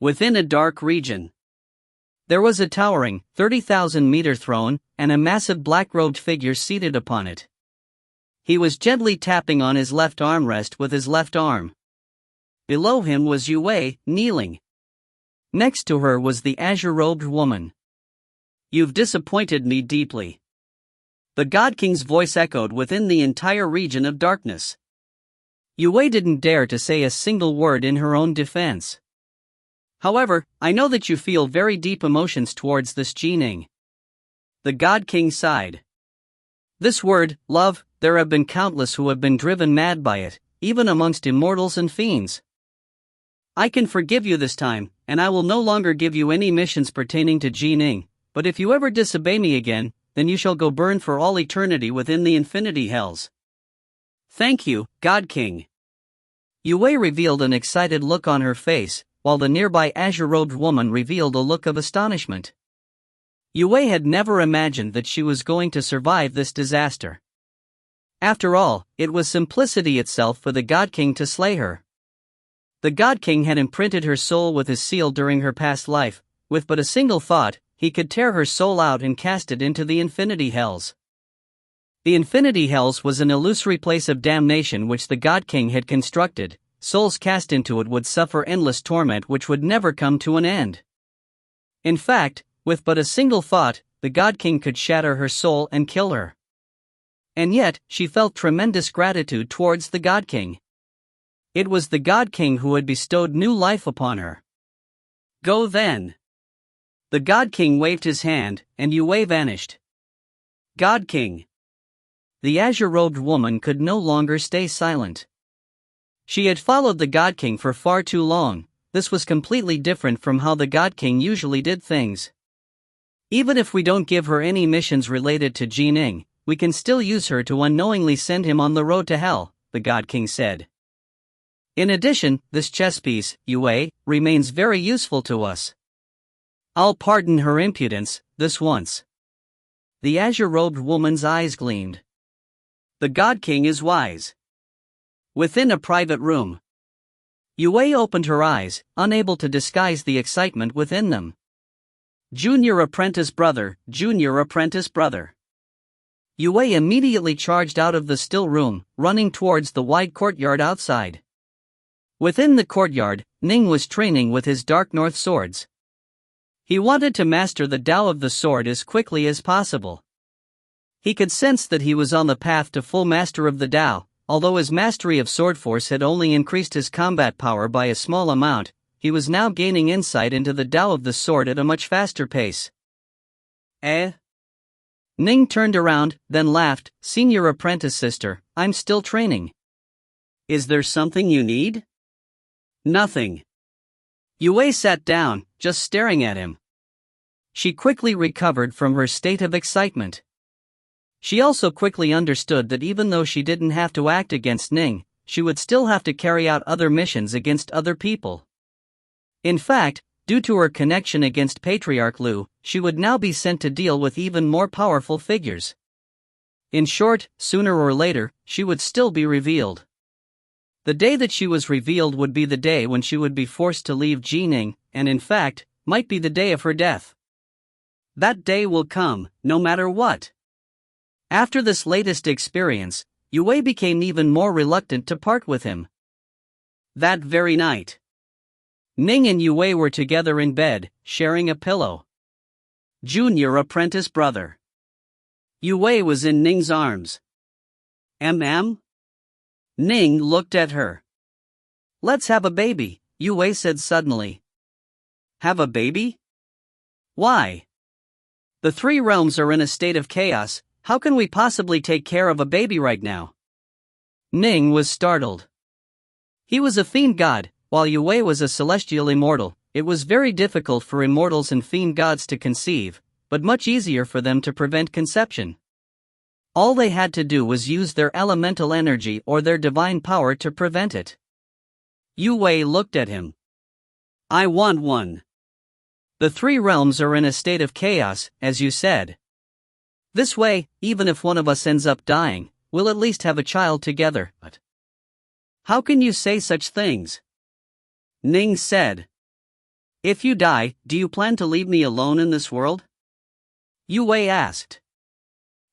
Within a dark region, there was a towering, 30,000-meter throne, and a massive black-robed figure seated upon it. He was gently tapping on his left armrest with his left arm. Below him was Yue, kneeling. Next to her was the azure-robed woman. "You've disappointed me deeply." The God King's voice echoed within the entire region of darkness. Yue didn't dare to say a single word in her own defense. "However, I know that you feel very deep emotions towards this Ning." The God King sighed. "This word, love, there have been countless who have been driven mad by it, even amongst immortals and fiends. I can forgive you this time, and I will no longer give you any missions pertaining to Ning, but if you ever disobey me again, then you shall go burn for all eternity within the infinity hells." "Thank you, God King." Yue revealed an excited look on her face, while the nearby azure-robed woman revealed a look of astonishment. Yue had never imagined that she was going to survive this disaster. After all, it was simplicity itself for the God King to slay her. The God King had imprinted her soul with his seal during her past life. With but a single thought, he could tear her soul out and cast it into the infinity hells. The infinity hells was an illusory place of damnation which the God King had constructed. Souls cast into it would suffer endless torment which would never come to an end. In fact, with but a single thought, the God King could shatter her soul and kill her. And yet, she felt tremendous gratitude towards the God King. It was the God King who had bestowed new life upon her. "Go then." The God King waved his hand, and Yue vanished. "God King." The azure-robed woman could no longer stay silent. She had followed the God King for far too long. This was completely different from how the God King usually did things. "Even if we don't give her any missions related to Ning, we can still use her to unknowingly send him on the road to hell," the God King said. "In addition, this chess piece, Yue, remains very useful to us. I'll pardon her impudence, this once." The azure-robed woman's eyes gleamed. The God King is wise. Within a private room, Yue opened her eyes, unable to disguise the excitement within them. "Junior apprentice brother, junior apprentice brother." Yue immediately charged out of the still room, running towards the wide courtyard outside. Within the courtyard, Ning was training with his Dark North swords. He wanted to master the Tao of the sword as quickly as possible. He could sense that he was on the path to full master of the Tao. Although his mastery of sword force had only increased his combat power by a small amount, he was now gaining insight into the Tao of the sword at a much faster pace. "Eh?" Ning turned around, then laughed. "Senior apprentice sister, I'm still training." "Is there something you need?" "Nothing." Yue sat down, just staring at him. She quickly recovered from her state of excitement. She also quickly understood that even though she didn't have to act against Ning, she would still have to carry out other missions against other people. In fact, due to her connection against Patriarch Lu, she would now be sent to deal with even more powerful figures. In short, sooner or later, she would still be revealed. The day that she was revealed would be the day when she would be forced to leave Ning, and in fact, might be the day of her death. That day will come, no matter what. After this latest experience, Yue became even more reluctant to part with him. That very night, Ning and Yue were together in bed, sharing a pillow. Junior apprentice brother. Yue was in Ning's arms. Ning looked at her. "Let's have a baby," Yue said suddenly. "Have a baby? Why? The three realms are in a state of chaos. How can we possibly take care of a baby right now?" Ning was startled. He was a fiend god, while Yue was a celestial immortal. It was very difficult for immortals and fiend gods to conceive, but much easier for them to prevent conception. All they had to do was use their elemental energy or their divine power to prevent it. Yue looked at him. "I want one. The three realms are in a state of chaos, as you said. This way, even if one of us ends up dying, we'll at least have a child together." "But how can you say such things?" Ning said. If you die, do you plan to leave me alone in this world? Yue asked.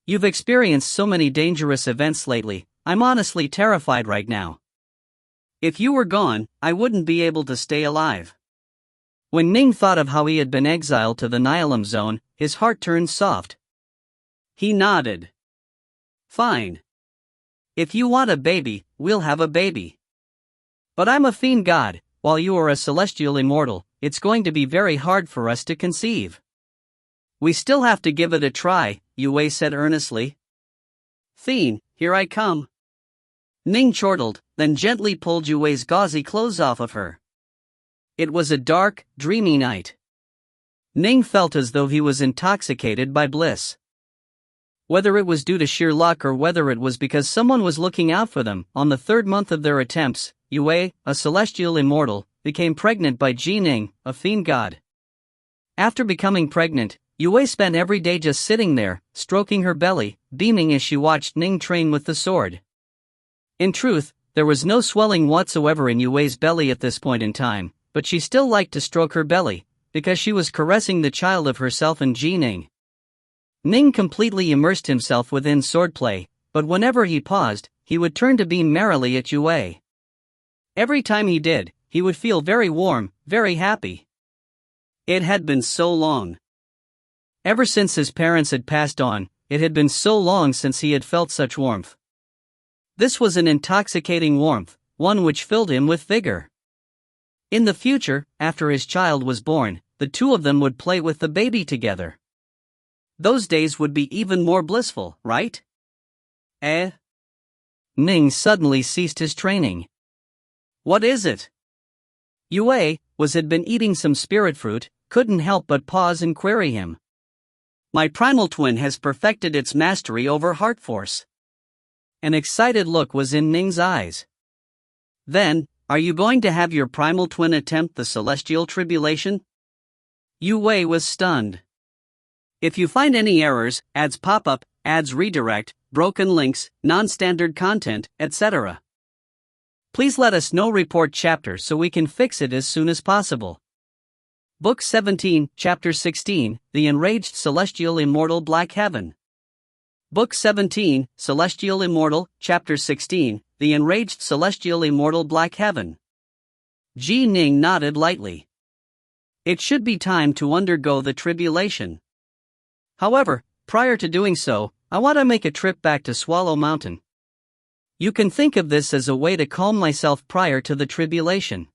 You've experienced so many dangerous events lately, I'm honestly terrified right now. If you were gone, I wouldn't be able to stay alive. When Ning thought of how he had been exiled to the Nihilim zone, his heart turned soft. He nodded. Fine. If you want a baby, we'll have a baby. But I'm a fiend god, while you are a celestial immortal, it's going to be very hard for us to conceive. We still have to give it a try, Yue said earnestly. Fiend, here I come. Ning chortled, then gently pulled Yue's gauzy clothes off of her. It was a dark, dreamy night. Ning felt as though he was intoxicated by bliss. Whether it was due to sheer luck or whether it was because someone was looking out for them, on the third month of their attempts, Yue, a celestial immortal, became pregnant by Ning, a fiend god. After becoming pregnant, Yue spent every day just sitting there, stroking her belly, beaming as she watched Ning train with the sword. In truth, there was no swelling whatsoever in Yue's belly at this point in time, but she still liked to stroke her belly, because she was caressing the child of herself and Ning. Ning completely immersed himself within swordplay, but whenever he paused, he would turn to beam merrily at Yue. Every time he did, he would feel very warm, very happy. It had been so long. Ever since his parents had passed on, it had been so long since he had felt such warmth. This was an intoxicating warmth, one which filled him with vigor. In the future, after his child was born, the two of them would play with the baby together. Those days would be even more blissful, right? Ning suddenly ceased his training. What is it? Yue, had been eating some spirit fruit, couldn't help but pause and query him. My primal twin has perfected its mastery over heart force. An excited look was in Ning's eyes. Then, are you going to have your primal twin attempt the celestial tribulation? Yue was stunned. If you find any errors, ads pop up, ads redirect, broken links, non-standard content, etc. Please let us know. Report chapter so we can fix it as soon as possible. Book 17, Chapter 16, The Enraged Celestial Immortal Black Heaven. Book 17, Celestial Immortal, Chapter 16, The Enraged Celestial Immortal Black Heaven. Ning nodded lightly. It should be time to undergo the tribulation. However, prior to doing so, I want to make a trip back to Swallow Mountain. You can think of this as a way to calm myself prior to the tribulation.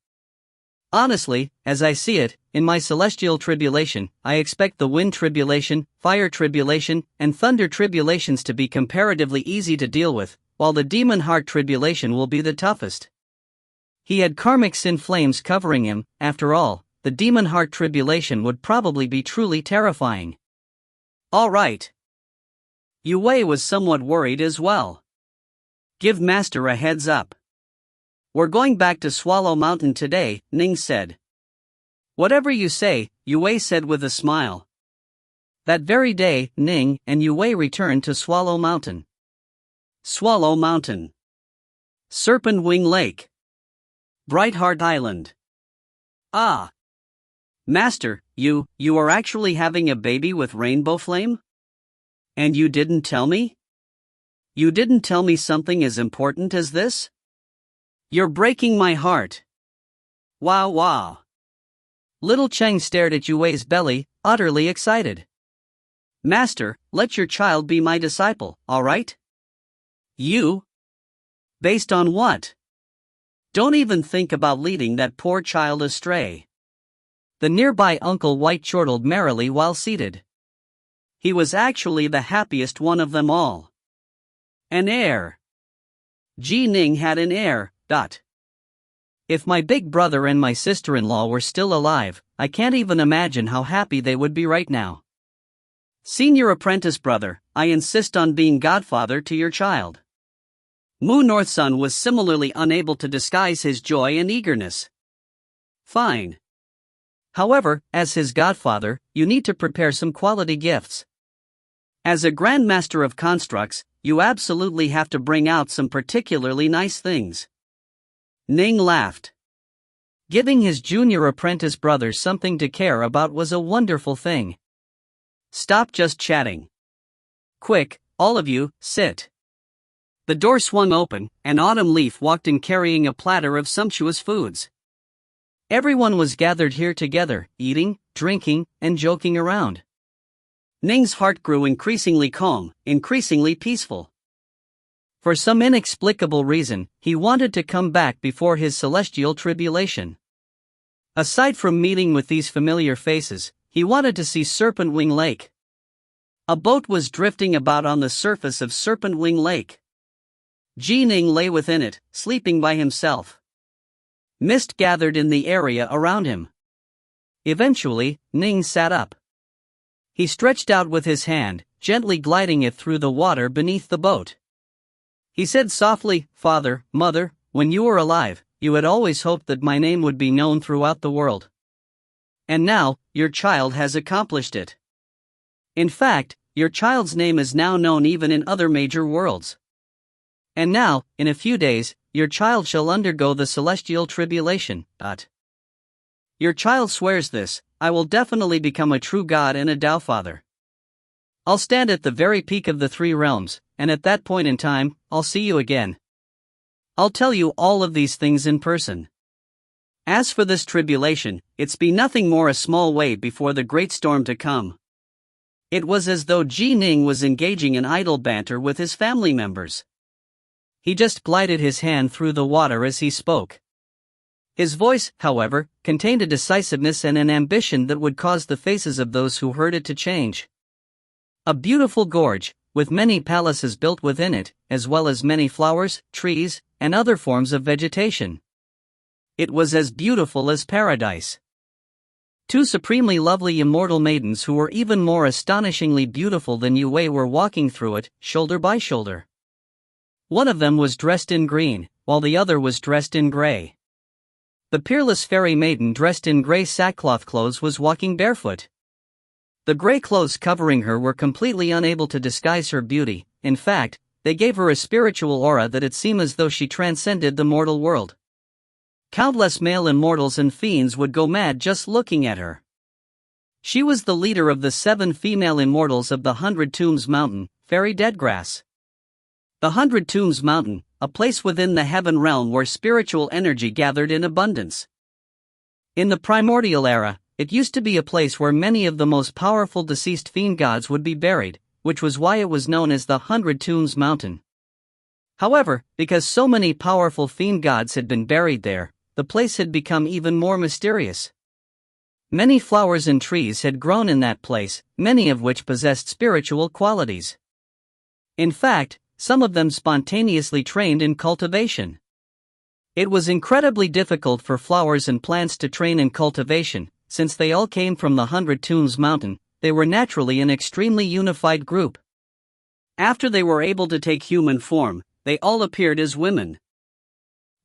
Honestly, as I see it, in my celestial tribulation, I expect the wind tribulation, fire tribulation, and thunder tribulations to be comparatively easy to deal with, while the demon heart tribulation will be the toughest. He had karmic sin flames covering him. After all, the demon heart tribulation would probably be truly terrifying. All right. Yue was somewhat worried as well. Give Master a heads up. We're going back to Swallow Mountain today, Ning said. Whatever you say, Yue said with a smile. That very day, Ning and Yue returned to Swallow Mountain. Swallow Mountain. Serpent Wing Lake. Brightheart Island. Ah. Master, you are actually having a baby with Rainbow Flame? And you didn't tell me? You didn't tell me something as important as this? You're breaking my heart. Wow. Little Cheng stared at Yue's belly, utterly excited. Master, let your child be my disciple, alright? You? Based on what? Don't even think about leading that poor child astray. The nearby Uncle White chortled merrily while seated. He was actually the happiest one of them all. An heir. Ning had an heir. If my big brother and my sister-in-law were still alive, I can't even imagine how happy they would be right now. Senior apprentice brother, I insist on being godfather to your child. Mu Northsun was similarly unable to disguise his joy and eagerness. Fine. However, as his godfather, you need to prepare some quality gifts. As a grandmaster of constructs, you absolutely have to bring out some particularly nice things. Ning laughed. Giving his junior apprentice brother something to care about was a wonderful thing. Stop just chatting. Quick, all of you, sit. The door swung open, and Autumn Leaf walked in carrying a platter of sumptuous foods. Everyone was gathered here together, eating, drinking, and joking around. Ning's heart grew increasingly calm, increasingly peaceful. For some inexplicable reason, he wanted to come back before his celestial tribulation. Aside from meeting with these familiar faces, he wanted to see Serpent Wing Lake. A boat was drifting about on the surface of Serpent Wing Lake. Ning lay within it, sleeping by himself. Mist gathered in the area around him. Eventually, Ning sat up. He stretched out with his hand, gently gliding it through the water beneath the boat. He said softly, "Father, Mother, when you were alive, you had always hoped that my name would be known throughout the world. And now, your child has accomplished it. In fact, your child's name is now known even in other major worlds. And now, in a few days, your child shall undergo the celestial tribulation. Your child swears this: I will definitely become a true god and a Tao Father. I'll stand at the very peak of the three realms, and at that point in time, I'll see you again. I'll tell you all of these things in person. As for this tribulation, it's be nothing more a small wave before the great storm to come." It was as though Ning was engaging in idle banter with his family members. He just glided his hand through the water as he spoke. His voice, however, contained a decisiveness and an ambition that would cause the faces of those who heard it to change. A beautiful gorge, with many palaces built within it, as well as many flowers, trees, and other forms of vegetation. It was as beautiful as paradise. Two supremely lovely immortal maidens who were even more astonishingly beautiful than Yue were walking through it, shoulder by shoulder. One of them was dressed in green, while the other was dressed in gray. The peerless fairy maiden dressed in gray sackcloth clothes was walking barefoot. The gray clothes covering her were completely unable to disguise her beauty. In fact, they gave her a spiritual aura that it seemed as though she transcended the mortal world. Countless male immortals and fiends would go mad just looking at her. She was the leader of the 7 female immortals of the 100 Tombs Mountain, Fairy Deadgrass. The 100 Tombs Mountain, a place within the heaven realm where spiritual energy gathered in abundance. In the primordial era, it used to be a place where many of the most powerful deceased fiend gods would be buried, which was why it was known as the 100 Tombs Mountain. However, because so many powerful fiend gods had been buried there, the place had become even more mysterious. Many flowers and trees had grown in that place, many of which possessed spiritual qualities. In fact, some of them spontaneously trained in cultivation. It was incredibly difficult for flowers and plants to train in cultivation, since they all came from the 100 Tombs Mountain. They were naturally an extremely unified group. After they were able to take human form, they all appeared as women.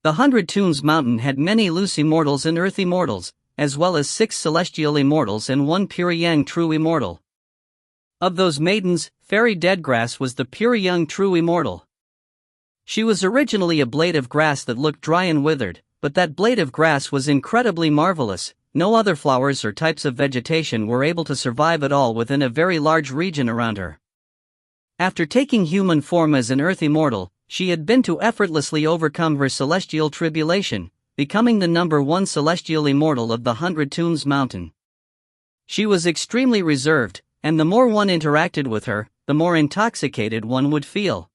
The 100 Tombs Mountain had many loose immortals and earth immortals, as well as 6 celestial immortals and 1 pure young true immortal. Of those maidens, Fairy Deadgrass was the pure young true immortal. She was originally a blade of grass that looked dry and withered, but that blade of grass was incredibly marvelous. No other flowers or types of vegetation were able to survive at all within a very large region around her. After taking human form as an earth immortal, she had been to effortlessly overcome her celestial tribulation, becoming the number 1 celestial immortal of the 100 Tombs Mountain. She was extremely reserved, and the more one interacted with her, the more intoxicated one would feel.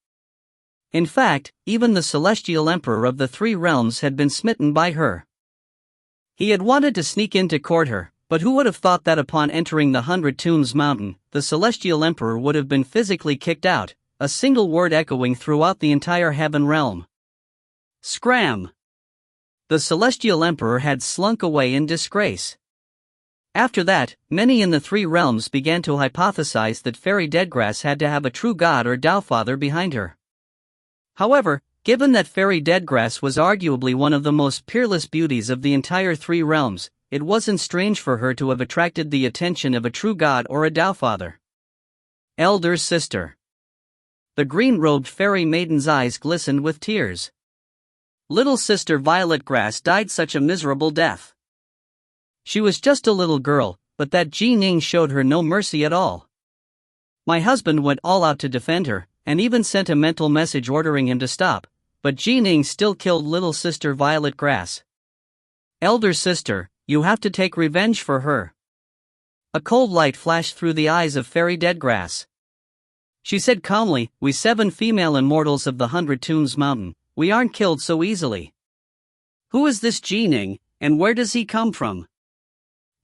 In fact, even the celestial emperor of the 3 realms had been smitten by her. He had wanted to sneak in to court her, but who would have thought that upon entering the 100 Tombs Mountain, the celestial emperor would have been physically kicked out, a single word echoing throughout the entire heaven realm. Scram! The celestial emperor had slunk away in disgrace. After that, many in the 3 realms began to hypothesize that Fairy Deadgrass had to have a true god or Tao Father behind her. However, given that Fairy Deadgrass was arguably one of the most peerless beauties of the entire 3 realms, it wasn't strange for her to have attracted the attention of a true god or a Tao Father. Elder sister. The green-robed fairy maiden's eyes glistened with tears. Little sister Violet Grass died such a miserable death. She was just a little girl, but that Ning showed her no mercy at all. My husband went all out to defend her, and even sent a mental message ordering him to stop, but Ning still killed little sister Violet Grass. Elder sister, you have to take revenge for her. A cold light flashed through the eyes of Fairy Deadgrass. She said calmly, we 7 female immortals of the 100 Tombs Mountain, we aren't killed so easily. Who is this Ning, and where does he come from?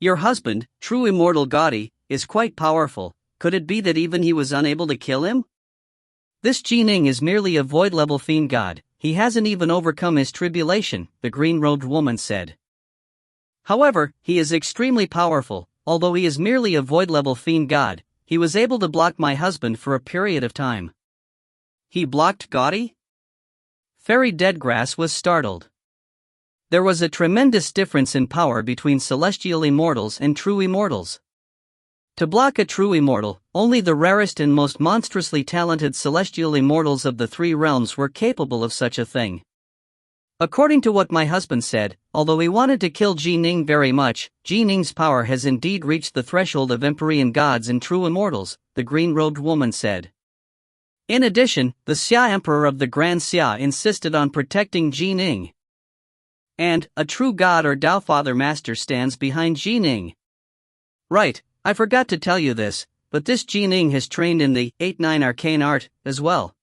Your husband, true immortal Gaudi, is quite powerful. Could it be that even he was unable to kill him? This Ning is merely a void-level fiend god, he hasn't even overcome his tribulation, the green-robed woman said. However, he is extremely powerful, although he is merely a void-level fiend god, he was able to block my husband for a period of time. He blocked Gaudi? Fairy Deadgrass was startled. There was a tremendous difference in power between celestial immortals and true immortals. To block a true immortal, only the rarest and most monstrously talented celestial immortals of the 3 realms were capable of such a thing. According to what my husband said, although he wanted to kill Ning very much, Ning's power has indeed reached the threshold of Empyrean gods and true immortals, the green-robed woman said. In addition, the Xia Emperor of the Grand Xia insisted on protecting Ning. And, a true god or Tao Father Master stands behind Ning. Right, I forgot to tell you this, but this Ning has trained in the 8-9 arcane art, as well.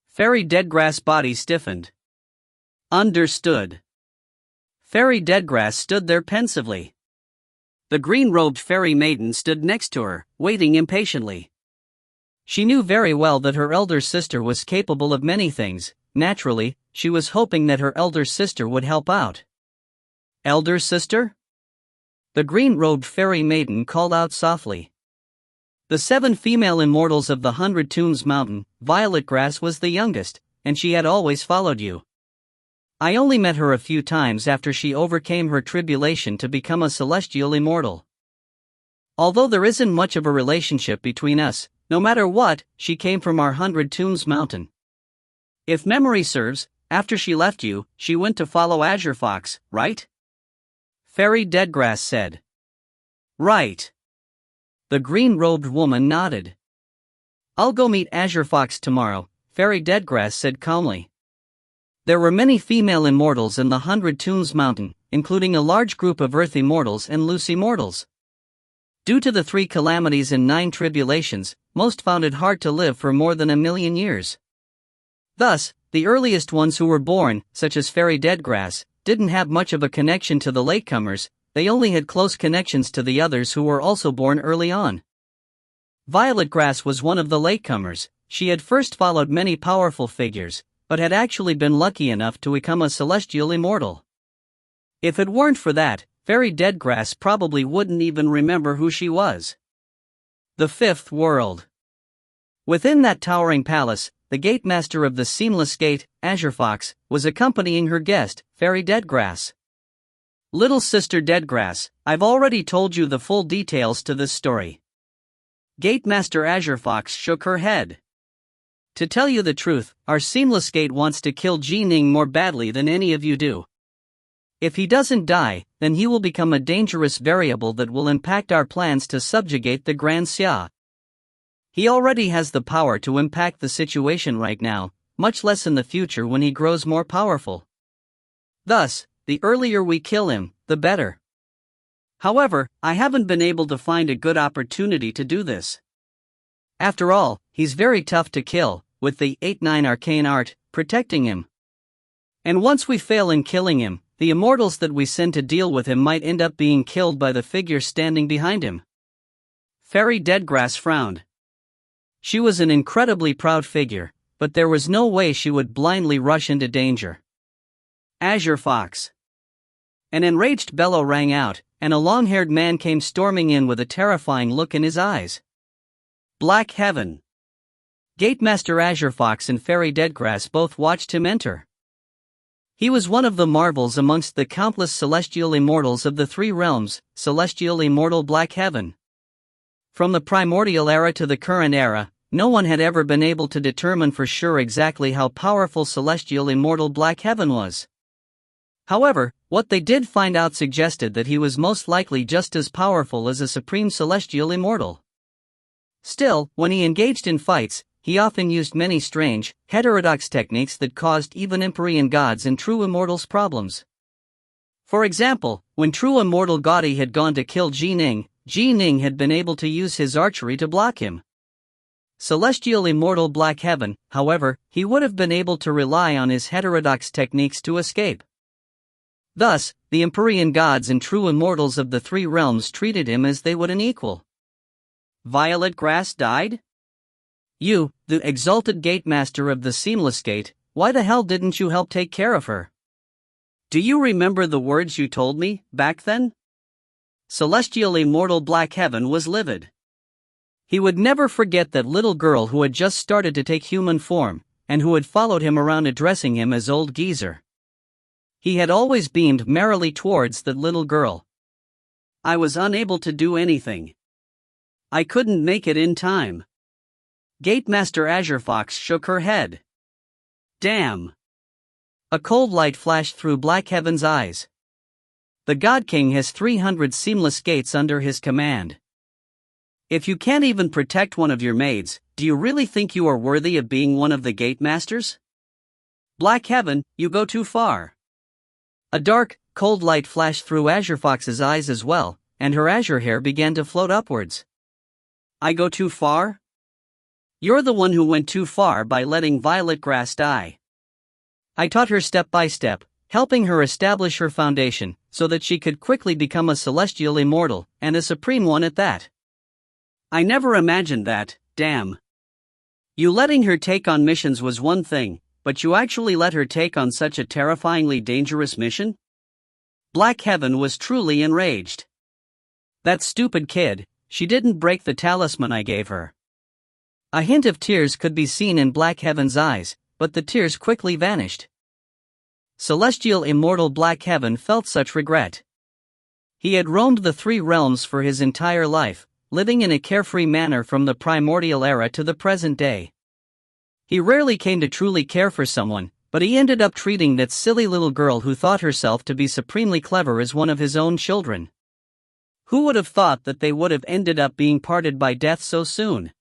Fairy Deadgrass' body stiffened. Understood. Fairy Deadgrass stood there pensively. The green-robed fairy maiden stood next to her, waiting impatiently. She knew very well that her elder sister was capable of many things. Naturally, she was hoping that her elder sister would help out. Elder sister? The green-robed fairy maiden called out softly. The 7 female immortals of the 100 Tombs Mountain, Violet Grass was the youngest, and she had always followed you. I only met her a few times after she overcame her tribulation to become a celestial immortal. Although there isn't much of a relationship between us, no matter what, she came from our 100 Tombs Mountain. If memory serves, after she left you, she went to follow Azure Fox, right? Fairy Deadgrass said. Right. The green-robed woman nodded. I'll go meet Azure Fox tomorrow, Fairy Deadgrass said calmly. There were many female immortals in the 100 Tombs Mountain, including a large group of Earth Immortals and Loose Immortals. Due to the 3 calamities and 9 tribulations, most found it hard to live for more than 1,000,000 years. Thus, the earliest ones who were born, such as Fairy Deadgrass, didn't have much of a connection to the latecomers, they only had close connections to the others who were also born early on. Violet Grass was one of the latecomers. She had first followed many powerful figures, but had actually been lucky enough to become a celestial immortal. If it weren't for that, Fairy Deadgrass probably wouldn't even remember who she was. The 5th world. Within that towering palace, the gatemaster of the Seamless Gate, Azure Fox, was accompanying her guest, Fairy Deadgrass. Little sister Deadgrass, I've already told you the full details to this story. Gatemaster Azure Fox shook her head. To tell you the truth, our Seamless Gate wants to kill Ning more badly than any of you do. If he doesn't die, then he will become a dangerous variable that will impact our plans to subjugate the Grand Xia. He already has the power to impact the situation right now, much less in the future when he grows more powerful. Thus, the earlier we kill him, the better. However, I haven't been able to find a good opportunity to do this. After all, he's very tough to kill, with the 8-9 arcane art protecting him. And once we fail in killing him, the immortals that we send to deal with him might end up being killed by the figure standing behind him. Fairy Deadgrass frowned. She was an incredibly proud figure, but there was no way she would blindly rush into danger. Azure Fox. An enraged bellow rang out, and a long-haired man came storming in with a terrifying look in his eyes. Black Heaven. Gatemaster Azure Fox and Fairy Deadgrass both watched him enter. He was one of the marvels amongst the countless celestial immortals of the 3 realms, celestial immortal Black Heaven. From the primordial era to the current era, no one had ever been able to determine for sure exactly how powerful celestial immortal Black Heaven was. However, what they did find out suggested that he was most likely just as powerful as a supreme celestial immortal. Still, when he engaged in fights, he often used many strange, heterodox techniques that caused even Empyrean gods and true immortals problems. For example, when true immortal Gaudi had gone to kill Ning had been able to use his archery to block him. Celestial immortal Black Heaven, however, he would have been able to rely on his heterodox techniques to escape. Thus, the Empyrean gods and true immortals of the three realms treated him as they would an equal. Violet Grass died? You, the exalted gatemaster of the Seamless Gate, why the hell didn't you help take care of her? Do you remember the words you told me, back then? Celestial immortal Black Heaven was livid. He would never forget that little girl who had just started to take human form, and who had followed him around addressing him as old geezer. He had always beamed merrily towards that little girl. I was unable to do anything. I couldn't make it in time. Gatemaster Azure Fox shook her head. Damn. A cold light flashed through Black Heaven's eyes. The God King has 300 seamless gates under his command. If you can't even protect one of your maids, do you really think you are worthy of being one of the Gatemasters? Black Heaven, you go too far. A dark, cold light flashed through Azure Fox's eyes as well, and her azure hair began to float upwards. I go too far? You're the one who went too far by letting Violet Grass die. I taught her step by step, helping her establish her foundation, so that she could quickly become a celestial immortal, and a supreme one at that. I never imagined that, damn. You letting her take on missions was one thing, but you actually let her take on such a terrifyingly dangerous mission? Black Heaven was truly enraged. That stupid kid, she didn't break the talisman I gave her. A hint of tears could be seen in Black Heaven's eyes, but the tears quickly vanished. Celestial immortal Black Heaven felt such regret. He had roamed the three realms for his entire life, living in a carefree manner from the primordial era to the present day. He rarely came to truly care for someone, but he ended up treating that silly little girl who thought herself to be supremely clever as one of his own children. Who would have thought that they would have ended up being parted by death so soon?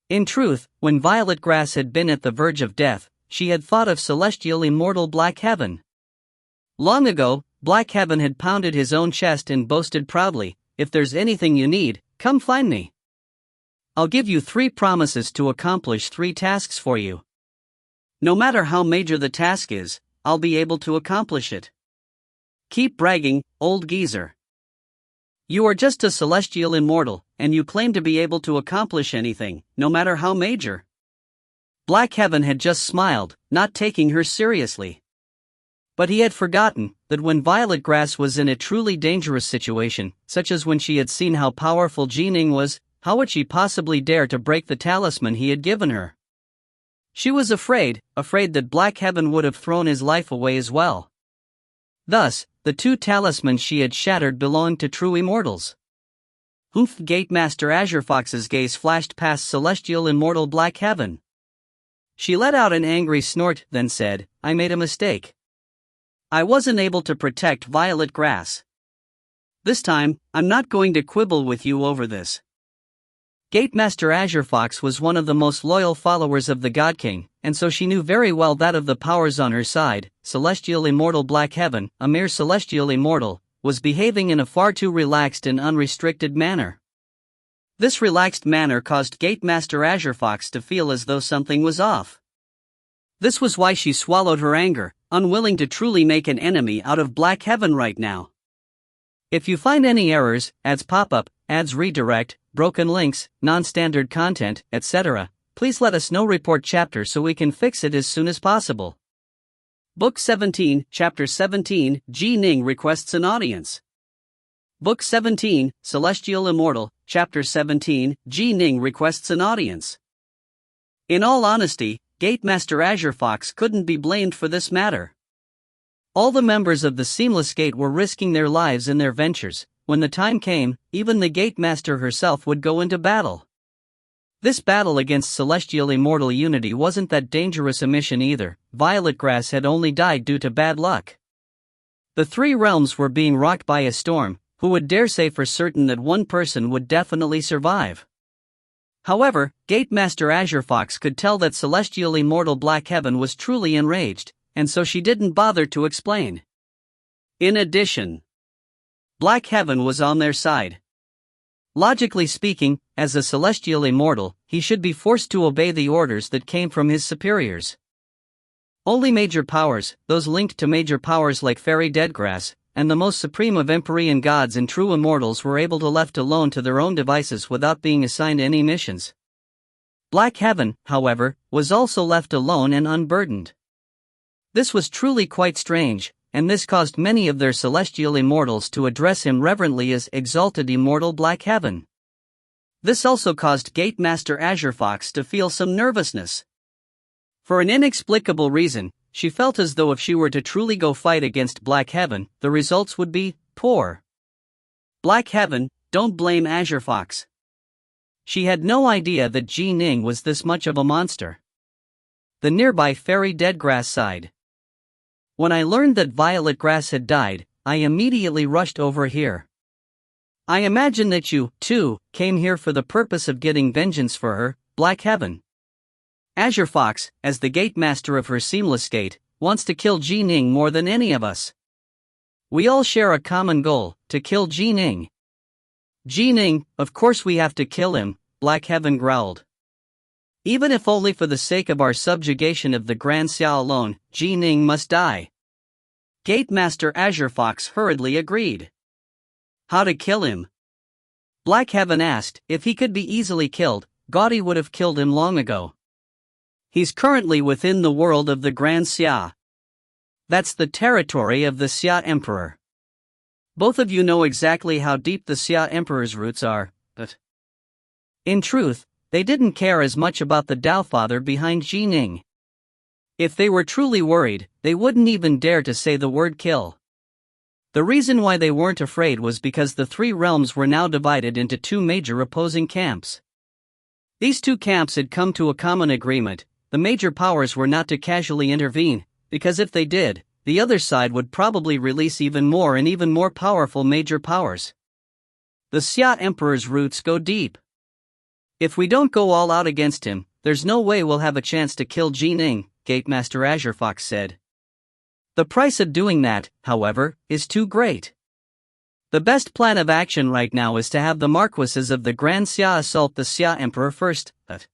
In truth, when Violet Grass had been at the verge of death, she had thought of celestial immortal Black Heaven. Long ago, Black Heaven had pounded his own chest and boasted proudly, "If there's anything you need, come find me. I'll give you 3 promises to accomplish 3 tasks for you. No matter how major the task is, I'll be able to accomplish it. Keep bragging, old geezer. You are just a celestial immortal, and you claim to be able to accomplish anything, no matter how major." Black Heaven had just smiled, not taking her seriously. But he had forgotten that when Violet Grass was in a truly dangerous situation, such as when she had seen how powerful Ning was, how would she possibly dare to break the talisman he had given her? She was afraid that Black Heaven would have thrown his life away as well. Thus, the 2 talismans she had shattered belonged to true immortals. Humph! Gatemaster Azure Fox's gaze flashed past celestial immortal Black Heaven. She let out an angry snort, then said, "I made a mistake. I wasn't able to protect Violet Grass. This time, I'm not going to quibble with you over this." Gatemaster Azure Fox was one of the most loyal followers of the God King, and so she knew very well that of the powers on her side, celestial immortal Black Heaven, a mere celestial immortal, was behaving in a far too relaxed and unrestricted manner. This relaxed manner caused Gatemaster Azure Fox to feel as though something was off. This was why she swallowed her anger, unwilling to truly make an enemy out of Black Heaven right now. If you find any errors, ads pop up, ads redirect, broken links, non-standard content, etc., please let us know. Report chapter so we can fix it as soon as possible. Book 17, Chapter 17, Ning requests an audience. Book 17, Celestial Immortal, Chapter 17, Ning requests an audience. In all honesty, Gatemaster Azure Fox couldn't be blamed for this matter. All the members of the Seamless Gate were risking their lives in their ventures. When the time came, even the Gatemaster herself would go into battle. This battle against celestial immortal unity wasn't that dangerous a mission either. Violet Grass had only died due to bad luck. The three realms were being rocked by a storm. Who would dare say for certain that one person would definitely survive? However, Gatemaster Azure Fox could tell that celestial immortal Black Heaven was truly enraged, and so she didn't bother to explain. In addition, Black Heaven was on their side. Logically speaking, as a celestial immortal, he should be forced to obey the orders that came from his superiors. Only major powers, those linked to major powers like Fairy Deadgrass, and the most supreme of Empyrean gods and true immortals were able to left alone to their own devices without being assigned any missions. Black Heaven, however, was also left alone and unburdened. This was truly quite strange, and this caused many of their celestial immortals to address him reverently as Exalted Immortal Black Heaven. This also caused Gatemaster Azure Fox to feel some nervousness. For an inexplicable reason, she felt as though if she were to truly go fight against Black Heaven, the results would be poor. Black Heaven, don't blame Azure Fox. She had no idea that Ning was this much of a monster. The nearby Fairy Deadgrass sighed. When I learned that Violet Grass had died, I immediately rushed over here. I imagine that you, too, came here for the purpose of getting vengeance for her, Black Heaven. Azure Fox, as the gate master of her seamless gate, wants to kill Ning more than any of us. We all share a common goal, to kill Ning. Ning, of course we have to kill him, Black Heaven growled. Even if only for the sake of our subjugation of the Grand Xia alone, Ning must die. Gate Master Azure Fox hurriedly agreed. How to kill him? Black Heaven asked. If he could be easily killed, Gaudi would have killed him long ago. He's currently within the world of the Grand Xia. That's the territory of the Xia Emperor. Both of you know exactly how deep the Xia Emperor's roots are, but in truth, they didn't care as much about the Tao Father behind Ning. If they were truly worried, they wouldn't even dare to say the word kill. The reason why they weren't afraid was because the three realms were now divided into two major opposing camps. These two camps had come to a common agreement. The major powers were not to casually intervene, because if they did, the other side would probably release even more and even more powerful major powers. The Xia Emperor's roots go deep. If we don't go all out against him, there's no way we'll have a chance to kill Ning, Gatemaster Azure Fox said. The price of doing that, however, is too great. The best plan of action right now is to have the Marquises of the Grand Xia assault the Xia Emperor first, but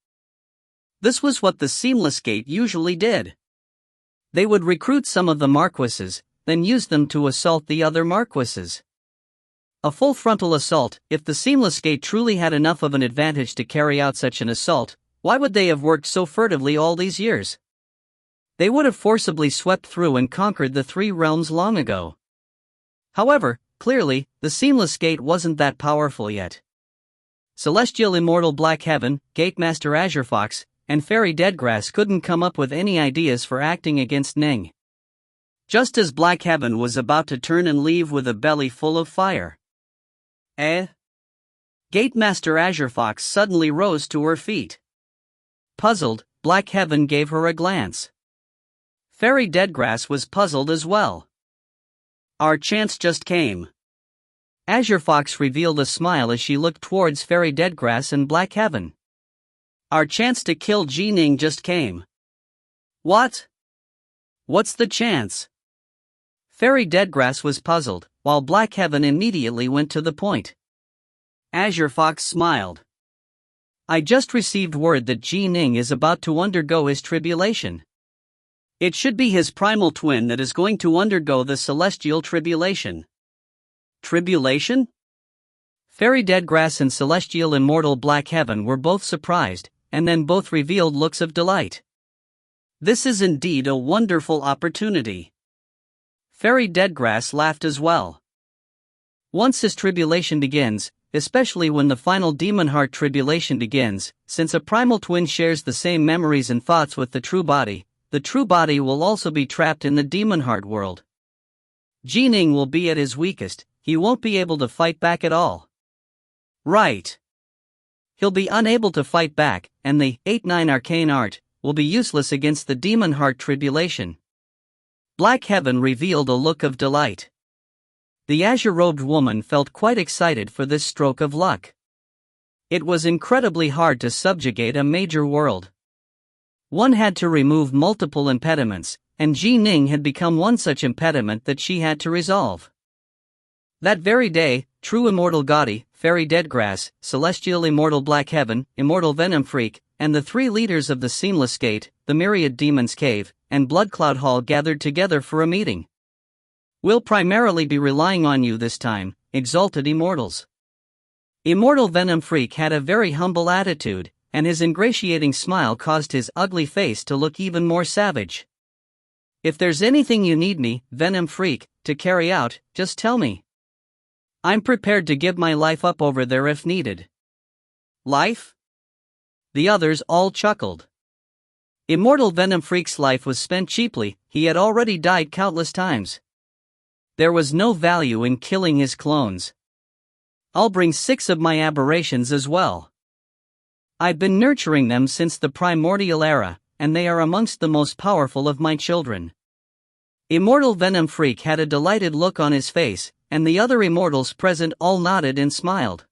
this was what the Seamless Gate usually did. They would recruit some of the Marquises, then use them to assault the other Marquises. A full frontal assault. If the Seamless Gate truly had enough of an advantage to carry out such an assault, why would they have worked so furtively all these years? They would have forcibly swept through and conquered the three realms long ago. However, clearly, the Seamless Gate wasn't that powerful yet. Celestial Immortal Black Heaven, Gatemaster Azure Fox, and Fairy Deadgrass couldn't come up with any ideas for acting against Ning. Just as Black Heaven was about to turn and leave with a belly full of fire. Gatemaster Azure Fox suddenly rose to her feet. Puzzled, Black Heaven gave her a glance. Fairy Deadgrass was puzzled as well. Our chance just came. Azure Fox revealed a smile as she looked towards Fairy Deadgrass and Black Heaven. Our chance to kill Ning just came. What? What's the chance? Fairy Deadgrass was puzzled, while Black Heaven immediately went to the point. Azure Fox smiled. I just received word that Ning is about to undergo his tribulation. It should be his primal twin that is going to undergo the celestial tribulation. Tribulation? Fairy Deadgrass and Celestial Immortal Black Heaven were both surprised, and then both revealed looks of delight. This is indeed a wonderful opportunity. Fairy Deadgrass laughed as well. Once his tribulation begins, especially when the final Demon Heart tribulation begins, since a primal twin shares the same memories and thoughts with the true body will also be trapped in the Demon Heart world. Ning will be at his weakest, he won't be able to fight back at all. Right. he'll be unable to fight back, and the 8-9 arcane art will be useless against the demon heart tribulation. Black Heaven revealed a look of delight. The azure-robed woman felt quite excited for this stroke of luck. It was incredibly hard to subjugate a major world. One had to remove multiple impediments, and Ning had become one such impediment that she had to resolve. That very day, true Immortal Gaudy, Fairy Deadgrass, Celestial Immortal Black Heaven, Immortal Venom Freak, and the three leaders of the Seamless Gate, the Myriad Demon's Cave, and Bloodcloud Hall gathered together for a meeting. "We'll primarily be relying on you this time, exalted Immortals." Immortal Venom Freak had a very humble attitude, and his ingratiating smile caused his ugly face to look even more savage. "If there's anything you need me, Venom Freak, to carry out, just tell me. I'm prepared to give my life up over there if needed." Life? The others all chuckled. Immortal Venom Freak's life was spent cheaply, he had already died countless times. There was no value in killing his clones. "I'll bring 6 of my aberrations as well. I've been nurturing them since the primordial era, and they are amongst the most powerful of my children." Immortal Venom Freak had a delighted look on his face, and the other immortals present all nodded and smiled.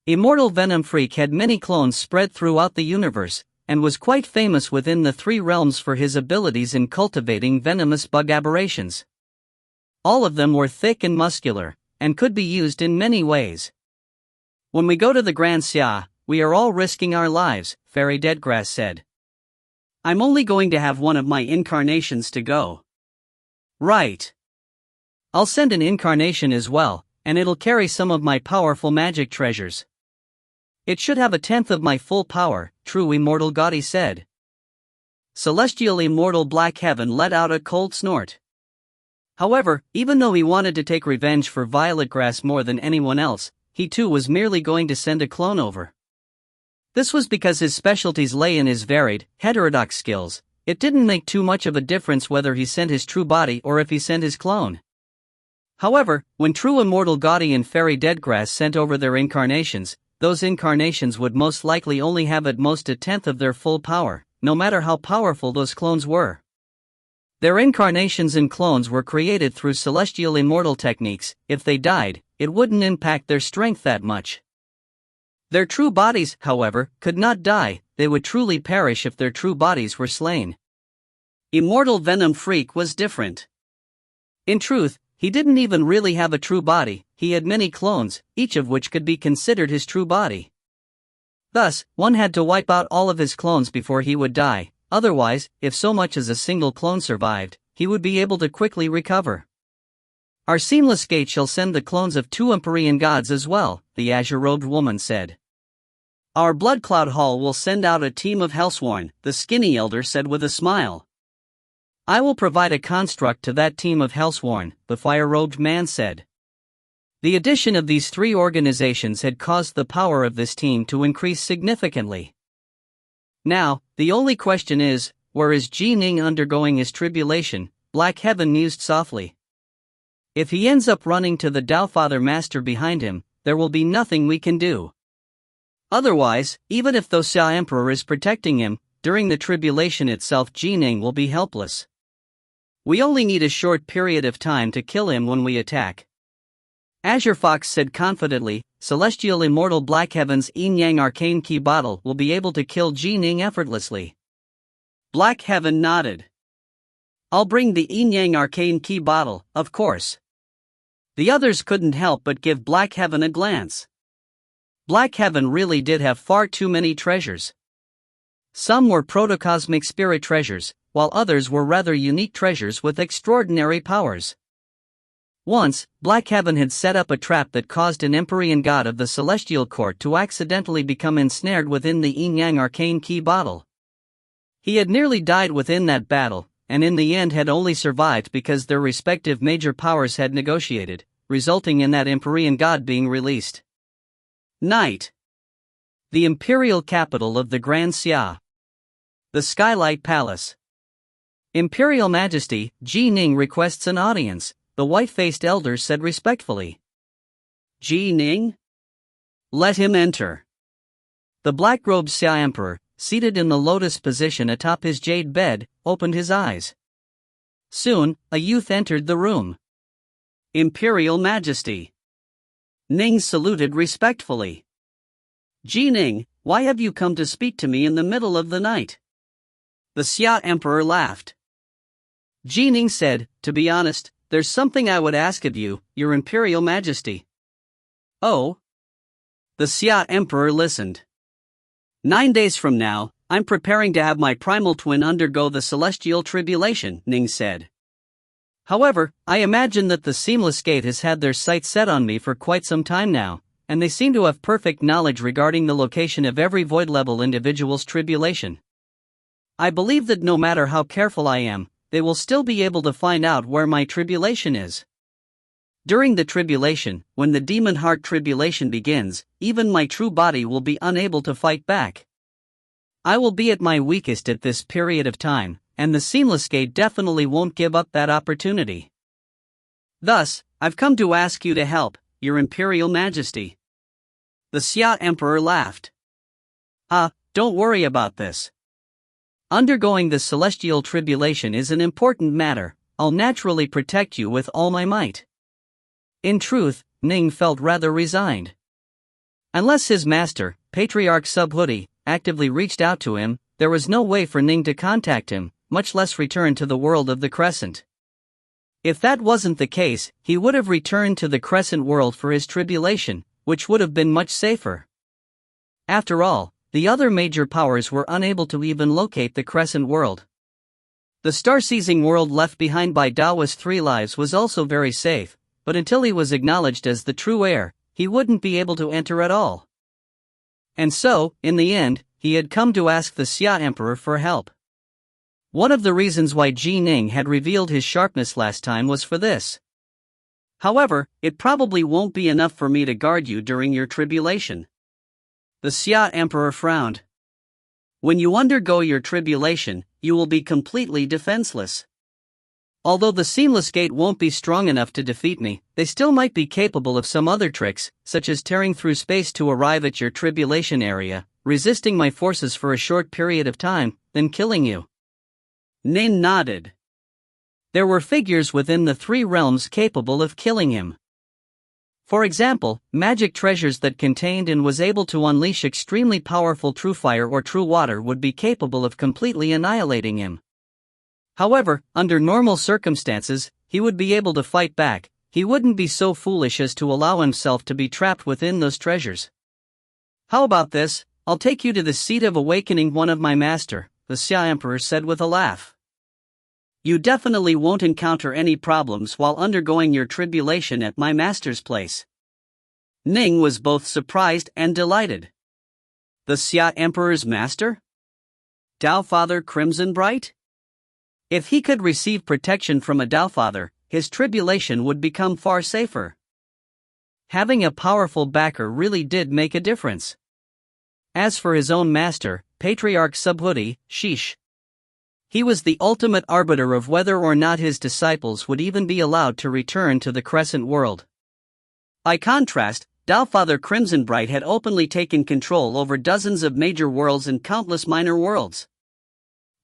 Immortal Venom Freak had many clones spread throughout the universe, and was quite famous within the 3 realms for his abilities in cultivating venomous bug aberrations. All of them were thick and muscular, and could be used in many ways. "When we go to the Grand Xia, we are all risking our lives," Fairy Deadgrass said. "I'm only going to have one of my incarnations to go." "Right. I'll send an incarnation as well, and it'll carry some of my powerful magic treasures. It should have 1/10 of my full power," true Immortal Gaudy said. Celestial Immortal Black Heaven let out a cold snort. However, even though he wanted to take revenge for Violetgrass more than anyone else, he too was merely going to send a clone over. This was because his specialties lay in his varied, heterodox skills. It didn't make too much of a difference whether he sent his true body or if he sent his clone. However, when true Immortal Gaudy and Fairy Deadgrass sent over their incarnations, those incarnations would most likely only have at most 1/10 of their full power, no matter how powerful those clones were. Their incarnations and clones were created through celestial immortal techniques. If they died, it wouldn't impact their strength that much. Their true bodies, however, could not die. They would truly perish if their true bodies were slain. Immortal Venom Freak was different. In truth, he didn't even really have a true body. He had many clones, each of which could be considered his true body. Thus, one had to wipe out all of his clones before he would die. Otherwise, if so much as a single clone survived, he would be able to quickly recover. "Our Seamless Gate shall send the clones of 2 Empyrean gods as well," the azure-robed woman said. "Our Bloodcloud Hall will send out a team of Hellsworn," the skinny elder said with a smile. "I will provide a construct to that team of Hellsworn," the fire-robed man said. The addition of these 3 organizations had caused the power of this team to increase significantly. "Now, the only question is, where is Ning undergoing his tribulation?" Black Heaven mused softly. "If he ends up running to the Taofather Master behind him, there will be nothing we can do. Otherwise, even if the Xia Emperor is protecting him, during the tribulation itself Ning will be helpless. We only need a short period of time to kill him when we attack." Azure Fox said confidently, "Celestial Immortal Black Heaven's Yin-Yang Arcane Key Bottle will be able to kill Ning effortlessly." Black Heaven nodded. "I'll bring the Yin-Yang Arcane Key Bottle, of course." The others couldn't help but give Black Heaven a glance. Black Heaven really did have far too many treasures. Some were protocosmic spirit treasures, while others were rather unique treasures with extraordinary powers. Once, Black Heaven had set up a trap that caused an Empyrean god of the Celestial Court to accidentally become ensnared within the Yin-Yang Arcane Key Bottle. He had nearly died within that battle, and in the end had only survived because their respective major powers had negotiated, resulting in that Empyrean god being released. Night. The imperial capital of the Grand Xia. The Skylight Palace. "Imperial Majesty, Ning requests an audience," the white-faced elder said respectfully. "Ning? Let him enter." The black-robed Xia Emperor, seated in the lotus position atop his jade bed, opened his eyes. Soon, a youth entered the room. Imperial Majesty. Ning saluted respectfully. Ning, why have you come to speak to me in the middle of the night? The Xia Emperor laughed. Ning said, to be honest, there's something I would ask of you, Your Imperial Majesty. Oh? The Xia Emperor listened. 9 days from now, I'm preparing to have my primal twin undergo the celestial tribulation, Ning said. However, I imagine that the Seamless Gate has had their sights set on me for quite some time now, and they seem to have perfect knowledge regarding the location of every void-level individual's tribulation. I believe that no matter how careful I am, they will still be able to find out where my tribulation is. During the tribulation, when the demon heart tribulation begins, even my true body will be unable to fight back. I will be at my weakest at this period of time, and the Seamless Gate definitely won't give up that opportunity. Thus, I've come to ask you to help, Your Imperial Majesty. The Xia Emperor laughed. Don't worry about this. Undergoing the celestial tribulation is an important matter. I'll naturally protect you with all my might. In truth, Ning felt rather resigned. Unless his master, Patriarch Subhuti, actively reached out to him, there was no way for Ning to contact him, much less return to the world of the Crescent. If that wasn't the case, he would have returned to the Crescent world for his tribulation, which would have been much safer. After all, the other major powers were unable to even locate the Crescent world. The star-seizing world left behind by Dao's 3 lives was also very safe, but until he was acknowledged as the true heir, he wouldn't be able to enter at all. And so, in the end, he had come to ask the Xia Emperor for help. One of the reasons why Ning had revealed his sharpness last time was for this. However, it probably won't be enough for me to guard you during your tribulation. The Xia Emperor frowned. When you undergo your tribulation, you will be completely defenseless. Although the Seamless Gate won't be strong enough to defeat me, they still might be capable of some other tricks, such as tearing through space to arrive at your tribulation area, resisting my forces for a short period of time, then killing you. Ning nodded. There were figures within the 3 realms capable of killing him. For example, magic treasures that contained and was able to unleash extremely powerful true fire or true water would be capable of completely annihilating him. However, under normal circumstances, he would be able to fight back. He wouldn't be so foolish as to allow himself to be trapped within those treasures. How about this? I'll take you to the seat of awakening one of my master, the Xia Emperor said with a laugh. You definitely won't encounter any problems while undergoing your tribulation at my master's place. Ning was both surprised and delighted. The Xia Emperor's master? Dao Father Crimson Bright? If he could receive protection from a Dao Father, his tribulation would become far safer. Having a powerful backer really did make a difference. As for his own master, Patriarch Subhuti, sheesh. He was the ultimate arbiter of whether or not his disciples would even be allowed to return to the Crescent world. By contrast, Dao Father Crimson Bright had openly taken control over dozens of major worlds and countless minor worlds.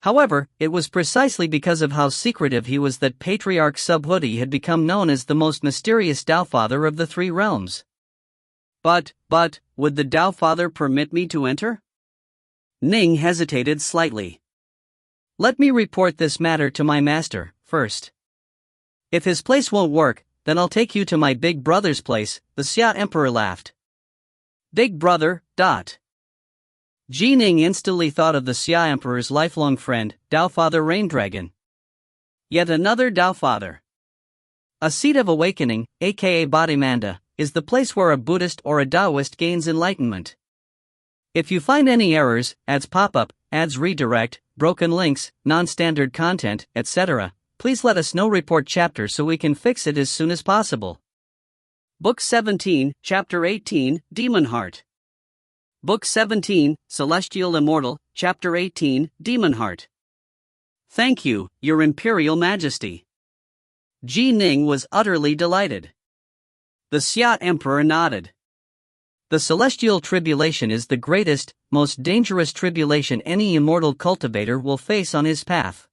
However, it was precisely because of how secretive he was that Patriarch Subhuti had become known as the most mysterious Dao Father of the 3 realms. But, would the Dao Father permit me to enter? Ning hesitated slightly. Let me report this matter to my master, first. If his place won't work, then I'll take you to my big brother's place, the Xia Emperor laughed. Big brother, Ning instantly thought of the Xia Emperor's lifelong friend, Dao Father Rain Dragon. Yet another Dao Father. A seat of awakening, aka Bodhimanda, is the place where a Buddhist or a Taoist gains enlightenment. If you find any errors, ads pop up, ads redirect, broken links, non-standard content, etc., please let us know. Report chapter so we can fix it as soon as possible. Book 17, Chapter 18, Demon Heart. Book 17, Celestial Immortal, Chapter 18, Demon Heart. Thank you, Your Imperial Majesty. Ning was utterly delighted. The Xia Emperor nodded. The celestial tribulation is the greatest, most dangerous tribulation any immortal cultivator will face on his path.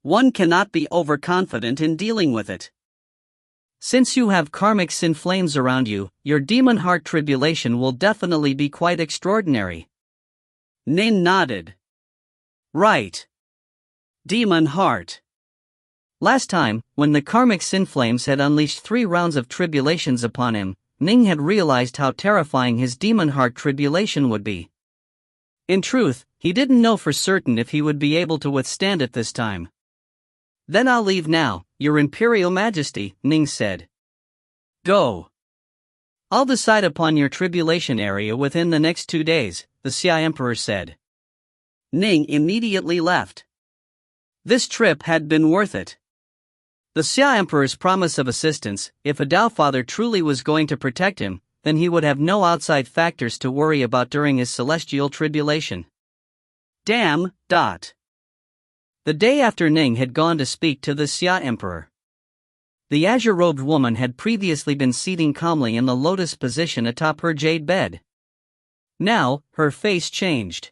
One cannot be overconfident in dealing with it. Since you have karmic sin flames around you, your demon heart tribulation will definitely be quite extraordinary. Ning nodded. Right. Demon heart. Last time, when the karmic sin flames had unleashed 3 rounds of tribulations upon him, Ning had realized how terrifying his demon heart tribulation would be. In truth, he didn't know for certain if he would be able to withstand it this time. Then I'll leave now, Your Imperial Majesty, Ning said. Go. I'll decide upon your tribulation area within the next 2 days, the Xia Emperor said. Ning immediately left. This trip had been worth it. The Xia Emperor's promise of assistance, if a Tao Father truly was going to protect him, then he would have no outside factors to worry about during his celestial tribulation. Damn. The day after Ning had gone to speak to the Xia Emperor, the azure-robed woman had previously been seating calmly in the lotus position atop her jade bed. Now, her face changed.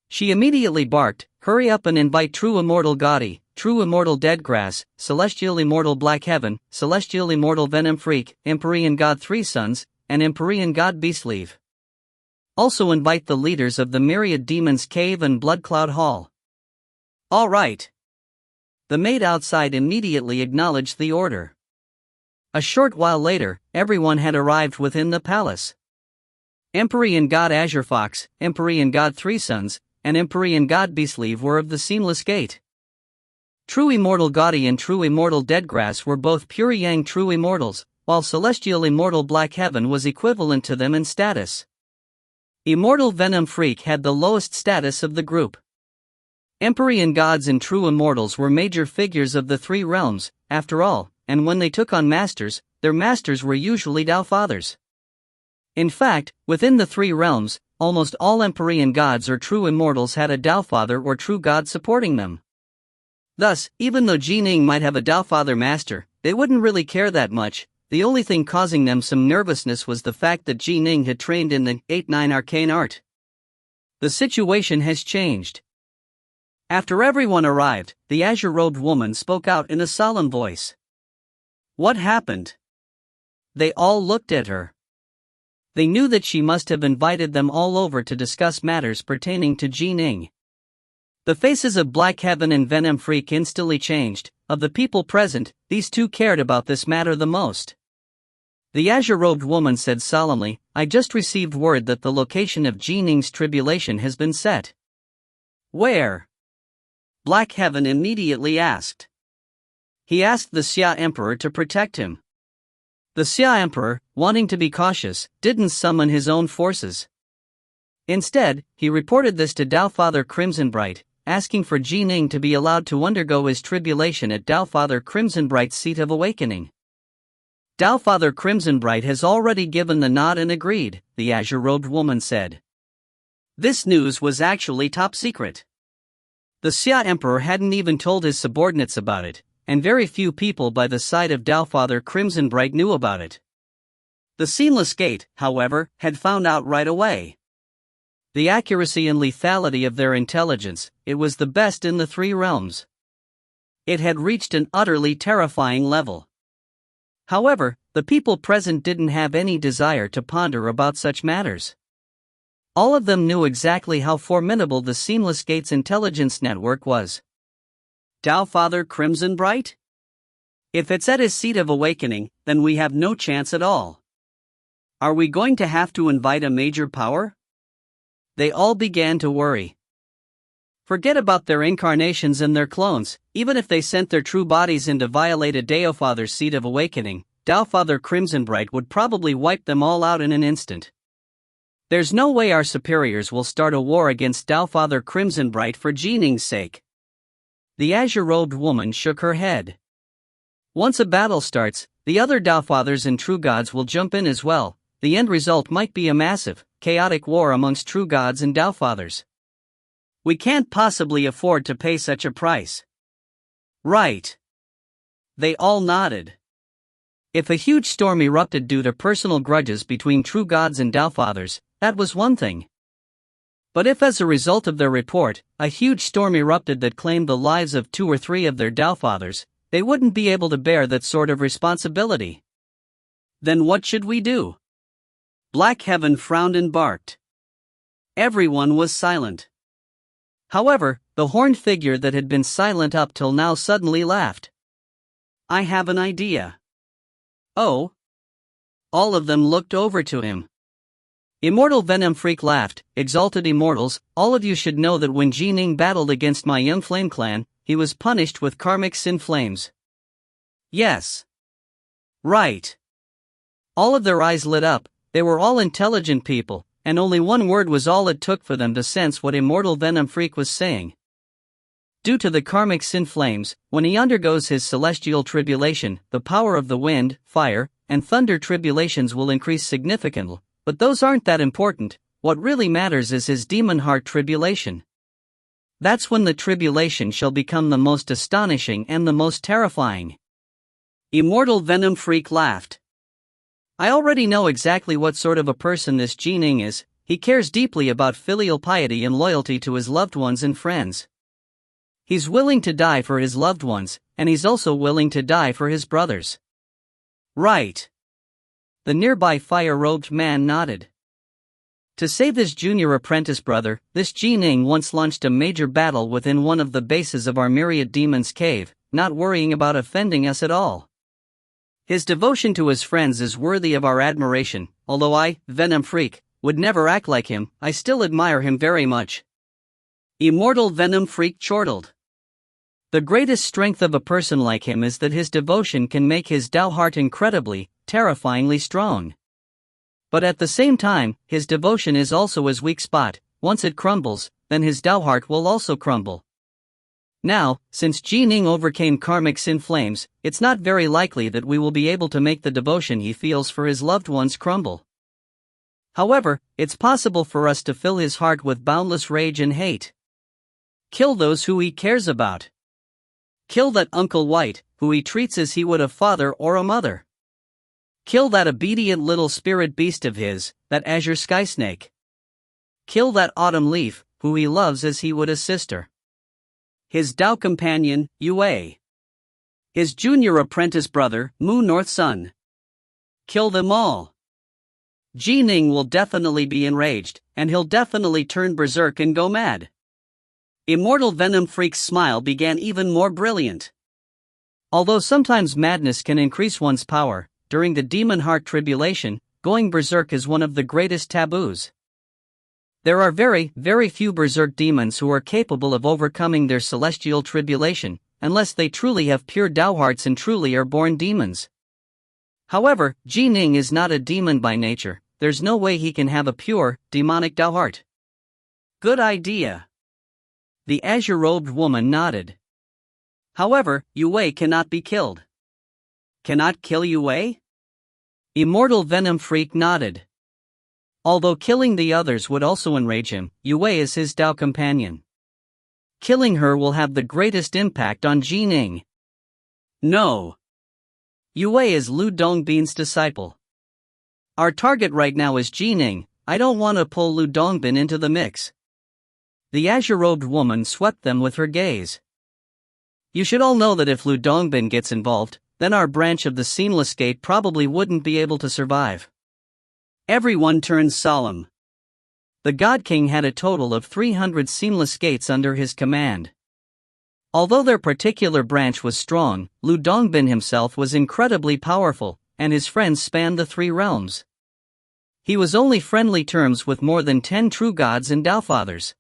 She immediately barked, "Hurry up and invite true immortal Gaudi, true immortal Deadgrass, celestial immortal Black Heaven, celestial immortal Venom Freak, Empyrean God Three Sons, and Empyrean God Beastleaf. Also invite the leaders of the Myriad Demons Cave and Bloodcloud Hall." All right. The maid outside immediately acknowledged the order. A short while later, everyone had arrived within the palace. Empyrean God Azure Fox, Empyrean God Three Sons, and Empyrean God Beastleaf were of the Seamless Gate. True Immortal Gaudi and True Immortal Deadgrass were both pure Yang True Immortals, while Celestial Immortal Black Heaven was equivalent to them in status. Immortal Venom Freak had the lowest status of the group. Empyrean Gods and True Immortals were major figures of the 3 realms, after all, and when they took on masters, their masters were usually Tao Fathers. In fact, within the 3 realms, almost all Empyrean Gods or True Immortals had a Tao Father or True God supporting them. Thus, even though Ji Ning might have a Tao Father master, they wouldn't really care that much. The only thing causing them some nervousness was the fact that Ji Ning had trained in the 8-9 arcane art. The situation has changed. After everyone arrived, the azure-robed woman spoke out in a solemn voice. What happened? They all looked at her. They knew that she must have invited them all over to discuss matters pertaining to Ji Ning. The faces of Black Heaven and Venom Freak instantly changed. Of the people present, these 2 cared about this matter the most. The azure-robed woman said solemnly, "I just received word that the location of Ji Ning's tribulation has been set." Where? Black Heaven immediately asked. He asked the Xia Emperor to protect him. The Xia Emperor, wanting to be cautious, didn't summon his own forces. Instead, he reported this to Tao Father Crimsonbright, asking for Ji Ning to be allowed to undergo his tribulation at Tao Father Crimsonbright's seat of awakening. Tao Father Crimsonbright has already given the nod and agreed, the azure-robed woman said. This news was actually top secret. The Xia Emperor hadn't even told his subordinates about it, and very few people by the side of Tao Father Crimsonbright knew about it. The Seamless Gate, however, had found out right away. The accuracy and lethality of their intelligence, it was the best in the 3 realms. It had reached an utterly terrifying level. However, the people present didn't have any desire to ponder about such matters. All of them knew exactly how formidable the Seamless Gate's intelligence network was. Tao Father Crimsonbright? If it's at his seat of awakening, then we have no chance at all. Are we going to have to invite a major power? They all began to worry. Forget about their incarnations and their clones. Even if they sent their true bodies in to violate a Tao Father's seat of awakening, Tao Father Crimsonbright would probably wipe them all out in an instant. There's no way our superiors will start a war against Tao Father Crimsonbright for Ji Ning's sake. The azure-robed woman shook her head. Once a battle starts, the other Tao Fathers and True Gods will jump in as well. The end result might be a massive, chaotic war amongst True Gods and Tao Fathers. We can't possibly afford to pay such a price. Right. They all nodded. If a huge storm erupted due to personal grudges between true gods and Tao fathers, that was one thing. But if as a result of their report, a huge storm erupted that claimed the lives of 2 or 3 of their Tao fathers, they wouldn't be able to bear that sort of responsibility. Then what should we do? Black Heaven frowned and barked. Everyone was silent. However, the horned figure that had been silent up till now suddenly laughed. I have an idea. Oh? All of them looked over to him. Immortal Venom Freak laughed. Exalted Immortals, all of you should know that when Ning battled against my young Flame Clan, he was punished with karmic sin flames. Yes. Right. All of their eyes lit up. They were all intelligent people, and only one word was all it took for them to sense what Immortal Venom Freak was saying. Due to the karmic sin flames, when he undergoes his celestial tribulation, the power of the wind, fire, and thunder tribulations will increase significantly. But those aren't that important. What really matters is his demon heart tribulation. That's when the tribulation shall become the most astonishing and the most terrifying. Immortal Venom Freak laughed. I already know exactly what sort of a person this Ning is. He cares deeply about filial piety and loyalty to his loved ones and friends. He's willing to die for his loved ones, and he's also willing to die for his brothers. Right. The nearby fire-robed man nodded. To save his junior apprentice brother, this Ning once launched a major battle within one of the bases of our myriad demon's cave, not worrying about offending us at all. His devotion to his friends is worthy of our admiration. Although I, Venom Freak, would never act like him, I still admire him very much. Immortal Venom Freak chortled. The greatest strength of a person like him is that his devotion can make his Tao heart incredibly, terrifyingly strong. But at the same time, his devotion is also his weak spot. Once it crumbles, then his Tao heart will also crumble. Now, since Ning overcame karmic sin flames, it's not very likely that we will be able to make the devotion he feels for his loved ones crumble. However, it's possible for us to fill his heart with boundless rage and hate. Kill those who he cares about. Kill that Uncle White, who he treats as he would a father or a mother. Kill that obedient little spirit beast of his, that azure sky snake. Kill that autumn leaf, who he loves as he would a sister. His Tao companion, Yue. His junior apprentice brother, Moon North Sun. Kill them all. Ning will definitely be enraged, and he'll definitely turn berserk and go mad. Immortal Venom Freak's smile began even more brilliant. Although sometimes madness can increase one's power, during the demon heart tribulation, going berserk is one of the greatest taboos. There are very, very few berserk demons who are capable of overcoming their celestial tribulation, unless they truly have pure Tao hearts and truly are born demons. However, Ning is not a demon by nature. There's no way he can have a pure, demonic Tao heart. Good idea. The azure-robed woman nodded. However, Yue cannot be killed. Cannot kill Yue? Immortal Venom Freak nodded. Although killing the others would also enrage him, Yue is his Tao companion. Killing her will have the greatest impact on Ning. No. Yue is Lu Dongbin's disciple. Our target right now is Ning. I don't want to pull Lu Dongbin into the mix. The azure-robed woman swept them with her gaze. You should all know that if Lu Dongbin gets involved, then our branch of the Seamless Gate probably wouldn't be able to survive. Everyone turned solemn. The God King had a total of 300 Seamless Gates under his command. Although their particular branch was strong, Lu Dongbin himself was incredibly powerful, and his friends spanned the 3 realms. He was only friendly terms with more than 10 true gods and Tao fathers.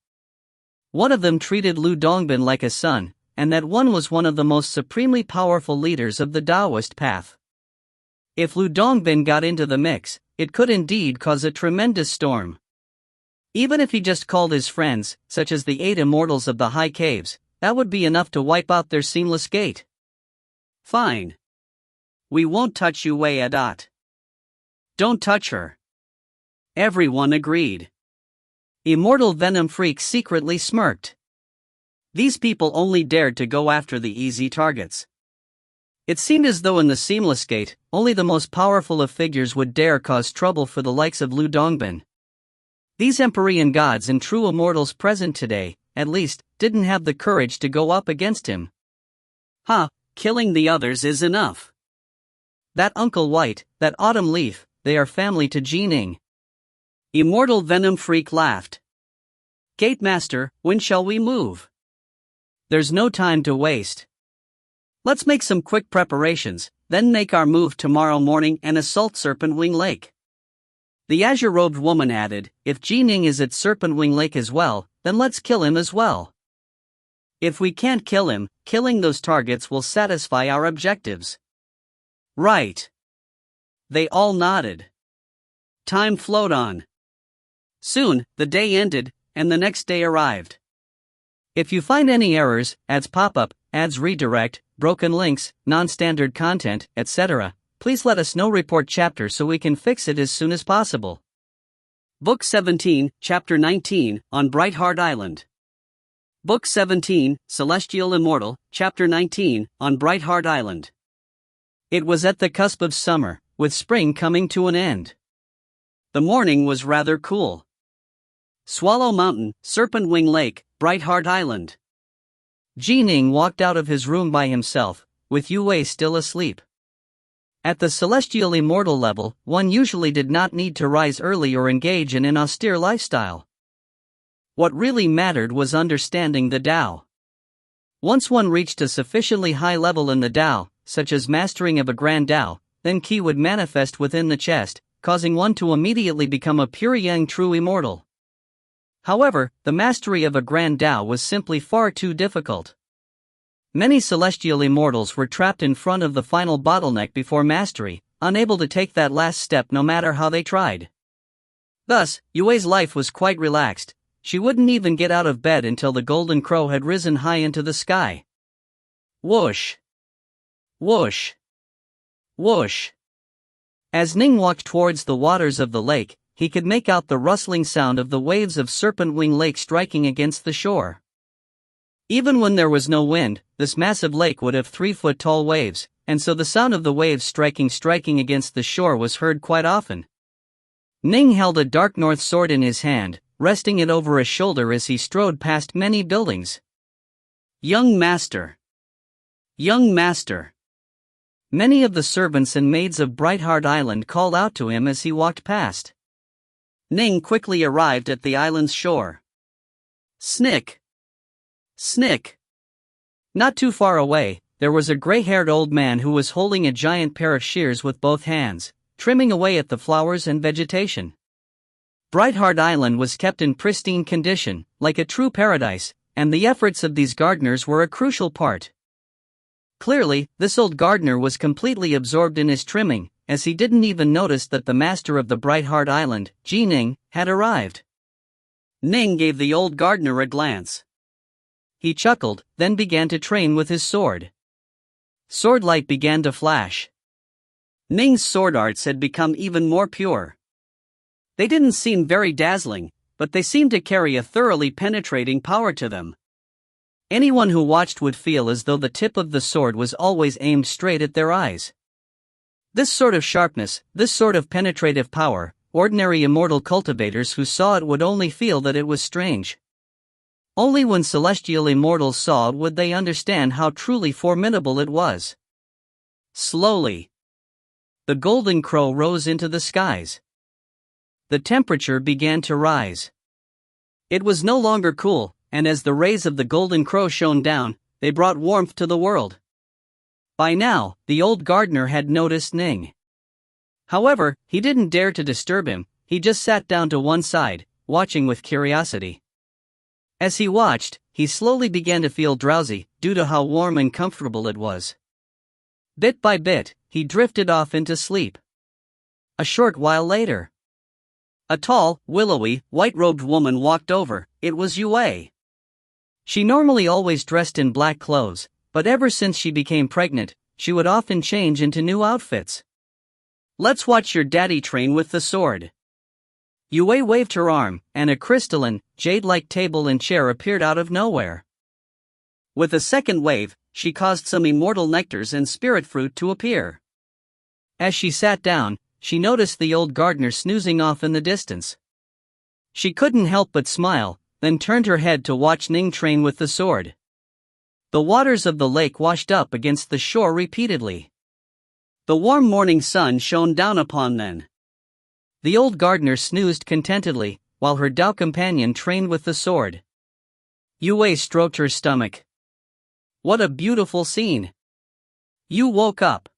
One of them treated Lu Dongbin like a son, and that one was one of the most supremely powerful leaders of the Taoist path. If Lu Dongbin got into the mix, it could indeed cause a tremendous storm. Even if he just called his friends, such as the 8 Immortals of the High Caves, that would be enough to wipe out their Seamless Gate. Fine. We won't touch Yue a dot. Don't touch her. Everyone agreed. Immortal Venom Freak secretly smirked. These people only dared to go after the easy targets. It seemed as though in the seamless gate, only the most powerful of figures would dare cause trouble for the likes of Lu Dongbin. These Empyrean gods and true immortals present today, at least, didn't have the courage to go up against him. Killing the others is enough. That Uncle White, that Autumn Leaf, they are family to Ning. Immortal Venom Freak laughed. Gate Master, when shall we move? There's no time to waste. Let's make some quick preparations, then make our move tomorrow morning and assault Serpent Wing Lake. The azure-robed woman added, if Ning is at Serpent Wing Lake as well, then let's kill him as well. If we can't kill him, killing those targets will satisfy our objectives. Right. They all nodded. Time flowed on. Soon, the day ended, and the next day arrived. If you find any errors, ads pop up, ads redirect, broken links, non-standard content, etc., please let us know. Report chapter so we can fix it as soon as possible. Book 17, Chapter 19, on Brightheart Island. Book 17, Celestial Immortal, Chapter 19, on Brightheart Island. It was at the cusp of summer, with spring coming to an end. The morning was rather cool. Swallow Mountain, Serpent Wing Lake, Brightheart Island. Ning walked out of his room by himself, with Yue still asleep. At the celestial immortal level, one usually did not need to rise early or engage in an austere lifestyle. What really mattered was understanding the Tao. Once one reached a sufficiently high level in the Tao, such as mastering of a grand Tao, then Qi would manifest within the chest, causing one to immediately become a pure yang true immortal. However, the mastery of a grand Tao was simply far too difficult. Many celestial immortals were trapped in front of the final bottleneck before mastery, unable to take that last step no matter how they tried. Thus, Yue's life was quite relaxed. She wouldn't even get out of bed until the golden crow had risen high into the sky. Whoosh! Whoosh! Whoosh! As Ning walked towards the waters of the lake, he could make out the rustling sound of the waves of Serpent Wing Lake striking against the shore. Even when there was no wind, this massive lake would have 3-foot-tall waves, and so the sound of the waves striking against the shore was heard quite often. Ning held a dark north sword in his hand, resting it over his shoulder as he strode past many buildings. Young Master! Young Master! Many of the servants and maids of Brightheart Island called out to him as he walked past. Ning quickly arrived at the island's shore. Snick! Snick! Not too far away, there was a gray-haired old man who was holding a giant pair of shears with both hands, trimming away at the flowers and vegetation. Brightheart Island was kept in pristine condition, like a true paradise, and the efforts of these gardeners were a crucial part. Clearly, this old gardener was completely absorbed in his trimming, as he didn't even notice that the master of the Brightheart Island, Ning, had arrived. Ning gave the old gardener a glance. He chuckled, then began to train with his sword. Sword light began to flash. Ning's sword arts had become even more pure. They didn't seem very dazzling, but they seemed to carry a thoroughly penetrating power to them. Anyone who watched would feel as though the tip of the sword was always aimed straight at their eyes. This sort of sharpness, this sort of penetrative power, ordinary immortal cultivators who saw it would only feel that it was strange. Only when celestial immortals saw it would they understand how truly formidable it was. Slowly, the golden crow rose into the skies. The temperature began to rise. It was no longer cool, and as the rays of the golden crow shone down, they brought warmth to the world. By now, the old gardener had noticed Ning. However, he didn't dare to disturb him, he just sat down to one side, watching with curiosity. As he watched, he slowly began to feel drowsy, due to how warm and comfortable it was. Bit by bit, he drifted off into sleep. A short while later, a tall, willowy, white-robed woman walked over. It was Yue. She normally always dressed in black clothes, but ever since she became pregnant, she would often change into new outfits. Let's watch your daddy train with the sword. Yue waved her arm, and a crystalline, jade-like table and chair appeared out of nowhere. With a second wave, she caused some immortal nectars and spirit fruit to appear. As she sat down, she noticed the old gardener snoozing off in the distance. She couldn't help but smile, then turned her head to watch Ning train with the sword. The waters of the lake washed up against the shore repeatedly. The warm morning sun shone down upon them. The old gardener snoozed contentedly, while her Dao companion trained with the sword. Yue stroked her stomach. What a beautiful scene! You woke up.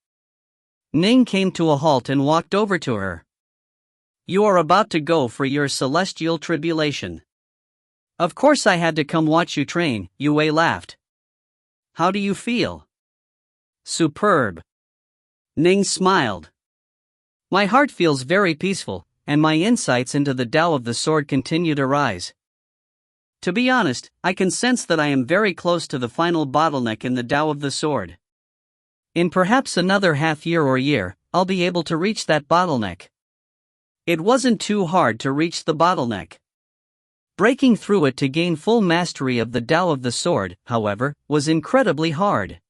Ning came to a halt and walked over to her. You are about to go for your celestial tribulation. Of course I had to come watch you train, Yue laughed. How do you feel? Superb. Ning smiled. My heart feels very peaceful, and my insights into the Tao of the sword continue to rise. To be honest, I can sense that I am very close to the final bottleneck in the Tao of the sword. In perhaps another half year or year, I'll be able to reach that bottleneck. It wasn't too hard to reach the bottleneck. Breaking through it to gain full mastery of the Tao of the sword, however, was incredibly hard.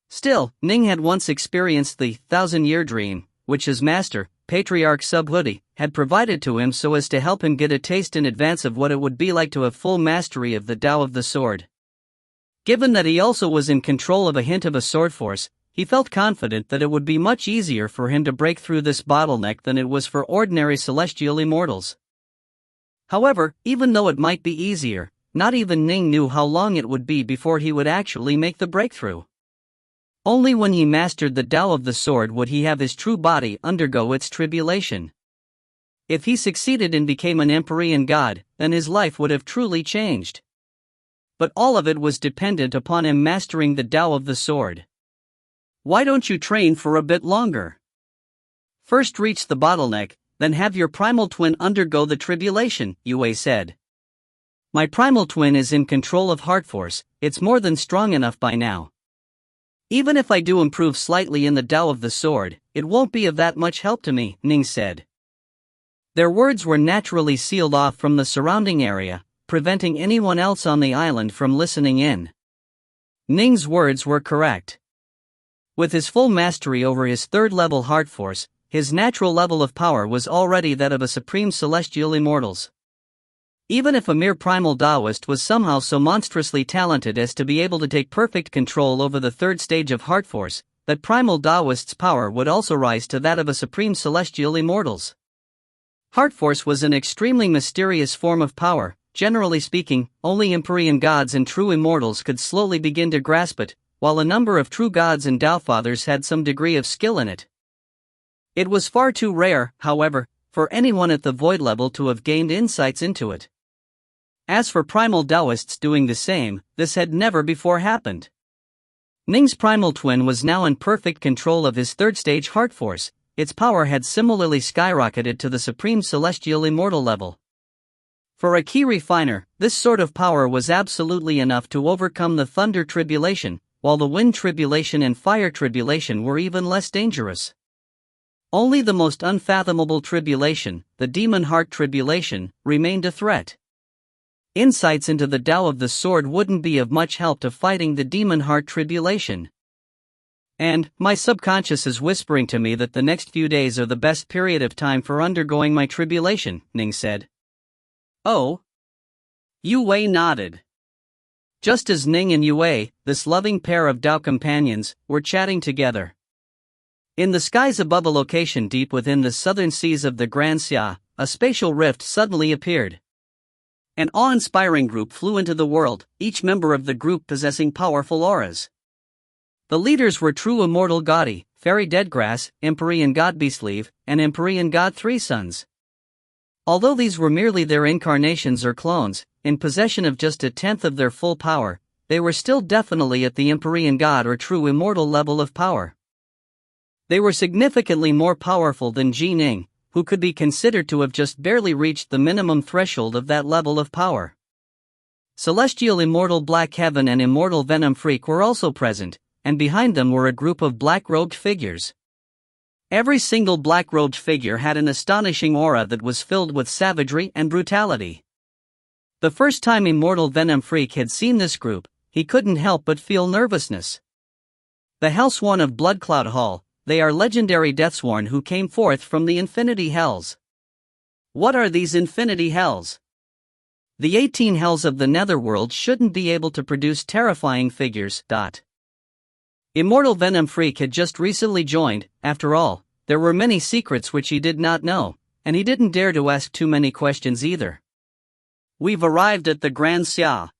Still, Ning had once experienced the 1,000-year dream, which his master, Patriarch Subhuti, had provided to him so as to help him get a taste in advance of what it would be like to have full mastery of the Tao of the sword. Given that he also was in control of a hint of a sword force, he felt confident that it would be much easier for him to break through this bottleneck than it was for ordinary celestial immortals. However, even though it might be easier, not even Ning knew how long it would be before he would actually make the breakthrough. Only when he mastered the Tao of the sword would he have his true body undergo its tribulation. If he succeeded and became an Empyrean god, then his life would have truly changed. But all of it was dependent upon him mastering the Tao of the sword. Why don't you train for a bit longer? First reach the bottleneck, then have your primal twin undergo the tribulation, Yue said. My primal twin is in control of heart force, it's more than strong enough by now. Even if I do improve slightly in the Tao of the sword, it won't be of that much help to me, Ning said. Their words were naturally sealed off from the surrounding area, preventing anyone else on the island from listening in. Ning's words were correct. With his full mastery over his third-level heart force, his natural level of power was already that of a supreme celestial immortals. Even if a mere primal Taoist was somehow so monstrously talented as to be able to take perfect control over the third stage of heart force, that primal Taoist's power would also rise to that of a supreme celestial immortals. Heart force was an extremely mysterious form of power. Generally speaking, only Empyrean gods and true immortals could slowly begin to grasp it, while a number of true gods and Tao fathers had some degree of skill in it. It was far too rare, however, for anyone at the void level to have gained insights into it. As for primal Taoists doing the same, this had never before happened. Ning's primal twin was now in perfect control of his third stage heart force. Its power had similarly skyrocketed to the supreme celestial immortal level. For a key refiner, this sort of power was absolutely enough to overcome the thunder tribulation, while the wind tribulation and fire tribulation were even less dangerous. Only the most unfathomable tribulation, the demon heart tribulation, remained a threat. Insights into the Tao of the sword wouldn't be of much help to fighting the demon heart tribulation. And, my subconscious is whispering to me that the next few days are the best period of time for undergoing my tribulation, Ning said. Oh? Yue nodded. Just as Ning and Yue, this loving pair of Tao companions, were chatting together. In the skies above a location deep within the southern seas of the Grand Xia, a spatial rift suddenly appeared. An awe-inspiring group flew into the world, each member of the group possessing powerful auras. The leaders were true immortal Gaudi, Fairy Deadgrass, Empyrean God Beastleaf, and Empyrean God Three Sons. Although these were merely their incarnations or clones, in possession of just a tenth of their full power, they were still definitely at the Empyrean God or true immortal level of power. They were significantly more powerful than Ning, who could be considered to have just barely reached the minimum threshold of that level of power. Celestial Immortal Black Heaven and Immortal Venom Freak were also present, and behind them were a group of black-robed figures. Every single black-robed figure had an astonishing aura that was filled with savagery and brutality. The first time Immortal Venom Freak had seen this group, he couldn't help but feel nervousness. The Hellsworn of Bloodcloud Hall, they are legendary Deathsworn who came forth from the Infinity Hells. What are these Infinity Hells? The 18 Hells of the Netherworld shouldn't be able to produce terrifying figures. Immortal Venom Freak had just recently joined. After all, there were many secrets which he did not know, and he didn't dare to ask too many questions either. We've arrived at the Grand Xia.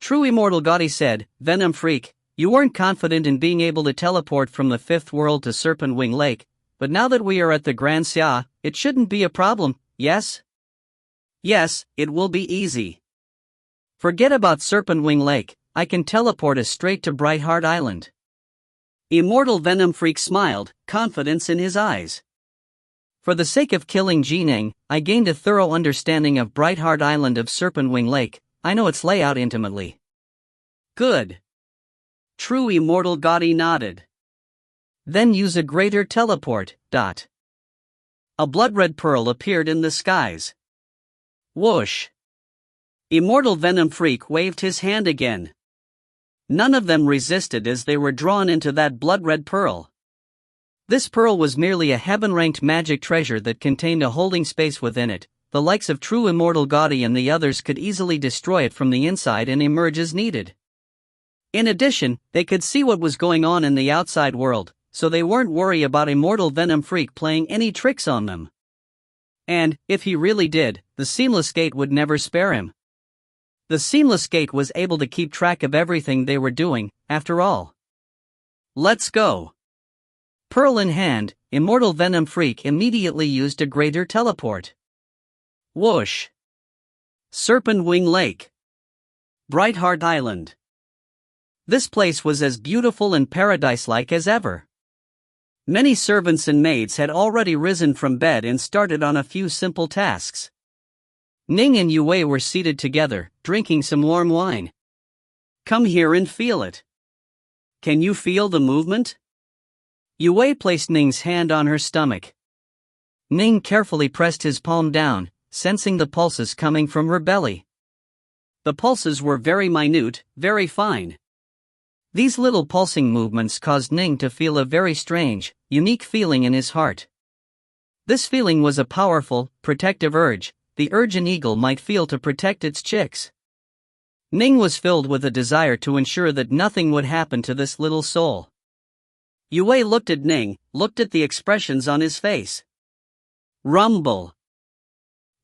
True Immortal Gaudy said. Venom Freak, you weren't confident in being able to teleport from the fifth world to Serpent Wing Lake, but now that we are at the Grand Xia, it shouldn't be a problem, yes? Yes, it will be easy. Forget about Serpent Wing Lake, I can teleport us straight to Brightheart Island. Immortal Venom Freak smiled, confidence in his eyes. For the sake of killing Ning, I gained a thorough understanding of Brightheart Island of Serpent Wing Lake. I know its layout intimately. Good. True Immortal Gaudy nodded. Then use a greater teleport. A blood-red pearl appeared in the skies. Whoosh. Immortal Venom Freak waved his hand again. None of them resisted as they were drawn into that blood-red pearl. This pearl was merely a heaven-ranked magic treasure that contained a holding space within it. The likes of True Immortal Gaudy and the others could easily destroy it from the inside and emerge as needed. In addition, they could see what was going on in the outside world, so they weren't worried about Immortal Venom Freak playing any tricks on them. And, if he really did, the Seamless Gate would never spare him. The Seamless Gate was able to keep track of everything they were doing, after all. Let's go. Pearl in hand, Immortal Venom Freak immediately used a greater teleport. Whoosh. Serpent Wing Lake. Brightheart Island. This place was as beautiful and paradise-like as ever. Many servants and maids had already risen from bed and started on a few simple tasks. Ning and Yue were seated together, drinking some warm wine. Come here and feel it. Can you feel the movement? Yue placed Ning's hand on her stomach. Ning carefully pressed his palm down, sensing the pulses coming from her belly. The pulses were very minute, very fine. These little pulsing movements caused Ning to feel a very strange, unique feeling in his heart. This feeling was a powerful, protective urge, the urge an eagle might feel to protect its chicks. Ning was filled with a desire to ensure that nothing would happen to this little soul. Yue looked at Ning, looked at the expressions on his face. Rumble.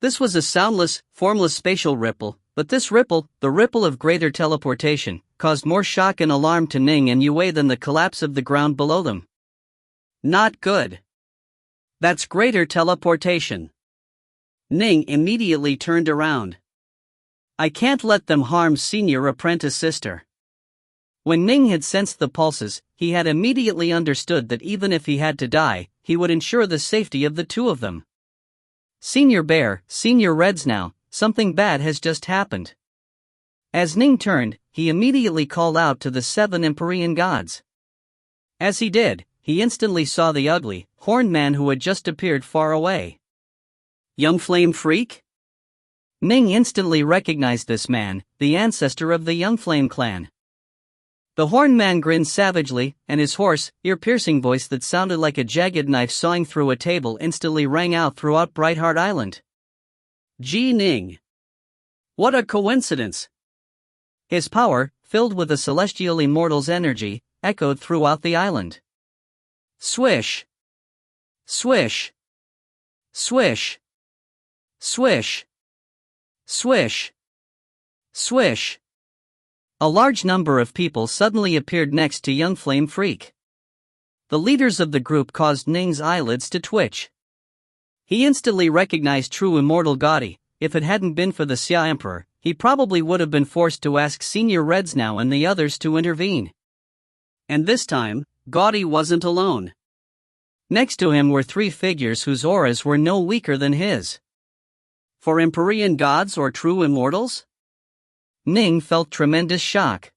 This was a soundless, formless spatial ripple, but this ripple, the ripple of greater teleportation, caused more shock and alarm to Ning and Yue than the collapse of the ground below them. Not good. That's greater teleportation. Ning immediately turned around. I can't let them harm senior apprentice sister. When Ning had sensed the pulses, he had immediately understood that even if he had to die, he would ensure the safety of the two of them. Senior Bear, Senior Reds now, something bad has just happened. As Ning turned, he immediately called out to the 7 Empyrean gods. As he did, he instantly saw the ugly, horned man who had just appeared far away. Young Flame Freak? Ning instantly recognized this man, the ancestor of the Young Flame clan. The horned man grinned savagely, and his hoarse, ear-piercing voice that sounded like a jagged knife sawing through a table instantly rang out throughout Brightheart Island. Ning. What a coincidence! His power, filled with the celestial immortal's energy, echoed throughout the island. Swish! Swish! Swish! Swish! Swish! Swish! A large number of people suddenly appeared next to Young Flame Freak. The leaders of the group caused Ning's eyelids to twitch. He instantly recognized True Immortal Gaudy. If it hadn't been for the Xia Emperor, he probably would have been forced to ask Senior Reds now and the others to intervene. And this time, Gaudy wasn't alone. Next to him were 3 figures whose auras were no weaker than his. For Empyrean gods or true immortals? Ning felt tremendous shock.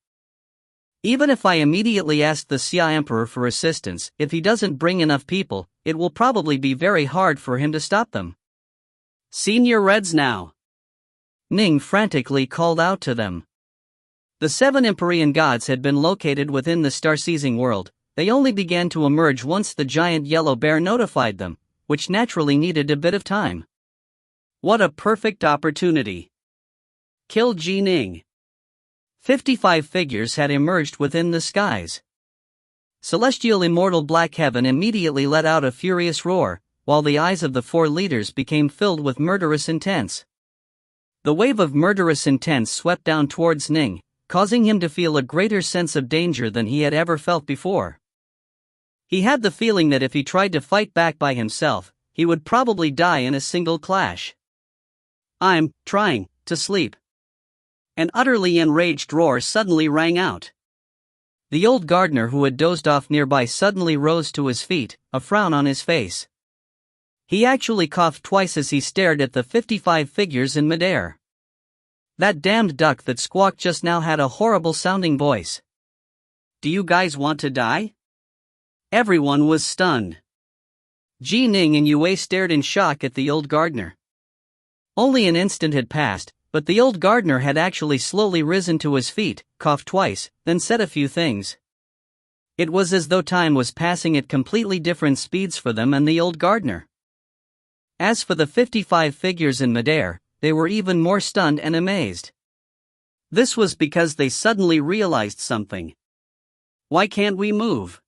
Even if I immediately ask the Xia Emperor for assistance, if he doesn't bring enough people, it will probably be very hard for him to stop them. Senior Reds now! Ning frantically called out to them. The 7 Empyrean gods had been located within the star-seizing world. They only began to emerge once the giant yellow bear notified them, which naturally needed a bit of time. What a perfect opportunity! Kill Ning. 55 figures had emerged within the skies. Celestial immortal Black Heaven immediately let out a furious roar, while the eyes of the 4 leaders became filled with murderous intent. The wave of murderous intent swept down towards Ning, causing him to feel a greater sense of danger than he had ever felt before. He had the feeling that if he tried to fight back by himself, he would probably die in a single clash. "I'm trying to sleep." An utterly enraged roar suddenly rang out. The old gardener who had dozed off nearby suddenly rose to his feet, a frown on his face. He actually coughed twice as he stared at the 55 figures in midair. That damned duck that squawked just now had a horrible sounding voice. "Do you guys want to die?" Everyone was stunned. Ning and Yue stared in shock at the old gardener. Only an instant had passed, but the old gardener had actually slowly risen to his feet, coughed twice, then said a few things. It was as though time was passing at completely different speeds for them and the old gardener. As for the 55 figures in midair, they were even more stunned and amazed. This was because they suddenly realized something. Why can't we move?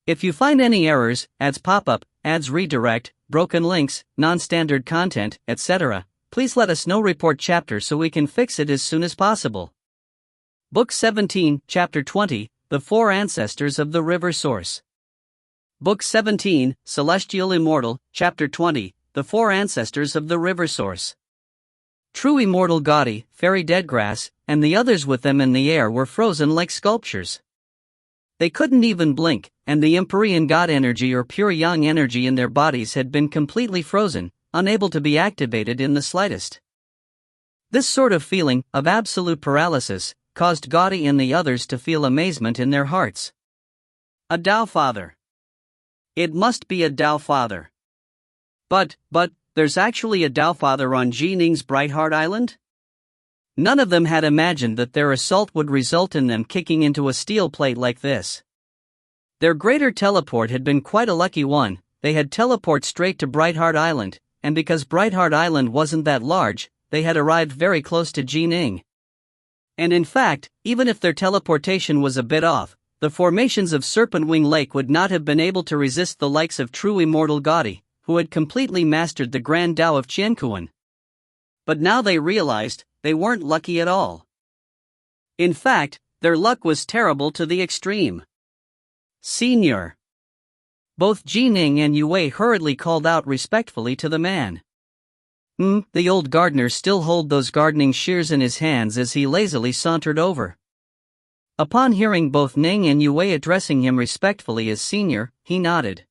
If you find any errors, ads pop up, ads redirect, broken links, non-standard content, etc., please let us know. Report chapter so we can fix it as soon as possible. Book 17, Chapter 20, The 4 Ancestors of the River Source. Book 17, Celestial Immortal, Chapter 20, The 4 Ancestors of the River Source. True Immortal Gaudi, Fairy Deadgrass, and the others with them in the air were frozen like sculptures. They couldn't even blink, and the Empyrean God energy or pure yang energy in their bodies had been completely frozen, unable to be activated in the slightest. This sort of feeling, of absolute paralysis, caused Gaudi and the others to feel amazement in their hearts. A Tao Father. It must be a Tao Father. But, there's actually a Tao Father on Ning's Brightheart Island? None of them had imagined that their assault would result in them kicking into a steel plate like this. Their greater teleport had been quite a lucky one. They had teleported straight to Brightheart Island, and because Brightheart Island wasn't that large, they had arrived very close to Ning. And in fact, even if their teleportation was a bit off, the formations of Serpentwing Lake would not have been able to resist the likes of true Immortal Gaudi, who had completely mastered the Grand Tao of Qiankuan. But now they realized, they weren't lucky at all. In fact, their luck was terrible to the extreme. Senior. Both Ning and Yue hurriedly called out respectfully to the man. The old gardener still held those gardening shears in his hands as he lazily sauntered over. Upon hearing both Ning and Yue addressing him respectfully as senior, he nodded.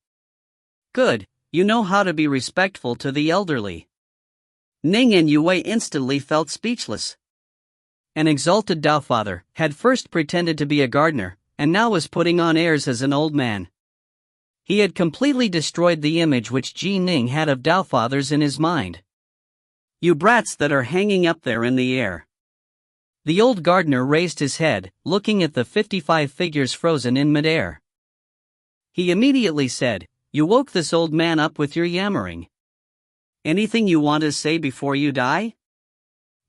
Good, you know how to be respectful to the elderly. Ning and Yue instantly felt speechless. An exalted Tao Father had first pretended to be a gardener, and now was putting on airs as an old man. He had completely destroyed the image which Ning had of Tao Fathers in his mind. You brats that are hanging up there in the air. The old gardener raised his head, looking at the 55 figures frozen in midair. He immediately said, "You woke this old man up with your yammering. Anything you want to say before you die?"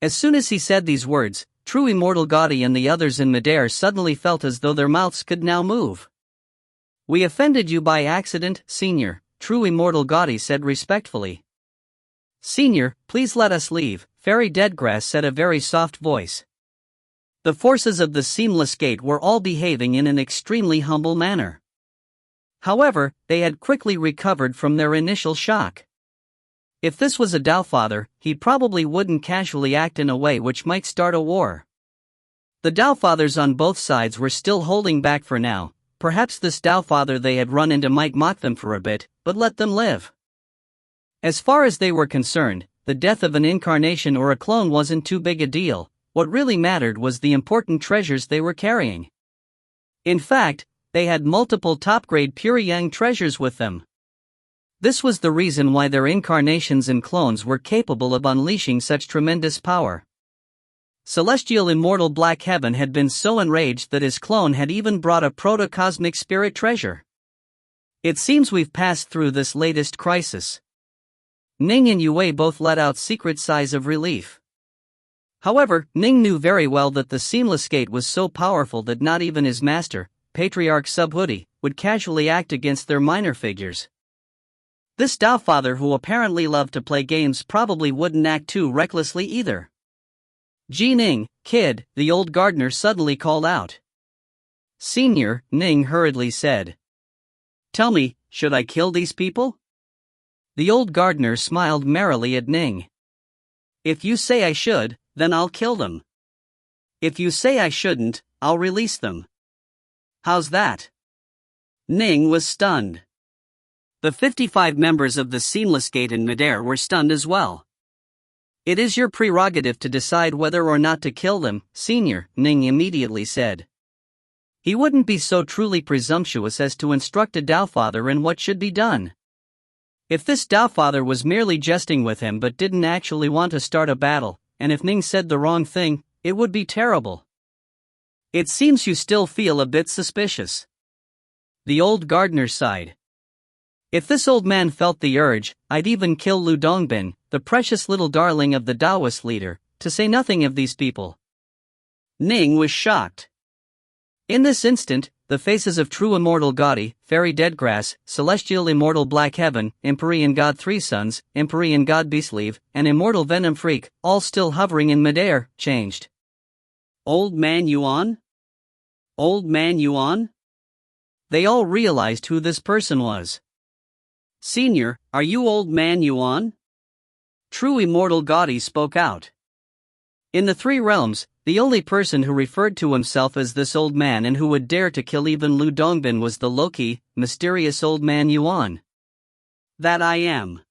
As soon as he said these words, true Immortal Gaudi and the others in midair suddenly felt as though their mouths could now move. "We offended you by accident, Senior," true Immortal Gaudi said respectfully. "Senior, please let us leave," Fairy Deadgrass said a very soft voice. The forces of the Seamless Gate were all behaving in an extremely humble manner. However, they had quickly recovered from their initial shock. If this was a Tao Father, he probably wouldn't casually act in a way which might start a war. The Tao Fathers on both sides were still holding back for now. Perhaps this Tao Father they had run into might mock them for a bit, but let them live. As far as they were concerned, the death of an incarnation or a clone wasn't too big a deal. What really mattered was the important treasures they were carrying. In fact, they had multiple top-grade pure yang treasures with them. This was the reason why their incarnations and clones were capable of unleashing such tremendous power. Celestial Immortal Black Heaven had been so enraged that his clone had even brought a proto-cosmic spirit treasure. It seems we've passed through this latest crisis. Ning and Yue both let out secret sighs of relief. However, Ning knew very well that the seamless gate was so powerful that not even his master, Patriarch Subhuti, would casually act against their minor figures. This Tao Father who apparently loved to play games probably wouldn't act too recklessly either. "Ji Ning, kid," the old gardener suddenly called out. "Senior," Ning hurriedly said. "Tell me, should I kill these people?" The old gardener smiled merrily at Ning. "If you say I should, then I'll kill them. If you say I shouldn't, I'll release them. How's that?" Ning was stunned. The 55 members of the Seamless Gate in midair were stunned as well. "It is your prerogative to decide whether or not to kill them, Senior," Ning immediately said. He wouldn't be so truly presumptuous as to instruct a Tao Father in what should be done. If this Tao Father was merely jesting with him but didn't actually want to start a battle, and if Ning said the wrong thing, it would be terrible. "It seems you still feel a bit suspicious." The old gardener sighed. "If this old man felt the urge, I'd even kill Lu Dongbin, the precious little darling of the Taoist leader, to say nothing of these people." Ning was shocked. In this instant, the faces of true Immortal Gaudy, Fairy Deadgrass, Celestial Immortal Black Heaven, Empyrean God Three Sons, Empyrean God Beastleaf, and Immortal Venom Freak, all still hovering in midair, changed. "Old Man Yuan? Old Man Yuan?" They all realized who this person was. "Senior, are you Old Man Yuan?" True Immortal Gaudy spoke out. In the Three Realms, the only person who referred to himself as this old man and who would dare to kill even Lu Dongbin was the low-key, mysterious Old Man Yuan. "That I am."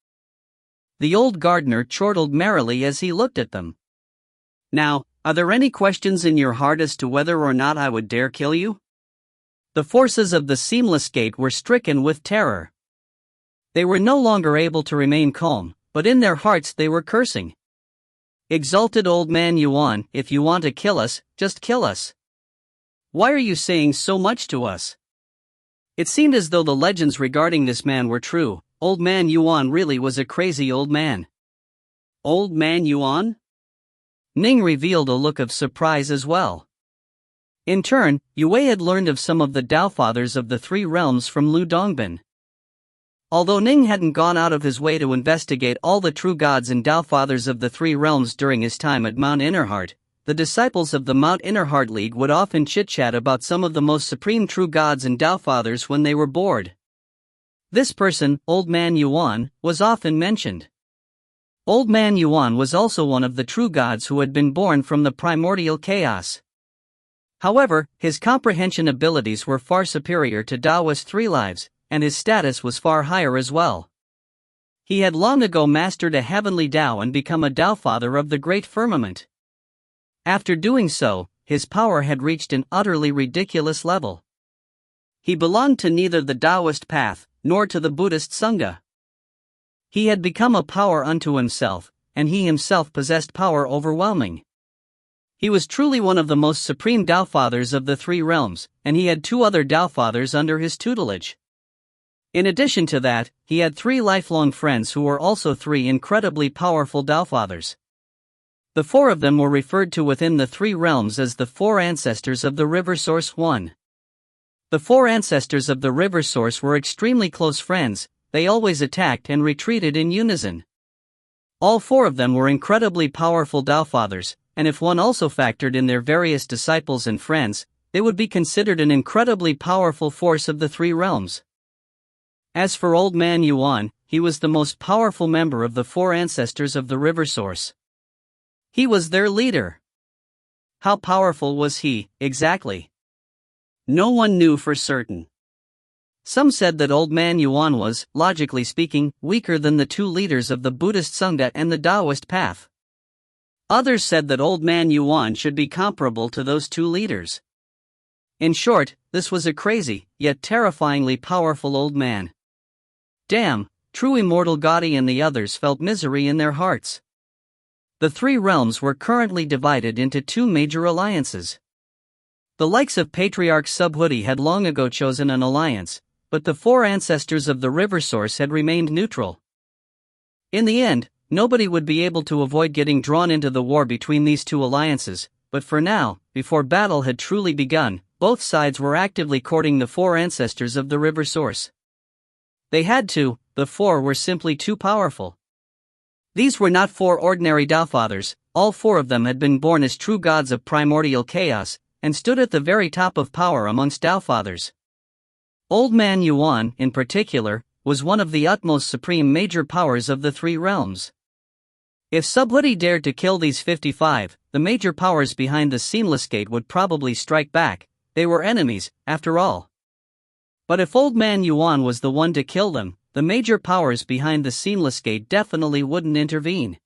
The old gardener chortled merrily as he looked at them. "Now, are there any questions in your heart as to whether or not I would dare kill you?" The forces of the Seamless Gate were stricken with terror. They were no longer able to remain calm, but in their hearts they were cursing. "Exalted Old Man Yuan, if you want to kill us, just kill us. Why are you saying so much to us?" It seemed as though the legends regarding this man were true. Old Man Yuan really was a crazy old man. "Old Man Yuan?" Ning revealed a look of surprise as well. In turn, Yue had learned of some of the Tao Fathers of the Three Realms from Lu Dongbin. Although Ning hadn't gone out of his way to investigate all the true gods and Tao Fathers of the Three Realms during his time at Mount Innerheart, the disciples of the Mount Innerheart League would often chit-chat about some of the most supreme true gods and Tao Fathers when they were bored. This person, Old Man Yuan, was often mentioned. Old Man Yuan was also one of the true gods who had been born from the primordial chaos. However, his comprehension abilities were far superior to Taoist Three Lives, and his status was far higher as well. He had long ago mastered a heavenly Tao and become a Tao Father of the Great Firmament. After doing so, his power had reached an utterly ridiculous level. He belonged to neither the Taoist path, nor to the Buddhist Sangha. He had become a power unto himself, and he himself possessed power overwhelming. He was truly one of the most supreme Tao Fathers of the Three Realms, and he had two other Tao Fathers under his tutelage. In addition to that, he had 3 lifelong friends who were also 3 incredibly powerful Tao Fathers. The 4 of them were referred to within the Three Realms as the 4 ancestors of the River Source 1. The 4 ancestors of the River Source were extremely close friends. They always attacked and retreated in unison. All 4 of them were incredibly powerful Tao Fathers, and if one also factored in their various disciples and friends, they would be considered an incredibly powerful force of the Three Realms. As for Old Man Yuan, he was the most powerful member of the 4 ancestors of the River Source. He was their leader. How powerful was he, exactly? No one knew for certain. Some said that Old Man Yuan was, logically speaking, weaker than the 2 leaders of the Buddhist Sangha and the Taoist path. Others said that Old Man Yuan should be comparable to those 2 leaders. In short, this was a crazy, yet terrifyingly powerful old man. Damn, true Immortal Gaudy and the others felt misery in their hearts. The three realms were currently divided into two major alliances. The likes of Patriarch Subhuti had long ago chosen an alliance, but the four ancestors of the river source had remained neutral. In the end, nobody would be able to avoid getting drawn into the war between these two alliances, but for now, before battle had truly begun, both sides were actively courting the four ancestors of the river source. They had to, the four were simply too powerful. These were not four ordinary Taofathers, all four of them had been born as true gods of primordial chaos, and stood at the very top of power amongst Taofathers. Old Man Yuan, in particular, was one of the utmost supreme major powers of the three realms. If Subhuti dared to kill these 55, the major powers behind the Seamless Gate would probably strike back. They were enemies, after all. But if Old Man Yuan was the one to kill them, the major powers behind the Seamless Gate definitely wouldn't intervene.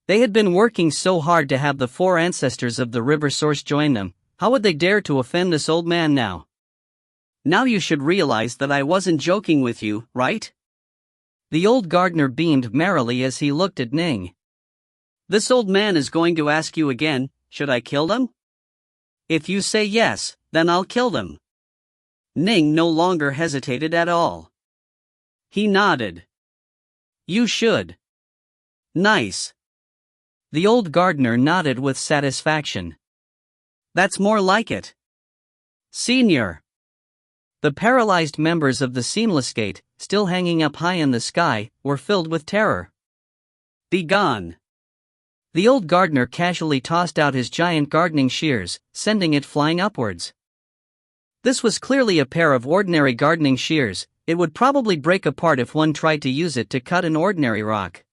They had been working so hard to have the four ancestors of the river source join them. How would they dare to offend this old man now? Now you should realize that I wasn't joking with you, right? The old gardener beamed merrily as he looked at Ning. This old man is going to ask you again, should I kill them? If you say yes, then I'll kill them. Ning no longer hesitated at all. He nodded. You should. Nice. The old gardener nodded with satisfaction. That's more like it. Senior. The paralyzed members of the Seamless Gate, still hanging up high in the sky, were filled with terror. Be gone. The old gardener casually tossed out his giant gardening shears, sending it flying upwards. This was clearly a pair of ordinary gardening shears. It would probably break apart if one tried to use it to cut an ordinary rock.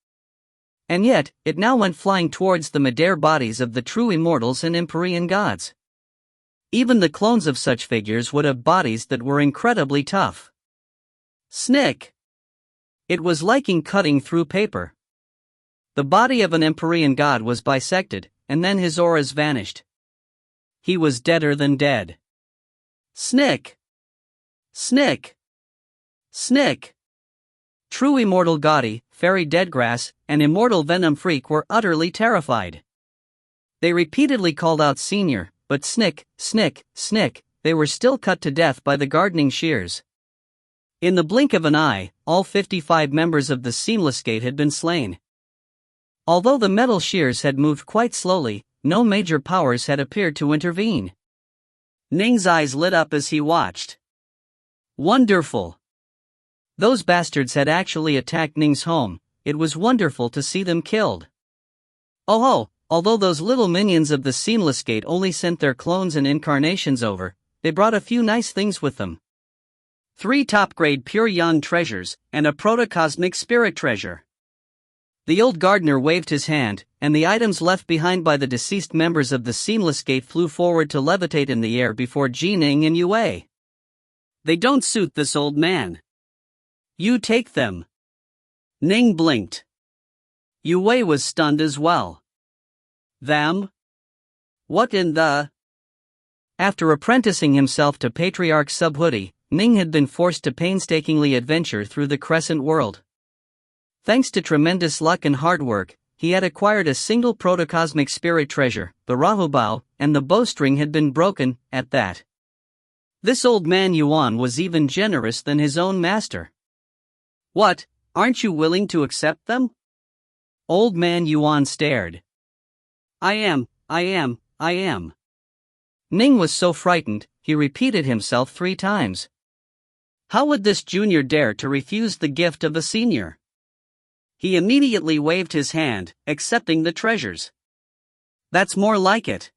And yet, it now went flying towards the midair bodies of the true Immortals and Empyrean gods. Even the clones of such figures would have bodies that were incredibly tough. Snick! It was like cutting through paper. The body of an Empyrean god was bisected, and then his auras vanished. He was deader than dead. Snick! Snick! Snick! True Immortal Gaudy, Fairy Deadgrass, and Immortal Venom Freak were utterly terrified. They repeatedly called out Senior, but snick, snick, snick, they were still cut to death by the gardening shears. In the blink of an eye, all 55 members of the Seamless Gate had been slain. Although the metal shears had moved quite slowly, no major powers had appeared to intervene. Ning's eyes lit up as he watched. Wonderful! Those bastards had actually attacked Ning's home. It was wonderful to see them killed. Oh, although those little minions of the Seamless Gate only sent their clones and incarnations over, they brought a few nice things with them. 3 top-grade pure yang treasures, and a protocosmic spirit treasure. The old gardener waved his hand, and the items left behind by the deceased members of the Seamless Gate flew forward to levitate in the air before Ning and Yue. They don't suit this old man. You take them. Ning blinked. Yue was stunned as well. Them? What in the... After apprenticing himself to Patriarch Subhuti, Ning had been forced to painstakingly adventure through the Crescent world. Thanks to tremendous luck and hard work, he had acquired a single protocosmic spirit treasure, the Rahubao, and the bowstring had been broken, at that. This old man Yuan was even generous than his own master. What, aren't you willing to accept them? Old man Yuan stared. I am. Ning was so frightened, he repeated himself 3 times. How would this junior dare to refuse the gift of a senior? He immediately waved his hand, accepting the treasures. That's more like it.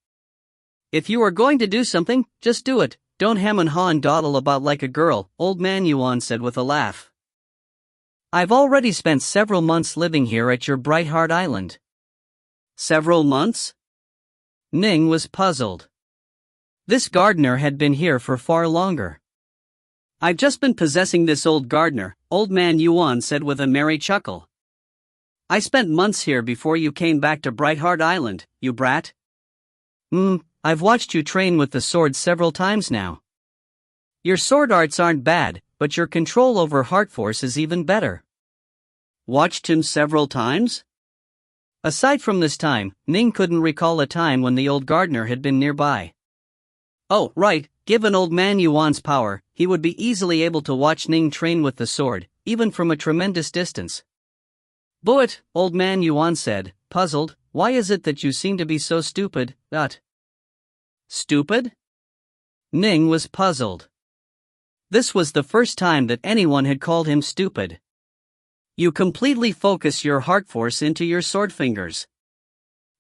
If you are going to do something, just do it, don't hem and haw and dawdle about like a girl, Old Man Yuan said with a laugh. I've already spent several months living here at your Brightheart Island. Several months? Ning was puzzled. This gardener had been here for far longer. I've just been possessing this old gardener, Old Man Yuan said with a merry chuckle. I spent months here before you came back to Brightheart Island, you brat. I've watched you train with the sword several times now. Your sword arts aren't bad, but your control over heart force is even better. Watched him several times? Aside from this time, Ning couldn't recall a time when the old gardener had been nearby. Oh, right, given old man Yuan's power, he would be easily able to watch Ning train with the sword, even from a tremendous distance. But, old man Yuan said, puzzled, why is it that you seem to be so stupid, Stupid? Ning was puzzled. This was the first time that anyone had called him stupid. You completely focus your heart force into your sword fingers.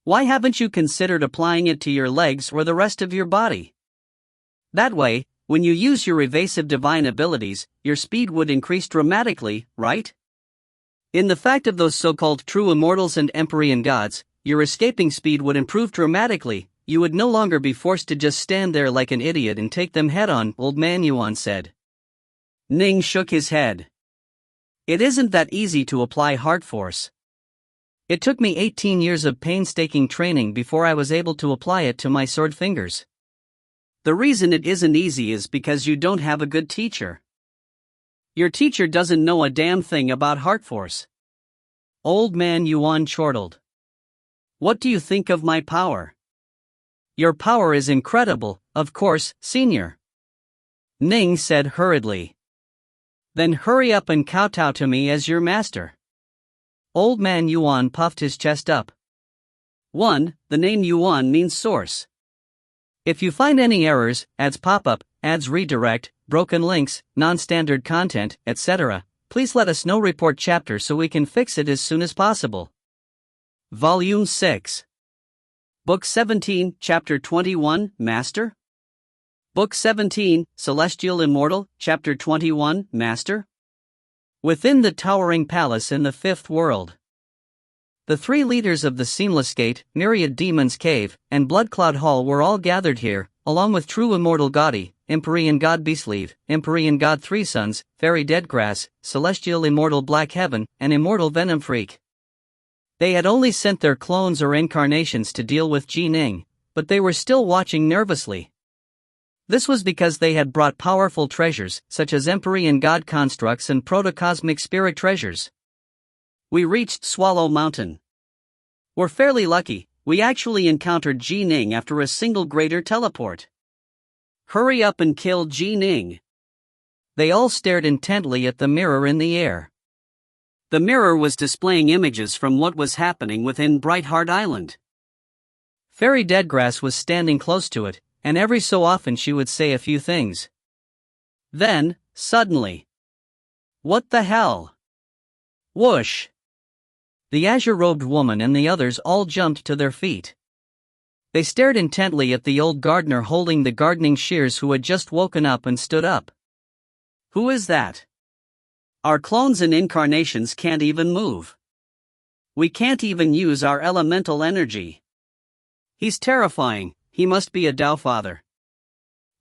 Why haven't you considered applying it to your legs or the rest of your body? That way, when you use your evasive divine abilities, your speed would increase dramatically, right? In the fact of those so-called true immortals and Empyrean gods, your escaping speed would improve dramatically. You would no longer be forced to just stand there like an idiot and take them head-on, old man Yuan said. Ning shook his head. It isn't that easy to apply heart force. It took me 18 years of painstaking training before I was able to apply it to my sword fingers. The reason it isn't easy is because you don't have a good teacher. Your teacher doesn't know a damn thing about heart force. Old man Yuan chortled. What do you think of my power? Your power is incredible, of course, senior. Ning said hurriedly. Then hurry up and kowtow to me as your master. Old man Yuan puffed his chest up. 1. The name Yuan means source. If you find any errors, ads pop up, ads redirect, broken links, non-standard content, etc., please let us know. Report chapter so we can fix it as soon as possible. Volume 6. Book 17, Chapter 21, Master? Book 17, Celestial Immortal, Chapter 21, Master? Within the towering palace in the fifth world. The three leaders of the Seamless Gate, Myriad Demon's Cave, and Bloodcloud Hall were all gathered here, along with true immortal Gaudi, Empyrean God Beastleaf, Empyrean God Three Sons, Fairy Deadgrass, Celestial Immortal Black Heaven, and Immortal Venom Freak. They had only sent their clones or incarnations to deal with Ning, but they were still watching nervously. This was because they had brought powerful treasures, such as Empyrean God constructs and protocosmic spirit treasures. We reached Swallow Mountain. We're fairly lucky, we actually encountered Ning after a single greater teleport. Hurry up and kill Ning. They all stared intently at the mirror in the air. The mirror was displaying images from what was happening within Brightheart Island. Fairy Deadgrass was standing close to it, and every so often she would say a few things. Then, suddenly. What the hell? Whoosh! The azure-robed woman and the others all jumped to their feet. They stared intently at the old gardener holding the gardening shears who had just woken up and stood up. Who is that? Our clones and incarnations can't even move. We can't even use our elemental energy. He's terrifying, he must be a Tao Father.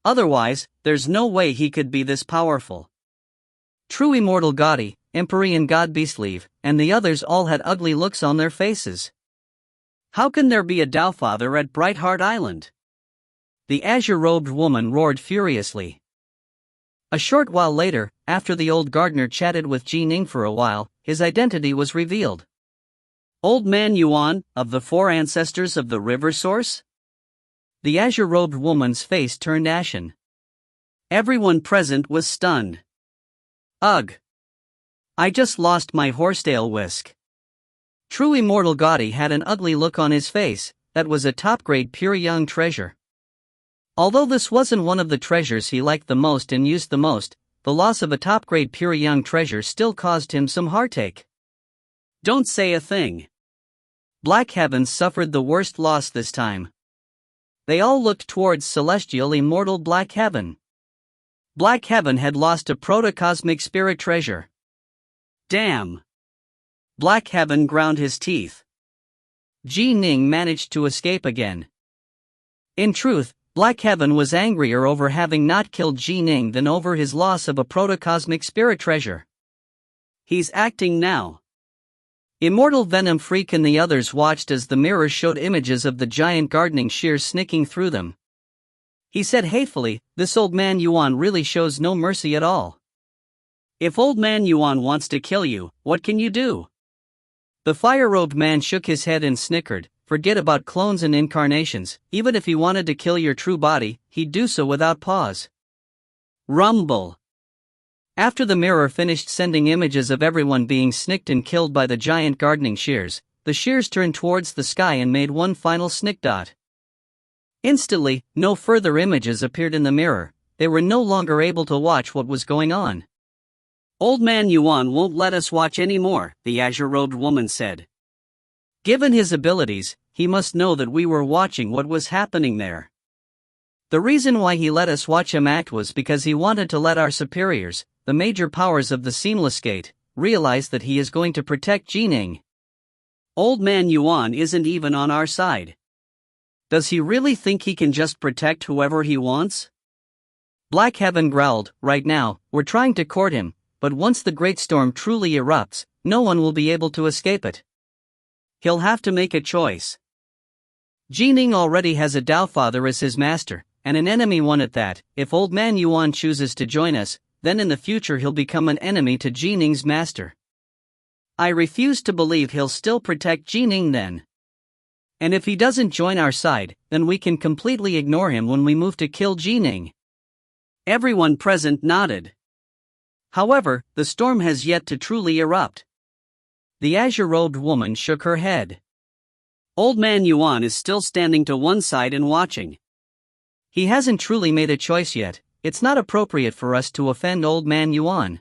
Otherwise, there's no way he could be this powerful. True immortal Gaudi, Empyrean God Beastleaf, and the others all had ugly looks on their faces. How can there be a Tao Father at Brightheart Island? The azure-robed woman roared furiously. A short while later, after the old gardener chatted with Ning for a while, his identity was revealed. Old man Yuan, of the four ancestors of the river source? The azure-robed woman's face turned ashen. Everyone present was stunned. Ugh! I just lost my horsetail whisk. True immortal Gaudi had an ugly look on his face. That was a top-grade pure young treasure. Although this wasn't one of the treasures he liked the most and used the most, the loss of a top-grade pure young treasure still caused him some heartache. Don't say a thing. Black Heaven suffered the worst loss this time. They all looked towards celestial immortal Black Heaven. Black Heaven had lost a protocosmic spirit treasure. Damn! Black Heaven ground his teeth. Ning managed to escape again. In truth, Black Heaven was angrier over having not killed Ning than over his loss of a protocosmic spirit treasure. He's acting now. Immortal Venom Freak and the others watched as the mirror showed images of the giant gardening shears snicking through them. He said hatefully, "This old man Yuan really shows no mercy at all. If old man Yuan wants to kill you, what can you do?" The fire-robed man shook his head and snickered. Forget about clones and incarnations. Even if he wanted to kill your true body, he'd do so without pause. Rumble. After the mirror finished sending images of everyone being snicked and killed by the giant gardening shears, the shears turned towards the sky and made one final snick dot. Instantly, no further images appeared in the mirror. They were no longer able to watch what was going on. Old Man Yuan won't let us watch anymore, the azure-robed woman said. Given his abilities, he must know that we were watching what was happening there. The reason why he let us watch him act was because he wanted to let our superiors, the major powers of the Seamless Gate, realize that he is going to protect Ning. Old Man Yuan isn't even on our side. Does he really think he can just protect whoever he wants? Black Heaven growled. Right now, we're trying to court him, but once the great storm truly erupts, no one will be able to escape it. He'll have to make a choice. Ning already has a Tao Father as his master, and an enemy one at that. If Old Man Yuan chooses to join us, then in the future he'll become an enemy to Ning's master. I refuse to believe he'll still protect Ning then. And if he doesn't join our side, then we can completely ignore him when we move to kill Ning. Everyone present nodded. However, the storm has yet to truly erupt. The azure-robed woman shook her head. Old Man Yuan is still standing to one side and watching. He hasn't truly made a choice yet. It's not appropriate for us to offend Old Man Yuan.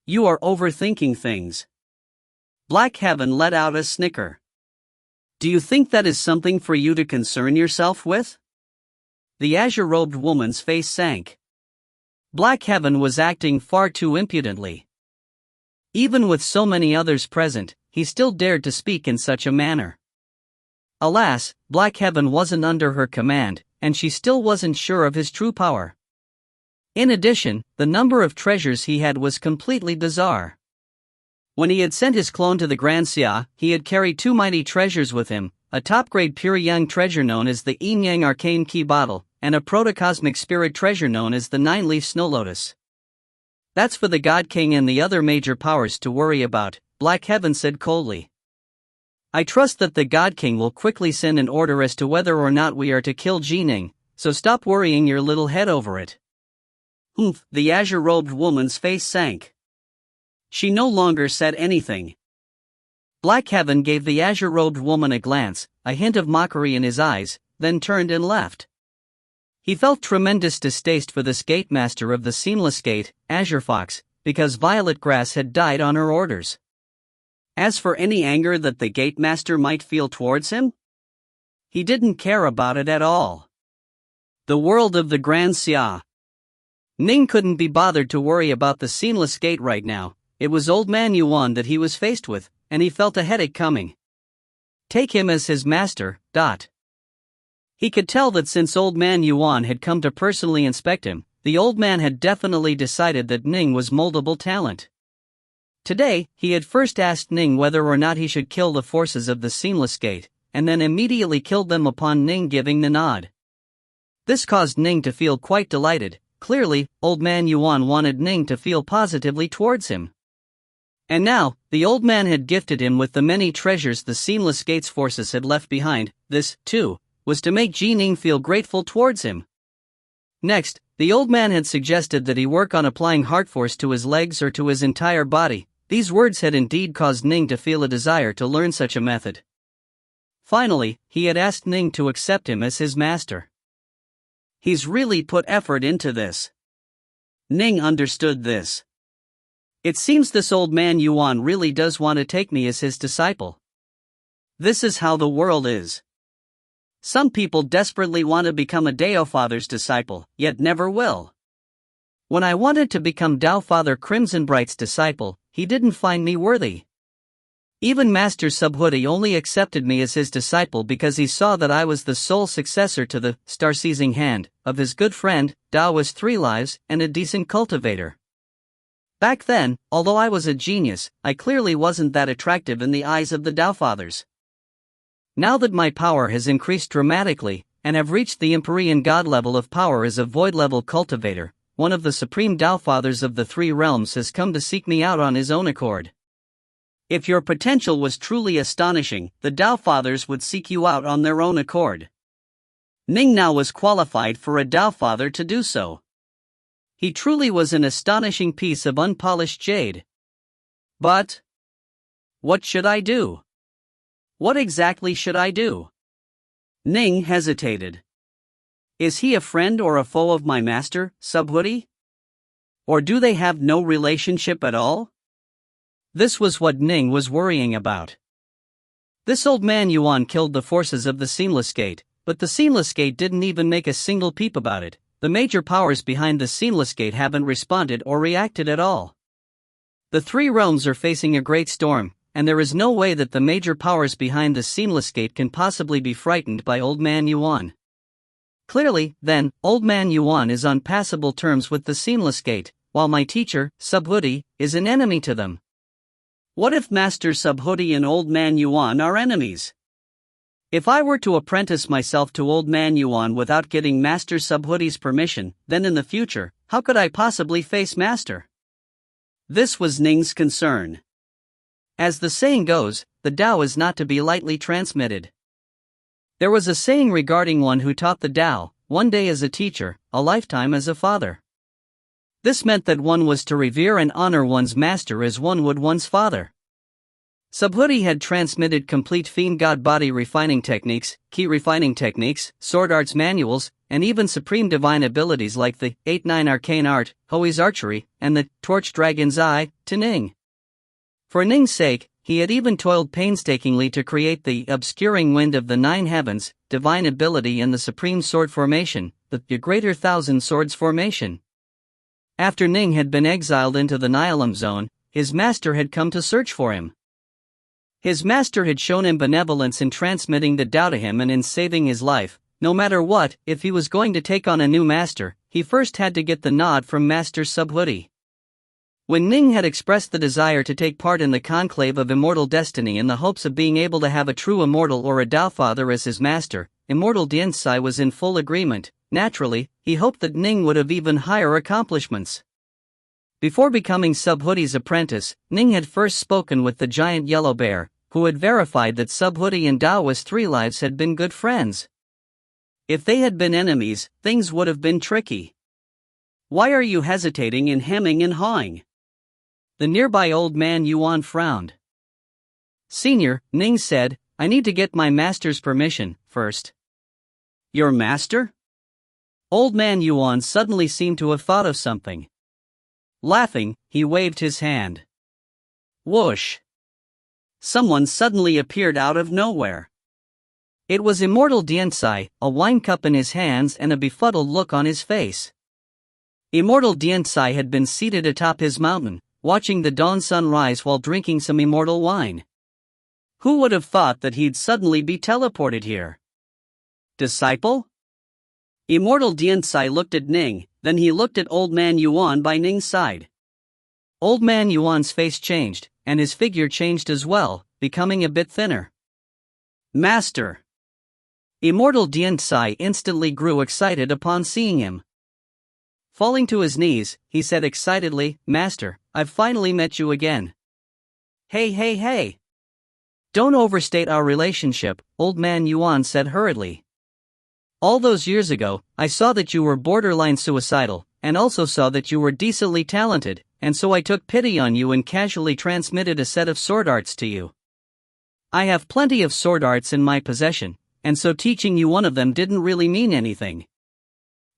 You are overthinking things. Black Heaven let out a snicker. Do you think that is something for you to concern yourself with? The azure-robed woman's face sank. Black Heaven was acting far too impudently. Even with so many others present, he still dared to speak in such a manner. Alas, Black Heaven wasn't under her command, and she still wasn't sure of his true power. In addition, the number of treasures he had was completely bizarre. When he had sent his clone to the Grand Xia, he had carried 2 mighty treasures with him, a top-grade pure yang treasure known as the Yin-Yang Arcane Key Bottle, and a protocosmic spirit treasure known as the 9-Leaf Snow Lotus. That's for the God King and the other major powers to worry about, Black Heaven said coldly. I trust that the God King will quickly send an order as to whether or not we are to kill Ning, so stop worrying your little head over it. Humph, the azure-robed woman's face sank. She no longer said anything. Black Heaven gave the azure-robed woman a glance, a hint of mockery in his eyes, then turned and left. He felt tremendous distaste for this gate master of the Seamless Gate, Azure Fox, because Violet Grass had died on her orders. As for any anger that the gate master might feel towards him, he didn't care about it at all. The world of the Grand Xia. Ning couldn't be bothered to worry about the Seamless Gate right now. It was Old Man Yuan that he was faced with, and he felt a headache coming. Take him as his master. He could tell that since Old Man Yuan had come to personally inspect him, the old man had definitely decided that Ning was moldable talent. Today, he had first asked Ning whether or not he should kill the forces of the Seamless Gate, and then immediately killed them upon Ning giving the nod. This caused Ning to feel quite delighted. Clearly, Old Man Yuan wanted Ning to feel positively towards him. And now, the old man had gifted him with the many treasures the Seamless Gate's forces had left behind. This, too, was to make Ning feel grateful towards him. Next, the old man had suggested that he work on applying heart force to his legs or to his entire body. These words had indeed caused Ning to feel a desire to learn such a method. Finally, he had asked Ning to accept him as his master. He's really put effort into this. Ning understood this. It seems this Old Man Yuan really does want to take me as his disciple. This is how the world is. Some people desperately want to become a Tao Father's disciple, yet never will. When I wanted to become Tao Father Crimson Bright's disciple, he didn't find me worthy. Even Master Subhuti only accepted me as his disciple because he saw that I was the sole successor to the star-seizing hand of his good friend, Taoist 3 Lives, and a decent cultivator. Back then, although I was a genius, I clearly wasn't that attractive in the eyes of the Tao Fathers. Now that my power has increased dramatically, and have reached the Empyrean God level of power as a void-level cultivator, one of the supreme Tao Fathers of the 3 realms has come to seek me out on his own accord. If your potential was truly astonishing, the Tao Fathers would seek you out on their own accord. Ning now was qualified for a Tao Father to do so. He truly was an astonishing piece of unpolished jade. But what should I do? What exactly should I do? Ning hesitated. Is he a friend or a foe of my master, Subhuti? Or do they have no relationship at all? This was what Ning was worrying about. This old man Yuan killed the forces of the Seamless Gate, but the Seamless Gate didn't even make a single peep about it. The major powers behind the Seamless Gate haven't responded or reacted at all. The three realms are facing a great storm, and there is no way that the major powers behind the Seamless Gate can possibly be frightened by Old Man Yuan. Clearly, then, Old Man Yuan is on passable terms with the Seamless Gate, while my teacher, Subhuti, is an enemy to them. What if Master Subhuti and Old Man Yuan are enemies? If I were to apprentice myself to Old Man Yuan without getting Master Subhuti's permission, then in the future, how could I possibly face Master? This was Ning's concern. As the saying goes, the Tao is not to be lightly transmitted. There was a saying regarding one who taught the Tao, one day as a teacher, a lifetime as a father. This meant that one was to revere and honor one's master as one would one's father. Subhuti had transmitted complete fiend god body refining techniques, ki refining techniques, sword arts manuals, and even supreme divine abilities like the 8-9 arcane art, Hoi's archery, and the torch dragon's eye, to Ning. For Ning's sake, he had even toiled painstakingly to create the obscuring wind of the 9 heavens, divine ability in the supreme sword formation, the greater thousand swords formation. After Ning had been exiled into the Nihilim zone, his master had come to search for him. His master had shown him benevolence in transmitting the Tao to him and in saving his life. No matter what, if he was going to take on a new master, he first had to get the nod from Master Subhuti. When Ning had expressed the desire to take part in the conclave of immortal destiny in the hopes of being able to have a true immortal or a Tao Father as his master, Immortal Diensai was in full agreement. Naturally, he hoped that Ning would have even higher accomplishments. Before becoming Subhuti's apprentice, Ning had first spoken with the giant yellow bear, who had verified that Subhuti and Taoist Three Lives had been good friends. If they had been enemies, things would have been tricky. Why are you hesitating and hemming and hawing? The nearby old man Yuan frowned. Senior, Ning said, I need to get my master's permission, first. Your master? Old man Yuan suddenly seemed to have thought of something. Laughing, he waved his hand. Whoosh! Someone suddenly appeared out of nowhere. It was Immortal Diensai, a wine cup in his hands and a befuddled look on his face. Immortal Diensai had been seated atop his mountain, watching the dawn sun rise while drinking some immortal wine. Who would have thought that he'd suddenly be teleported here? Disciple? Immortal Diensai looked at Ning, then he looked at Old Man Yuan by Ning's side. Old Man Yuan's face changed, and his figure changed as well, becoming a bit thinner. Master! Immortal Diensai instantly grew excited upon seeing him. Falling to his knees, he said excitedly, Master, I've finally met you again. Hey! Don't overstate our relationship, Old Man Yuan said hurriedly. All those years ago, I saw that you were borderline suicidal, and also saw that you were decently talented, and so I took pity on you and casually transmitted a set of sword arts to you. I have plenty of sword arts in my possession, and so teaching you one of them didn't really mean anything.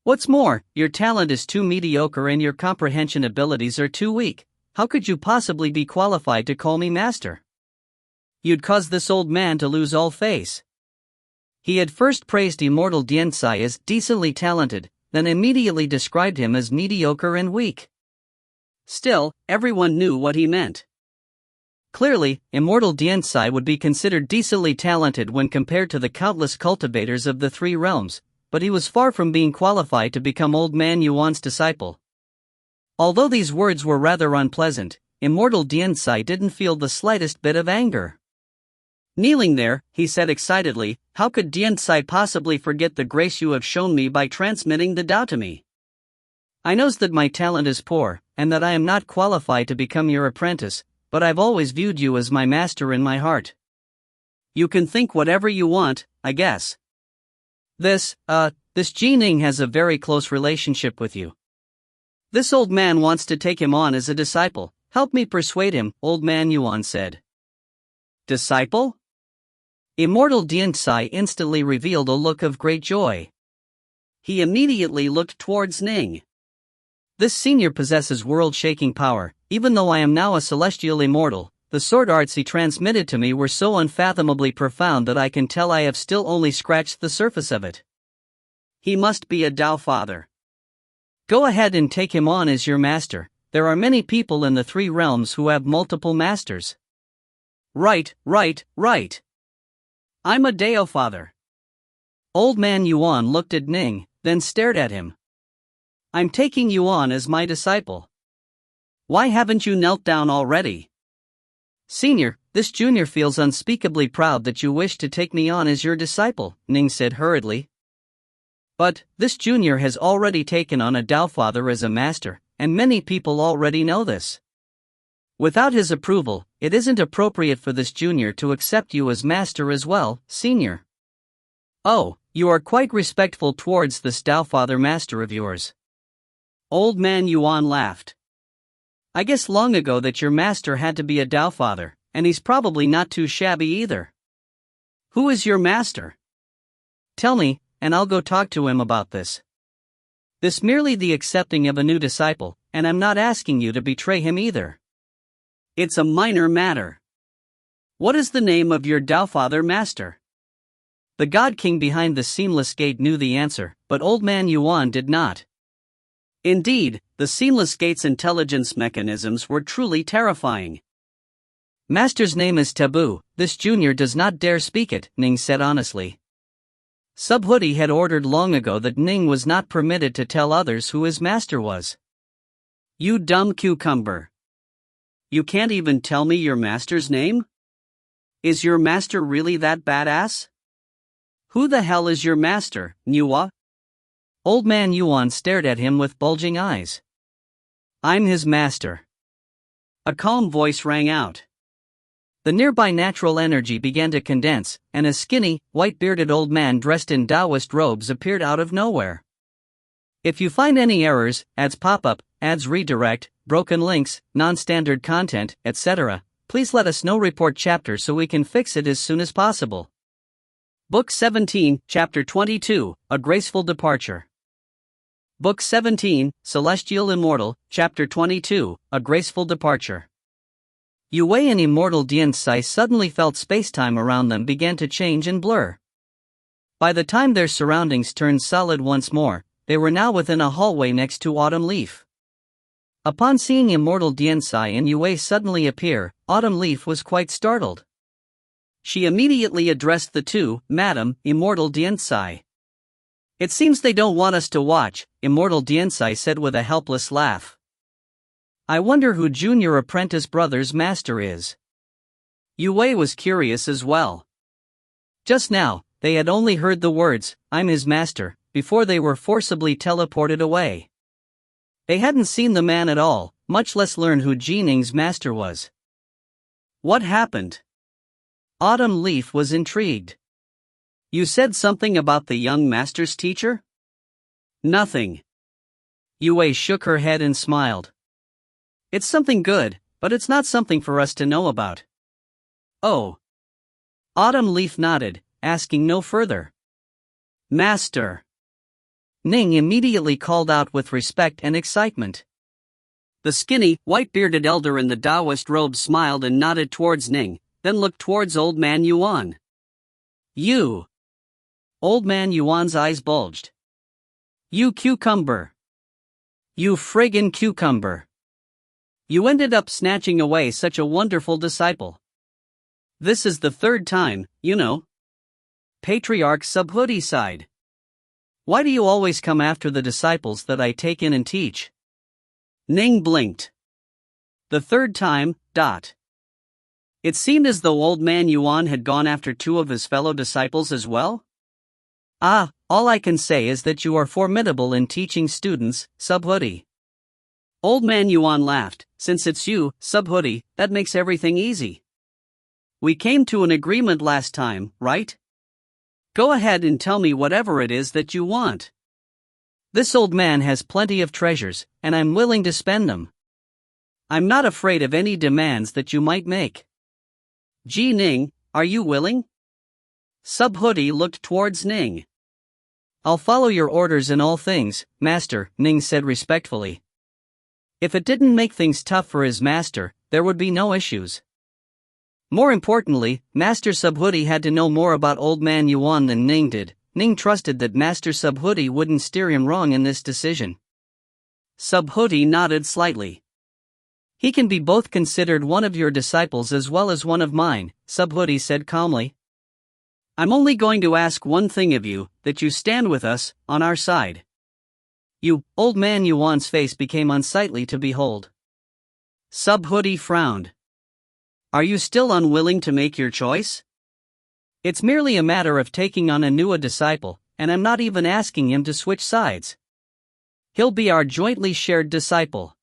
What's more, your talent is too mediocre and your comprehension abilities are too weak. How could you possibly be qualified to call me master? You'd cause this old man to lose all face. He had first praised Immortal Diensai as decently talented, then immediately described him as mediocre and weak. Still, everyone knew what he meant. Clearly, Immortal Diensai would be considered decently talented when compared to the countless cultivators of the three realms, but he was far from being qualified to become Old Man Yuan's disciple. Although these words were rather unpleasant, Immortal Diensai didn't feel the slightest bit of anger. Kneeling there, he said excitedly, How could Diensai possibly forget the grace you have shown me by transmitting the Tao to me? I knows that my talent is poor, and that I am not qualified to become your apprentice, but I've always viewed you as my master in my heart. You can think whatever you want, I guess. This Ning has a very close relationship with you. This old man wants to take him on as a disciple. Help me persuade him, Old Man Yuan said. Disciple? Immortal Dianxi instantly revealed a look of great joy. He immediately looked towards Ning. This senior possesses world-shaking power. Even though I am now a celestial immortal, the sword arts he transmitted to me were so unfathomably profound that I can tell I have still only scratched the surface of it. He must be a Tao Father. Go ahead and take him on as your master. There are many people in the three realms who have multiple masters. Right. I'm a Tao Father. Old Man Yuan looked at Ning, then stared at him. I'm taking you on as my disciple. Why haven't you knelt down already? Senior, this junior feels unspeakably proud that you wish to take me on as your disciple, Ning said hurriedly. But, this junior has already taken on a Tao Father as a master, and many people already know this. Without his approval, it isn't appropriate for this junior to accept you as master as well, senior. Oh, you are quite respectful towards this Tao Father master of yours. Old Man Yuan laughed. I guess long ago that your master had to be a Tao Father, and he's probably not too shabby either. Who is your master? Tell me, and I'll go talk to him about this. This merely the accepting of a new disciple, and I'm not asking you to betray him either. It's a minor matter. What is the name of your Tao Father master? The God King behind the seamless gate knew the answer, but Old Man Yuan did not. Indeed, the seamless gate's intelligence mechanisms were truly terrifying. Master's name is taboo, this junior does not dare speak it, Ning said honestly. Subhoodie had ordered long ago that Ning was not permitted to tell others who his master was. You dumb cucumber. You can't even tell me your master's name? Is your master really that badass? Who the hell is your master, Nua? Old Man Yuan stared at him with bulging eyes. I'm his master. A calm voice rang out. The nearby natural energy began to condense, and a skinny, white-bearded old man dressed in Taoist robes appeared out of nowhere. If you find any errors, ads pop up, ads redirect, broken links, non-standard content, etc., please let us know. Report chapter so we can fix it as soon as possible. Book 17, Chapter 22, A Graceful Departure. Book 17, Celestial Immortal, Chapter 22, A Graceful Departure. Yue and Immortal Dianxi suddenly felt space-time around them began to change and blur. By the time their surroundings turned solid once more, they were now within a hallway next to Autumn Leaf. Upon seeing Immortal Dianxi and Yue suddenly appear, Autumn Leaf was quite startled. She immediately addressed the two, Madam, Immortal Dianxi. It seems they don't want us to watch, Immortal Dianxi said with a helpless laugh. I wonder who Junior Apprentice Brother's master is. Yue was curious as well. Just now, they had only heard the words, I'm his master, before they were forcibly teleported away. They hadn't seen the man at all, much less learn who Ning's master was. What happened? Autumn Leaf was intrigued. You said something about the young master's teacher? Nothing. Yue shook her head and smiled. It's something good, but it's not something for us to know about. Oh. Autumn Leaf nodded, asking no further. Master. Ning immediately called out with respect and excitement. The skinny, white-bearded elder in the Taoist robe smiled and nodded towards Ning, then looked towards Old Man Yuan. You. Old Man Yuan's eyes bulged. You cucumber. You friggin' cucumber. You ended up snatching away such a wonderful disciple. This is the third time, you know. Patriarch Subhoodie sighed. Why do you always come after the disciples that I take in and teach? Ning blinked. The third time, It seemed as though Old Man Yuan had gone after two of his fellow disciples as well. All I can say is that you are formidable in teaching students, Subhoodie. Old Man Yuan laughed, since it's you, Subhoodie, that makes everything easy. We came to an agreement last time, right? Go ahead and tell me whatever it is that you want. This old man has plenty of treasures, and I'm willing to spend them. I'm not afraid of any demands that you might make. Ning, are you willing? Subhoodie looked towards Ning. I'll follow your orders in all things, Master, Ning said respectfully. If it didn't make things tough for his master, there would be no issues. More importantly, Master Subhoodie had to know more about Old Man Yuan than Ning did. Ning trusted that Master Subhoodie wouldn't steer him wrong in this decision. Subhoodie nodded slightly. He can be both considered one of your disciples as well as one of mine, Subhoodie said calmly. I'm only going to ask one thing of you, that you stand with us, on our side. You, Old Man Yuan's face became unsightly to behold. Subhoodie frowned. Are you still unwilling to make your choice? It's merely a matter of taking on a new disciple, and I'm not even asking him to switch sides. He'll be our jointly shared disciple.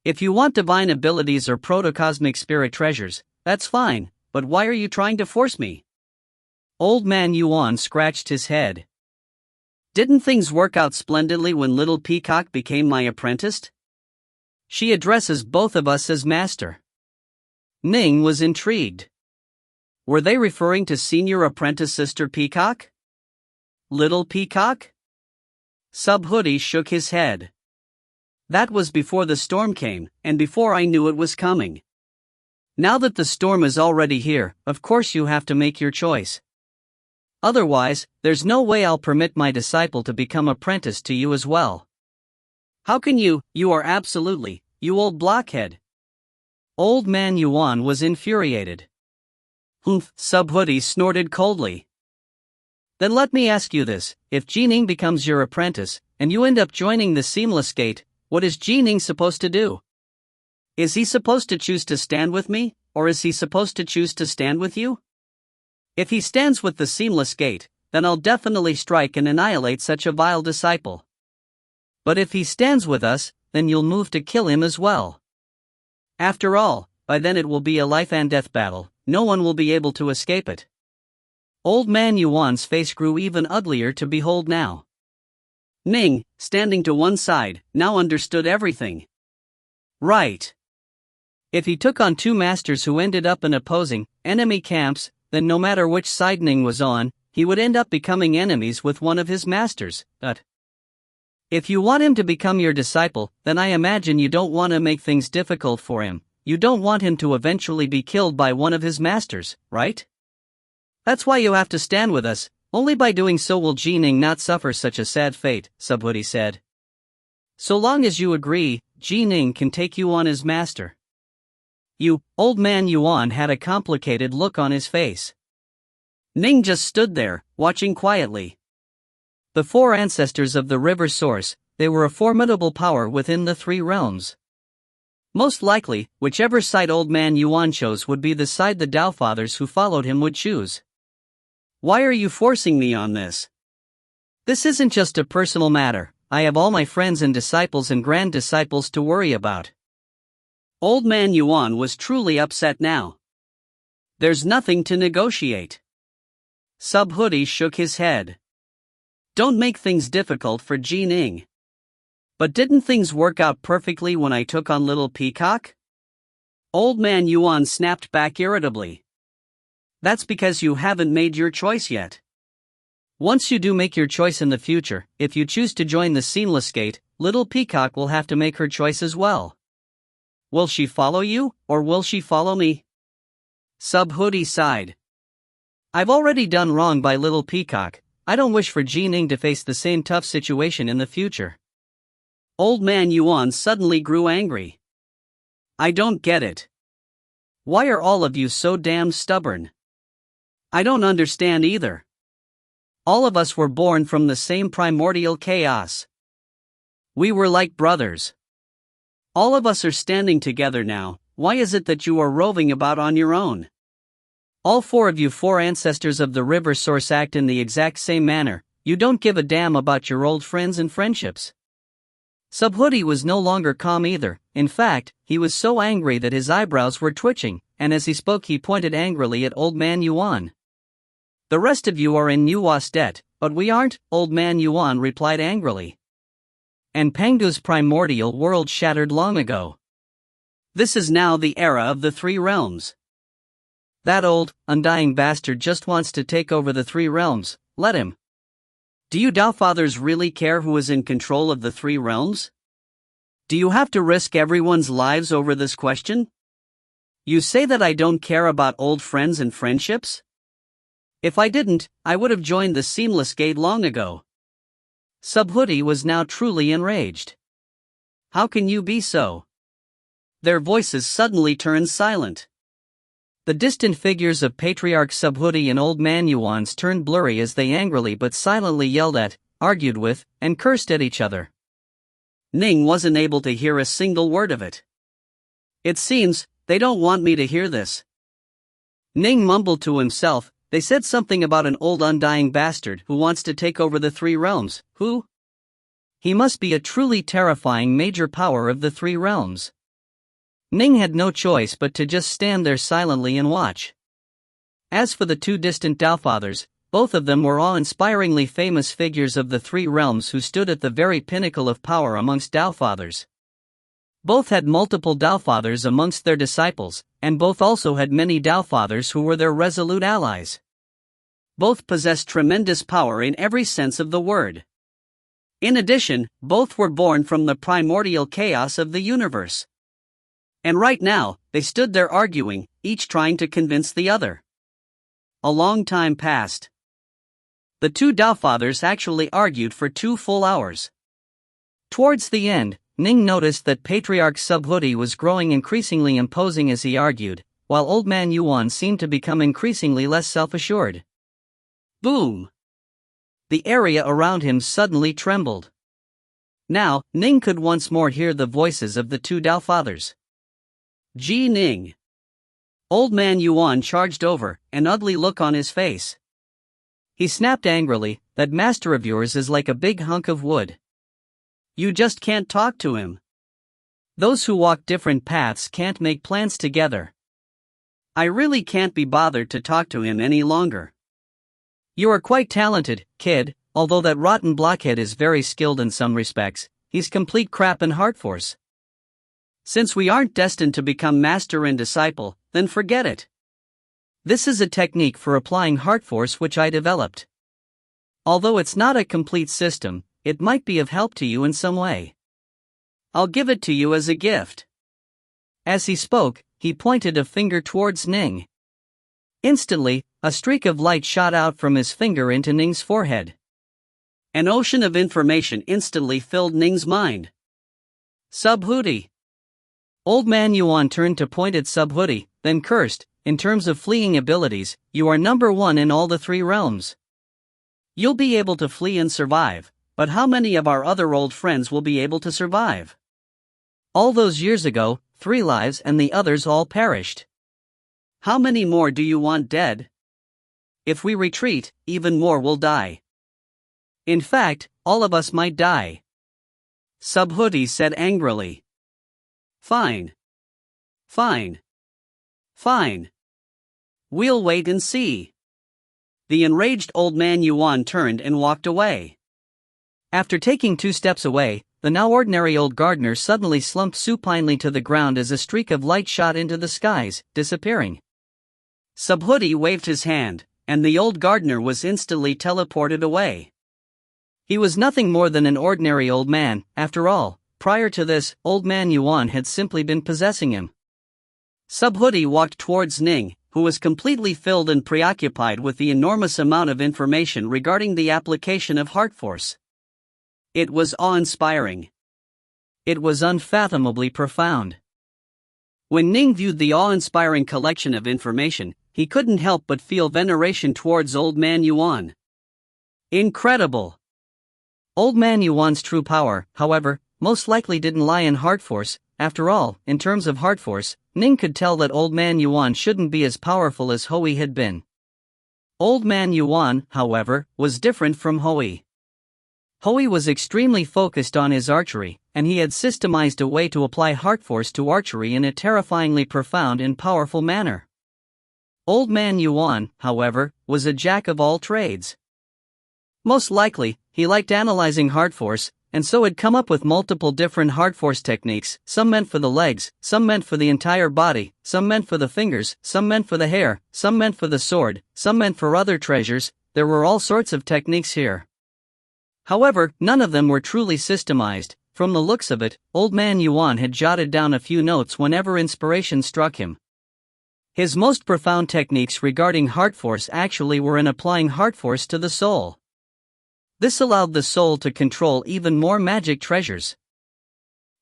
If you want divine abilities or protocosmic spirit treasures, that's fine, but why are you trying to force me? Old Man Yuan scratched his head. Didn't things work out splendidly when Little Peacock became my apprentice? She addresses both of us as master. Ning was intrigued. Were they referring to senior apprentice Sister Peacock? Little Peacock? Subhoodie shook his head. That was before the storm came, and before I knew it was coming. Now that the storm is already here, of course you have to make your choice. Otherwise, there's no way I'll permit my disciple to become apprentice to you as well. How can you are absolutely, you old blockhead. Old Man Yuan was infuriated. Humph, Subhoodie snorted coldly. Then let me ask you this, if Ning becomes your apprentice, and you end up joining the Seamless Gate, what is Ning supposed to do? Is he supposed to choose to stand with me, or is he supposed to choose to stand with you? If he stands with the Seamless Gate, then I'll definitely strike and annihilate such a vile disciple. But if he stands with us, then you'll move to kill him as well. After all, by then it will be a life and death battle, no one will be able to escape it. Old Man Yuan's face grew even uglier to behold now. Ning, standing to one side, now understood everything. Right. If he took on two masters who ended up in opposing, enemy camps, then no matter which side Ning was on, he would end up becoming enemies with one of his masters, but if you want him to become your disciple, then I imagine you don't want to make things difficult for him. You don't want him to eventually be killed by one of his masters, right? That's why you have to stand with us. Only by doing so will Ning not suffer such a sad fate, Subhoodie said. So long as you agree, Ning can take you on as master. You, Old Man Yuan had a complicated look on his face. Ning just stood there, watching quietly. The four ancestors of the river source, they were a formidable power within the three realms. Most likely, whichever side Old Man Yuan chose would be the side the Tao Fathers who followed him would choose. Why are you forcing me on this? This isn't just a personal matter, I have all my friends and disciples and grand disciples to worry about. Old Man Yuan was truly upset now. There's nothing to negotiate. Subhoodie shook his head. Don't make things difficult for Ning. But didn't things work out perfectly when I took on Little Peacock? Old Man Yuan snapped back irritably. That's because you haven't made your choice yet. Once you do make your choice in the future, if you choose to join the Seamless Gate, Little Peacock will have to make her choice as well. Will she follow you, or will she follow me? Subhoodie sighed. I've already done wrong by Little Peacock. I don't wish for Ning to face the same tough situation in the future. Old Man Yuan suddenly grew angry. I don't get it. Why are all of you so damn stubborn? I don't understand either. All of us were born from the same primordial chaos. We were like brothers. All of us are standing together now. Why is it that you are roving about on your own? All four of you four ancestors of the river source act in the exact same manner. You don't give a damn about your old friends and friendships. Subhuti was no longer calm either. In fact, he was so angry that his eyebrows were twitching, and as he spoke he pointed angrily at Old Man Yuan. "The rest of you are in Nuwa's debt, but we aren't," Old Man Yuan replied angrily. "And Pangdu's primordial world shattered long ago. This is now the era of the Three Realms. That old, undying bastard just wants to take over the Three Realms, let him. Do you Daofathers really care who is in control of the Three Realms? Do you have to risk everyone's lives over this question? You say that I don't care about old friends and friendships? If I didn't, I would have joined the Seamless Gate long ago." Subhuti was now truly enraged. "How can you be so?" Their voices suddenly turned silent. The distant figures of Patriarch Subhuti and Old Man Yuan's turned blurry as they angrily but silently yelled at, argued with, and cursed at each other. Ning wasn't able to hear a single word of it. "It seems, they don't want me to hear this." Ning mumbled to himself. "They said something about an old undying bastard who wants to take over the Three Realms. Who? He must be a truly terrifying major power of the Three Realms." Ning had no choice but to just stand there silently and watch. As for the two distant Daofathers, both of them were awe-inspiringly famous figures of the Three Realms who stood at the very pinnacle of power amongst Daofathers. Both had multiple Daofathers amongst their disciples, and both also had many Daofathers who were their resolute allies. Both possessed tremendous power in every sense of the word. In addition, both were born from the primordial chaos of the universe. And right now, they stood there arguing, each trying to convince the other. A long time passed. The two Daofathers actually argued for 2 full hours. Towards the end, Ning noticed that Patriarch Subhuti was growing increasingly imposing as he argued, while Old Man Yuan seemed to become increasingly less self-assured. Boom! The area around him suddenly trembled. Now, Ning could once more hear the voices of the two Daofathers. "Gee Ning!" Old Man Yuan charged over, an ugly look on his face. He snapped angrily, "That master of yours is like a big hunk of wood. You just can't talk to him. Those who walk different paths can't make plans together. I really can't be bothered to talk to him any longer. You are quite talented, kid, although that rotten blockhead is very skilled in some respects. He's complete crap in heart force. Since we aren't destined to become master and disciple, then forget it. This is a technique for applying heart force which I developed. Although it's not a complete system, it might be of help to you in some way. I'll give it to you as a gift." As he spoke, he pointed a finger towards Ning. Instantly, a streak of light shot out from his finger into Ning's forehead. An ocean of information instantly filled Ning's mind. "Subhuti." Old Man Yuan turned to point at Subhuti, then cursed, "In terms of fleeing abilities, you are number 1 in all the Three Realms. You'll be able to flee and survive, but how many of our other old friends will be able to survive? All those years ago, 3 lives and the others all perished. How many more do you want dead? If we retreat, even more will die. In fact, all of us might die." Subhuti said angrily. Fine. Fine. Fine. We'll wait and see." The enraged Old Man Yuan turned and walked away. After taking 2 steps away, the now ordinary old gardener suddenly slumped supinely to the ground as a streak of light shot into the skies, disappearing. Subhuti waved his hand, and the old gardener was instantly teleported away. He was nothing more than an ordinary old man, after all. Prior to this, Old Man Yuan had simply been possessing him. Subhuti walked towards Ning, who was completely filled and preoccupied with the enormous amount of information regarding the application of heart force. It was awe-inspiring. It was unfathomably profound. When Ning viewed the awe-inspiring collection of information, he couldn't help but feel veneration towards Old Man Yuan. Incredible! Old Man Yuan's true power, however, most likely didn't lie in heart force. After all, in terms of heart force, Ning could tell that Old Man Yuan shouldn't be as powerful as Hui had been. Old Man Yuan, however, was different from Hui. Hui was extremely focused on his archery, and he had systemized a way to apply heart force to archery in a terrifyingly profound and powerful manner. Old Man Yuan, however, was a jack of all trades. Most likely, he liked analyzing heart force, and so had come up with multiple different heart force techniques, some meant for the legs, some meant for the entire body, some meant for the fingers, some meant for the hair, some meant for the sword, some meant for other treasures. There were all sorts of techniques here. However, none of them were truly systemized. From the looks of it, Old Man Yuan had jotted down a few notes whenever inspiration struck him. His most profound techniques regarding heart force actually were in applying heart force to the soul. This allowed the soul to control even more magic treasures.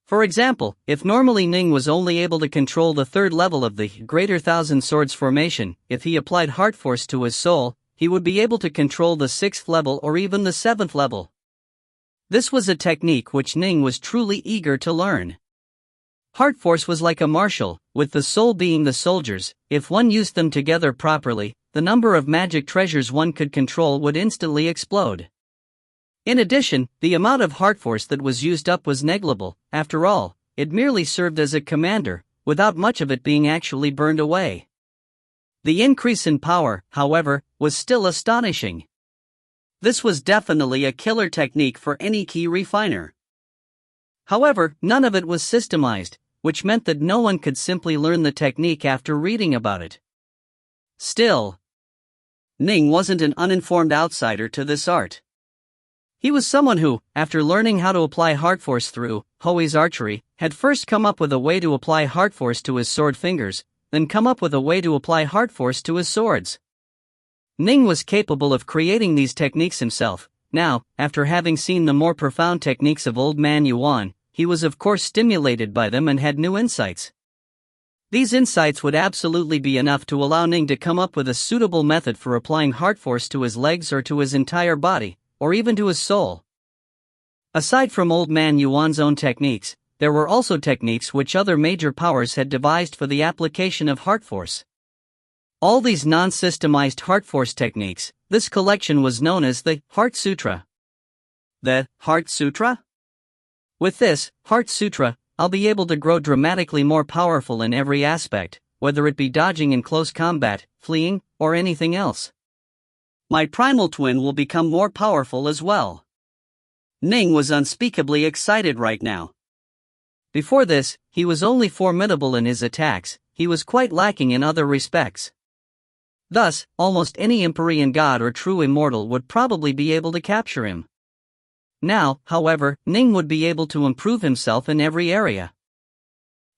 For example, if normally Ning was only able to control the third level of the Greater Thousand Swords formation, if he applied heart force to his soul, he would be able to control the 6th level or even the 7th level. This was a technique which Ning was truly eager to learn. Heart force was like a marshal, with the soul being the soldiers. If one used them together properly, the number of magic treasures one could control would instantly explode. In addition, the amount of heart force that was used up was negligible. After all, it merely served as a commander, without much of it being actually burned away. The increase in power, however, was still astonishing. This was definitely a killer technique for any key refiner. However, none of it was systemized, which meant that no one could simply learn the technique after reading about it. Still, Ning wasn't an uninformed outsider to this art. He was someone who, after learning how to apply heart force through Hui's archery, had first come up with a way to apply heart force to his sword fingers, then come up with a way to apply heart force to his swords. Ning was capable of creating these techniques himself. Now, after having seen the more profound techniques of Old Man Yuan, he was of course stimulated by them and had new insights. These insights would absolutely be enough to allow Ning to come up with a suitable method for applying heart force to his legs or to his entire body, or even to his soul. Aside from Old Man Yuan's own techniques, there were also techniques which other major powers had devised for the application of heart force. All these non-systemized heart force techniques, this collection was known as the Heart Sutra. The Heart Sutra? With this Heart Sutra, I'll be able to grow dramatically more powerful in every aspect, whether it be dodging in close combat, fleeing, or anything else. My primal twin will become more powerful as well. Ning was unspeakably excited right now. Before this, he was only formidable in his attacks, he was quite lacking in other respects. Thus, almost any Empyrean god or true immortal would probably be able to capture him. Now, however, Ning would be able to improve himself in every area.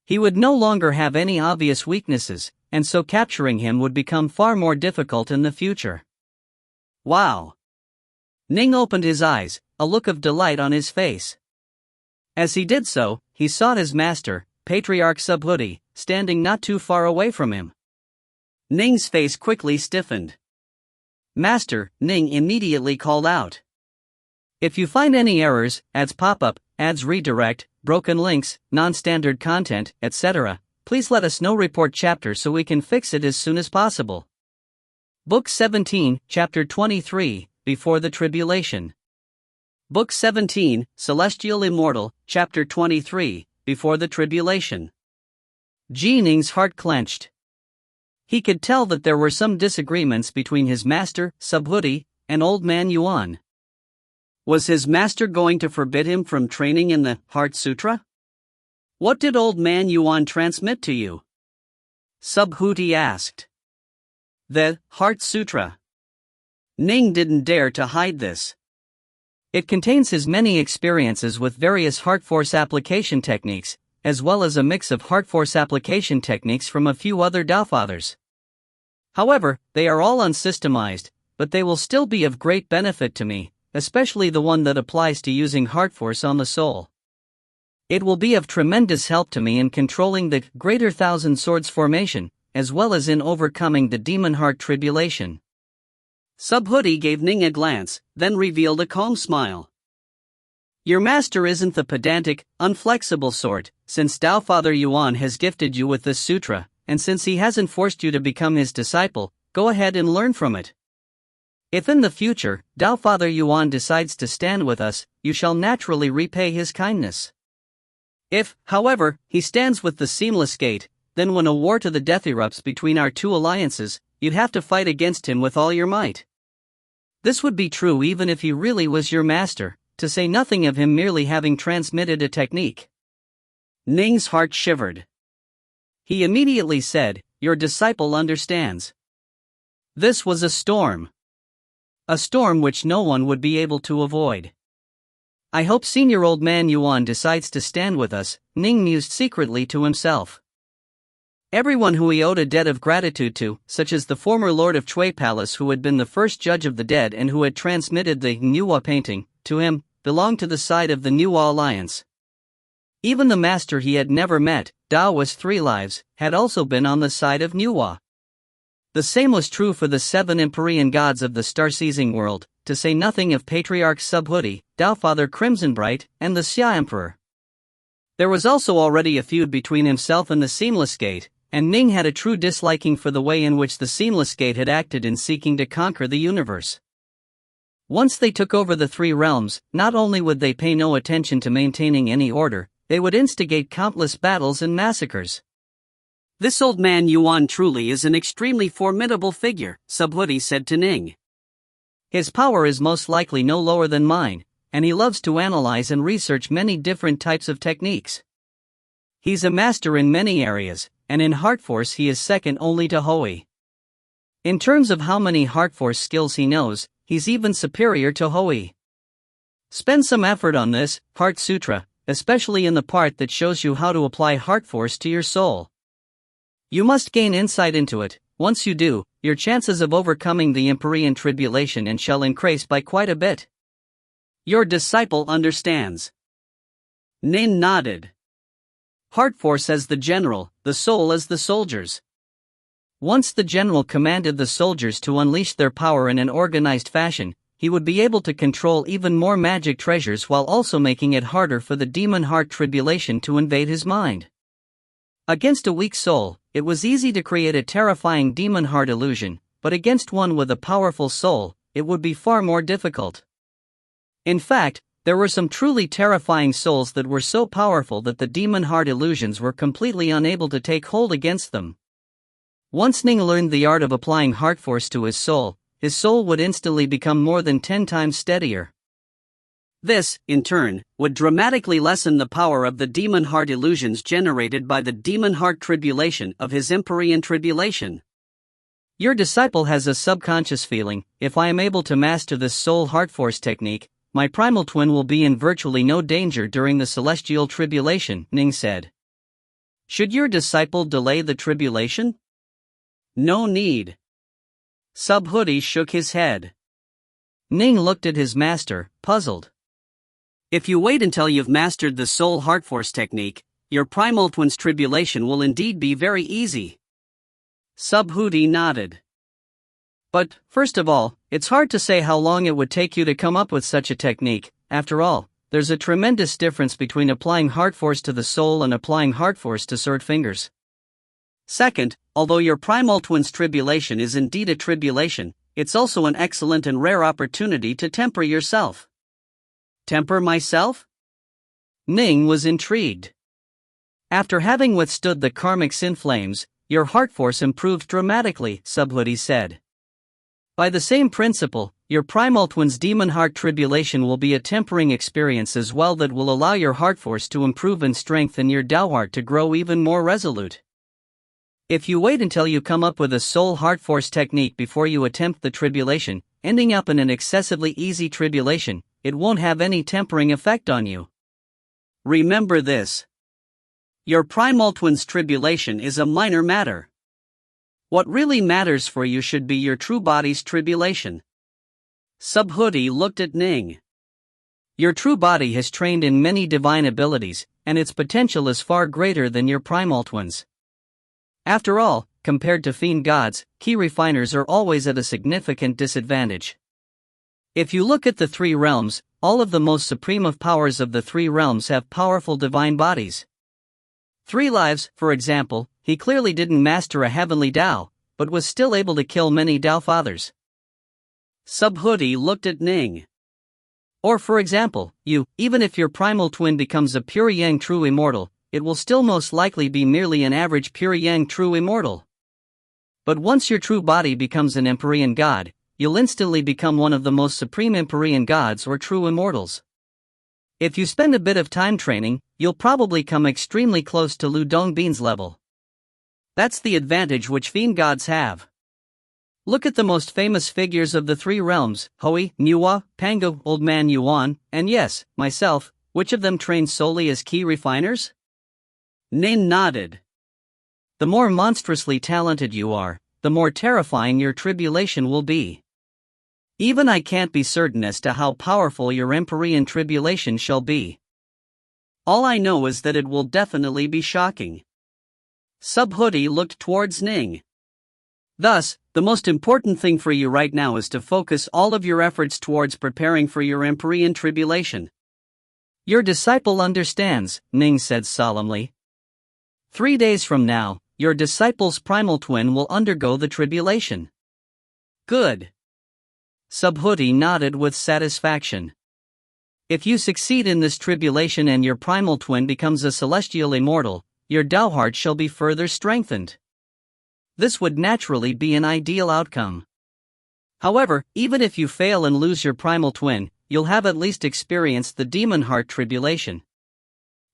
He would no longer have any obvious weaknesses, and so capturing him would become far more difficult in the future. Wow! Ning opened his eyes, a look of delight on his face. As he did so, he saw his master, Patriarch Subhuti, standing not too far away from him. Ning's face quickly stiffened. Master, Ning immediately called out. If you find any errors, ads pop up, ads redirect, broken links, non-standard content, etc., please let us know. Report chapter so we can fix it as soon as possible. Book 17, Chapter 23, Before the Tribulation. Book 17, Celestial Immortal, Chapter 23, Before the Tribulation. Ning's heart clenched. He could tell that there were some disagreements between his master, Subhuti, and Old Man Yuan. Was his master going to forbid him from training in the Heart Sutra? What did Old Man Yuan transmit to you? Subhuti asked. The Heart Sutra. Ning didn't dare to hide this. It contains his many experiences with various heart force application techniques, as well as a mix of heart force application techniques from a few other Tao fathers. However, they are all unsystemized, but they will still be of great benefit to me, especially the one that applies to using heart force on the soul. It will be of tremendous help to me in controlling the Greater Thousand Swords formation, as well as in overcoming the demon heart tribulation. Subhuti gave Ning a glance, then revealed a calm smile. Your master isn't the pedantic, unflexible sort, since Tao Father Yuan has gifted you with this sutra, and since he hasn't forced you to become his disciple, go ahead and learn from it. If in the future, Tao Father Yuan decides to stand with us, you shall naturally repay his kindness. If, however, he stands with the Seamless Gate, then when a war to the death erupts between our two alliances, you'd have to fight against him with all your might. This would be true even if he really was your master, to say nothing of him merely having transmitted a technique. Ning's heart shivered. He immediately said, "Your disciple understands." This was a storm. A storm which no one would be able to avoid. I hope Senior Old Man Yuan decides to stand with us, Ning mused secretly to himself. Everyone who he owed a debt of gratitude to, such as the former Lord of Chui Palace who had been the first judge of the dead and who had transmitted the Nuwa painting to him, belonged to the side of the Nuwa alliance. Even the master he had never met, Daoist 3 Lives, had also been on the side of Nuwa. The same was true for the 7 Empyrean gods of the star-seizing world, to say nothing of Patriarch Subhuti, Daofather Crimsonbright, and the Xia Emperor. There was also already a feud between himself and the Seamless Gate, and Ning had a true disliking for the way in which the Seamless Gate had acted in seeking to conquer the universe. Once they took over the 3 realms, not only would they pay no attention to maintaining any order, they would instigate countless battles and massacres. This old man Yuan truly is an extremely formidable figure, Subhuti said to Ning. His power is most likely no lower than mine, and he loves to analyze and research many different types of techniques. He's a master in many areas, and in heart force he is second only to Hui. In terms of how many heart force skills he knows, he's even superior to Hui. Spend some effort on this Heart Sutra, especially in the part that shows you how to apply heart force to your soul. You must gain insight into it. Once you do, your chances of overcoming the Empyrean tribulation and shall increase by quite a bit. Your disciple understands. Nin nodded. Heart force as the general, the soul as the soldiers. Once the general commanded the soldiers to unleash their power in an organized fashion, he would be able to control even more magic treasures while also making it harder for the demon heart tribulation to invade his mind. Against a weak soul, it was easy to create a terrifying demon heart illusion, but against one with a powerful soul, it would be far more difficult. In fact, there were some truly terrifying souls that were so powerful that the demon heart illusions were completely unable to take hold against them. Once Ning learned the art of applying heart force to his soul would instantly become more than 10 times steadier. This, in turn, would dramatically lessen the power of the demon heart illusions generated by the demon heart tribulation of his Empyrean tribulation. Your disciple has a subconscious feeling, if I am able to master this soul heart force technique, my primal twin will be in virtually no danger during the celestial tribulation, Ning said. Should your disciple delay the tribulation? No need. Subhuti shook his head. Ning looked at his master, puzzled. If you wait until you've mastered the soul heart force technique, your primal twin's tribulation will indeed be very easy. Subhuti nodded. But, first of all, it's hard to say how long it would take you to come up with such a technique. After all, there's a tremendous difference between applying heart force to the soul and applying heart force to sword fingers. Second, although your primal twin's tribulation is indeed a tribulation, it's also an excellent and rare opportunity to temper yourself. Temper myself? Ning was intrigued. After having withstood the karmic sin flames, your heart force improved dramatically, Subhuti said. By the same principle, your primal twin's demon heart tribulation will be a tempering experience as well that will allow your heart force to improve in strength and your Tao heart to grow even more resolute. If you wait until you come up with a soul heart force technique before you attempt the tribulation, ending up in an excessively easy tribulation, it won't have any tempering effect on you. Remember this. Your primal twin's tribulation is a minor matter. What really matters for you should be your true body's tribulation. Subhuti looked at Ning. Your true body has trained in many divine abilities, and its potential is far greater than your primal twin's. After all, compared to fiend gods, key refiners are always at a significant disadvantage. If you look at the 3 realms, all of the most supreme of powers of the 3 realms have powerful divine bodies. 3 Lives, for example, he clearly didn't master a heavenly Tao, but was still able to kill many Tao fathers. Subhoodie looked at Ning. Or for example, even if your primal twin becomes a pure yang true immortal, it will still most likely be merely an average pure yang true immortal. But once your true body becomes an Empyrean god, you'll instantly become one of the most supreme Empyrean gods or true immortals. If you spend a bit of time training, you'll probably come extremely close to Lu Dongbin's level. That's the advantage which fiend gods have. Look at the most famous figures of the three realms, Hui, Nuwa, Pangu, Old Man Yuan, and yes, myself. Which of them trained solely as key refiners? Ning nodded. The more monstrously talented you are, the more terrifying your tribulation will be. Even I can't be certain as to how powerful your Empyrean tribulation shall be. All I know is that it will definitely be shocking. Subhoodie looked towards Ning. Thus, the most important thing for you right now is to focus all of your efforts towards preparing for your Empyrean tribulation. Your disciple understands, Ning said solemnly. 3 days from now, your disciple's primal twin will undergo the tribulation. Good. Subhoodie nodded with satisfaction. If you succeed in this tribulation and your primal twin becomes a celestial immortal, your Tao heart shall be further strengthened. This would naturally be an ideal outcome. However, even if you fail and lose your primal twin, you'll have at least experienced the demon heart tribulation.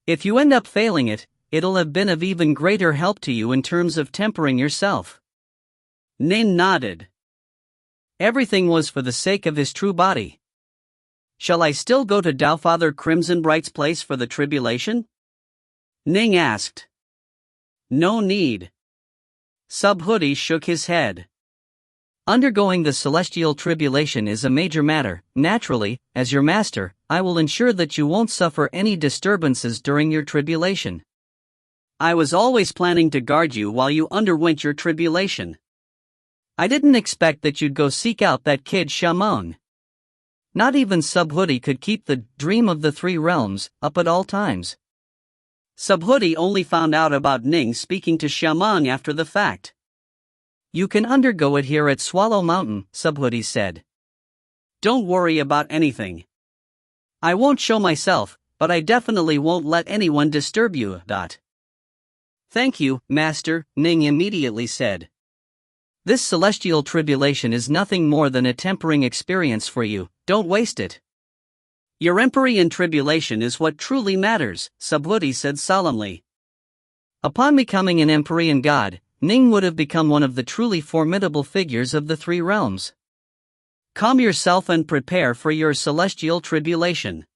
If you end up failing it, it'll have been of even greater help to you in terms of tempering yourself. Ning nodded. Everything was for the sake of his true body. Shall I still go to Tao Father Crimson Bright's place for the tribulation? Ning asked. No need. Subhoodie shook his head. Undergoing the celestial tribulation is a major matter. Naturally, as your master, I will ensure that you won't suffer any disturbances during your tribulation. I was always planning to guard you while you underwent your tribulation. I didn't expect that you'd go seek out that kid Shamong. Not even Subhoodie could keep the dream of the three realms up at all times. Subhoodie only found out about Ning speaking to Shamong after the fact. You can undergo it here at Swallow Mountain, Subhoodie said. Don't worry about anything. I won't show myself, but I definitely won't let anyone disturb you. Thank you, Master, Ning immediately said. This celestial tribulation is nothing more than a tempering experience for you, don't waste it. Your Empyrean tribulation is what truly matters, Subhoodie said solemnly. Upon becoming an Empyrean god, Ning would have become one of the truly formidable figures of the three realms. Calm yourself and prepare for your celestial tribulation.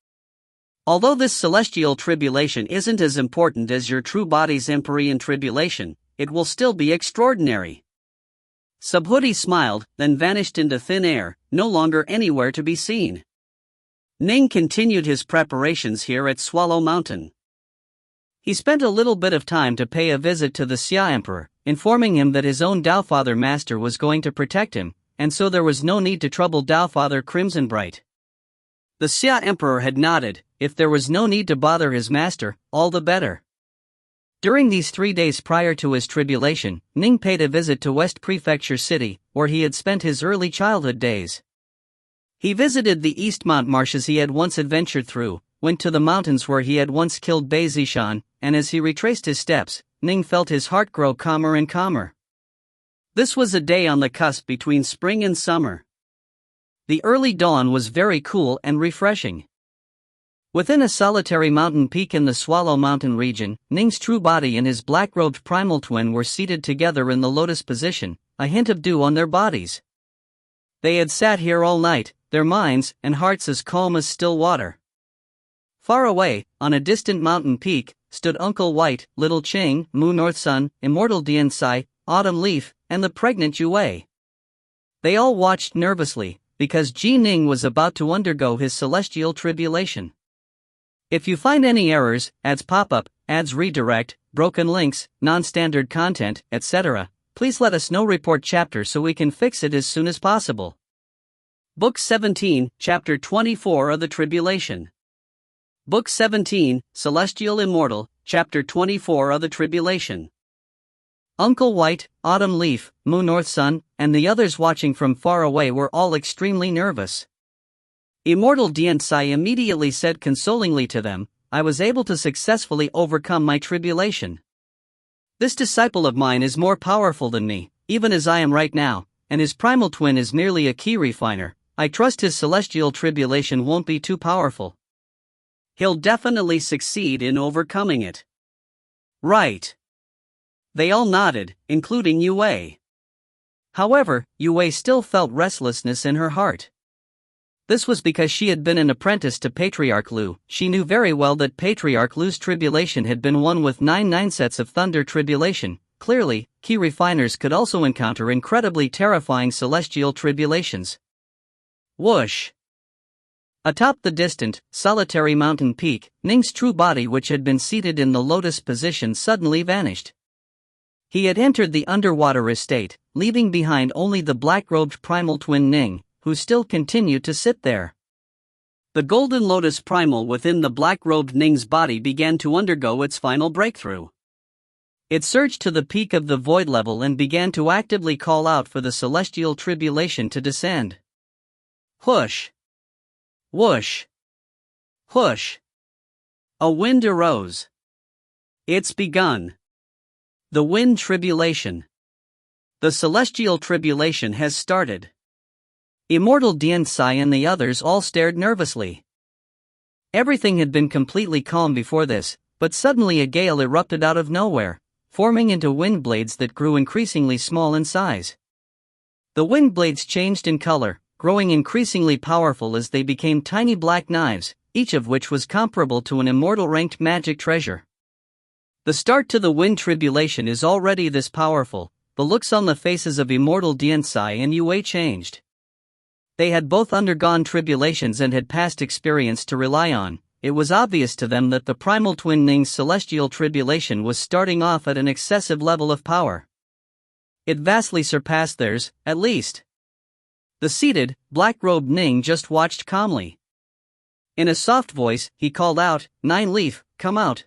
Although this celestial tribulation isn't as important as your true body's Empyrean tribulation, it will still be extraordinary. Subhoodie smiled, then vanished into thin air, no longer anywhere to be seen. Ning continued his preparations here at Swallow Mountain. He spent a little bit of time to pay a visit to the Xia Emperor, informing him that his own Tao Father Master was going to protect him, and so there was no need to trouble Tao Father Crimson Bright. The Xia Emperor had nodded. If there was no need to bother his master, all the better. During these 3 days prior to his tribulation, Ning paid a visit to West Prefecture City, where he had spent his early childhood days. He visited the Eastmont marshes he had once adventured through, went to the mountains where he had once killed Bei Zishan, and as he retraced his steps, Ning felt his heart grow calmer and calmer. This was a day on the cusp between spring and summer. The early dawn was very cool and refreshing. Within a solitary mountain peak in the Swallow Mountain region, Ning's true body and his black-robed primal twin were seated together in the lotus position, a hint of dew on their bodies. They had sat here all night, their minds and hearts as calm as still water. Far away, on a distant mountain peak, stood Uncle White, Little Ching, Mu North Sun, Immortal Dian Sai, Autumn Leaf, and the pregnant Yue. They all watched nervously, because Ji Ning was about to undergo his celestial tribulation. If you find any errors, ads pop up, ads redirect, broken links, non-standard content, etc., please let us know. Report chapter so we can fix it as soon as possible. Book 17, Chapter 24 of the Tribulation. Book 17, Celestial Immortal, Chapter 24 of the Tribulation. Uncle White, Autumn Leaf, Moon North Sun, and the others watching from far away were all extremely nervous. Immortal Diantsai immediately said consolingly to them, "I was able to successfully overcome my tribulation. This disciple of mine is more powerful than me, even as I am right now, and his primal twin is merely a key refiner. I trust his celestial tribulation won't be too powerful. He'll definitely succeed in overcoming it." "Right." They all nodded, including Yue. However, Yue still felt restlessness in her heart. This was because she had been an apprentice to Patriarch Lu. She knew very well that Patriarch Lu's tribulation had been one with 9 sets of thunder tribulation. Clearly, key refiners could also encounter incredibly terrifying celestial tribulations. Whoosh! Atop the distant, solitary mountain peak, Ning's true body, which had been seated in the lotus position, suddenly vanished. He had entered the underwater estate, leaving behind only the black-robed primal twin Ning, who still continued to sit there. The golden lotus primal within the black-robed Ning's body began to undergo its final breakthrough. It surged to the peak of the void level and began to actively call out for the celestial tribulation to descend. Whoosh! Whoosh! Whoosh! A wind arose. It's begun. The wind tribulation. The celestial tribulation has started. Immortal Diantsai and the others all stared nervously. Everything had been completely calm before this, but suddenly a gale erupted out of nowhere, forming into wind blades that grew increasingly small in size. The wind blades changed in color, growing increasingly powerful as they became tiny black knives, each of which was comparable to an immortal ranked magic treasure. The start to the wind tribulation is already this powerful. The looks on the faces of Immortal Diantsai and Yue changed. They had both undergone tribulations and had past experience to rely on. It was obvious to them that the primal twin Ning's celestial tribulation was starting off at an excessive level of power. It vastly surpassed theirs, at least. The seated, black-robed Ning just watched calmly. In a soft voice, he called out, "Nine Leaf, come out."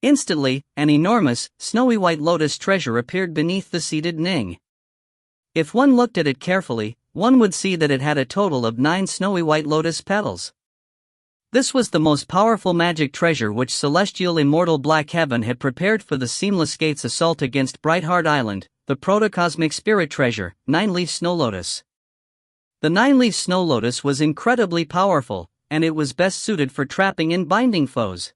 Instantly, an enormous, snowy white lotus treasure appeared beneath the seated Ning. If one looked at it carefully, one would see that it had a total of 9 snowy white lotus petals. This was the most powerful magic treasure which celestial immortal Black Heaven had prepared for the Seamless Gate's assault against Brightheart Island, the protocosmic spirit treasure, 9-leaf snow lotus. The 9-leaf snow lotus was incredibly powerful, and it was best suited for trapping and binding foes.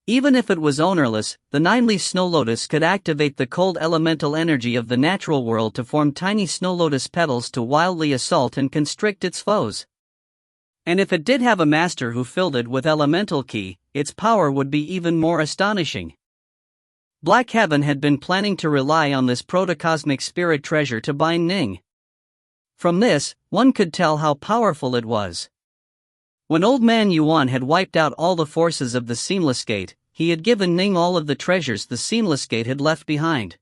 Even if it was ownerless, the 9-leaf snow lotus could activate the cold elemental energy of the natural world to form tiny snow lotus petals to wildly assault and constrict its foes. And if it did have a master who filled it with elemental ki, its power would be even more astonishing. Black Heaven had been planning to rely on this protocosmic spirit treasure to bind Ning. From this, one could tell how powerful it was. When Old Man Yuan had wiped out all the forces of the Seamless Gate, he had given Ning all of the treasures the Seamless Gate had left behind.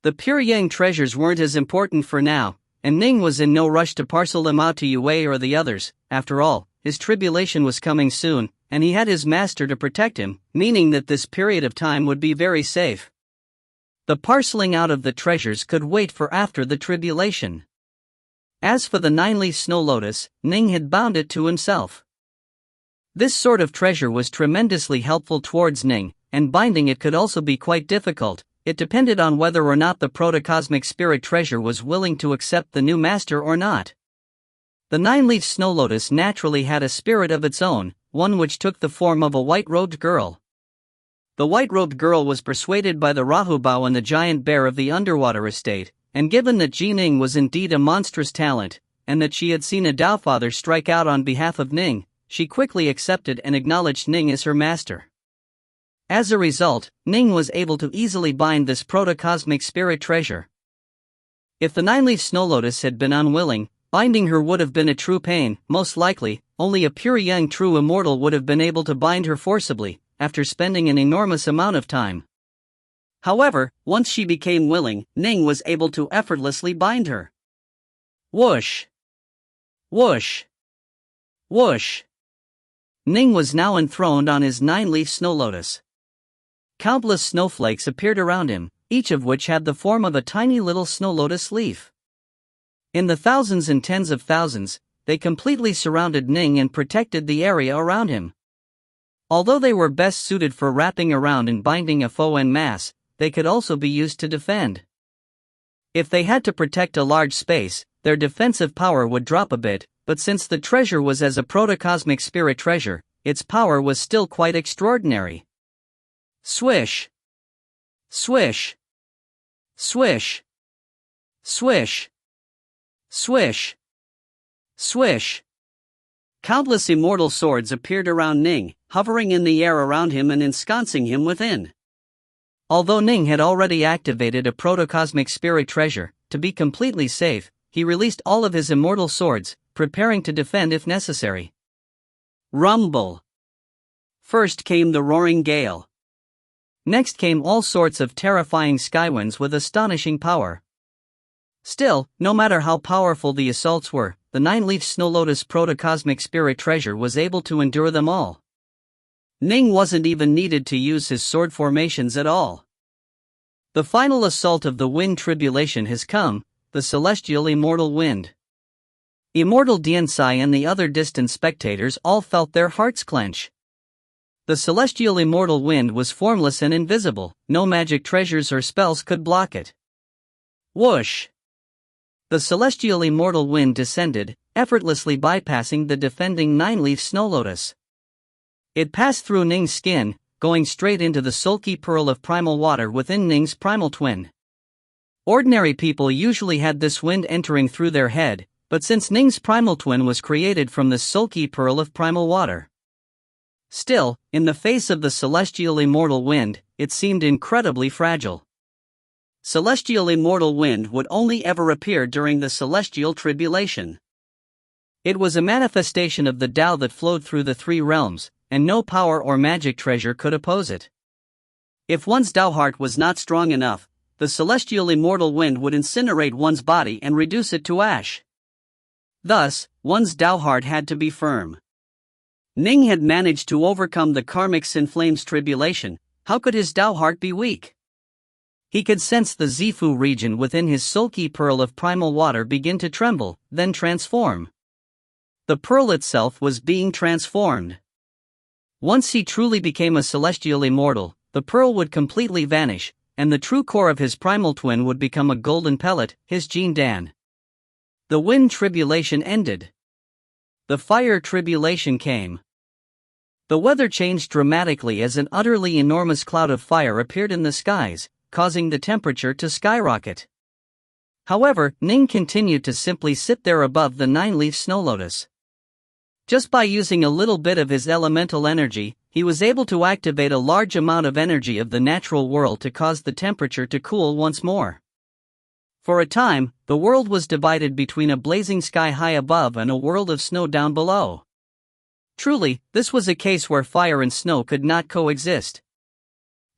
The Pure Yang treasures weren't as important for now, and Ning was in no rush to parcel them out to Yue or the others. After all, his tribulation was coming soon, and he had his master to protect him, meaning that this period of time would be very safe. The parceling out of the treasures could wait for after the tribulation. As for the 9-leaf snow lotus, Ning had bound it to himself. This sort of treasure was tremendously helpful towards Ning, and binding it could also be quite difficult. It depended on whether or not the protocosmic spirit treasure was willing to accept the new master or not. The 9-leaf snow lotus naturally had a spirit of its own, one which took the form of a white-robed girl. The white-robed girl was persuaded by the Rahubao and the giant bear of the underwater estate, and given that Ning was indeed a monstrous talent, and that she had seen a Daofather strike out on behalf of Ning, she quickly accepted and acknowledged Ning as her master. As a result, Ning was able to easily bind this protocosmic spirit treasure. If the 9-leaf snow lotus had been unwilling, binding her would have been a true pain. Most likely, only a pure young true immortal would have been able to bind her forcibly, after spending an enormous amount of time. However, once she became willing, Ning was able to effortlessly bind her. Whoosh! Whoosh! Whoosh! Ning was now enthroned on his 9-leaf snow lotus. Countless snowflakes appeared around him, each of which had the form of a tiny little snow lotus leaf. In the thousands and tens of thousands, they completely surrounded Ning and protected the area around him. Although they were best suited for wrapping around and binding a foe en masse, they could also be used to defend. If they had to protect a large space, their defensive power would drop a bit, but since the treasure was as a protocosmic spirit treasure, its power was still quite extraordinary. Swish! Swish! Swish! Swish! Swish! Swish! Countless immortal swords appeared around Ning, hovering in the air around him and ensconcing him within. Although Ning had already activated a protocosmic spirit treasure, to be completely safe, he released all of his immortal swords, preparing to defend if necessary. Rumble! First came the roaring gale. Next came all sorts of terrifying skywinds with astonishing power. Still, no matter how powerful the assaults were, the nine-leaf snow lotus protocosmic spirit treasure was able to endure them all. Ning wasn't even needed to use his sword formations at all. The final assault of the wind tribulation has come, the celestial immortal wind. Immortal Diensai and the other distant spectators all felt their hearts clench. The celestial immortal wind was formless and invisible, no magic treasures or spells could block it. Whoosh! The celestial immortal wind descended, effortlessly bypassing the defending nine-leaf snow lotus. It passed through Ning's skin, going straight into the sulky pearl of primal water within Ning's primal twin. Ordinary people usually had this wind entering through their head, but since Ning's primal twin was created from the sulky pearl of primal water. Still, in the face of the celestial immortal wind, it seemed incredibly fragile. Celestial immortal wind would only ever appear during the celestial tribulation. It was a manifestation of the Tao that flowed through the three realms, and no power or magic treasure could oppose it. If one's Tao heart was not strong enough, the celestial immortal wind would incinerate one's body and reduce it to ash. Thus, one's Tao heart had to be firm. Ning had managed to overcome the karmic sin flames tribulation. How could his Tao heart be weak? He could sense the Zifu region within his sulky pearl of primal water begin to tremble, then transform. The pearl itself was being transformed. Once he truly became a celestial immortal, the pearl would completely vanish, and the true core of his primal twin would become a golden pellet, his Jin Dan. The wind tribulation ended. The fire tribulation came. The weather changed dramatically as an utterly enormous cloud of fire appeared in the skies, causing the temperature to skyrocket. However, Ning continued to simply sit there above the nine-leaf snow lotus. Just by using a little bit of his elemental energy, he was able to activate a large amount of energy of the natural world to cause the temperature to cool once more. For a time, the world was divided between a blazing sky high above and a world of snow down below. Truly, this was a case where fire and snow could not coexist.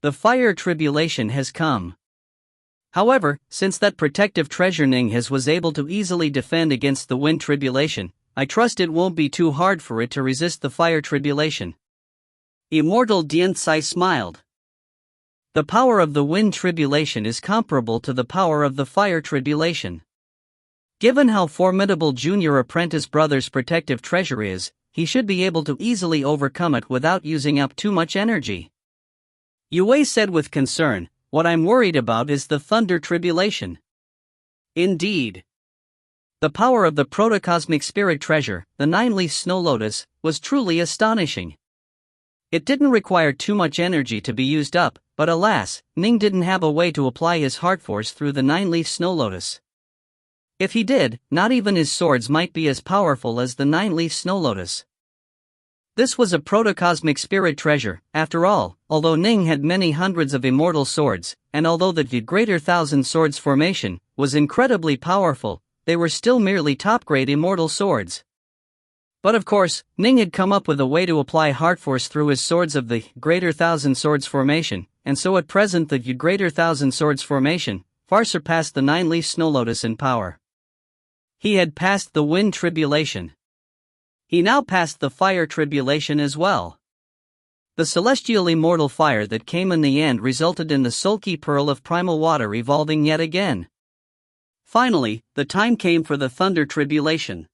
The fire tribulation has come. However, since that protective treasure Ning was able to easily defend against the wind tribulation, I trust it won't be too hard for it to resist the fire tribulation. Immortal Diensai smiled. The power of the wind tribulation is comparable to the power of the fire tribulation. Given how formidable Junior Apprentice Brother's protective treasure is, he should be able to easily overcome it without using up too much energy. Yue said with concern, "What I'm worried about is the thunder tribulation." Indeed. The power of the protocosmic spirit treasure, the nine-leaf snow lotus, was truly astonishing. It didn't require too much energy to be used up, but alas, Ning didn't have a way to apply his heart force through the nine-leaf snow lotus. If he did, not even his swords might be as powerful as the nine-leaf snow lotus. This was a protocosmic spirit treasure, after all, although Ning had many hundreds of immortal swords, and although the greater thousand swords formation was incredibly powerful, they were still merely top-grade immortal swords. But of course, Ning had come up with a way to apply heart force through his swords of the greater thousand swords formation, and so at present the greater thousand swords formation far surpassed the nine-leaf snow lotus in power. He had passed the wind tribulation. He now passed the fire tribulation as well. The celestial immortal fire that came in the end resulted in the sulky pearl of primal water evolving yet again. Finally, the time came for the thunder tribulation.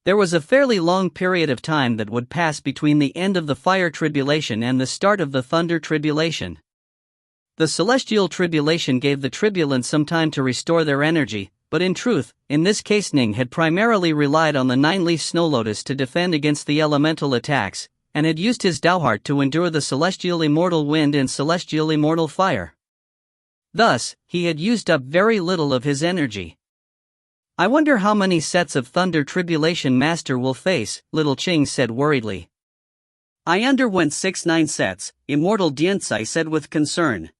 There was a fairly long period of time that would pass between the end of the fire tribulation and the start of the thunder tribulation. The celestial tribulation gave the tribulants some time to restore their energy, but in truth, in this case Ning had primarily relied on the nine-leaf snow lotus to defend against the elemental attacks, and had used his Dao-heart to endure the celestial immortal wind and celestial immortal fire. Thus, he had used up very little of his energy. I wonder how many sets of thunder tribulation Master will face, little Qing said worriedly. I underwent 6-9 sets, Immortal Dianzai said with concern.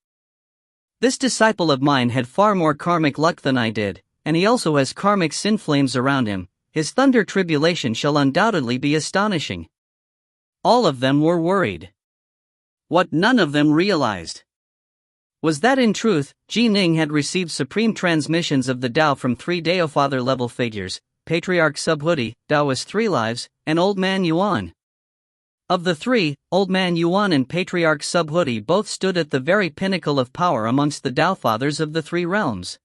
This disciple of mine had far more karmic luck than I did, and he also has karmic sin flames around him. His thunder tribulation shall undoubtedly be astonishing. All of them were worried. What none of them realized was that in truth, Ning had received supreme transmissions of the Tao from 3 Daofather level figures, Patriarch Subhuti, Taoist 3 Lives, and Old Man Yuan. Of the three, Old Man Yuan and Patriarch Subhuti both stood at the very pinnacle of power amongst the Tao Fathers of the 3 realms.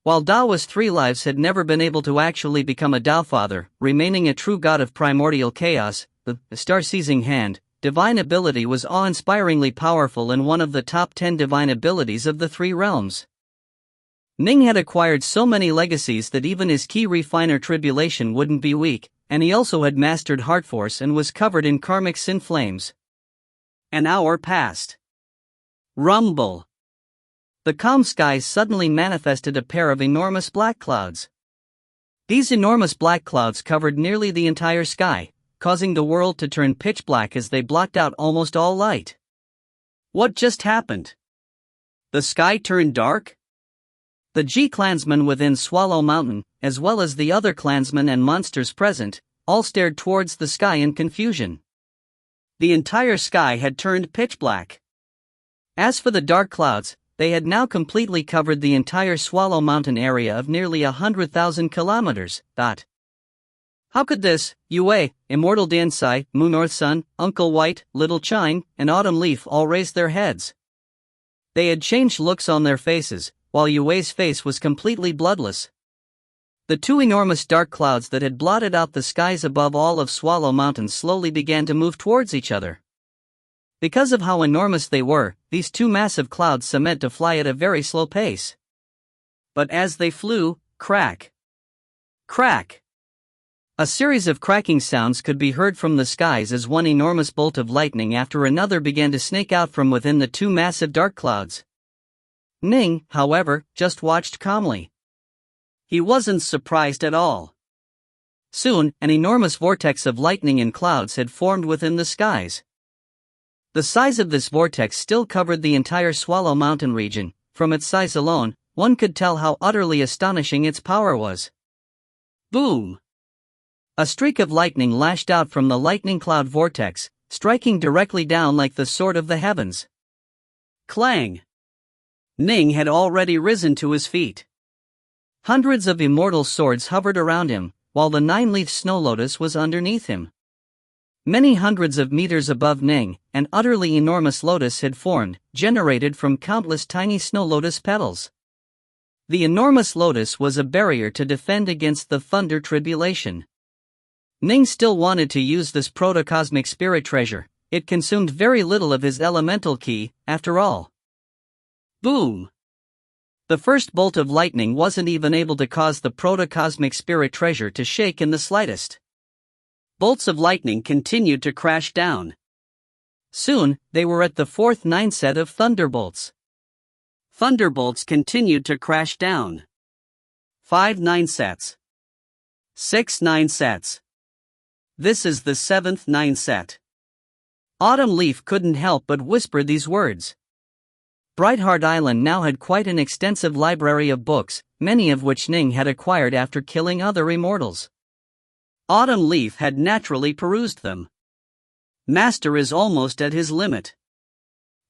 While Taoist 3 Lives had never been able to actually become a Tao Father, remaining a true god of primordial chaos, the star-seizing hand, divine ability was awe-inspiringly powerful and one of the top 10 divine abilities of the 3 realms. Ning had acquired so many legacies that even his key refiner tribulation wouldn't be weak, and he also had mastered heart force and was covered in karmic sin flames. An hour passed. Rumble. The calm skies suddenly manifested a pair of enormous black clouds. These enormous black clouds covered nearly the entire sky, causing the world to turn pitch black as they blocked out almost all light. What just happened? The sky turned dark? The G-clansmen within Swallow Mountain, as well as the other clansmen and monsters present, all stared towards the sky in confusion. The entire sky had turned pitch black. As for the dark clouds, they had now completely covered the entire Swallow Mountain area of nearly 100,000 kilometers. How could this, Yue, Immortal Dianzai, Moon North Sun, Uncle White, Little Chine, and Autumn Leaf all raise their heads? They had changed looks on their faces, while Yue's face was completely bloodless. The 2 enormous dark clouds that had blotted out the skies above all of Swallow Mountain slowly began to move towards each other. Because of how enormous they were, these 2 massive clouds meant to fly at a very slow pace. But as they flew, crack, crack. A series of cracking sounds could be heard from the skies as one enormous bolt of lightning after another began to snake out from within the 2 massive dark clouds. Ning, however, just watched calmly. He wasn't surprised at all. Soon, an enormous vortex of lightning and clouds had formed within the skies. The size of this vortex still covered the entire Swallow Mountain region. From its size alone, one could tell how utterly astonishing its power was. Boom! A streak of lightning lashed out from the lightning cloud vortex, striking directly down like the sword of the heavens. Clang! Ning had already risen to his feet. Hundreds of immortal swords hovered around him, while the 9-leaf snow lotus was underneath him. Many hundreds of meters above Ning, an utterly enormous lotus had formed, generated from countless tiny snow lotus petals. The enormous lotus was a barrier to defend against the thunder tribulation. Ning still wanted to use this protocosmic spirit treasure. It consumed very little of his elemental ki, after all. Boom! The first bolt of lightning wasn't even able to cause the protocosmic spirit treasure to shake in the slightest. Bolts of lightning continued to crash down. Soon, they were at the 4th 9 set of thunderbolts. Thunderbolts continued to crash down. 5 9 sets. 6 9 sets. This is the 7th 9 set. Autumn Leaf couldn't help but whisper these words. Brightheart Island now had quite an extensive library of books, many of which Ning had acquired after killing other immortals. Autumn Leaf had naturally perused them. Master is almost at his limit.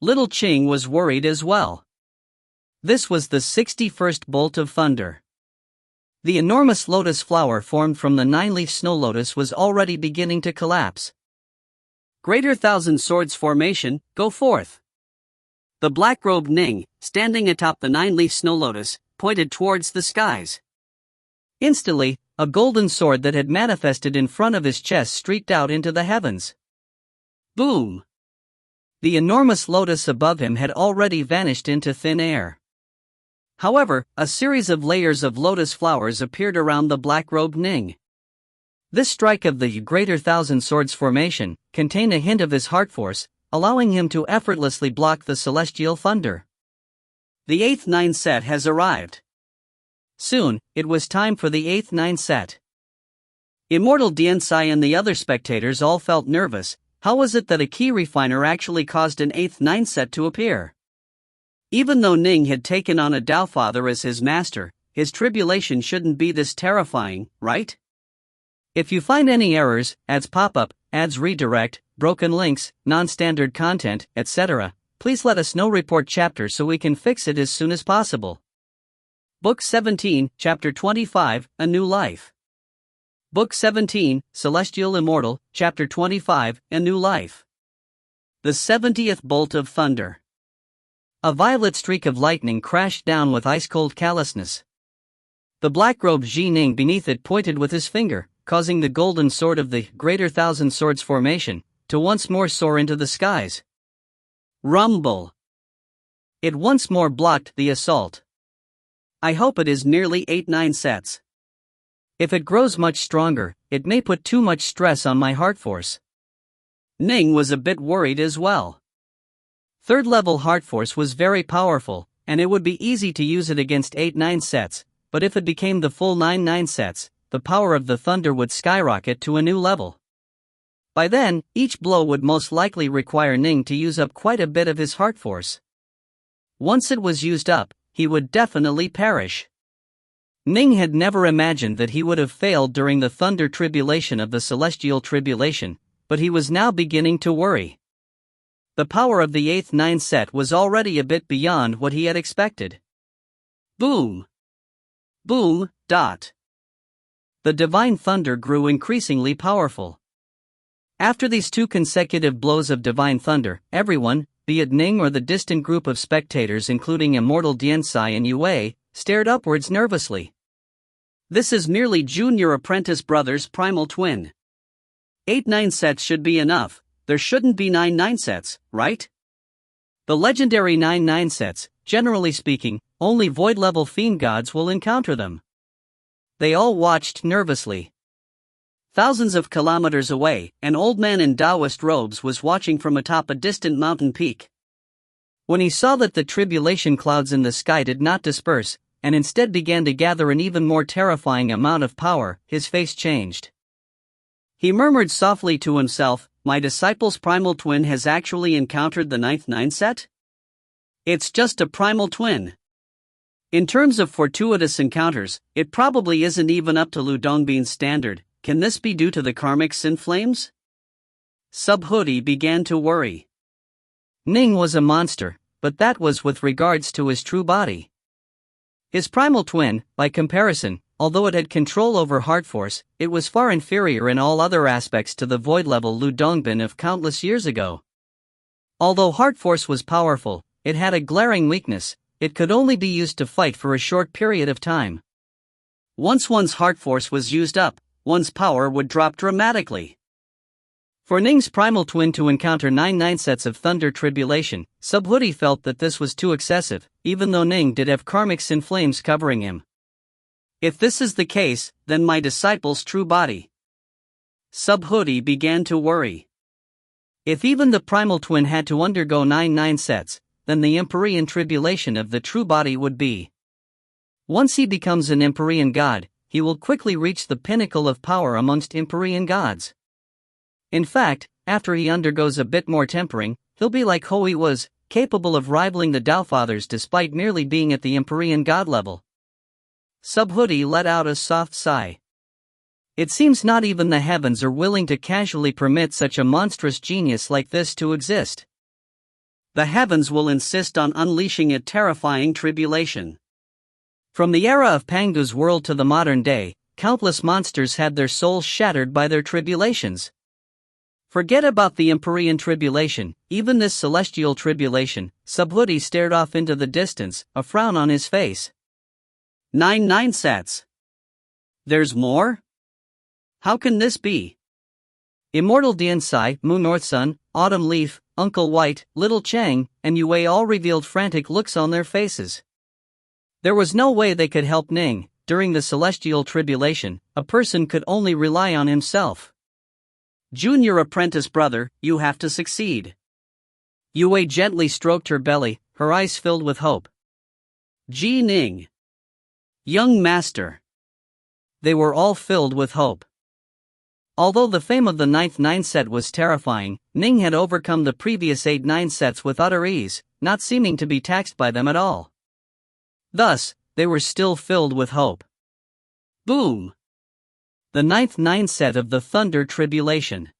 Little Qing was worried as well. This was the 61st bolt of thunder. The enormous lotus flower formed from the 9-leaf snow lotus was already beginning to collapse. Greater Thousand Swords Formation, go forth. The black-robed Ning, standing atop the nine-leaf snow lotus, pointed towards the skies. Instantly, a golden sword that had manifested in front of his chest streaked out into the heavens. Boom! The enormous lotus above him had already vanished into thin air. However, a series of layers of lotus flowers appeared around the black-robed Ning. This strike of the Greater Thousand Swords Formation contained a hint of his heart force, allowing him to effortlessly block the celestial thunder. The 8th 9 set has arrived. Soon, it was time for the 8th 9 set. Immortal Diensai and the other spectators all felt nervous. How was it that a key refiner actually caused an 8th 9 set to appear? Even though Ning had taken on a Tao Father as his master, his tribulation shouldn't be this terrifying, right? If you find any errors, ads pop up, ads redirect, broken links, non-standard content, etc., please let us know. Report chapter so we can fix it as soon as possible. Book 17, Chapter 25, A New Life. Book 17, Celestial Immortal, Chapter 25, A New Life. The 70th Bolt of Thunder. A violet streak of lightning crashed down with ice-cold callousness. The black-robed Ning beneath it pointed with his finger, causing the golden sword of the Greater Thousand Swords Formation to once more soar into the skies. Rumble! It once more blocked the assault. I hope it is merely 8-9 sets. If it grows much stronger, it may put too much stress on my heart force. Ning was a bit worried as well. 3rd level heart force was very powerful, and it would be easy to use it against 8-9 sets, but if it became the full 9-9 sets, the power of the thunder would skyrocket to a new level. By then, each blow would most likely require Ning to use up quite a bit of his heart force. Once it was used up, he would definitely perish. Ning had never imagined that he would have failed during the thunder tribulation of the celestial tribulation, but he was now beginning to worry. The power of the 8th 9 set was already a bit beyond what he had expected. Boom! Boom! Dot! The divine thunder grew increasingly powerful. After these 2 consecutive blows of divine thunder, everyone, be it Ning or the distant group of spectators including Immortal Diensai and Yue, stared upwards nervously. This is merely Junior Apprentice Brothers' primal twin. 8-9 sets should be enough, there shouldn't be 9-9 sets, right? The legendary 9-9 sets, generally speaking, only void-level fiend gods will encounter them. They all watched nervously. Thousands of kilometers away, an old man in Taoist robes was watching from atop a distant mountain peak. When he saw that the tribulation clouds in the sky did not disperse, and instead began to gather an even more terrifying amount of power, his face changed. He murmured softly to himself, "My disciple's primal twin has actually encountered the 9th 9 set? It's just a primal twin. In terms of fortuitous encounters, it probably isn't even up to Lu Dongbin's standard. Can this be due to the karmic sin flames?" Subhuti began to worry. Ning was a monster, but that was with regards to his true body. His primal twin, by comparison, although it had control over heart force, it was far inferior in all other aspects to the void-level Lu Dongbin of countless years ago. Although heart force was powerful, it had a glaring weakness: it could only be used to fight for a short period of time. Once one's heart force was used up, one's power would drop dramatically. For Ning's primal twin to encounter 9-9 sets of thunder tribulation, Subhuti felt that this was too excessive, even though Ning did have karmic sin flames covering him. If this is the case, then my disciple's true body. Subhuti began to worry. If even the primal twin had to undergo 9-9 sets, then the Empyrean tribulation of the true body would be. Once he becomes an Empyrean god, he will quickly reach the pinnacle of power amongst Empyrean gods. In fact, after he undergoes a bit more tempering, he'll be like Hui was, capable of rivaling the Tao Fathers despite merely being at the Empyrean god level. Subhuti let out a soft sigh. It seems not even the heavens are willing to casually permit such a monstrous genius like this to exist. The heavens will insist on unleashing a terrifying tribulation. From the era of Pangdu's world to the modern day, countless monsters had their souls shattered by their tribulations. Forget about the Empyrean tribulation, even this celestial tribulation. Subhuti stared off into the distance, a frown on his face. 9 sets. There's more? How can this be? Immortal Diansai, Moon North Sun, Autumn Leaf, Uncle White, Little Chang, and Yue all revealed frantic looks on their faces. There was no way they could help Ning. During the celestial tribulation, a person could only rely on himself. Junior apprentice brother, you have to succeed. Yue gently stroked her belly, her eyes filled with hope. Ji Ning. Young master. They were all filled with hope. Although the fame of the 9th set was terrifying, Ning had overcome the previous 8 sets with utter ease, not seeming to be taxed by them at all. Thus, they were still filled with hope. Boom! The 9th set of the Thunder Tribulation.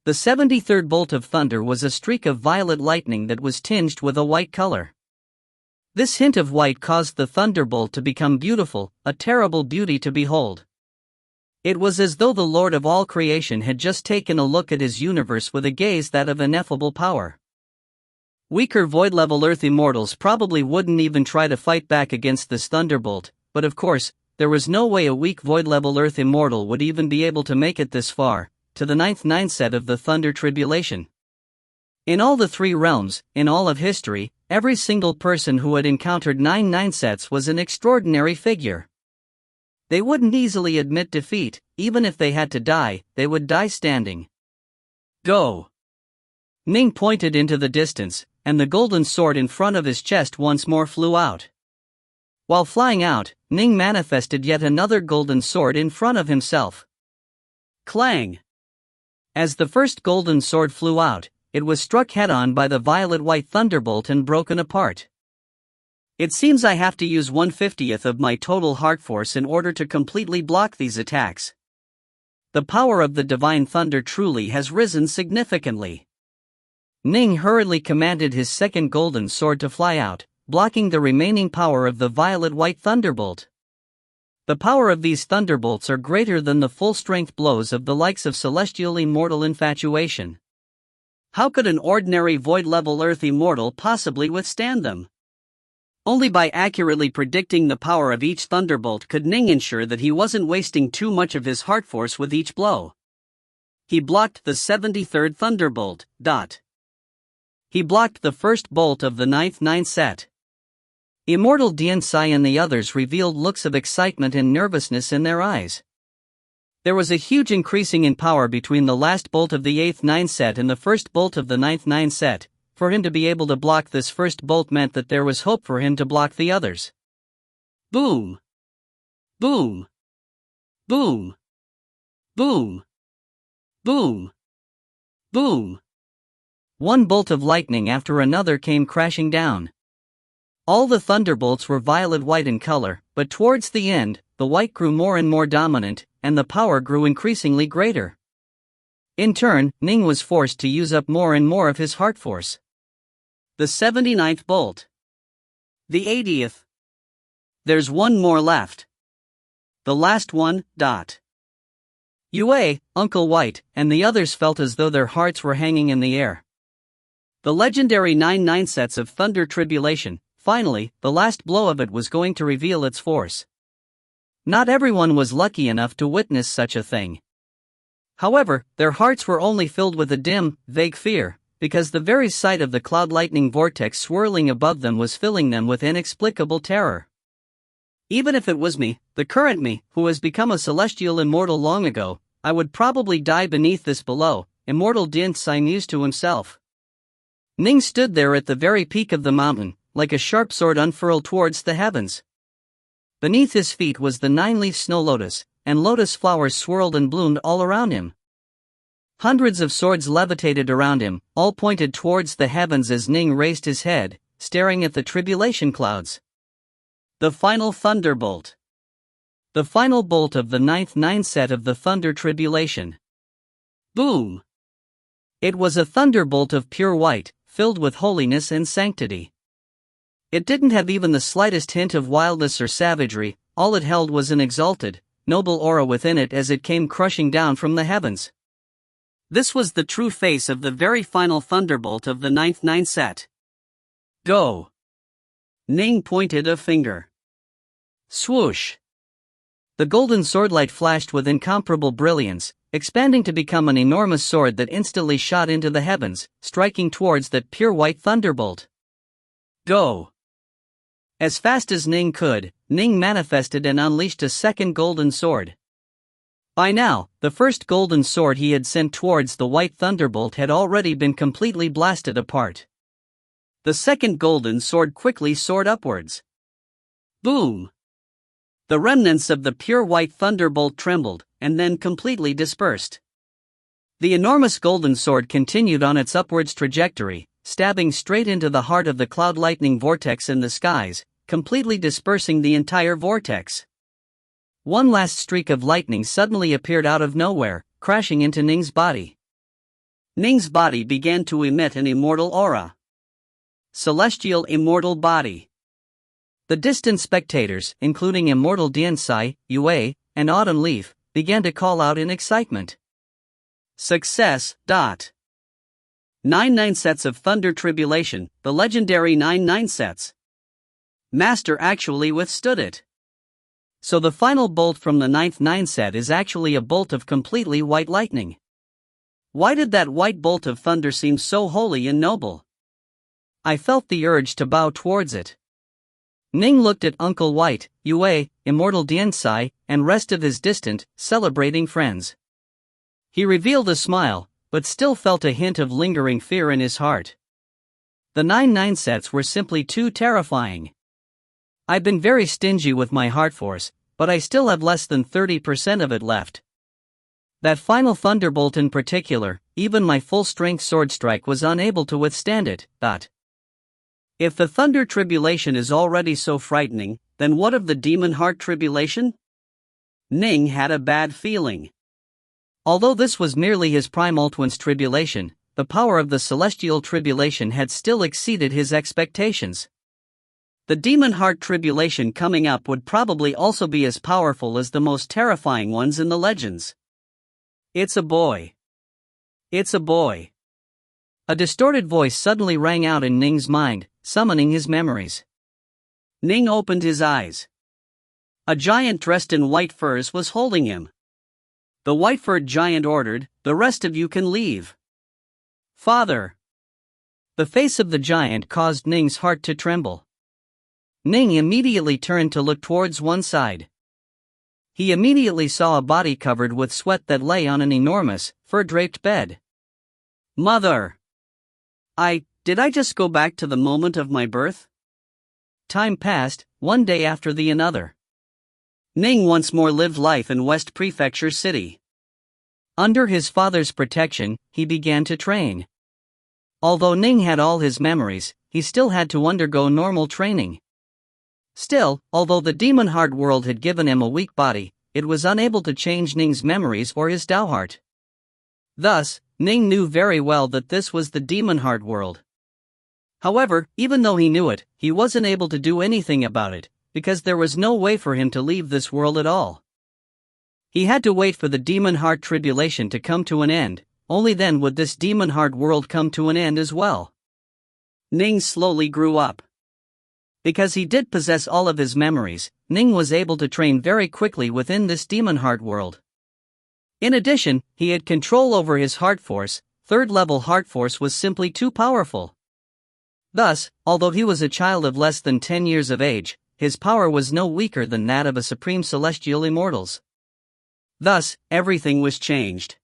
The 73rd bolt of thunder was a streak of violet lightning that was tinged with a white color. This hint of white caused the thunderbolt to become beautiful, a terrible beauty to behold. It was as though the Lord of all creation had just taken a look at his universe with a gaze that of ineffable power. Weaker void-level Earth Immortals probably wouldn't even try to fight back against this thunderbolt, but of course, there was no way a weak void-level Earth Immortal would even be able to make it this far, to the 9th set of the Thunder Tribulation. In all the 3 realms, in all of history, every single person who had encountered 9 sets was an extraordinary figure. They wouldn't easily admit defeat, even if they had to die, they would die standing. Go! Ning pointed into the distance, and the golden sword in front of his chest once more flew out. While flying out, Ning manifested yet another golden sword in front of himself. Clang! As the first golden sword flew out, it was struck head-on by the violet-white thunderbolt and broken apart. It seems I have to use 1/50th of my total heart force in order to completely block these attacks. The power of the divine thunder truly has risen significantly. Ning hurriedly commanded his second golden sword to fly out, blocking the remaining power of the violet-white thunderbolt. The power of these thunderbolts are greater than the full-strength blows of the likes of celestial immortal infatuation. How could an ordinary void-level Earth Immortal possibly withstand them? Only by accurately predicting the power of each thunderbolt could Ning ensure that he wasn't wasting too much of his heart force with each blow. He blocked the 73rd thunderbolt. He blocked the first bolt of the 9th set. Immortal Diansai and the others revealed looks of excitement and nervousness in their eyes. There was a huge increasing in power between the last bolt of the 8th set and the first bolt of the 9th set. For him to be able to block this first bolt meant that there was hope for him to block the others. Boom! Boom! Boom! Boom! Boom! Boom! One bolt of lightning after another came crashing down. All the thunderbolts were violet-white in color, but towards the end, the white grew more and more dominant, and the power grew increasingly greater. In turn, Ning was forced to use up more and more of his heart force. The 79th bolt. The 80th. There's one more left. The last one. Yue, Uncle White, and the others felt as though their hearts were hanging in the air. The legendary 9 sets of Thunder Tribulation, finally, the last blow of it was going to reveal its force. Not everyone was lucky enough to witness such a thing. However, their hearts were only filled with a dim, vague fear, because the very sight of the cloud lightning vortex swirling above them was filling them with inexplicable terror. Even if it was me, the current me, who has become a celestial immortal long ago, I would probably die beneath this below, Immortal Diansai mused to himself. Ning stood there at the very peak of the mountain, like a sharp sword unfurled towards the heavens. Beneath his feet was the 9-leaf snow lotus, and lotus flowers swirled and bloomed all around him. Hundreds of swords levitated around him, all pointed towards the heavens as Ning raised his head, staring at the tribulation clouds. The final thunderbolt. The final bolt of the 9th set of the Thunder Tribulation. Boom! It was a thunderbolt of pure white, filled with holiness and sanctity. It didn't have even the slightest hint of wildness or savagery, all it held was an exalted, noble aura within it as it came crushing down from the heavens. This was the true face of the very final thunderbolt of the 9th set. Go! Ning pointed a finger. Swoosh! The golden swordlight flashed with incomparable brilliance, expanding to become an enormous sword that instantly shot into the heavens, striking towards that pure white thunderbolt. Go! As fast as Ning could, Ning manifested and unleashed a second golden sword. By now, the first golden sword he had sent towards the white thunderbolt had already been completely blasted apart. The second golden sword quickly soared upwards. Boom! The remnants of the pure white thunderbolt trembled, and then completely dispersed. The enormous golden sword continued on its upwards trajectory, stabbing straight into the heart of the cloud lightning vortex in the skies, completely dispersing the entire vortex. One last streak of lightning suddenly appeared out of nowhere, crashing into Ning's body. Ning's body began to emit an immortal aura. Celestial immortal body. The distant spectators, including Immortal Diansai, Yue, and Autumn Leaf, began to call out in excitement. Success. 9 sets of Thunder Tribulation, the legendary 9 sets. Master actually withstood it. So the final bolt from the 9th set is actually a bolt of completely white lightning. Why did that white bolt of thunder seem so holy and noble? I felt the urge to bow towards it. Ning looked at Uncle White, Yue, Immortal Diansai, and rest of his distant, celebrating friends. He revealed a smile, but still felt a hint of lingering fear in his heart. The 9 sets were simply too terrifying. I've been very stingy with my heart force, but I still have less than 30% of it left. That final thunderbolt in particular, even my full-strength sword strike was unable to withstand it. If the Thunder Tribulation is already so frightening, then what of the Demon Heart Tribulation? Ning had a bad feeling. Although this was merely his Primal Twin's tribulation, the power of the Celestial Tribulation had still exceeded his expectations. The Demon Heart Tribulation coming up would probably also be as powerful as the most terrifying ones in the legends. It's a boy. It's a boy. A distorted voice suddenly rang out in Ning's mind, summoning his memories. Ning opened his eyes. A giant dressed in white furs was holding him. The white-furred giant ordered, "The rest of you can leave." Father! The face of the giant caused Ning's heart to tremble. Ning immediately turned to look towards one side. He immediately saw a body covered with sweat that lay on an enormous, fur-draped bed. Mother! Did I just go back to the moment of my birth? Time passed, one day after the another. Ning once more lived life in West Prefecture City. Under his father's protection, he began to train. Although Ning had all his memories, he still had to undergo normal training. Still, although the Demon Heart world had given him a weak body, it was unable to change Ning's memories or his Tao heart. Thus, Ning knew very well that this was the Demon Heart world. However, even though he knew it, he wasn't able to do anything about it, because there was no way for him to leave this world at all. He had to wait for the Demon Heart Tribulation to come to an end, only then would this Demon Heart world come to an end as well. Ning slowly grew up. Because he did possess all of his memories, Ning was able to train very quickly within this Demon Heart world. In addition, he had control over his heart force. Third-level heart force was simply too powerful. Thus, although he was a child of less than 10 years of age, his power was no weaker than that of a supreme celestial immortals. Thus, everything was changed.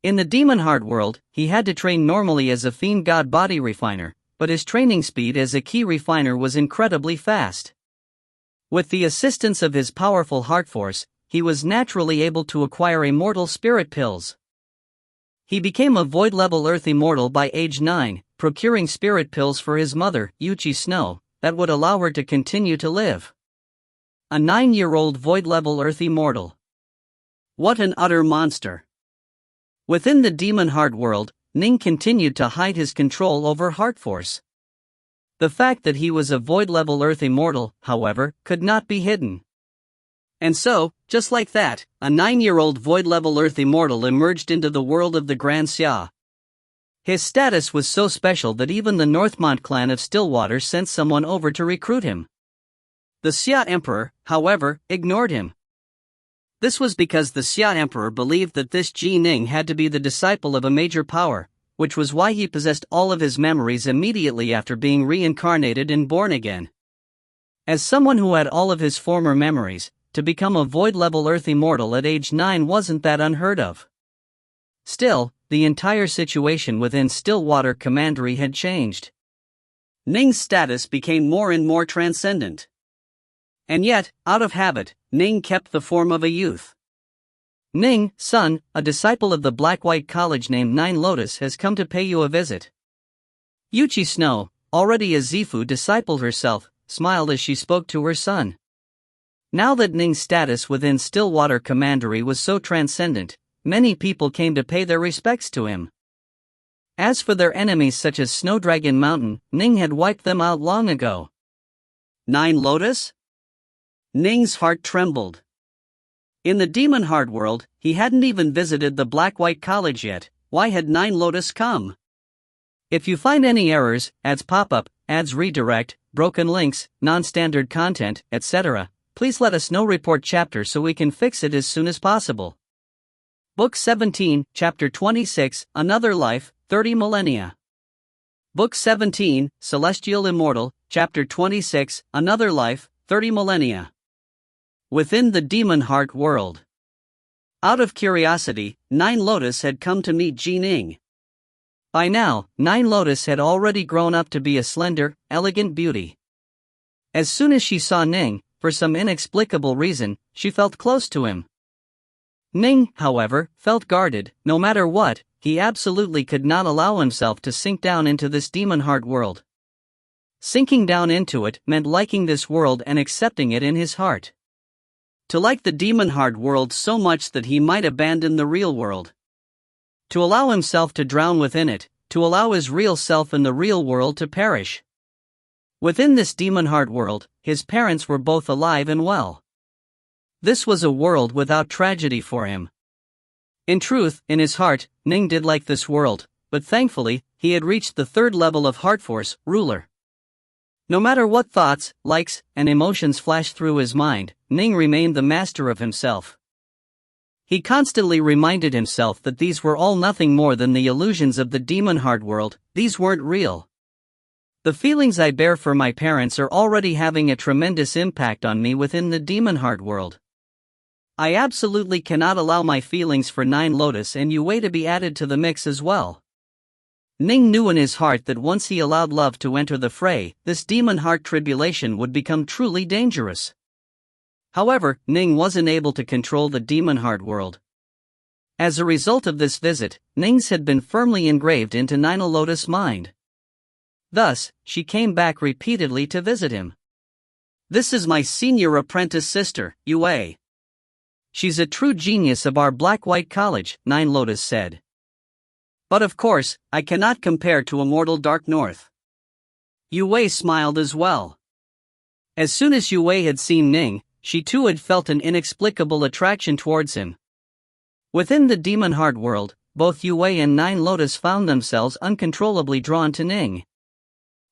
In the Demon Heart world, he had to train normally as a fiend god body refiner, but his training speed as a key refiner was incredibly fast. With the assistance of his powerful heart force, he was naturally able to acquire immortal spirit pills. He became a void-level Earth Immortal by age 9, procuring spirit pills for his mother, Yuchi Snow, that would allow her to continue to live. A 9-year-old void-level Earth Immortal. What an utter monster! Within the Demon Heart world, Ning continued to hide his control over heart force. The fact that he was a void-level Earth Immortal, however, could not be hidden. And so, just like that, a 9-year-old void-level Earth Immortal emerged into the world of the Grand Xia. His status was so special that even the Northmont clan of Stillwater sent someone over to recruit him. The Xia Emperor, however, ignored him. This was because the Xia Emperor believed that this Ning had to be the disciple of a major power, which was why he possessed all of his memories immediately after being reincarnated and born again. As someone who had all of his former memories, to become a void-level Earth Immortal at age 9 wasn't that unheard of. Still, the entire situation within Stillwater Commandery had changed. Ning's status became more and more transcendent. And yet, out of habit, Ning kept the form of a youth. Ning, son, a disciple of the Black-White College named Nine Lotus has come to pay you a visit. Yuchi Snow, already a Zifu disciple herself, smiled as she spoke to her son. Now that Ning's status within Stillwater Commandery was so transcendent, many people came to pay their respects to him. As for their enemies such as Snowdragon Mountain, Ning had wiped them out long ago. Nine Lotus? Ning's heart trembled. In the Demon Heart world, he hadn't even visited the Black-White College yet. Why had Nine Lotus come? If you find any errors, ads pop up, ads redirect, broken links, non-standard content, etc., please let us know. Report chapter so we can fix it as soon as possible. Book 17, Chapter 26, Another Life, 30 Millennia. Book 17, Celestial Immortal, Chapter 26, Another Life, 30 Millennia. Within the Demon Heart world. Out of curiosity, Nine Lotus had come to meet Ning. By now, Nine Lotus had already grown up to be a slender, elegant beauty. As soon as she saw Ning, for some inexplicable reason, she felt close to him. Ning, however, felt guarded. No matter what, he absolutely could not allow himself to sink down into this Demon Heart world. Sinking down into it meant liking this world and accepting it in his heart. To like the Demon Heart world so much that he might abandon the real world. To allow himself to drown within it, to allow his real self in the real world to perish. Within this Demon Heart world, his parents were both alive and well. This was a world without tragedy for him. In truth, in his heart, Ning did like this world, but thankfully, he had reached the 3rd level of Heart Force, ruler. No matter what thoughts, likes, and emotions flashed through his mind, Ning remained the master of himself. He constantly reminded himself that these were all nothing more than the illusions of the Demon Heart world. These weren't real. The feelings I bear for my parents are already having a tremendous impact on me within the Demon Heart world. I absolutely cannot allow my feelings for Nine Lotus and Yue to be added to the mix as well. Ning knew in his heart that once he allowed love to enter the fray, this Demon Heart tribulation would become truly dangerous. However, Ning wasn't able to control the Demon Heart world. As a result of this visit, Ning's had been firmly engraved into Nine Lotus' mind. Thus, she came back repeatedly to visit him. This is my senior apprentice sister, Yue. She's a true genius of our Black-White College, Nine Lotus said. But of course, I cannot compare to Immortal Dark North. Yue smiled as well. As soon as Yue had seen Ning, she too had felt an inexplicable attraction towards him. Within the Demon Heart world, both Yue and Nine Lotus found themselves uncontrollably drawn to Ning.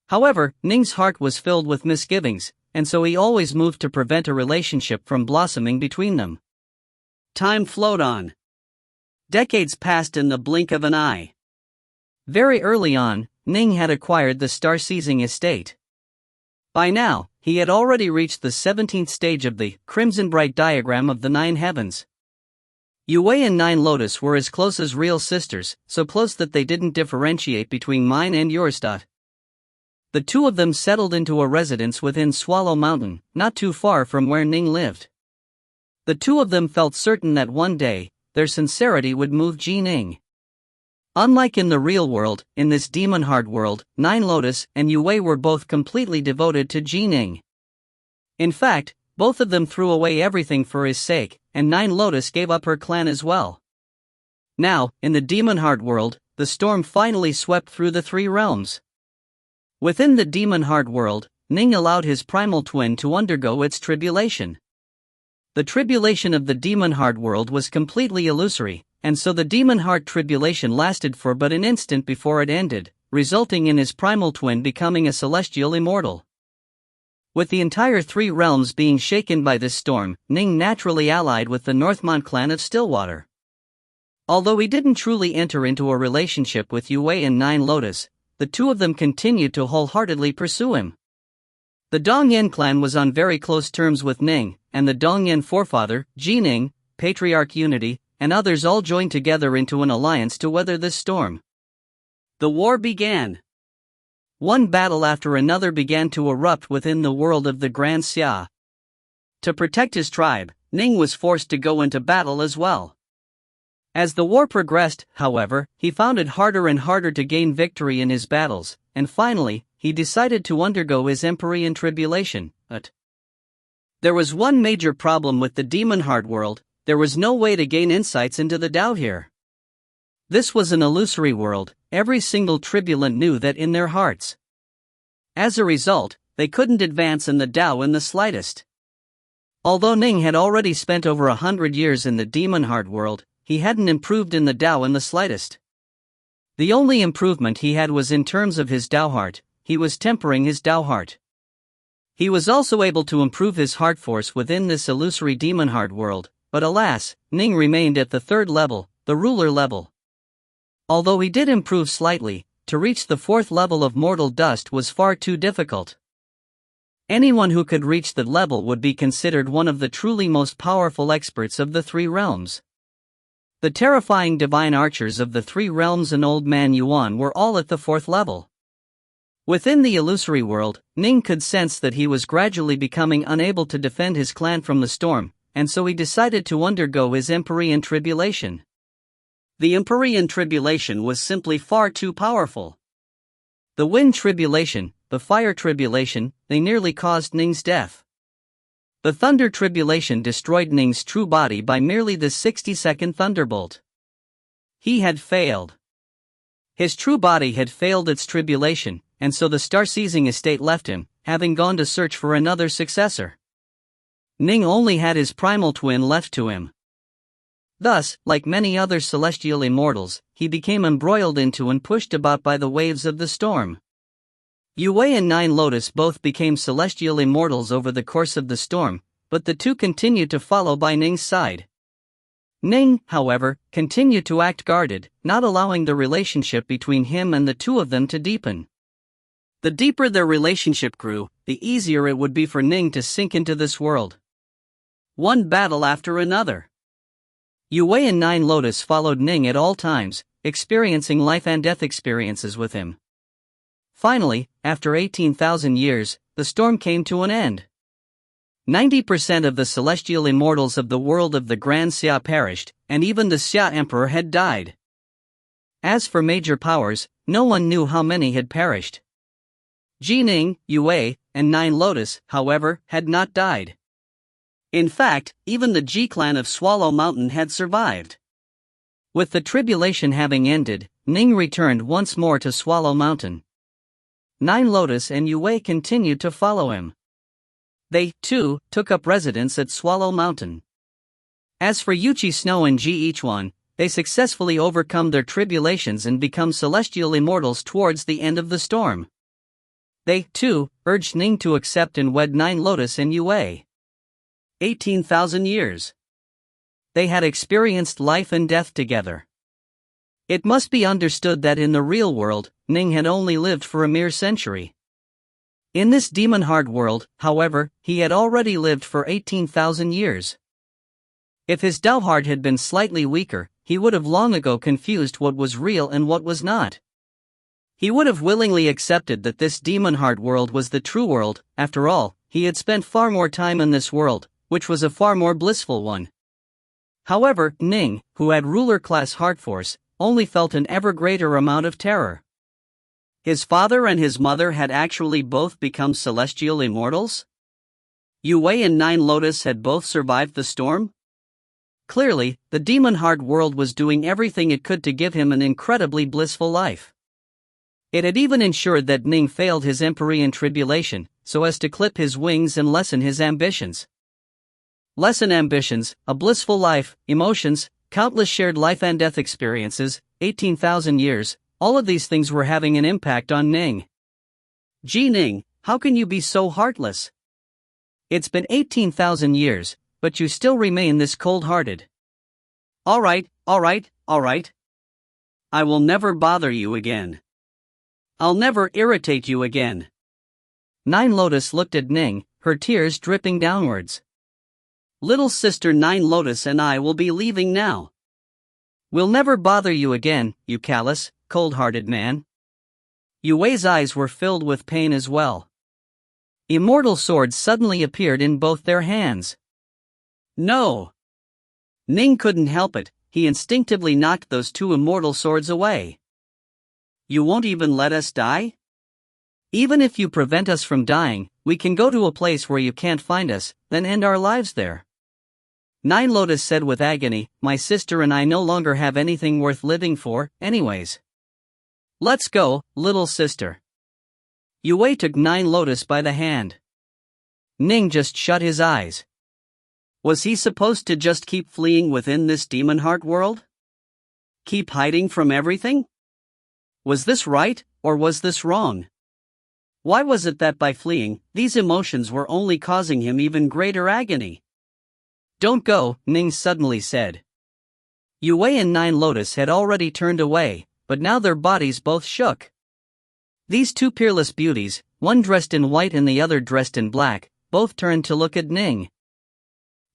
However, Ning's heart was filled with misgivings, and so he always moved to prevent a relationship from blossoming between them. Time flowed on. Decades passed in the blink of an eye. Very early on, Ning had acquired the star-seizing estate. By now, he had already reached the 17th stage of the Crimson Bright diagram of the 9 heavens. Yue and Nine Lotus were as close as real sisters, so close that they didn't differentiate between mine and yours. The two of them settled into a residence within Swallow Mountain, not too far from where Ning lived. The two of them felt certain that one day, their sincerity would move Ning. Unlike in the real world, in this Demon Heart world, Nine Lotus and Yue were both completely devoted to Ning. In fact, both of them threw away everything for his sake, and Nine Lotus gave up her clan as well. Now, in the Demon Heart world, the storm finally swept through the 3 realms. Within the Demon Heart world, Ning allowed his primal twin to undergo its tribulation. The tribulation of the demon heart world was completely illusory, and so the demon heart tribulation lasted for but an instant before it ended, resulting in his primal twin becoming a celestial immortal. With the entire three realms being shaken by this storm, Ning naturally allied with the Northmont clan of Stillwater. Although he didn't truly enter into a relationship with Yue and Nine Lotus, the two of them continued to wholeheartedly pursue him. The Dongyan clan was on very close terms with Ning, and the Dongyan forefather, Ning, Patriarch Unity, and others all joined together into an alliance to weather this storm. The war began. One battle after another began to erupt within the world of the Grand Xia. To protect his tribe, Ning was forced to go into battle as well. As the war progressed, however, he found it harder and harder to gain victory in his battles, and finally, he decided to undergo his Empyrean tribulation. There was one major problem with the demon heart world: there was no way to gain insights into the Tao here. This was an illusory world. Every single tribulant knew that in their hearts. As a result, they couldn't advance in the Tao in the slightest. Although Ning had already spent over 100 years in the demon heart world, he hadn't improved in the Tao in the slightest. The only improvement he had was in terms of his Tao heart. He was tempering his Tao heart. He was also able to improve his heart force within this illusory demon heart world, but alas, Ning remained at the third level, the ruler level. Although he did improve slightly, to reach the fourth level of mortal dust was far too difficult. Anyone who could reach that level would be considered one of the truly most powerful experts of the three realms. The terrifying divine archers of the three realms and Old Man Yuan were all at the fourth level. Within the illusory world, Ning could sense that he was gradually becoming unable to defend his clan from the storm, and so he decided to undergo his Empyrean tribulation. The Empyrean tribulation was simply far too powerful. The wind tribulation, the fire tribulation, they nearly caused Ning's death. The thunder tribulation destroyed Ning's true body by merely the 60-second thunderbolt. He had failed. His true body had failed its tribulation, and so the star-seizing estate left him, having gone to search for another successor. Ning only had his primal twin left to him. Thus, like many other celestial immortals, he became embroiled into and pushed about by the waves of the storm. Yue and Nine Lotus both became celestial immortals over the course of the storm, but the two continued to follow by Ning's side. Ning, however, continued to act guarded, not allowing the relationship between him and the two of them to deepen. The deeper their relationship grew, the easier it would be for Ning to sink into this world. One battle after another. Yue and Nine Lotus followed Ning at all times, experiencing life and death experiences with him. Finally, after 18,000 years, the storm came to an end. 90% of the celestial immortals of the world of the Grand Xia perished, and even the Xia Emperor had died. As for major powers, no one knew how many had perished. Ning, Yue, and Nine Lotus, however, had not died. In fact, even the Ji clan of Swallow Mountain had survived. With the tribulation having ended, Ning returned once more to Swallow Mountain. Nine Lotus and Yue continued to follow him. They, too, took up residence at Swallow Mountain. As for Yuchi Snow and Ji Ichuan, they successfully overcome their tribulations and become celestial immortals towards the end of the storm. They, too, urged Ning to accept and wed Nine Lotus and Yue. 18,000 years. They had experienced life and death together. It must be understood that in the real world, Ning had only lived for a mere century. In this demon heart world, however, he had already lived for 18,000 years. If his Tao heart had been slightly weaker, he would have long ago confused what was real and what was not. He would have willingly accepted that this demon heart world was the true world. After all, he had spent far more time in this world, which was a far more blissful one. However, Ning, who had ruler-class heart force, only felt an ever greater amount of terror. His father and his mother had actually both become celestial immortals? Yue and Nine Lotus had both survived the storm? Clearly, the demon heart world was doing everything it could to give him an incredibly blissful life. It had even ensured that Ning failed his Empyrean tribulation, so as to clip his wings and lessen his ambitions. Lesson ambitions, a blissful life, emotions, countless shared life and death experiences, 18,000 years, all of these things were having an impact on Ning. Gee Ning, how can you be so heartless? It's been 18,000 years, but you still remain this cold-hearted. Alright. I will never bother you again. I'll never irritate you again. Nine Lotus looked at Ning, her tears dripping downwards. Little sister Nine Lotus and I will be leaving now. We'll never bother you again, you callous, cold-hearted man. Yue's eyes were filled with pain as well. Immortal swords suddenly appeared in both their hands. No! Ning couldn't help it, he instinctively knocked those two immortal swords away. You won't even let us die? Even if you prevent us from dying, we can go to a place where you can't find us, then end our lives there. Nine Lotus said with agony, my sister and I no longer have anything worth living for, anyways. Let's go, little sister. Yue took Nine Lotus by the hand. Ning just shut his eyes. Was he supposed to just keep fleeing within this demon heart world? Keep hiding from everything? Was this right, or was this wrong? Why was it that by fleeing, these emotions were only causing him even greater agony? Don't go, Ning suddenly said. Yue and Nine Lotus had already turned away, but now their bodies both shook. These two peerless beauties, one dressed in white and the other dressed in black, both turned to look at Ning.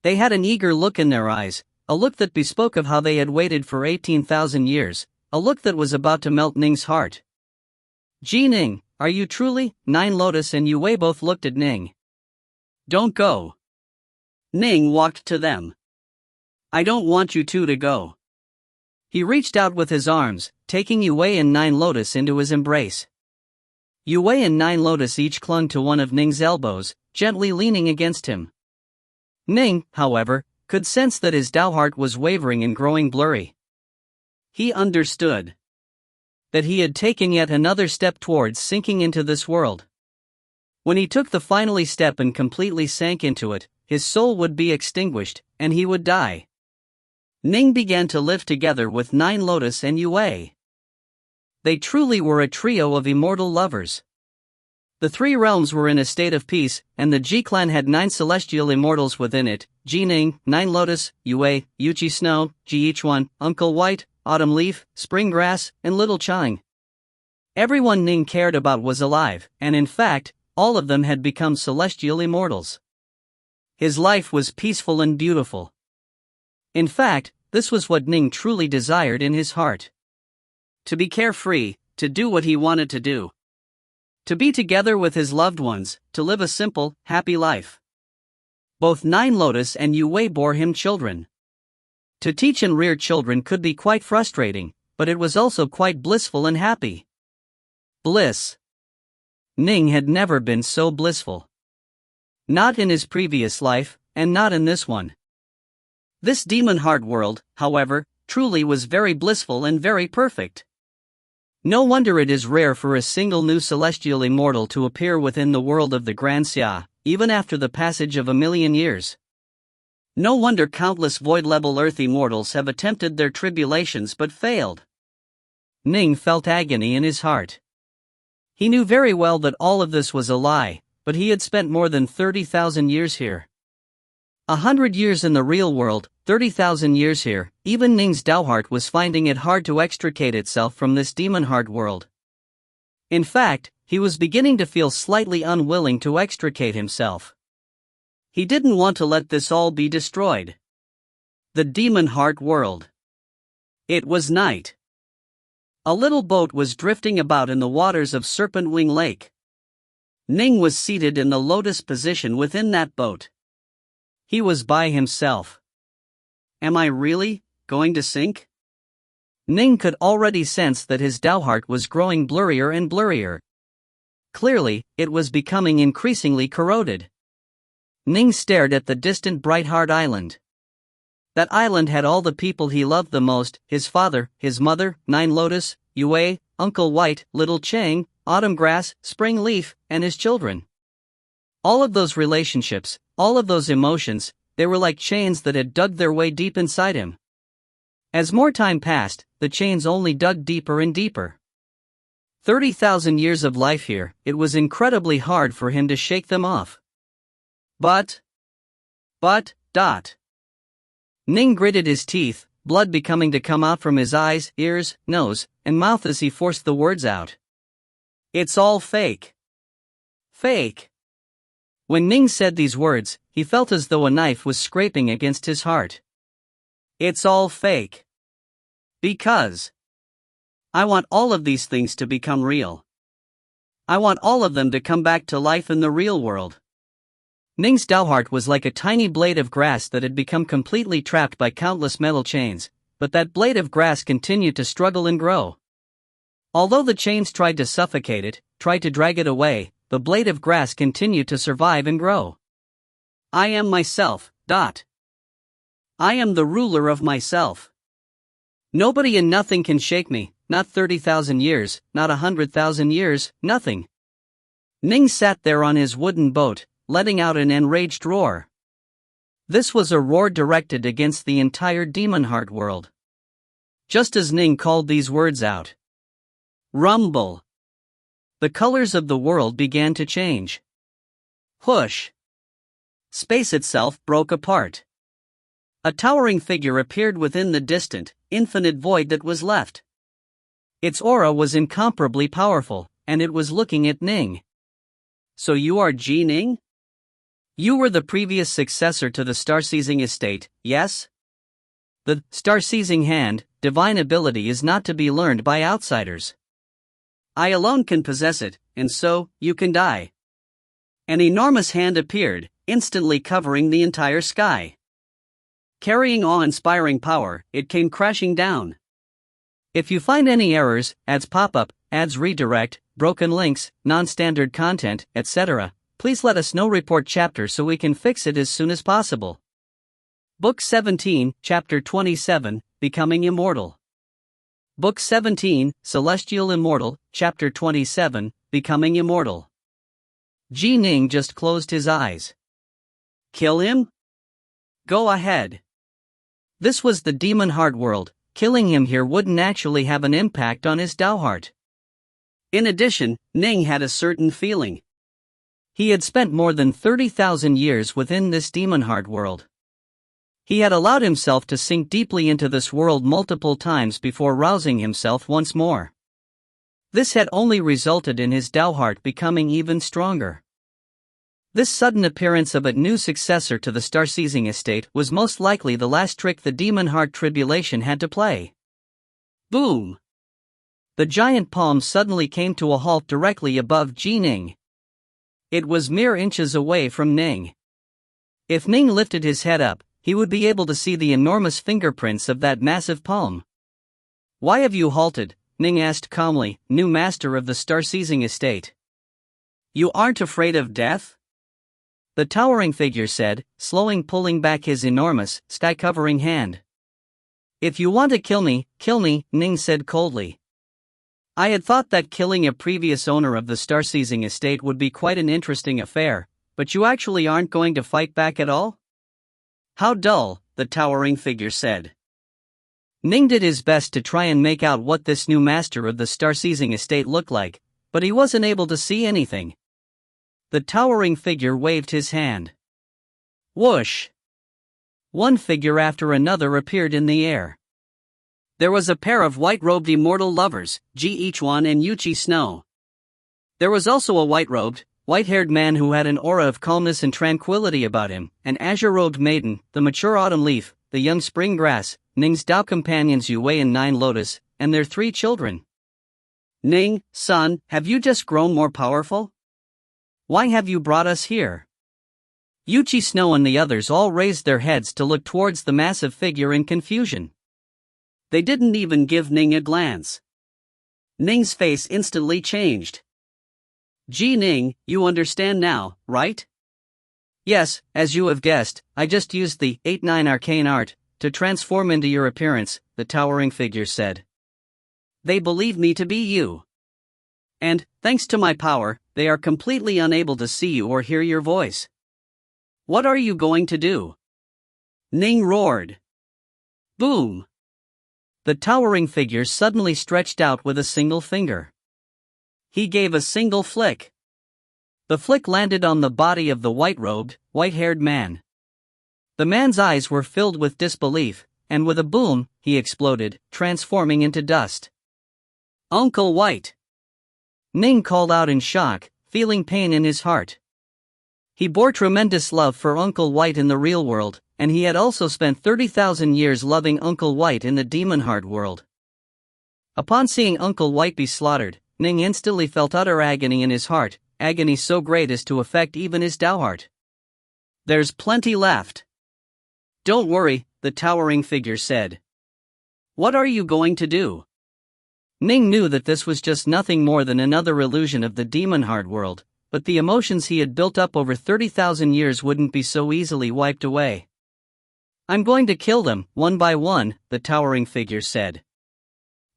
They had an eager look in their eyes, a look that bespoke of how they had waited for 18,000 years, a look that was about to melt Ning's heart. Gee Ning, are you truly? Nine Lotus and Yue both looked at Ning. Don't go. Ning walked to them. I don't want you two to go. He reached out with his arms, taking Yue and Nine Lotus into his embrace. Yue and Nine Lotus each clung to one of Ning's elbows, gently leaning against him. Ning, however, could sense that his Dao heart was wavering and growing blurry. He understood that he had taken yet another step towards sinking into this world. When he took the final step and completely sank into it, his soul would be extinguished, and he would die. Ning began to live together with Nine Lotus and Yue. They truly were a trio of immortal lovers. The three realms were in a state of peace, and the Ji clan had 9 celestial immortals within it: Ji Ning, Nine Lotus, Yue, Yuchi Snow, Ji Ichuan, Uncle White, Autumn Leaf, Spring Grass, and Little Chang. Everyone Ning cared about was alive, and in fact, all of them had become celestial immortals. His life was peaceful and beautiful. In fact, this was what Ning truly desired in his heart. To be carefree, to do what he wanted to do. To be together with his loved ones, to live a simple, happy life. Both Nine Lotus and Yue bore him children. To teach and rear children could be quite frustrating, but it was also quite blissful and happy. Bliss. Ning had never been so blissful. Not in his previous life, and not in this one. This demon heart world, however, truly was very blissful and very perfect. No wonder it is rare for a single new celestial immortal to appear within the world of the Grand Xia, even after the passage of 1,000,000 years. No wonder countless void-level earth immortals have attempted their tribulations but failed. Ning felt agony in his heart. He knew very well that all of this was a lie, but he had spent more than 30,000 years here. 100 years in the real world, 30,000 years here. Even Ning's Dao heart was finding it hard to extricate itself from this demon heart world. In fact, he was beginning to feel slightly unwilling to extricate himself. He didn't want to let this all be destroyed. The demon heart world. It was night. A little boat was drifting about in the waters of Serpent Wing Lake. Ning was seated in the lotus position within that boat. He was by himself. Am I really going to sink? Ning could already sense that his Dao heart was growing blurrier and blurrier. Clearly, it was becoming increasingly corroded. Ning stared at the distant Bright Heart Island. That island had all the people he loved the most: his father, his mother, Nine Lotus, Yue, Uncle White, Little Chang, Autumn Grass, Spring Leaf, and his children. All of those relationships, all of those emotions, they were like chains that had dug their way deep inside him. As more time passed, the chains only dug deeper and deeper. 30,000 years of life here, it was incredibly hard for him to shake them off. But. Ning gritted his teeth, blood beginning to come out from his eyes, ears, nose, and mouth as he forced the words out. It's all fake. Fake. When Ning said these words, he felt as though a knife was scraping against his heart. It's all fake. Because I want all of these things to become real. I want all of them to come back to life in the real world. Ning's Dao was like a tiny blade of grass that had become completely trapped by countless metal chains, but that blade of grass continued to struggle and grow. Although the chains tried to suffocate it, tried to drag it away, the blade of grass continued to survive and grow. I am myself. I am the ruler of myself. Nobody and nothing can shake me, not 30,000 years, not 100,000 years, nothing. Ning sat there on his wooden boat, letting out an enraged roar. This was a roar directed against the entire demon heart world. Just as Ning called these words out. Rumble. The colors of the world began to change. Whoosh. Space itself broke apart. A towering figure appeared within the distant, infinite void that was left. Its aura was incomparably powerful, and it was looking at Ning. So you are Ning? You were the previous successor to the star-seizing estate, yes? The star-seizing hand, divine ability, is not to be learned by outsiders. I alone can possess it, and so, you can die. An enormous hand appeared, instantly covering the entire sky. Carrying awe-inspiring power, it came crashing down. If you find any errors, ads pop up, ads redirect, broken links, non-standard content, etc., please let us know. Report chapter so we can fix it as soon as possible. Book 17, Chapter 27, Becoming Immortal. Book 17, Celestial Immortal, Chapter 27, Becoming Immortal. Ning just closed his eyes. Kill him? Go ahead. This was the demon heart world. Killing him here wouldn't actually have an impact on his Dao heart. In addition, Ning had a certain feeling. He had spent more than 30,000 years within this demon heart world. He had allowed himself to sink deeply into this world multiple times before rousing himself once more. This had only resulted in his Dao heart becoming even stronger. This sudden appearance of a new successor to the star-seizing estate was most likely the last trick the demon heart tribulation had to play. Boom! The giant palm suddenly came to a halt directly above Ning. It was mere inches away from Ning. If Ning lifted his head up, he would be able to see the enormous fingerprints of that massive palm. Why have you halted? Ning asked calmly, new master of the star-seizing estate. You aren't afraid of death? The towering figure said, pulling back his enormous, sky-covering hand. If you want to kill me, Ning said coldly. I had thought that killing a previous owner of the star-seizing estate would be quite an interesting affair, but you actually aren't going to fight back at all? How dull, the towering figure said. Ning did his best to try and make out what this new master of the star-seizing estate looked like, but he wasn't able to see anything. The towering figure waved his hand. Whoosh! One figure after another appeared in the air. There was a pair of white-robed immortal lovers, Ichuan and Yuchi Snow. There was also a white-robed, white-haired man who had an aura of calmness and tranquility about him, an azure-robed maiden, the mature autumn leaf, the young spring grass, Ning's Dao companions Yue and Nine Lotus, and their 3 children. Ning, son, have you just grown more powerful? Why have you brought us here? Yuchi Snow and the others all raised their heads to look towards the massive figure in confusion. They didn't even give Ning a glance. Ning's face instantly changed. Ning, you understand now, right? Yes, as you have guessed, I just used the 8-9 arcane art to transform into your appearance, the towering figure said. They believe me to be you. And, thanks to my power, they are completely unable to see you or hear your voice. What are you going to do? Ning roared. Boom! The towering figure suddenly stretched out with a single finger. He gave a single flick. The flick landed on the body of the white-robed, white-haired man. The man's eyes were filled with disbelief, and with a boom, he exploded, transforming into dust. Uncle White! Ning called out in shock, feeling pain in his heart. He bore tremendous love for Uncle White in the real world, and he had also spent 30,000 years loving Uncle White in the demon heart world. Upon seeing Uncle White be slaughtered, Ning instantly felt utter agony in his heart, agony so great as to affect even his Dao heart. There's plenty left. Don't worry, the towering figure said. What are you going to do? Ning knew that this was just nothing more than another illusion of the demon heart world, but the emotions he had built up over 30,000 years wouldn't be so easily wiped away. I'm going to kill them, one by one, the towering figure said.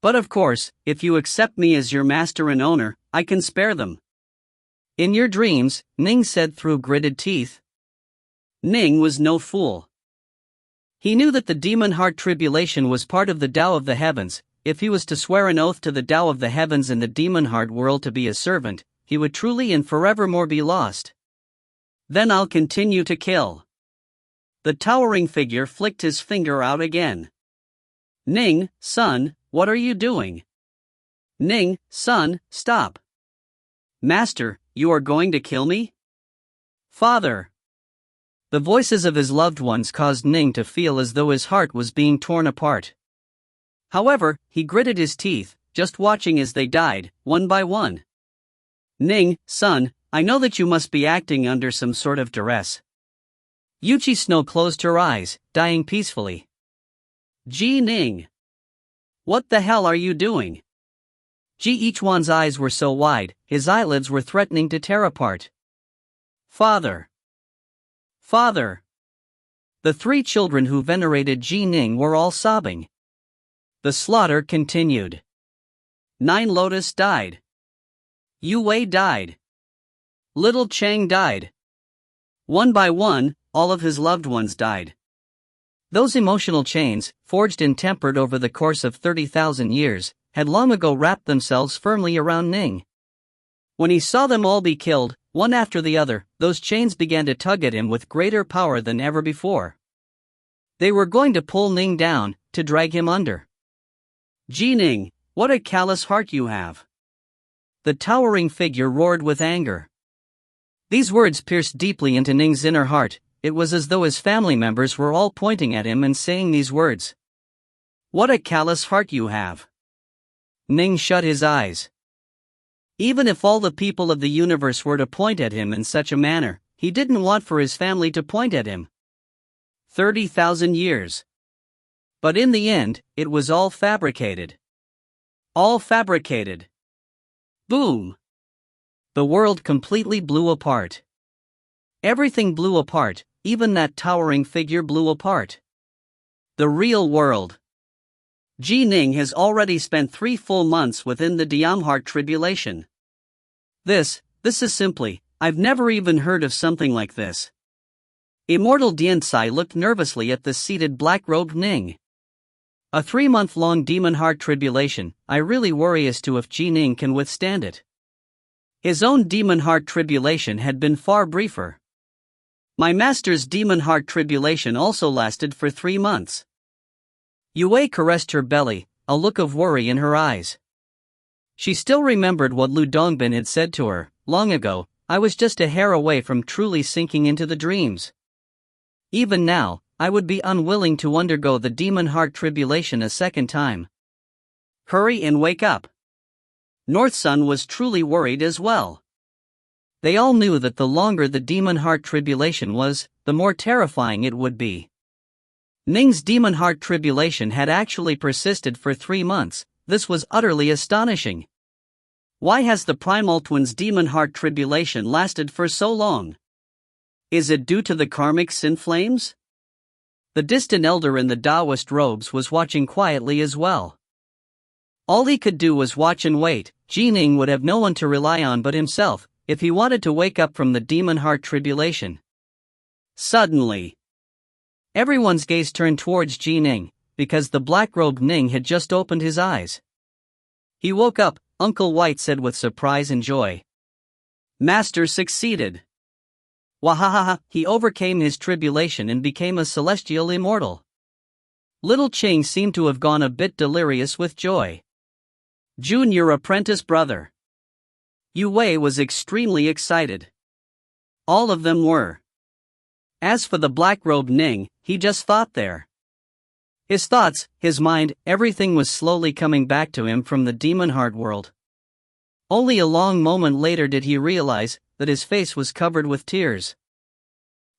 But of course, if you accept me as your master and owner, I can spare them. In your dreams, Ning said through gritted teeth. Ning was no fool. He knew that the demon heart tribulation was part of the Tao of the heavens. If he was to swear an oath to the Tao of the heavens and the demon heart world to be a servant, he would truly and forevermore be lost. Then I'll continue to kill. The towering figure flicked his finger out again. Ning, son, what are you doing? Ning, son, stop. Master, you are going to kill me? Father. The voices of his loved ones caused Ning to feel as though his heart was being torn apart. However, he gritted his teeth, just watching as they died, one by one. Ning, son, I know that you must be acting under some sort of duress. Yuchi Snow closed her eyes, dying peacefully. Ji Ning. What the hell are you doing? Ji Ichuan's eyes were so wide, his eyelids were threatening to tear apart. Father. Father. The three children who venerated Ji Ning were all sobbing. The slaughter continued. 9 Lotus died. Yu Wei died. Little Chang died. One by one, all of his loved ones died. Those emotional chains, forged and tempered over the course of 30,000 years, had long ago wrapped themselves firmly around Ning. When he saw them all be killed, one after the other, those chains began to tug at him with greater power than ever before. They were going to pull Ning down, to drag him under. Ji Ning, what a callous heart you have. The towering figure roared with anger. These words pierced deeply into Ning's inner heart. It was as though his family members were all pointing at him and saying these words. What a callous heart you have. Ning shut his eyes. Even if all the people of the universe were to point at him in such a manner, he didn't want for his family to point at him. 30,000 years. But in the end, it was all fabricated. All fabricated. Boom! The world completely blew apart. Everything blew apart, even that towering figure blew apart. The real world. Ji Ning has already spent 3 full months within the Diamheart tribulation. This is simply, I've never even heard of something like this. Immortal Diansai looked nervously at the seated black-robed Ning. A 3-month-long demon heart tribulation, I really worry as to if Ji Ning can withstand it. His own demon heart tribulation had been far briefer. My master's demon heart tribulation also lasted for 3 months. Yue Wei caressed her belly, a look of worry in her eyes. She still remembered what Lu Dongbin had said to her, long ago, I was just a hair away from truly sinking into the dreams. Even now, I would be unwilling to undergo the demon heart tribulation a second time. Hurry and wake up. North Sun was truly worried as well. They all knew that the longer the demon heart tribulation was, the more terrifying it would be. Ning's demon heart tribulation had actually persisted for 3 months. This was utterly astonishing. Why has the Primal Twins' demon heart tribulation lasted for so long? Is it due to the karmic sin flames? The distant elder in the Taoist robes was watching quietly as well. All he could do was watch and wait. Ji Ning would have no one to rely on but himself, if he wanted to wake up from the demon heart tribulation. Suddenly, Everyone's gaze turned towards Ning, because the black-robed Ning had just opened his eyes. He woke up, Uncle White said with surprise and joy. Master succeeded. Wahahaha, he overcame his tribulation and became a celestial immortal. Little Ching seemed to have gone a bit delirious with joy. Junior apprentice brother. Yu Wei was extremely excited. All of them were. As for the black-robed Ning, he just thought there. His thoughts, his mind, everything was slowly coming back to him from the demon heart world. Only a long moment later did he realize that his face was covered with tears.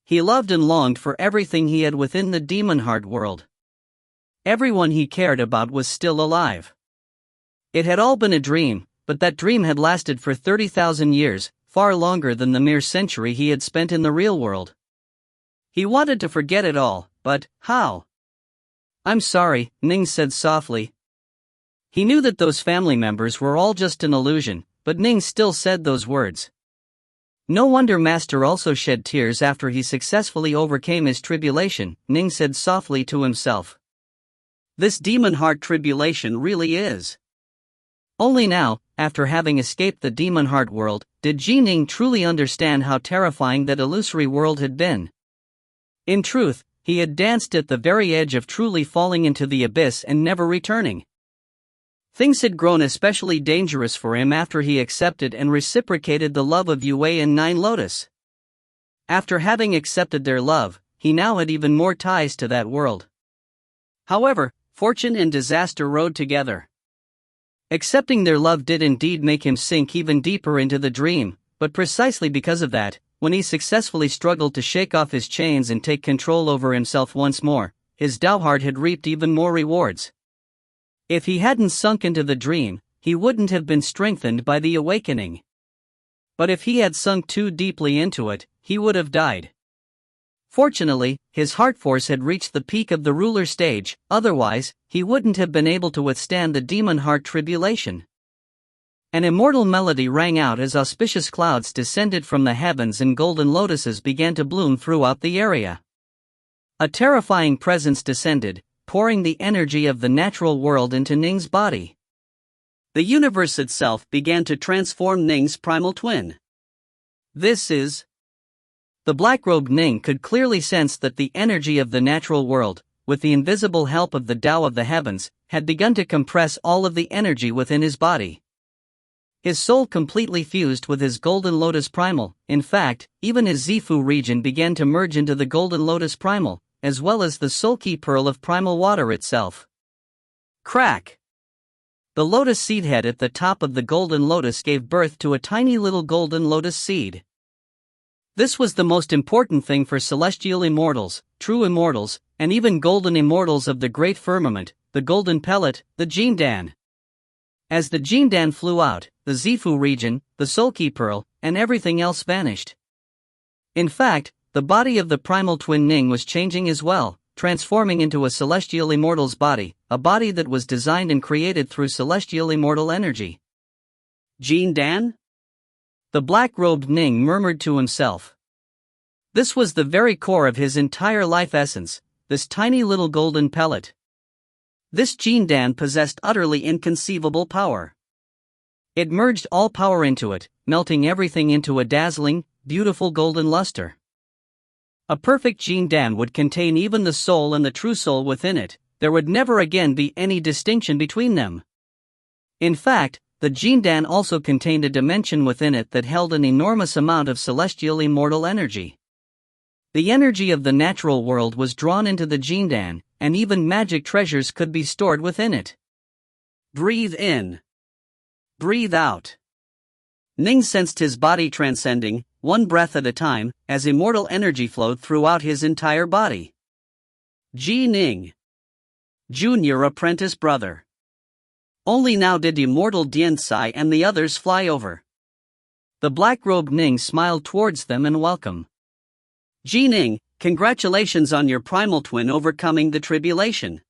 He loved and longed for everything he had within the demon heart world. Everyone he cared about was still alive. It had all been a dream, but that dream had lasted for 30,000 years, far longer than the mere century he had spent in the real world. He wanted to forget it all, but how? I'm sorry, Ning said softly. He knew that those family members were all just an illusion, but Ning still said those words. No wonder Master also shed tears after he successfully overcame his tribulation, Ning said softly to himself. This demon heart tribulation really is. Only now, after having escaped the demon heart world, did Ning truly understand how terrifying that illusory world had been. In truth, he had danced at the very edge of truly falling into the abyss and never returning. Things had grown especially dangerous for him after he accepted and reciprocated the love of Yu Wei and Nine Lotus. After having accepted their love, he now had even more ties to that world. However, fortune and disaster rode together. Accepting their love did indeed make him sink even deeper into the dream, but precisely because of that, when he successfully struggled to shake off his chains and take control over himself once more, his Dao heart had reaped even more rewards. If he hadn't sunk into the dream, he wouldn't have been strengthened by the awakening. But if he had sunk too deeply into it, he would have died. Fortunately, his heart force had reached the peak of the ruler stage, otherwise, he wouldn't have been able to withstand the demon heart tribulation. An immortal melody rang out as auspicious clouds descended from the heavens and golden lotuses began to bloom throughout the area. A terrifying presence descended, pouring the energy of the natural world into Ning's body. The universe itself began to transform Ning's primal twin. This is... The black-robed Ning could clearly sense that the energy of the natural world, with the invisible help of the Tao of the heavens, had begun to compress all of the energy within his body. His soul completely fused with his Golden Lotus Primal. In fact, even his Zifu region began to merge into the Golden Lotus Primal, as well as the sulky pearl of primal water itself. Crack! The lotus seed head at the top of the golden lotus gave birth to a tiny little golden lotus seed. This was the most important thing for celestial immortals, true immortals, and even golden immortals of the great firmament, the golden pellet, the Jindan. As the Jindan flew out, the Zifu region, the sulky pearl, and everything else vanished. In fact, the body of the primal twin Ning was changing as well, transforming into a celestial immortal's body, a body that was designed and created through celestial immortal energy. Jindan? The black-robed Ning murmured to himself. This was the very core of his entire life essence, this tiny little golden pellet. This Jindan possessed utterly inconceivable power. It merged all power into it, melting everything into a dazzling, beautiful golden luster. A perfect Jindan would contain even the soul and the true soul within it. There would never again be any distinction between them. In fact, the Jindan also contained a dimension within it that held an enormous amount of celestial immortal energy. The energy of the natural world was drawn into the Jindan, and even magic treasures could be stored within it. Breathe in. Breathe out. Ning sensed his body transcending, one breath at a time, as immortal energy flowed throughout his entire body. Ning. Junior apprentice brother. Only now did Immortal Dian-Sai and the others fly over. The black-robed Ning smiled towards them in welcome. Ning, congratulations on your primal twin overcoming the tribulation.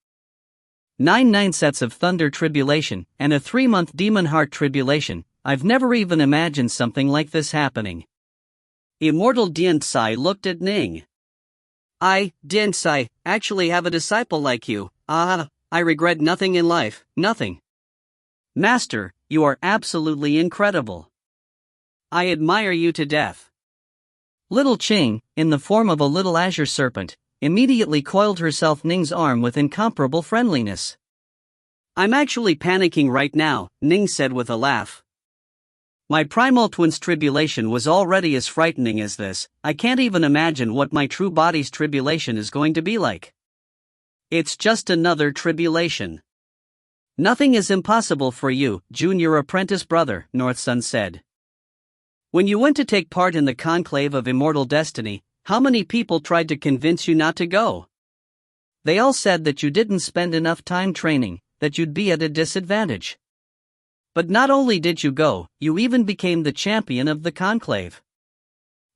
9 sets of thunder tribulation, and a 3-month demon heart tribulation. I've never even imagined something like this happening. Immortal Dian-Sai looked at Ning. didn't I actually have a disciple like you? I regret nothing in life, nothing. Master, you are absolutely incredible. I admire you to death. Little Ching, in the form of a little azure serpent, immediately coiled herself Ning's arm with incomparable friendliness. I'm actually panicking right now, Ning said with a laugh. My primal twin's tribulation was already as frightening as this. I can't even imagine what my true body's tribulation is going to be like. It's just another tribulation. Nothing is impossible for you, junior apprentice brother, Northsun said. When you went to take part in the conclave of immortal destiny, how many people tried to convince you not to go? They all said that you didn't spend enough time training, that you'd be at a disadvantage. But not only did you go, you even became the champion of the conclave.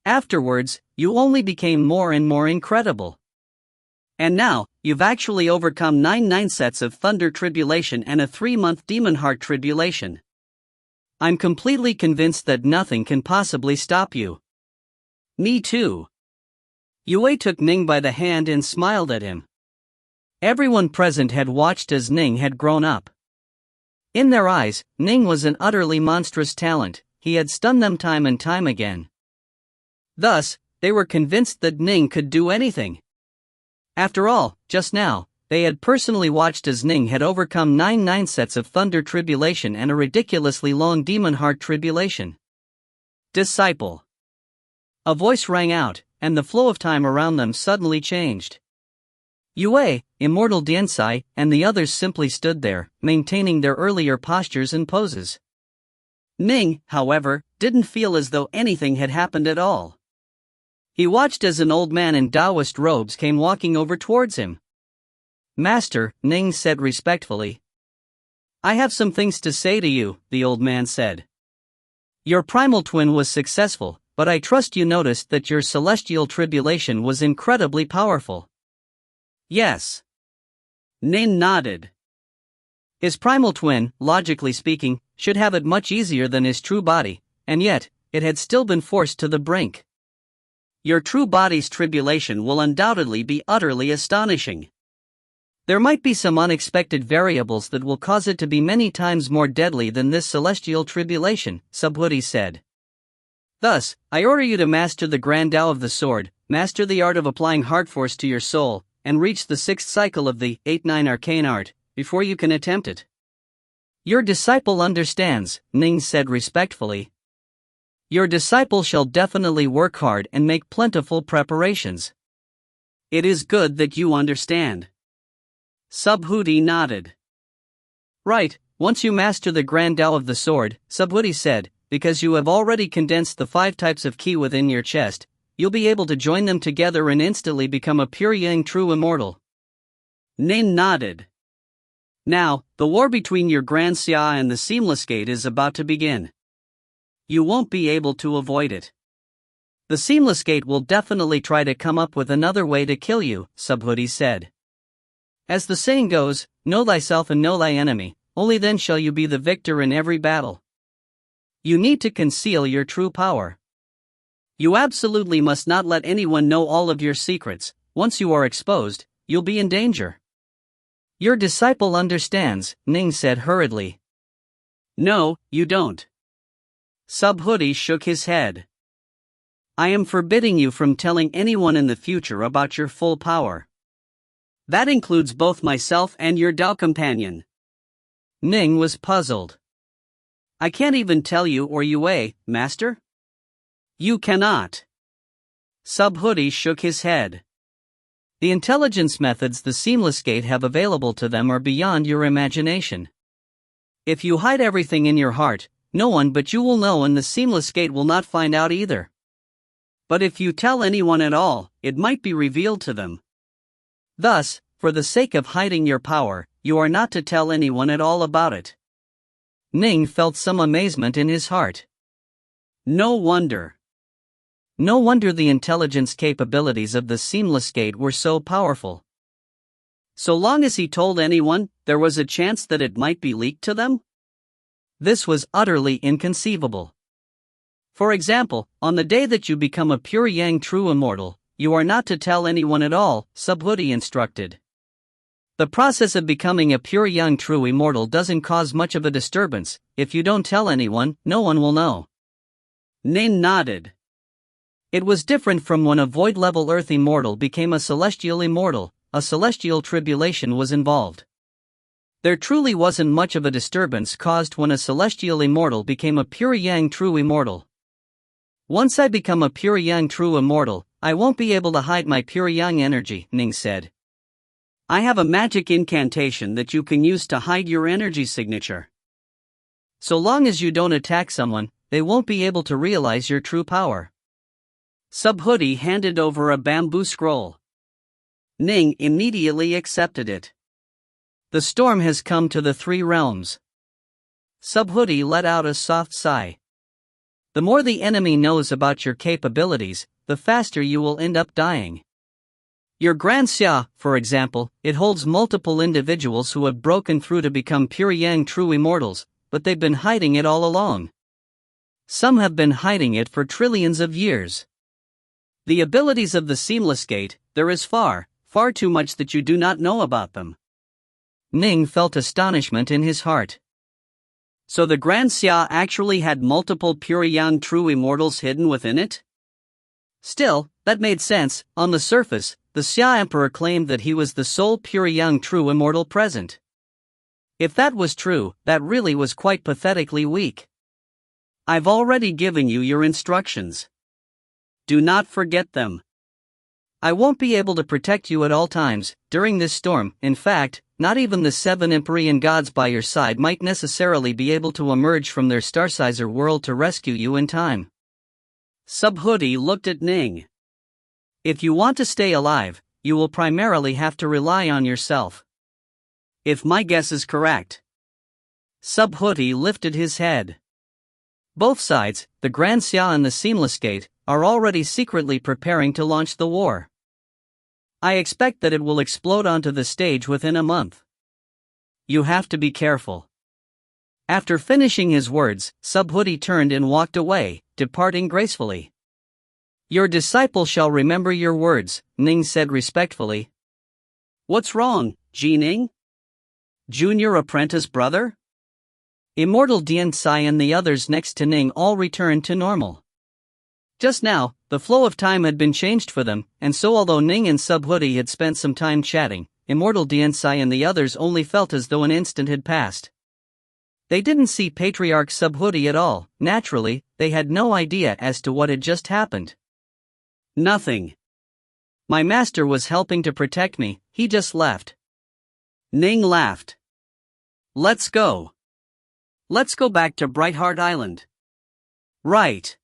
Afterwards, you only became more and more incredible. And now, you've actually overcome 9 sets of thunder tribulation and a 3-month demon heart tribulation. I'm completely convinced that nothing can possibly stop you. Me too. Yue took Ning by the hand and smiled at him. Everyone present had watched as Ning had grown up. In their eyes, Ning was an utterly monstrous talent. He had stunned them time and time again. Thus, they were convinced that Ning could do anything. After all, just now, they had personally watched as Ning had overcome 9 sets of thunder tribulation and a ridiculously long demon heart tribulation. Disciple. A voice rang out, and the flow of time around them suddenly changed. Yue, Immortal Diansai, and the others simply stood there, maintaining their earlier postures and poses. Ning, however, didn't feel as though anything had happened at all. He watched as an old man in Taoist robes came walking over towards him. Master, Ning said respectfully. I have some things to say to you, the old man said. Your primal twin was successful, but I trust you noticed that your celestial tribulation was incredibly powerful. Yes. Ning nodded. His primal twin, logically speaking, should have it much easier than his true body, and yet, it had still been forced to the brink. Your true body's tribulation will undoubtedly be utterly astonishing. There might be some unexpected variables that will cause it to be many times more deadly than this celestial tribulation, Subhuti said. Thus, I order you to master the Grand Tao of the Sword, master the art of applying heart force to your soul, and reach the 6th cycle of the 8-9 arcane art, before you can attempt it. Your disciple understands, Ning said respectfully. Your disciple shall definitely work hard and make plentiful preparations. It is good that you understand. Subhuti nodded. Right, once you master the Grand Tao of the Sword, Subhuti said, because you have already condensed the 5 types of ki within your chest, you'll be able to join them together and instantly become a pure yang true immortal. Ning nodded. Now, the war between your Grand Xia and the Seamless Gate is about to begin. You won't be able to avoid it. The Seamless Gate will definitely try to come up with another way to kill you, Subhuti said. As the saying goes, know thyself and know thy enemy, only then shall you be the victor in every battle. You need to conceal your true power. You absolutely must not let anyone know all of your secrets. Once you are exposed, you'll be in danger. Your disciple understands, Ning said hurriedly. No, you don't. Subhuti shook his head. I am forbidding you from telling anyone in the future about your full power. That includes both myself and your Tao companion. Ning was puzzled. I can't even tell you or Yue, Master? You cannot. Subhuti shook his head. The intelligence methods the Seamless Gate have available to them are beyond your imagination. If you hide everything in your heart, no one but you will know, and the Seamless Gate will not find out either. But if you tell anyone at all, it might be revealed to them. Thus, for the sake of hiding your power, you are not to tell anyone at all about it. Ning felt some amazement in his heart. No wonder. No wonder the intelligence capabilities of the Seamless Gate were so powerful. So long as he told anyone, there was a chance that it might be leaked to them? This was utterly inconceivable. For example, on the day that you become a pure Yang true immortal, you are not to tell anyone at all, Subhuti instructed. The process of becoming a pure young true immortal doesn't cause much of a disturbance. If you don't tell anyone, no one will know. Ning nodded. It was different from when a void-level earth immortal became a celestial immortal. A celestial tribulation was involved. There truly wasn't much of a disturbance caused when a celestial immortal became a pure yang true immortal. Once I become a pure yang true immortal, I won't be able to hide my pure yang energy, Ning said. I have a magic incantation that you can use to hide your energy signature. So long as you don't attack someone, they won't be able to realize your true power. Subhuti handed over a bamboo scroll. Ning immediately accepted it. The storm has come to the three realms. Subhuti let out a soft sigh. The more the enemy knows about your capabilities, the faster you will end up dying. Your Grand Xia, for example, it holds multiple individuals who have broken through to become pure yang true immortals, but they've been hiding it all along. Some have been hiding it for trillions of years. The abilities of the Seamless Gate, there is far too much that you do not know about them. Ning felt astonishment in his heart. So the Grand Xia actually had multiple pure yang true immortals hidden within it? Still, that made sense. On the surface, the Xia Emperor claimed that he was the sole pure young true immortal present. If that was true, that really was quite pathetically weak. I've already given you your instructions. Do not forget them. I won't be able to protect you at all times during this storm. In fact, not even the 7 Empyrean gods by your side might necessarily be able to emerge from their Starsizer world to rescue you in time. Subhuti looked at Ning. If you want to stay alive, you will primarily have to rely on yourself. If my guess is correct. Subhuti lifted his head. Both sides, the Grand Xia and the Seamless Gate, are already secretly preparing to launch the war. I expect that it will explode onto the stage within a month. You have to be careful. After finishing his words, Subhuti turned and walked away, departing gracefully. Your disciple shall remember your words, Ning said respectfully. What's wrong, Ning? Junior apprentice brother? Immortal Dianxai and the others next to Ning all returned to normal. Just now, the flow of time had been changed for them, and so although Ning and Subhuti had spent some time chatting, Immortal Dianxai and the others only felt as though an instant had passed. They didn't see Patriarch Subhuti at all. Naturally, they had no idea as to what had just happened. Nothing. My master was helping to protect me, he just left. Ning laughed. Let's go. Let's go back to Brightheart Island. Right.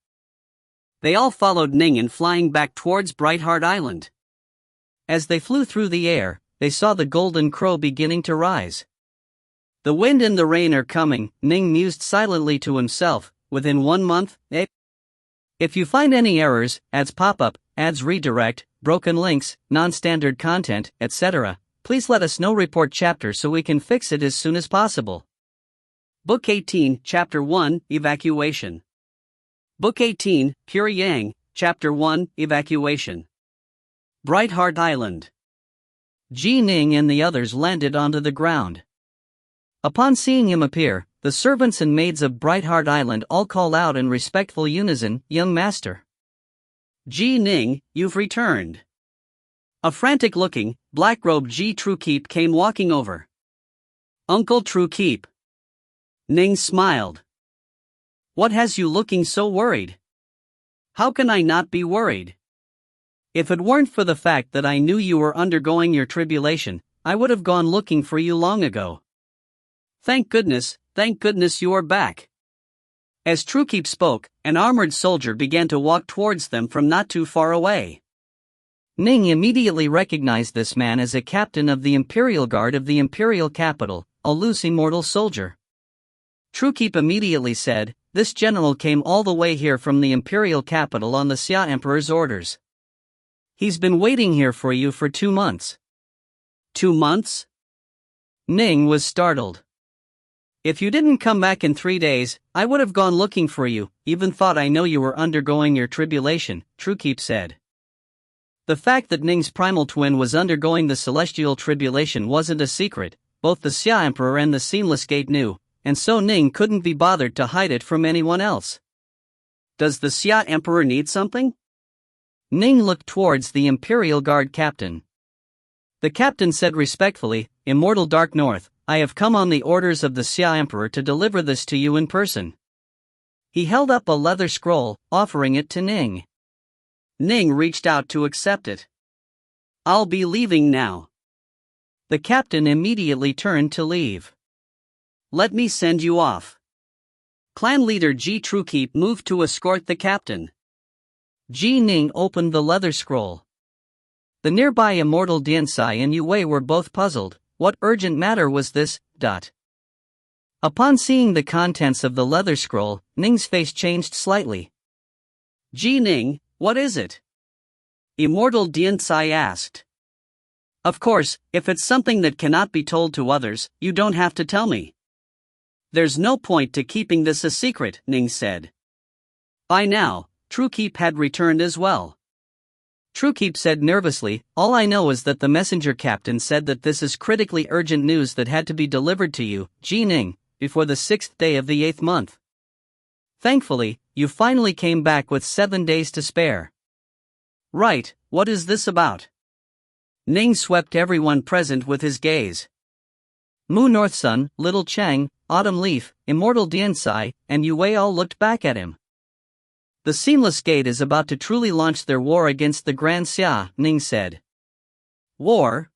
They all followed Ning in flying back towards Brightheart Island. As they flew through the air, they saw the golden crow beginning to rise. The wind and the rain are coming, Ning mused silently to himself. Within 1 month, If you find any errors, ads pop-up, ads redirect, broken links, non-standard content, etc., please let us know. Report chapter so we can fix it as soon as possible. Book 18, Chapter 1, Evacuation. Book 18, Pure Yang, Chapter 1, Evacuation. Brightheart Island. Ning and the others landed onto the ground. Upon seeing him appear, the servants and maids of Brightheart Island all call out in respectful unison, "Young master." Ning, you've returned. A frantic-looking, black-robed Truekeep came walking over. Uncle Truekeep. Ning smiled. What has you looking so worried? How can I not be worried? If it weren't for the fact that I knew you were undergoing your tribulation, I would have gone looking for you long ago. Thank goodness you are back. As Truekeep spoke, an armored soldier began to walk towards them from not too far away. Ning immediately recognized this man as a captain of the Imperial Guard of the Imperial Capital, a loose immortal soldier. Truekeep immediately said, "This general came all the way here from the Imperial Capital on the Xia Emperor's orders. He's been waiting here for you for 2 months. 2 months? Ning was startled. If you didn't come back in 3 days, I would have gone looking for you, even thought I know you were undergoing your tribulation, Truekeep said. The fact that Ning's primal twin was undergoing the celestial tribulation wasn't a secret, both the Xia Emperor and the Seamless Gate knew, and so Ning couldn't be bothered to hide it from anyone else. Does the Xia Emperor need something? Ning looked towards the Imperial Guard captain. The captain said respectfully, Immortal Dark North, I have come on the orders of the Xia Emperor to deliver this to you in person. He held up a leather scroll, offering it to Ning. Ning reached out to accept it. I'll be leaving now. The captain immediately turned to leave. Let me send you off. Clan leader Ji Truekeep moved to escort the captain. Ji Ning opened the leather scroll. The nearby Immortal Diansai and Yue were both puzzled. What urgent matter was this? Upon seeing the contents of the leather scroll, Ning's face changed slightly. Ji Ning, what is it? Immortal Diansai asked. Of course, if it's something that cannot be told to others, you don't have to tell me. There's no point to keeping this a secret, Ning said. By now, Truekeep had returned as well. Truekeep said nervously, all I know is that the messenger captain said that this is critically urgent news that had to be delivered to you, Ji Ning, before the 6th day of the 8th month. Thankfully, you finally came back with 7 days to spare. Right, what is this about? Ning swept everyone present with his gaze. Mu Northsun, Little Chang, Autumn Leaf, Immortal Diansai, and Yue all looked back at him. The Seamless Gate is about to truly launch their war against the Grand Xia, Ning said. War?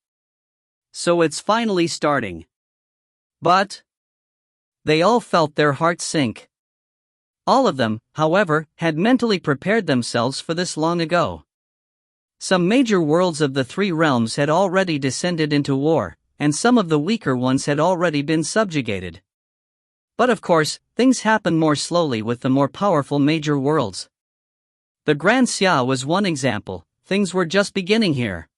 So it's finally starting. But they all felt their hearts sink. All of them, however, had mentally prepared themselves for this long ago. Some major worlds of the 3 realms had already descended into war, and some of the weaker ones had already been subjugated. But of course, things happen more slowly with the more powerful major worlds. The Grand Xia was one example. Things were just beginning here.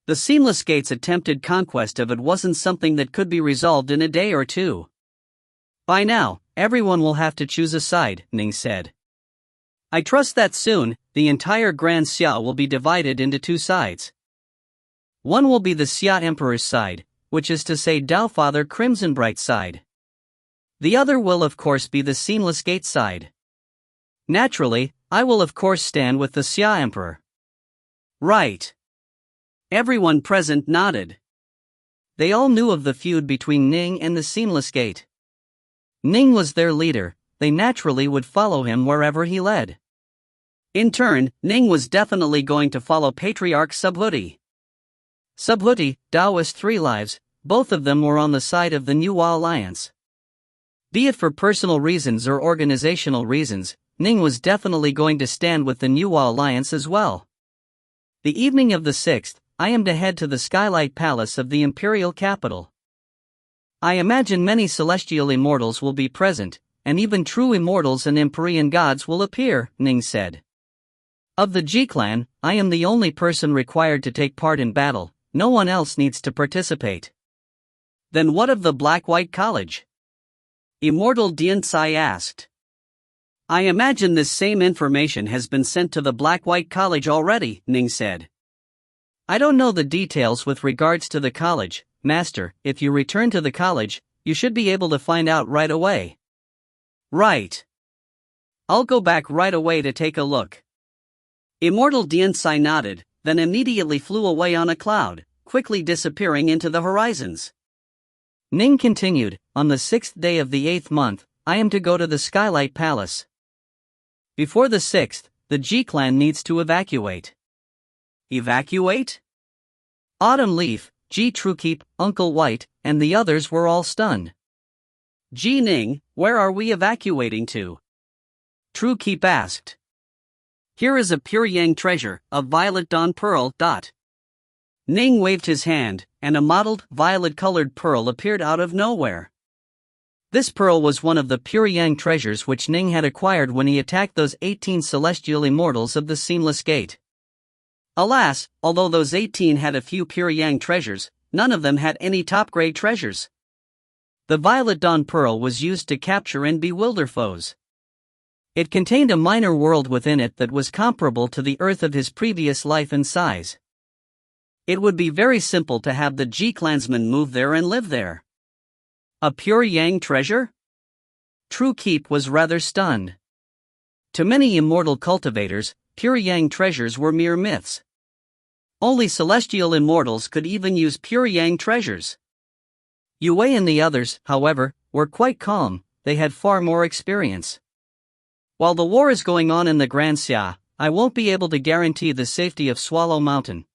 The Seamless Gate's attempted conquest of it wasn't something that could be resolved in a day or two. By now, everyone will have to choose a side, Ning said. I trust that soon, the entire Grand Xia will be divided into 2 sides. One will be the Xia Emperor's side, which is to say Daofather Crimsonbright's side. The other will of course be the Seamless Gate side. Naturally, I will of course stand with the Xia Emperor. Right. Everyone present nodded. They all knew of the feud between Ning and the Seamless Gate. Ning was their leader, they naturally would follow him wherever he led. In turn, Ning was definitely going to follow Patriarch Subhuti. Subhuti, Taoist 3 lives, both of them were on the side of the Nuwa Alliance. Be it for personal reasons or organizational reasons, Ning was definitely going to stand with the Nuwa Alliance as well. The evening of the 6th, I am to head to the Skylight Palace of the Imperial Capital. I imagine many celestial immortals will be present, and even true immortals and Empyrean gods will appear, Ning said. Of the Ji clan, I am the only person required to take part in battle, no one else needs to participate. Then what of the Black-White College? Immortal Diansai asked. I imagine this same information has been sent to the Black-White College already, Ning said. I don't know the details with regards to the college, Master. If you return to the college, you should be able to find out right away. Right. I'll go back right away to take a look. Immortal Diansai nodded, then immediately flew away on a cloud, quickly disappearing into the horizons. Ning continued, on the 6th day of the 8th month, I am to go to the Skylight Palace. Before the 6th, the Ji clan needs to evacuate. Evacuate? Autumn Leaf, Ji Truekeep, Uncle White, and the others were all stunned. Ji Ning, where are we evacuating to? Truekeep asked. Here is a pure yang treasure, a violet dawn pearl. Ning waved his hand, and a mottled, violet-colored pearl appeared out of nowhere. This pearl was one of the pure yang treasures which Ning had acquired when he attacked those 18 celestial immortals of the Seamless Gate. Alas, although those 18 had a few pure yang treasures, none of them had any top-grade treasures. The violet dawn pearl was used to capture and bewilder foes. It contained a minor world within it that was comparable to the Earth of his previous life in size. It would be very simple to have the G-clansmen move there and live there. A pure Yang treasure? True Keep was rather stunned. To many immortal cultivators, pure Yang treasures were mere myths. Only celestial immortals could even use pure Yang treasures. Yue and the others, however, were quite calm. They had far more experience. While the war is going on in the Grand Xia, I won't be able to guarantee the safety of Swallow Mountain.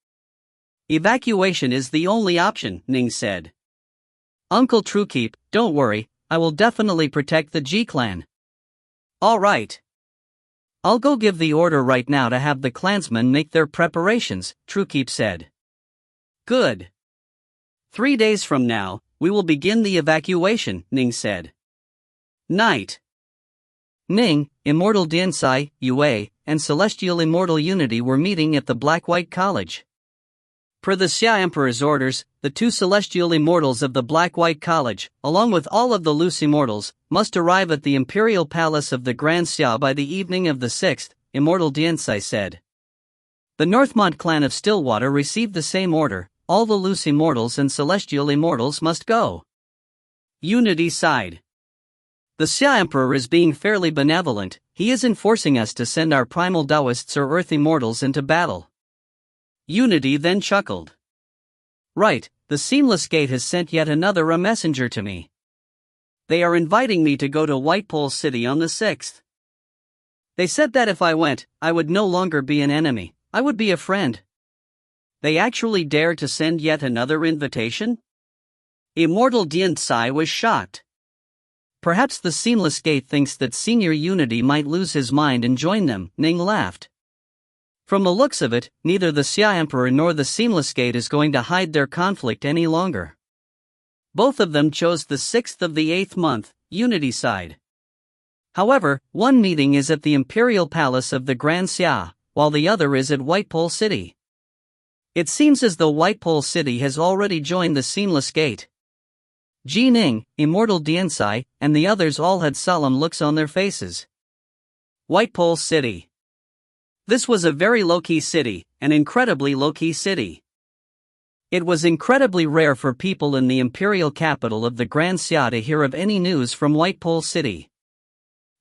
Evacuation is the only option, Ning said. Uncle Truekeep, don't worry, I will definitely protect the G-clan. All right. I'll go give the order right now to have the clansmen make their preparations, Truekeep said. Good. 3 days from now, we will begin the evacuation, Ning said. Night. Ning, Immortal Diansai, Yue, and Celestial Immortal Unity were meeting at the Black-White College. Per the Xia Emperor's orders, the 2 Celestial Immortals of the Black-White College, along with all of the loose Immortals, must arrive at the Imperial Palace of the Grand Xia by the evening of the 6th, Immortal Diansai said. The Northmont clan of Stillwater received the same order. All the loose Immortals and Celestial Immortals must go. Unity sighed. The Xia Emperor is being fairly benevolent. He isn't forcing us to send our primal Taoists or Earth Immortals into battle. Unity then chuckled. Right, the Seamless Gate has sent yet another messenger to me. They are inviting me to go to White Pole City on the 6th. They said that if I went, I would no longer be an enemy, I would be a friend. They actually dare to send yet another invitation? Immortal Diansai was shocked. Perhaps the Seamless Gate thinks that Senior Unity might lose his mind and join them, Ning laughed. From the looks of it, neither the Xia Emperor nor the Seamless Gate is going to hide their conflict any longer. Both of them chose the 6th of the 8th month, Unity sighed. However, one meeting is at the Imperial Palace of the Grand Xia, while the other is at White Pole City. It seems as though White Pole City has already joined the Seamless Gate. Ji Ning, Immortal Diansai, and the others all had solemn looks on their faces. White Pole City. This was a very low-key city, an incredibly low-key city. It was incredibly rare for people in the imperial capital of the Grand Xia to hear of any news from White Pole City.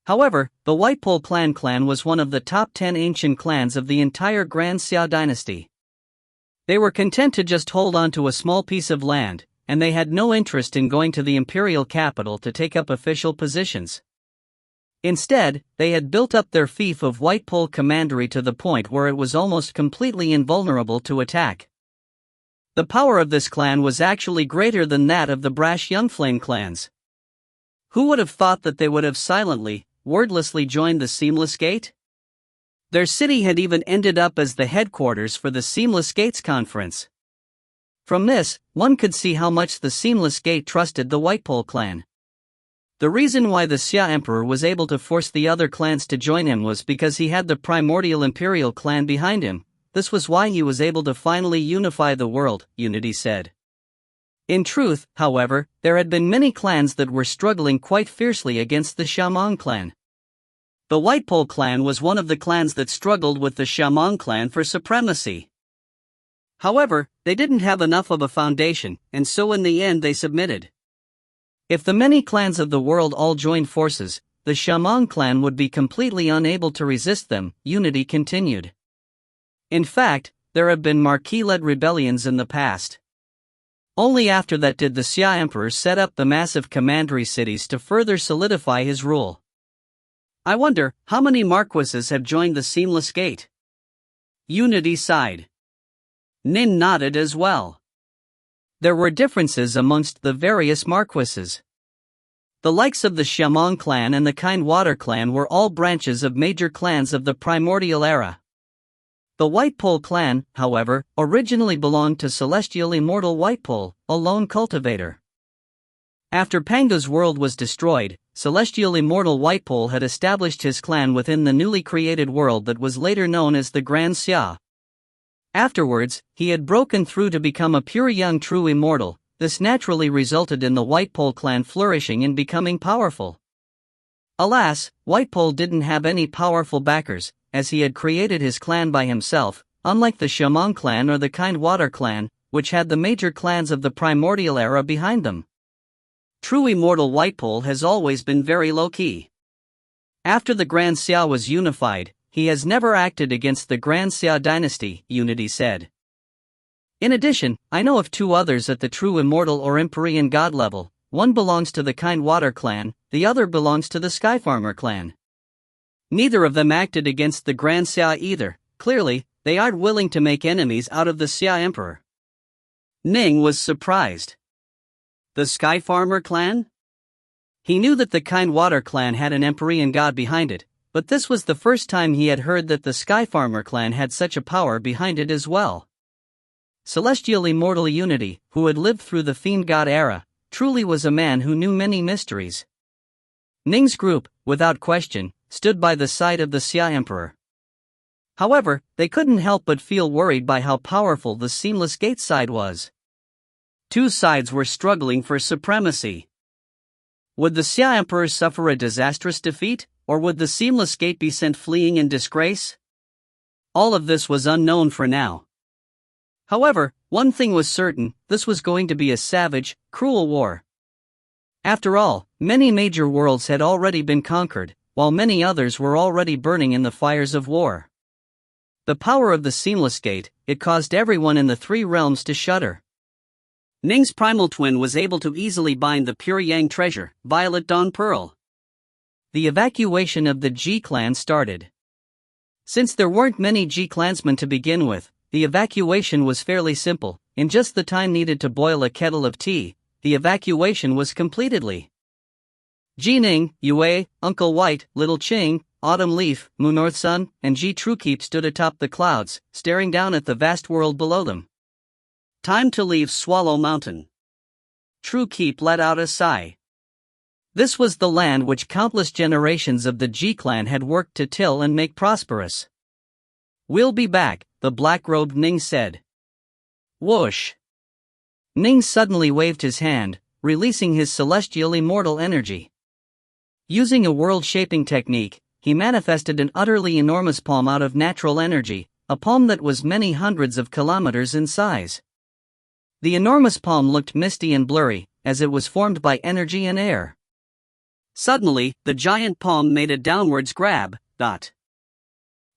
However, the White Pole clan was one of the top 10 ancient clans of the entire Grand Xia dynasty. They were content to just hold on to a small piece of land, and they had no interest in going to the imperial capital to take up official positions. Instead, they had built up their fief of White Pole commandery to the point where it was almost completely invulnerable to attack. The power of this clan was actually greater than that of the brash Youngflame clans. Who would have thought that they would have silently, wordlessly joined the Seamless Gate? Their city had even ended up as the headquarters for the Seamless Gates Conference. From this, one could see how much the Seamless Gate trusted the White Pole clan. The reason why the Xia Emperor was able to force the other clans to join him was because he had the primordial Imperial clan behind him. This was why he was able to finally unify the world, Unity said. In truth, however, there had been many clans that were struggling quite fiercely against the Shaman clan. The White Pole clan was one of the clans that struggled with the Shaman clan for supremacy. However, they didn't have enough of a foundation, and so in the end they submitted. If the many clans of the world all joined forces, the Shaman clan would be completely unable to resist them, Unity continued. In fact, there have been Marquis-led rebellions in the past. Only after that did the Xia Emperor set up the massive commandery cities to further solidify his rule. I wonder, how many marquises have joined the Seamless Gate? Unity sighed. Nin nodded as well. There were differences amongst the various marquises. The likes of the Shaman clan and the Kind Water clan were all branches of major clans of the primordial era. The White Pole clan, however, originally belonged to Celestial Immortal White Pole, a lone cultivator. After Panga's world was destroyed, Celestial Immortal White Pole had established his clan within the newly created world that was later known as the Grand Xia. Afterwards, he had broken through to become a pure young true immortal. This naturally resulted in the White Pole clan flourishing and becoming powerful. Alas, Whitepole didn't have any powerful backers, as he had created his clan by himself, unlike the Shaman clan or the Kindwater clan, which had the major clans of the primordial era behind them. True immortal Whitepole has always been very low-key. After the Grand Xia was unified, he has never acted against the Grand Xia dynasty, Unity said. In addition, I know of 2 others at the true immortal or Empyrean god level. One belongs to the Kindwater clan, the other belongs to the Skyfarmer clan. Neither of them acted against the Grand Xia either. Clearly, they aren't willing to make enemies out of the Xia Emperor. Ning was surprised. The Skyfarmer clan? He knew that the Kindwater clan had an Empyrean god behind it, but this was the first time he had heard that the Skyfarmer clan had such a power behind it as well. Celestial Immortal Unity, who had lived through the Fiend God era, truly was a man who knew many mysteries. Ning's group, without question, stood by the side of the Xia Emperor. However, they couldn't help but feel worried by how powerful the Seamless Gate side was. 2 sides were struggling for supremacy. Would the Xia Emperor suffer a disastrous defeat, or would the Seamless Gate be sent fleeing in disgrace? All of this was unknown for now. However, one thing was certain: this was going to be a savage, cruel war. After all, many major worlds had already been conquered, while many others were already burning in the fires of war. The power of the Seamless Gate, it caused everyone in the 3 realms to shudder. Ning's primal twin was able to easily bind the pure Yang treasure, Violet Dawn Pearl. The evacuation of the G clan started. Since there weren't many G clansmen to begin with, the evacuation was fairly simple. In just the time needed to boil a kettle of tea, the evacuation was completedly. G Ning, Yue, Uncle White, Little Ching, Autumn Leaf, Moon North Sun, and G Truekeep stood atop the clouds, staring down at the vast world below them. Time to leave Swallow Mountain. Truekeep let out a sigh. This was the land which countless generations of the G clan had worked to till and make prosperous. We'll be back, the black-robed Ning said. Whoosh! Ning suddenly waved his hand, releasing his celestial immortal energy. Using a world-shaping technique, he manifested an utterly enormous palm out of natural energy, a palm that was many hundreds of kilometers in size. The enormous palm looked misty and blurry, as it was formed by energy and air. Suddenly, the giant palm made a downwards grab.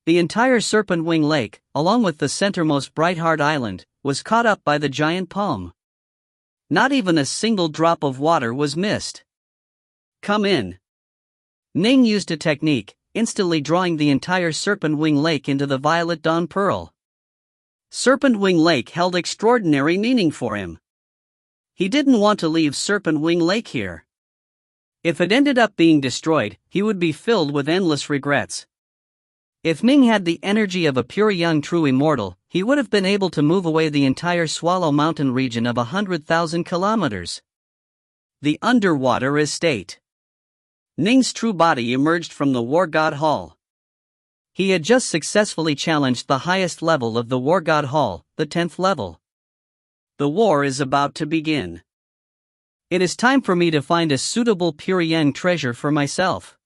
The entire Serpent Wing Lake, along with the centermost Brightheart Island, was caught up by the giant palm. Not even a single drop of water was missed. Come in. Ning used a technique, instantly drawing the entire Serpent Wing Lake into the Violet Dawn Pearl. Serpent Wing Lake held extraordinary meaning for him. He didn't want to leave Serpent Wing Lake here. If it ended up being destroyed, he would be filled with endless regrets. If Ning had the energy of a pure young true immortal, he would have been able to move away the entire Swallow Mountain region of 100,000 kilometers. The Underwater Estate. Ning's true body emerged from the War God Hall. He had just successfully challenged the highest level of the War God Hall, the 10th level. The war is about to begin. It is time for me to find a suitable pure Yang treasure for myself.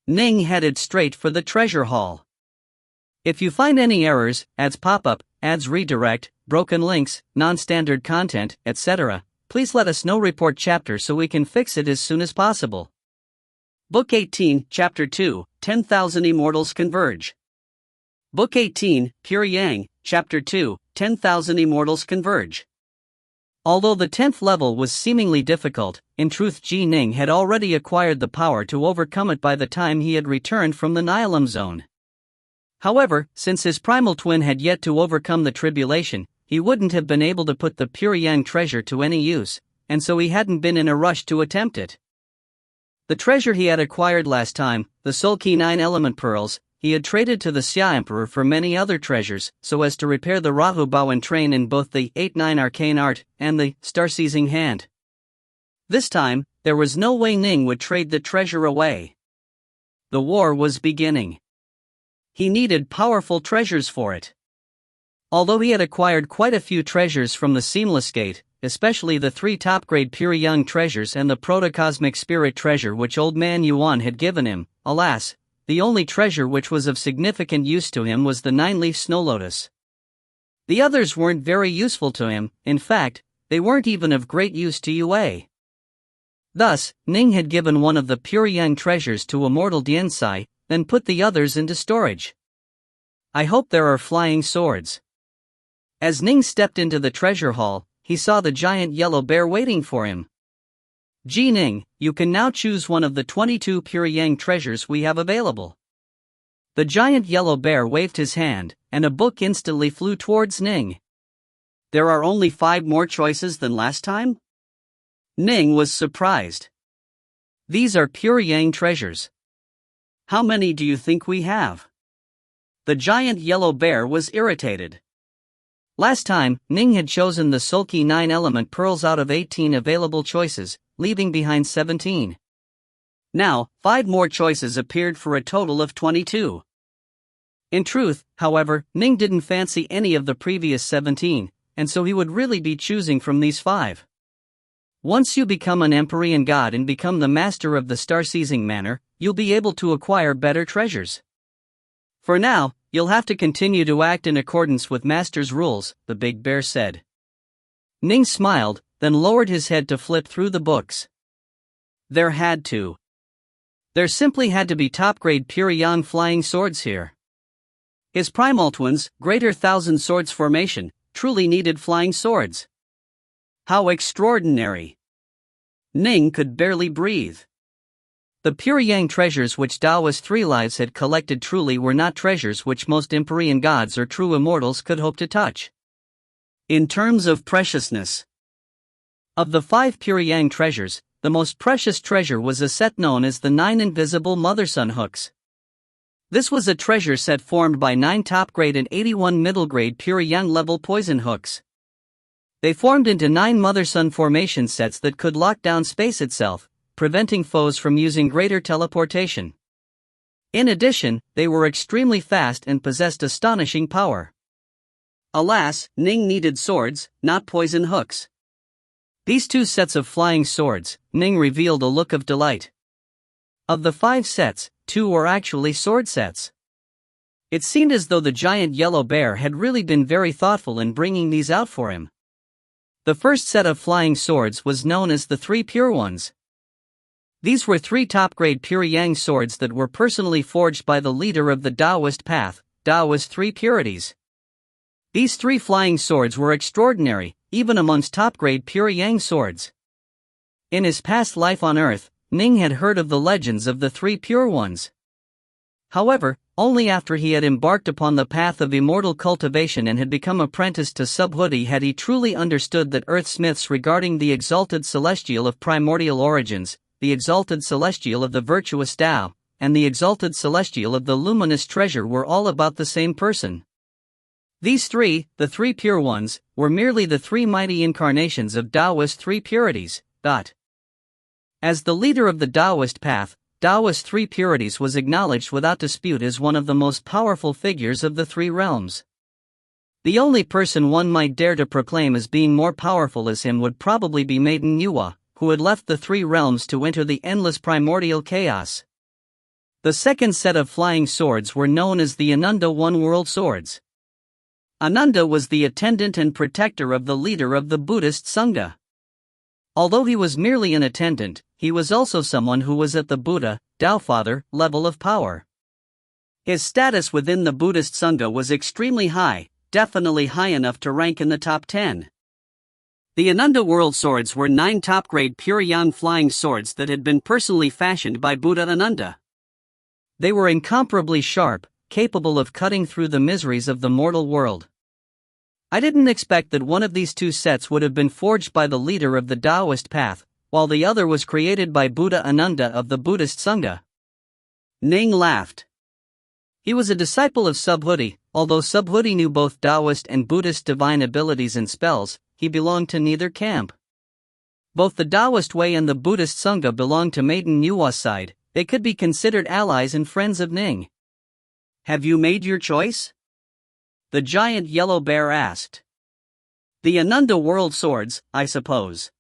Ning headed straight for the treasure hall. If you find any errors, ads pop up, ads redirect, broken links, non-standard content, etc., please let us know. Report chapter so we can fix it as soon as possible. Book 18, Chapter 2, 10,000 Immortals Converge. Book 18, Pure Yang, Chapter 2, 10,000 Immortals Converge. Although the 10th level was seemingly difficult, in truth Ji Ning had already acquired the power to overcome it by the time he had returned from the Nihilum Zone. However, since his primal twin had yet to overcome the tribulation, he wouldn't have been able to put the pure Yang treasure to any use, and so he hadn't been in a rush to attempt it. The treasure he had acquired last time, the Soul Key 9 element pearls, he had traded to the Xia Emperor for many other treasures, so as to repair the Rahu Bow and train in both the 8-9 arcane art and the star-seizing hand. This time, there was no way Ning would trade the treasure away. The war was beginning. He needed powerful treasures for it. Although he had acquired quite a few treasures from the Seamless Gate, especially the 3 top-grade pure young treasures and the protocosmic spirit treasure which Old Man Yuan had given him. Alas, the only treasure which was of significant use to him was the 9-leaf snow lotus. The others weren't very useful to him, in fact, they weren't even of great use to Yue. Thus, Ning had given one of the pure young treasures to Immortal Diansai, then put the others into storage. I hope there are flying swords. As Ning stepped into the treasure hall, he saw the giant yellow bear waiting for him. "Ji Ning, you can now choose one of the 22 pure yang treasures we have available." The giant yellow bear waved his hand, and a book instantly flew towards Ning. "There are only 5 more choices than last time?" Ning was surprised. "These are pure yang treasures. How many do you think we have?" The giant yellow bear was irritated. Last time, Ning had chosen the sulky 9-element pearls out of 18 available choices, leaving behind 17. Now, 5 more choices appeared for a total of 22. In truth, however, Ning didn't fancy any of the previous 17, and so he would really be choosing from these 5. Once you become an Empyrean god and become the master of the star-seizing manner, you'll be able to acquire better treasures. For now, you'll have to continue to act in accordance with Master's rules, the big bear said. Ning smiled, then lowered his head to flip through the books. There simply had to be top-grade pure yang flying swords here. His primal twins, Greater Thousand Swords formation, truly needed flying swords. How extraordinary! Ning could barely breathe. The pure yang treasures which Taoist 3 Lives had collected truly were not treasures which most Empyrean gods or true immortals could hope to touch. In terms of preciousness, of the 5 pure yang treasures, the most precious treasure was a set known as the 9 invisible mother-son hooks. This was a treasure set formed by 9 top-grade and 81 middle-grade pure yang level poison hooks. They formed into 9 mother-son formation sets that could lock down space itself, preventing foes from using greater teleportation. In addition, they were extremely fast and possessed astonishing power. Alas, Ning needed swords, not poison hooks. These 2 sets of flying swords, Ning revealed a look of delight. Of the 5 sets, 2 were actually sword sets. It seemed as though the giant yellow bear had really been very thoughtful in bringing these out for him. The first set of flying swords was known as the 3 pure ones. These were 3 top-grade pure yang swords that were personally forged by the leader of the Taoist path, Taoist 3 purities. These 3 flying swords were extraordinary, even amongst top-grade pure yang swords. In his past life on Earth, Ning had heard of the legends of the 3 pure ones. However, only after he had embarked upon the path of immortal cultivation and had become apprenticed to Subhuti had he truly understood that Earth's myths regarding the exalted celestial of primordial origins, the exalted celestial of the virtuous Tao, and the exalted celestial of the luminous treasure were all about the same person. These 3, the 3 pure ones, were merely the 3 mighty incarnations of Taoist 3 purities. As the leader of the Taoist path, Taoist 3 purities was acknowledged without dispute as one of the most powerful figures of the 3 realms. The only person one might dare to proclaim as being more powerful as him would probably be Maiden Yue, who had left the 3 realms to enter the endless primordial chaos. The second set of flying swords were known as the Ananda One World Swords. Ananda was the attendant and protector of the leader of the Buddhist Sangha. Although he was merely an attendant, he was also someone who was at the Buddha, Tao Father, level of power. His status within the Buddhist Sangha was extremely high, definitely high enough to rank in the top 10. The Ananda World Swords were 9 top-grade pure yang flying swords that had been personally fashioned by Buddha Ananda. They were incomparably sharp, capable of cutting through the miseries of the mortal world. I didn't expect that one of these 2 sets would have been forged by the leader of the Taoist path, while the other was created by Buddha Ananda of the Buddhist Sangha. Ning laughed. He was a disciple of Subhuti. Although Subhuti knew both Taoist and Buddhist divine abilities and spells, he belonged to neither camp. Both the Taoist way and the Buddhist Sangha belonged to Maiden Yue's side. They could be considered allies and friends of Ning. Have you made your choice? The giant yellow bear asked. The Anunda World Swords, I suppose.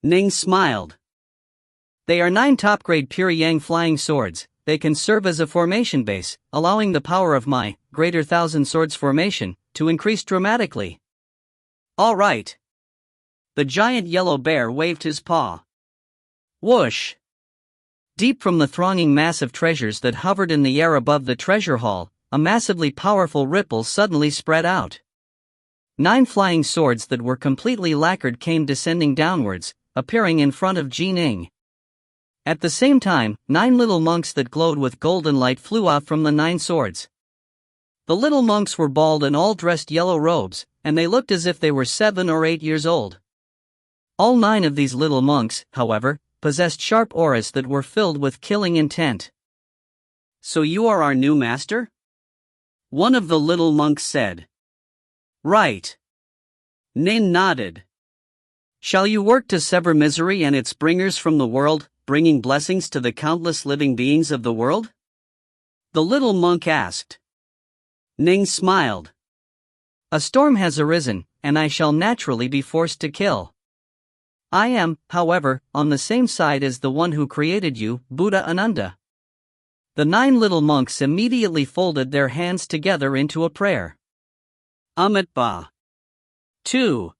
Ning smiled. They are 9 top-grade pure yang flying swords. They can serve as a formation base, allowing the power of my greater thousand swords formation to increase dramatically. All right. The giant yellow bear waved his paw. Whoosh! Deep from the thronging mass of treasures that hovered in the air above the treasure hall, a massively powerful ripple suddenly spread out. 9 flying swords that were completely lacquered came descending downwards, appearing in front of Ning. At the same time, 9 little monks that glowed with golden light flew out from the 9 swords. The little monks were bald and all dressed yellow robes, and they looked as if they were 7 or 8 years old. All 9 of these little monks, however, possessed sharp auras that were filled with killing intent. So you are our new master? One of the little monks said. Right. Ning nodded. Shall you work to sever misery and its bringers from the world, bringing blessings to the countless living beings of the world? The little monk asked. Ning smiled. A storm has arisen, and I shall naturally be forced to kill. I am, however, on the same side as the one who created you, Buddha Ananda. The 9 little monks immediately folded their hands together into a prayer. Amit Ba. 2.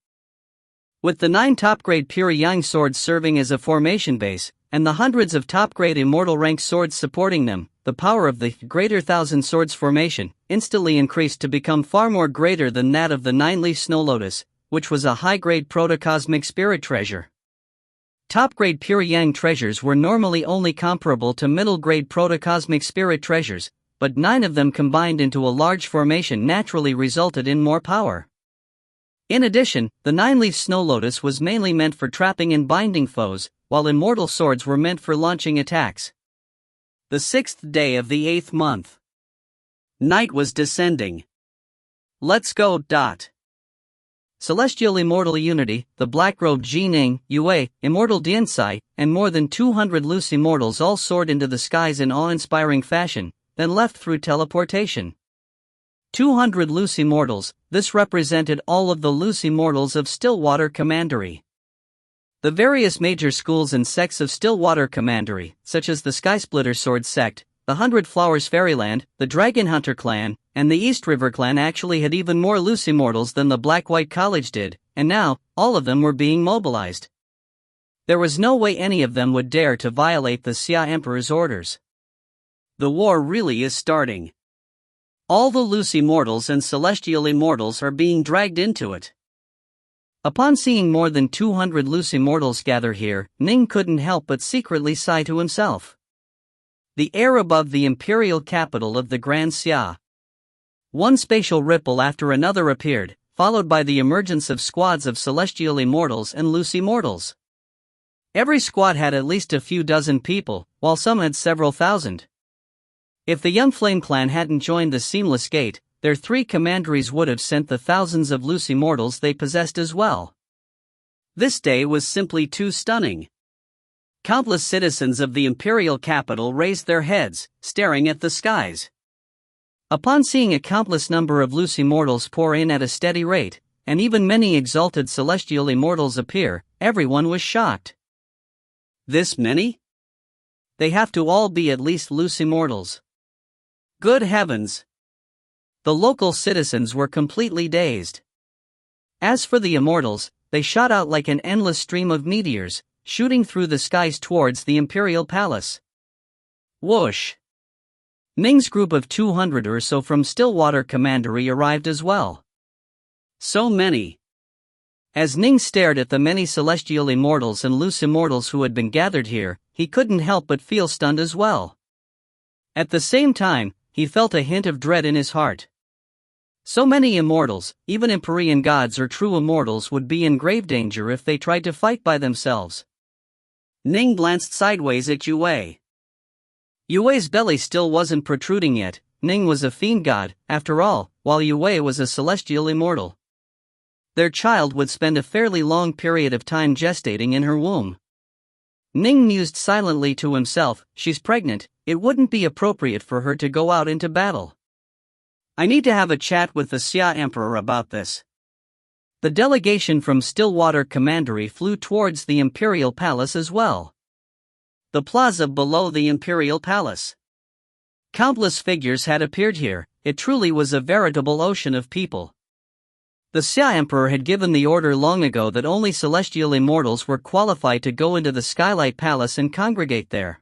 With the 9 top-grade pure yang swords serving as a formation base, and the hundreds of top-grade immortal rank swords supporting them, the power of the greater thousand swords formation instantly increased to become far more greater than that of the 9-leaf snow lotus, which was a high-grade protocosmic spirit treasure. Top-grade pure yang treasures were normally only comparable to middle-grade protocosmic spirit treasures, but 9 of them combined into a large formation naturally resulted in more power. In addition, the 9-leaf snow lotus was mainly meant for trapping and binding foes, while immortal swords were meant for launching attacks. The 6th day of the 8th month. Night was descending. Let's go. Celestial Immortal Unity, the black-robed Ning, Yue, Immortal Diansai, and more than 200 loose immortals all soared into the skies in awe-inspiring fashion, then left through teleportation. 200 loose immortals, this represented all of the loose immortals of Stillwater Commandery. The various major schools and sects of Stillwater Commandery, such as the Skysplitter Sword Sect, the 100 Flowers Fairyland, the Dragon Hunter Clan, and the East River Clan actually had even more loose immortals than the Black-White College did, and now, all of them were being mobilized. There was no way any of them would dare to violate the Xia Emperor's orders. The war really is starting. All the loose immortals and celestial immortals are being dragged into it. Upon seeing more than 200 loose immortals gather here, Ning couldn't help but secretly sigh to himself. The air above the imperial capital of the Grand Xia. One spatial ripple after another appeared, followed by the emergence of squads of celestial immortals and loose immortals. Every squad had at least a few dozen people, while some had several thousand. If the Young Flame Clan hadn't joined the Seamless Gate, their 3 commanderies would have sent the thousands of loose immortals they possessed as well. This day was simply too stunning. Countless citizens of the imperial capital raised their heads, staring at the skies. Upon seeing a countless number of loose immortals pour in at a steady rate, and even many exalted celestial immortals appear, everyone was shocked. This many? They have to all be at least loose immortals. Good heavens! The local citizens were completely dazed. As for the immortals, they shot out like an endless stream of meteors, shooting through the skies towards the imperial palace. Whoosh! Ning's group of 200 or so from Stillwater Commandery arrived as well. So many. As Ning stared at the many celestial immortals and loose immortals who had been gathered here, he couldn't help but feel stunned as well. At the same time, he felt a hint of dread in his heart. So many immortals, even Empyrean gods or true immortals, would be in grave danger if they tried to fight by themselves. Ning glanced sideways at Yue. Yue's belly still wasn't protruding yet. Ning was a fiend god, after all, while Yue was a celestial immortal. Their child would spend a fairly long period of time gestating in her womb. Ning mused silently to himself, she's pregnant, it wouldn't be appropriate for her to go out into battle. I need to have a chat with the Xia Emperor about this. The delegation from Stillwater Commandery flew towards the Imperial Palace as well. The plaza below the Imperial Palace. Countless figures had appeared here. It truly was a veritable ocean of people. The Xia Emperor had given the order long ago that only celestial immortals were qualified to go into the Skylight Palace and congregate there.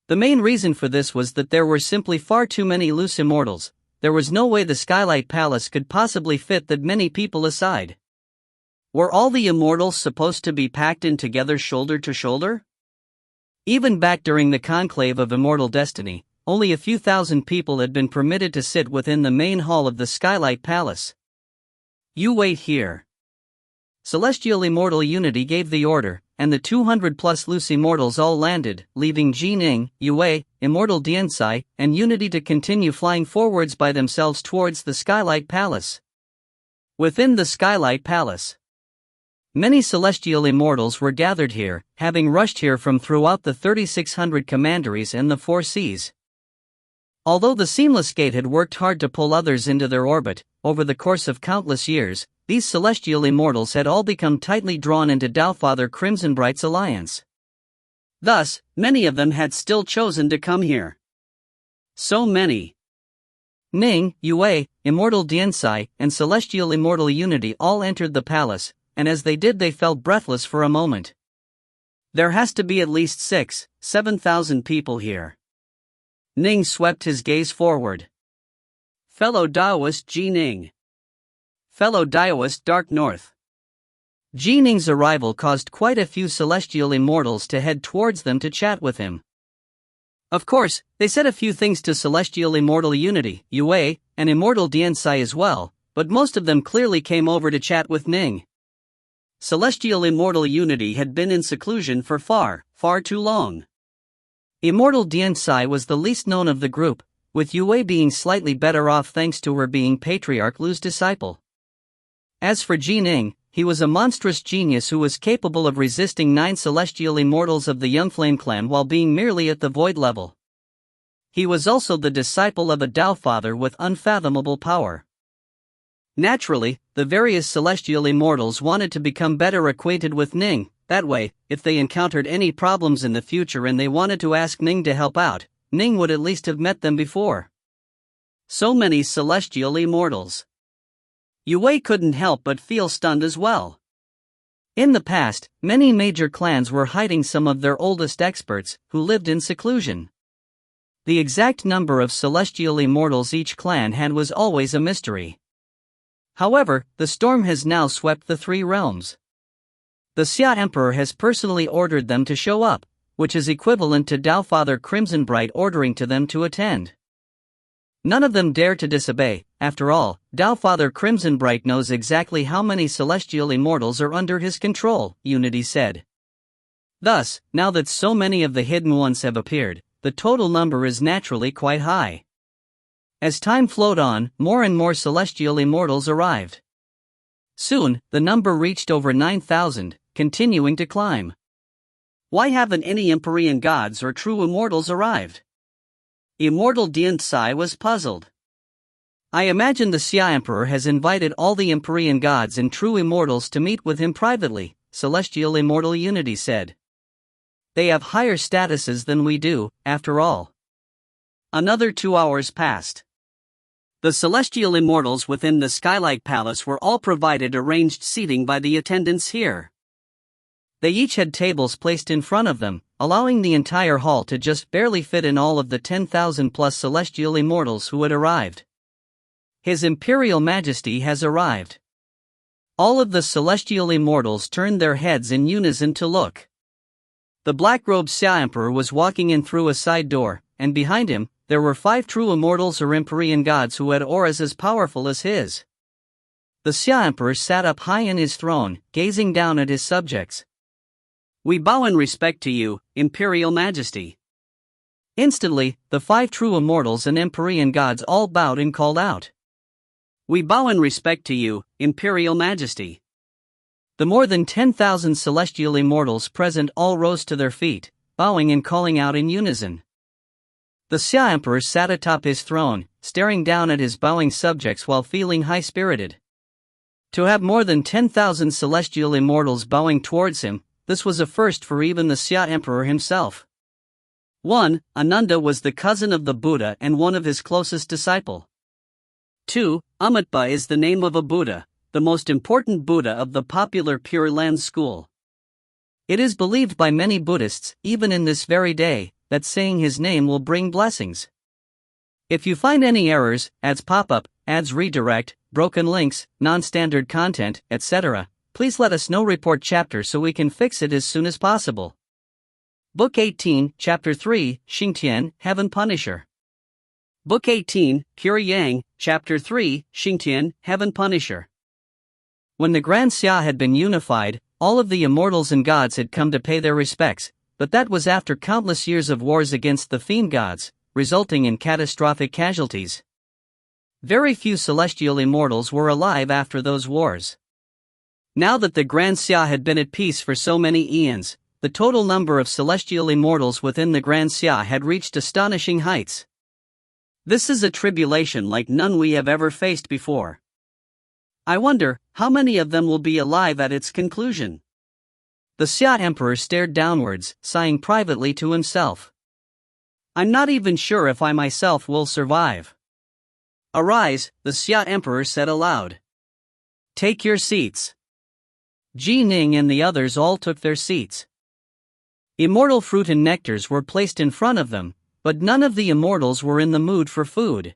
The main reason for this was that there were simply far too many loose immortals. There was no way the Skylight Palace could possibly fit that many people aside. Were all the immortals supposed to be packed in together shoulder to shoulder? Even back during the conclave of immortal destiny, only a few thousand people had been permitted to sit within the main hall of the Skylight Palace. You wait here. Celestial Immortal Unity gave the order, and the 200-plus loose immortals all landed, leaving Ning, Yue, Immortal Diansai, and Unity to continue flying forwards by themselves towards the Skylight Palace. Within the Skylight Palace, many celestial immortals were gathered here, having rushed here from throughout the 3,600 commanderies and the 4 seas. Although the Seamless Gate had worked hard to pull others into their orbit, over the course of countless years, these celestial immortals had all become tightly drawn into Taofather Crimsonbright's alliance. Thus, many of them had still chosen to come here. So many. Ning, Yue, Immortal Diansai, and Celestial Immortal Unity all entered the palace, and as they did they felt breathless for a moment. There has to be at least 7,000 people here. Ning swept his gaze forward. Fellow Daoist Ji Ning. Fellow Daoist Dark North. Ji Ning's arrival caused quite a few celestial immortals to head towards them to chat with him. Of course, they said a few things to Celestial Immortal Unity, Yue, and Immortal Diansai as well, but most of them clearly came over to chat with Ning. Celestial Immortal Unity had been in seclusion for far too long. Immortal Diansai was the least known of the group, with Yue being slightly better off thanks to her being Patriarch Lu's disciple. As for Ji Ning, he was a monstrous genius who was capable of resisting 9 celestial immortals of the Young Flame clan while being merely at the void level. He was also the disciple of a Tao Father with unfathomable power. Naturally, the various celestial immortals wanted to become better acquainted with Ning. That way, if they encountered any problems in the future and they wanted to ask Ning to help out, Ning would at least have met them before. So many celestial immortals. Yue couldn't help but feel stunned as well. In the past, many major clans were hiding some of their oldest experts, who lived in seclusion. The exact number of celestial immortals each clan had was always a mystery. However, the storm has now swept the 3 realms. The Xia Emperor has personally ordered them to show up, which is equivalent to Taofather Crimsonbright ordering to them to attend. None of them dare to disobey. After all, Taofather Crimsonbright knows exactly how many celestial immortals are under his control, Unity said. Thus, now that so many of the hidden ones have appeared, the total number is naturally quite high. As time flowed on, more and more celestial immortals arrived. Soon, the number reached over 9,000, continuing to climb. Why haven't any Empyrean gods or true immortals arrived? Immortal Diansai was puzzled. I imagine the Xia Emperor has invited all the Empyrean gods and true immortals to meet with him privately, Celestial Immortal Unity said. They have higher statuses than we do, after all. Another 2 hours passed. The celestial immortals within the Skylight Palace were all provided arranged seating by the attendants here. They each had tables placed in front of them, allowing the entire hall to just barely fit in all of the 10,000-plus celestial immortals who had arrived. His Imperial Majesty has arrived. All of the celestial immortals turned their heads in unison to look. The black-robed Xia Emperor was walking in through a side door, and behind him, there were 5 true immortals or Empyrean gods who had auras as powerful as his. The Xia Emperor sat up high in his throne, gazing down at his subjects. We bow in respect to you, Imperial Majesty. Instantly, the 5 true immortals and Empyrean gods all bowed and called out. We bow in respect to you, Imperial Majesty. The more than 10,000 celestial immortals present all rose to their feet, bowing and calling out in unison. The Xia Emperor sat atop his throne, staring down at his bowing subjects while feeling high-spirited. To have more than 10,000 celestial immortals bowing towards him, this was a first for even the Xia Emperor himself. 1. Ananda was the cousin of the Buddha and one of his closest disciples. 2. Amitabha is the name of a Buddha, the most important Buddha of the popular Pure Land school. It is believed by many Buddhists, even in this very day, that saying his name will bring blessings. If you find any errors, ads pop up, ads redirect, broken links, non-standard content, etc., please let us know. Report chapter so we can fix it as soon as possible. Book 18, Chapter 3, Xingtian, Heaven Punisher. Book 18, Pure Yang, Chapter 3, Xingtian, Heaven Punisher. When the Grand Xia had been unified, all of the immortals and gods had come to pay their respects, but that was after countless years of wars against the fiend gods, resulting in catastrophic casualties. Very few celestial immortals were alive after those wars. Now that the Grand Xia had been at peace for so many eons, the total number of celestial immortals within the Grand Xia had reached astonishing heights. This is a tribulation like none we have ever faced before. I wonder, how many of them will be alive at its conclusion? The Xia Emperor stared downwards, sighing privately to himself. I'm not even sure if I myself will survive. Arise, the Xia Emperor said aloud. Take your seats. Ning and the others all took their seats. Immortal fruit and nectars were placed in front of them, but none of the immortals were in the mood for food.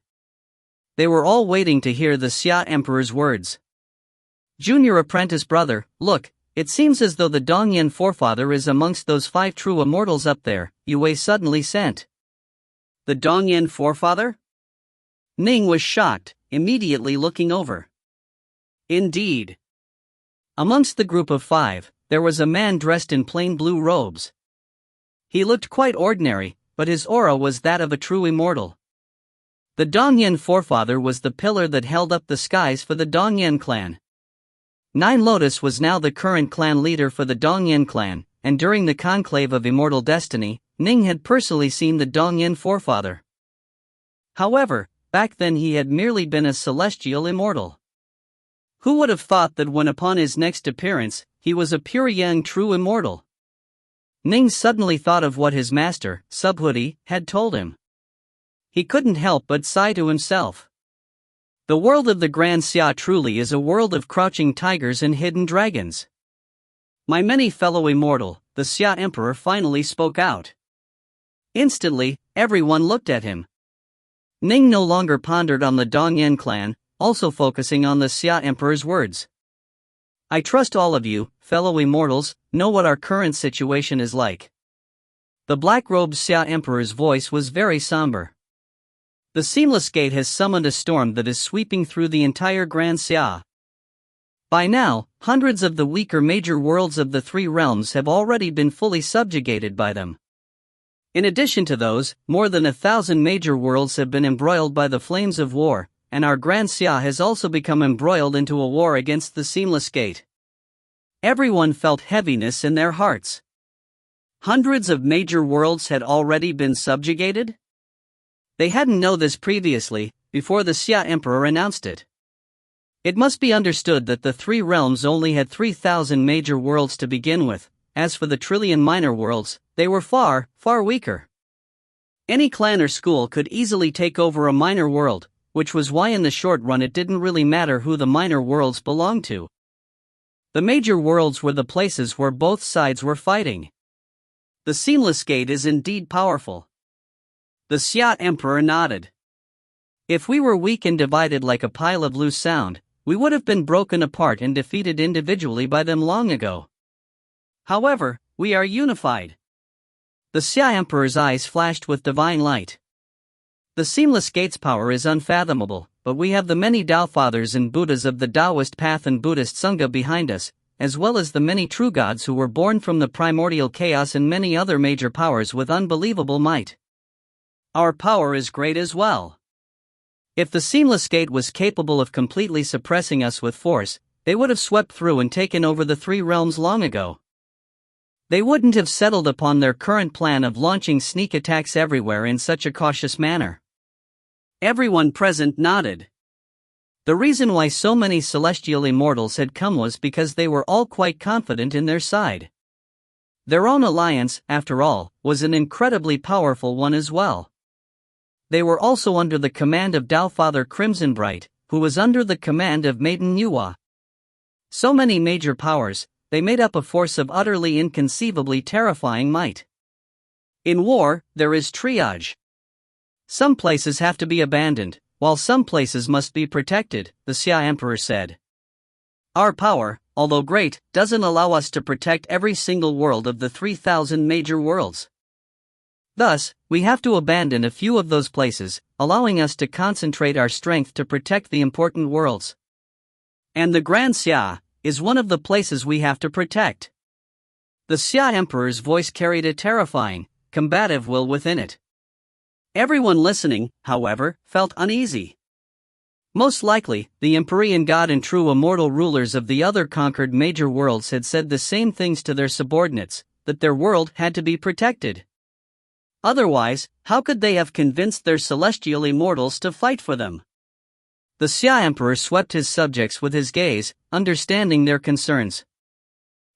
They were all waiting to hear the Xia Emperor's words. Junior apprentice brother, look, it seems as though the Dongyan forefather is amongst those 5 true immortals up there, Yue suddenly sent. The Dongyan forefather? Ning was shocked, immediately looking over. Indeed. Amongst the group of 5, there was a man dressed in plain blue robes. He looked quite ordinary, but his aura was that of a true immortal. The Dongyan forefather was the pillar that held up the skies for the Dongyan clan. Nine Lotus was now the current clan leader for the Dongyan clan, and during the conclave of immortal destiny, Ning had personally seen the Dongyan forefather. However, back then he had merely been a celestial immortal. Who would have thought that when upon his next appearance, he was a pure young true immortal? Ning suddenly thought of what his master, Subhuti, had told him. He couldn't help but sigh to himself. The world of the Grand Xia truly is a world of crouching tigers and hidden dragons. My many fellow immortal, the Xia Emperor finally spoke out. Instantly, everyone looked at him. Ning no longer pondered on the Dongyan clan, also focusing on the Xia Emperor's words. I trust all of you, fellow immortals, know what our current situation is like. The black-robed Xia Emperor's voice was very somber. The Seamless Gate has summoned a storm that is sweeping through the entire Grand Xia. By now, hundreds of the weaker major worlds of the 3 realms have already been fully subjugated by them. In addition to those, more than 1,000 major worlds have been embroiled by the flames of war, and our Grand Xia has also become embroiled into a war against the Seamless Gate. Everyone felt heaviness in their hearts. Hundreds of major worlds had already been subjugated? They hadn't known this previously, before the Xia Emperor announced it. It must be understood that the 3 realms only had 3,000 major worlds to begin with. As for the trillion minor worlds, they were far, far weaker. Any clan or school could easily take over a minor world, which was why in the short run it didn't really matter who the minor worlds belonged to. The major worlds were the places where both sides were fighting. The Seamless Gate is indeed powerful. The Xia Emperor nodded. If we were weak and divided like a pile of loose sound, we would have been broken apart and defeated individually by them long ago. However, we are unified. The Xia Emperor's eyes flashed with divine light. The Seamless Gate's power is unfathomable, but we have the many Tao Fathers and Buddhas of the Taoist path and Buddhist Sangha behind us, as well as the many true gods who were born from the primordial chaos and many other major powers with unbelievable might. Our power is great as well. If the Seamless Gate was capable of completely suppressing us with force, they would have swept through and taken over the 3 realms long ago. They wouldn't have settled upon their current plan of launching sneak attacks everywhere in such a cautious manner. Everyone present nodded. The reason why so many celestial immortals had come was because they were all quite confident in their side. Their own alliance, after all, was an incredibly powerful one as well. They were also under the command of Taofather Crimsonbright, who was under the command of Maiden Yuhua. So many major powers, they made up a force of utterly inconceivably terrifying might. In war, there is triage. Some places have to be abandoned, while some places must be protected, the Xia Emperor said. Our power, although great, doesn't allow us to protect every single world of the 3,000 major worlds. Thus, we have to abandon a few of those places, allowing us to concentrate our strength to protect the important worlds. And the Grand Xia is one of the places we have to protect. The Xia Emperor's voice carried a terrifying, combative will within it. Everyone listening, however, felt uneasy. Most likely, the Empyrean God and true immortal rulers of the other conquered major worlds had said the same things to their subordinates, that their world had to be protected. Otherwise, how could they have convinced their celestial immortals to fight for them? The Xia Emperor swept his subjects with his gaze, understanding their concerns.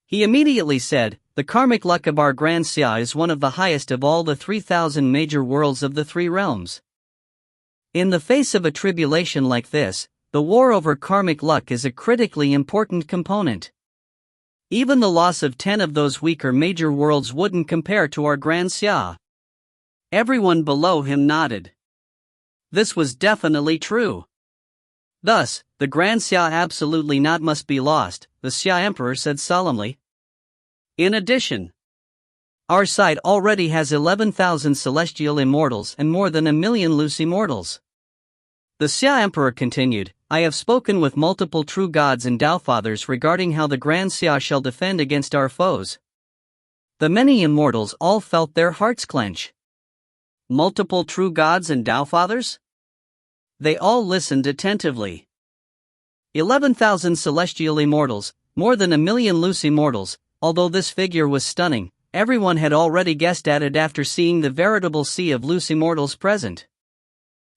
He immediately said, "The karmic luck of our Grand Xia is one of the highest of all the 3,000 major worlds of the three realms. In the face of a tribulation like this, the war over karmic luck is a critically important component. Even the loss of 10 of those weaker major worlds wouldn't compare to our Grand Xia." Everyone below him nodded. This was definitely true. Thus, the Grand Xia absolutely not must be lost, the Xia Emperor said solemnly. In addition, our side already has 11,000 celestial immortals and more than 1,000,000 loose immortals. The Xia Emperor continued, "I have spoken with multiple true gods and Taofathers regarding how the Grand Xia shall defend against our foes." The many immortals all felt their hearts clench. Multiple true gods and Taofathers? They all listened attentively. 11,000 celestial immortals, more than 1,000,000 loose immortals. Although this figure was stunning, everyone had already guessed at it after seeing the veritable sea of loose immortals present.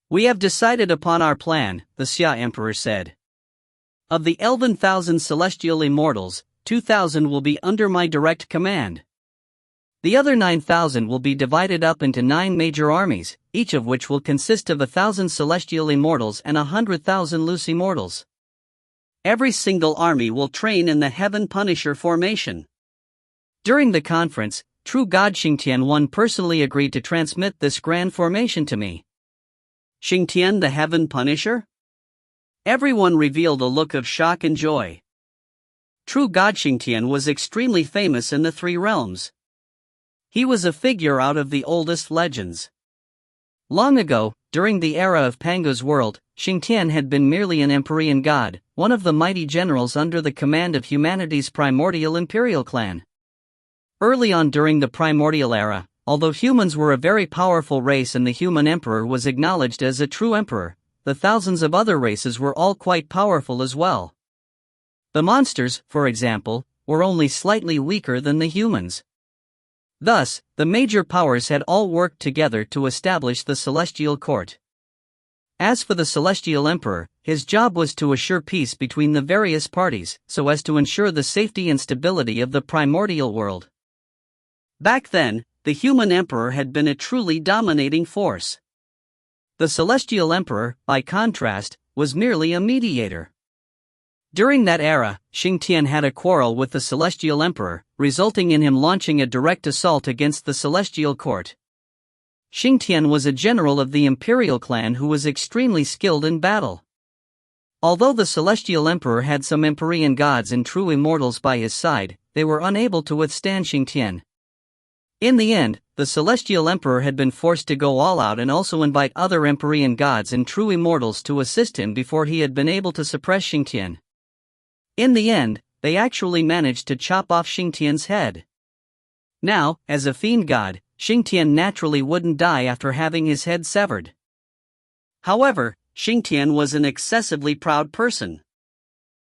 "We have decided upon our plan," the Xia Emperor said. "Of the 11,000 celestial immortals, 2,000 will be under my direct command. The other 9,000 will be divided up into 9 major armies, each of which will consist of 1,000 celestial immortals and 100,000 loose immortals. Every single army will train in the Heaven Punisher formation." During the conference, True God Xingtian I personally agreed to transmit this grand formation to me. Xingtian the Heaven Punisher? Everyone revealed a look of shock and joy. True God Xingtian was extremely famous in the three realms. He was a figure out of the oldest legends. Long ago, during the era of Pango's world, Xingtian had been merely an Empyrean god, one of the mighty generals under the command of humanity's primordial imperial clan. Early on during the primordial era, although humans were a very powerful race and the human emperor was acknowledged as a true emperor, the thousands of other races were all quite powerful as well. The monsters, for example, were only slightly weaker than the humans. Thus, the major powers had all worked together to establish the celestial court. As for the celestial emperor, his job was to assure peace between the various parties, so as to ensure the safety and stability of the primordial world. Back then, the human emperor had been a truly dominating force. The celestial emperor, by contrast, was merely a mediator. During that era, Xingtian had a quarrel with the celestial emperor, resulting in him launching a direct assault against the celestial court. Xingtian was a general of the imperial clan who was extremely skilled in battle. Although the celestial emperor had some Empyrean gods and true immortals by his side, they were unable to withstand Xingtian. In the end, the celestial emperor had been forced to go all out and also invite other Empyrean gods and true immortals to assist him before he had been able to suppress Xingtian. In the end, they actually managed to chop off Xingtian's head. Now, as a fiend god, Xingtian naturally wouldn't die after having his head severed. However, Xingtian was an excessively proud person.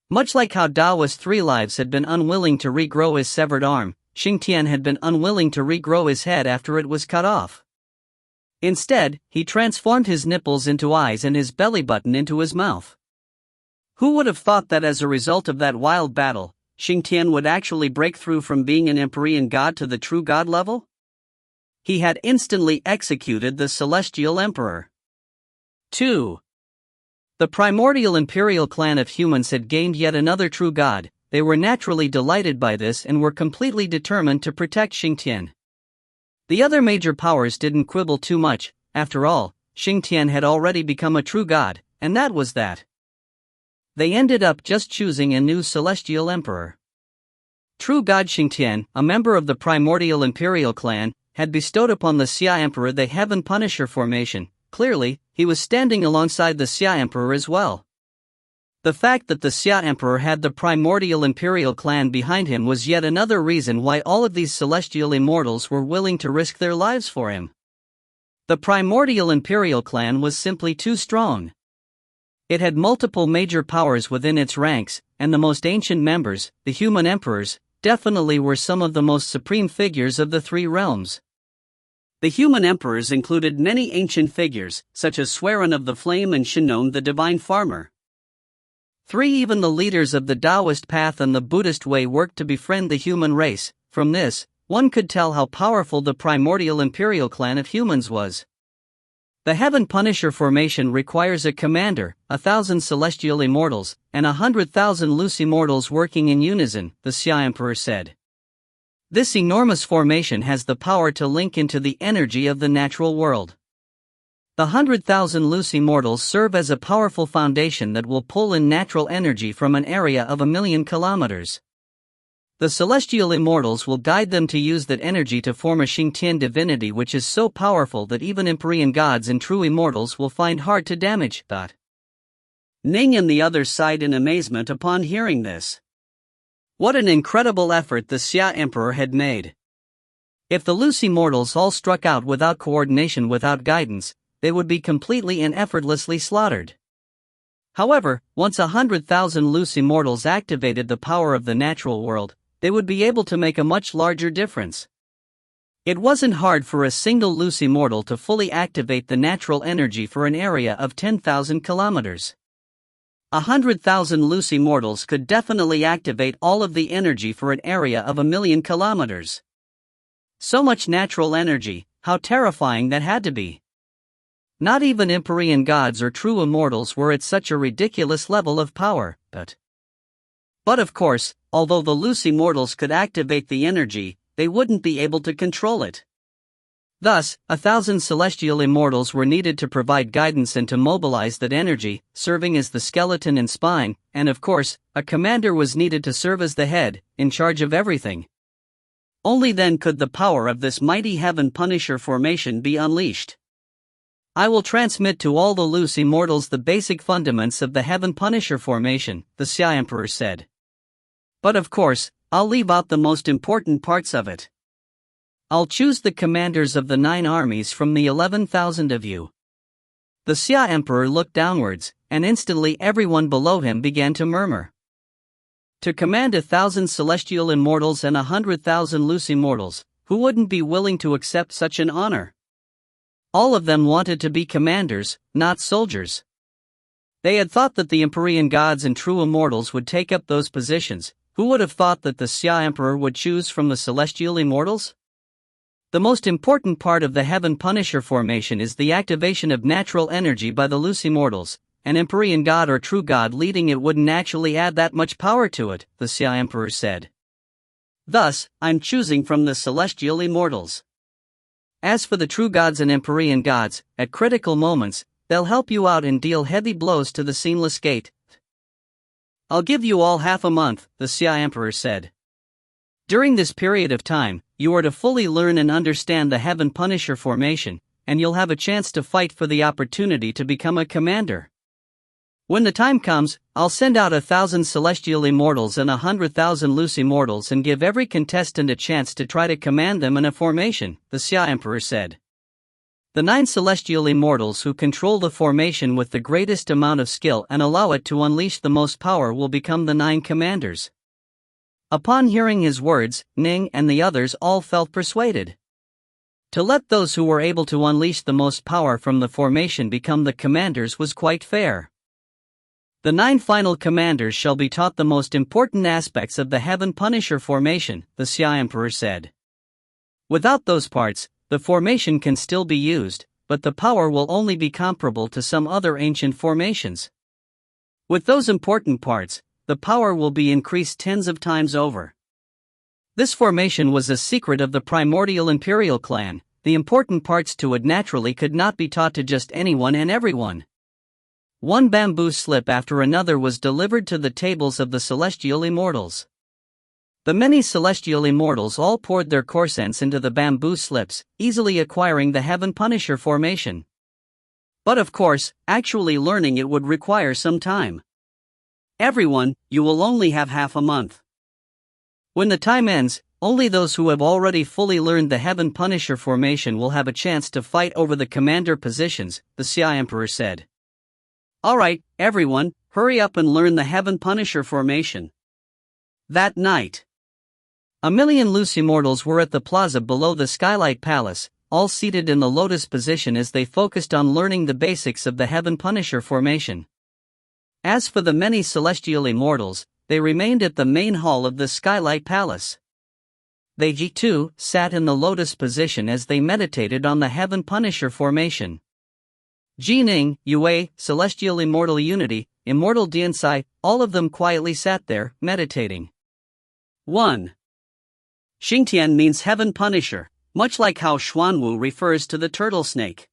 Much like how Daoist Three Lives had been unwilling to regrow his severed arm, Xingtian had been unwilling to regrow his head after it was cut off. Instead, he transformed his nipples into eyes and his belly button into his mouth. Who would have thought that as a result of that wild battle, Xingtian would actually break through from being an Empyrean god to the true god level? He had instantly executed the Celestial Emperor. 2. The primordial imperial clan of humans had gained yet another true god. They were naturally delighted by this and were completely determined to protect Xingtian. The other major powers didn't quibble too much. After all, Xingtian had already become a true god, and that was that. They ended up just choosing a new celestial emperor. True god Xingtian, a member of the primordial imperial clan, had bestowed upon the Xia Emperor the Heaven Punisher formation. Clearly, he was standing alongside the Xia Emperor as well. The fact that the Xia Emperor had the primordial imperial clan behind him was yet another reason why all of these celestial immortals were willing to risk their lives for him. The primordial imperial clan was simply too strong. It had multiple major powers within its ranks, and the most ancient members, the human emperors, definitely were some of the most supreme figures of the three realms. The human emperors included many ancient figures, such as Sweron of the Flame and Shinon the Divine Farmer. 3. Even the leaders of the Taoist path and the Buddhist way worked to befriend the human race. From this, one could tell how powerful the primordial imperial clan of humans was. The Heaven Punisher formation requires a commander, 1,000 celestial immortals, and 100,000 loose immortals working in unison, the Xia Emperor said. This enormous formation has the power to link into the energy of the natural world. The 100,000 loose immortals serve as a powerful foundation that will pull in natural energy from an area of 1,000,000 kilometers. The celestial immortals will guide them to use that energy to form a Xingtian divinity which is so powerful that even Empyrean gods and true immortals will find hard to damage. Ning and the others sighed in amazement upon hearing this. What an incredible effort the Xia Emperor had made. If the loose immortals all struck out without coordination, without guidance, they would be completely and effortlessly slaughtered. However, once 100,000 loose immortals activated the power of the natural world, they would be able to make a much larger difference. It wasn't hard for a single loose immortal to fully activate the natural energy for an area of 10,000 kilometers. 100,000 loose immortals could definitely activate all of the energy for an area of 1,000,000 kilometers. So much natural energy, how terrifying that had to be. Not even Empyrean gods or true immortals were at such a ridiculous level of power, But of course, although the loose immortals could activate the energy, they wouldn't be able to control it. Thus, 1,000 celestial immortals were needed to provide guidance and to mobilize that energy, serving as the skeleton and spine, and of course, a commander was needed to serve as the head, in charge of everything. Only then could the power of this mighty Heaven Punisher formation be unleashed. I will transmit to all the loose immortals the basic fundaments of the Heaven Punisher formation, the Xia Emperor said. But of course, I'll leave out the most important parts of it. I'll choose the commanders of the 9 armies from the 11,000 of you. The Xia Emperor looked downwards, and instantly everyone below him began to murmur. To command 1,000 celestial immortals and 100,000 loose immortals, who wouldn't be willing to accept such an honor? All of them wanted to be commanders, not soldiers. They had thought that the Empyrean gods and true immortals would take up those positions. Who would have thought that the Xia Emperor would choose from the celestial immortals? The most important part of the Heaven Punisher formation is the activation of natural energy by the loose immortals. An Empyrean god or true god leading it wouldn't actually add that much power to it, the Xia Emperor said. Thus, I'm choosing from the celestial immortals. As for the true gods and Empyrean gods, at critical moments, they'll help you out and deal heavy blows to the Seamless Gate. I'll give you all half a month, the Xia Emperor said. During this period of time, you are to fully learn and understand the Heaven Punisher formation, and you'll have a chance to fight for the opportunity to become a commander. When the time comes, I'll send out 1,000 celestial immortals and 100,000 loose immortals and give every contestant a chance to try to command them in a formation, the Xia Emperor said. The 9 celestial immortals who control the formation with the greatest amount of skill and allow it to unleash the most power will become the 9 commanders. Upon hearing his words, Ning and the others all felt persuaded. To let those who were able to unleash the most power from the formation become the commanders was quite fair. The 9 final commanders shall be taught the most important aspects of the Heaven Punisher formation, the Xia Emperor said. Without those parts, the formation can still be used, but the power will only be comparable to some other ancient formations. With those important parts, the power will be increased tens of times over. This formation was a secret of the primordial imperial clan. The important parts to it naturally could not be taught to just anyone and everyone. One bamboo slip after another was delivered to the tables of the celestial immortals. The many celestial immortals all poured their core sense into the bamboo slips, easily acquiring the Heaven Punisher formation. But of course, actually learning it would require some time. Everyone, you will only have half a month. When the time ends, only those who have already fully learned the Heaven Punisher formation will have a chance to fight over the commander positions, the Xia Emperor said. Alright, everyone, hurry up and learn the Heaven Punisher formation. That night, a million loose immortals were at the plaza below the Skylight Palace, all seated in the lotus position as they focused on learning the basics of the Heaven Punisher formation. As for the many celestial immortals, they remained at the main hall of the Skylight Palace. They too sat in the lotus position as they meditated on the Heaven Punisher formation. Ning, Yue, Celestial Immortal Unity, Immortal Diansai, all of them quietly sat there, meditating. 1. Xingtian means Heaven Punisher, much like how Xuanwu refers to the turtle snake.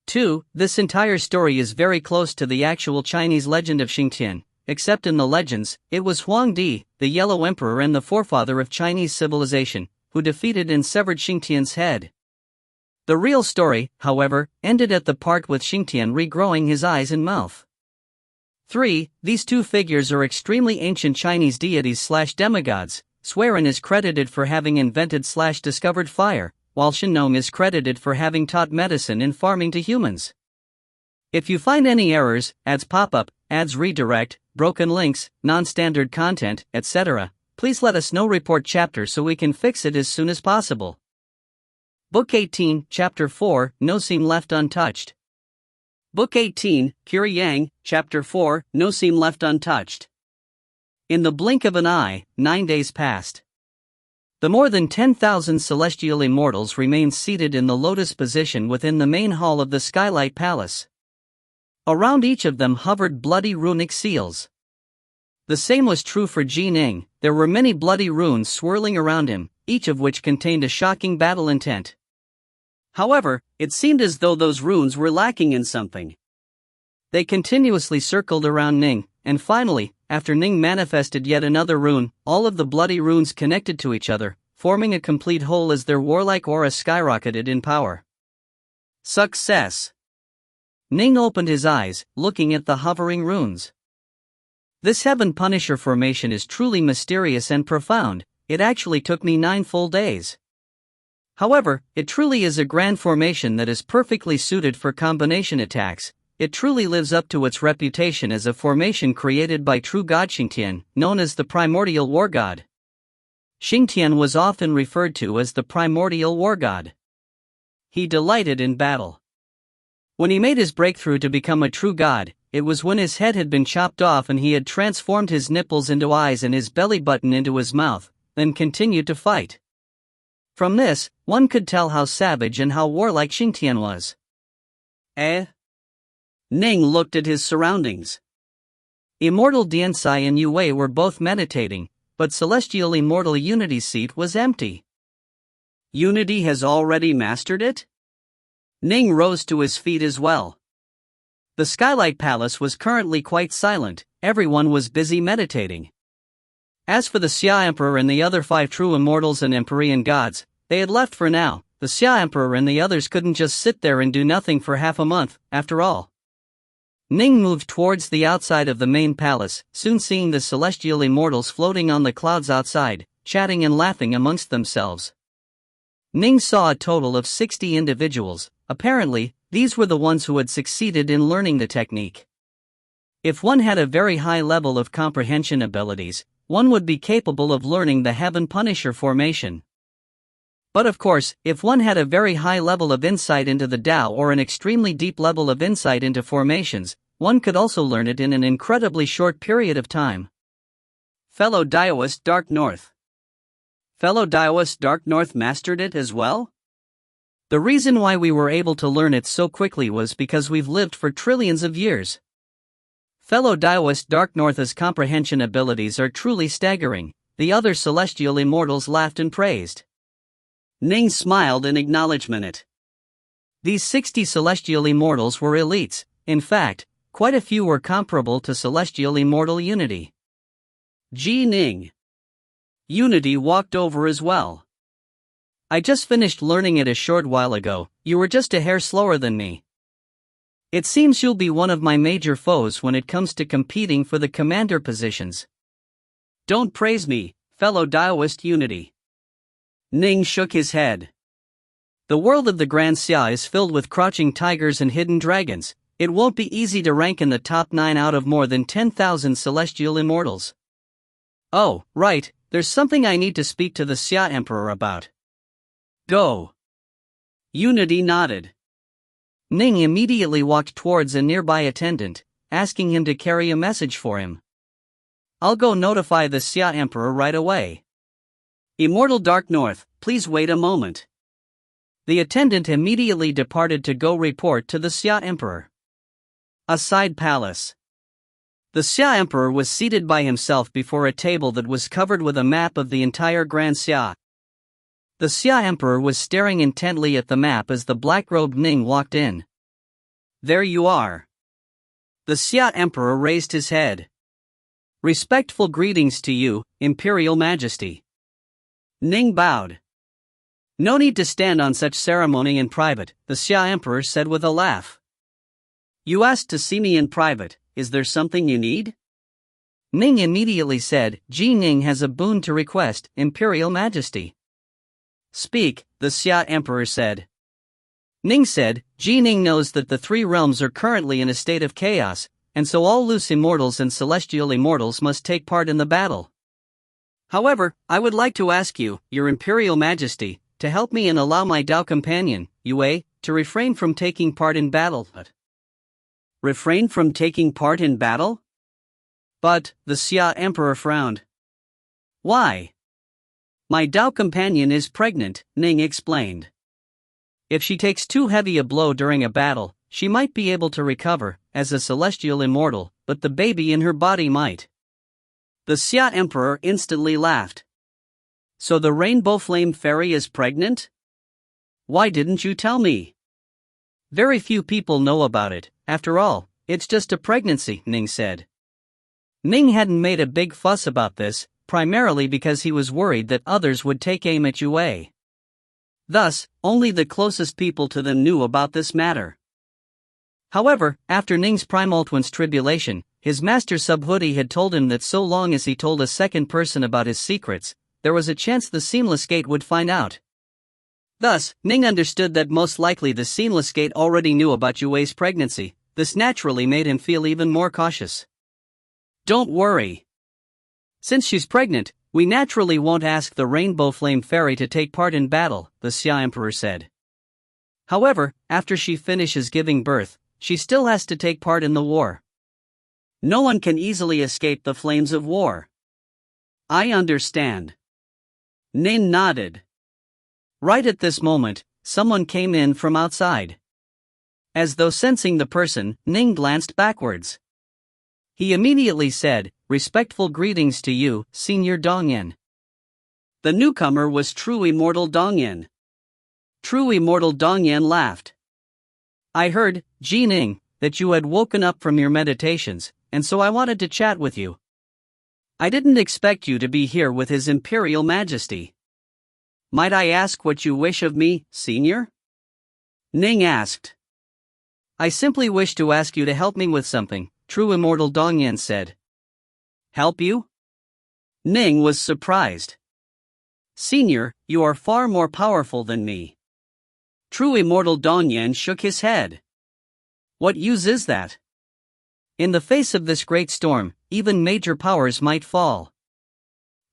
2. This entire story is very close to the actual Chinese legend of Xingtian, except in the legends, it was Huangdi, the Yellow Emperor and the forefather of Chinese civilization, who defeated and severed Xingtian's head. The real story, however, ended at the part with Xingtian regrowing his eyes and mouth. 3. These two figures are extremely ancient Chinese deities/demigods. Swearen is credited for having invented/discovered fire, while Shinnong is credited for having taught medicine and farming to humans. If you find any errors, ads pop up, ads redirect, broken links, non-standard content, etc., please let us know. Report chapter so we can fix it as soon as possible. Book 18, Chapter 4, No Seam Left Untouched. Book 18, Kiri Yang, Chapter 4, No Seam Left Untouched. In the blink of an eye, 9 days passed. The more than 10,000 celestial immortals remained seated in the lotus position within the main hall of the Skylight Palace. Around each of them hovered bloody runic seals. The same was true for Ning. There were many bloody runes swirling around him, each of which contained a shocking battle intent. However, it seemed as though those runes were lacking in something. They continuously circled around Ning, and finally, after Ning manifested yet another rune, all of the bloody runes connected to each other, forming a complete whole as their warlike aura skyrocketed in power. Success! Ning opened his eyes, looking at the hovering runes. This Heaven Punisher formation is truly mysterious and profound. It actually took me 9 full days. However, it truly is a grand formation that is perfectly suited for combination attacks. It truly lives up to its reputation as a formation created by true god Xingtian, known as the primordial war god. Xingtian was often referred to as the primordial war god. He delighted in battle. When he made his breakthrough to become a true god, it was when his head had been chopped off and he had transformed his nipples into eyes and his belly button into his mouth, then continued to fight. From this, one could tell how savage and how warlike Xingtian was. Ning looked at his surroundings. Immortal Diansai and Yue were both meditating, but Celestial Immortal Unity's seat was empty. Unity has already mastered it? Ning rose to his feet as well. The Skylight Palace was currently quite silent, everyone was busy meditating. As for the Xia Emperor and the other 5 true immortals and Empyrean gods, they had left for now. The Xia Emperor and the others couldn't just sit there and do nothing for half a month, after all. Ning moved towards the outside of the main palace, soon seeing the celestial immortals floating on the clouds outside, chatting and laughing amongst themselves. Ning saw a total of 60 individuals. Apparently, these were the ones who had succeeded in learning the technique. If one had a very high level of comprehension abilities, one would be capable of learning the Heaven Punisher formation. But of course, if one had a very high level of insight into the Tao or an extremely deep level of insight into formations, one could also learn it in an incredibly short period of time. Fellow Daoist Dark North. Fellow Daoist Dark North mastered it as well? The reason why we were able to learn it so quickly was because we've lived for trillions of years. Fellow Daoist Dark North's comprehension abilities are truly staggering, the other celestial immortals laughed and praised. Ning smiled in acknowledgement. These 60 celestial immortals were elites, in fact, quite a few were comparable to celestial immortal Unity. Ning. Unity walked over as well. I just finished learning it a short while ago, you were just a hair slower than me. It seems you'll be one of my major foes when it comes to competing for the commander positions. Don't praise me, fellow Daoist Unity. Ning shook his head. The world of the Grand Xia is filled with crouching tigers and hidden dragons. It won't be easy to rank in the top 9 out of more than 10,000 celestial immortals. Oh, right, there's something I need to speak to the Xia Emperor about. Go. Unity nodded. Ning immediately walked towards a nearby attendant, asking him to carry a message for him. I'll go notify the Xia Emperor right away. Immortal Dark North, please wait a moment. The attendant immediately departed to go report to the Xia Emperor. A side palace. The Xia Emperor was seated by himself before a table that was covered with a map of the entire Grand Xia. The Xia Emperor was staring intently at the map as the black-robed Ning walked in. There you are. The Xia Emperor raised his head. Respectful greetings to you, Imperial Majesty. Ning bowed. No need to stand on such ceremony in private, the Xia Emperor said with a laugh. You asked to see me in private, is there something you need? Ning immediately said, Ning has a boon to request, Imperial Majesty. Speak, the Xia Emperor said. Ning said, Ning knows that the 3 realms are currently in a state of chaos, and so all loose immortals and celestial immortals must take part in the battle. However, I would like to ask you, Your Imperial Majesty, to help me and allow my Dao companion, Yue, to refrain from taking part in battle. Refrain from taking part in battle? But, the Xia Emperor frowned. Why? My Dao companion is pregnant, Ning explained. If she takes too heavy a blow during a battle, she might be able to recover, as a celestial immortal, but the baby in her body might. The Xia Emperor instantly laughed. So the Rainbow Flame Fairy is pregnant? Why didn't you tell me? Very few people know about it, after all, it's just a pregnancy, Ning said. Ning hadn't made a big fuss about this, primarily because he was worried that others would take aim at Yue. Thus, only the closest people to them knew about this matter. However, after Ning's Primal Twin's tribulation, his master Subhoodie had told him that so long as he told a second person about his secrets, there was a chance the Seamless Gate would find out. Thus, Ning understood that most likely the Seamless Gate already knew about Yue's pregnancy. This naturally made him feel even more cautious. Don't worry. Since she's pregnant, we naturally won't ask the Rainbow Flame Fairy to take part in battle, the Xia Emperor said. However, after she finishes giving birth, she still has to take part in the war. No one can easily escape the flames of war. I understand. Ning nodded. Right at this moment, someone came in from outside. As though sensing the person, Ning glanced backwards. He immediately said, Respectful greetings to you, Senior Dongyan. The newcomer was True Immortal Dongyan. True Immortal Dongyan laughed. I heard, Ning, that you had woken up from your meditations, and so I wanted to chat with you. I didn't expect you to be here with His Imperial Majesty. Might I ask what you wish of me, Senior? Ning asked. I simply wish to ask you to help me with something, True Immortal Dongyan said. Help you? Ning was surprised. Senior, you are far more powerful than me. True Immortal Dongyan shook his head. What use is that? In the face of this great storm, even major powers might fall.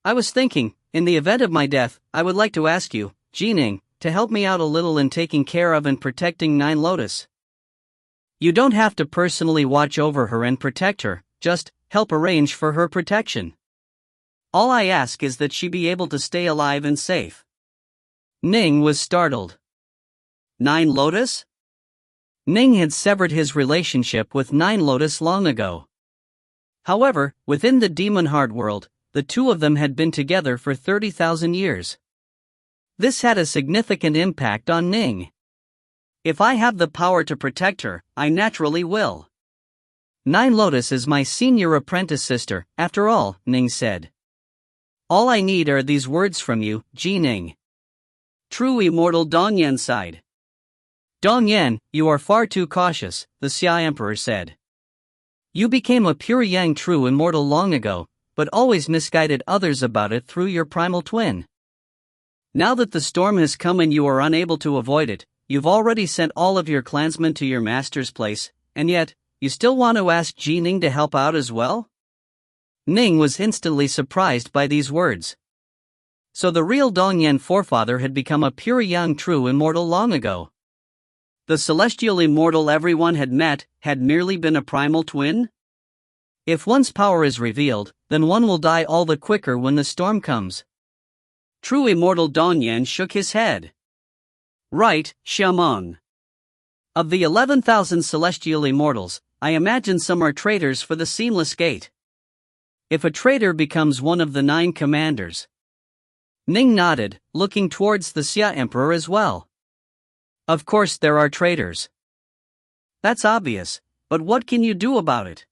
I was thinking, in the event of my death, I would like to ask you, Ning, to help me out a little in taking care of and protecting Nine Lotus. You don't have to personally watch over her and protect her, just help arrange for her protection. All I ask is that she be able to stay alive and safe. Ning was startled. 9 Lotus? Ning had severed his relationship with 9 Lotus long ago. However, within the demon heart world, the two of them had been together for 30,000 years. This had a significant impact on Ning. If I have the power to protect her, I naturally will. 9 Lotus is my senior apprentice sister, after all, Ning said. All I need are these words from you, Ji Ning. True Immortal Dongyan sighed. Dongyan, you are far too cautious, the Xia Emperor said. You became a pure yang true immortal long ago, but always misguided others about it through your primal twin. Now that the storm has come and you are unable to avoid it, you've already sent all of your clansmen to your master's place, and yet, you still want to ask Ji Ning to help out as well? Ning was instantly surprised by these words. So the real Dongyan forefather had become a pure yang true immortal long ago. The celestial immortal everyone had met had merely been a primal twin? If one's power is revealed, then one will die all the quicker when the storm comes. True immortal Dongyan shook his head. Right, Xiameng. Of the 11,000 celestial immortals, I imagine some are traitors for the Seamless Gate. If a traitor becomes one of the 9 commanders. Ning nodded, looking towards the Xia Emperor as well. Of course there are traitors. That's obvious, but what can you do about it?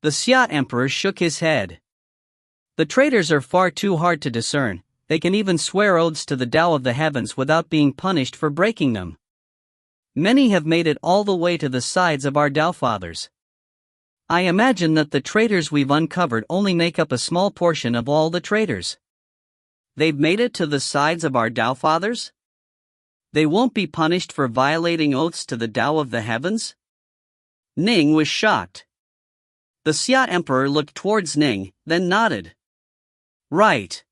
The Xia Emperor shook his head. The traitors are far too hard to discern, they can even swear oaths to the Tao of the Heavens without being punished for breaking them. Many have made it all the way to the sides of our Tao Fathers. I imagine that the traitors we've uncovered only make up a small portion of all the traitors. They've made it to the sides of our Tao Fathers? They won't be punished for violating oaths to the Tao of the Heavens? Ning was shocked. The Xia Emperor looked towards Ning, then nodded. Right.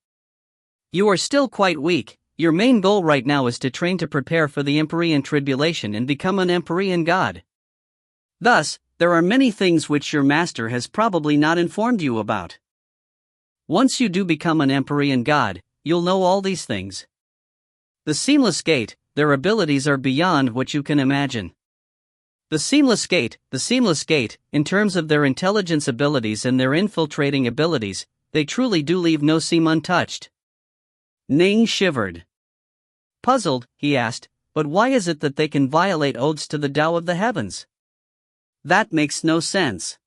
You are still quite weak. Your main goal right now is to train to prepare for the Empyrean tribulation and become an Empyrean god. Thus, there are many things which your master has probably not informed you about. Once you do become an Empyrean god, you'll know all these things. The Seamless Gate, their abilities are beyond what you can imagine. The Seamless Gate, in terms of their intelligence abilities and their infiltrating abilities, they truly do leave no seam untouched. Ning shivered. Puzzled, he asked, but why is it that they can violate oaths to the Tao of the Heavens? That makes no sense.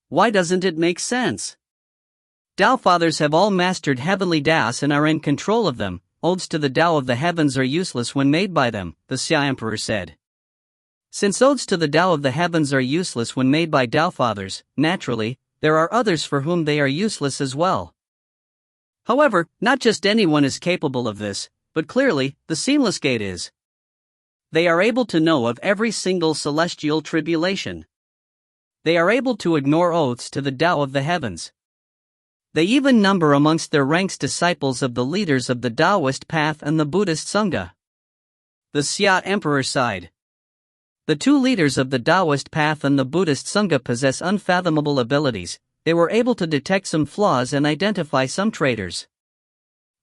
Why doesn't it make sense? Tao Fathers have all mastered heavenly Taos and are in control of them. Oaths to the Tao of the Heavens are useless when made by them, the Xia Emperor said. Since oaths to the Tao of the Heavens are useless when made by Tao Fathers, naturally, there are others for whom they are useless as well. However, not just anyone is capable of this, but clearly, the Seamless Gate is. They are able to know of every single celestial tribulation. They are able to ignore oaths to the Tao of the Heavens. They even number amongst their ranks disciples of the leaders of the Taoist path and the Buddhist Sangha. The Xia Emperor sighed. The 2 leaders of the Taoist path and the Buddhist Sangha possess unfathomable abilities. They were able to detect some flaws and identify some traitors.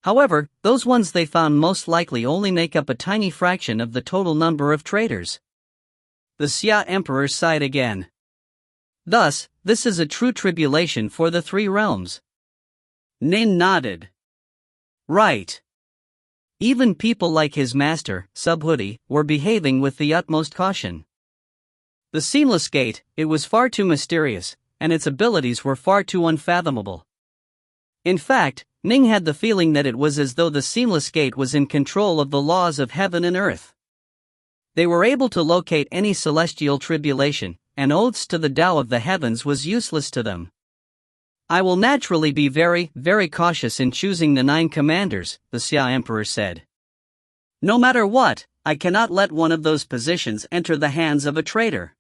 However, those ones they found most likely only make up a tiny fraction of the total number of traitors. The Xia Emperor sighed again. Thus, this is a true tribulation for the 3 realms. Ning nodded. Right. Even people like his master, Subhuti, were behaving with the utmost caution. The Seamless Gate, it was far too mysterious, and its abilities were far too unfathomable. In fact, Ning had the feeling that it was as though the Seamless Gate was in control of the laws of heaven and earth. They were able to locate any celestial tribulation, and oaths to the Tao of the Heavens was useless to them. I will naturally be very, very cautious in choosing the 9 commanders, the Xia Emperor said. No matter what, I cannot let one of those positions enter the hands of a traitor.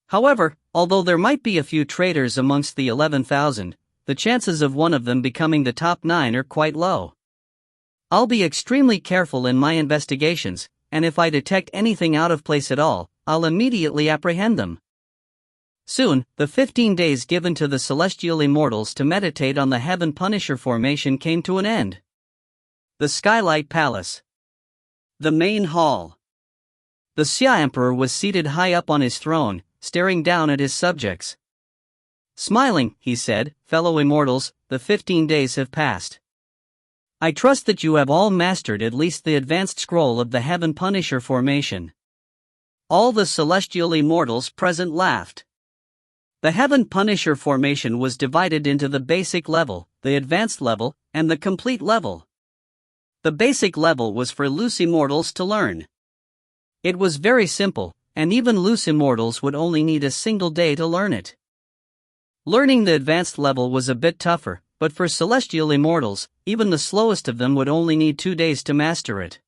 However, although there might be a few traitors amongst the 11,000, the chances of one of them becoming the top 9 are quite low. I'll be extremely careful in my investigations, and if I detect anything out of place at all, I'll immediately apprehend them. Soon, the 15 days given to the celestial immortals to meditate on the Heaven Punisher formation came to an end. The Skylight Palace. The main hall. The Xia Emperor was seated high up on his throne, staring down at his subjects. Smiling, he said, "Fellow immortals, the 15 days have passed. I trust that you have all mastered at least the advanced scroll of the Heaven Punisher formation." All the celestial immortals present laughed. The Heaven Punisher formation was divided into the basic level, the advanced level, and the complete level. The basic level was for loose immortals to learn. It was very simple, and even loose immortals would only need a single day to learn it. Learning the advanced level was a bit tougher, but for celestial immortals, even the slowest of them would only need 2 days to master it.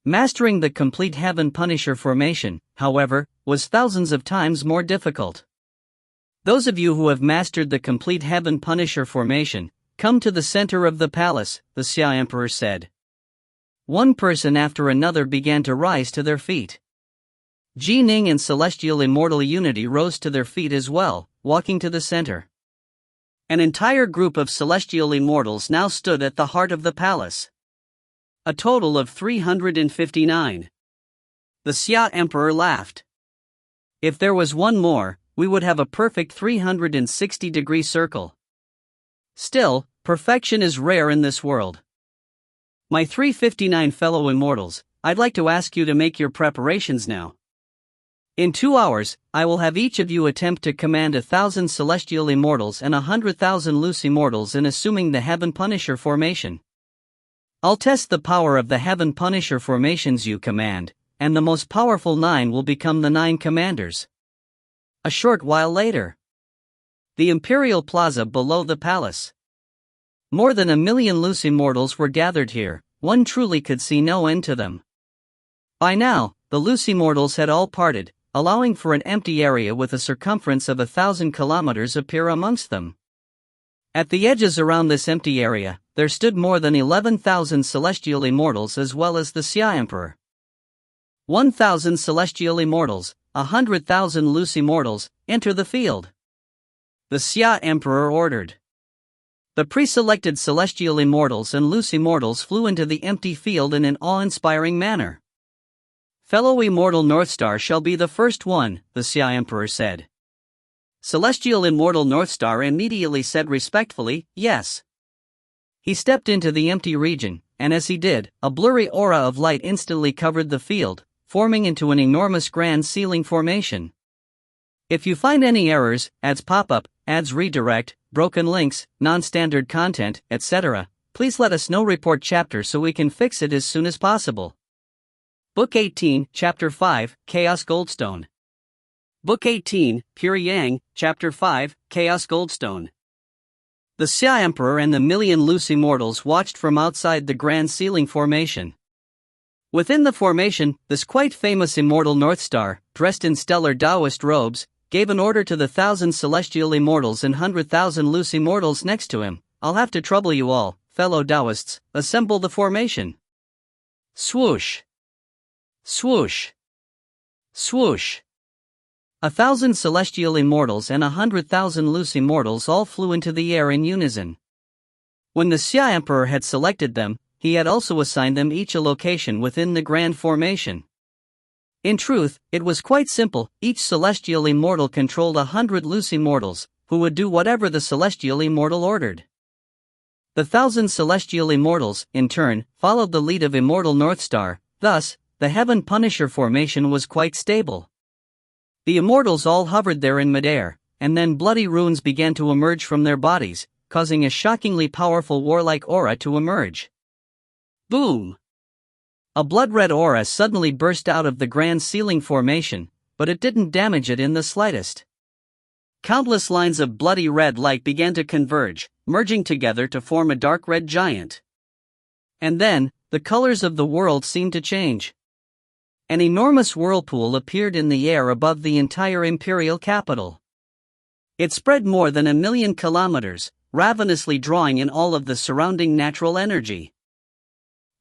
Mastering the complete Heaven Punisher formation, however, was thousands of times more difficult. Those of you who have mastered the complete Heaven Punisher formation, come to the center of the palace, the Xia Emperor said. One person after another began to rise to their feet. Ning and Celestial Immortal Unity rose to their feet as well, walking to the center. An entire group of celestial immortals now stood at the heart of the palace. A total of 359. The Xia Emperor laughed. If there was one more, we would have a perfect 360-degree circle. Still, perfection is rare in this world. My 359 fellow immortals, I'd like to ask you to make your preparations now. In 2 hours, I will have each of you attempt to command 1,000 celestial immortals and 100,000 loose immortals in assuming the Heaven Punisher formation. I'll test the power of the Heaven Punisher formations you command, and the most powerful 9 will become the 9 commanders. A short while later. The Imperial Plaza below the palace. More than 1 million loose immortals were gathered here, one truly could see no end to them. By now, the loose immortals had all parted, allowing for an empty area with a circumference of 1,000 kilometers appear amongst them. At the edges around this empty area, there stood more than 11,000 celestial immortals as well as the Xia Emperor. 1,000 celestial immortals, 100,000 loose immortals, enter the field. The Xia Emperor ordered. The pre-selected celestial immortals and loose immortals flew into the empty field in an awe-inspiring manner. Fellow Immortal Northstar shall be the first one, the Xia Emperor said. Celestial Immortal Northstar immediately said respectfully, yes. He stepped into the empty region, and as he did, a blurry aura of light instantly covered the field, forming into an enormous grand ceiling formation. If you find any errors, ads pop-up, ads redirect, broken links, non-standard content, etc., please let us know. Report chapter so we can fix it as soon as possible. Book 18, Chapter 5, Chaos Goldstone. Book 18, Pure Yang, Chapter 5, Chaos Goldstone. The Xia Emperor and the million loose immortals watched from outside the grand ceiling formation. Within the formation, this quite famous Immortal Northstar, dressed in stellar Taoist robes, gave an order to the 1,000 celestial immortals and 100,000 loose immortals next to him. I'll have to trouble you all, fellow Taoists, assemble the formation. Swoosh. Swoosh. Swoosh. 1,000 celestial immortals and 100,000 loose immortals all flew into the air in unison. When the Xia Emperor had selected them, he had also assigned them each a location within the grand formation. In truth, it was quite simple. Each celestial immortal controlled 100 loose immortals, who would do whatever the celestial immortal ordered. The 1,000 celestial immortals, in turn, followed the lead of Immortal Northstar. Thus, the Heaven Punisher formation was quite stable. The immortals all hovered there in midair, and then bloody runes began to emerge from their bodies, causing a shockingly powerful warlike aura to emerge. Boom! A blood-red aura suddenly burst out of the grand ceiling formation, but it didn't damage it in the slightest. Countless lines of bloody red light began to converge, merging together to form a dark red giant. And then, the colors of the world seemed to change. An enormous whirlpool appeared in the air above the entire imperial capital. It spread more than 1 million kilometers, ravenously drawing in all of the surrounding natural energy.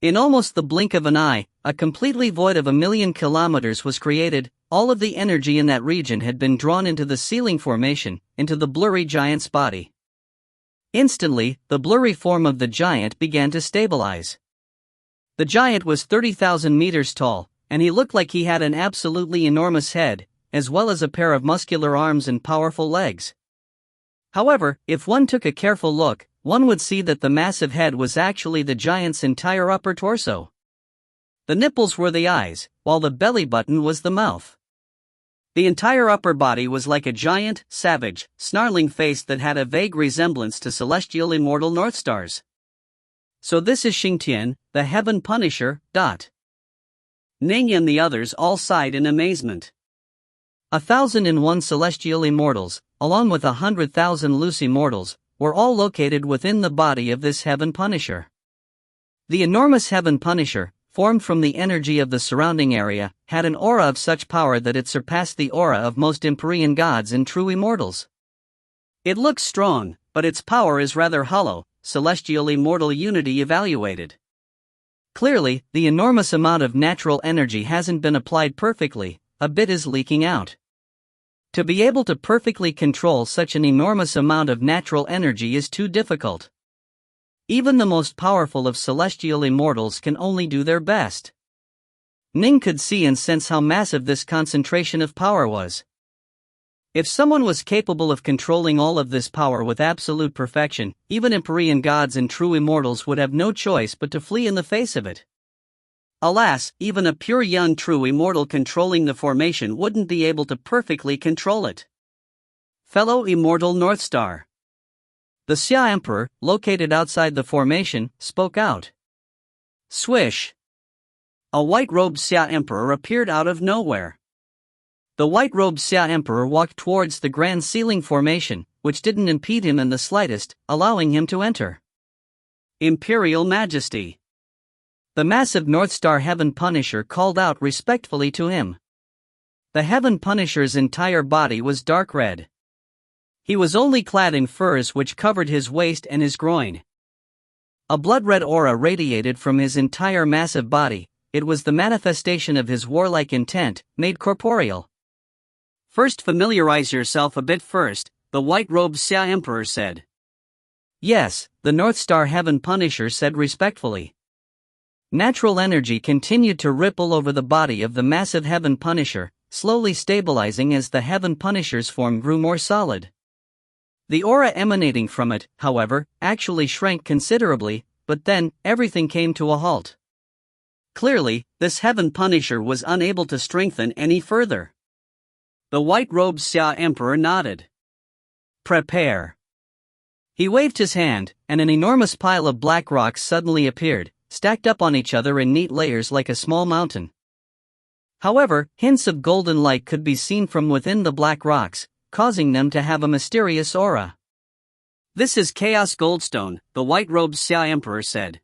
In almost the blink of an eye, a completely void of 1 million kilometers was created. all of the energy in that region had been drawn into the ceiling formation, into the blurry giant's body. Instantly, the blurry form of the giant began to stabilize. The giant was 30,000 meters tall, and he looked like he had an absolutely enormous head, as well as a pair of muscular arms and powerful legs. However, if one took a careful look, one would see that the massive head was actually the giant's entire upper torso. The nipples were the eyes, while the belly button was the mouth. The entire upper body was like a giant, savage, snarling face that had a vague resemblance to celestial immortal North Stars. So this is Xingtian, the Heaven Punisher. Ning and the others all sighed in amazement. 1,001 celestial immortals, along with 100,000 loose immortals, were all located within the body of this Heaven Punisher. The enormous Heaven Punisher, formed from the energy of the surrounding area, had an aura of such power that it surpassed the aura of most Empyrean gods and true immortals. It looks strong, but its power is rather hollow, celestial immortal unity evaluated. Clearly, the enormous amount of natural energy hasn't been applied perfectly, a bit is leaking out. To be able to perfectly control such an enormous amount of natural energy is too difficult. Even the most powerful of celestial immortals can only do their best. Ning could see and sense how massive this concentration of power was. If someone was capable of controlling all of this power with absolute perfection, even Empyrean gods and true immortals would have no choice but to flee in the face of it. Alas, even a pure young true immortal controlling the formation wouldn't be able to perfectly control it. Fellow Immortal North Star. The Xia Emperor, located outside the formation, spoke out. Swish! A white-robed Xia Emperor appeared out of nowhere. The white-robed Xia Emperor walked towards the grand ceiling formation, which didn't impede him in the slightest, allowing him to enter. Imperial Majesty. The massive North Star Heaven Punisher called out respectfully to him. The Heaven Punisher's entire body was dark red. He was only clad in furs which covered his waist and his groin. A blood-red aura radiated from his entire massive body. It was the manifestation of his warlike intent, made corporeal. First, familiarize yourself a bit first, the white-robed Xia Emperor said. Yes, the North Star Heaven Punisher said respectfully. Natural energy continued to ripple over the body of the massive Heaven Punisher, slowly stabilizing as the Heaven Punisher's form grew more solid. The aura emanating from it, however, actually shrank considerably, but then, everything came to a halt. Clearly, this Heaven Punisher was unable to strengthen any further. The white-robed Xia Emperor nodded. Prepare. He waved his hand, and an enormous pile of black rocks suddenly appeared, stacked up on each other in neat layers like a small mountain. However, hints of golden light could be seen from within the black rocks, causing them to have a mysterious aura. This is Chaos Goldstone, the white-robed Xia Emperor said.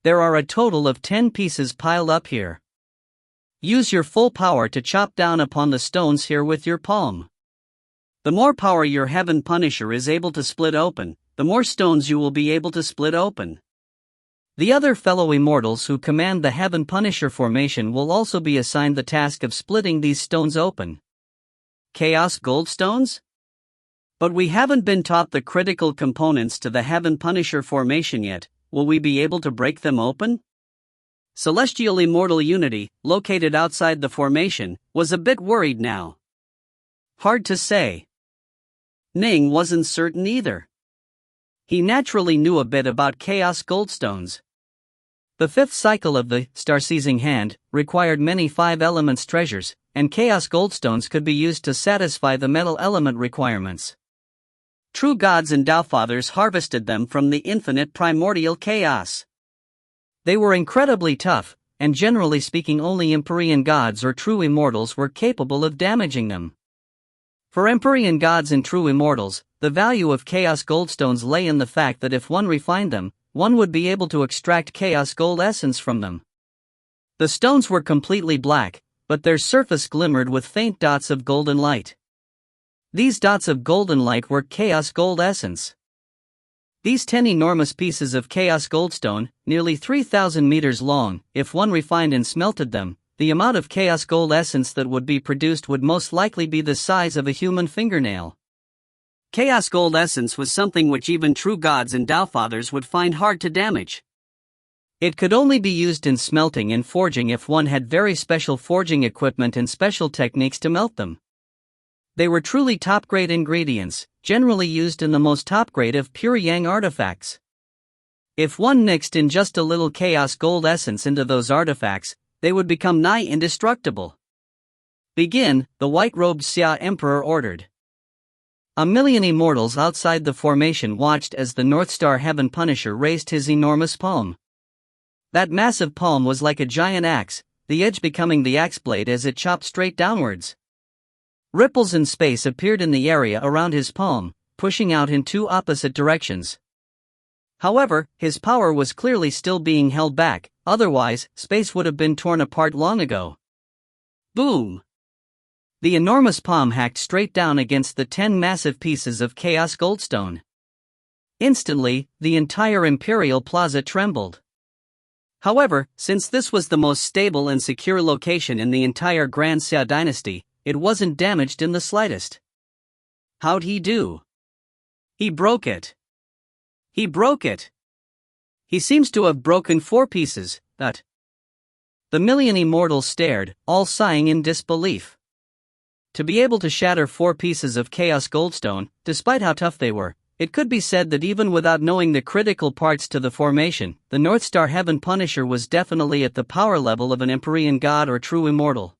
There are a total of 10 pieces piled up here. Use your full power to chop down upon the stones here with your palm. The more power your Heaven Punisher is able to split open, the more stones you will be able to split open. The other fellow immortals who command the Heaven Punisher formation will also be assigned the task of splitting these stones open. Chaos Goldstones? But we haven't been taught the critical components to the Heaven Punisher formation yet, will we be able to break them open? Celestial Immortal Unity, located outside the formation, was a bit worried now. Hard to say. Ning wasn't certain either. He naturally knew a bit about Chaos Goldstones. The fifth cycle of the Star-Seizing Hand required many 5 elements treasures, and Chaos Goldstones could be used to satisfy the metal element requirements. True gods and Tao Fathers harvested them from the infinite primordial chaos. They were incredibly tough, and generally speaking only Empyrean gods or true immortals were capable of damaging them. For Empyrean gods and true immortals, the value of Chaos Goldstones lay in the fact that if one refined them, one would be able to extract Chaos Gold essence from them. The stones were completely black, but their surface glimmered with faint dots of golden light. These dots of golden light were Chaos Gold essence. These 10 enormous pieces of Chaos Goldstone, nearly 3,000 meters long, if one refined and smelted them, the amount of chaos gold essence that would be produced would most likely be the size of a human fingernail. Chaos gold essence was something which even true gods and Tao fathers would find hard to damage. It could only be used in smelting and forging if one had very special forging equipment and special techniques to melt them. They were truly top-grade ingredients, generally used in the most top-grade of pure yang artifacts. If one mixed in just a little chaos gold essence into those artifacts, they would become nigh indestructible. Begin, the white-robed Xia Emperor ordered. 1,000,000 immortals outside the formation watched as the North Star Heaven Punisher raised his enormous palm. That massive palm was like a giant axe, the edge becoming the axe blade as it chopped straight downwards. Ripples in space appeared in the area around his palm, pushing out in two opposite directions. However, his power was clearly still being held back, otherwise, space would have been torn apart long ago. Boom! The enormous palm hacked straight down against the 10 massive pieces of chaos goldstone. Instantly, the entire Imperial Plaza trembled. However, since this was the most stable and secure location in the entire Grand Xia dynasty, it wasn't damaged in the slightest. How'd he do? He broke it. He broke it. He seems to have broken 4 pieces, but... The million immortals stared, all sighing in disbelief. To be able to shatter 4 pieces of chaos goldstone, despite how tough they were, it could be said that even without knowing the critical parts to the formation, the North Star Heaven Punisher was definitely at the power level of an Empyrean god or true immortal.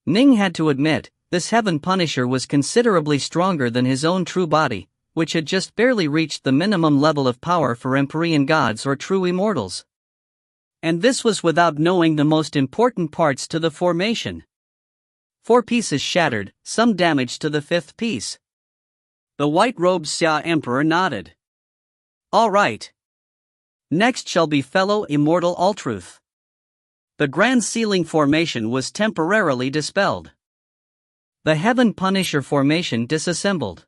Ning had to admit, this Heaven Punisher was considerably stronger than his own true body, which had just barely reached the minimum level of power for Empyrean gods or true immortals. And this was without knowing the most important parts to the formation. 4 pieces shattered, some damage to the 5th piece. The white-robed Xia Emperor nodded. All right. Next shall be fellow Immortal Altruth. The Grand Ceiling formation was temporarily dispelled. The Heaven Punisher formation disassembled.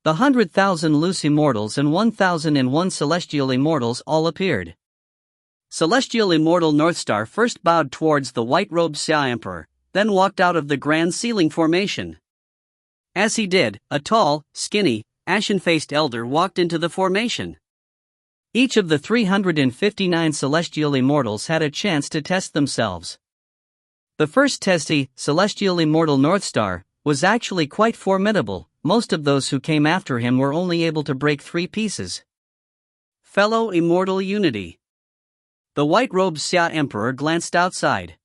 The 100,000 loose immortals and 1,001 celestial immortals all appeared. Celestial Immortal Northstar first bowed towards the white-robed Xia Emperor, then walked out of the Grand Ceiling formation. As he did, a tall, skinny, ashen-faced elder walked into the formation. Each of the 359 celestial immortals had a chance to test themselves. The first testee, Celestial Immortal Northstar, was actually quite formidable. Most of those who came after him were only able to break 3 pieces. Fellow Immortal Unity. The white-robed Xia Emperor glanced outside.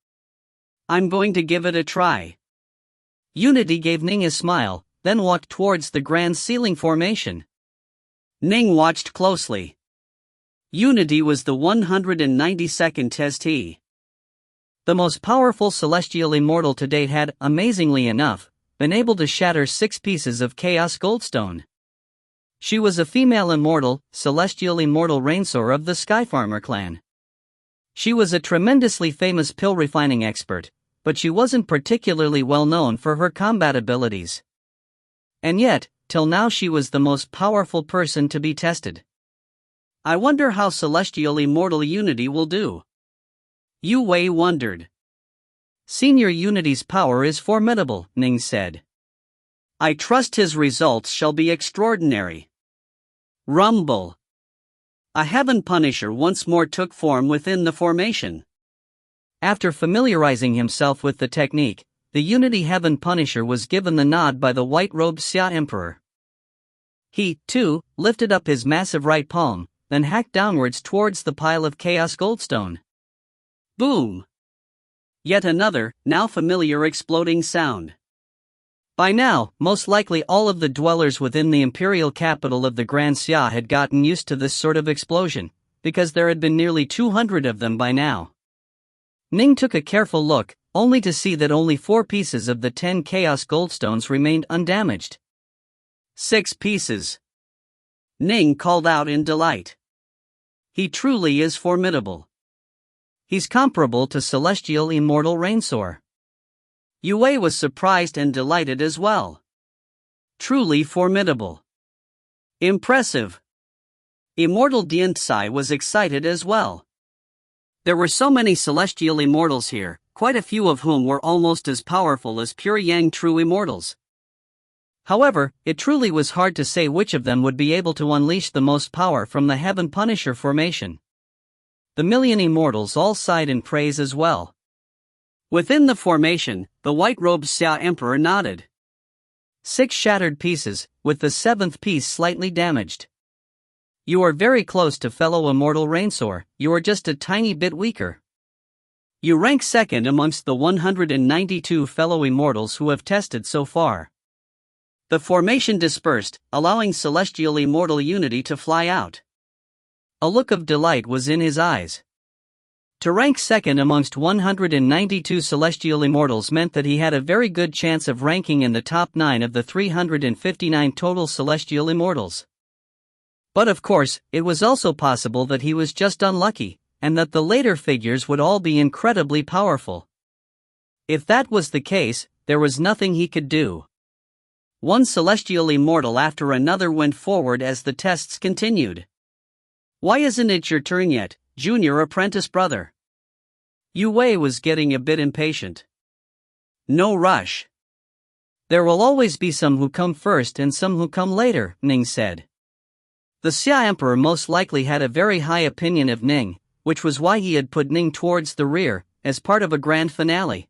I'm going to give it a try. Unity gave Ning a smile, then walked towards the Grand Ceiling formation. Ning watched closely. Unity was the 192nd testee. The most powerful celestial immortal to date had, amazingly enough, been able to shatter 6 pieces of chaos goldstone. She was a female immortal, celestial immortal Rainsor of the Skyfarmer clan. She was a tremendously famous pill refining expert, but she wasn't particularly well known for her combat abilities. And yet, till now she was the most powerful person to be tested. I wonder how Celestial Immortal Unity will do. Yu Wei wondered. Senior Unity's power is formidable, Ning said. I trust his results shall be extraordinary. Rumble. A Heaven Punisher once more took form within the formation. After familiarizing himself with the technique, the Unity Heaven Punisher was given the nod by the white-robed Xia Emperor. He, too, lifted up his massive right palm, then hacked downwards towards the pile of chaos goldstone. Boom! Yet another, now familiar exploding sound. By now, most likely all of the dwellers within the imperial capital of the Grand Xia had gotten used to this sort of explosion, because there had been nearly 200 of them by now. Ning took a careful look, only to see that only 4 pieces of the 10 chaos goldstones remained undamaged. 6 pieces. Ning called out in delight. He truly is formidable. He's comparable to Celestial Immortal Rainsor. Yue was surprised and delighted as well. Truly formidable. Impressive. Immortal Diantsai was excited as well. There were so many celestial immortals here, quite a few of whom were almost as powerful as pure Yang true immortals. However, it truly was hard to say which of them would be able to unleash the most power from the Heaven Punisher formation. The million immortals all sighed in praise as well. Within the formation, the white-robed Xia Emperor nodded. 6 shattered pieces, with the 7th piece slightly damaged. You are very close to fellow immortal Rainsor, you are just a tiny bit weaker. You rank second amongst the 192 fellow immortals who have tested so far. The formation dispersed, allowing celestial immortal unity to fly out. A look of delight was in his eyes. To rank second amongst 192 celestial immortals meant that he had a very good chance of ranking in the top 9 of the 359 total celestial immortals. But of course, it was also possible that he was just unlucky, and that the later figures would all be incredibly powerful. If that was the case, there was nothing he could do. One celestial immortal after another went forward as the tests continued. Why isn't it your turn yet, junior apprentice brother? Yue Wei was getting a bit impatient. No rush. There will always be some who come first and some who come later, Ning said. The Xia Emperor most likely had a very high opinion of Ning, which was why he had put Ning towards the rear, as part of a grand finale.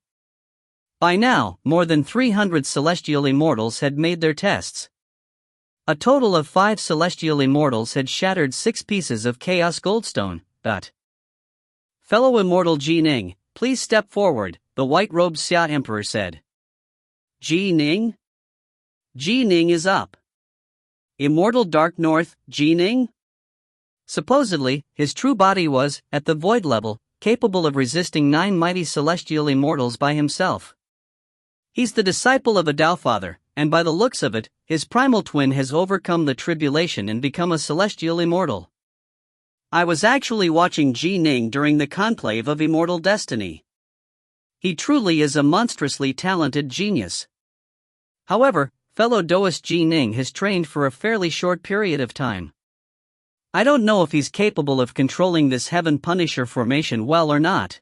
By now, more than 300 celestial immortals had made their tests. A total of 5 celestial immortals had shattered 6 pieces of Chaos Goldstone, but fellow immortal Ji Ning, please step forward, the white-robed Xia Emperor said. Ji Ning? Ji Ning is up. Immortal Dark North, Ji Ning? Supposedly, his true body was, at the void level, capable of resisting 9 mighty celestial immortals by himself. He's the disciple of a Tao Father, and by the looks of it, his primal twin has overcome the tribulation and become a celestial immortal. I was actually watching Ji Ning during the conclave of immortal destiny. He truly is a monstrously talented genius. However, fellow Taoist Ji Ning has trained for a fairly short period of time. I don't know if he's capable of controlling this Heaven Punisher formation well or not.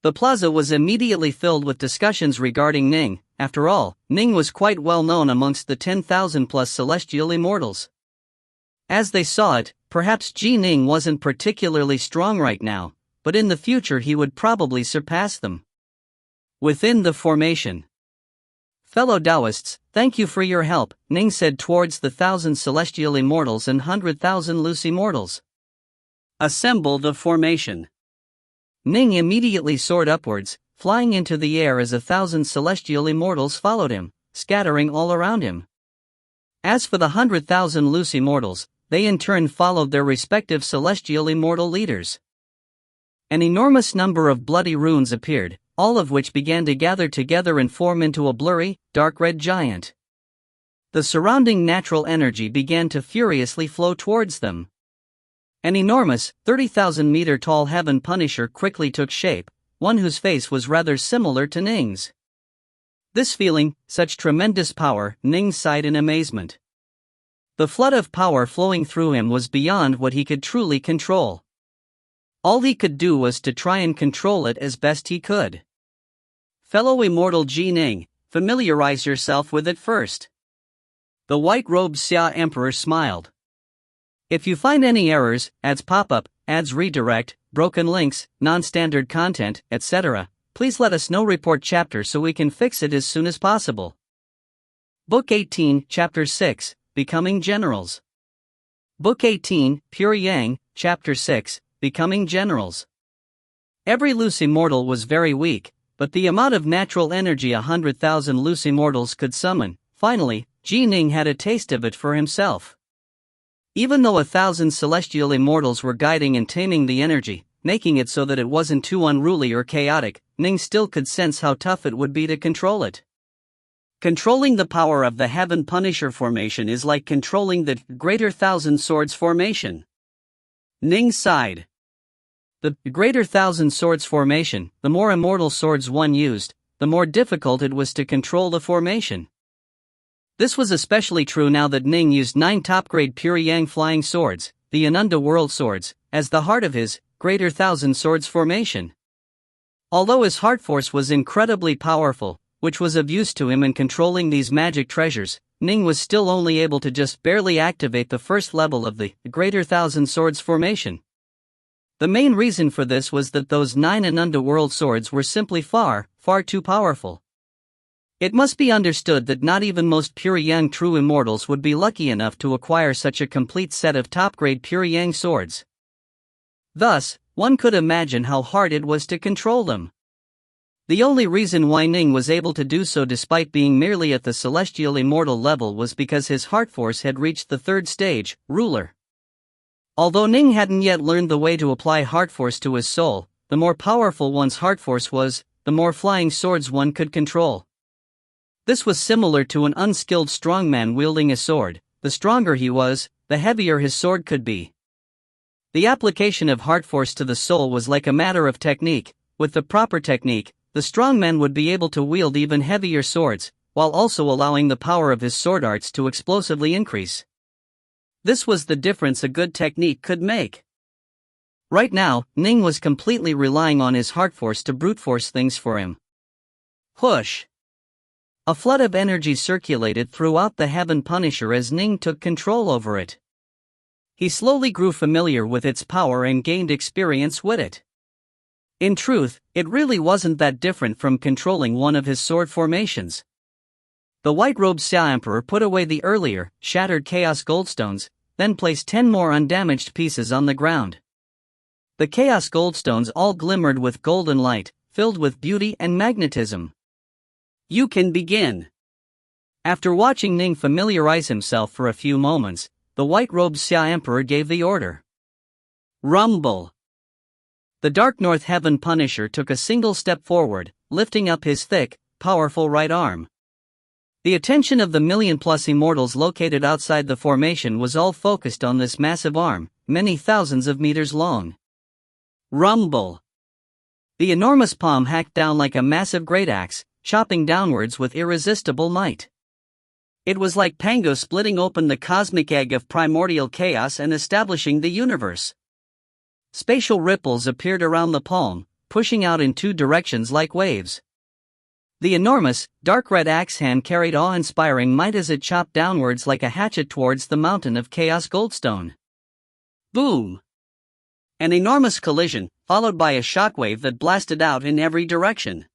The plaza was immediately filled with discussions regarding Ning. After all, Ning was quite well known amongst the 10,000 plus celestial immortals. As they saw it, perhaps Ji Ning wasn't particularly strong right now, but in the future he would probably surpass them. Within the formation. Fellow Taoists, thank you for your help, Ning said towards the 1,000 celestial immortals and 100,000 loose immortals. Assemble the formation. Ning immediately soared upwards, flying into the air as 1,000 celestial immortals followed him, scattering all around him. As for the 100,000 loose immortals, they in turn followed their respective celestial immortal leaders. An enormous number of bloody runes appeared, all of which began to gather together and form into a blurry, dark red giant. The surrounding natural energy began to furiously flow towards them. An enormous, 30,000-meter tall Heaven Punisher quickly took shape, one whose face was rather similar to Ning's. This feeling, such tremendous power, Ning sighed in amazement. The flood of power flowing through him was beyond what he could truly control. All he could do was to try and control it as best he could. Fellow immortal Ji Ning, familiarize yourself with it first. The white-robed Xia Emperor smiled. If you find any errors, ads pop-up, ads redirect, broken links, non-standard content, etc., please let us know. Report chapter so we can fix it as soon as possible. Book 18, Chapter 6, Becoming Generals. Book 18, Pure Yang, Chapter 6, Becoming Generals. Every loose immortal was very weak, but the amount of natural energy 100,000 loose immortals could summon, finally, Ji Ning had a taste of it for himself. Even though 1,000 celestial immortals were guiding and taming the energy, making it so that it wasn't too unruly or chaotic, Ning still could sense how tough it would be to control it. Controlling the power of the Heaven Punisher formation is like controlling the Greater Thousand Swords formation. Ning sighed. The Greater Thousand Swords formation, the more immortal swords one used, the more difficult it was to control the formation. This was especially true now that Ning used 9 top-grade Pure Yang flying swords, the Ananda World Swords, as the heart of his greater thousand swords formation. Although his heart force was incredibly powerful, which was of use to him in controlling these magic treasures, Ning was still only able to just barely activate the first level of the greater thousand swords formation. The main reason for this was that those 9 and underworld swords were simply far too powerful. It must be understood that not even most pure Yang true immortals would be lucky enough to acquire such a complete set of top-grade pure Yang swords. Thus, one could imagine how hard it was to control them. The only reason why Ning was able to do so despite being merely at the celestial immortal level was because his heart force had reached the 3rd stage, ruler. Although Ning hadn't yet learned the way to apply heart force to his soul, the more powerful one's heart force was, the more flying swords one could control. This was similar to an unskilled strongman wielding a sword. The stronger he was, the heavier his sword could be. The application of heart force to the soul was like a matter of technique. With the proper technique, the strongman would be able to wield even heavier swords, while also allowing the power of his sword arts to explosively increase. This was the difference a good technique could make. Right now, Ning was completely relying on his heart force to brute force things for him. Whoosh! A flood of energy circulated throughout the Heaven Punisher as Ning took control over it. He slowly grew familiar with its power and gained experience with it. In truth, it really wasn't that different from controlling one of his sword formations. The white-robed Xia Emperor put away the earlier, shattered Chaos Goldstones, then placed 10 more undamaged pieces on the ground. The Chaos Goldstones all glimmered with golden light, filled with beauty and magnetism. You can begin. After watching Ning familiarize himself for a few moments, the white-robed Xia Emperor gave the order. Rumble! The Dark North Heaven Punisher took a single step forward, lifting up his thick, powerful right arm. The attention of the million-plus immortals located outside the formation was all focused on this massive arm, many thousands of meters long. Rumble! The enormous palm hacked down like a massive great axe, chopping downwards with irresistible might. It was like Pango splitting open the cosmic egg of primordial chaos and establishing the universe. Spatial ripples appeared around the palm, pushing out in 2 directions like waves. The enormous, dark red axe hand carried awe-inspiring might as it chopped downwards like a hatchet towards the mountain of Chaos Goldstone. Boom! An enormous collision, followed by a shockwave that blasted out in every direction.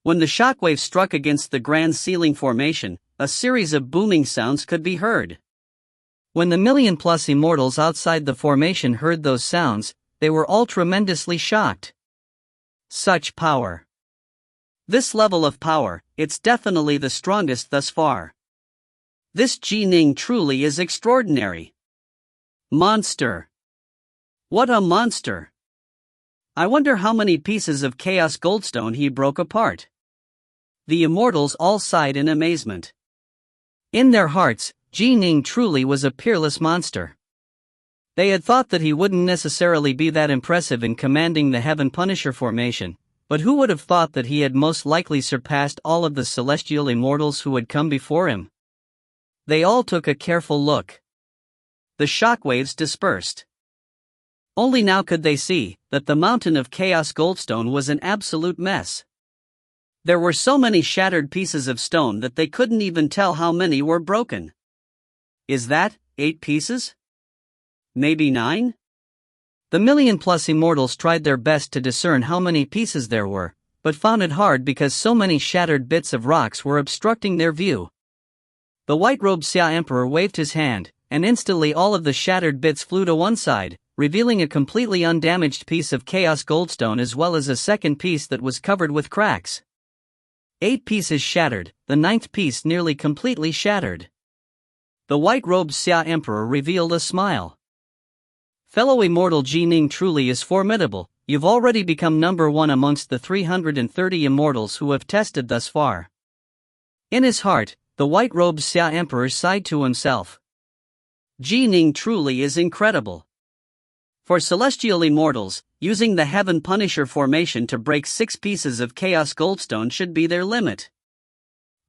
When the shockwave struck against the Grand Ceiling formation, a series of booming sounds could be heard. When the million-plus immortals outside the formation heard those sounds, they were all tremendously shocked. Such power! This level of power, it's definitely the strongest thus far. This Ning truly is extraordinary. Monster! What a monster! I wonder how many pieces of Chaos Goldstone he broke apart. The immortals all sighed in amazement. In their hearts, Ning truly was a peerless monster. They had thought that he wouldn't necessarily be that impressive in commanding the Heaven Punisher formation, but who would have thought that he had most likely surpassed all of the celestial immortals who had come before him? They all took a careful look. The shockwaves dispersed. Only now could they see that the mountain of Chaos Goldstone was an absolute mess. There were so many shattered pieces of stone that they couldn't even tell how many were broken. Is that 8 pieces? Maybe 9? The million-plus immortals tried their best to discern how many pieces there were, but found it hard because so many shattered bits of rocks were obstructing their view. The white-robed Xia Emperor waved his hand, and instantly all of the shattered bits flew to one side, revealing a completely undamaged piece of Chaos Goldstone as well as a second piece that was covered with cracks. 8 pieces shattered, the 9th piece nearly completely shattered. The white-robed Xia Emperor revealed a smile. Fellow immortal Ning truly is formidable. You've already become number 1 amongst the 330 immortals who have tested thus far. In his heart, the white-robed Xia Emperor sighed to himself. Ning truly is incredible. For celestial immortals, using the Heaven Punisher formation to break 6 pieces of Chaos Goldstone should be their limit.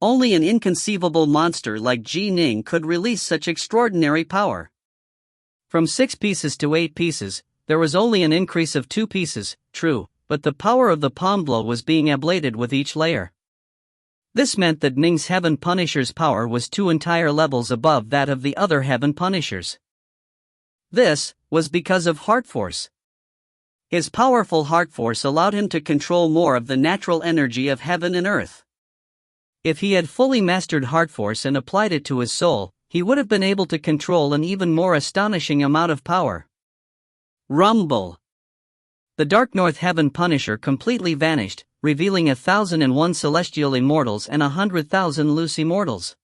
Only an inconceivable monster like Ning could release such extraordinary power. From 6 pieces to 8 pieces, there was only an increase of 2 pieces, true, but the power of the palm blow was being ablated with each layer. This meant that Ning's Heaven Punisher's power was 2 entire levels above that of the other Heaven Punishers. This was because of heart force. His powerful heart force allowed him to control more of the natural energy of heaven and earth. If he had fully mastered heart force and applied it to his soul, he would have been able to control an even more astonishing amount of power. Rumble. The Dark North Heaven Punisher completely vanished, revealing 1,001 celestial immortals and 100,000 loose immortals.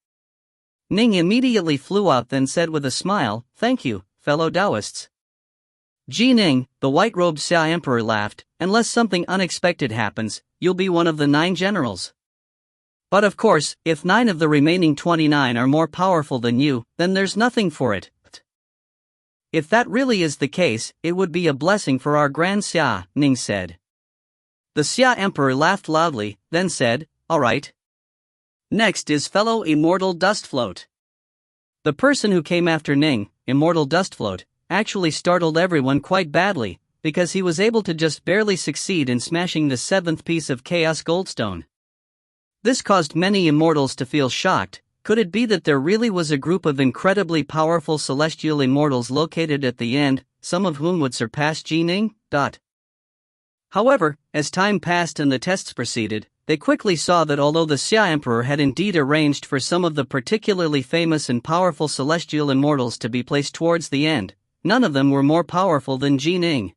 Ning immediately flew up and said with a smile, "Thank you, fellow Taoists." Ning, the white-robed Xia Emperor, laughed, "Unless something unexpected happens, you'll be one of the 9 generals. But of course, if 9 of the remaining 29 are more powerful than you, then there's nothing for it. If that really is the case, it would be a blessing for our Grand Xia," Ning said. The Xia Emperor laughed loudly, then said, "All right. Next is fellow Immortal Dustfloat." The person who came after Ning, Immortal Dustfloat, actually startled everyone quite badly, because he was able to just barely succeed in smashing the 7th piece of Chaos Goldstone. This caused many immortals to feel shocked. Could it be that there really was a group of incredibly powerful celestial immortals located at the end, some of whom would surpass Ning? However, as time passed and the tests proceeded, they quickly saw that although the Xia Emperor had indeed arranged for some of the particularly famous and powerful celestial immortals to be placed towards the end, none of them were more powerful than Ning.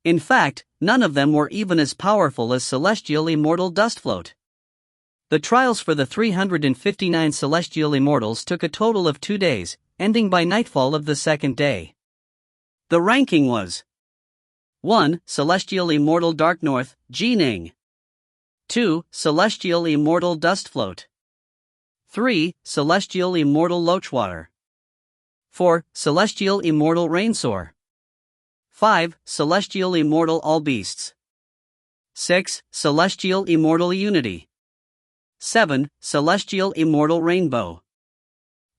In fact, none of them were even as powerful as celestial immortal Dustfloat. The trials for the 359 celestial immortals took a total of 2 days, ending by nightfall of the 2nd day. The ranking was 1. Celestial Immortal Dark North, Ning. 2. Celestial Immortal Dustfloat. 3. Celestial Immortal Loachwater. 4. Celestial Immortal Rainsoar. 5. Celestial Immortal Allbeasts. 6. Celestial Immortal Unity. 7. Celestial Immortal Rainbow.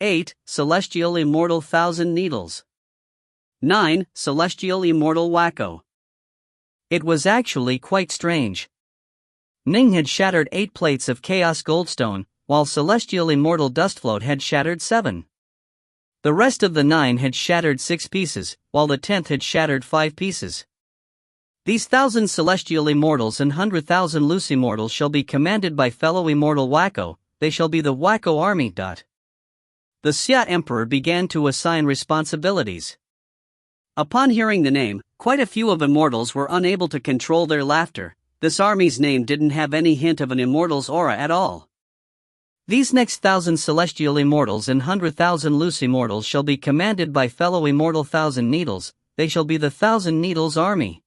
8. Celestial Immortal Thousand Needles. 9. Celestial Immortal Wacko. It was actually quite strange. Ning had shattered 8 plates of Chaos Goldstone, while Celestial Immortal Dustfloat had shattered 7. The rest of the 9 had shattered 6 pieces, while the 10th had shattered 5 pieces. These 1,000 celestial immortals and 100,000 loose immortals shall be commanded by fellow immortal Wacko. They shall be the Wacko army. The Xia Emperor began to assign responsibilities. Upon hearing the name, quite a few of immortals were unable to control their laughter. This army's name didn't have any hint of an immortal's aura at all. These next 1,000 celestial immortals and 100,000 loose immortals shall be commanded by fellow immortal Thousand Needles. They shall be the Thousand Needles army.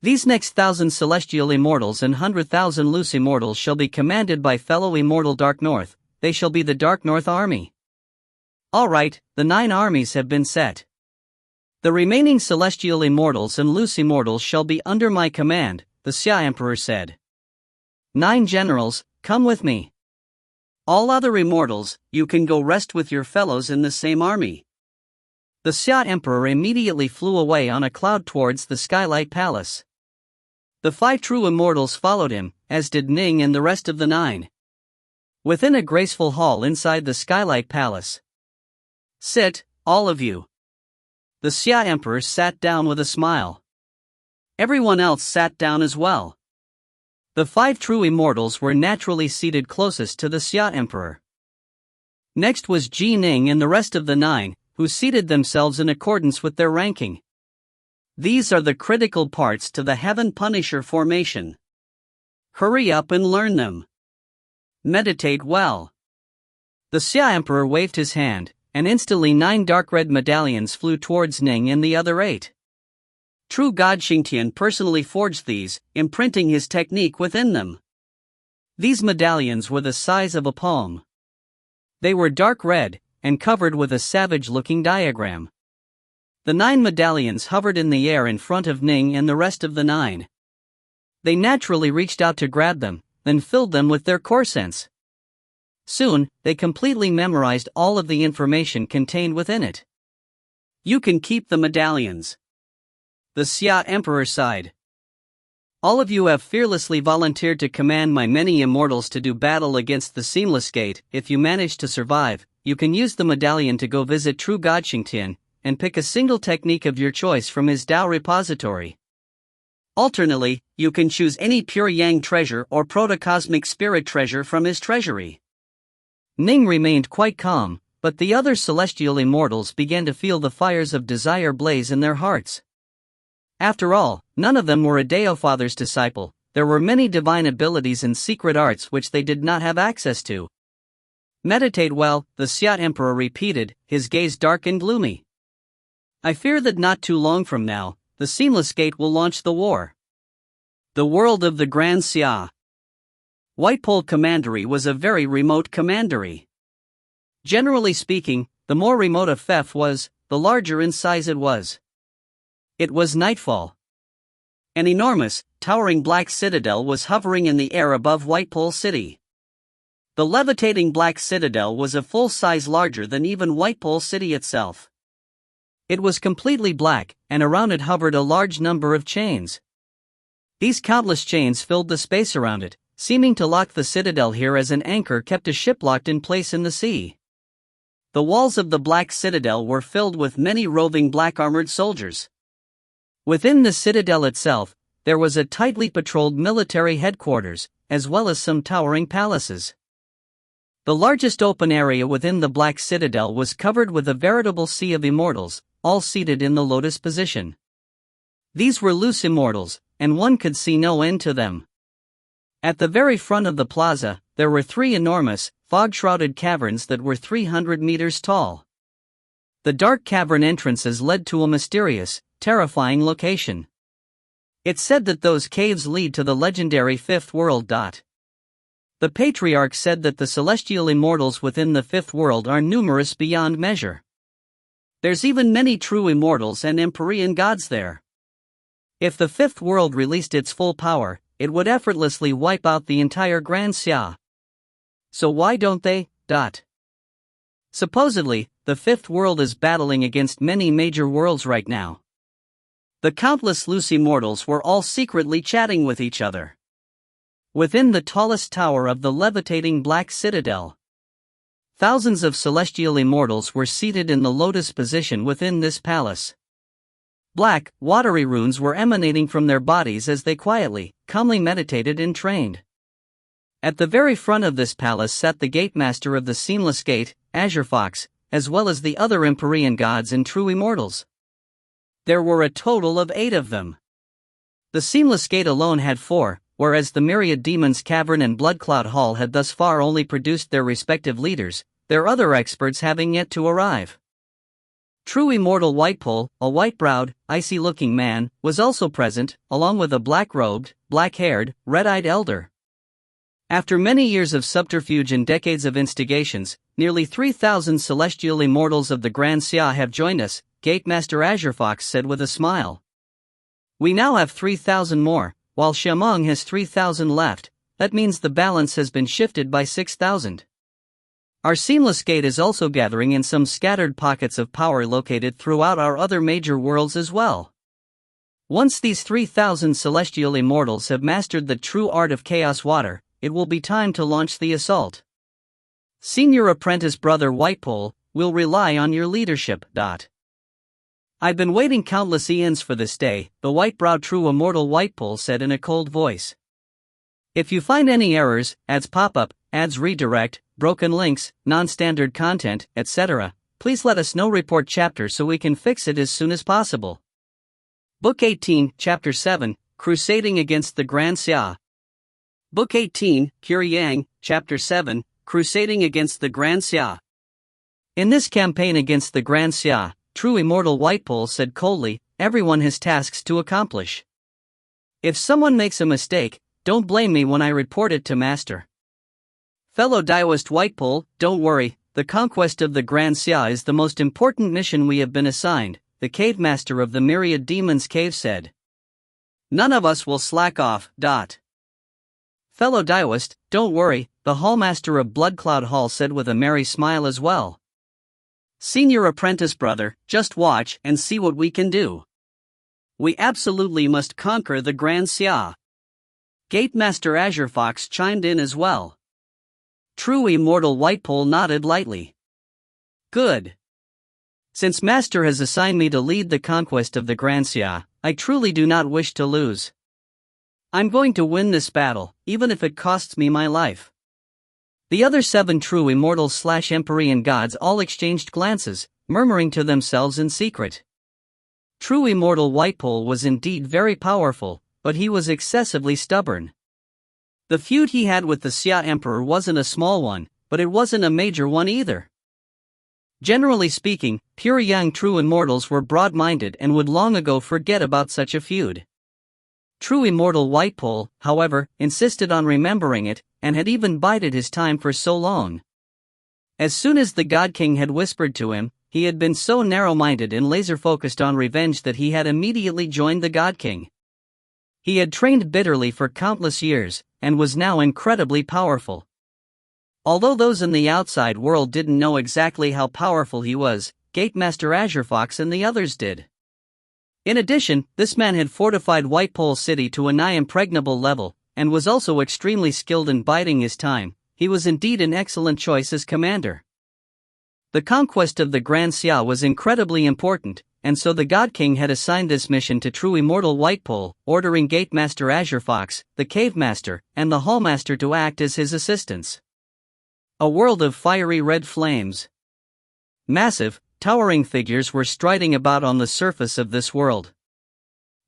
These next 1,000 celestial immortals and 100,000 loose immortals shall be commanded by fellow immortal Dark North. They shall be the Dark North army. Alright, the 9 armies have been set. The remaining celestial immortals and loose immortals shall be under my command, the Xia Emperor said. 9 generals, come with me. All other immortals, you can go rest with your fellows in the same army. The Xia Emperor immediately flew away on a cloud towards the Skylight Palace. The 5 true immortals followed him, as did Ning and the rest of the 9. Within a graceful hall inside the Skylight Palace. Sit, all of you. The Xia Emperor sat down with a smile. Everyone else sat down as well. The 5 true immortals were naturally seated closest to the Xia Emperor. Next was Ning and the rest of the 9, who seated themselves in accordance with their ranking. These are the critical parts to the Heaven Punisher formation. Hurry up and learn them. Meditate well. The Xia Emperor waved his hand, and instantly 9 dark red medallions flew towards Ning and the other 8. True God Xingtian personally forged these, imprinting his technique within them. These medallions were the size of a palm. They were dark red, and covered with a savage-looking diagram. The 9 medallions hovered in the air in front of Ning and the rest of the 9. They naturally reached out to grab them, then filled them with their core sense. Soon, they completely memorized all of the information contained within it. You can keep the medallions. The Xia Emperor sighed. All of you have fearlessly volunteered to command my many immortals to do battle against the Seamless Gate. If you manage to survive, you can use the medallion to go visit True God Xingtian, and pick a single technique of your choice from his Dao repository. Alternately, you can choose any pure Yang treasure or proto-cosmic spirit treasure from his treasury. Ning remained quite calm, but the other celestial immortals began to feel the fires of desire blaze in their hearts. After all, none of them were a Deofather's disciple. There were many divine abilities and secret arts which they did not have access to. Meditate well, the Xia Emperor repeated, his gaze dark and gloomy. I fear that not too long from now, the Seamless Gate will launch the war. The world of the Grand Xia. White Pole Commandery was a very remote commandery. Generally speaking, the more remote a fief was, the larger in size it was. It was nightfall. An enormous, towering black citadel was hovering in the air above White Pole City. The levitating black citadel was a full size larger than even White Pole City itself. It was completely black, and around it hovered a large number of chains. These countless chains filled the space around it, seeming to lock the citadel here as an anchor kept a ship locked in place in the sea. The walls of the black citadel were filled with many roving black-armored soldiers. Within the citadel itself, there was a tightly patrolled military headquarters, as well as some towering palaces. The largest open area within the Black Citadel was covered with a veritable sea of immortals, all seated in the lotus position. These were loose immortals, and one could see no end to them. At the very front of the plaza, there were 3 enormous, fog-shrouded caverns that were 300 meters tall. The dark cavern entrances led to a mysterious, terrifying location. It's said that those caves lead to the legendary Fifth World. The Patriarch said that the celestial immortals within the Fifth World are numerous beyond measure. There's even many true immortals and Empyrean gods there. If the Fifth World released its full power, it would effortlessly wipe out the entire Grand Xia. So why don't they? Supposedly, the Fifth World is battling against many major worlds right now. The countless loose immortals were all secretly chatting with each other. Within the tallest tower of the levitating Black Citadel, thousands of celestial immortals were seated in the lotus position within this palace. Black, watery runes were emanating from their bodies as they quietly, calmly meditated and trained. At the very front of this palace sat the Gatemaster of the Seamless Gate, Azure Fox, as well as the other Empyrean gods and true immortals. There were a total of 8 of them. The Seamless Gate alone had 4, whereas the Myriad Demons Cavern and Bloodcloud Hall had thus far only produced their respective leaders, their other experts having yet to arrive. True Immortal Whitepole, a white-browed, icy-looking man, was also present, along with a black-robed, black-haired, red-eyed elder. After many years of subterfuge and decades of instigations, nearly 3,000 celestial immortals of the Grand Xia have joined us, Gatemaster Azure Fox said with a smile. We now have 3,000 more, while Shamong has 3,000 left. That means the balance has been shifted by 6,000. Our Seamless Gate is also gathering in some scattered pockets of power located throughout our other major worlds as well. Once these 3,000 celestial immortals have mastered the true art of Chaos Water, it will be time to launch the assault. Senior Apprentice Brother Whitepole, we'll rely on your leadership. I've been waiting countless eons for this day, the white-browed true immortal Whitepole said in a cold voice. If you find any errors, ads pop up, ads redirect, broken links, non-standard content, etc., please let us know. Report chapter so we can fix it as soon as possible. Book 18, Chapter 7, Crusading Against the Grand Xia. Book 18, Yang, Chapter 7, Crusading Against the Grand Xia. In this campaign against the Grand Xia, True Immortal Whitepole said coldly, everyone has tasks to accomplish. If someone makes a mistake, don't blame me when I report it to Master. Fellow Daoist Whitepole, don't worry, the conquest of the Grand Xia is the most important mission we have been assigned, the Cave Master of the Myriad Demons Cave said. None of us will slack off. Fellow Daoist, don't worry, the Hallmaster of Bloodcloud Hall said with a merry smile as well. Senior Apprentice Brother, just watch and see what we can do. We absolutely must conquer the Grand Xia. Gatemaster Azure Fox chimed in as well. True Immortal Whitepole nodded lightly. Good. Since Master has assigned me to lead the conquest of the Grand Xia, I truly do not wish to lose. I'm going to win this battle, even if it costs me my life. The other 7 true Immortals/Empyrean gods all exchanged glances, murmuring to themselves in secret. True Immortal Whitepole was indeed very powerful, but he was excessively stubborn. The feud he had with the Xia Emperor wasn't a small one, but it wasn't a major one either. Generally speaking, pure young true Immortals were broad-minded and would long ago forget about such a feud. True Immortal Whitepole, however, insisted on remembering it, and had even bided his time for so long. As soon as the God King had whispered to him, he had been so narrow-minded and laser-focused on revenge that he had immediately joined the God King. He had trained bitterly for countless years, and was now incredibly powerful. Although those in the outside world didn't know exactly how powerful he was, Gatemaster Azure Fox and the others did. In addition, this man had fortified Whitepole City to a nigh impregnable level, and was also extremely skilled in biding his time. He was indeed an excellent choice as commander. The conquest of the Grand Xia was incredibly important, and so the God King had assigned this mission to True Immortal Whitepole, ordering Gatemaster Azure Fox, the Cave Master, and the Hallmaster to act as his assistants. A world of fiery red flames. Massive, towering figures were striding about on the surface of this world.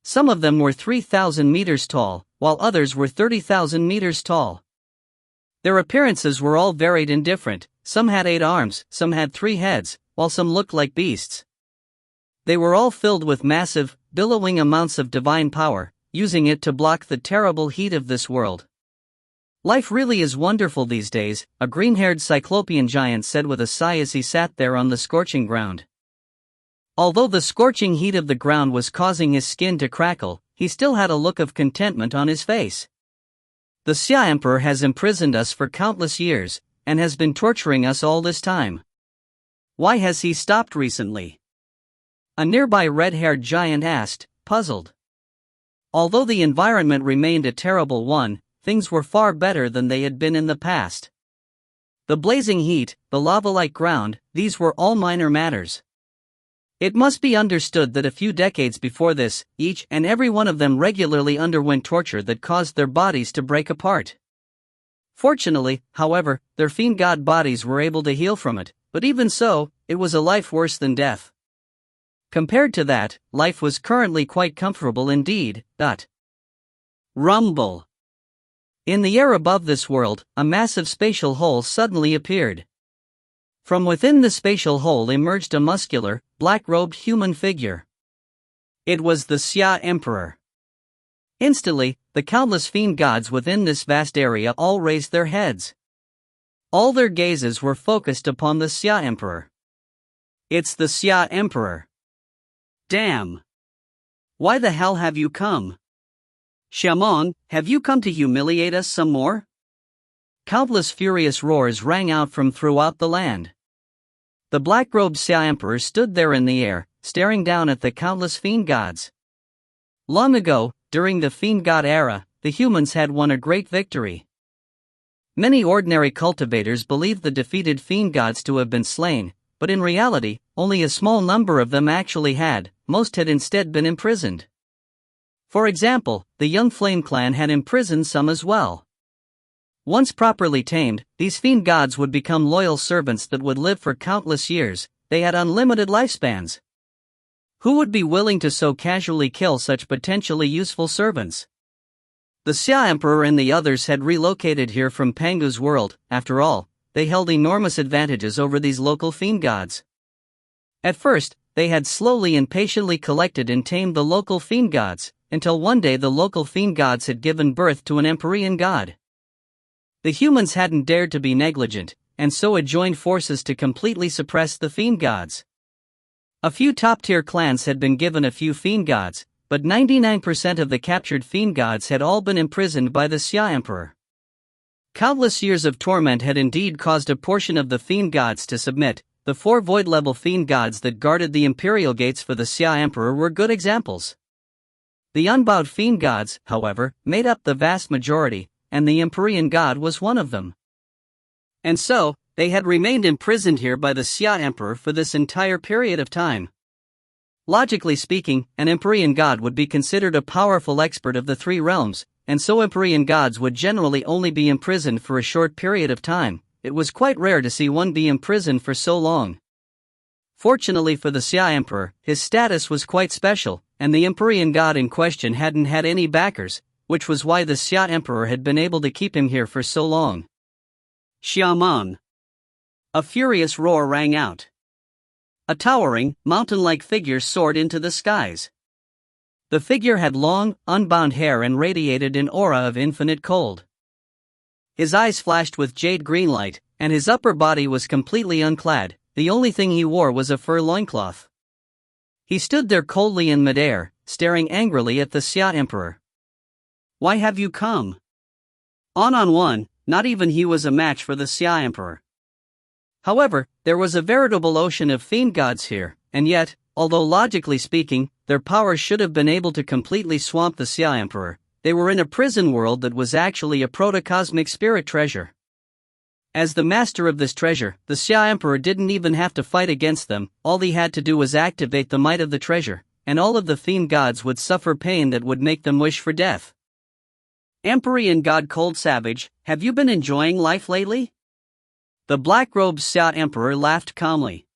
Some of them were 3,000 meters tall, while others were 30,000 meters tall. Their appearances were all varied and different. Some had 8 arms, some had 3 heads, while some looked like beasts. They were all filled with massive, billowing amounts of divine power, using it to block the terrible heat of this world. Life really is wonderful these days, a green-haired cyclopean giant said with a sigh as he sat there on the scorching ground. Although the scorching heat of the ground was causing his skin to crackle, he still had a look of contentment on his face. The Xia Emperor has imprisoned us for countless years, and has been torturing us all this time. Why has he stopped recently? A nearby red-haired giant asked, puzzled. Although the environment remained a terrible one, things were far better than they had been in the past. The blazing heat, the lava-like ground, these were all minor matters. It must be understood that a few decades before this, each and every one of them regularly underwent torture that caused their bodies to break apart. Fortunately, however, their fiend god bodies were able to heal from it, but even so, it was a life worse than death. Compared to that, life was currently quite comfortable indeed. Rumble. In the air above this world, a massive spatial hole suddenly appeared. From within the spatial hole emerged a muscular, black-robed human figure. It was the Xia Emperor. Instantly, the countless fiend gods within this vast area all raised their heads. All their gazes were focused upon the Xia Emperor. It's the Xia Emperor. Damn. Why the hell have you come? Xiamong, have you come to humiliate us some more? Countless furious roars rang out from throughout the land. The black-robed Xia Emperor stood there in the air, staring down at the countless fiend gods. Long ago, during the fiend god era, the humans had won a great victory. Many ordinary cultivators believed the defeated fiend gods to have been slain, but in reality, only a small number of them actually had. Most had instead been imprisoned. For example, the young Flame Clan had imprisoned some as well. Once properly tamed, these fiend gods would become loyal servants that would live for countless years. They had unlimited lifespans. Who would be willing to so casually kill such potentially useful servants? The Xia Emperor and the others had relocated here from Pangu's world. After all, they held enormous advantages over these local fiend gods. At first, they had slowly and patiently collected and tamed the local fiend gods, until one day the local fiend gods had given birth to an Empyrean god. The humans hadn't dared to be negligent, and so had joined forces to completely suppress the fiend gods. A few top-tier clans had been given a few fiend gods, but 99% of the captured fiend gods had all been imprisoned by the Xia Emperor. Countless years of torment had indeed caused a portion of the fiend gods to submit. The 4 void-level fiend gods that guarded the imperial gates for the Xia Emperor were good examples. The unbowed fiend gods, however, made up the vast majority, and the Empyrean god was one of them. And so, they had remained imprisoned here by the Xia Emperor for this entire period of time. Logically speaking, an Empyrean god would be considered a powerful expert of the three realms, and so Empyrean gods would generally only be imprisoned for a short period of time. It was quite rare to see one be imprisoned for so long. Fortunately for the Xia Emperor, his status was quite special, and the Empyrean god in question hadn't had any backers, which was why the Xia Emperor had been able to keep him here for so long. Xiaomeng. A furious roar rang out. A towering, mountain-like figure soared into the skies. The figure had long, unbound hair and radiated an aura of infinite cold. His eyes flashed with jade green light, and his upper body was completely unclad. The only thing he wore was a fur loincloth. He stood there coldly in midair, staring angrily at the Xia Emperor. "Why have you come?" On one, not even he was a match for the Xia Emperor. However, there was a veritable ocean of fiend gods here, and yet, although logically speaking, their powers should have been able to completely swamp the Xia Emperor, they were in a prison world that was actually a protocosmic spirit treasure. As the master of this treasure, the Xia Emperor didn't even have to fight against them. All he had to do was activate the might of the treasure, and all of the fiend gods would suffer pain that would make them wish for death. Empyrean god Cold Savage, have you been enjoying life lately? The black-robed Xia Emperor laughed calmly.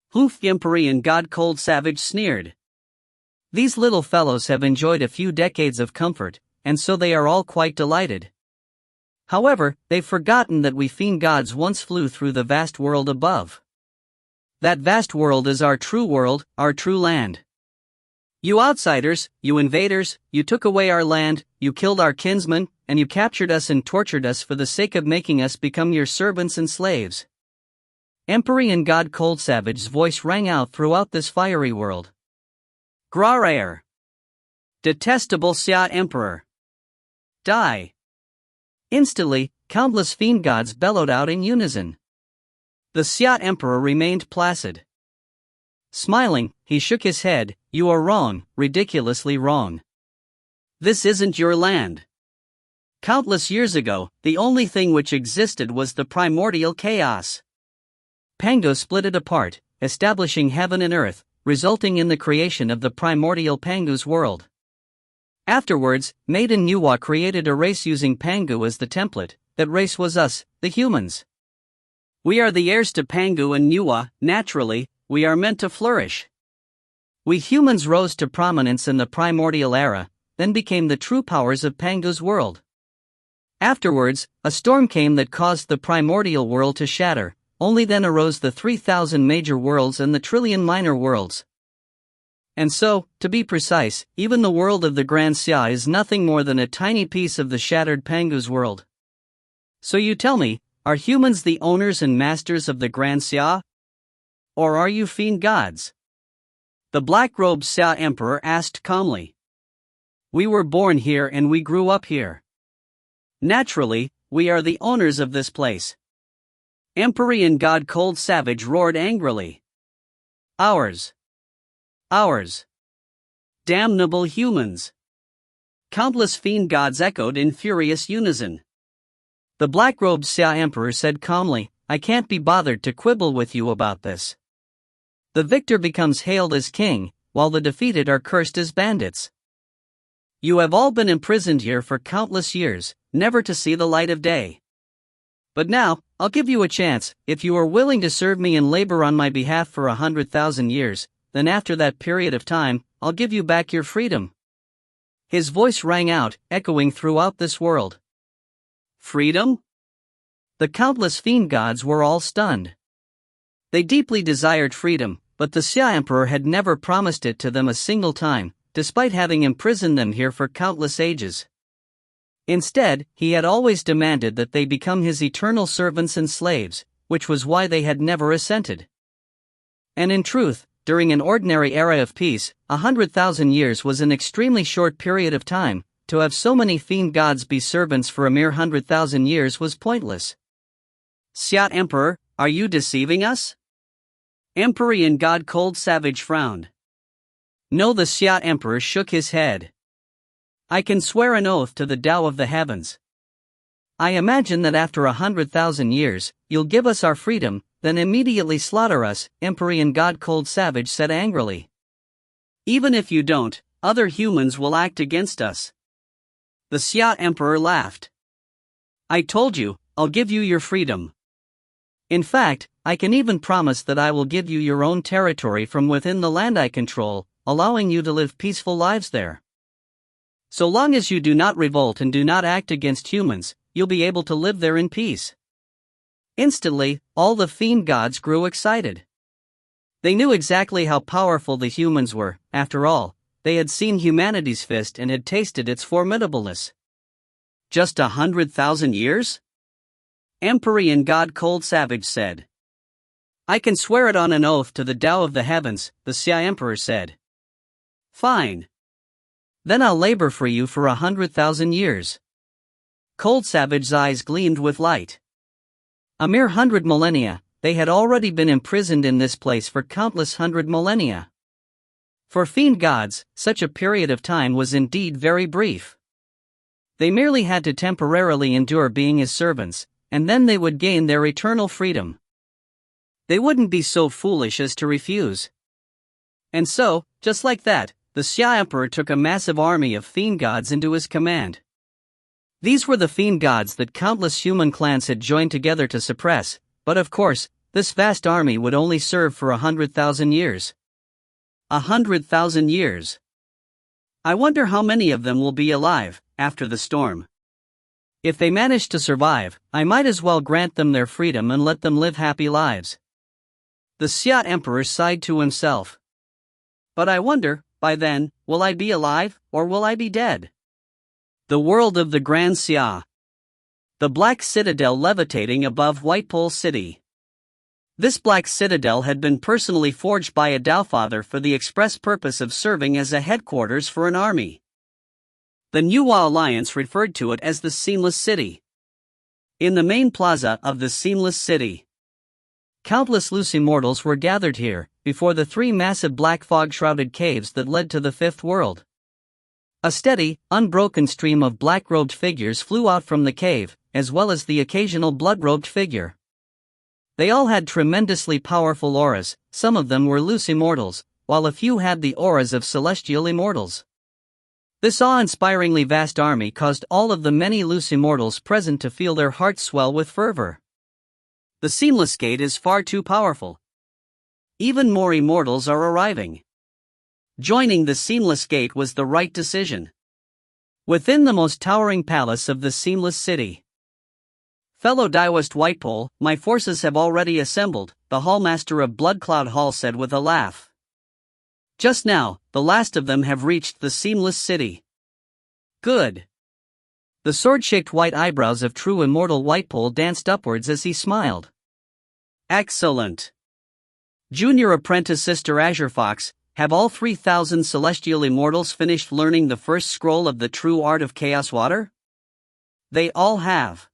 Hoof! Empyrean god Cold Savage sneered. These little fellows have enjoyed a few decades of comfort, and so they are all quite delighted. However, they've forgotten that we fiend gods once flew through the vast world above. That vast world is our true world, our true land. You outsiders, you invaders, you took away our land, you killed our kinsmen, and you captured us and tortured us for the sake of making us become your servants and slaves. Empyrean god Cold Savage's voice rang out throughout this fiery world. Graraer. Detestable Xia Emperor. Die. Instantly, countless fiend gods bellowed out in unison. The Xia Emperor remained placid. Smiling, he shook his head. "You are wrong, ridiculously wrong. This isn't your land. Countless years ago, the only thing which existed was the primordial chaos. Pango split it apart, establishing heaven and earth, resulting in the creation of the primordial Pangu's world. Afterwards, Maiden Nuwa created a race using Pangu as the template. That race was us, the humans. We are the heirs to Pangu and Nuwa. Naturally, we are meant to flourish. We humans rose to prominence in the primordial era, then became the true powers of Pangu's world. Afterwards, a storm came that caused the primordial world to shatter. Only then arose the 3,000 major worlds and the trillion minor worlds. And so, to be precise, even the world of the Grand Xia is nothing more than a tiny piece of the shattered Pangu's world. So you tell me, are humans the owners and masters of the Grand Xia? Or are you fiend gods?" The black-robed Xia Emperor asked calmly. "We were born here and we grew up here. Naturally, we are the owners of this place." Empyrean god Cold Savage roared angrily. "Ours. Ours. Damnable humans." Countless fiend gods echoed in furious unison. The black-robed Xia Emperor said calmly, "I can't be bothered to quibble with you about this. The victor becomes hailed as king, while the defeated are cursed as bandits. You have all been imprisoned here for countless years, never to see the light of day. But now, I'll give you a chance. If you are willing to serve me and labor on my behalf for 100,000 years, then after that period of time, I'll give you back your freedom." His voice rang out, echoing throughout this world. Freedom? The countless fiend gods were all stunned. They deeply desired freedom, but the Xia Emperor had never promised it to them a single time, despite having imprisoned them here for countless ages. Instead, he had always demanded that they become his eternal servants and slaves, which was why they had never assented. And in truth, during an ordinary era of peace, 100,000 years was an extremely short period of time. To have so many fiend gods be servants for a mere 100,000 years was pointless. "Xia Emperor, are you deceiving us?" Empyrean god Cold Savage frowned. No, the Xia Emperor shook his head. I can swear an oath to the Tao of the heavens. I imagine that after 100,000 years, you'll give us our freedom, then immediately slaughter us, Empyrean God Cold Savage said angrily. Even if you don't, other humans will act against us. The Xia Emperor laughed. I told you, I'll give you your freedom. In fact, I can even promise that I will give you your own territory from within the land I control, allowing you to live peaceful lives there. So long as you do not revolt and do not act against humans, you'll be able to live there in peace. Instantly, all the fiend gods grew excited. They knew exactly how powerful the humans were. After all, they had seen humanity's fist and had tasted its formidableness. Just 100,000 years? Empyrean God Cold Savage said. I can swear it on an oath to the Tao of the heavens, the Xia Emperor said. Fine. Then I'll labor for you for 100,000 years. Cold Savage's eyes gleamed with light. A mere 100 millennia, they had already been imprisoned in this place for countless 100 millennia. For fiend gods, such a period of time was indeed very brief. They merely had to temporarily endure being his servants, and then they would gain their eternal freedom. They wouldn't be so foolish as to refuse. And so, just like that, the Xia Emperor took a massive army of fiend gods into his command. These were the fiend gods that countless human clans had joined together to suppress, but of course, this vast army would only serve for 100,000 years. 100,000 years. I wonder how many of them will be alive after the storm. If they manage to survive, I might as well grant them their freedom and let them live happy lives. The Xia Emperor sighed to himself. But I wonder, by then, will I be alive, or will I be dead? The world of the Grand Xia. The Black Citadel levitating above White Pole City. This Black Citadel had been personally forged by a Tao Father for the express purpose of serving as a headquarters for an army. The Nuwa Alliance referred to it as the Seamless City. In the main plaza of the Seamless City, countless loose immortals were gathered here, before the three massive black fog-shrouded caves that led to the fifth world. A steady, unbroken stream of black-robed figures flew out from the cave, as well as the occasional blood-robed figure. They all had tremendously powerful auras. Some of them were loose immortals, while a few had the auras of celestial immortals. This awe-inspiringly vast army caused all of the many loose immortals present to feel their hearts swell with fervor. The Seamless Gate is far too powerful. Even more immortals are arriving. Joining the Seamless Gate was the right decision. Within the most towering palace of the Seamless City. Fellow Daoist Whitepole, my forces have already assembled, the Hallmaster of Bloodcloud Hall said with a laugh. Just now, the last of them have reached the Seamless City. Good. The sword-shaped white eyebrows of true immortal Whitepole danced upwards as he smiled. Excellent. Junior Apprentice Sister Azure Fox, have all 3,000 celestial immortals finished learning the first scroll of the true art of Chaos Water? They all have.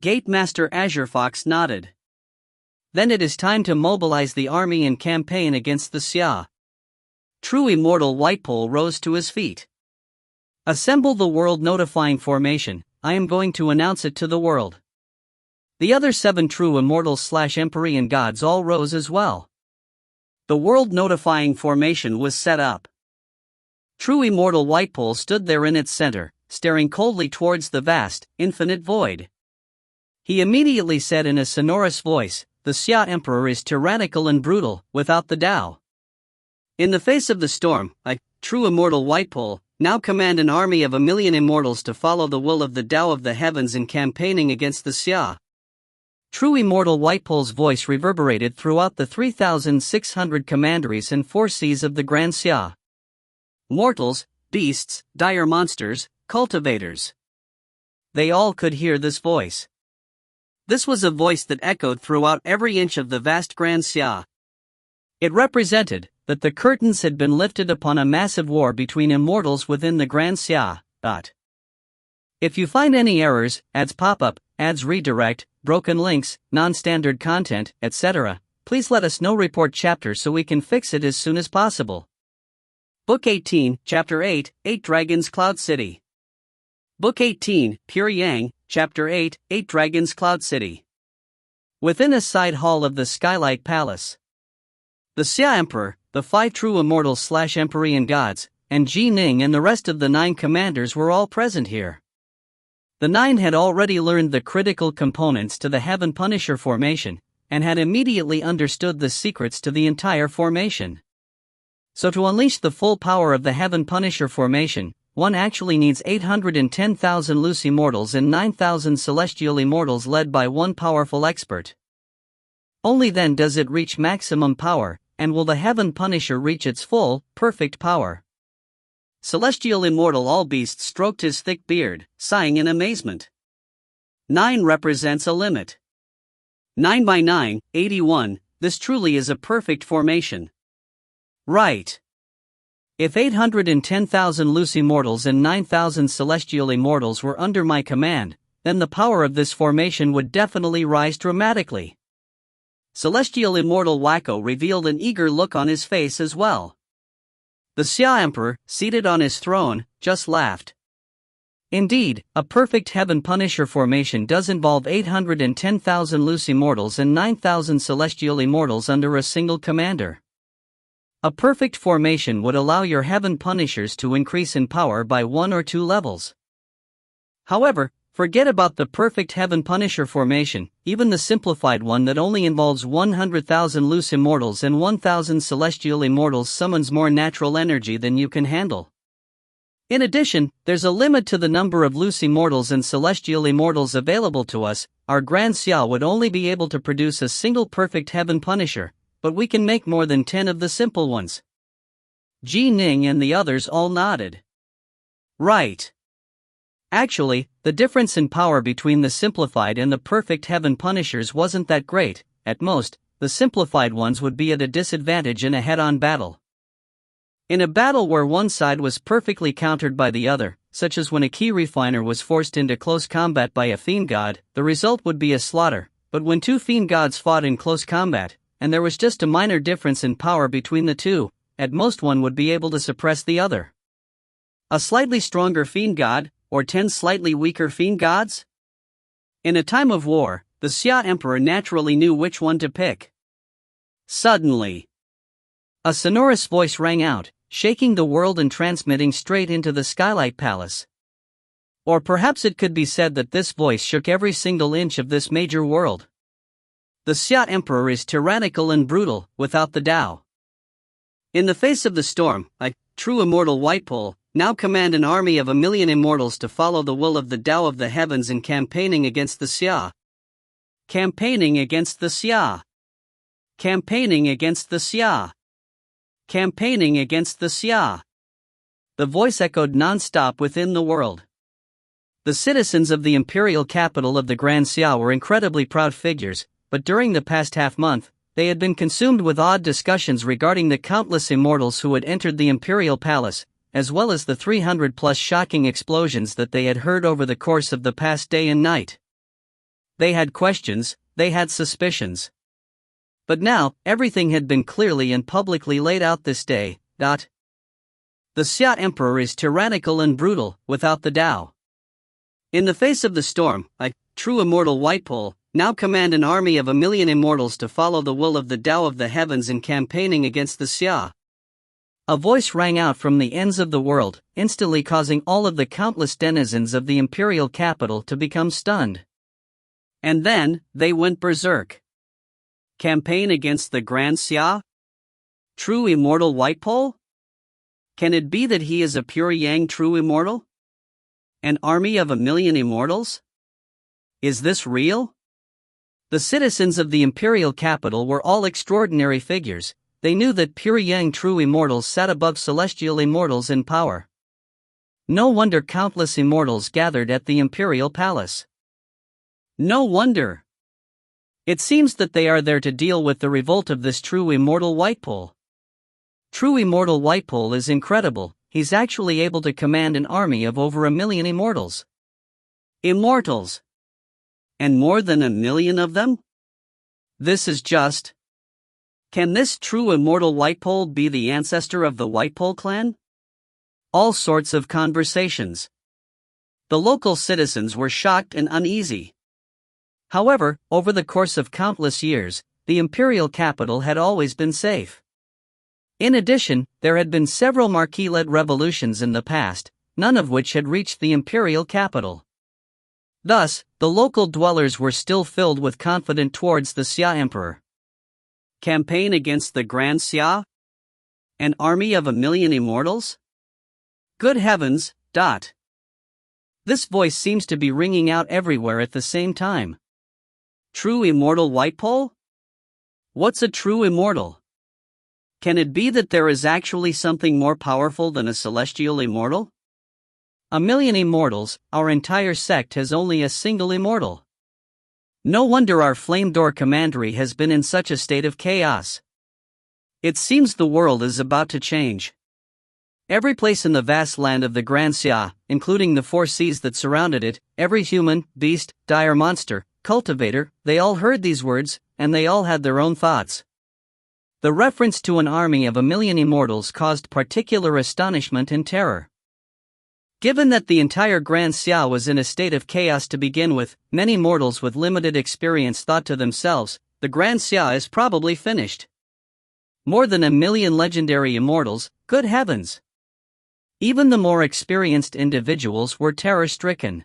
Gate Master Azure Fox nodded. Then it is time to mobilize the army and campaign against the Xia. True immortal Whitepole rose to his feet. Assemble the world notifying formation, I am going to announce it to the world. The other 7 true immortals/Empyrean gods all rose as well. The world notifying formation was set up. True immortal Whitepole stood there in its center, staring coldly towards the vast, infinite void. He immediately said in a sonorous voice, the Xia Emperor is tyrannical and brutal, without the Tao. In the face of the storm, I, true immortal Whitepole, now command an army of 1,000,000 immortals to follow the will of the Tao of the heavens in campaigning against the Xia. True immortal Whitepole's voice reverberated throughout the 3,600 commanderies and 4 seas of the Grand Xia. Mortals, beasts, dire monsters, cultivators. They all could hear this voice. This was a voice that echoed throughout every inch of the vast Grand Xia. It represented that the curtains had been lifted upon a massive war between immortals within the Grand Xia. If you find any errors, ads pop up, ads redirect, broken links, non-standard content, etc., please let us know. Report chapter so we can fix it as soon as possible. Book 18, Chapter 8, 8 Dragons Cloud City. Book 18, Pure Yang, Chapter 8, 8 Dragons Cloud City. Within a side hall of the Skylight Palace, the Xia Emperor, the 5 true immortals / Empyrean gods, and Ning and the rest of the 9 commanders were all present here. The 9 had already learned the critical components to the Heaven Punisher formation, and had immediately understood the secrets to the entire formation. So to unleash the full power of the Heaven Punisher formation, one actually needs 810,000 loose immortals and 9,000 celestial immortals led by one powerful expert. Only then does it reach maximum power, and will the Heaven Punisher reach its full, perfect power. Celestial Immortal Allbeast stroked his thick beard, sighing in amazement. 9 represents a limit. 9 by 9, 81, this truly is a perfect formation. Right. If 810,000 loose immortals and 9,000 celestial immortals were under my command, then the power of this formation would definitely rise dramatically. Celestial Immortal Wacko revealed an eager look on his face as well. The Xia Emperor, seated on his throne, just laughed. Indeed, a perfect Heaven Punisher formation does involve 810,000 loose immortals and 9,000 celestial immortals under a single commander. A perfect formation would allow your Heaven Punishers to increase in power by 1 or 2 levels. However, forget about the perfect Heaven Punisher formation, even the simplified one that only involves 100,000 loose immortals and 1,000 celestial immortals summons more natural energy than you can handle. In addition, there's a limit to the number of loose immortals and celestial immortals available to us. Our Grand Xia would only be able to produce a single perfect Heaven Punisher, but we can make more than 10 of the simple ones. Ning and the others all nodded. Right. Actually, the difference in power between the simplified and the perfect Heaven Punishers wasn't that great. At most, the simplified ones would be at a disadvantage in a head-on battle. In a battle where one side was perfectly countered by the other, such as when a key refiner was forced into close combat by a fiend god, the result would be a slaughter. But when 2 fiend gods fought in close combat, and there was just a minor difference in power between the 2, at most one would be able to suppress the other. A slightly stronger fiend god, or 10 slightly weaker fiend gods? In a time of war, the Xia Emperor naturally knew which one to pick. Suddenly, a sonorous voice rang out, shaking the world and transmitting straight into the Skylight Palace. Or perhaps it could be said that this voice shook every single inch of this major world. The Xia Emperor is tyrannical and brutal, without the Tao. In the face of the storm, I, true immortal Whitepole, now command an army of 1,000,000 immortals to follow the will of the Tao of the heavens in campaigning against the Xia. Campaigning against the Xia. Campaigning against the Xia. Campaigning against the Xia. The voice echoed non-stop within the world. The citizens of the imperial capital of the Grand Xia were incredibly proud figures, but during the past half-month, they had been consumed with odd discussions regarding the countless immortals who had entered the imperial palace, as well as the 300-plus shocking explosions that they had heard over the course of the past day and night. They had questions, they had suspicions. But now, everything had been clearly and publicly laid out this day. The Xia Emperor is tyrannical and brutal, without the Tao. In the face of the storm, I, true immortal Whitepole, now command an army of 1,000,000 immortals to follow the will of the Tao of the heavens in campaigning against the Xia. A voice rang out from the ends of the world, instantly causing all of the countless denizens of the imperial capital to become stunned. And then, they went berserk. Campaign against the Grand Xia? True immortal Whitepole? Can it be that he is a pure Yang true immortal? An army of 1,000,000 immortals? Is this real? The citizens of the imperial capital were all extraordinary figures. They knew that pure Yang true immortals sat above celestial immortals in power. No wonder countless immortals gathered at the imperial palace. No wonder. It seems that they are there to deal with the revolt of this true immortal Whitepole. True immortal Whitepole is incredible. He's actually able to command an army of over 1,000,000 immortals. Immortals. And more than 1,000,000 of them? This is just... Can this true immortal Whitepole be the ancestor of the Whitepole clan? All sorts of conversations. The local citizens were shocked and uneasy. However, over the course of countless years, the imperial capital had always been safe. In addition, there had been several Marquis-led revolutions in the past, none of which had reached the imperial capital. Thus, the local dwellers were still filled with confidence towards the Xia Emperor. Campaign against the Grand Xia? An army of 1,000,000 immortals? Good heavens, This voice seems to be ringing out everywhere at the same time. True immortal white pole? What's a true immortal? Can it be that there is actually something more powerful than a celestial immortal? 1,000,000 immortals, our entire sect has only a single immortal. No wonder our Flame Door commandery has been in such a state of chaos. It seems the world is about to change. Every place in the vast land of the Grand Xia, including the 4 seas that surrounded it, every human, beast, dire monster, cultivator, they all heard these words, and they all had their own thoughts. The reference to an army of 1,000,000 immortals caused particular astonishment and terror. Given that the entire Grand Xia was in a state of chaos to begin with, many mortals with limited experience thought to themselves, the Grand Xia is probably finished. More than 1,000,000 legendary immortals, good heavens! Even the more experienced individuals were terror-stricken.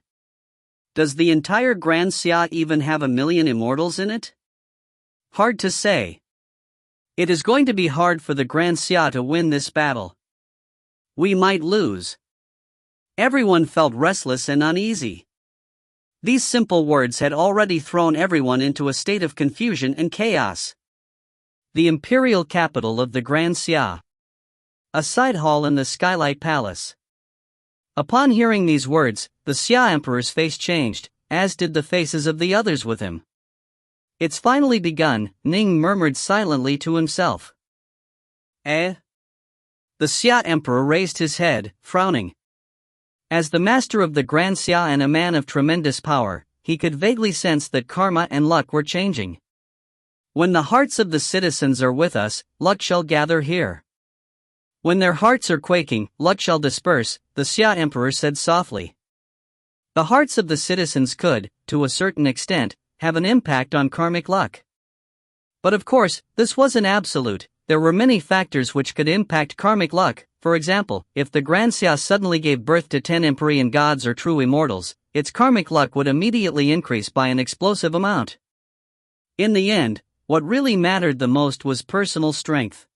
Does the entire Grand Xia even have 1,000,000 immortals in it? Hard to say. It is going to be hard for the Grand Xia to win this battle. We might lose. Everyone felt restless and uneasy. These simple words had already thrown everyone into a state of confusion and chaos. The imperial capital of the Grand Xia. A side hall in the Skylight Palace. Upon hearing these words, the Xia Emperor's face changed, as did the faces of the others with him. It's finally begun, Ning murmured silently to himself. The Xia Emperor raised his head, frowning. As the master of the Grand Xia and a man of tremendous power, he could vaguely sense that karma and luck were changing. When the hearts of the citizens are with us, luck shall gather here. When their hearts are quaking, luck shall disperse, the Xia Emperor said softly. The hearts of the citizens could, to a certain extent, have an impact on karmic luck. But of course, this wasn't absolute. There were many factors which could impact karmic luck. For example, if the Grand Xia suddenly gave birth to 10 Empyrean gods or true immortals, its karmic luck would immediately increase by an explosive amount. In the end, what really mattered the most was personal strength.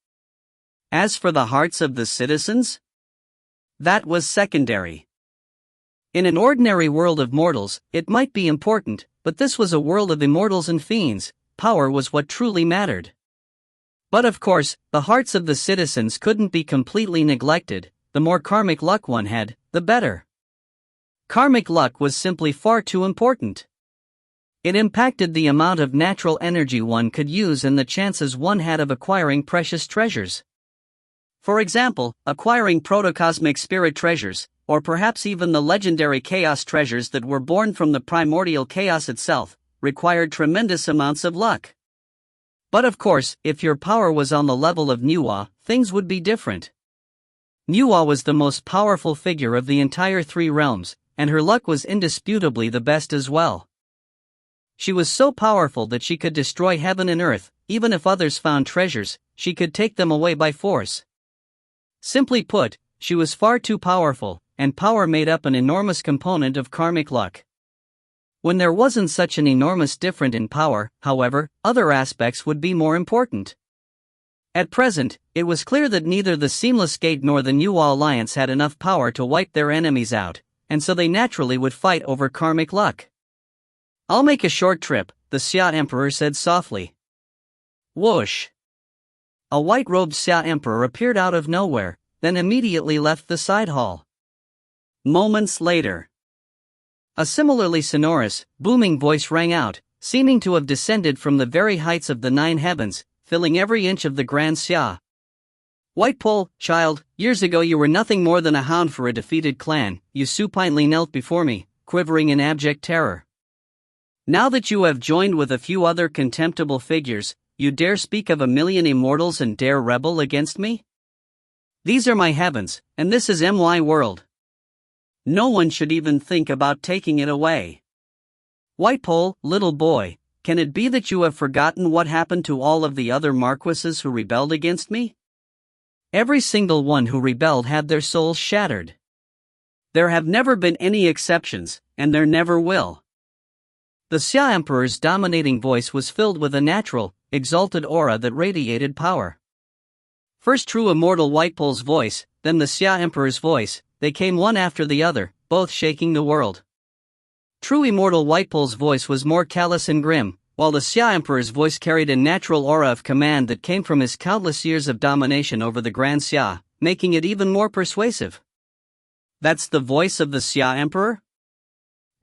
As for the hearts of the citizens, that was secondary. In an ordinary world of mortals, it might be important, but this was a world of immortals and fiends. Power was what truly mattered. But of course, the hearts of the citizens couldn't be completely neglected. The more karmic luck one had, the better. Karmic luck was simply far too important. It impacted the amount of natural energy one could use and the chances one had of acquiring precious treasures. For example, acquiring protocosmic spirit treasures, or perhaps even the legendary chaos treasures that were born from the primordial chaos itself, required tremendous amounts of luck. But of course, if your power was on the level of Nuwa, things would be different. Nuwa was the most powerful figure of the entire 3 realms, and her luck was indisputably the best as well. She was so powerful that she could destroy heaven and earth. Even if others found treasures, she could take them away by force. Simply put, she was far too powerful, and power made up an enormous component of karmic luck. When there wasn't such an enormous difference in power, however, other aspects would be more important. At present, it was clear that neither the Seamless Gate nor the Nuwa Alliance had enough power to wipe their enemies out, and so they naturally would fight over karmic luck. "I'll make a short trip," the Xia Emperor said softly. Whoosh! A white-robed Xia Emperor appeared out of nowhere, then immediately left the side hall. Moments later, a similarly sonorous, booming voice rang out, seeming to have descended from the very heights of the 9 heavens, filling every inch of the Grand Xia. "White Pole, child, years ago you were nothing more than a hound for a defeated clan. You supinely knelt before me, quivering in abject terror. Now that you have joined with a few other contemptible figures, you dare speak of 1,000,000 immortals and dare rebel against me? These are my heavens, and this is my world. No one should even think about taking it away. White-Vol, little boy, can it be that you have forgotten what happened to all of the other marquises who rebelled against me? Every single one who rebelled had their souls shattered. There have never been any exceptions, and there never will. The Xia Emperor's dominating voice was filled with a natural, exalted aura that radiated power. First true immortal White-Vol's voice, then the Xia Emperor's voice, they came one after the other, both shaking the world. True immortal White-Vol's voice was more callous and grim, while the Xia Emperor's voice carried a natural aura of command that came from his countless years of domination over the Grand Xia, making it even more persuasive. That's the voice of the Xia Emperor?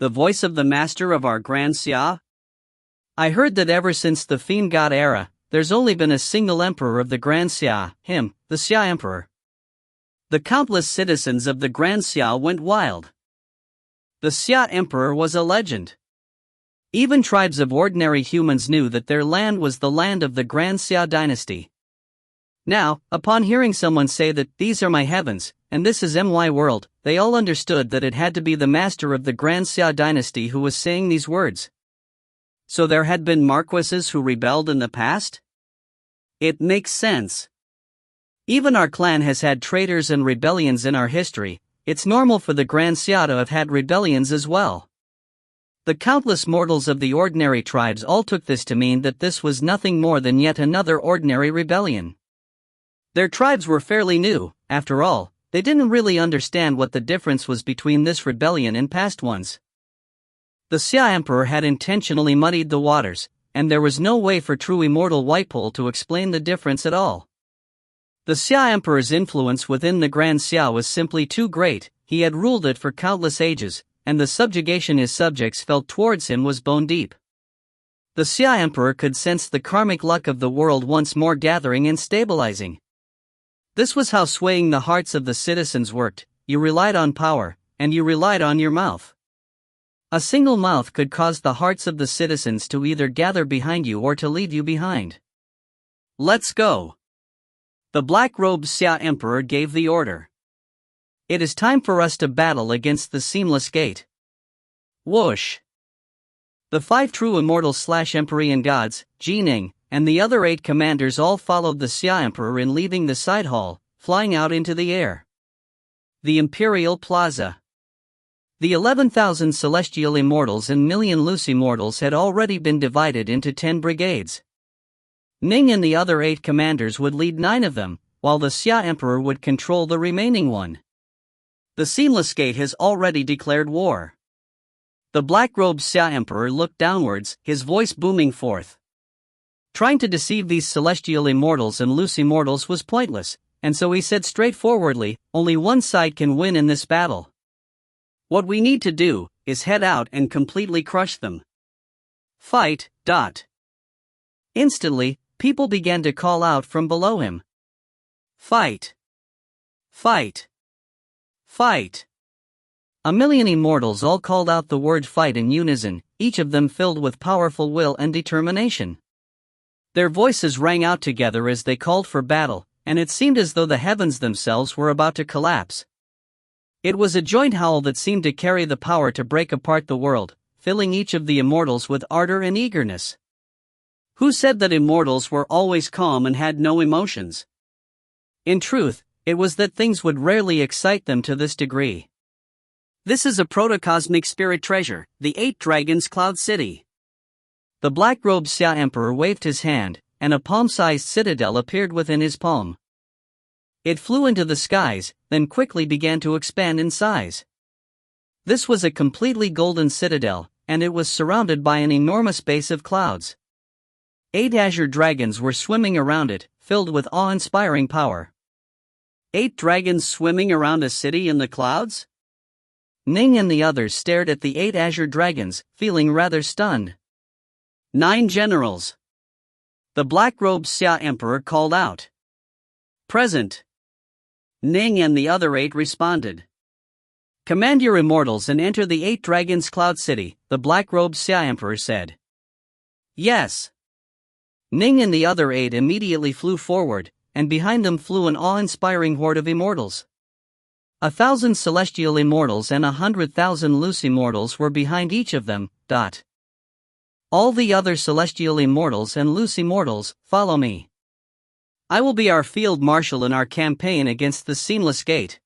The voice of the master of our Grand Xia? I heard that ever since the Fiend God era, there's only been a single emperor of the Grand Xia, him, the Xia Emperor. The countless citizens of the Grand Xia went wild. The Xia Emperor was a legend. Even tribes of ordinary humans knew that their land was the land of the Grand Xia dynasty. Now, upon hearing someone say that these are my heavens, and this is my world, they all understood that it had to be the master of the Grand Xia dynasty who was saying these words. So there had been marquises who rebelled in the past? It makes sense. Even our clan has had traitors and rebellions in our history. It's normal for the Grand Xia to have had rebellions as well. The countless mortals of the ordinary tribes all took this to mean that this was nothing more than yet another ordinary rebellion. Their tribes were fairly new, after all, they didn't really understand what the difference was between this rebellion and past ones. The Xia Emperor had intentionally muddied the waters, and there was no way for true immortal White-Vol to explain the difference at all. The Xia Emperor's influence within the Grand Xia was simply too great, he had ruled it for countless ages, and the subjugation his subjects felt towards him was bone deep. The Xia Emperor could sense the karmic luck of the world once more gathering and stabilizing. This was how swaying the hearts of the citizens worked. You relied on power, and you relied on your mouth. A single mouth could cause the hearts of the citizens to either gather behind you or to leave you behind. Let's go. The black-robed Xia Emperor gave the order. It is time for us to battle against the Seamless Gate. Whoosh. The 5 true Immortals/Empyrean gods, Ning, and the other 8 commanders all followed the Xia Emperor in leaving the side hall, flying out into the air. The Imperial Plaza. The 11,000 celestial immortals and million loose immortals had already been divided into 10 brigades. Ning and the other 8 commanders would lead 9 of them, while the Xia Emperor would control the remaining 1. The Seamless Gate has already declared war. The black-robed Xia Emperor looked downwards, his voice booming forth. Trying to deceive these celestial immortals and loose immortals was pointless, and so he said straightforwardly, only one side can win in this battle. What we need to do is head out and completely crush them. Fight. Instantly, people began to call out from below him. Fight! Fight! Fight! A million immortals all called out the word fight in unison, each of them filled with powerful will and determination. Their voices rang out together as they called for battle, and it seemed as though the heavens themselves were about to collapse. It was a joint howl that seemed to carry the power to break apart the world, filling each of the immortals with ardor and eagerness. Who said that immortals were always calm and had no emotions? In truth, it was that things would rarely excite them to this degree. This is a protocosmic spirit treasure, the 8 Dragons Cloud City. The black-robed Xia Emperor waved his hand, and a palm-sized citadel appeared within his palm. It flew into the skies, then quickly began to expand in size. This was a completely golden citadel, and it was surrounded by an enormous base of clouds. 8 azure dragons were swimming around it, filled with awe-inspiring power. 8 dragons swimming around a city in the clouds? Ning and the others stared at the 8 azure dragons, feeling rather stunned. 9 generals. The black-robed Xia Emperor called out. Present. Ning and the other 8 responded. Command your immortals and enter the 8 Dragons Cloud City, the black-robed Xia Emperor said. Yes. Ning and the other 8 immediately flew forward, and behind them flew an awe-inspiring horde of immortals. 1,000 celestial immortals and 100,000 loose immortals were behind each of them. All the other celestial immortals and loose immortals, follow me. I will be our field marshal in our campaign against the Seamless Gate.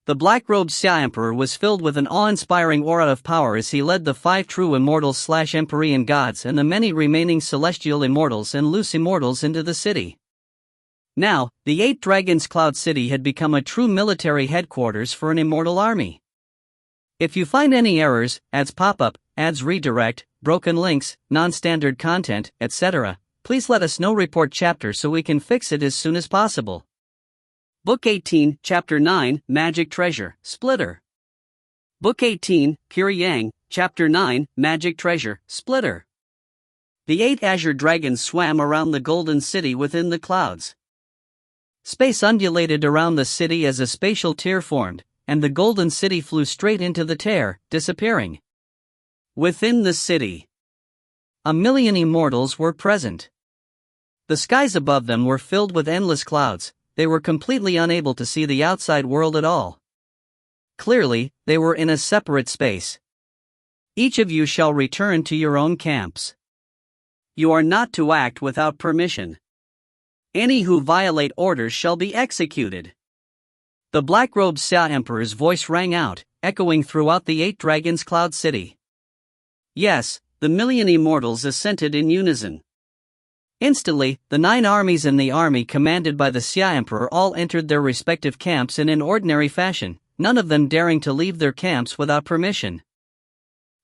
The black-robed Xia Emperor was filled with an awe-inspiring aura of power as he led the 5 true immortals/Empyrean gods and the many remaining celestial immortals and loose immortals into the city. Now, the 8 Dragons Cloud City had become a true military headquarters for an immortal army. If you find any errors, ads pop up, ads redirect, broken links, non-standard content, etc., please let us know. Report chapter so we can fix it as soon as possible. Book 18, Chapter 9, Magic Treasure, Splitter. Book 18, Pure Yang, Chapter 9, Magic Treasure, Splitter. The 8 azure dragons swam around the golden city within the clouds. Space undulated around the city as a spatial tear formed, and the golden city flew straight into the tear, disappearing. Within the city, 1,000,000 immortals were present. The skies above them were filled with endless clouds. They were completely unable to see the outside world at all. Clearly, they were in a separate space. Each of you shall return to your own camps. You are not to act without permission. Any who violate orders shall be executed. The black-robed Xia Emperor's voice rang out, echoing throughout the 8 Dragons Cloud City. Yes, the 1,000,000 immortals assented in unison. Instantly, the 9 armies in the army commanded by the Xia Emperor all entered their respective camps in an ordinary fashion, none of them daring to leave their camps without permission.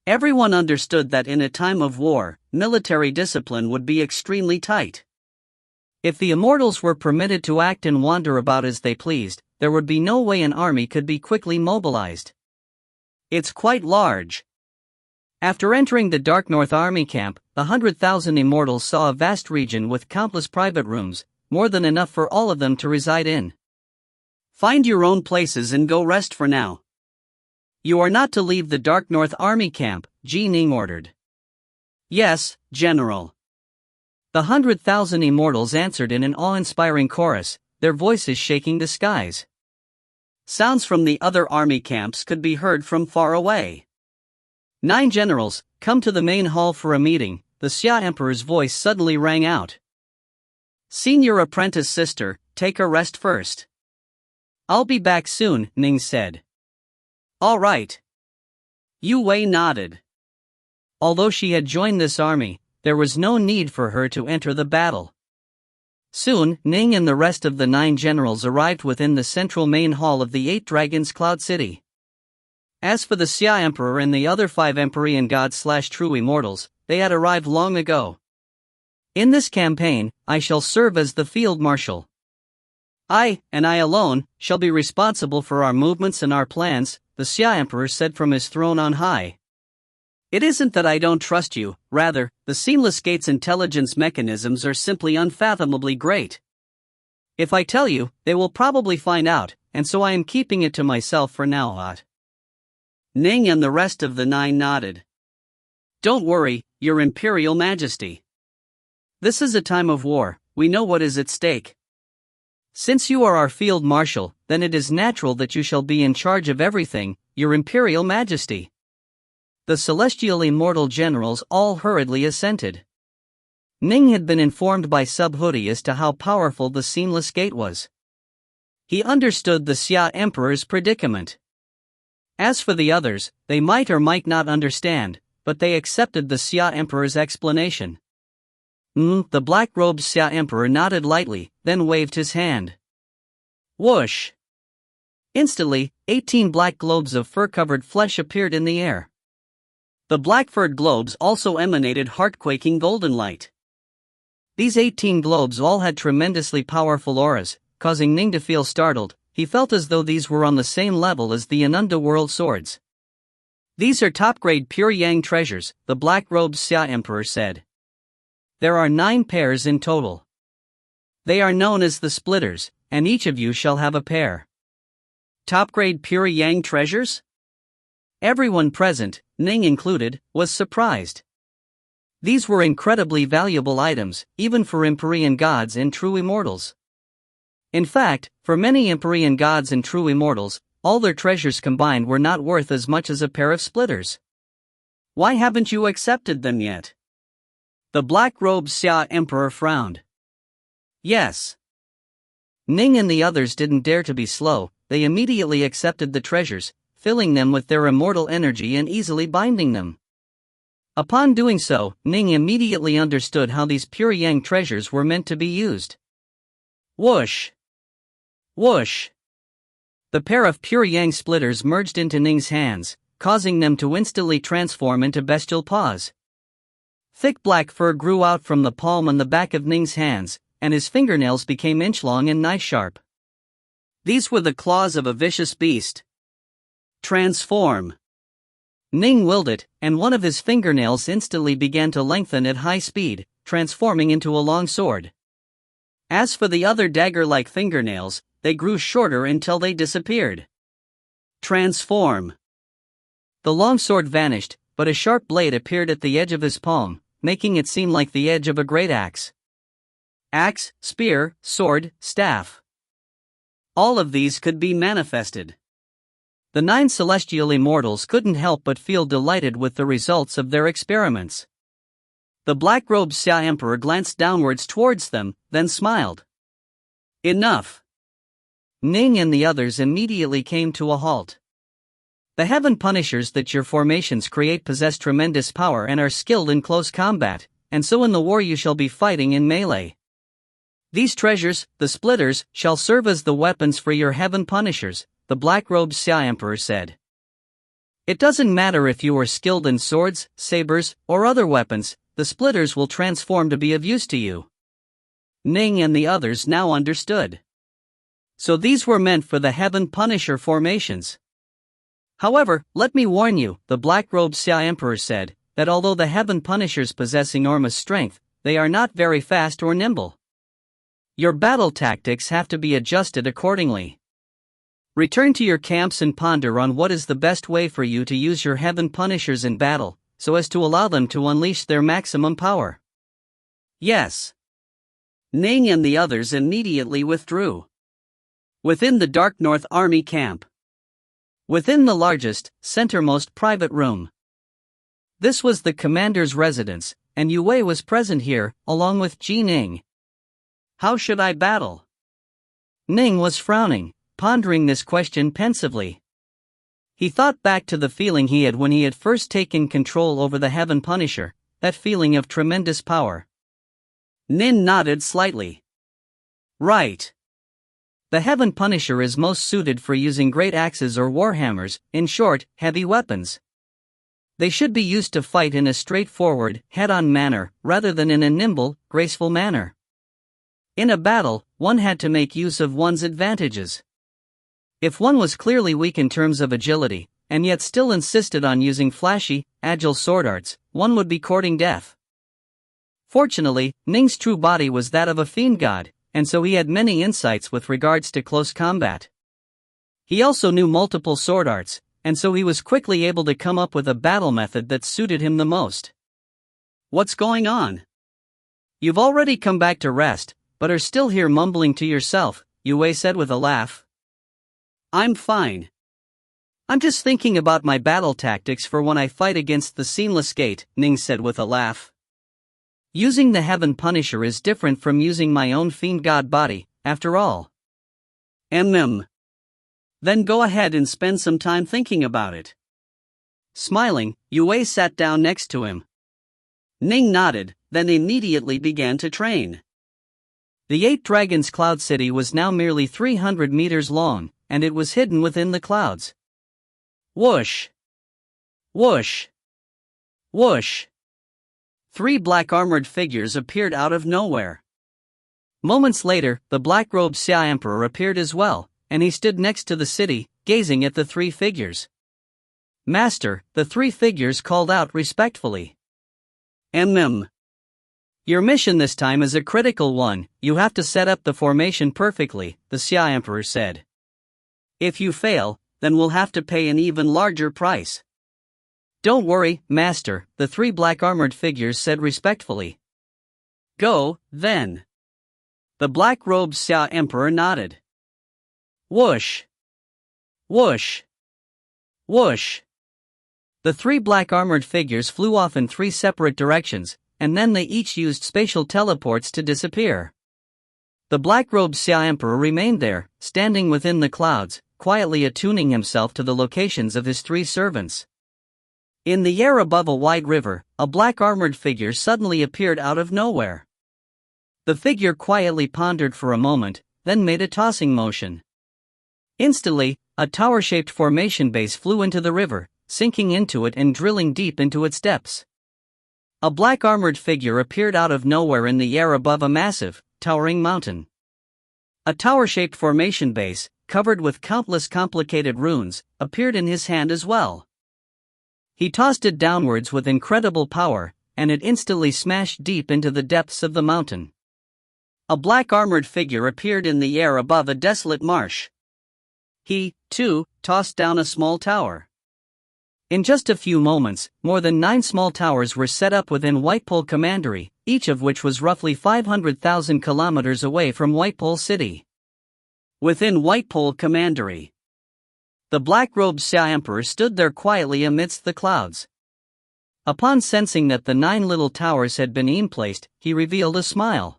Everyone understood that in a time of war, military discipline would be extremely tight. If the immortals were permitted to act and wander about as they pleased, there would be no way an army could be quickly mobilized. It's quite large. After entering the Dark North Army camp, 100,000 immortals saw a vast region with countless private rooms, more than enough for all of them to reside in. Find your own places and go rest for now. You are not to leave the Dark North Army camp, Ning ordered. Yes, General. The 100,000 immortals answered in an awe-inspiring chorus, their voices shaking the skies. Sounds from the other army camps could be heard from far away. 9 generals, come to the main hall for a meeting, the Xia Emperor's voice suddenly rang out. Senior apprentice sister, take a rest first. I'll be back soon, Ning said. All right. Yu Wei nodded. Although she had joined this army, there was no need for her to enter the battle. Soon, Ning and the rest of the 9 generals arrived within the central main hall of the 8 Dragons Cloud City. As for the Xia Emperor and the other 5 Empyrean gods/true immortals, they had arrived long ago. In this campaign, I shall serve as the field marshal. I, and I alone, shall be responsible for our movements and our plans, the Xia Emperor said from his throne on high. It isn't that I don't trust you, rather, the Seamless Gate's intelligence mechanisms are simply unfathomably great. If I tell you, they will probably find out, and so I am keeping it to myself for now. Ning and the rest of the 9 nodded. Don't worry, Your Imperial Majesty. This is a time of war, we know what is at stake. Since you are our field marshal, then it is natural that you shall be in charge of everything, Your Imperial Majesty. The celestial immortal generals all hurriedly assented. Ning had been informed by Subhuti as to how powerful the Seamless Gate was. He understood the Xia Emperor's predicament. As for the others, they might or might not understand, but they accepted the Xia Emperor's explanation. The black-robed Xia Emperor nodded lightly, then waved his hand. Whoosh! Instantly, 18 black globes of fur-covered flesh appeared in the air. The black-furred globes also emanated heart-quaking golden light. These 18 globes all had tremendously powerful auras, causing Ning to feel startled. He felt as though these were on the same level as the Anunda World Swords. These are top-grade pure Yang treasures, the black-robed Xia Emperor said. There are 9 pairs in total. They are known as the Splitters, and each of you shall have a pair. Top-grade pure Yang treasures? Everyone present, Ning included, was surprised. These were incredibly valuable items, even for Empyrean gods and true immortals. In fact, for many Empyrean gods and true immortals, all their treasures combined were not worth as much as a pair of splitters. Why haven't you accepted them yet? The black-robed Xia Emperor frowned. Yes. Ning and the others didn't dare to be slow. They immediately accepted the treasures, filling them with their immortal energy and easily binding them. Upon doing so, Ning immediately understood how these pure yang treasures were meant to be used. Whoosh! Whoosh! The pair of pure yang splitters merged into Ning's hands, causing them to instantly transform into bestial paws. Thick black fur grew out from the palm and the back of Ning's hands, and his fingernails became inch-long and knife-sharp. These were the claws of a vicious beast. Transform! Ning willed it, and one of his fingernails instantly began to lengthen at high speed, transforming into a long sword. As for the other dagger-like fingernails, they grew shorter until they disappeared. Transform! The long sword vanished, but a sharp blade appeared at the edge of his palm, making it seem like the edge of a great axe. Axe, spear, sword, staff. All of these could be manifested. The 9 celestial immortals couldn't help but feel delighted with the results of their experiments. The black-robed Xia Emperor glanced downwards towards them, then smiled. Enough! Ning and the others immediately came to a halt. The heaven punishers that your formations create possess tremendous power and are skilled in close combat, and so in the war you shall be fighting in melee. These treasures, the splitters, shall serve as the weapons for your heaven punishers, the black-robed Xia Emperor said. It doesn't matter if you are skilled in swords, sabers, or other weapons, the splitters will transform to be of use to you. Ning and the others now understood. So these were meant for the heaven punisher formations. However, let me warn you, the black-robed Xia Emperor said, that although the heaven punishers possess enormous strength, they are not very fast or nimble. Your battle tactics have to be adjusted accordingly. Return to your camps and ponder on what is the best way for you to use your heaven punishers in battle, so as to allow them to unleash their maximum power. Yes. Ning and the others immediately withdrew. Within the Dark North Army camp. Within the largest, centermost private room. This was the commander's residence, and Yue was present here, along with Ji Ning. How should I battle? Ning was frowning, pondering this question pensively. He thought back to the feeling he had when he had first taken control over the Heaven Punisher, that feeling of tremendous power. Nin nodded slightly. Right. The Heaven Punisher is most suited for using great axes or warhammers, in short, heavy weapons. They should be used to fight in a straightforward, head-on manner, rather than in a nimble, graceful manner. In a battle, one had to make use of one's advantages. If one was clearly weak in terms of agility, and yet still insisted on using flashy, agile sword arts, one would be courting death. Fortunately, Ning's true body was that of a fiend god, and so he had many insights with regards to close combat. He also knew multiple sword arts, and so he was quickly able to come up with a battle method that suited him the most. What's going on? You've already come back to rest, but are still here mumbling to yourself, Yue said with a laugh. I'm fine. I'm just thinking about my battle tactics for when I fight against the Seamless Gate, Ning said with a laugh. Using the Heaven Punisher is different from using my own fiend god body, after all. Then go ahead and spend some time thinking about it. Smiling, Yue sat down next to him. Ning nodded, then immediately began to train. The 8 Dragons Cloud City was now merely 300 meters long, and it was hidden within the clouds. Whoosh! Whoosh! Whoosh! 3 black armored figures appeared out of nowhere. Moments later, the black-robed Xia Emperor appeared as well, and he stood next to the city, gazing at the 3 figures. Master, the 3 figures called out respectfully. Your mission this time is a critical one. You have to set up the formation perfectly, the Xia Emperor said. If you fail, then we'll have to pay an even larger price. Don't worry, Master, the 3 black armored figures said respectfully. Go, then. The black-robed Xia Emperor nodded. Whoosh! Whoosh! Whoosh! The three black-armored figures flew off in three separate directions, and then they each used spatial teleports to disappear. The black-robed Xia Emperor remained there, standing within the clouds, quietly attuning himself to the locations of his three servants. In the air above a wide river, a black-armored figure suddenly appeared out of nowhere. The figure quietly pondered for a moment, then made a tossing motion. Instantly, a tower-shaped formation base flew into the river, sinking into it and drilling deep into its depths. A black-armored figure appeared out of nowhere in the air above a massive, towering mountain. A tower-shaped formation base, covered with countless complicated runes, appeared in his hand as well. He tossed it downwards with incredible power, and it instantly smashed deep into the depths of the mountain. A black-armored figure appeared in the air above a desolate marsh. He, too, tossed down a small tower. In just a few moments, more than 9 small towers were set up within Whitepole Commandery, each of which was roughly 500,000 kilometers away from Whitepole City. Within Whitepole Commandery, the black-robed Xia Emperor stood there quietly amidst the clouds. Upon sensing that the 9 little towers had been placed, he revealed a smile.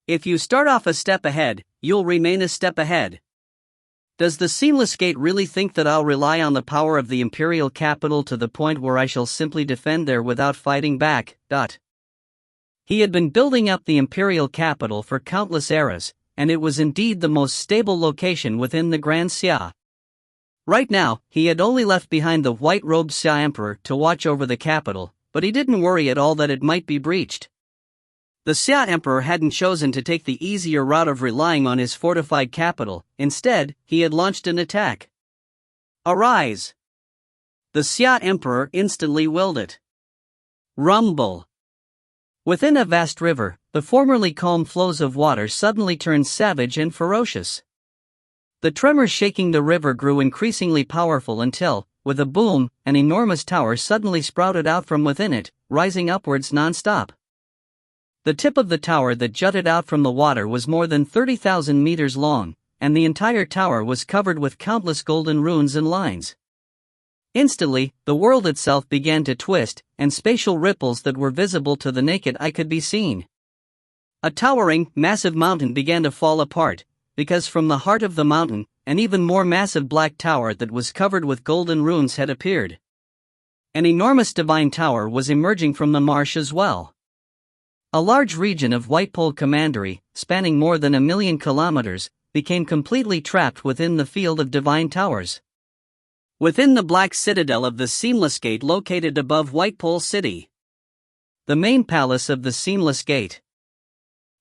If you start off a step ahead, you'll remain a step ahead. Does the Seamless Gate really think that I'll rely on the power of the Imperial capital to the point where I shall simply defend there without fighting back? He had been building up the Imperial capital for countless eras, and it was indeed the most stable location within the Grand Xia. Right now, he had only left behind the white-robed Xia Emperor to watch over the capital, but he didn't worry at all that it might be breached. The Xia Emperor hadn't chosen to take the easier route of relying on his fortified capital. Instead, he had launched an attack. Arise! The Xia Emperor instantly willed it. Rumble! Within a vast river, the formerly calm flows of water suddenly turned savage and ferocious. The tremors shaking the river grew increasingly powerful until, with a boom, an enormous tower suddenly sprouted out from within it, rising upwards non-stop. The tip of the tower that jutted out from the water was more than 30,000 meters long, and the entire tower was covered with countless golden runes and lines. Instantly, the world itself began to twist, and spatial ripples that were visible to the naked eye could be seen. A towering, massive mountain began to fall apart, because from the heart of the mountain, an even more massive black tower that was covered with golden runes had appeared. An enormous divine tower was emerging from the marsh as well. A large region of Whitepole Commandery, spanning more than 1,000,000 kilometers, became completely trapped within the field of divine towers. Within the black citadel of the Seamless Gate located above Whitepole City, the main palace of the Seamless Gate.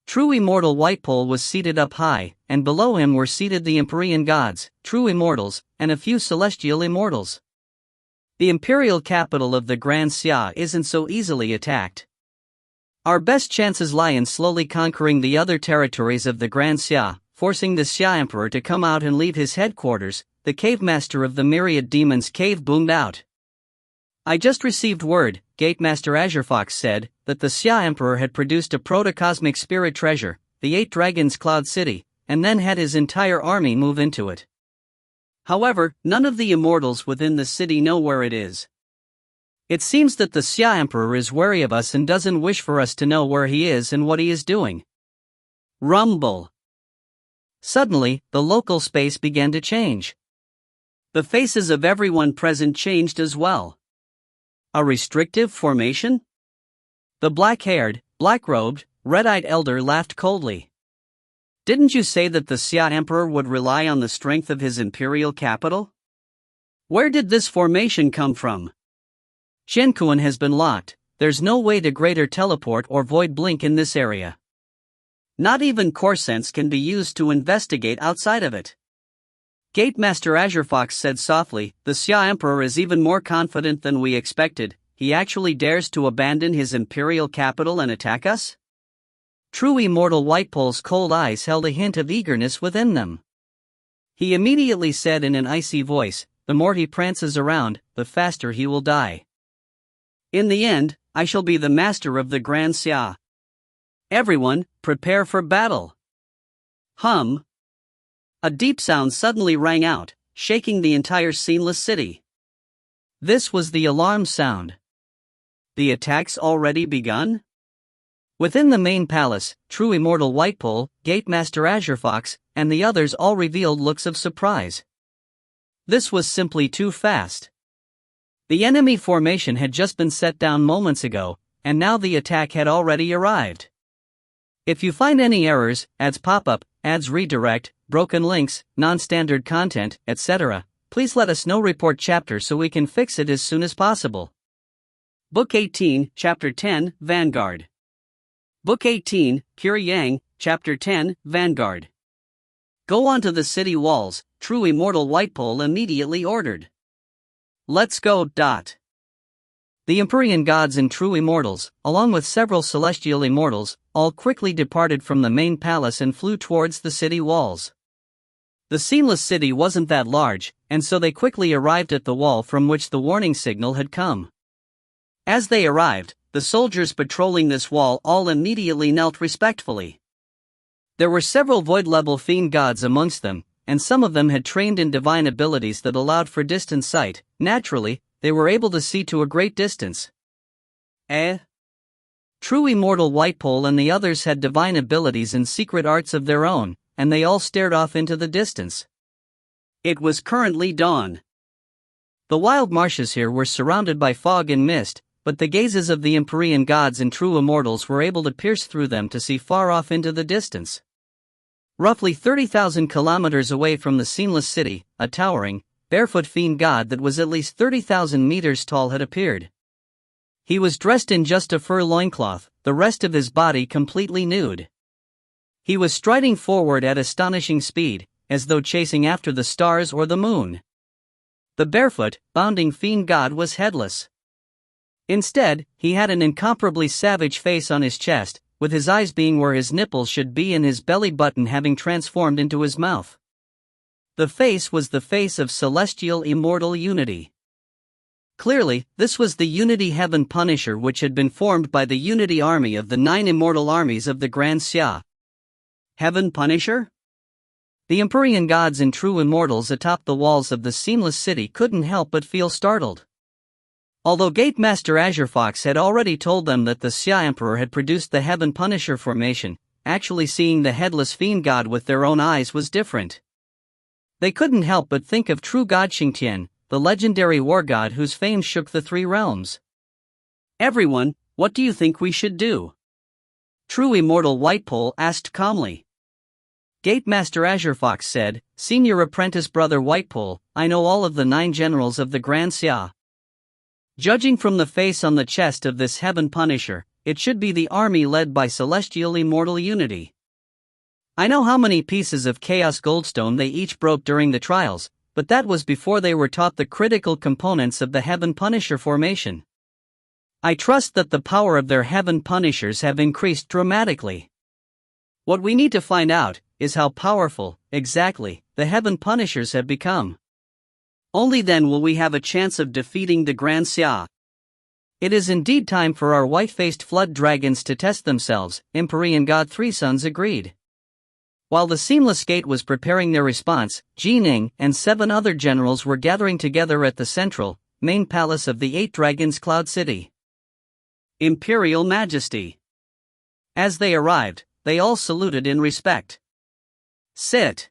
True Immortal Whitepole was seated up high, and below him were seated the Empyrean gods, true Immortals, and a few celestial Immortals. The imperial capital of the Grand Xia isn't so easily attacked. Our best chances lie in slowly conquering the other territories of the Grand Xia, forcing the Xia Emperor to come out and leave his headquarters. The cave master of the myriad demons cave boomed out. I just received word, Gate Master Azurfox said, that the Xia Emperor had produced a protocosmic spirit treasure, the 8 Dragons Cloud City, and then had his entire army move into it. However, none of the Immortals within the city know where it is. It seems that the Xia Emperor is wary of us and doesn't wish for us to know where he is and what he is doing. Rumble! Suddenly, the local space began to change. The faces of everyone present changed as well. A restrictive formation? The black-haired, black-robed, red-eyed elder laughed coldly. Didn't you say that the Xia Emperor would rely on the strength of his imperial capital? Where did this formation come from? Shenkuan has been locked. There's no way to greater teleport or void blink in this area. Not even core sense can be used to investigate outside of it. Gate Master Azurfox said softly, the Xia Emperor is even more confident than we expected. He actually dares to abandon his imperial capital and attack us? True Immortal Whitepole's cold eyes held a hint of eagerness within them. He immediately said in an icy voice, the more he prances around, the faster he will die. In the end, I shall be the master of the Grand Xia. Everyone, prepare for battle. Hum! A deep sound suddenly rang out, shaking the entire sceneless city. This was the alarm sound. The attack's already begun? Within the main palace, True Immortal Whitepole, Gate Master Azure Fox, and the others all revealed looks of surprise. This was simply too fast. The enemy formation had just been set down moments ago, and now the attack had already arrived. If you find any errors, ads pop up, ads redirect, broken links, non-standard content, etc., please let us know. Report chapter so we can fix it as soon as possible. Book 18, Chapter 10, Vanguard. Book 18, Pure Yang, Chapter 10, Vanguard. Go onto the city walls, True Immortal Whitepole immediately ordered. Let's go. The Empyrean gods and True Immortals, along with several celestial immortals, all quickly departed from the main palace and flew towards the city walls. The sceneless city wasn't that large, and so they quickly arrived at the wall from which the warning signal had come. As they arrived, the soldiers patrolling this wall all immediately knelt respectfully. There were several void-level fiend gods amongst them, and some of them had trained in divine abilities that allowed for distant sight. Naturally, they were able to see to a great distance. True Immortal Whitepole and the others had divine abilities and secret arts of their own, and they all stared off into the distance. It was currently dawn. The wild marshes here were surrounded by fog and mist, but the gazes of the Empyrean gods and True Immortals were able to pierce through them to see far off into the distance. Roughly 30,000 kilometers away from the sceneless city, a towering, barefoot fiend god that was at least 30,000 meters tall had appeared. He was dressed in just a fur loincloth, the rest of his body completely nude. He was striding forward at astonishing speed, as though chasing after the stars or the moon. The barefoot, bounding fiend god was headless. Instead, he had an incomparably savage face on his chest, with his eyes being where his nipples should be and his belly button having transformed into his mouth. The face was the face of celestial immortal unity. Clearly, this was the Unity Heaven Punisher which had been formed by the Unity Army of the 9 immortal armies of the Grand Xia. Heaven Punisher? The Empyrean gods and True Immortals atop the walls of the seamless city couldn't help but feel startled. Although Gate Master Azure Fox had already told them that the Xia Emperor had produced the Heaven Punisher formation, actually seeing the headless fiend god with their own eyes was different. They couldn't help but think of True God Xingtian, the legendary war god whose fame shook the 3 realms. Everyone, what do you think we should do? True Immortal Whitepole asked calmly. Gate Master Azure Fox said, Senior Apprentice Brother Whitepole, I know all of the 9 generals of the Grand Xia. Judging from the face on the chest of this Heaven Punisher, it should be the army led by Celestial Immortal Unity. I know how many pieces of Chaos Goldstone they each broke during the trials, but that was before they were taught the critical components of the Heaven Punisher formation. I trust that the power of their Heaven Punishers have increased dramatically. What we need to find out is how powerful, exactly, the Heaven Punishers have become. Only then will we have a chance of defeating the Grand Xia. It is indeed time for our white-faced flood dragons to test themselves, Empyrean God Three Sons agreed. While the Seamless Gate was preparing their response, Ning and 7 other generals were gathering together at the central, main palace of the 8 Dragons Cloud City. Imperial Majesty. As they arrived, they all saluted in respect. Sit.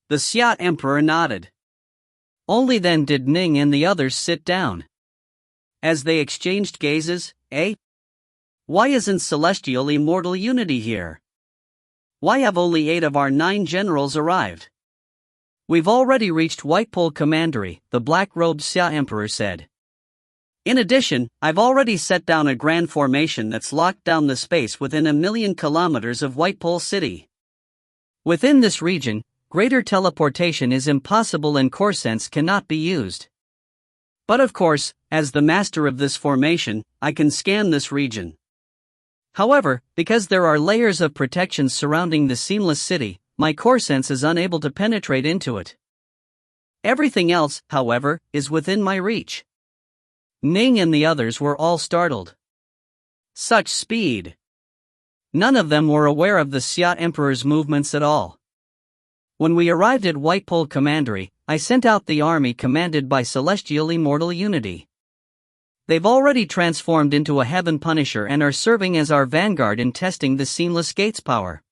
The Xia Emperor nodded. Only then did Ning and the others sit down. As they exchanged gazes, Why isn't Celestial Immortal Unity here? Why have only 8 of our 9 generals arrived? We've already reached Whitepole Commandery, the black-robed Xia Emperor said. In addition, I've already set down a grand formation that's locked down the space within 1,000,000 kilometers of Whitepole City. Within this region, greater teleportation is impossible and core sense cannot be used. But of course, as the master of this formation, I can scan this region. However, because there are layers of protection surrounding the seamless city, my core sense is unable to penetrate into it. Everything else, however, is within my reach. Ning and the others were all startled. Such speed! None of them were aware of the Xia Emperor's movements at all. When we arrived at White Pole Commandery, I sent out the army commanded by Celestial Immortal Unity. They've already transformed into a Heaven Punisher and are serving as our vanguard in testing the Seamless Gate's power.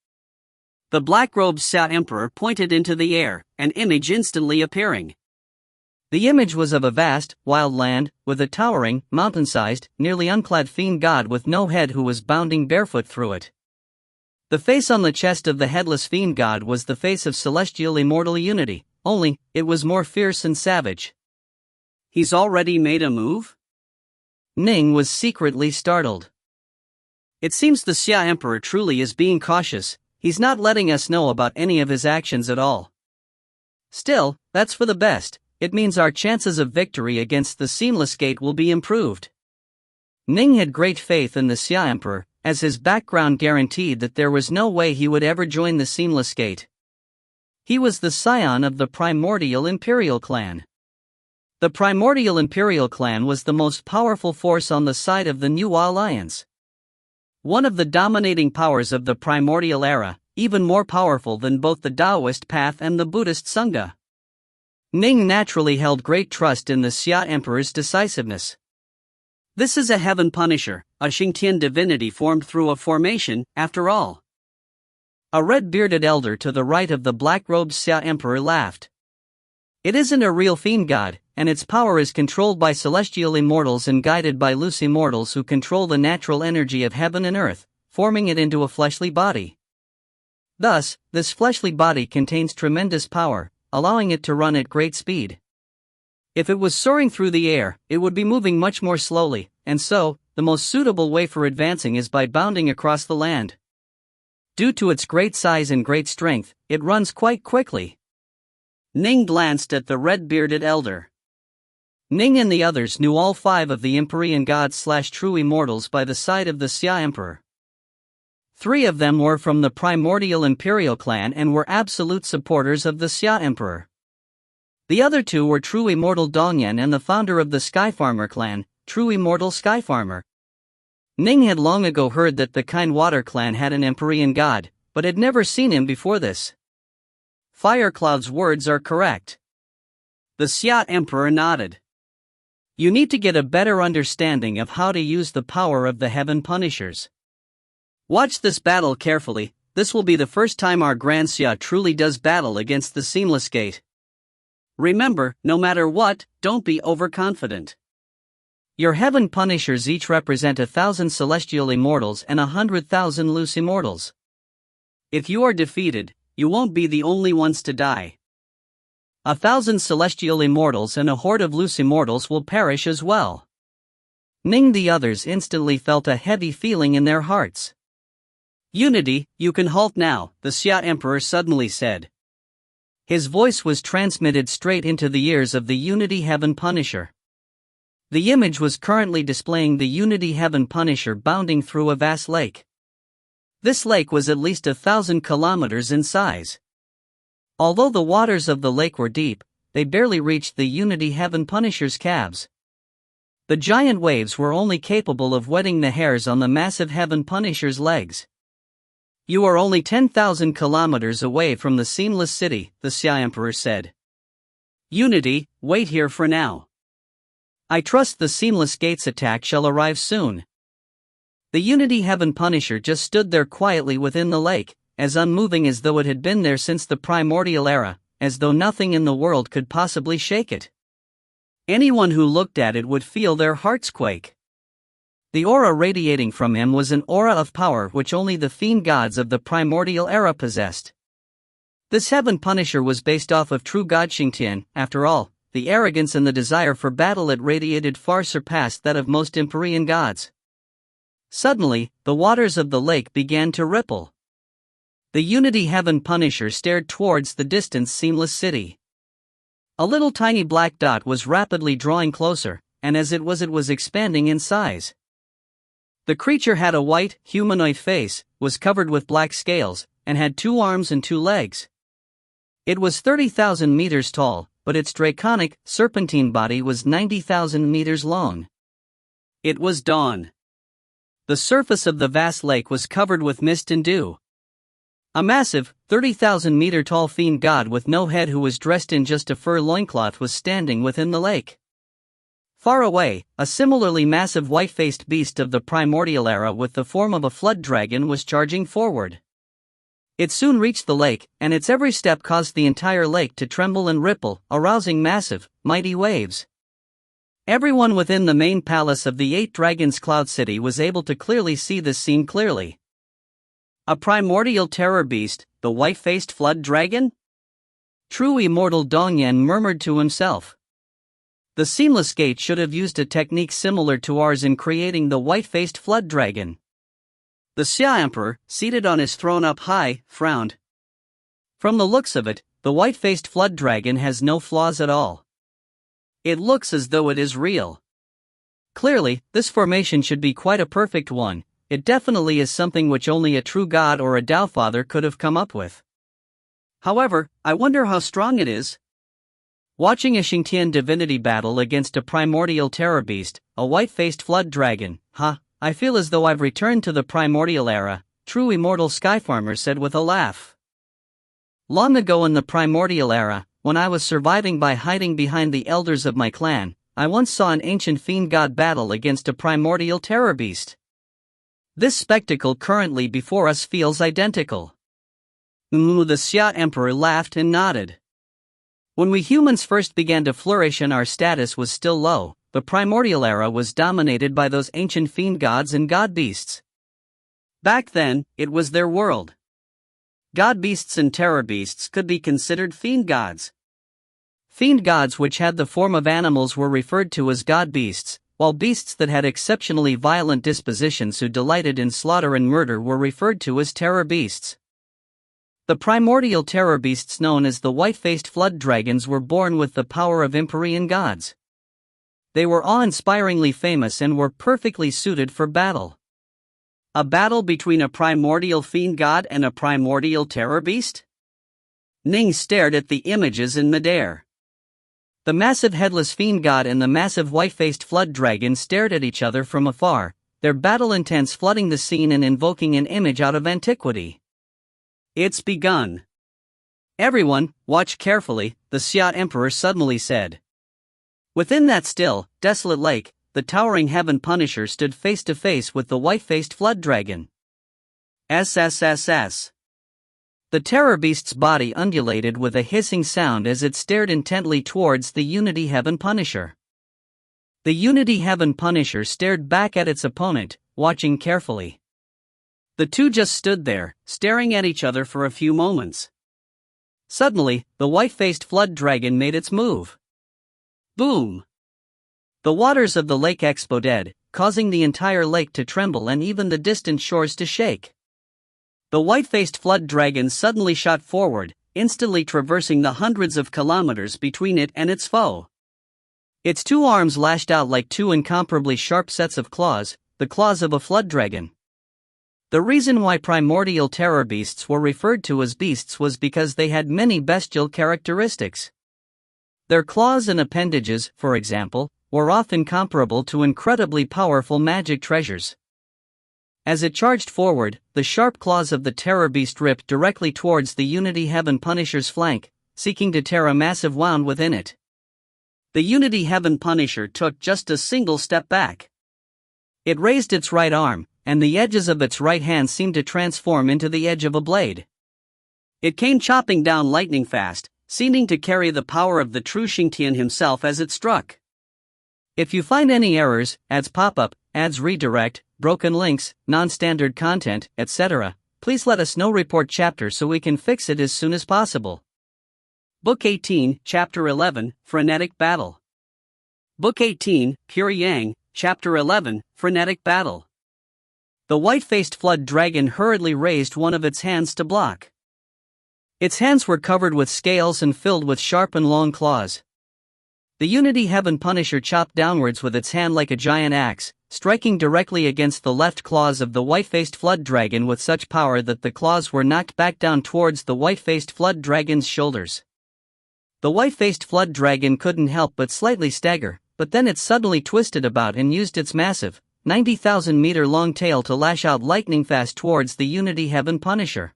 The black-robed Xia Emperor pointed into the air, an image instantly appearing. The image was of a vast, wild land, with a towering, mountain-sized, nearly unclad fiend god with no head who was bounding barefoot through it. The face on the chest of the headless fiend god was the face of Celestial Immortal Unity, only, it was more fierce and savage. He's already made a move? Ning was secretly startled. It seems the Xia Emperor truly is being cautious, he's not letting us know about any of his actions at all. Still, that's for the best, it means our chances of victory against the Seamless Gate will be improved. Ning had great faith in the Xia Emperor, as his background guaranteed that there was no way he would ever join the Seamless Gate. He was the scion of the Primordial Imperial Clan. The Primordial Imperial Clan was the most powerful force on the side of the New Alliance. One of the dominating powers of the Primordial Era, even more powerful than both the Taoist path and the Buddhist Sangha. Ning naturally held great trust in the Xia Emperor's decisiveness. This is a Heaven Punisher, a Xingtian divinity formed through a formation, after all. A red-bearded elder to the right of the black-robed Xia Emperor laughed. It isn't a real fiend god, and its power is controlled by celestial immortals and guided by loose immortals who control the natural energy of heaven and earth, forming it into a fleshly body. Thus, this fleshly body contains tremendous power, allowing it to run at great speed. If it was soaring through the air, it would be moving much more slowly, and so, the most suitable way for advancing is by bounding across the land. Due to its great size and great strength, it runs quite quickly. Ning glanced at the red-bearded elder. Ning and the others knew all 5 of the Empyrean gods/true immortals by the side of the Xia Emperor. 3 of them were from the Primordial Imperial Clan and were absolute supporters of the Xia Emperor. The other 2 were True Immortal Dongyan and the founder of the Skyfarmer clan, True Immortal Skyfarmer. Ning had long ago heard that the Kind Water clan had an Empyrean god, but had never seen him before this. Firecloud's words are correct. The Xia Emperor nodded. You need to get a better understanding of how to use the power of the Heaven Punishers. Watch this battle carefully, this will be the first time our Grand Xia truly does battle against the Seamless Gate. Remember, no matter what, don't be overconfident. Your Heaven Punishers each represent 1,000 celestial immortals and 100,000 loose immortals. If you are defeated, you won't be the only ones to die. 1,000 celestial immortals and a horde of loose immortals will perish as well. Ning the others instantly felt a heavy feeling in their hearts. Unity, you can halt now, the Xia Emperor suddenly said. His voice was transmitted straight into the ears of the Unity Heaven Punisher. The image was currently displaying the Unity Heaven Punisher bounding through a vast lake. This lake was at least 1,000 kilometers in size. Although the waters of the lake were deep, they barely reached the Unity Heaven Punisher's calves. The giant waves were only capable of wetting the hairs on the massive Heaven Punisher's legs. You are only 10,000 kilometers away from the Seamless City, the Xia Emperor said. Unity, wait here for now. I trust the Seamless Gate's attack shall arrive soon. The Unity Heaven Punisher just stood there quietly within the lake, as unmoving as though it had been there since the Primordial Era, as though nothing in the world could possibly shake it. Anyone who looked at it would feel their hearts quake. The aura radiating from him was an aura of power which only the fiend gods of the Primordial Era possessed. This Heaven Punisher was based off of true God Xingtian. After all, the arrogance and the desire for battle it radiated far surpassed that of most Empyrean gods. Suddenly, the waters of the lake began to ripple. The Unity Heaven Punisher stared towards the distant Seamless City. A little tiny black dot was rapidly drawing closer, and as it was expanding in size. The creature had a white, humanoid face, was covered with black scales, and had 2 arms and 2 legs. It was 30,000 meters tall, but its draconic, serpentine body was 90,000 meters long. It was dawn. The surface of the vast lake was covered with mist and dew. A massive, 30,000-meter-tall fiend god with no head who was dressed in just a fur loincloth was standing within the lake. Far away, a similarly massive white-faced beast of the primordial era with the form of a flood dragon was charging forward. It soon reached the lake, and its every step caused the entire lake to tremble and ripple, arousing massive, mighty waves. Everyone within the main palace of the Eight Dragons Cloud City was able to clearly see this scene clearly. A primordial terror beast, the white-faced flood dragon? True Immortal Dongyan murmured to himself. The Seamless Gate should have used a technique similar to ours in creating the white-faced flood dragon. The Xia Emperor, seated on his throne up high, frowned. From the looks of it, the white-faced flood dragon has no flaws at all. It looks as though it is real. Clearly, this formation should be quite a perfect one. It definitely is something which only a true god or a Tao Father could have come up with. However, I wonder how strong it is. Watching a Xingtian divinity battle against a primordial terror beast, a white-faced flood dragon, I feel as though I've returned to the primordial era, true immortal Skyfarmer said with a laugh. Long ago in the primordial era, when I was surviving by hiding behind the elders of my clan, I once saw an ancient fiend god battle against a primordial terror beast. This spectacle currently before us feels identical. The Xia Emperor laughed and nodded. When we humans first began to flourish and our status was still low, the primordial era was dominated by those ancient fiend gods and god beasts. Back then, it was their world. God beasts and terror beasts could be considered fiend gods. Fiend gods which had the form of animals were referred to as god beasts, while beasts that had exceptionally violent dispositions who delighted in slaughter and murder were referred to as terror beasts. The primordial terror beasts known as the white-faced flood dragons were born with the power of Empyrean gods. They were awe-inspiringly famous and were perfectly suited for battle. A battle between a primordial fiend god and a primordial terror beast? Ning stared at the images in midair. The massive headless fiend god and the massive white-faced flood dragon stared at each other from afar, their battle intense flooding the scene and invoking an image out of antiquity. It's begun. Everyone, watch carefully, the Xia Emperor suddenly said. Within that still, desolate lake, the towering heaven Punisher stood face to face with the white-faced flood dragon. SSSS. The terror beast's body undulated with a hissing sound as it stared intently towards the Unity Heaven Punisher. The Unity Heaven Punisher stared back at its opponent, watching carefully. The two just stood there, staring at each other for a few moments. Suddenly, the white-faced flood dragon made its move. Boom! The waters of the lake exploded, causing the entire lake to tremble and even the distant shores to shake. The white-faced flood dragon suddenly shot forward, instantly traversing the hundreds of kilometers between it and its foe. Its two arms lashed out like two incomparably sharp sets of claws, the claws of a flood dragon. The reason why primordial terror beasts were referred to as beasts was because they had many bestial characteristics. Their claws and appendages, for example, were often comparable to incredibly powerful magic treasures. As it charged forward, the sharp claws of the terror beast ripped directly towards the Unity Heaven Punisher's flank, seeking to tear a massive wound within it. The Unity Heaven Punisher took just a single step back. It raised its right arm, and the edges of its right hand seemed to transform into the edge of a blade. It came chopping down lightning fast, seeming to carry the power of the true Xingtian himself as it struck. If you find any errors, ads pop up, ads redirect, broken links, non-standard content, etc., please let us know. Report chapter so we can fix it as soon as possible. Book 18, Chapter 11, Frenetic Battle. Book 18, Pure Yang, Chapter 11, Frenetic Battle. The white-faced flood dragon hurriedly raised one of its hands to block. Its hands were covered with scales and filled with sharp and long claws. The Unity Heaven Punisher chopped downwards with its hand like a giant axe, striking directly against the left claws of the white-faced flood dragon with such power that the claws were knocked back down towards the white-faced flood dragon's shoulders. The white-faced flood dragon couldn't help but slightly stagger, but then it suddenly twisted about and used its massive, 90,000-meter-long tail to lash out lightning-fast towards the Unity Heaven Punisher.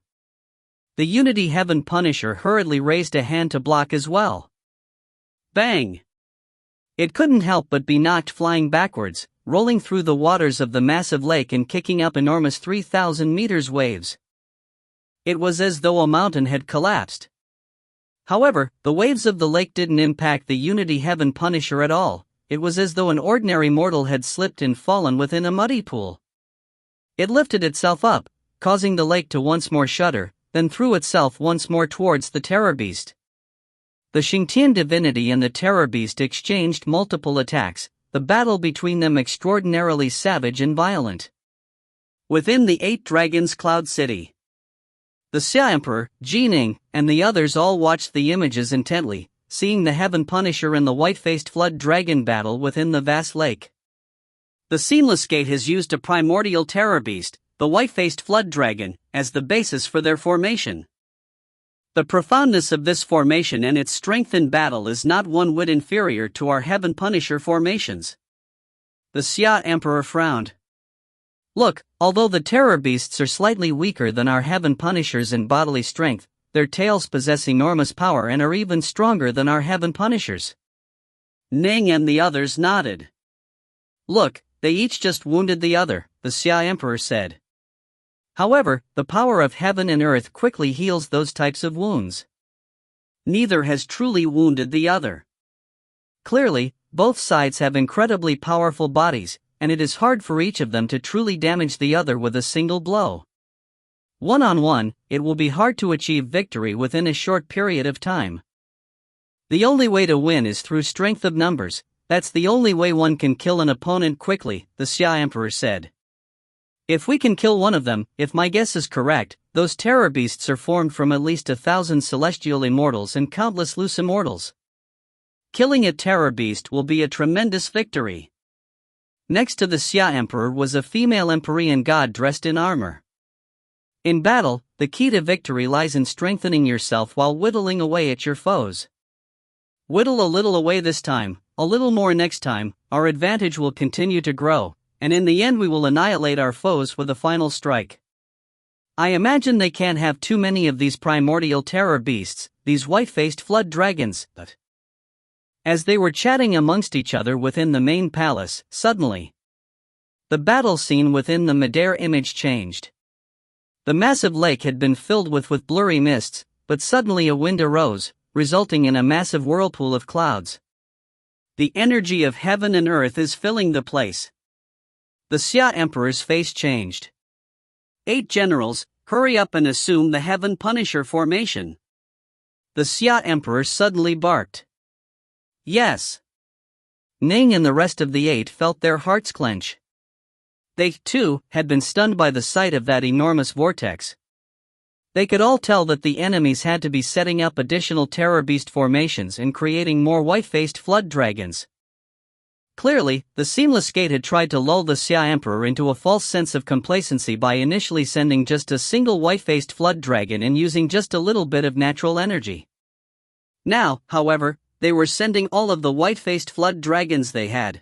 The Unity Heaven Punisher hurriedly raised a hand to block as well. Bang! It couldn't help but be knocked flying backwards, rolling through the waters of the massive lake and kicking up enormous 3,000 meters waves. It was as though a mountain had collapsed. However, the waves of the lake didn't impact the Unity Heaven Punisher at all. It was as though an ordinary mortal had slipped and fallen within a muddy pool. It lifted itself up, causing the lake to once more shudder, then threw itself once more towards the terror beast. The Xingtian divinity and the terror beast exchanged multiple attacks, the battle between them extraordinarily savage and violent. Within the 8 Dragons Cloud City, the Xia Emperor, Ning, and the others all watched the images intently, seeing the Heaven Punisher and the white-faced flood dragon battle within the vast lake. The Seamless Gate has used a primordial terror beast, the white-faced flood dragon, as the basis for their formation. The profoundness of this formation and its strength in battle is not one whit inferior to our Heaven Punisher formations. The Xia Emperor frowned. Look, although the terror beasts are slightly weaker than our Heaven Punishers in bodily strength, their tails possess enormous power and are even stronger than our Heaven Punishers. Ning and the others nodded. Look, they each just wounded the other, the Xia Emperor said. However, the power of heaven and earth quickly heals those types of wounds. Neither has truly wounded the other. Clearly, both sides have incredibly powerful bodies, and it is hard for each of them to truly damage the other with a single blow. One-on-one, it will be hard to achieve victory within a short period of time. The only way to win is through strength of numbers. That's the only way one can kill an opponent quickly, the Xia Emperor said. If we can kill one of them, if my guess is correct, those terror beasts are formed from at least 1,000 celestial immortals and countless loose immortals. Killing a terror beast will be a tremendous victory. Next to the Xia Emperor was a female Empyrean god dressed in armor. In battle, the key to victory lies in strengthening yourself while whittling away at your foes. Whittle a little away this time, a little more next time, our advantage will continue to grow, and in the end we will annihilate our foes with a final strike. I imagine they can't have too many of these primordial terror beasts, these white-faced flood dragons, but... As they were chatting amongst each other within the main palace, suddenly, the battle scene within the Midair image changed. The massive lake had been filled with blurry mists, but suddenly a wind arose, resulting in a massive whirlpool of clouds. The energy of heaven and earth is filling the place. The Xia Emperor's face changed. 8 generals, hurry up and assume the Heaven Punisher formation. The Xia Emperor suddenly barked. Yes. Ning and the rest of the 8 felt their hearts clench. They, too, had been stunned by the sight of that enormous vortex. They could all tell that the enemies had to be setting up additional terror beast formations and creating more white-faced flood dragons. Clearly, the Seamless Gate had tried to lull the Xia Emperor into a false sense of complacency by initially sending just a single white-faced flood dragon and using just a little bit of natural energy. Now, however, they were sending all of the white-faced flood dragons they had.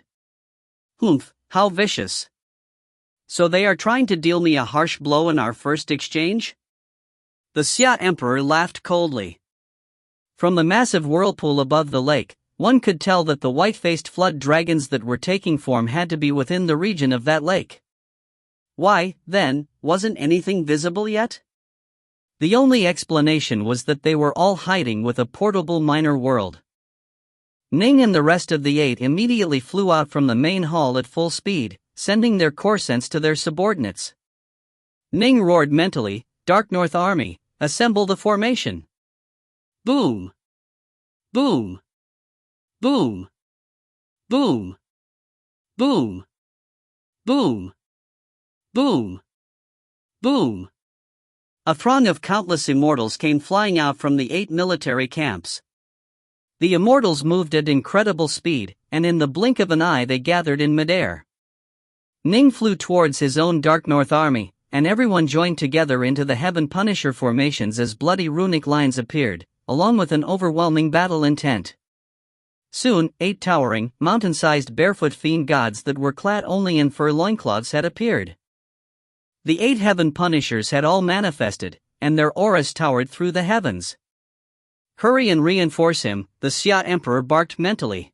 Humph, how vicious. So they are trying to deal me a harsh blow in our first exchange? The Xia Emperor laughed coldly. From the massive whirlpool above the lake, one could tell that the white-faced flood dragons that were taking form had to be within the region of that lake. Why, then, wasn't anything visible yet? The only explanation was that they were all hiding with a portable minor world. Ning and the rest of the 8 immediately flew out from the main hall at full speed, sending their core sense to their subordinates. Ning roared mentally, Dark North Army, assemble the formation. Boom! Boom! Boom! Boom! Boom! Boom! Boom! Boom! A throng of countless immortals came flying out from the 8 military camps. The immortals moved at incredible speed, and in the blink of an eye they gathered in midair. Ning flew towards his own Dark North Army, and everyone joined together into the Heaven Punisher formations as bloody runic lines appeared, along with an overwhelming battle intent. Soon, 8 towering, mountain-sized barefoot fiend gods that were clad only in fur loincloths had appeared. The 8 heaven punishers had all manifested, and their auras towered through the heavens. "Hurry and reinforce him," the Xia Emperor barked mentally.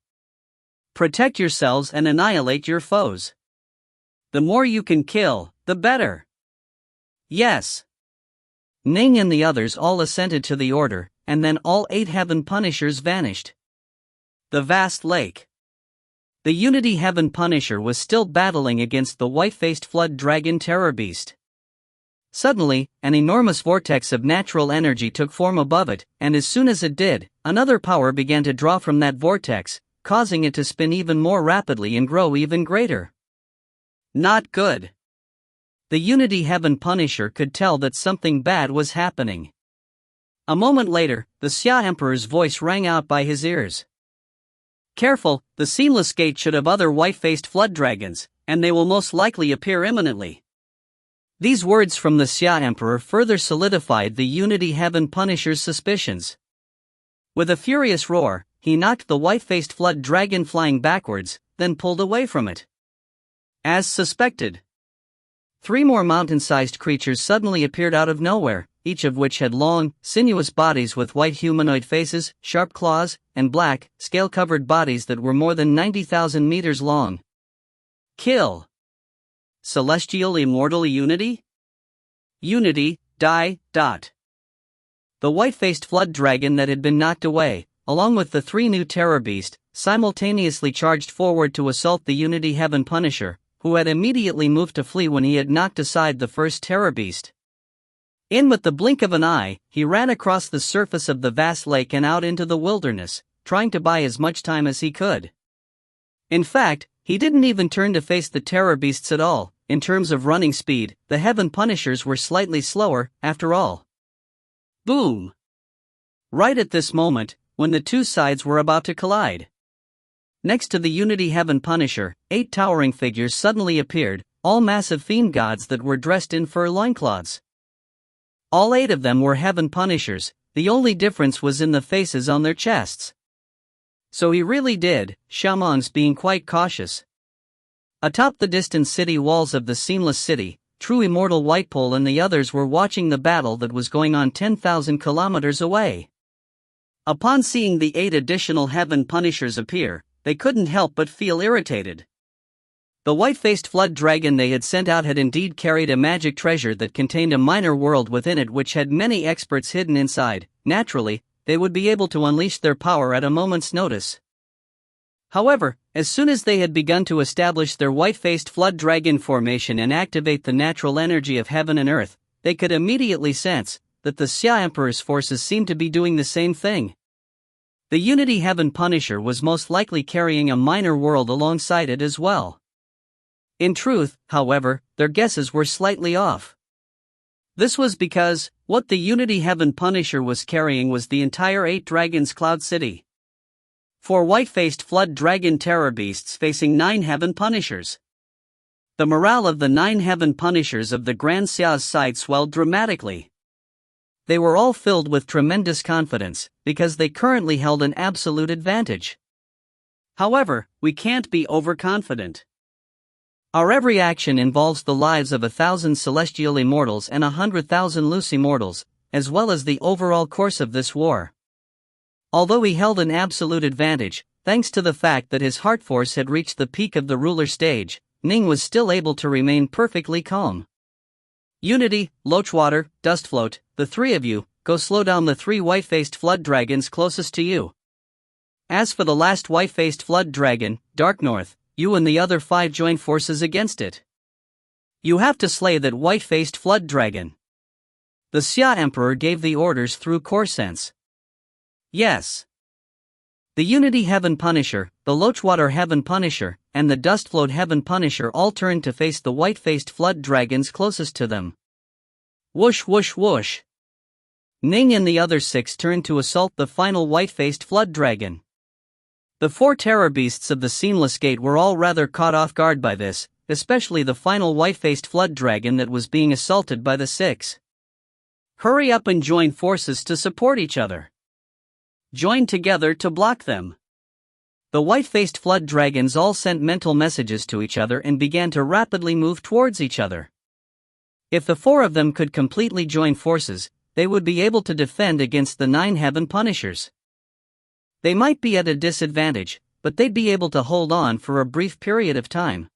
"Protect yourselves and annihilate your foes. The more you can kill, the better." "Yes." Ning and the others all assented to the order, and then all 8 heaven punishers vanished. The vast lake. The Unity Heaven Punisher was still battling against the white-faced flood dragon terror beast. Suddenly, an enormous vortex of natural energy took form above it, and as soon as it did, another power began to draw from that vortex, causing it to spin even more rapidly and grow even greater. Not good. The Unity Heaven Punisher could tell that something bad was happening. A moment later, the Xia Emperor's voice rang out by his ears. "Careful, the Seamless Gate should have other white-faced flood dragons, and they will most likely appear imminently." These words from the Xia Emperor further solidified the Unity Heaven Punisher's suspicions. With a furious roar, he knocked the white-faced flood dragon flying backwards, then pulled away from it. As suspected, 3 more mountain-sized creatures suddenly appeared out of nowhere, each of which had long, sinuous bodies with white humanoid faces, sharp claws, and black, scale-covered bodies that were more than 90,000 meters long. Kill. Celestial Immortal Unity? Unity, die. The white-faced flood dragon that had been knocked away, along with the 3 new terror beasts, simultaneously charged forward to assault the Unity Heaven Punisher, who had immediately moved to flee when he had knocked aside the first terror beast. In with the blink of an eye, he ran across the surface of the vast lake and out into the wilderness, trying to buy as much time as he could. In fact, he didn't even turn to face the terror beasts at all. In terms of running speed, the Heaven Punishers were slightly slower, after all. Boom! Right at this moment, when the two sides were about to collide. Next to the Unity Heaven Punisher, 8 towering figures suddenly appeared, all massive fiend gods that were dressed in fur loincloths. All 8 of them were Heaven Punishers, the only difference was in the faces on their chests. So he really did, Shamangs being quite cautious. Atop the distant city walls of the Seamless City, True Immortal Whitepole and the others were watching the battle that was going on 10,000 kilometers away. Upon seeing the 8 additional Heaven Punishers appear, they couldn't help but feel irritated. The white-faced flood dragon they had sent out had indeed carried a magic treasure that contained a minor world within it which had many experts hidden inside. Naturally, they would be able to unleash their power at a moment's notice. However, as soon as they had begun to establish their white-faced flood dragon formation and activate the natural energy of heaven and earth, they could immediately sense that the Xia Emperor's forces seemed to be doing the same thing. The Unity Heaven Punisher was most likely carrying a minor world alongside it as well. In truth, however, their guesses were slightly off. This was because, what the Unity Heaven Punisher was carrying was the entire 8 Dragons Cloud City. 4 white-faced flood dragon terror beasts facing 9 Heaven Punishers. The morale of the 9 Heaven Punishers of the Grand Xia's side swelled dramatically. They were all filled with tremendous confidence, because they currently held an absolute advantage. However, we can't be overconfident. Our every action involves the lives of 1,000 celestial immortals and 100,000 loose immortals, as well as the overall course of this war. Although he held an absolute advantage, thanks to the fact that his heart force had reached the peak of the ruler stage, Ning was still able to remain perfectly calm. Unity, Lochwater, Dustfloat, the 3 of you, go slow down the 3 white-faced flood dragons closest to you. As for the last white-faced flood dragon, Dark North, you and the other 5 join forces against it. You have to slay that white-faced flood dragon. The Xia Emperor gave the orders through core sense. Yes. The Unity Heaven Punisher, the Lochwater Heaven Punisher, and the Dustfloat Heaven Punisher all turned to face the white-faced flood dragons closest to them. Whoosh whoosh whoosh. Ning and the other 6 turned to assault the final white-faced flood dragon. The 4 terror beasts of the Seamless Gate were all rather caught off guard by this, especially the final white-faced flood dragon that was being assaulted by the 6. Hurry up and join forces to support each other. Join together to block them. The white-faced flood dragons all sent mental messages to each other and began to rapidly move towards each other. If the 4 of them could completely join forces, they would be able to defend against the 9 heaven punishers. They might be at a disadvantage, but they'd be able to hold on for a brief period of time.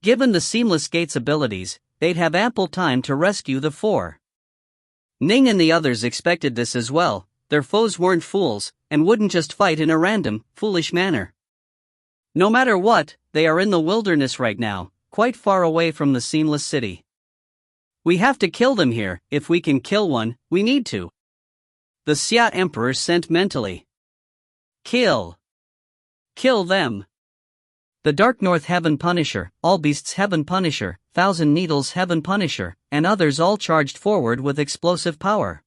Given the Seamless Gate's abilities, they'd have ample time to rescue the 4. Ning and the others expected this as well. Their foes weren't fools, and wouldn't just fight in a random, foolish manner. No matter what, they are in the wilderness right now, quite far away from the Seamless City. We have to kill them here. If we can kill one, we need to. The Xia Emperor sent mentally. Kill. Kill them. The Dark North Heaven Punisher, All Beasts Heaven Punisher, Thousand Needles Heaven Punisher, and others all charged forward with explosive power.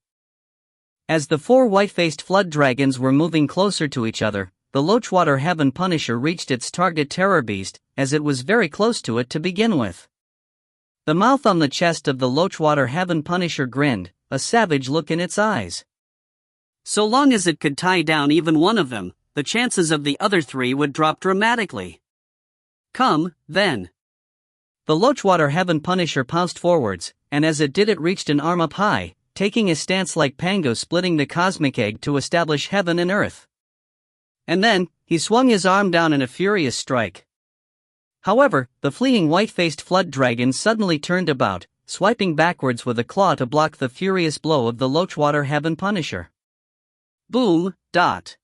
As the 4 white-faced flood dragons were moving closer to each other, the Lochwater Heaven Punisher reached its target terror beast, as it was very close to it to begin with. The mouth on the chest of the Lochwater Heaven Punisher grinned, a savage look in its eyes. So long as it could tie down even one of them, the chances of the other 3 would drop dramatically. Come, then. The Lochwater Heaven Punisher pounced forwards, and as it did it reached an arm up high, taking a stance like Pango splitting the cosmic egg to establish heaven and earth. And then, he swung his arm down in a furious strike. However, the fleeing white-faced flood dragon suddenly turned about, swiping backwards with a claw to block the furious blow of the Lochwater Heaven Punisher. Boom, dot.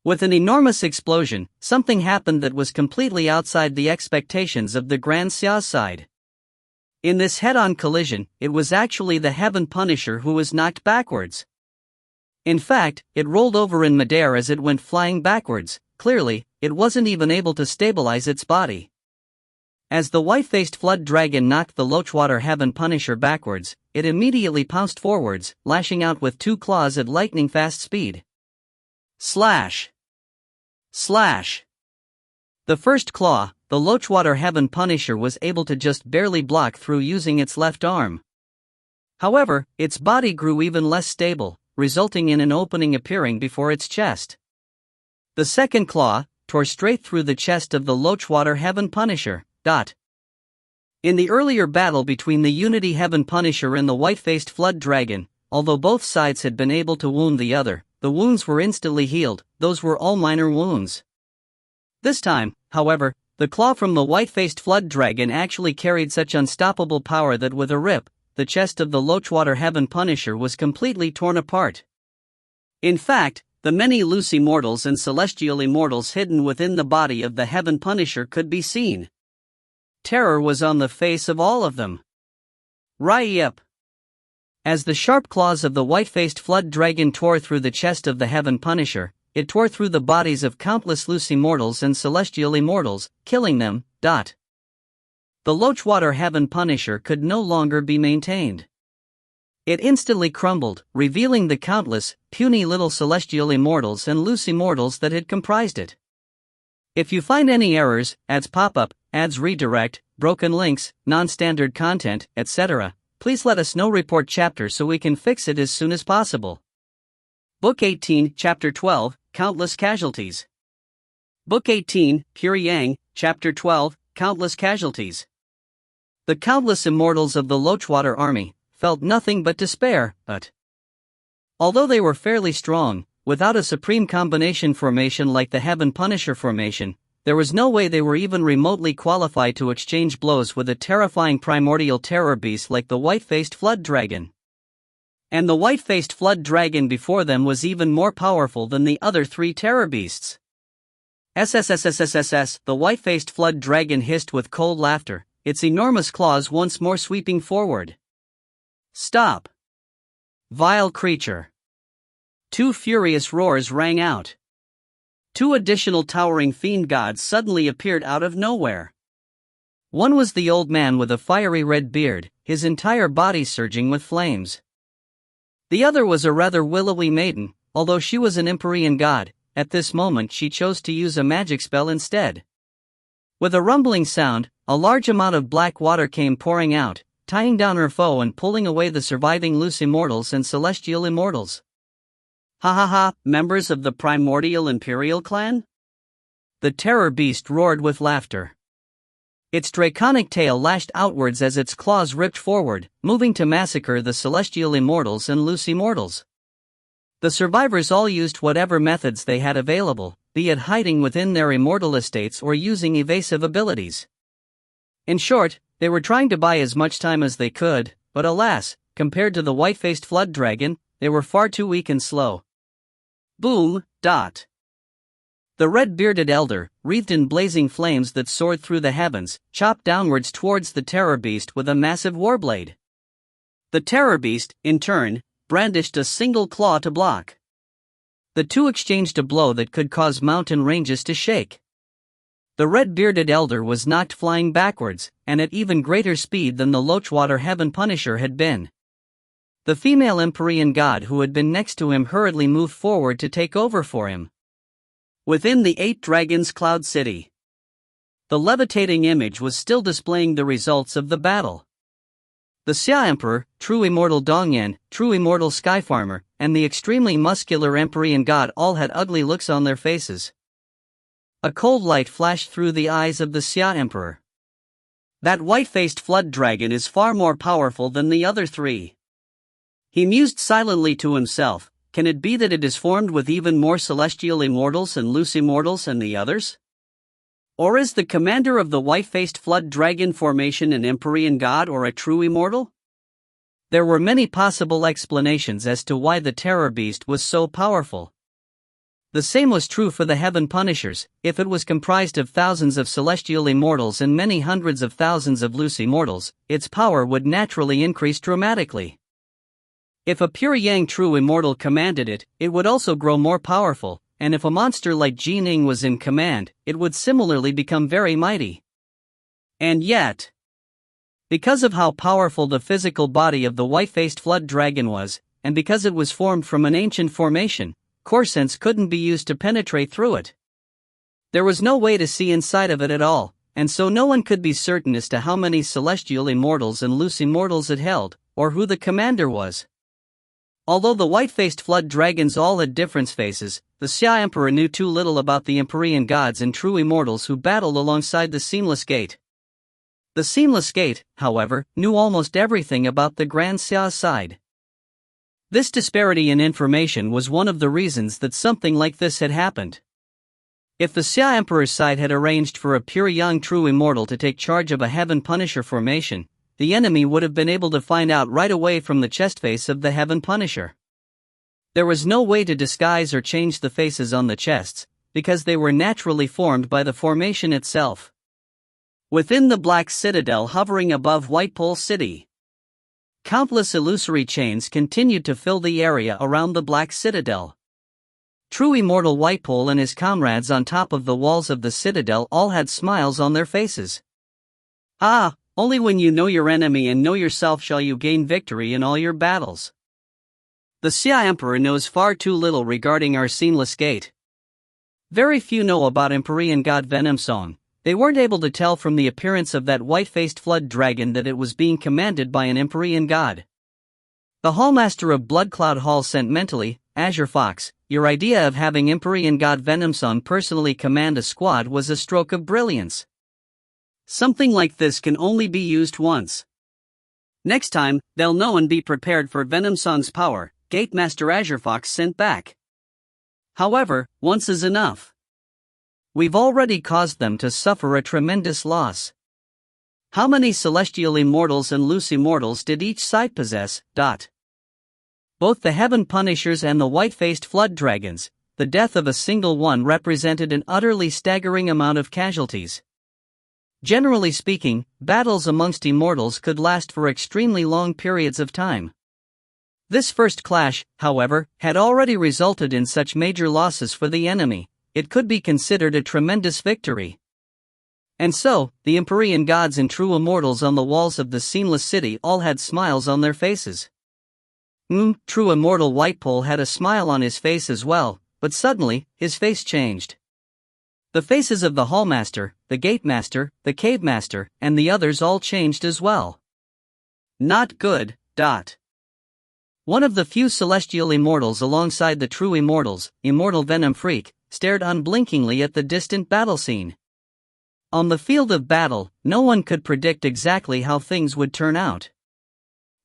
With an enormous explosion, something happened that was completely outside the expectations of the Grand Xia side. In this head-on collision, it was actually the Heaven Punisher who was knocked backwards. In fact, it rolled over in midair as it went flying backwards. Clearly, it wasn't even able to stabilize its body. As the white-faced flood dragon knocked the Lochwater Heaven Punisher backwards, it immediately pounced forwards, lashing out with 2 claws at lightning-fast speed. Slash! Slash! The first claw, the Lochwater Heaven Punisher was able to just barely block through using its left arm. However, its body grew even less stable, resulting in an opening appearing before its chest. The second claw tore straight through the chest of the Lochwater Heaven Punisher. In the earlier battle between the Unity Heaven Punisher and the white-faced Flood Dragon, although both sides had been able to wound the other, the wounds were instantly healed. Those were all minor wounds. This time, however, the claw from the white-faced Flood Dragon actually carried such unstoppable power that with a rip, the chest of the Lochwater Heaven Punisher was completely torn apart. In fact, the many loose Immortals and celestial Immortals hidden within the body of the Heaven Punisher could be seen. Terror was on the face of all of them. Yep. As the sharp claws of the white-faced Flood Dragon tore through the chest of the Heaven Punisher, it tore through the bodies of countless loose Immortals and celestial Immortals, killing them. The Lochwater Heaven Punisher could no longer be maintained. It instantly crumbled, revealing the countless, puny little celestial Immortals and loose Immortals that had comprised it. If you find any errors, ads pop up, ads redirect, broken links, non-standard content, etc., please let us know. Report chapter so we can fix it as soon as possible. Book 18, Chapter 12, Countless Casualties. Book 18, Pure Yang, Chapter 12, Countless Casualties. The countless Immortals of the Lochwater army felt nothing but despair, although they were fairly strong, without a supreme combination formation like the Heaven Punisher formation, there was no way they were even remotely qualified to exchange blows with a terrifying primordial terror beast like the white-faced Flood Dragon. And the white-faced Flood Dragon before them was even more powerful than the other 3 terror beasts. SSSSSSS, the white-faced Flood Dragon hissed with cold laughter, its enormous claws once more sweeping forward. Stop! Vile creature! 2 furious roars rang out. 2 additional towering fiend gods suddenly appeared out of nowhere. One was the old man with a fiery red beard, his entire body surging with flames. The other was a rather willowy maiden, although she was an Empyrean god. At this moment she chose to use a magic spell instead. With a rumbling sound, a large amount of black water came pouring out, tying down her foe and pulling away the surviving loose Immortals and celestial Immortals. Ha ha ha, members of the primordial Imperial clan? The terror beast roared with laughter. Its draconic tail lashed outwards as its claws ripped forward, moving to massacre the celestial immortals and loose immortals. The survivors all used whatever methods they had available, be it hiding within their immortal estates or using evasive abilities. In short, they were trying to buy as much time as they could, but alas, compared to the white-faced flood dragon, they were far too weak and slow. Boom. The red-bearded elder, wreathed in blazing flames that soared through the heavens, chopped downwards towards the terror beast with a massive warblade. The terror beast, in turn, brandished a single claw to block. The two exchanged a blow that could cause mountain ranges to shake. The red-bearded elder was knocked flying backwards, and at even greater speed than the Lochwater Heaven Punisher had been. The female Empyrean god who had been next to him hurriedly moved forward to take over for him. Within the 8 Dragons Cloud City, the levitating image was still displaying the results of the battle. The Xia Emperor, true immortal Dongyan, true immortal Skyfarmer, and the extremely muscular Empyrean god all had ugly looks on their faces. A cold light flashed through the eyes of the Xia Emperor. That white-faced flood dragon is far more powerful than the other 3. He mused silently to himself. Can it be that it is formed with even more celestial immortals and loose immortals than the others? Or is the commander of the white-faced flood dragon formation an Empyrean god or a true immortal? There were many possible explanations as to why the terror beast was so powerful. The same was true for the Heaven Punishers. If it was comprised of thousands of celestial immortals and many hundreds of thousands of loose immortals, its power would naturally increase dramatically. If a pure Yang true immortal commanded it, it would also grow more powerful, and if a monster like Ning was in command, it would similarly become very mighty. And yet, because of how powerful the physical body of the white-faced flood dragon was, and because it was formed from an ancient formation, core sense couldn't be used to penetrate through it. There was no way to see inside of it at all, and so no one could be certain as to how many celestial immortals and loose immortals it held, or who the commander was. Although the white-faced flood dragons all had different faces, the Xia Emperor knew too little about the Empyrean gods and true immortals who battled alongside the Seamless Gate. The Seamless Gate, however, knew almost everything about the Grand Xia's side. This disparity in information was one of the reasons that something like this had happened. If the Xia Emperor's side had arranged for a pure young true immortal to take charge of a Heaven Punisher formation, the enemy would have been able to find out right away from the chest face of the Heaven Punisher. There was no way to disguise or change the faces on the chests, because they were naturally formed by the formation itself. Within the Black Citadel hovering above White Pole City, countless illusory chains continued to fill the area around the Black Citadel. True immortal White Pole and his comrades on top of the walls of the Citadel all had smiles on their faces. Ah! Only when you know your enemy and know yourself shall you gain victory in all your battles. The Xia Emperor knows far too little regarding our Seamless Gate. Very few know about Empyrean god Venom Song. They weren't able to tell from the appearance of that white-faced flood dragon that it was being commanded by an Empyrean god. The Hallmaster of Bloodcloud Hall sent mentally, Azure Fox, your idea of having Empyrean god Venom Song personally command a squad was a stroke of brilliance. Something like this can only be used once. Next time, they'll know and be prepared for Venom Song's power, Gate Master Azure Fox sent back. However, once is enough. We've already caused them to suffer a tremendous loss. How many celestial immortals and loose immortals did each side possess? Both the Heaven Punishers and the white-faced flood dragons, the death of a single one represented an utterly staggering amount of casualties. Generally speaking, battles amongst immortals could last for extremely long periods of time. This first clash, however, had already resulted in such major losses for the enemy, it could be considered a tremendous victory. And so, the Empyrean gods and true immortals on the walls of the Seamless City all had smiles on their faces. True immortal Whitepole had a smile on his face as well, but suddenly, his face changed. The faces of the Hallmaster, the Gate Master, the Cave Master, and the others all changed as well. Not good. One of the few celestial immortals alongside the true immortals, Immortal Venom Freak, stared unblinkingly at the distant battle scene. On the field of battle, no one could predict exactly how things would turn out.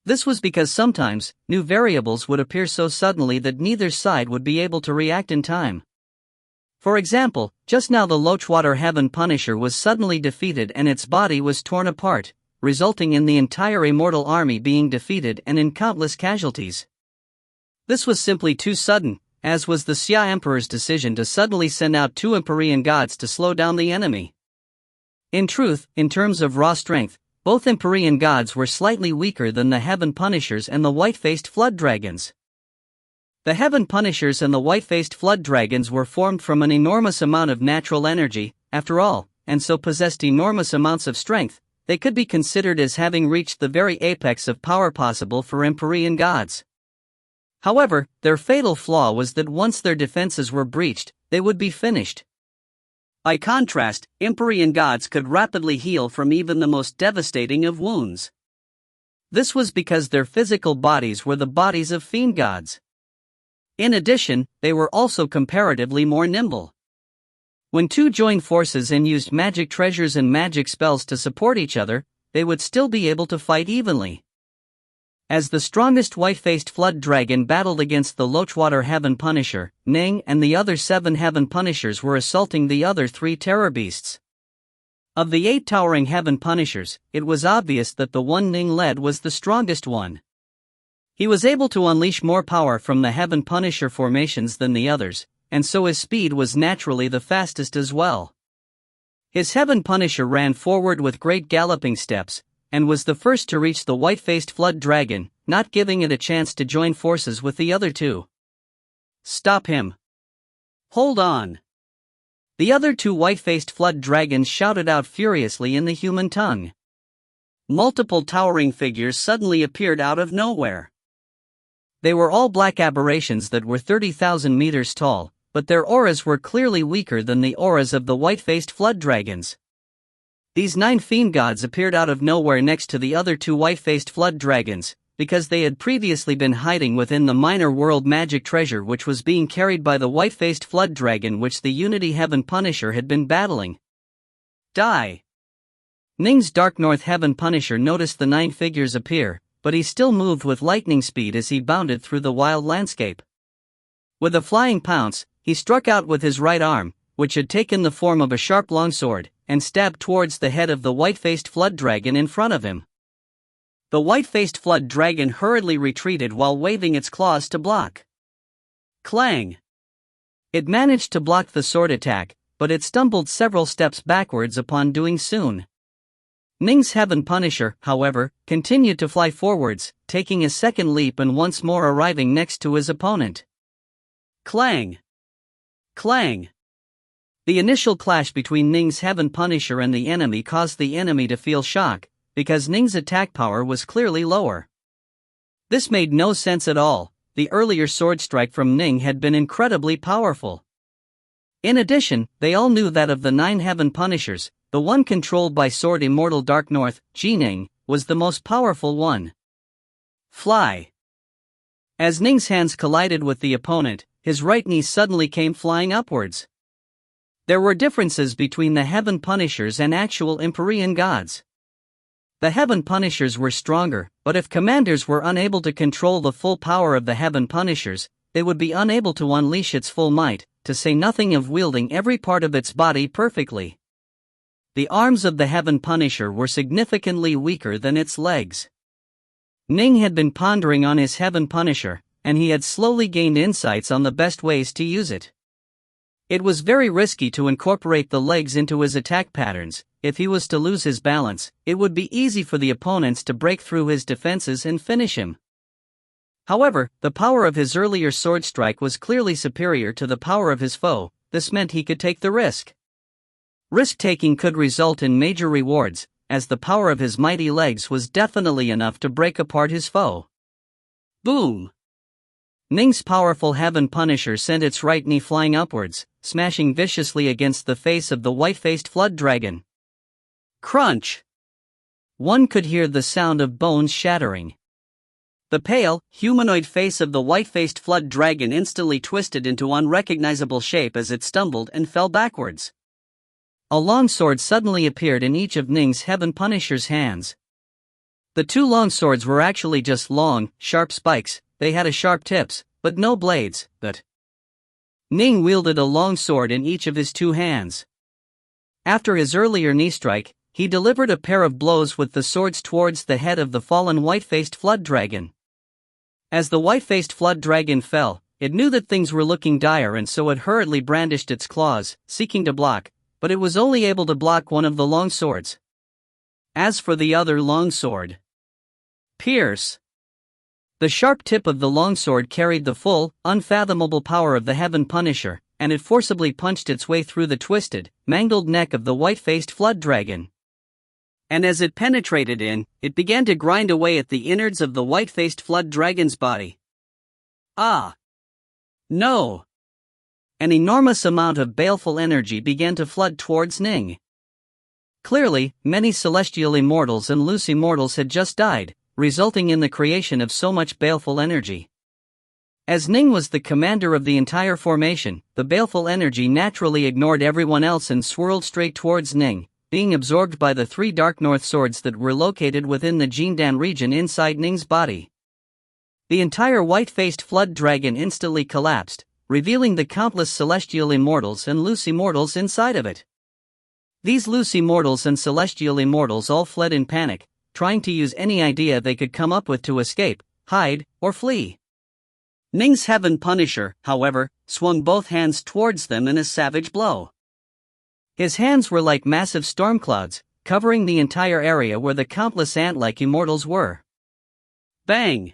This was because sometimes, new variables would appear so suddenly that neither side would be able to react in time. For example, just now the Lochwater Heaven Punisher was suddenly defeated and its body was torn apart, resulting in the entire Immortal army being defeated and in countless casualties. This was simply too sudden, as was the Xia Emperor's decision to suddenly send out 2 Empyrean gods to slow down the enemy. In truth, in terms of raw strength, both Empyrean gods were slightly weaker than the Heaven Punishers and the white-faced Flood Dragons. The Heaven Punishers and the white-faced Flood Dragons were formed from an enormous amount of natural energy, after all, and so possessed enormous amounts of strength. They could be considered as having reached the very apex of power possible for Empyrean gods. However, their fatal flaw was that once their defenses were breached, they would be finished. By contrast, Empyrean gods could rapidly heal from even the most devastating of wounds. This was because their physical bodies were the bodies of fiend gods. In addition, they were also comparatively more nimble. When 2 joined forces and used magic treasures and magic spells to support each other, they would still be able to fight evenly. As the strongest white-faced Flood Dragon battled against the Lochwater Heaven Punisher, Ning and the other 7 Heaven Punishers were assaulting the other 3 terror beasts. Of the 8 towering Heaven Punishers, it was obvious that the one Ning led was the strongest one. He was able to unleash more power from the Heaven Punisher formations than the others, and so his speed was naturally the fastest as well. His Heaven Punisher ran forward with great galloping steps, and was the first to reach the white-faced Flood Dragon, not giving it a chance to join forces with the other 2. "Stop him! Hold on!" The other 2 white-faced Flood Dragons shouted out furiously in the human tongue. Multiple towering figures suddenly appeared out of nowhere. They were all black aberrations that were 30,000 meters tall, but their auras were clearly weaker than the auras of the white-faced Flood Dragons. These 9 fiend gods appeared out of nowhere next to the other 2 white-faced Flood Dragons, because they had previously been hiding within the minor world magic treasure which was being carried by the white-faced Flood Dragon which the Unity Heaven Punisher had been battling. Die! Ning's Dark North Heaven Punisher noticed the 9 figures appear, but he still moved with lightning speed as he bounded through the wild landscape. With a flying pounce, he struck out with his right arm, which had taken the form of a sharp longsword, and stabbed towards the head of the white-faced Flood Dragon in front of him. The white-faced Flood Dragon hurriedly retreated while waving its claws to block. Clang! It managed to block the sword attack, but it stumbled several steps backwards upon doing so. Ning's Heaven Punisher, however, continued to fly forwards, taking a second leap and once more arriving next to his opponent. Clang! Clang! The initial clash between Ning's Heaven Punisher and the enemy caused the enemy to feel shock, because Ning's attack power was clearly lower. This made no sense at all. The earlier sword strike from Ning had been incredibly powerful. In addition, they all knew that of the 9 Heaven Punishers, the one controlled by Sword Immortal Dark North, Ning, was the most powerful one. Fly! As Ning's hands collided with the opponent, his right knee suddenly came flying upwards. There were differences between the Heaven Punishers and actual Empyrean gods. The Heaven Punishers were stronger, but if commanders were unable to control the full power of the Heaven Punishers, they would be unable to unleash its full might, to say nothing of wielding every part of its body perfectly. The arms of the Heaven Punisher were significantly weaker than its legs. Ning had been pondering on his Heaven Punisher, and he had slowly gained insights on the best ways to use it. It was very risky to incorporate the legs into his attack patterns. If he was to lose his balance, it would be easy for the opponents to break through his defenses and finish him. However, the power of his earlier sword strike was clearly superior to the power of his foe. This meant he could take the risk. Risk-taking could result in major rewards, as the power of his mighty legs was definitely enough to break apart his foe. Boom! Ning's powerful Heaven Punisher sent its right knee flying upwards, smashing viciously against the face of the white-faced Flood Dragon. Crunch! One could hear the sound of bones shattering. The pale, humanoid face of the white-faced flood dragon instantly twisted into unrecognizable shape as it stumbled and fell backwards. A long sword suddenly appeared in each of Ning's Heaven Punisher's hands. The two long swords were actually just long, sharp spikes. They had sharp tips, but no blades. But Ning wielded a long sword in each of his two hands. After his earlier knee strike, he delivered a pair of blows with the swords towards the head of the fallen white-faced flood dragon. As the white-faced flood dragon fell, it knew that things were looking dire, and so it hurriedly brandished its claws, seeking to block, but it was only able to block one of the long swords. As for the other long sword, pierce. The sharp tip of the longsword carried the full, unfathomable power of the Heaven Punisher, and it forcibly punched its way through the twisted, mangled neck of the white-faced flood dragon. And as it penetrated in, it began to grind away at the innards of the white-faced flood dragon's body. Ah! No! An enormous amount of baleful energy began to flood towards Ning. Clearly, many celestial immortals and loose immortals had just died, resulting in the creation of so much baleful energy. As Ning was the commander of the entire formation, the baleful energy naturally ignored everyone else and swirled straight towards Ning, being absorbed by the three dark north swords that were located within the Jindan region inside Ning's body. The entire white-faced flood dragon instantly collapsed, revealing the countless celestial immortals and loose immortals inside of it. These loose immortals and celestial immortals all fled in panic, trying to use any idea they could come up with to escape, hide, or flee. Ning's Heaven Punisher, however, swung both hands towards them in a savage blow. His hands were like massive storm clouds, covering the entire area where the countless ant-like immortals were. Bang!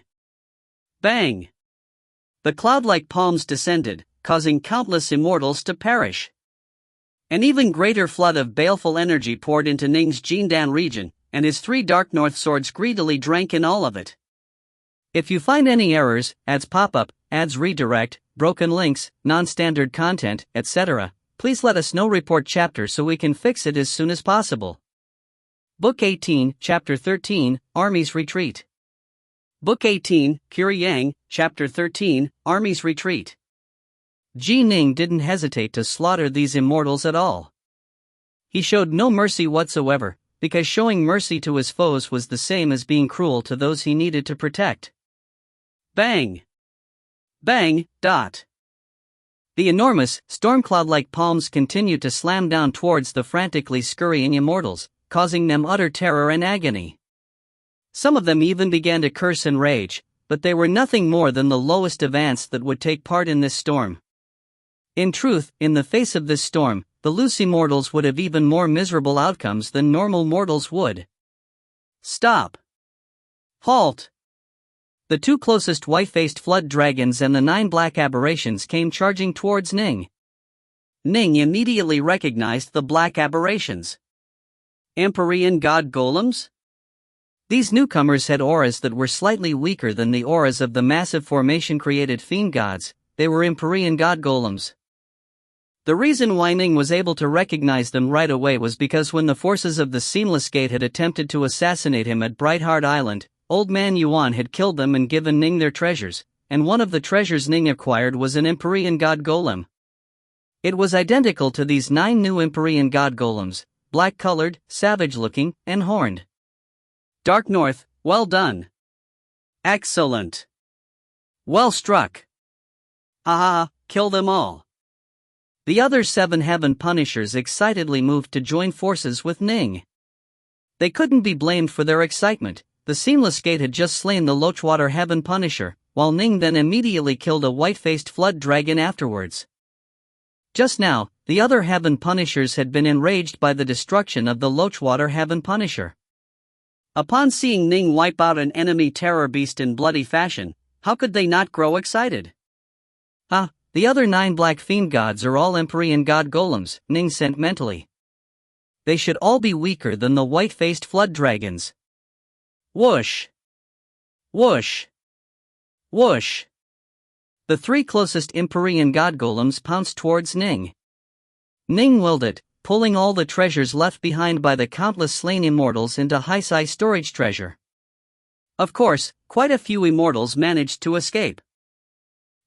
Bang! The cloud-like palms descended, causing countless immortals to perish. An even greater flood of baleful energy poured into Ning's Jindan region, and his three dark north swords greedily drank in all of it. If you find any errors, ads pop up, ads redirect, broken links, non-standard content, etc., please let us know. Report chapter so we can fix it as soon as possible. Book 18, Chapter 13, Army's Retreat. Book 18, Yang, Chapter 13, Army's Retreat. Ning didn't hesitate to slaughter these immortals at all. He showed no mercy whatsoever, because showing mercy to his foes was the same as being cruel to those he needed to protect. Bang! Bang! Dot! The enormous, storm cloud-like palms continued to slam down towards the frantically scurrying immortals, causing them utter terror and agony. Some of them even began to curse and rage, but they were nothing more than the lowest of ants that would take part in this storm. In truth, in the face of this storm, the loose immortals would have even more miserable outcomes than normal mortals would. Stop! Halt! The two closest white-faced flood dragons and the 9 black aberrations came charging towards Ning. Ning immediately recognized the black aberrations. Empyrean god golems? These newcomers had auras that were slightly weaker than the auras of the massive formation-created fiend gods. They were Empyrean god golems. The reason why Ning was able to recognize them right away was because when the forces of the Seamless Gate had attempted to assassinate him at Brightheart Island, Old Man Yuan had killed them and given Ning their treasures, and one of the treasures Ning acquired was an Empyrean god golem. It was identical to these 9 new Empyrean god golems, black-colored, savage-looking, and horned. Dark North, well done. Excellent. Well struck. Ah, kill them all. The other 7 Heaven Punishers excitedly moved to join forces with Ning. They couldn't be blamed for their excitement. The Seamless Gate had just slain the Lochwater Heaven Punisher, while Ning then immediately killed a white-faced flood dragon afterwards. Just now, the other Heaven Punishers had been enraged by the destruction of the Lochwater Heaven Punisher. Upon seeing Ning wipe out an enemy terror beast in bloody fashion, how could they not grow excited? The other 9 black fiend gods are all Empyrean god golems, Ning sent mentally. They should all be weaker than the white-faced flood dragons. Whoosh! Whoosh! Whoosh! The 3 closest Empyrean god golems pounced towards Ning. Ning willed it, pulling all the treasures left behind by the countless slain immortals into high-size storage treasure. Of course, quite a few Immortals managed to escape.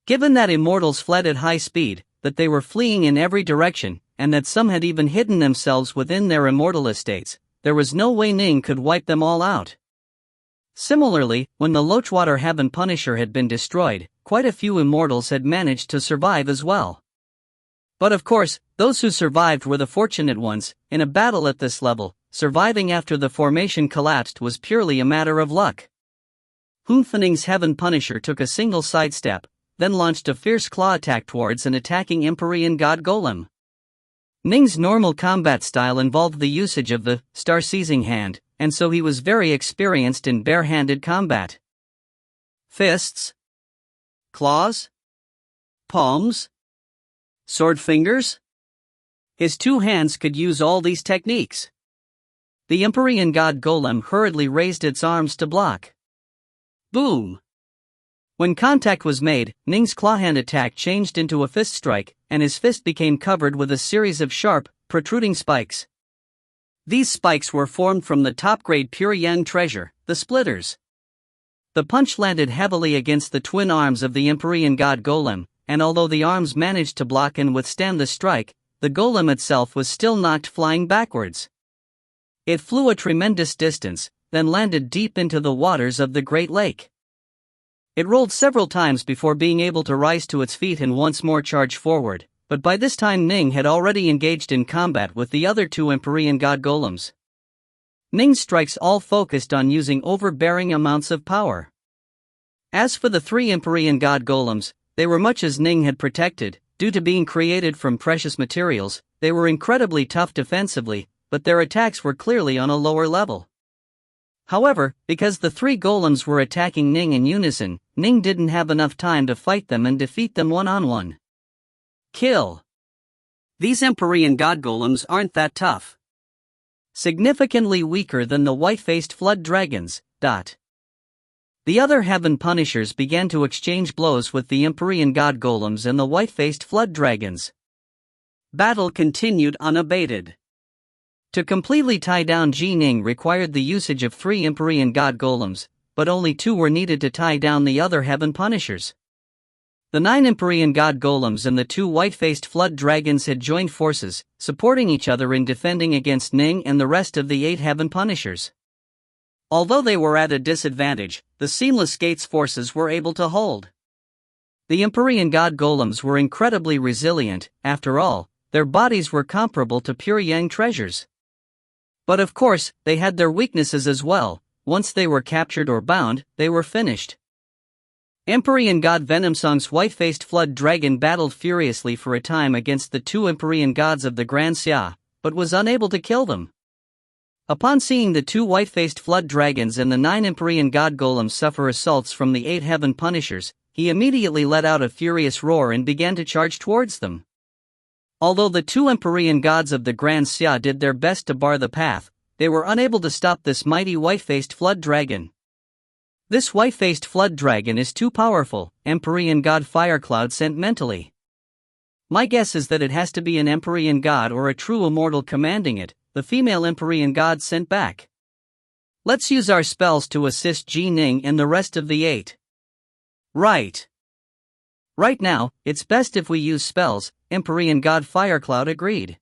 Given that Immortals fled at high speed, that they were fleeing in every direction, and that some had even hidden themselves within their immortal estates, there was no way Ning could wipe them all out. Similarly, when the Lochwater Heaven Punisher had been destroyed, quite a few Immortals had managed to survive as well. But of course, those who survived were the fortunate ones. In a battle at this level, surviving after the formation collapsed was purely a matter of luck. Ning's Heaven Punisher took a single sidestep, then launched a fierce claw attack towards an attacking Empyrean God Golem. Ning's normal combat style involved the usage of the star-seizing hand, and so he was very experienced in bare-handed combat. Fists? Claws? Palms? Sword fingers? His two hands could use all these techniques. The Empyrean God Golem hurriedly raised its arms to block. Boom! When contact was made, Ning's clawhand attack changed into a fist strike, and his fist became covered with a series of sharp, protruding spikes. These spikes were formed from the top-grade pure yang treasure, the splitters. The punch landed heavily against the twin arms of the Empyrean God Golem, and although the arms managed to block and withstand the strike, the golem itself was still knocked flying backwards. It flew a tremendous distance, then landed deep into the waters of the Great Lake. It rolled several times before being able to rise to its feet and once more charge forward, but by this time Ning had already engaged in combat with the other two Empyrean God Golems. Ning's strikes all focused on using overbearing amounts of power. As for the three Empyrean God Golems, they were much as Ning had protected. Due to being created from precious materials, they were incredibly tough defensively, but their attacks were clearly on a lower level. However, because the three golems were attacking Ning in unison, Ning didn't have enough time to fight them and defeat them one-on-one. Kill. These Empyrean God Golems aren't that tough. Significantly weaker than the white-faced flood dragons. The other Heaven Punishers began to exchange blows with the Empyrean God Golems and the white-faced flood dragons. Battle continued unabated. To completely tie down Ning required the usage of three Empyrean God Golems, but only two were needed to tie down the other Heaven Punishers. The 9 Empyrean God Golems and the 2 white-faced flood dragons had joined forces, supporting each other in defending against Ning and the rest of the 8 Heaven Punishers. Although they were at a disadvantage, the Seamless Gates forces were able to hold. The Empyrean God Golems were incredibly resilient. After all, their bodies were comparable to pure yang treasures. But of course, they had their weaknesses as well. Once they were captured or bound, they were finished. Empyrean God Venomsong's white-faced flood dragon battled furiously for a time against the 2 Empyrean gods of the Grand Xia, but was unable to kill them. Upon seeing the 2 white-faced flood dragons and the 9 Empyrean God Golems suffer assaults from the 8 Heaven Punishers, he immediately let out a furious roar and began to charge towards them. Although the 2 Empyrean gods of the Grand Xia did their best to bar the path, they were unable to stop this mighty white-faced flood dragon. This white-faced flood dragon is too powerful, Empyrean God Firecloud sent mentally. My guess is that it has to be an Empyrean God or a true immortal commanding it, the female Empyrean God sent back. Let's use our spells to assist Ning and the rest of the 8. Right. Right now, it's best if we use spells, Empyrean God Firecloud agreed.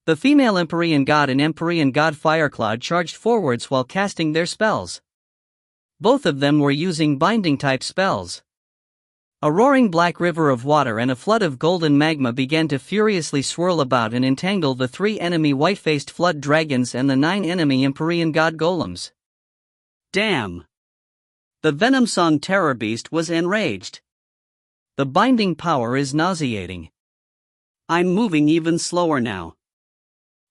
The female Empyrean God and Empyrean God Firecloud charged forwards while casting their spells. Both of them were using binding-type spells. A roaring black river of water and a flood of golden magma began to furiously swirl about and entangle the 3 enemy white-faced flood dragons and the 9 enemy Empyrean God Golems. Damn! The Venomsong Terror Beast was enraged. The binding power is nauseating. I'm moving even slower now.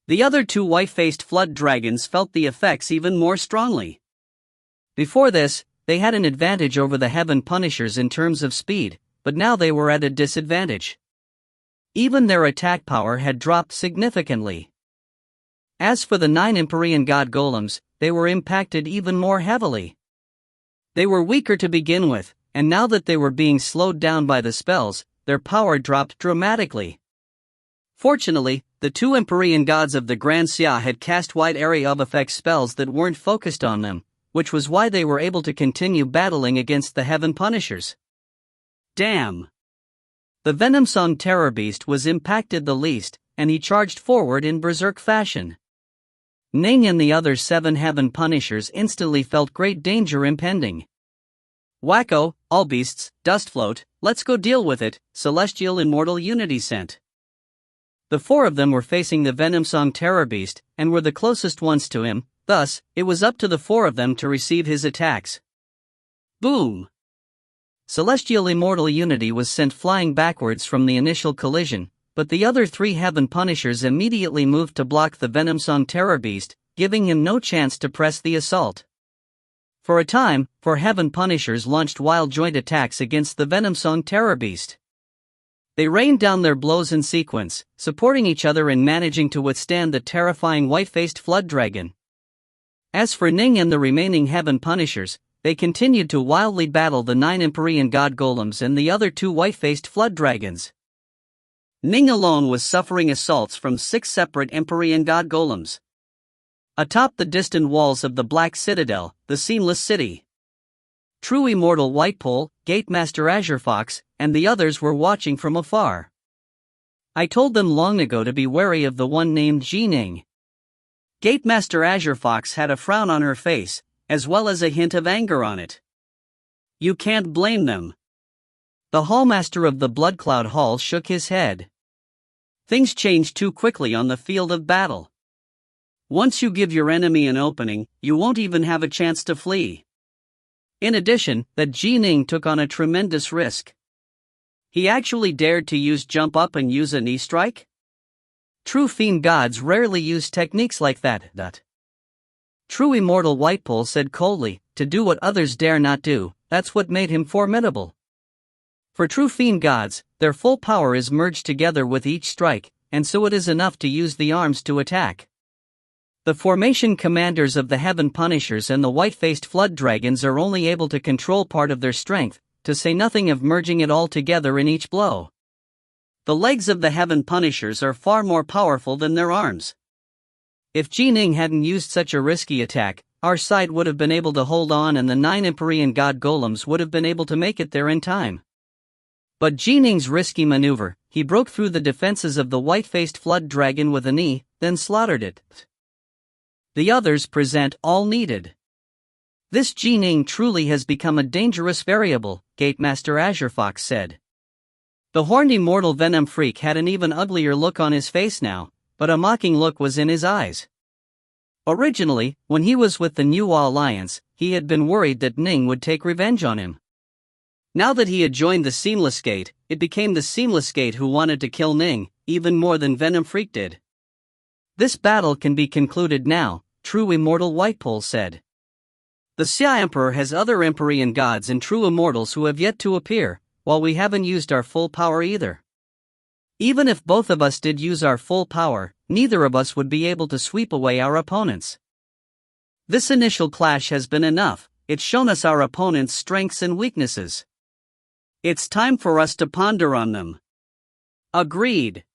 The other 2 white-faced flood dragons felt the effects even more strongly. Before this, they had an advantage over the Heaven Punishers in terms of speed, but now they were at a disadvantage. Even their attack power had dropped significantly. As for the 9 Empyrean God Golems, they were impacted even more heavily. They were weaker to begin with, and now that they were being slowed down by the spells, their power dropped dramatically. Fortunately, the 2 Empyrean gods of the Grand Xia had cast wide area of effect spells that weren't focused on them, which was why they were able to continue battling against the Heaven Punishers. Damn! The Venom-Song Terror Beast was impacted the least, and he charged forward in berserk fashion. Ning and the other 7 Heaven Punishers instantly felt great danger impending. "Wacko, all beasts, Dustfloat, let's go deal with it," Celestial Immortal Unity sent. The 4 of them were facing the Venom-Song Terror Beast, and were the closest ones to him, thus, it was up to the 4 of them to receive his attacks. Boom! Celestial Immortal Unity was sent flying backwards from the initial collision, but the other 3 Heaven Punishers immediately moved to block the Venom-Song Terror Beast, giving him no chance to press the assault. For a time, 4 Heaven Punishers launched wild joint attacks against the Venom-Song Terror Beast. They rained down their blows in sequence, supporting each other in managing to withstand the terrifying white-faced Flood Dragon. As for Ning and the remaining Heaven Punishers, they continued to wildly battle the 9 Empyrean God Golems and the other 2 white-faced Flood Dragons. Ning alone was suffering assaults from 6 separate Empyrean God Golems. Atop the distant walls of the Black Citadel, the Seamless City, True Immortal Whitepole, Gatemaster Azure Fox, and the others were watching from afar. I told them long ago to be wary of the one named Ning. Gatemaster Azure Fox had a frown on her face, as well as a hint of anger on it. You can't blame them. The Hallmaster of the Bloodcloud Hall shook his head. Things change too quickly on the field of battle. Once you give your enemy an opening, you won't even have a chance to flee. In addition, that Ning took on a tremendous risk. He actually dared to use jump up and use a knee strike? True fiend gods rarely use techniques like that. True Immortal Whitepole said coldly, to do what others dare not do, that's what made him formidable. For true fiend gods, their full power is merged together with each strike, and so it is enough to use the arms to attack. The formation commanders of the Heaven Punishers and the white-faced Flood Dragons are only able to control part of their strength, to say nothing of merging it all together in each blow. The legs of the Heaven Punishers are far more powerful than their arms. If Ning hadn't used such a risky attack, our side would have been able to hold on and the 9 Empyrean God Golems would have been able to make it there in time. But Ning's risky maneuver, he broke through the defenses of the white-faced Flood Dragon with a knee, then slaughtered it. The others present all needed. This Ning truly has become a dangerous variable, Gatemaster Azure Fox said. The horned immortal Venom Freak had an even uglier look on his face now, but a mocking look was in his eyes. Originally, when he was with the New Alliance, he had been worried that Ning would take revenge on him. Now that he had joined the Seamless Gate, it became the Seamless Gate who wanted to kill Ning, even more than Venom Freak did. This battle can be concluded now, True Immortal Whitepole said. The Xia Emperor has other Empyrean gods and true immortals who have yet to appear, while we haven't used our full power either. Even if both of us did use our full power, neither of us would be able to sweep away our opponents. This initial clash has been enough, it's shown us our opponent's strengths and weaknesses. It's time for us to ponder on them. Agreed.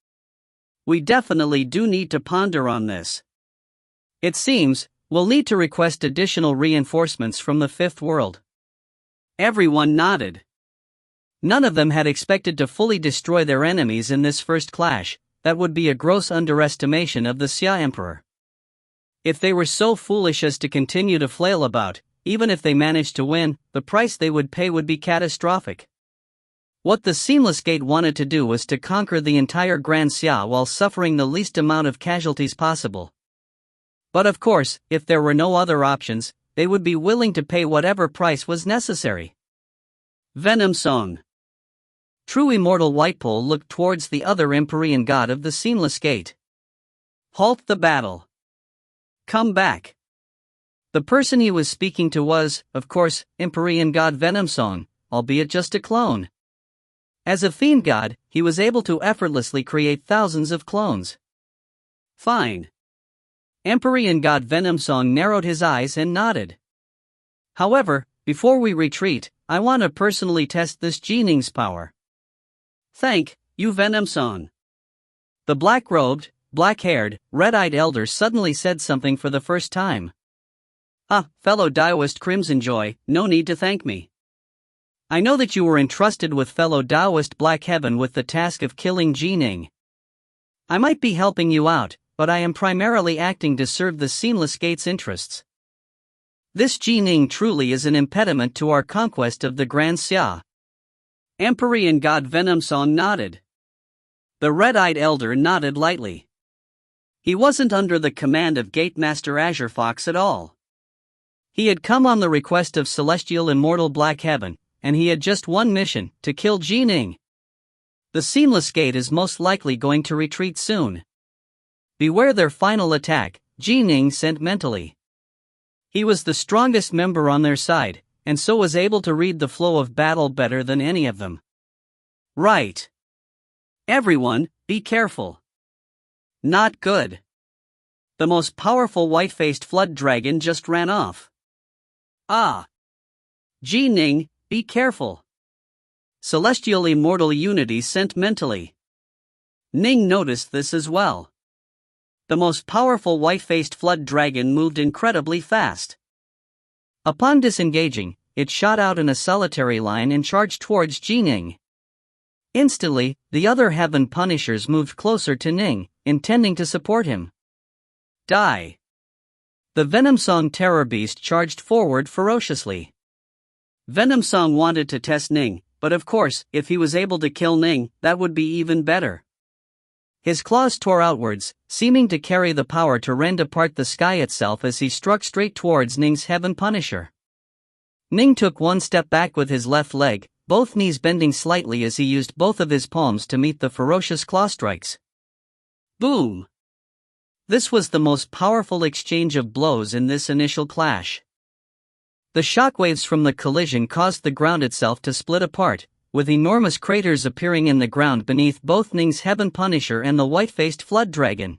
We definitely do need to ponder on this. It seems, we'll need to request additional reinforcements from the Fifth World. Everyone nodded. None of them had expected to fully destroy their enemies in this first clash. That would be a gross underestimation of the Xia Emperor. If they were so foolish as to continue to flail about, even if they managed to win, the price they would pay would be catastrophic. What the Seamless Gate wanted to do was to conquer the entire Grand Xia while suffering the least amount of casualties possible. But of course, if there were no other options, they would be willing to pay whatever price was necessary. Venom Song. True Immortal Whitepole looked towards the other Empyrean god of the Seamless Gate. Halt the battle. Come back. The person he was speaking to was, of course, Empyrean god Venom Song, albeit just a clone. As a fiend god, he was able to effortlessly create thousands of clones. Fine. Empyrean god Venom Song narrowed his eyes and nodded. However, before we retreat, I want to personally test this Ning's power. Thank you, Venom Song. The black-robed, black-haired, red-eyed elder suddenly said something for the first time. Ah, fellow Taoist Crimson Joy, no need to thank me. I know that you were entrusted with fellow Taoist Black Heaven with the task of killing Ning. I might be helping you out, but I am primarily acting to serve the Seamless Gate's interests. This Ning truly is an impediment to our conquest of the Grand Xia. Empyrean God Venomsong nodded. The red-eyed elder nodded lightly. He wasn't under the command of Gate Master Azure Fox at all. He had come on the request of Celestial Immortal Black Heaven, and he had just one mission, to kill Ning. The Seamless Gate is most likely going to retreat soon. Beware their final attack, Ning sent mentally. He was the strongest member on their side, and so was able to read the flow of battle better than any of them. Right. Everyone, be careful. Not good. The most powerful white-faced flood dragon just ran off. Ah. Ning, be careful. Celestial Immortal Unity sent mentally. Ning noticed this as well. The most powerful white-faced flood dragon moved incredibly fast. Upon disengaging, it shot out in a solitary line and charged towards Ning. Instantly, the other Heaven Punishers moved closer to Ning, intending to support him. Die. The Venomsong terror beast charged forward ferociously. Venomsong wanted to test Ning, but of course, if he was able to kill Ning, that would be even better. His claws tore outwards, seeming to carry the power to rend apart the sky itself as he struck straight towards Ning's Heaven Punisher. Ning took one step back with his left leg, both knees bending slightly as he used both of his palms to meet the ferocious claw strikes. Boom! This was the most powerful exchange of blows in this initial clash. The shockwaves from the collision caused the ground itself to split apart, with enormous craters appearing in the ground beneath both Ning's Heaven Punisher and the white-faced flood dragon.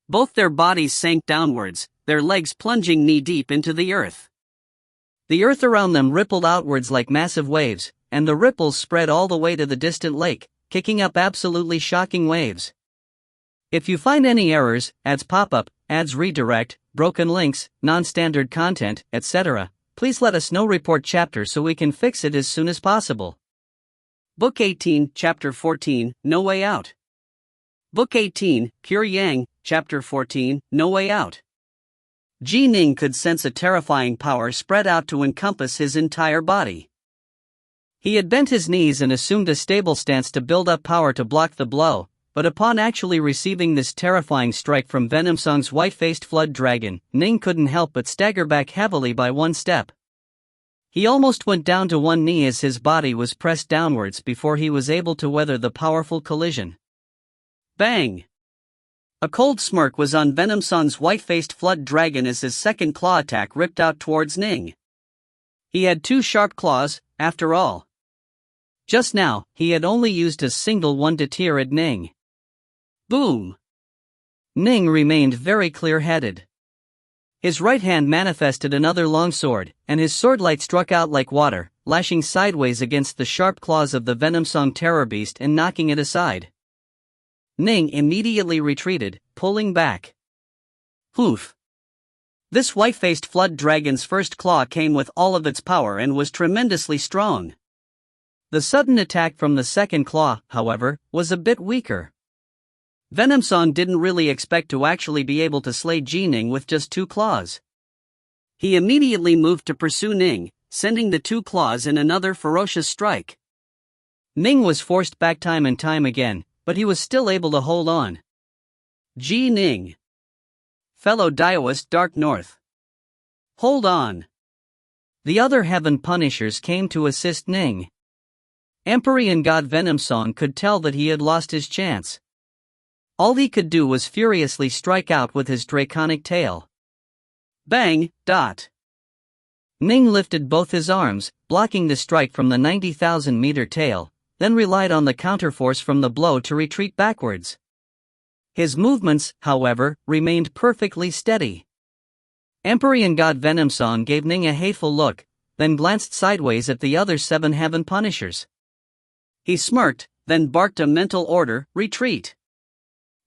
Both their bodies sank downwards, their legs plunging knee-deep into the earth. The earth around them rippled outwards like massive waves, and the ripples spread all the way to the distant lake, kicking up absolutely shocking waves. If you find any errors, ads pop up, ads redirect, broken links, non-standard content, etc., please let us know. Report chapter so we can fix it as soon as possible. Book 18, Chapter 14, No Way Out. Book 18, Pure Yang, Chapter 14, No Way Out. Ning could sense a terrifying power spread out to encompass his entire body. He had bent his knees and assumed a stable stance to build up power to block the blow, but upon actually receiving this terrifying strike from Venomsong's white-faced flood dragon, Ning couldn't help but stagger back heavily by one step. He almost went down to one knee as his body was pressed downwards before he was able to weather the powerful collision. Bang! A cold smirk was on Venomsong's white-faced flood dragon as his second claw attack ripped out towards Ning. He had two sharp claws, after all. Just now, he had only used a single one to tear at Ning. Boom! Ning remained very clear-headed. His right hand manifested another long sword, and his swordlight struck out like water, lashing sideways against the sharp claws of the Venomsong terror beast and knocking it aside. Ning immediately retreated, pulling back. Oof! This white-faced flood dragon's first claw came with all of its power and was tremendously strong. The sudden attack from the second claw, however, was a bit weaker. Venomsong didn't really expect to actually be able to slay Ning with just two claws. He immediately moved to pursue Ning, sending the two claws in another ferocious strike. Ning was forced back time and time again, but he was still able to hold on. Ning. Fellow Taoist Dark North. Hold on. The other Heaven Punishers came to assist Ning. Empyrean God Venomsong could tell that he had lost his chance. All he could do was furiously strike out with his draconic tail. Bang! Dot! Ning lifted both his arms, blocking the strike from the 90,000-meter tail, then relied on the counterforce from the blow to retreat backwards. His movements, however, remained perfectly steady. Empyrean God Venomsong gave Ning a hateful look, then glanced sideways at the other 7 Heaven Punishers. He smirked, then barked a mental order, retreat.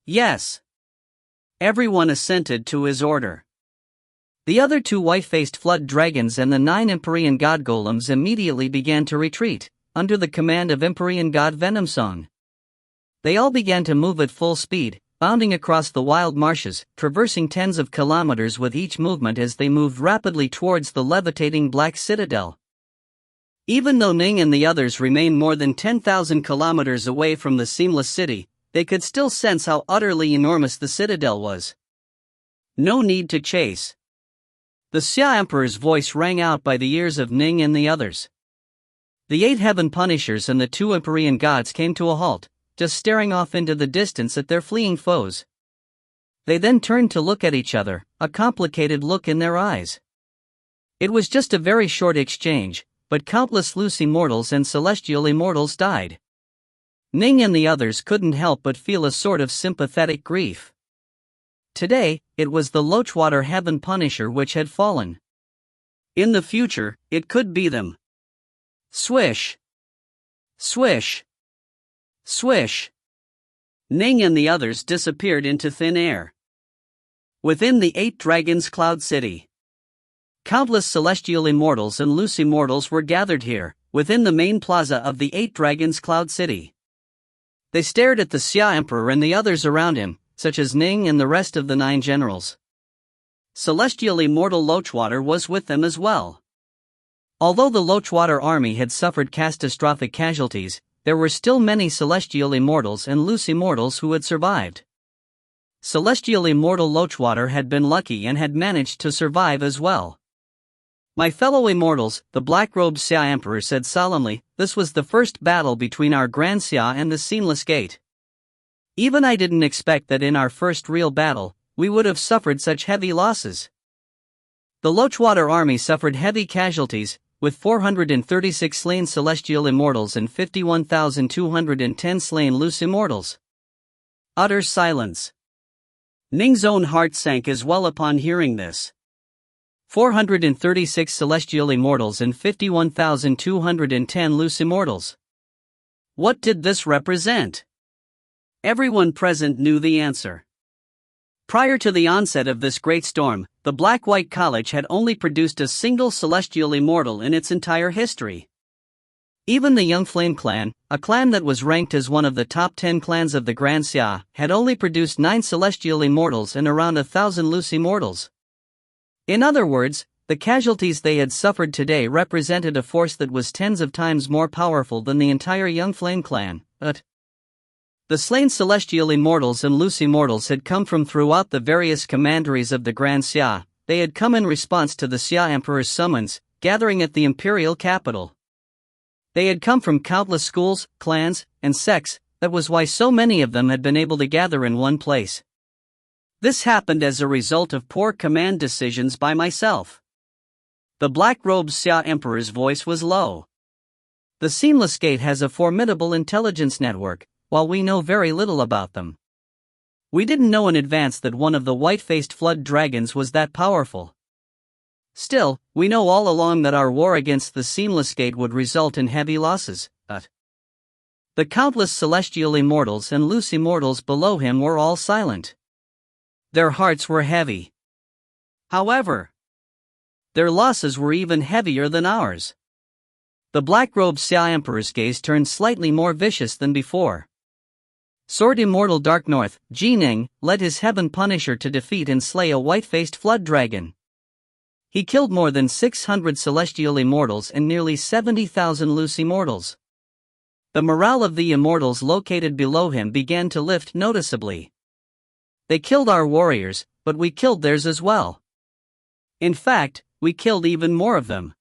Yes. Everyone assented to his order. The other two white-faced flood dragons and the 9 Empyrean god golems immediately began to retreat, under the command of Empyrean god Venomsong. They all began to move at full speed, bounding across the wild marshes, traversing tens of kilometers with each movement as they moved rapidly towards the levitating black citadel. Even though Ning and the others remained more than 10,000 kilometers away from the seamless city, they could still sense how utterly enormous the citadel was. No need to chase. The Xia Emperor's voice rang out by the ears of Ning and the others. The 8 heaven punishers and the 2 Empyrean gods came to a halt, just staring off into the distance at their fleeing foes. They then turned to look at each other, a complicated look in their eyes. It was just a very short exchange, but countless loose immortals and celestial immortals died. Ning and the others couldn't help but feel a sort of sympathetic grief. Today, it was the Lochwater Heaven Punisher which had fallen. In the future, it could be them. Swish! Swish! Swish! Ning and the others disappeared into thin air. Within the 8 Dragons Cloud City, countless celestial immortals and loose immortals were gathered here, within the main plaza of the 8 Dragons Cloud City. They stared at the Xia Emperor and the others around him, such as Ning and the rest of the 9 generals. Celestial immortal Lochwater was with them as well. Although the Lochwater army had suffered catastrophic casualties, there were still many celestial immortals and loose immortals who had survived. Celestial immortal Lochwater had been lucky and had managed to survive as well. "My fellow immortals," the black-robed Xia Emperor said solemnly, "this was the first battle between our Grand Xia and the Seamless Gate. Even I didn't expect that in our first real battle, we would have suffered such heavy losses." The Lochwater army suffered heavy casualties, with 436 slain celestial immortals and 51,210 slain loose immortals. Utter silence. Ning's own heart sank as well upon hearing this. 436 celestial immortals and 51,210 loose immortals. What did this represent? Everyone present knew the answer. Prior to the onset of this great storm, the Black-White College had only produced a single celestial immortal in its entire history. Even the Young Flame clan, a clan that was ranked as one of the top 10 clans of the Grand Xia, had only produced 9 celestial immortals and around 1,000 loose immortals. In other words, the casualties they had suffered today represented a force that was tens of times more powerful than the entire Young Flame clan, but the slain celestial immortals and loose immortals had come from throughout the various commanderies of the Grand Xia. They had come in response to the Xia Emperor's summons, gathering at the imperial capital. They had come from countless schools, clans, and sects. That was why so many of them had been able to gather in one place. This happened as a result of poor command decisions by myself. The black-robed Xia Emperor's voice was low. The Seamless Gate has a formidable intelligence network, while we know very little about them. We didn't know in advance that one of the white-faced flood dragons was that powerful. Still, we know all along that our war against the Seamless Gate would result in heavy losses, but the countless celestial immortals and loose immortals below him were all silent. Their hearts were heavy. However, their losses were even heavier than ours. The black-robed Xia Emperor's gaze turned slightly more vicious than before. Sword Immortal Dark North, Ning, led his Heaven Punisher to defeat and slay a white-faced flood dragon. He killed more than 600 celestial immortals and nearly 70,000 loose immortals. The morale of the immortals located below him began to lift noticeably. They killed our warriors, but we killed theirs as well. In fact, we killed even more of them.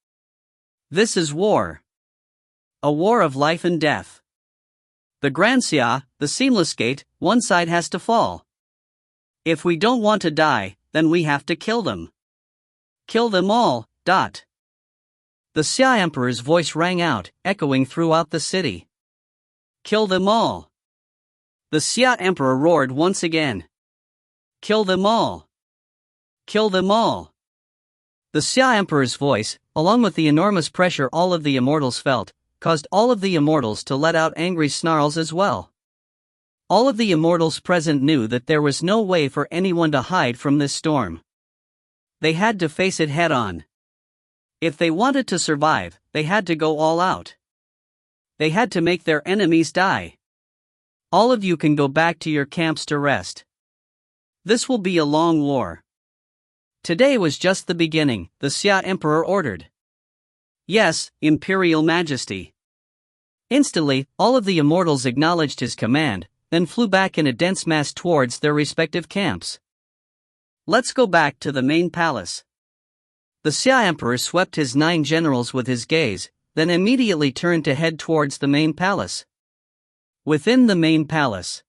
This is war. A war of life and death. The Grand Xia, the Seamless Gate, one side has to fall. If we don't want to die, then we have to kill them. Kill them all. The Xia Emperor's voice rang out, echoing throughout the city. Kill them all. The Xia Emperor roared once again. Kill them all. Kill them all. The Xia Emperor's voice, along with the enormous pressure all of the immortals felt, caused all of the immortals to let out angry snarls as well. All of the immortals present knew that there was no way for anyone to hide from this storm. They had to face it head-on. If they wanted to survive, they had to go all out. They had to make their enemies die. All of you can go back to your camps to rest. This will be a long war. Today was just the beginning, the Xia Emperor ordered. Yes, Imperial Majesty. Instantly, all of the Immortals acknowledged his command, then flew back in a dense mass towards their respective camps. Let's go back to the main palace. The Xia Emperor swept his 9 generals with his gaze, then immediately turned to head towards the main palace. Within the main palace,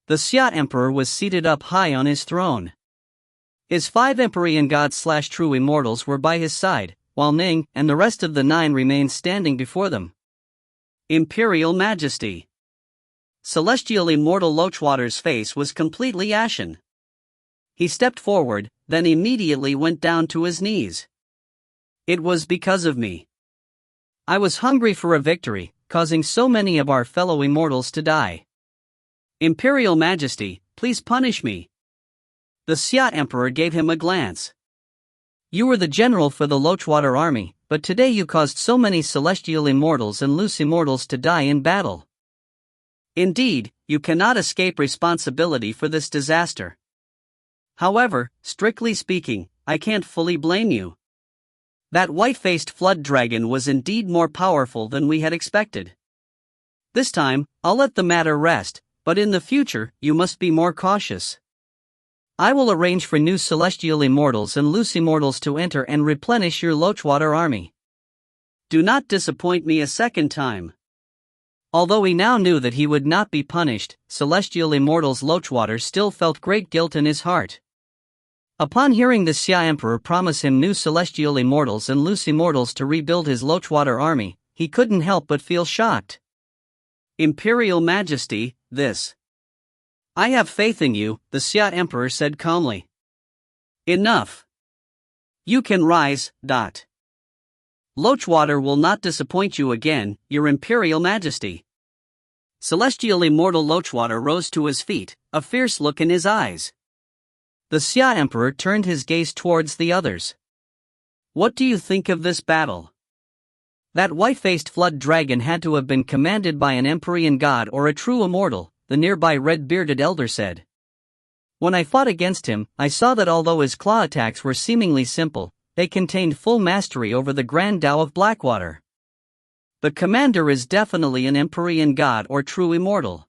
the Xia Emperor was seated up high on his throne. His 5 Empyrean gods/true immortals were by his side, while Ning and the rest of the 9 remained standing before them. Imperial Majesty. Celestial Immortal Lochwater's face was completely ashen. He stepped forward, then immediately went down to his knees. It was because of me. I was hungry for a victory, causing so many of our fellow immortals to die. Imperial Majesty, please punish me. The Xia Emperor gave him a glance. You were the general for the Lochwater army, but today you caused so many celestial immortals and loose immortals to die in battle. Indeed, you cannot escape responsibility for this disaster. However, strictly speaking, I can't fully blame you. That white-faced flood dragon was indeed more powerful than we had expected. This time, I'll let the matter rest, but in the future, you must be more cautious. I will arrange for new celestial immortals and loose immortals to enter and replenish your Lochwater army. Do not disappoint me a second time. Although he now knew that he would not be punished, celestial immortals Lochwater still felt great guilt in his heart. Upon hearing the Xia Emperor promise him new celestial immortals and loose immortals to rebuild his Lochwater army, he couldn't help but feel shocked. Imperial Majesty, this. I have faith in you, the Xia Emperor said calmly. Enough. You can rise. Lochwater will not disappoint you again, your Imperial Majesty. Celestial Immortal Lochwater rose to his feet, a fierce look in his eyes. The Xia Emperor turned his gaze towards the others. What do you think of this battle? That white-faced flood dragon had to have been commanded by an Empyrean god or a true immortal, the nearby red-bearded elder said. When I fought against him, I saw that although his claw attacks were seemingly simple, they contained full mastery over the Grand Tao of Blackwater. The commander is definitely an Empyrean god or true immortal.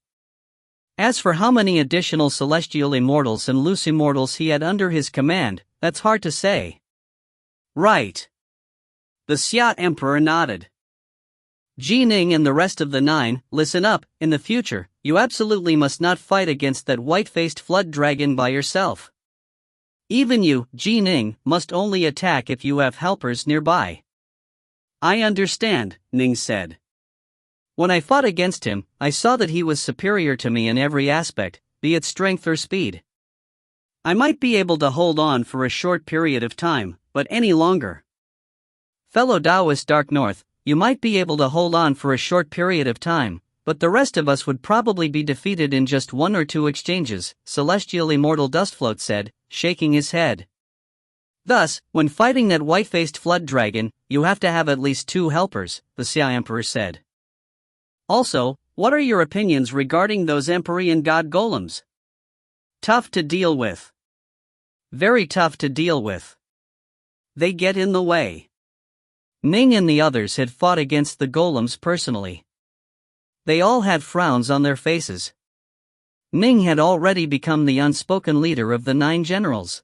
As for how many additional celestial immortals and loose immortals he had under his command, that's hard to say. Right. The Xia Emperor nodded. Ning and the rest of the 9, listen up, in the future, you absolutely must not fight against that white-faced flood dragon by yourself. Even you, Ning, must only attack if you have helpers nearby. I understand, Ning said. When I fought against him, I saw that he was superior to me in every aspect, be it strength or speed. I might be able to hold on for a short period of time, but any longer. Fellow Taoist Dark North, you might be able to hold on for a short period of time, but the rest of us would probably be defeated in just 1 or 2 exchanges, Celestial Immortal Dustfloat said, shaking his head. Thus, when fighting that white-faced flood dragon, you have to have at least 2 helpers, the Xia Emperor said. Also, what are your opinions regarding those Empyrean god golems? Tough to deal with. Very tough to deal with. They get in the way. Ning and the others had fought against the golems personally. They all had frowns on their faces. Ning had already become the unspoken leader of the 9 generals.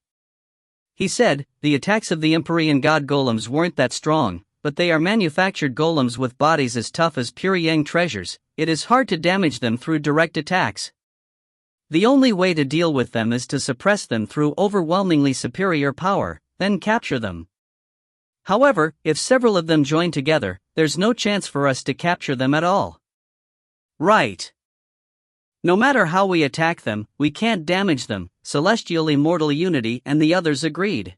He said, the attacks of the Empyrean god golems weren't that strong, but they are manufactured golems with bodies as tough as pure yang treasures. It is hard to damage them through direct attacks. The only way to deal with them is to suppress them through overwhelmingly superior power, then capture them. However, if several of them join together, there's no chance for us to capture them at all. Right. No matter how we attack them, we can't damage them, Celestial Immortal Unity and the others agreed.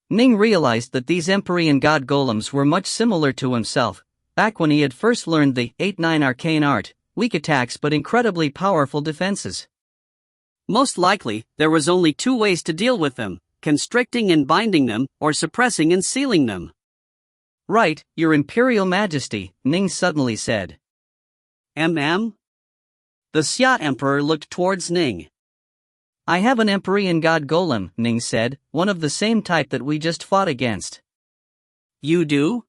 Ning realized that these Empyrean god golems were much similar to himself, back when he had first learned the 8-9 arcane art, weak attacks but incredibly powerful defenses. Most likely, there was only 2 ways to deal with them, constricting and binding them, or suppressing and sealing them. Right, Your Imperial Majesty, Ning suddenly said. The Xia Emperor looked towards Ning. I have an Empyrean God Golem, Ning said, one of the same type that we just fought against. You do?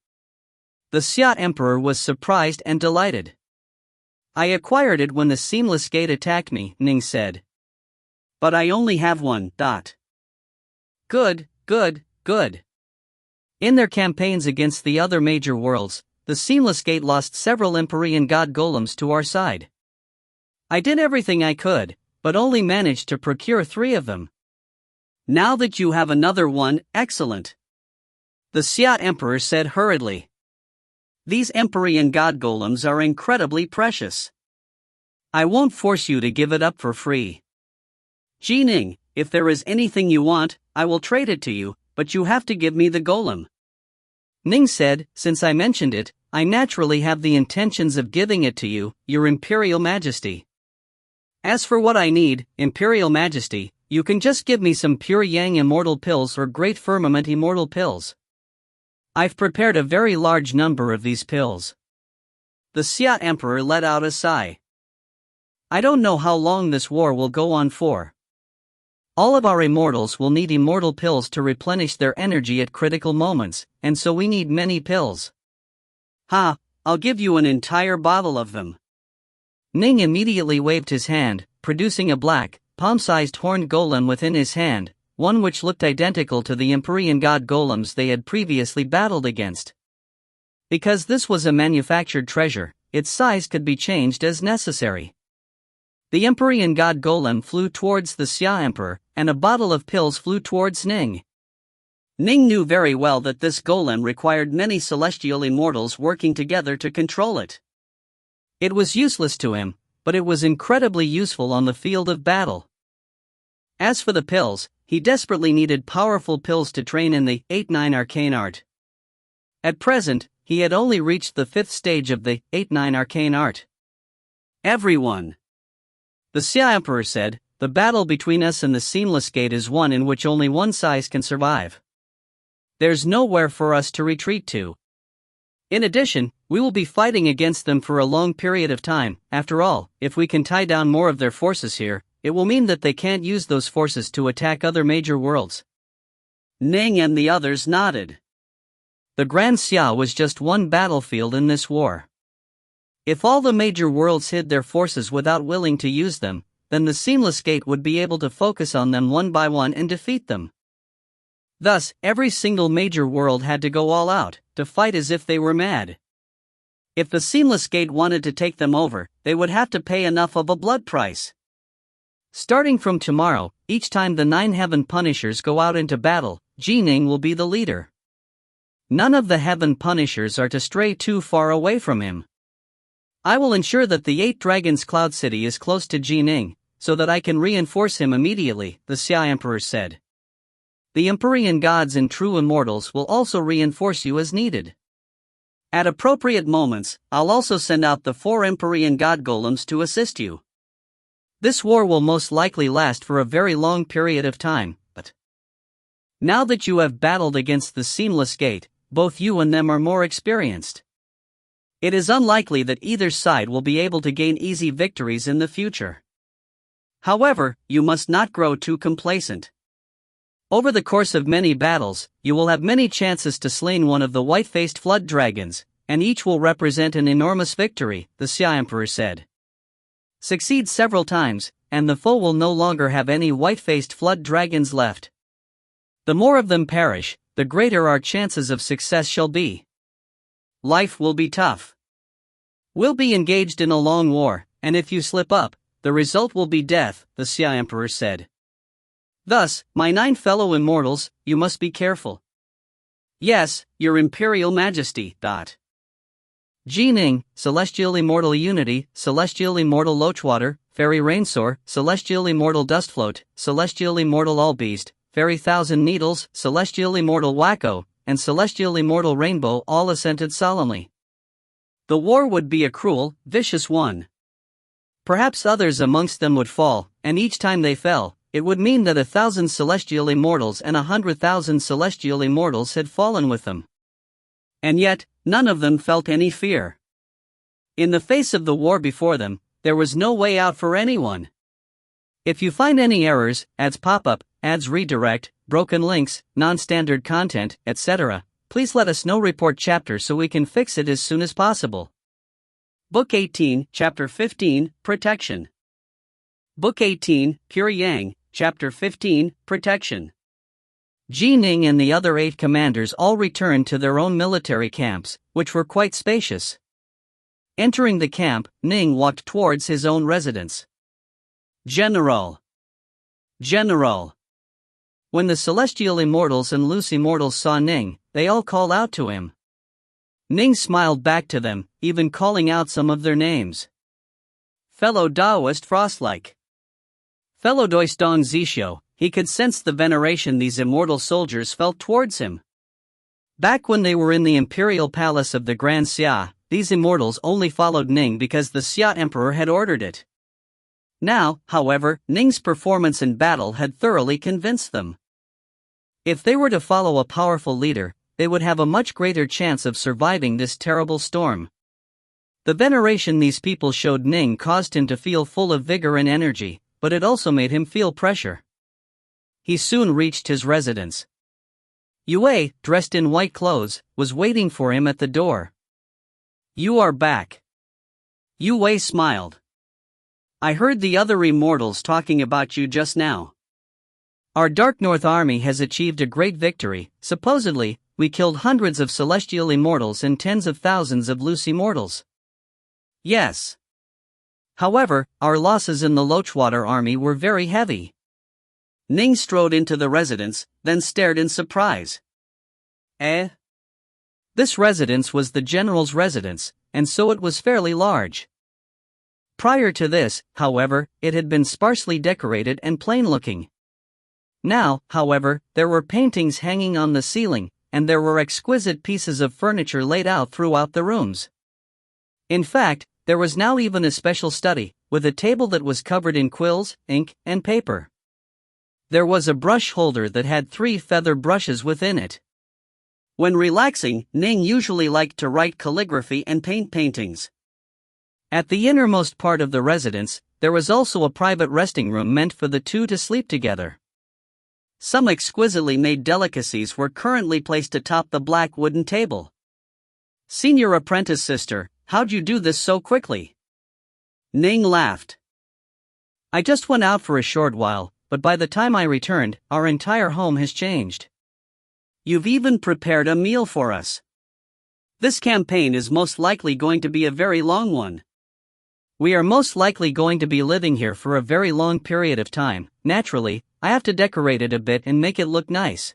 The Xia Emperor was surprised and delighted. I acquired it when the Seamless Gate attacked me, Ning said. But I only have one. Good. In their campaigns against the other major worlds, the Seamless Gate lost several Empyrean God Golems to our side. I did everything I could, but only managed to procure 3 of them. Now that you have another one, excellent. The Xia Emperor said hurriedly. These Empyrean God Golems are incredibly precious. I won't force you to give it up for free. Ning, if there is anything you want, I will trade it to you, but you have to give me the golem. Ning said, since I mentioned it, I naturally have the intentions of giving it to you, Your Imperial Majesty. As for what I need, Imperial Majesty, you can just give me some pure Yang Immortal pills or Great Firmament Immortal pills. I've prepared a very large number of these pills. The Xia Emperor let out a sigh. I don't know how long this war will go on for. All of our immortals will need immortal pills to replenish their energy at critical moments, and so we need many pills. I'll give you an entire bottle of them. Ning immediately waved his hand, producing a black, palm-sized horned golem within his hand, one which looked identical to the Empyrean God Golems they had previously battled against. Because this was a manufactured treasure, its size could be changed as necessary. The Empyrean God Golem flew towards the Xia Emperor, and a bottle of pills flew towards Ning. Ning knew very well that this golem required many celestial immortals working together to control it. It was useless to him, but it was incredibly useful on the field of battle. As for the pills, he desperately needed powerful pills to train in the 8-9 arcane art. At present, he had only reached the 5th stage of the 8-9 arcane art. Everyone! The Xia Emperor said, the battle between us and the Seamless Gate is one in which only one size can survive. There's nowhere for us to retreat to. In addition, we will be fighting against them for a long period of time. After all, if we can tie down more of their forces here, it will mean that they can't use those forces to attack other major worlds. Ning and the others nodded. The Grand Xia was just one battlefield in this war. If all the major worlds hid their forces without willing to use them, then the Seamless Gate would be able to focus on them one by one and defeat them. Thus, every single major world had to go all out, to fight as if they were mad. If the Seamless Gate wanted to take them over, they would have to pay enough of a blood price. Starting from tomorrow, each time the 9 Heaven Punishers go out into battle, Ning will be the leader. None of the Heaven Punishers are to stray too far away from him. I will ensure that the 8 Dragons Cloud City is close to Ning, so that I can reinforce him immediately, the Xia Emperor said. The Empyrean Gods and true Immortals will also reinforce you as needed. At appropriate moments, I'll also send out the 4 Empyrean God Golems to assist you. This war will most likely last for a very long period of time, but now that you have battled against the Seamless Gate, both you and them are more experienced. It is unlikely that either side will be able to gain easy victories in the future. However, you must not grow too complacent. Over the course of many battles, you will have many chances to slay one of the white-faced flood dragons, and each will represent an enormous victory, the Xia Emperor said. Succeed several times, and the foe will no longer have any white-faced flood dragons left. The more of them perish, the greater our chances of success shall be. Life will be tough. We'll be engaged in a long war, and if you slip up, the result will be death, the Xia Emperor said. Thus, my 9 fellow immortals, you must be careful. Yes, Your Imperial Majesty. Ning, Celestial Immortal Unity, Celestial Immortal Lochwater, Fairy Rainsour, Celestial Immortal Dustfloat, Celestial Immortal Allbeast, Fairy Thousand Needles, Celestial Immortal Wacko, and Celestial Immortal Rainbow all assented solemnly. The war would be a cruel, vicious one. Perhaps others amongst them would fall, and each time they fell, it would mean that 1,000 celestial immortals and 100,000 celestial immortals had fallen with them. And yet, none of them felt any fear. In the face of the war before them, there was no way out for anyone. If you find any errors, ads pop up, ads redirect, broken links, non-standard content, etc., please let us know. Report chapter so we can fix it as soon as possible. Book 18, Chapter 15, Protection. Book 18, Pure Yang, Chapter 15, Protection. Ning and the other 8 commanders all returned to their own military camps, which were quite spacious. Entering the camp, Ning walked towards his own residence. General! General! When the celestial immortals and loose immortals saw Ning, they all called out to him. Ning smiled back to them, even calling out some of their names. Fellow Daoist Frostlike. Fellow Doistong Zisho, he could sense the veneration these immortal soldiers felt towards him. Back when they were in the imperial palace of the Grand Xia, these immortals only followed Ning because the Xia Emperor had ordered it. Now, however, Ning's performance in battle had thoroughly convinced them. If they were to follow a powerful leader, they would have a much greater chance of surviving this terrible storm. The veneration these people showed Ning caused him to feel full of vigor and energy, but it also made him feel pressure. He soon reached his residence. Yue, dressed in white clothes, was waiting for him at the door. "You are back." Yue smiled. "I heard the other immortals talking about you just now. Our Dark North army has achieved a great victory. Supposedly, we killed hundreds of celestial immortals and tens of thousands of loose immortals." "Yes. However, our losses in the Lochwater army were very heavy." Ning strode into the residence, then stared in surprise. "Eh?" This residence was the general's residence, and so it was fairly large. Prior to this, however, it had been sparsely decorated and plain-looking. Now, however, there were paintings hanging on the ceiling, and there were exquisite pieces of furniture laid out throughout the rooms. In fact, there was now even a special study, with a table that was covered in quills, ink, and paper. There was a brush holder that had 3 feather brushes within it. When relaxing, Ning usually liked to write calligraphy and paint paintings. At the innermost part of the residence, there was also a private resting room meant for the two to sleep together. Some exquisitely made delicacies were currently placed atop the black wooden table. "Senior apprentice sister, how'd you do this so quickly?" Ning laughed. "I just went out for a short while, but by the time I returned, our entire home has changed. You've even prepared a meal for us. This campaign is most likely going to be a very long one. We are most likely going to be living here for a very long period of time. Naturally, I have to decorate it a bit and make it look nice.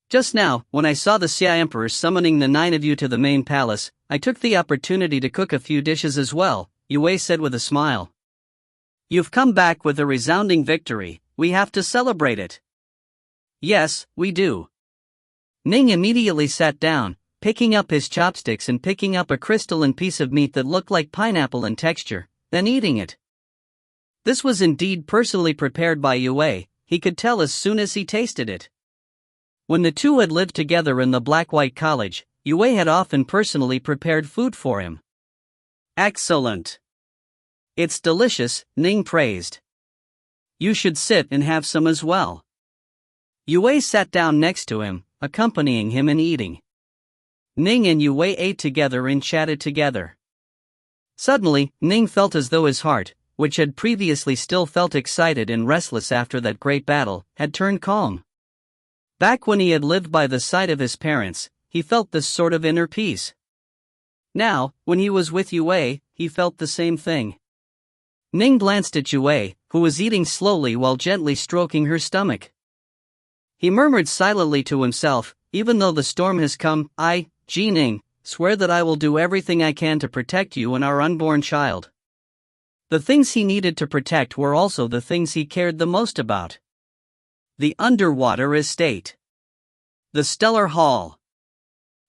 Just now, when I saw the Xia Emperor summoning the 9 of you to the main palace, I took the opportunity to cook a few dishes as well," Yue said with a smile. "You've come back with a resounding victory. We have to celebrate it." "Yes, we do." Ning immediately sat down, picking up his chopsticks and picking up a crystalline piece of meat that looked like pineapple in texture, then eating it. This was indeed personally prepared by Yue, he could tell as soon as he tasted it. When the two had lived together in the Black-White College, Yue had often personally prepared food for him. "Excellent. It's delicious," Ning praised. "You should sit and have some as well." Yue sat down next to him, accompanying him in eating. Ning and Yue ate together and chatted together. Suddenly, Ning felt as though his heart, which had previously still felt excited and restless after that great battle, had turned calm. Back when he had lived by the side of his parents, he felt this sort of inner peace. Now, when he was with Yue, he felt the same thing. Ning glanced at Yue, who was eating slowly while gently stroking her stomach. He murmured silently to himself, "Even though the storm has come, I, Ning, swear that I will do everything I can to protect you and our unborn child." The things he needed to protect were also the things he cared the most about. The underwater estate. The stellar hall.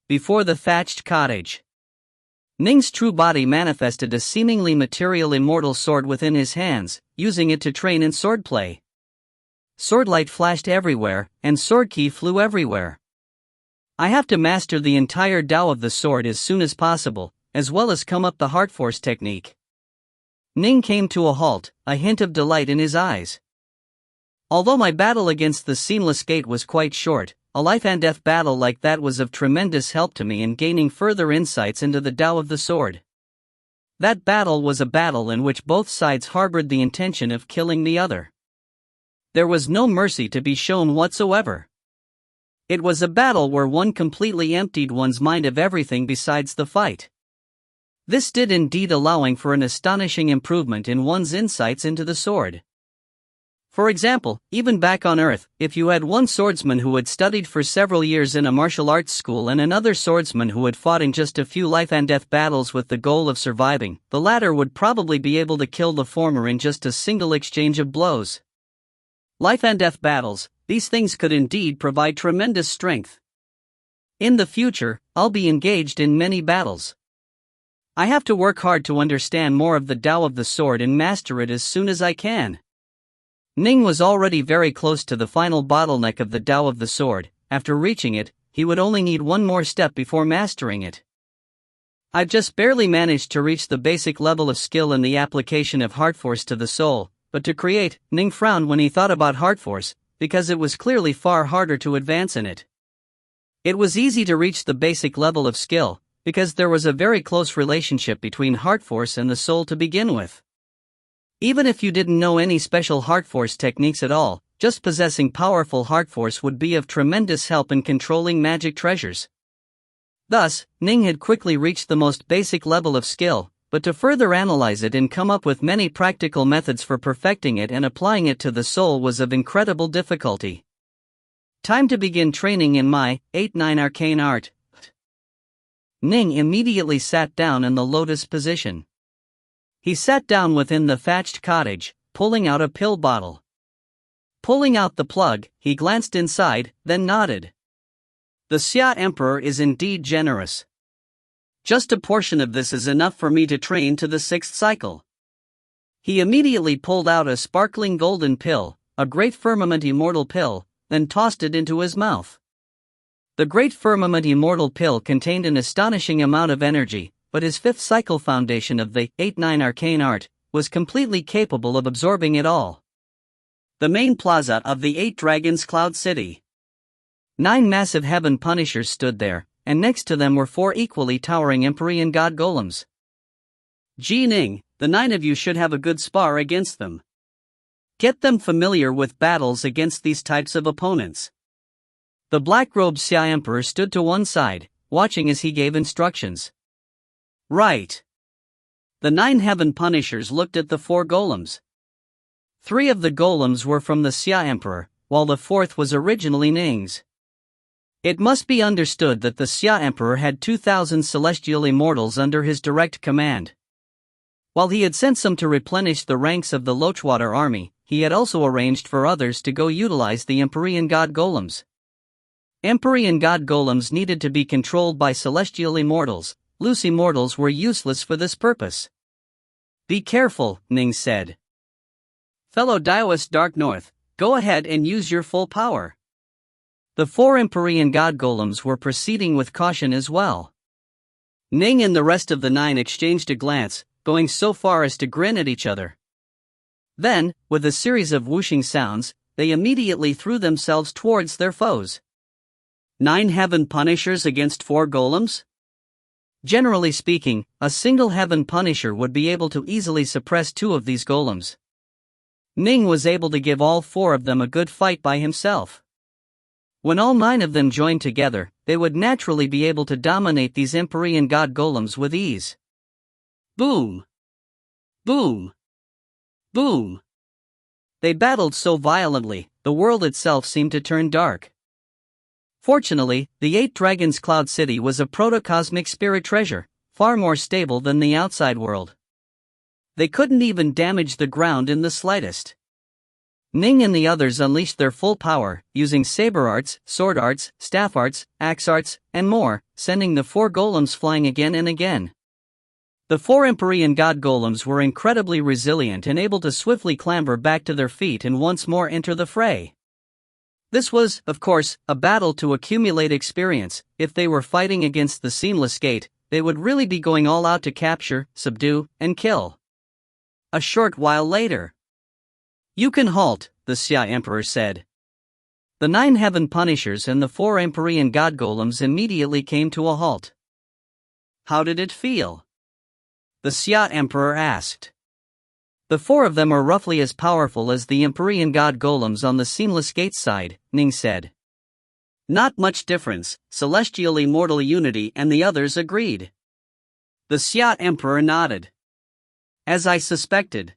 Before the thatched cottage. Ning's true body manifested a seemingly material immortal sword within his hands, using it to train in swordplay. swordlight flashed everywhere, and sword ki flew everywhere. I have to master the entire Tao of the sword as soon as possible, as well as come up the heart force technique. Ning came to a halt, a hint of delight in his eyes. Although my battle against the Seamless Gate was quite short, a life and death battle like that was of tremendous help to me in gaining further insights into the Tao of the sword. That battle was a battle in which both sides harbored the intention of killing the other. There was no mercy to be shown whatsoever. It was a battle where one completely emptied one's mind of everything besides the fight. This did indeed allowing for an astonishing improvement in one's insights into the sword. For example, even back on Earth, if you had one swordsman who had studied for several years in a martial arts school and another swordsman who had fought in just a few life and death battles with the goal of surviving, the latter would probably be able to kill the former in just a single exchange of blows. Life and death battles, these things could indeed provide tremendous strength. In the future, I'll be engaged in many battles. I have to work hard to understand more of the Tao of the sword and master it as soon as I can. Ning was already very close to the final bottleneck of the Tao of the sword. After reaching it, he would only need one more step before mastering it. I've just barely managed to reach the basic level of skill in the application of heart force to the soul, but to create, Ning frowned when he thought about heart force, because it was clearly far harder to advance in it. It was easy to reach the basic level of skill, because there was a very close relationship between heart force and the soul to begin with. Even if you didn't know any special heart force techniques at all, just possessing powerful heart force would be of tremendous help in controlling magic treasures. Thus, Ning had quickly reached the most basic level of skill, but to further analyze it and come up with many practical methods for perfecting it and applying it to the soul was of incredible difficulty. Time to begin training in my 8-9 arcane art. Ning immediately sat down in the lotus position. He sat down within the thatched cottage, pulling out a pill bottle. Pulling out the plug, he glanced inside, then nodded. The Xia Emperor is indeed generous. Just a portion of this is enough for me to train to the 6th cycle. He immediately pulled out a sparkling golden pill, a great firmament immortal pill, then tossed it into his mouth. The great firmament immortal pill contained an astonishing amount of energy, but his 5th cycle foundation of the 8-9 arcane art was completely capable of absorbing it all. The main plaza of the 8 Dragons Cloud City. 9 massive heaven punishers stood there, and next to them were 4 equally towering Empyrean god golems. Ning, the 9 of you should have a good spar against them. Get them familiar with battles against these types of opponents. The black-robed Xia Emperor stood to one side, watching as he gave instructions. Right. The 9 heaven punishers looked at the 4 golems. 3 of the golems were from the Xia Emperor, while the 4th was originally Ning's. It must be understood that the Xia Emperor had 2,000 celestial immortals under his direct command. While he had sent some to replenish the ranks of the Lochwater army, he had also arranged for others to go utilize the Empyrean god golems. Empyrean god golems needed to be controlled by celestial immortals. Loose immortals were useless for this purpose. Be careful, Ning said. Fellow Daoist Dark North, go ahead and use your full power. The 4 Empyrean god golems were proceeding with caution as well. Ning and the rest of the 9 exchanged a glance, going so far as to grin at each other. Then, with a series of whooshing sounds, they immediately threw themselves towards their foes. 9 heaven punishers against 4 golems? Generally speaking, a single heaven punisher would be able to easily suppress 2 of these golems. Ning was able to give all 4 of them a good fight by himself. When all 9 of them joined together, they would naturally be able to dominate these Empyrean god golems with ease. Boom! Boom! Boom! They battled so violently, the world itself seemed to turn dark. Fortunately, the 8 Dragons Cloud City was a protocosmic spirit treasure, far more stable than the outside world. They couldn't even damage the ground in the slightest. Ning and the others unleashed their full power, using saber arts, sword arts, staff arts, axe arts, and more, sending the 4 golems flying again and again. The 4 Empyrean god golems were incredibly resilient and able to swiftly clamber back to their feet and once more enter the fray. This was, of course, a battle to accumulate experience. If they were fighting against the Seamless Gate, they would really be going all out to capture, subdue, and kill. A short while later. "You can halt," the Xia Emperor said. The 9 Heaven Punishers and the 4 Empyrean god golems immediately came to a halt. "How did it feel?" the Xia Emperor asked. "The 4 of them are roughly as powerful as the Empyrean god golems on the Seamless Gate side," Ning said. "Not much difference," Celestial Immortal Unity and the others agreed. The Xia Emperor nodded. "As I suspected.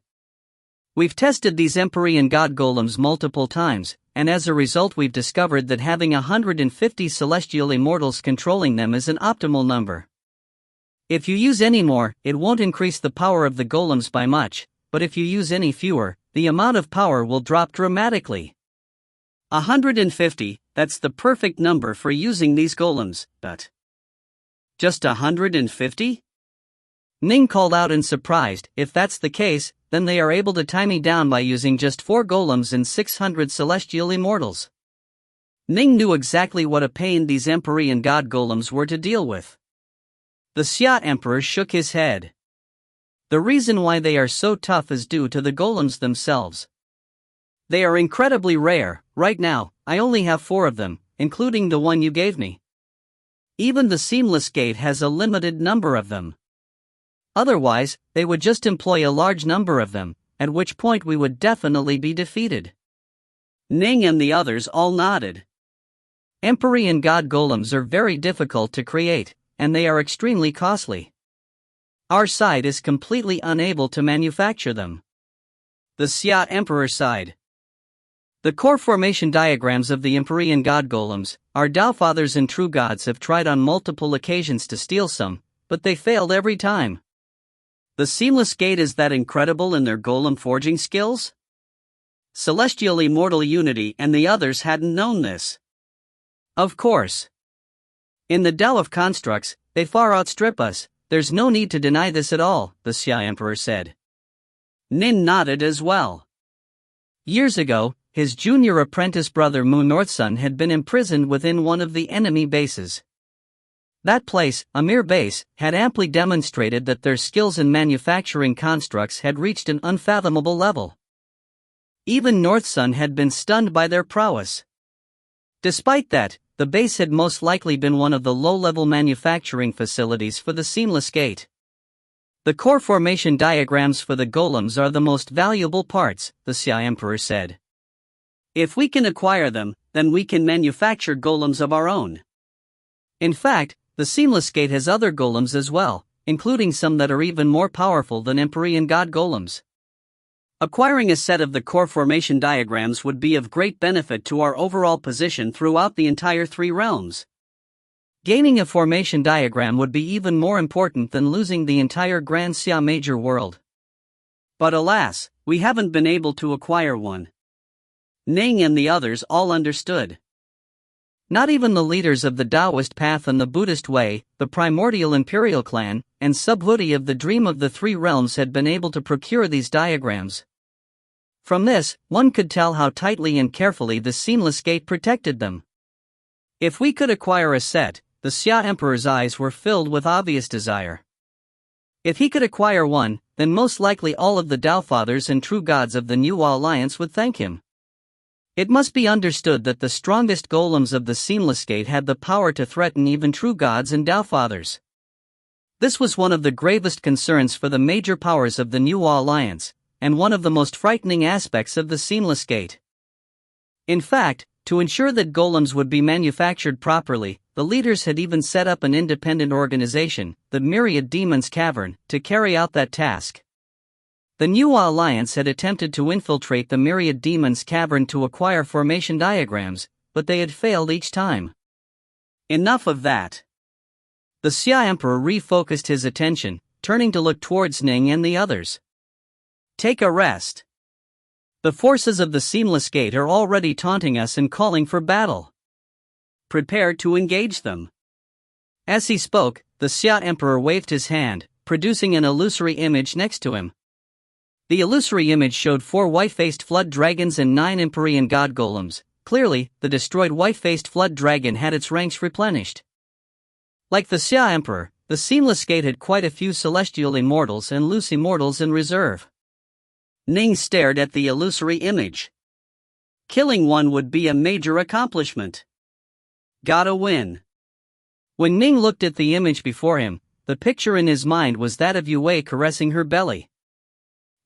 We've tested these Empyrean god golems multiple times, and as a result we've discovered that having 150 Celestial Immortals controlling them is an optimal number. If you use any more, it won't increase the power of the golems by much, but if you use any fewer, the amount of power will drop dramatically. 150, that's the perfect number for using these golems, but just 150? Ning called out in surprise. "If that's the case, then they are able to tie me down by using just 4 golems and 600 Celestial Immortals." Ning knew exactly what a pain these Empyrean god golems were to deal with. The Xia Emperor shook his head. "The reason why they are so tough is due to the golems themselves. They are incredibly rare. Right now, I only have 4 of them, including the one you gave me. Even the Seamless Gate has a limited number of them. Otherwise, they would just employ a large number of them, at which point we would definitely be defeated." Ning and the others all nodded. Empyrean god golems are very difficult to create, and they are extremely costly. Our side is completely unable to manufacture them. The Xia Emperor sighed. "The core formation diagrams of the Empyrean god golems, our Tao Fathers and True Gods have tried on multiple occasions to steal some, but they failed every time. The Seamless Gate is that incredible in their golem forging skills?" Celestial Immortal Unity and the others hadn't known this. "Of course. In the Tao of constructs, they far outstrip us. There's no need to deny this at all," the Xia Emperor said. Nin nodded as well. Years ago, his junior apprentice brother Moon Northsun had been imprisoned within one of the enemy bases. That place, a mere base, had amply demonstrated that their skills in manufacturing constructs had reached an unfathomable level. Even Northsun had been stunned by their prowess. Despite that, the base had most likely been one of the low-level manufacturing facilities for the Seamless Gate. "The core formation diagrams for the golems are the most valuable parts," the Xia Emperor said. "If we can acquire them, then we can manufacture golems of our own. In fact, the Seamless Gate has other golems as well, including some that are even more powerful than Empyrean god golems. Acquiring a set of the core formation diagrams would be of great benefit to our overall position throughout the entire 3 realms. Gaining a formation diagram would be even more important than losing the entire Grand Xia Major world. But alas, we haven't been able to acquire one." Ning and the others all understood. Not even the leaders of the Taoist path and the Buddhist way, the primordial imperial clan, and Subhuti of the Dream of the 3 Realms had been able to procure these diagrams. From this, one could tell how tightly and carefully the Seamless Gate protected them. If we could acquire a set, the Xia Emperor's eyes were filled with obvious desire. If he could acquire one, then most likely all of the Tao Fathers and True Gods of the New Alliance would thank him. It must be understood that the strongest golems of the Seamless Gate had the power to threaten even True Gods and Tao Fathers. This was one of the gravest concerns for the major powers of the New Alliance, and one of the most frightening aspects of the Seamless Gate. In fact, to ensure that golems would be manufactured properly, the leaders had even set up an independent organization, the Myriad Demons Cavern, to carry out that task. The New Alliance had attempted to infiltrate the Myriad Demons Cavern to acquire formation diagrams, but they had failed each time. Enough of that. The Xia Emperor refocused his attention, turning to look towards Ning and the others. "Take a rest. The forces of the Seamless Gate are already taunting us and calling for battle. Prepare to engage them." As he spoke, the Xia Emperor waved his hand, producing an illusory image next to him. The illusory image showed 4 white-faced flood dragons and 9 Empyrean god golems. Clearly, the destroyed white-faced flood dragon had its ranks replenished. Like the Xia Emperor, the Seamless Gate had quite a few celestial immortals and loose immortals in reserve. Ning stared at the illusory image. Killing one would be a major accomplishment. Gotta win. When Ning looked at the image before him, the picture in his mind was that of Yue caressing her belly.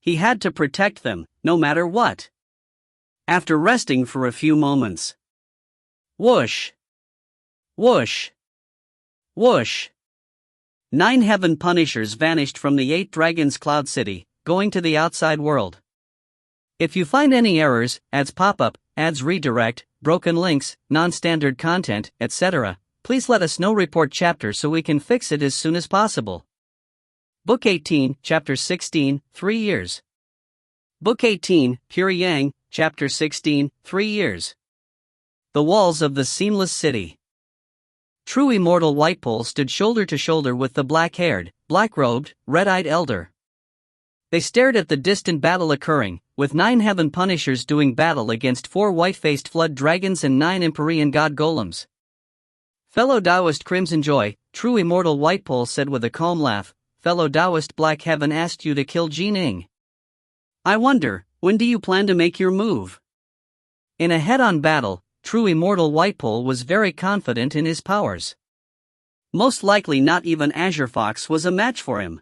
He had to protect them, no matter what. After resting for a few moments. Whoosh! Whoosh! Whoosh! 9 heaven punishers vanished from the 8 dragons Cloud City, going to the outside world. If you find any errors, ads pop up, ads redirect, broken links, non-standard content, etc., please let us know. Report chapter so we can fix it as soon as possible. Book 18, Chapter 16, 3 years. Book 18, Pure Yang, Chapter 16, 3 years. The walls of the Seamless City. True Immortal Whitepole stood shoulder to shoulder with the black-haired, black-robed, red-eyed elder. They stared at the distant battle occurring, with 9 heaven punishers doing battle against 4 white-faced flood dragons and 9 Empyrean god golems. Fellow Taoist Crimson Joy, True Immortal Whitepole said with a calm laugh, fellow Taoist Black Heaven asked you to kill Ning. I wonder, when do you plan to make your move? In a head-on battle, True Immortal Whitepole was very confident in his powers. Most likely not even Azure Fox was a match for him.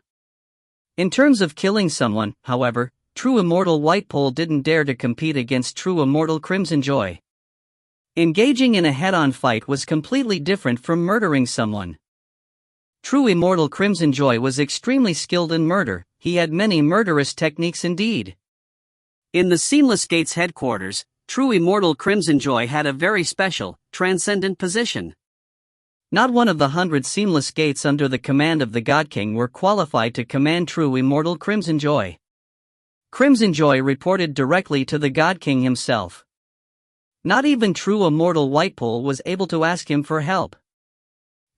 In terms of killing someone, however, True Immortal Whitepole didn't dare to compete against True Immortal Crimson Joy. Engaging in a head-on fight was completely different from murdering someone. True Immortal Crimson Joy was extremely skilled in murder. He had many murderous techniques indeed. In the Seamless Gate's headquarters, True Immortal Crimson Joy had a very special, transcendent position. Not one of the 100 Seamless Gates under the command of the God King were qualified to command True Immortal Crimson Joy. Crimson Joy reported directly to the God King himself. Not even True Immortal Whitepole was able to ask him for help.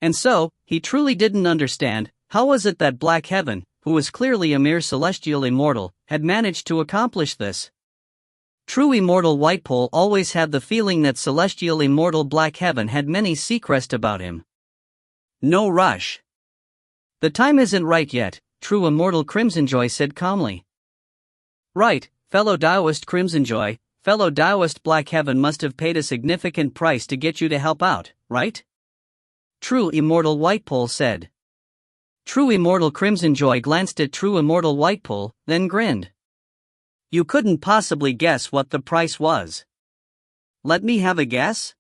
And so, he truly didn't understand, how was it that Black Heaven, who was clearly a mere celestial immortal, had managed to accomplish this. True Immortal Whitepole always had the feeling that celestial immortal Black Heaven had many secrets about him. No rush. The time isn't right yet, True Immortal Crimson Joy said calmly. Right, fellow Taoist Crimson Joy, fellow Taoist Black Heaven must have paid a significant price to get you to help out, right? True Immortal Whitepole said. True Immortal Crimson Joy glanced at True Immortal Whitepole, then grinned. You couldn't possibly guess what the price was. Let me have a guess?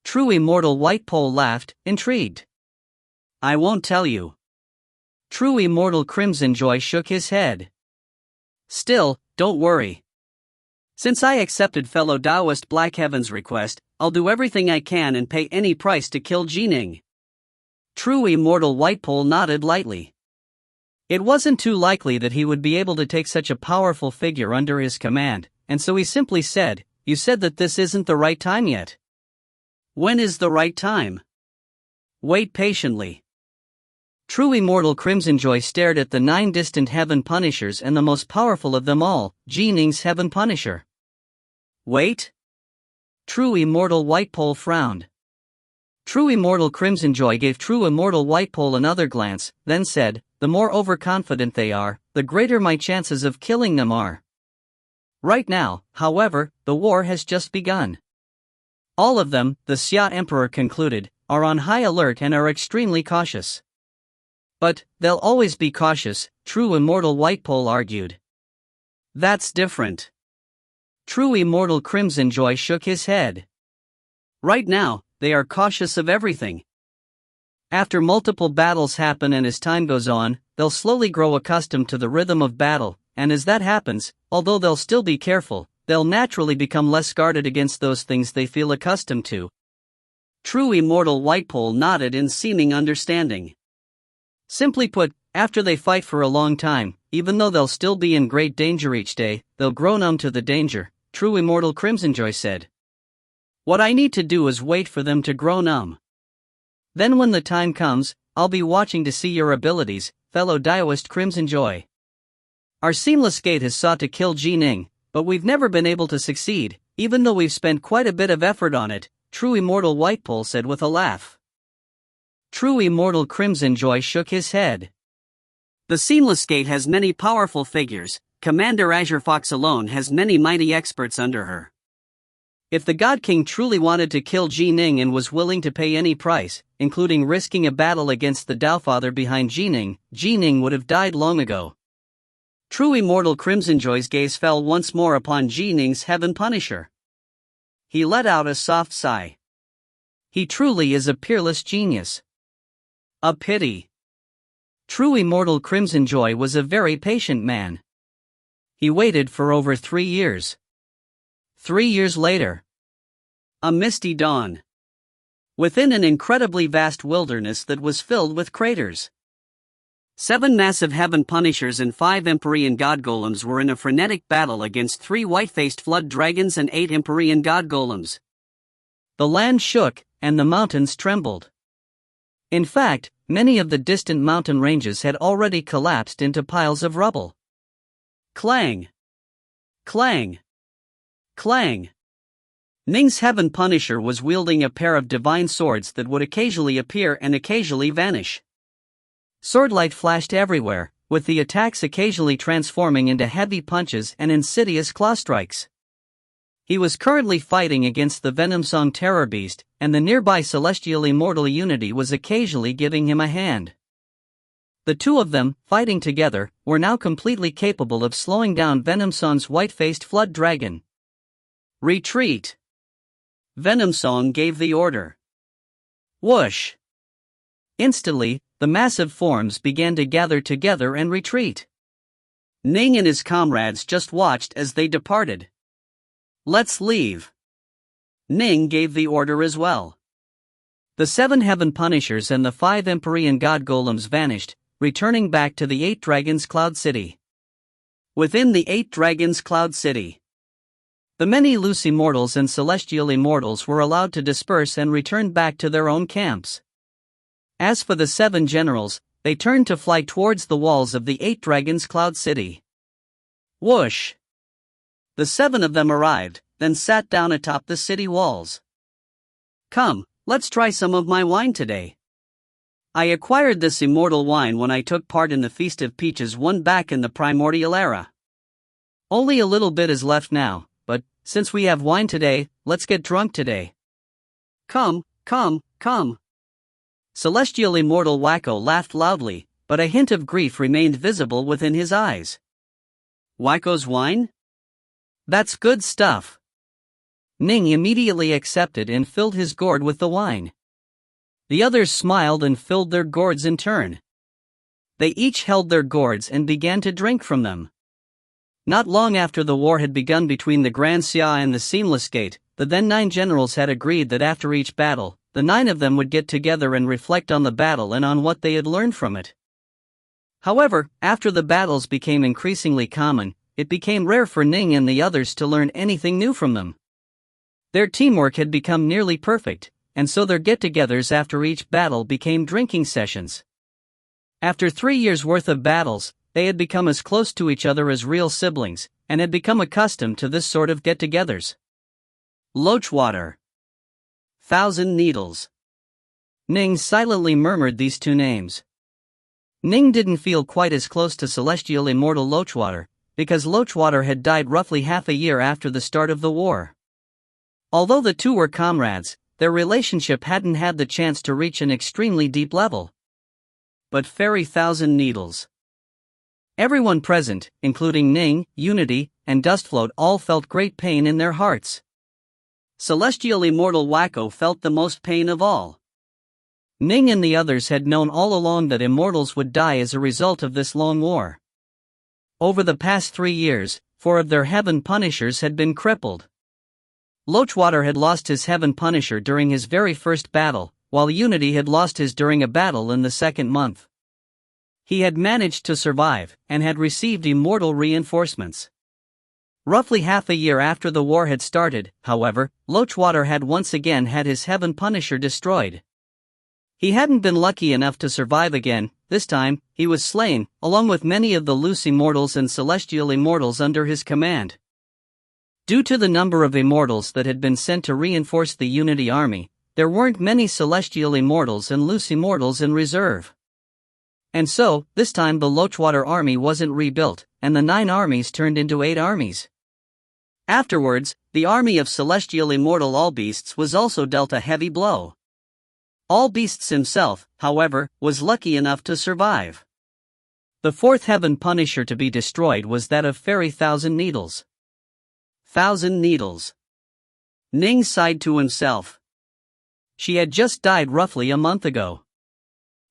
True Immortal Whitepole laughed, intrigued. I won't tell you. True Immortal Crimson Joy shook his head. Still, don't worry. Since I accepted fellow Taoist Black Heaven's request, I'll do everything I can and pay any price to kill Ning. True Immortal Whitepole nodded lightly. It wasn't too likely that he would be able to take such a powerful figure under his command, and so he simply said, You said that this isn't the right time yet. When is the right time? Wait patiently. True Immortal Crimson Joy stared at the 9 distant Heaven Punishers and the most powerful of them all, Ning's Heaven Punisher. Wait? True Immortal Whitepole frowned. True Immortal Crimson Joy gave True Immortal Whitepole another glance, then said, The more overconfident they are, the greater my chances of killing them are. Right now, however, the war has just begun. All of them, the Xia Emperor concluded, are on high alert and are extremely cautious. But, they'll always be cautious, True Immortal Whitepole argued. That's different. True Immortal Crimson Joy shook his head. Right now, they are cautious of everything. After multiple battles happen and as time goes on, they'll slowly grow accustomed to the rhythm of battle, and as that happens, although they'll still be careful, they'll naturally become less guarded against those things they feel accustomed to. True Immortal Whitepole nodded in seeming understanding. Simply put, after they fight for a long time, even though they'll still be in great danger each day, they'll grow numb to the danger, True Immortal Crimson Joy said. What I need to do is wait for them to grow numb. Then when the time comes, I'll be watching to see your abilities, fellow Daoist Crimson Joy. Our seamless gate has sought to kill Ning, but we've never been able to succeed, even though we've spent quite a bit of effort on it, True Immortal Whitepole said with a laugh. True Immortal Crimson Joy shook his head. The seamless gate has many powerful figures. Commander Azure Fox alone has many mighty experts under her. If the God King truly wanted to kill Ning and was willing to pay any price, including risking a battle against the Taofather behind Ning would have died long ago. True Immortal Crimson Joy's gaze fell once more upon Ning's Heaven Punisher. He let out a soft sigh. He truly is a peerless genius. A pity. True Immortal Crimson Joy was a very patient man. He waited for over 3 years. 3 years later. A misty dawn. Within an incredibly vast wilderness that was filled with craters. 7 massive Heaven Punishers and 5 Empyrean God Golems were in a frenetic battle against 3 white-faced Flood Dragons and 8 Empyrean God Golems. The land shook, and the mountains trembled. In fact, many of the distant mountain ranges had already collapsed into piles of rubble. Clang! Clang! Clang! Ning's Heaven Punisher was wielding a pair of divine swords that would occasionally appear and occasionally vanish. Swordlight flashed everywhere, with the attacks occasionally transforming into heavy punches and insidious claw strikes. He was currently fighting against the Venomsong Terror Beast, and the nearby Celestial Immortal Unity was occasionally giving him a hand. The two of them, fighting together, were now completely capable of slowing down Venomsong's white-faced Flood Dragon. Retreat! Venomsong gave the order. Whoosh! Instantly, the massive forms began to gather together and retreat. Ning and his comrades just watched as they departed. Let's leave. Ning gave the order as well. The 7 Heaven Punishers and the 5 Empyrean God Golems vanished, returning back to the 8 Dragons Cloud City. Within the 8 Dragons Cloud City, the many loose Immortals and Celestial Immortals were allowed to disperse and return back to their own camps. As for the 7 generals, they turned to fly towards the walls of the 8 Dragons Cloud City. Whoosh! The 7 of them arrived, then sat down atop the city walls. Come, let's try some of my wine today. I acquired this immortal wine when I took part in the Feast of Peaches won back in the Primordial Era. Only a little bit is left now, but, since we have wine today, let's get drunk today. Come, come, come. Celestial Immortal Wacko laughed loudly, but a hint of grief remained visible within his eyes. Wacko's wine? That's good stuff. Ning immediately accepted and filled his gourd with the wine. The others smiled and filled their gourds in turn. They each held their gourds and began to drink from them. Not long after the war had begun between the Grand Xia and the Seamless Gate, the then 9 generals had agreed that after each battle, the 9 of them would get together and reflect on the battle and on what they had learned from it. However, after the battles became increasingly common, it became rare for Ning and the others to learn anything new from them. Their teamwork had become nearly perfect, and so their get-togethers after each battle became drinking sessions. After 3 years' worth of battles, they had become as close to each other as real siblings, and had become accustomed to this sort of get-togethers. Lochwater. 1,000 Needles. Ning silently murmured these 2 names. Ning didn't feel quite as close to Celestial Immortal Lochwater, because Lochwater had died roughly half a year after the start of the war. Although the 2 were comrades, their relationship hadn't had the chance to reach an extremely deep level. But Fairy 1,000 Needles. Everyone present, including Ning, Unity, and Dustfloat, all felt great pain in their hearts. Celestial Immortal Wacko felt the most pain of all. Ning and the others had known all along that Immortals would die as a result of this long war. Over the past 3 years, 4 of their Heaven Punishers had been crippled. Lochwater had lost his Heaven Punisher during his very first battle, while Unity had lost his during a battle in the second month. He had managed to survive, and had received immortal reinforcements. Roughly half a year after the war had started, however, Lochwater had once again had his Heaven Punisher destroyed. He hadn't been lucky enough to survive again. This time, he was slain, along with many of the loose Immortals and Celestial Immortals under his command. Due to the number of Immortals that had been sent to reinforce the Unity army, there weren't many Celestial Immortals and loose Immortals in reserve. And so, this time the Lochwater army wasn't rebuilt, and the 9 armies turned into 8 armies. Afterwards, the army of Celestial Immortal Allbeasts was also dealt a heavy blow. Allbeasts himself, however, was lucky enough to survive. The 4th heaven Punisher to be destroyed was that of Fairy Thousand Needles. 1,000 Needles. Ning sighed to himself. She had just died roughly a month ago.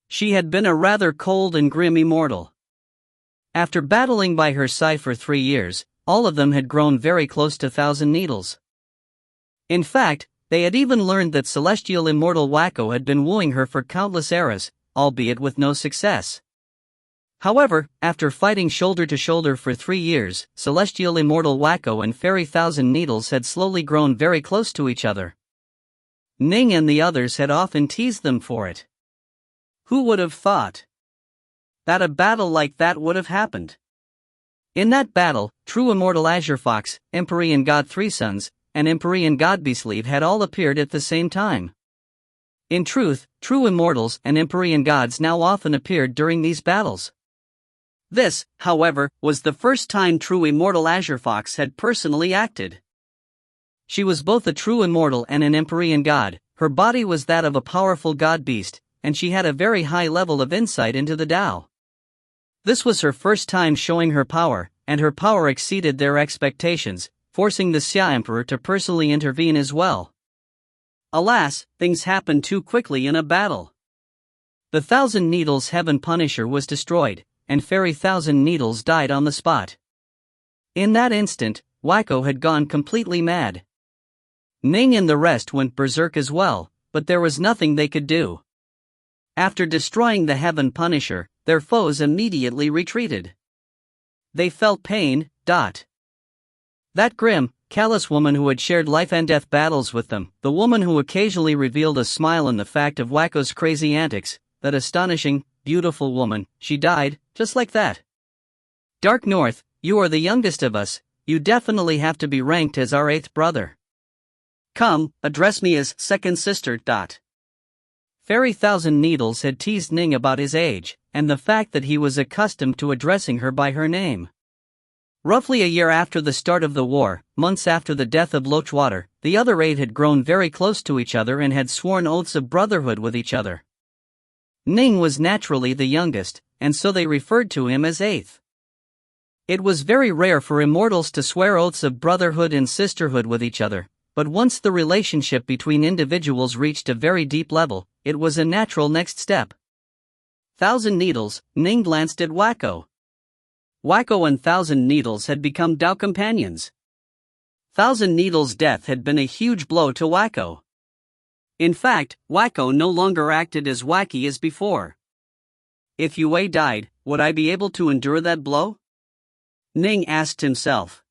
She had been a rather cold and grim immortal. After battling by her side for 3 years, all of them had grown very close to 1,000 Needles. In fact, they had even learned that Celestial Immortal Wacko had been wooing her for countless eras, albeit with no success. However, after fighting shoulder to shoulder for 3 years, Celestial Immortal Wacko and Fairy Thousand Needles had slowly grown very close to each other. Ning and the others had often teased them for it. Who would have thought that a battle like that would have happened? In that battle, True Immortal Azure Fox, Empyrean God Three Sons, and Empyrean God Beasleave had all appeared at the same time. In truth, True Immortals and Empyrean Gods now often appeared during these battles. This, however, was the first time True Immortal Azure Fox had personally acted. She was both a true immortal and an Empyrean God. Her body was that of a powerful god beast, and she had a very high level of insight into the Tao. This was her first time showing her power, and her power exceeded their expectations, forcing the Xia Emperor to personally intervene as well. Alas, things happened too quickly in a battle. The 1,000 Needles Heaven Punisher was destroyed, and Fairy Thousand Needles died on the spot. In that instant, Wacko had gone completely mad. Ning and the rest went berserk as well, but there was nothing they could do. After destroying the Heaven Punisher, their foes immediately retreated. They felt pain. That grim, callous woman who had shared life and death battles with them, the woman who occasionally revealed a smile in the fact of Wacko's crazy antics, that astonishing, beautiful woman, she died, just like that. Dark North, you are the youngest of us, you definitely have to be ranked as our 8th brother. Come, address me as second sister. Fairy Thousand Needles had teased Ning about his age, and the fact that he was accustomed to addressing her by her name. Roughly a year after the start of the war, months after the death of Lochwater, the other 8 had grown very close to each other and had sworn oaths of brotherhood with each other. Ning was naturally the youngest, and so they referred to him as 8th. It was very rare for immortals to swear oaths of brotherhood and sisterhood with each other, but once the relationship between individuals reached a very deep level, it was a natural next step. 1,000 Needles, Ning glanced at Wacko. Wacko and 1,000 Needles had become Tao companions. 1,000 Needles' death had been a huge blow to Wacko. In fact, Wacko no longer acted as wacky as before. If Yue died, would I be able to endure that blow? Ning asked himself.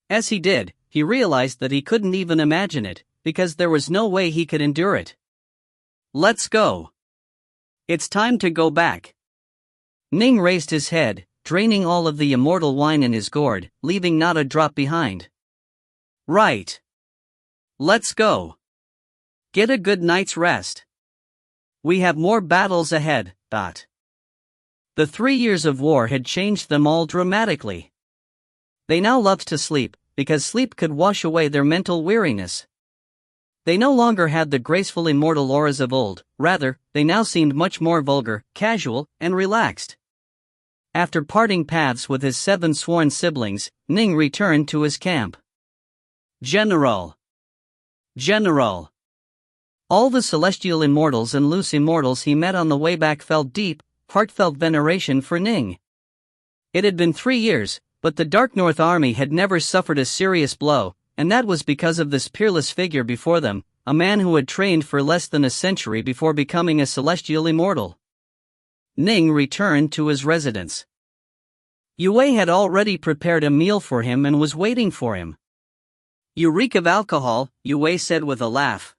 As he did, he realized that he couldn't even imagine it, because there was no way he could endure it. Let's go. It's time to go back. Ning raised his head, draining all of the immortal wine in his gourd, leaving not a drop behind. Right. Let's go. Get a good night's rest. We have more battles ahead. The 3 years of war had changed them all dramatically. They now loved to sleep, because sleep could wash away their mental weariness. They no longer had the graceful immortal auras of old, rather, they now seemed much more vulgar, casual, and relaxed. After parting paths with his 7 sworn siblings, Ning returned to his camp. General! All the celestial immortals and loose immortals he met on the way back felt deep, heartfelt veneration for Ning. It had been 3 years, but the Dark North army had never suffered a serious blow, and that was because of this peerless figure before them, a man who had trained for less than a century before becoming a celestial immortal. Ning returned to his residence. Yue had already prepared a meal for him and was waiting for him. You reek of alcohol, Yue said with a laugh.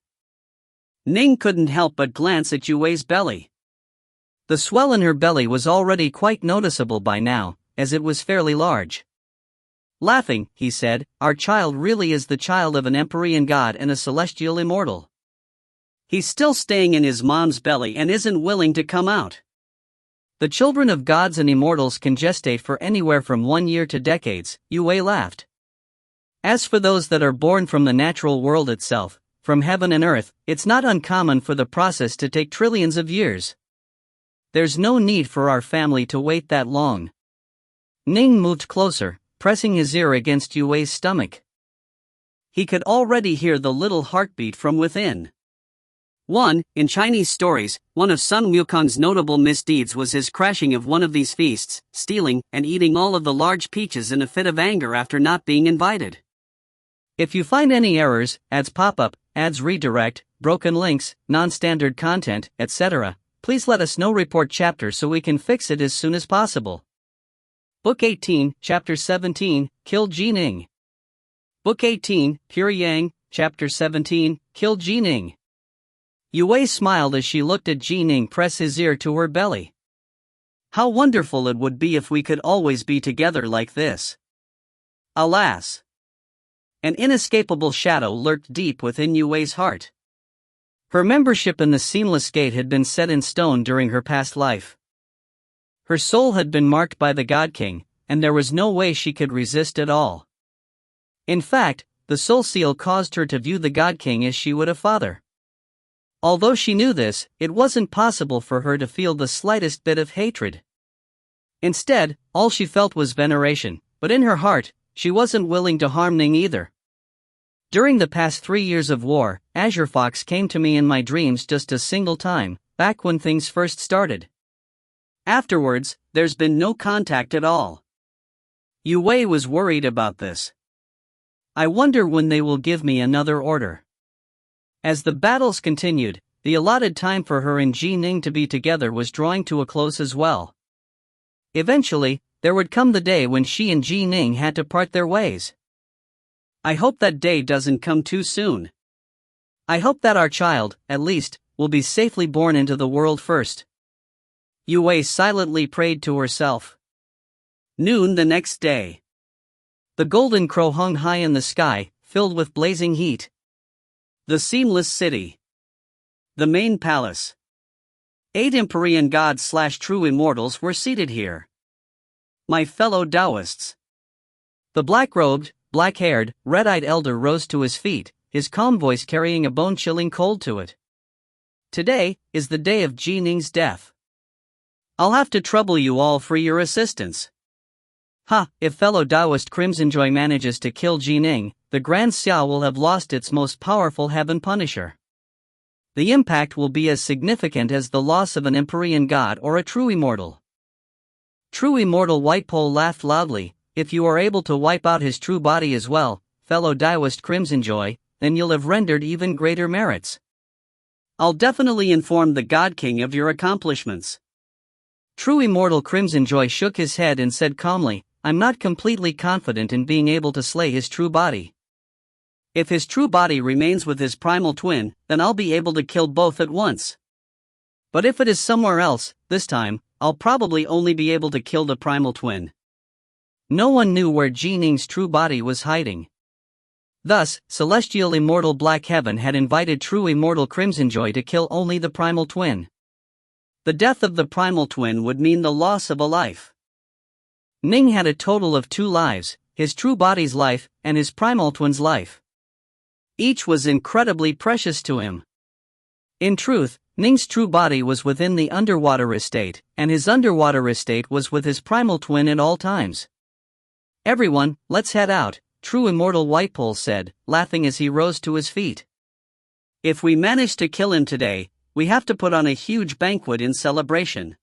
Ning couldn't help but glance at Yue's belly. The swell in her belly was already quite noticeable by now, as it was fairly large. Laughing, he said, "Our child really is the child of an Empyrean god and a celestial immortal. He's still staying in his mom's belly and isn't willing to come out. The children of gods and immortals can gestate for anywhere from 1 year to decades," Yue laughed. "As for those that are born from the natural world itself, from heaven and earth, it's not uncommon for the process to take trillions of years. There's no need for our family to wait that long." Ning moved closer, pressing his ear against Yue's stomach. He could already hear the little heartbeat from within. In Chinese stories, one of Sun Wukong's notable misdeeds was his crashing of one of these feasts, stealing and eating all of the large peaches in a fit of anger after not being invited. If you find any errors, ads pop up, ads redirect, broken links, non-standard content, etc., please let us know. Report chapter so we can fix it as soon as possible. Book 18, Chapter 17, Kill Ji Ning. Book 18, Pure Yang, Chapter 17, Kill Ji Ning. Yue smiled as she looked at Ji Ning press his ear to her belly. How wonderful it would be if we could always be together like this. Alas! An inescapable shadow lurked deep within Yue's heart. Her membership in the Seamless Gate had been set in stone during her past life. Her soul had been marked by the God King, and there was no way she could resist at all. In fact, the soul seal caused her to view the God King as she would a father. Although she knew this, it wasn't possible for her to feel the slightest bit of hatred. Instead, all she felt was veneration, but in her heart, she wasn't willing to harm Ning either. During the past 3 years of war, Azure Fox came to me in my dreams just a single time, back when things first started. Afterwards, there's been no contact at all. Yue was worried about this. I wonder when they will give me another order. As the battles continued, the allotted time for her and Ji Ning to be together was drawing to a close as well. Eventually, there would come the day when she and Ji Ning had to part their ways. I hope that day doesn't come too soon. I hope that our child, at least, will be safely born into the world first. Yue silently prayed to herself. Noon the next day. The golden crow hung high in the sky, filled with blazing heat. The Seamless City. The main palace. 8 Empyrean gods/true immortals were seated here. My fellow Taoists. The black-robed, black-haired, red-eyed elder rose to his feet, his calm voice carrying a bone-chilling cold to it. Today is the day of Ji Ning's death. I'll have to trouble you all for your assistance. If fellow Taoist Crimson Joy manages to kill Ji Ning, the Grand Xia will have lost its most powerful heaven punisher. The impact will be as significant as the loss of an Empyrean god or a true immortal. True Immortal Whitepole laughed loudly. If you are able to wipe out his true body as well, fellow Taoist Crimson Joy, then you'll have rendered even greater merits. I'll definitely inform the God King of your accomplishments. True Immortal Crimson Joy shook his head and said calmly, I'm not completely confident in being able to slay his true body. If his true body remains with his primal twin, then I'll be able to kill both at once. But if it is somewhere else, this time, I'll probably only be able to kill the primal twin. No one knew where Ji Ning's true body was hiding. Thus, Celestial Immortal Black Heaven had invited True Immortal Crimson Joy to kill only the primal twin. The death of the primal twin would mean the loss of a life. Ning had a total of 2 lives, his true body's life, and his primal twin's life. Each was incredibly precious to him. In truth, Ning's true body was within the underwater estate, and his underwater estate was with his primal twin at all times. Everyone, let's head out, True Immortal Whitepole said, laughing as he rose to his feet. If we manage to kill him today, we have to put on a huge banquet in celebration.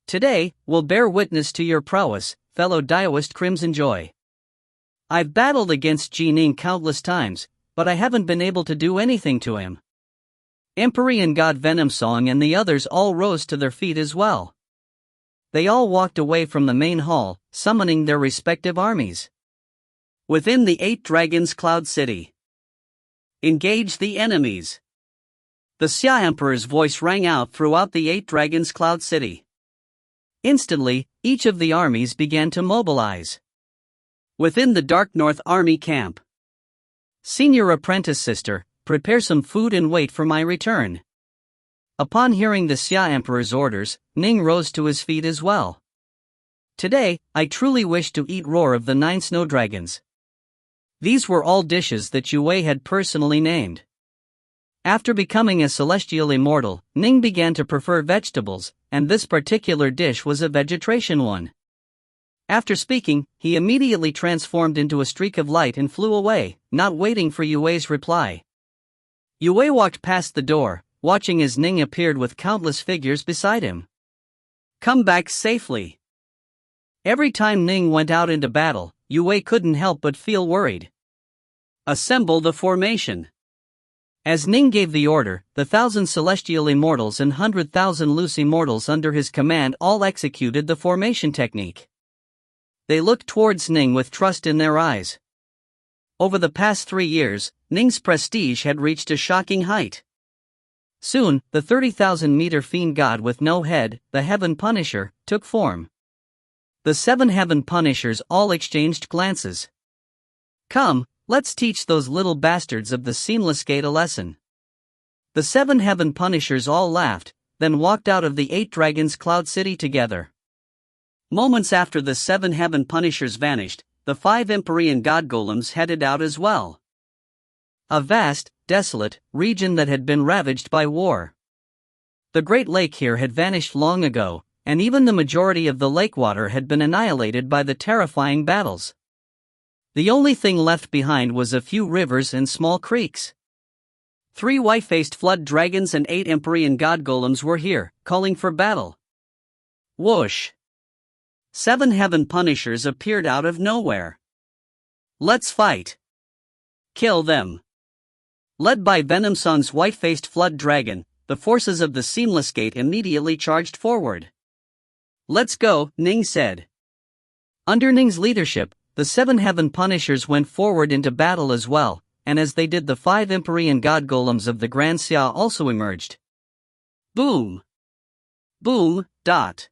Today, we'll bear witness to your prowess, fellow Taoist Crimson Joy. I've battled against Ji Ning countless times, but I haven't been able to do anything to him. Empyrean God Venom Song and the others all rose to their feet as well. They all walked away from the main hall, summoning their respective armies. Within the 8 Dragons Cloud City. Engage the enemies. The Xia Emperor's voice rang out throughout the 8 Dragons Cloud City. Instantly, each of the armies began to mobilize. Within the Dark North Army camp. Senior apprentice sister, prepare some food and wait for my return. Upon hearing the Xia Emperor's orders, Ning rose to his feet as well. Today, I truly wish to eat roar of the 9 snow dragons. These were all dishes that Yue had personally named. After becoming a celestial immortal, Ning began to prefer vegetables, and this particular dish was a vegetation one. After speaking, he immediately transformed into a streak of light and flew away, not waiting for Yue's reply. Yue walked past the door, watching as Ning appeared with countless figures beside him. Come back safely. Every time Ning went out into battle, Yue couldn't help but feel worried. Assemble the formation. As Ning gave the order, the 1,000 celestial immortals and 100,000 loose immortals under his command all executed the formation technique. They looked towards Ning with trust in their eyes. Over the past 3 years, Ning's prestige had reached a shocking height. Soon, the 30,000-meter fiend god with no head, the Heaven Punisher, took form. The 7 Heaven Punishers all exchanged glances. Come, let's teach those little bastards of the Seamless Gate a lesson. The 7 Heaven Punishers all laughed, then walked out of the 8 Dragons Cloud City together. Moments after the 7 Heaven Punishers vanished, the 5 Empyrean God Golems headed out as well. A vast, desolate region that had been ravaged by war. The Great Lake here had vanished long ago, and even the majority of the lake water had been annihilated by the terrifying battles. The only thing left behind was a few rivers and small creeks. 3 white-faced flood dragons and 8 Empyrean God Golems were here, calling for battle. Whoosh! 7 Heaven Punishers appeared out of nowhere. Let's fight! Kill them! Led by Venomson's white-faced flood dragon, the forces of the Seamless Gate immediately charged forward. Let's go, Ning said. Under Ning's leadership, the 7 Heaven Punishers went forward into battle as well, and as they did, the 5 Empyrean God Golems of the Grand Xia also emerged. Boom! Boom! Dot!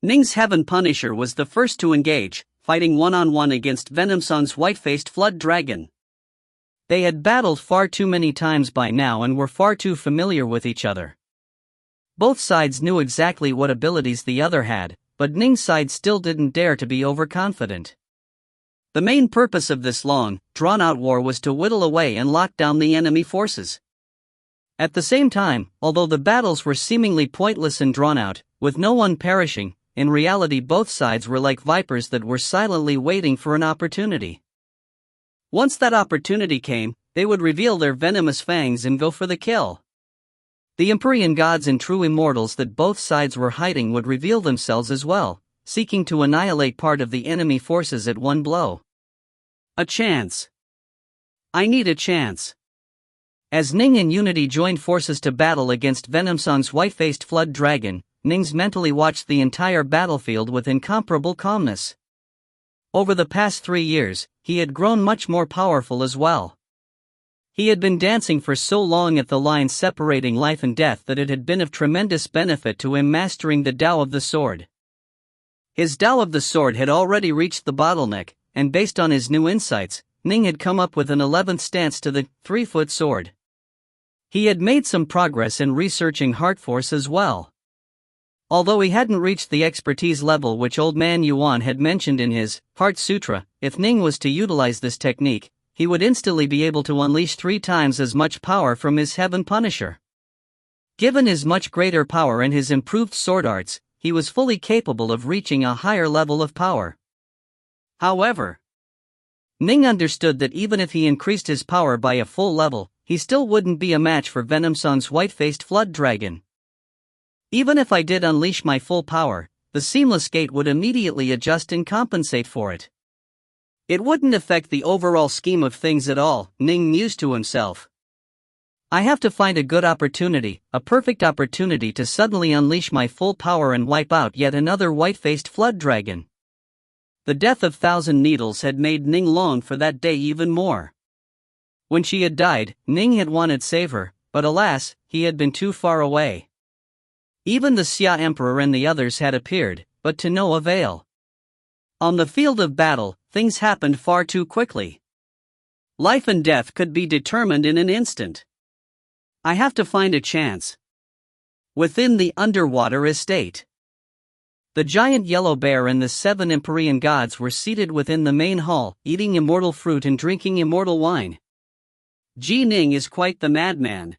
Ning's Heaven Punisher was the first to engage, fighting one-on-one against Venomson's white-faced flood dragon. They had battled far too many times by now and were far too familiar with each other. Both sides knew exactly what abilities the other had, but Ning's side still didn't dare to be overconfident. The main purpose of this long, drawn-out war was to whittle away and lock down the enemy forces. At the same time, although the battles were seemingly pointless and drawn-out, with no one perishing, in reality both sides were like vipers that were silently waiting for an opportunity. Once that opportunity came, they would reveal their venomous fangs and go for the kill. The Empyrean gods and true immortals that both sides were hiding would reveal themselves as well, seeking to annihilate part of the enemy forces at one blow. A chance. I need a chance. As Ning and Unity joined forces to battle against Venomson's white-faced flood dragon, Ning's mentally watched the entire battlefield with incomparable calmness. Over the past 3 years, he had grown much more powerful as well. He had been dancing for so long at the line separating life and death that it had been of tremendous benefit to him mastering the Tao of the Sword. His Tao of the Sword had already reached the bottleneck, and based on his new insights, Ning had come up with an 11th stance to the 3-foot sword. He had made some progress in researching Heart Force as well. Although he hadn't reached the expertise level which Old Man Yuan had mentioned in his Heart Sutra, if Ning was to utilize this technique, he would instantly be able to unleash 3 times as much power from his Heaven Punisher. Given his much greater power and his improved sword arts, he was fully capable of reaching a higher level of power. However, Ning understood that even if he increased his power by a full level, he still wouldn't be a match for Venomson's white-faced flood dragon. Even if I did unleash my full power, the Seamless Gate would immediately adjust and compensate for it. It wouldn't affect the overall scheme of things at all, Ning mused to himself. I have to find a good opportunity, a perfect opportunity to suddenly unleash my full power and wipe out yet another white-faced flood dragon. The death of Thousand Needles had made Ning long for that day even more. When she had died, Ning had wanted to save her, but alas, he had been too far away. Even the Xia Emperor and the others had appeared, but to no avail. On the field of battle, things happened far too quickly. Life and death could be determined in an instant. I have to find a chance. Within the underwater estate, the giant yellow bear and the 7 Empyrean gods were seated within the main hall, eating immortal fruit and drinking immortal wine. Ning is quite the madman.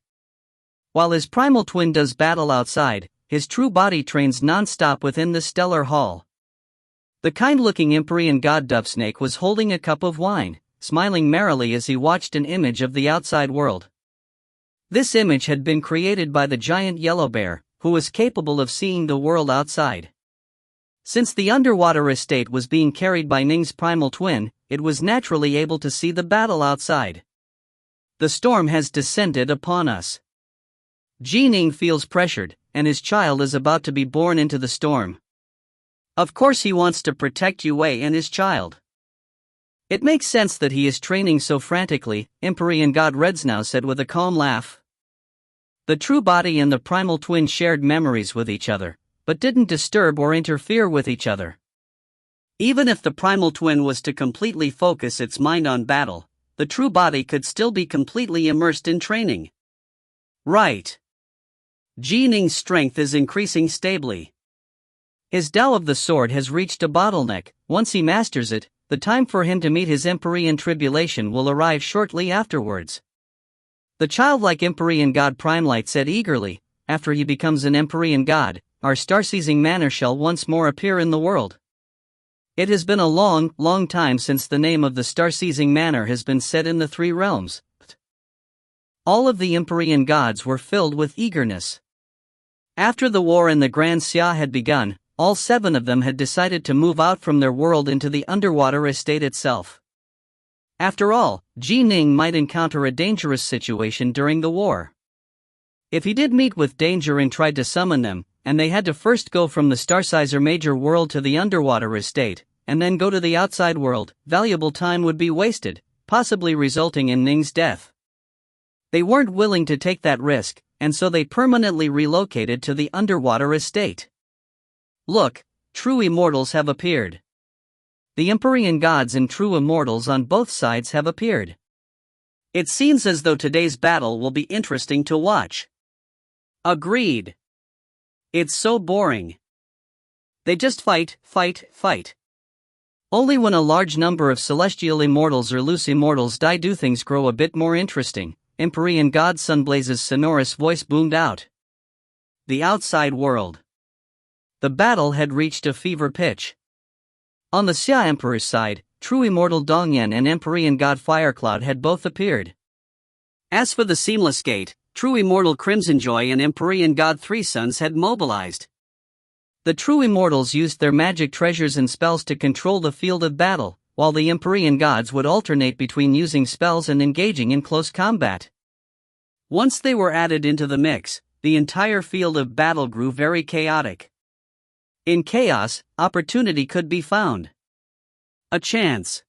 While his primal twin does battle outside, his true body trains non-stop within the stellar hall. The kind-looking Empyrean god Dovesnake was holding a cup of wine, smiling merrily as he watched an image of the outside world. This image had been created by the giant yellow bear, who was capable of seeing the world outside. Since the underwater estate was being carried by Ning's primal twin, it was naturally able to see the battle outside. The storm has descended upon us. Ning feels pressured, and his child is about to be born into the storm. Of course he wants to protect Yue and his child. It makes sense that he is training so frantically, Empyrean god Redsnow said with a calm laugh. The true body and the primal twin shared memories with each other, but didn't disturb or interfere with each other. Even if the primal twin was to completely focus its mind on battle, the true body could still be completely immersed in training. Right. Ning's strength is increasing stably. His Tao of the sword has reached a bottleneck. Once he masters it, the time for him to meet his Empyrean tribulation will arrive shortly afterwards. The childlike Empyrean god Primelight said eagerly, after he becomes an Empyrean god, our star-seizing manor shall once more appear in the world. It has been a long, long time since the name of the star-seizing manor has been said in the 3 realms. All of the Empyrean gods were filled with eagerness. After the war and the Grand Xia had begun, all 7 of them had decided to move out from their world into the underwater estate itself. After all, Ning might encounter a dangerous situation during the war. If he did meet with danger and tried to summon them, and they had to first go from the Starsizer major world to the underwater estate, and then go to the outside world, valuable time would be wasted, possibly resulting in Ning's death. They weren't willing to take that risk, and so they permanently relocated to the underwater estate. Look, true immortals have appeared. The Empyrean gods and true immortals on both sides have appeared. It seems as though today's battle will be interesting to watch. Agreed. It's so boring. They just fight. Only when a large number of celestial immortals or loose immortals die do things grow a bit more interesting. Empyrean god Sunblaze's sonorous voice boomed out. The outside world. The battle had reached a fever pitch. On the Xia Emperor's side, true immortal Dongyan and Empyrean god Firecloud had both appeared. As for the Seamless Gate, true immortal Crimsonjoy and Empyrean god Three Suns had mobilized. The true immortals used their magic treasures and spells to control the field of battle, while the Empyrean gods would alternate between using spells and engaging in close combat. Once they were added into the mix, the entire field of battle grew very chaotic. In chaos, opportunity could be found. A chance.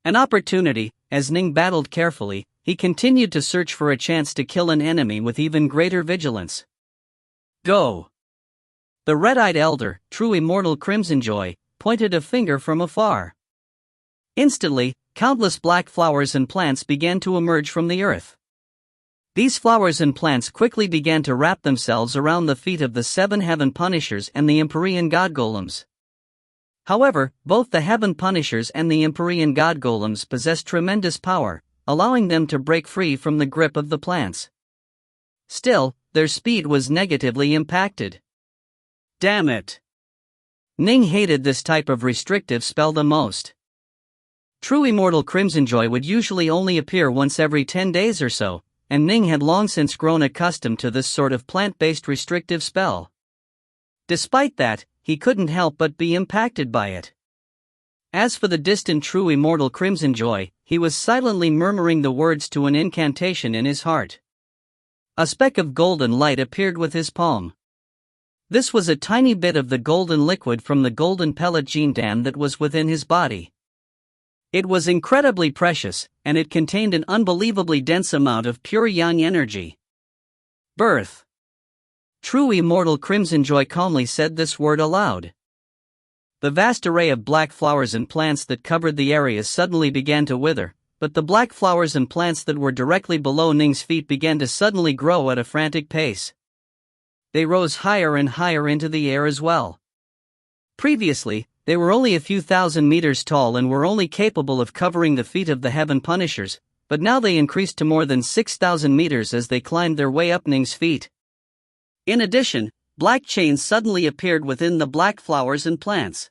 An opportunity. As Ning battled carefully, he continued to search for a chance to kill an enemy with even greater vigilance. Go! The red-eyed elder, true immortal Crimsonjoy, pointed a finger from afar. Instantly, countless black flowers and plants began to emerge from the earth. These flowers and plants quickly began to wrap themselves around the feet of the 7 Heaven Punishers and the Empyrean God Golems. However, both the Heaven Punishers and the Empyrean God Golems possessed tremendous power, allowing them to break free from the grip of the plants. Still, their speed was negatively impacted. Damn it! Ning hated this type of restrictive spell the most. True immortal Crimsonjoy would usually only appear once every 10 days or so, and Ning had long since grown accustomed to this sort of plant-based restrictive spell. Despite that, he couldn't help but be impacted by it. As for the distant true immortal Crimsonjoy, he was silently murmuring the words to an incantation in his heart. A speck of golden light appeared with his palm. This was a tiny bit of the golden liquid from the golden pellet gene dam that was within his body. It was incredibly precious, and it contained an unbelievably dense amount of pure yang energy. Birth. True Immortal Crimson Joy calmly said this word aloud. The vast array of black flowers and plants that covered the area suddenly began to wither, but the black flowers and plants that were directly below Ning's feet began to suddenly grow at a frantic pace. They rose higher and higher into the air as well. Previously, they were only a few thousand meters tall and were only capable of covering the feet of the Heaven Punishers, but now they increased to more than 6,000 meters as they climbed their way up Ning's feet. In addition, black chains suddenly appeared within the black flowers and plants.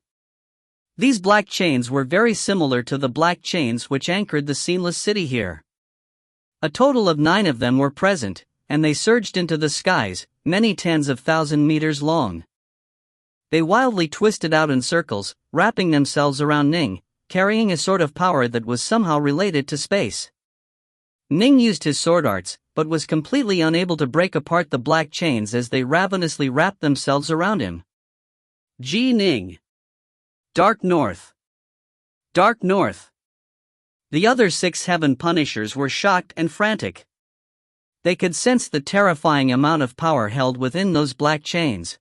These black chains were very similar to the black chains which anchored the Seamless City here. A total of 9 of them were present, and they surged into the skies, many tens of thousand meters long. They wildly twisted out in circles, wrapping themselves around Ning, carrying a sort of power that was somehow related to space. Ning used his sword arts, but was completely unable to break apart the black chains as they ravenously wrapped themselves around him. Ning. Dark North. Dark North. The other 6 Heaven Punishers were shocked and frantic. They could sense the terrifying amount of power held within those black chains.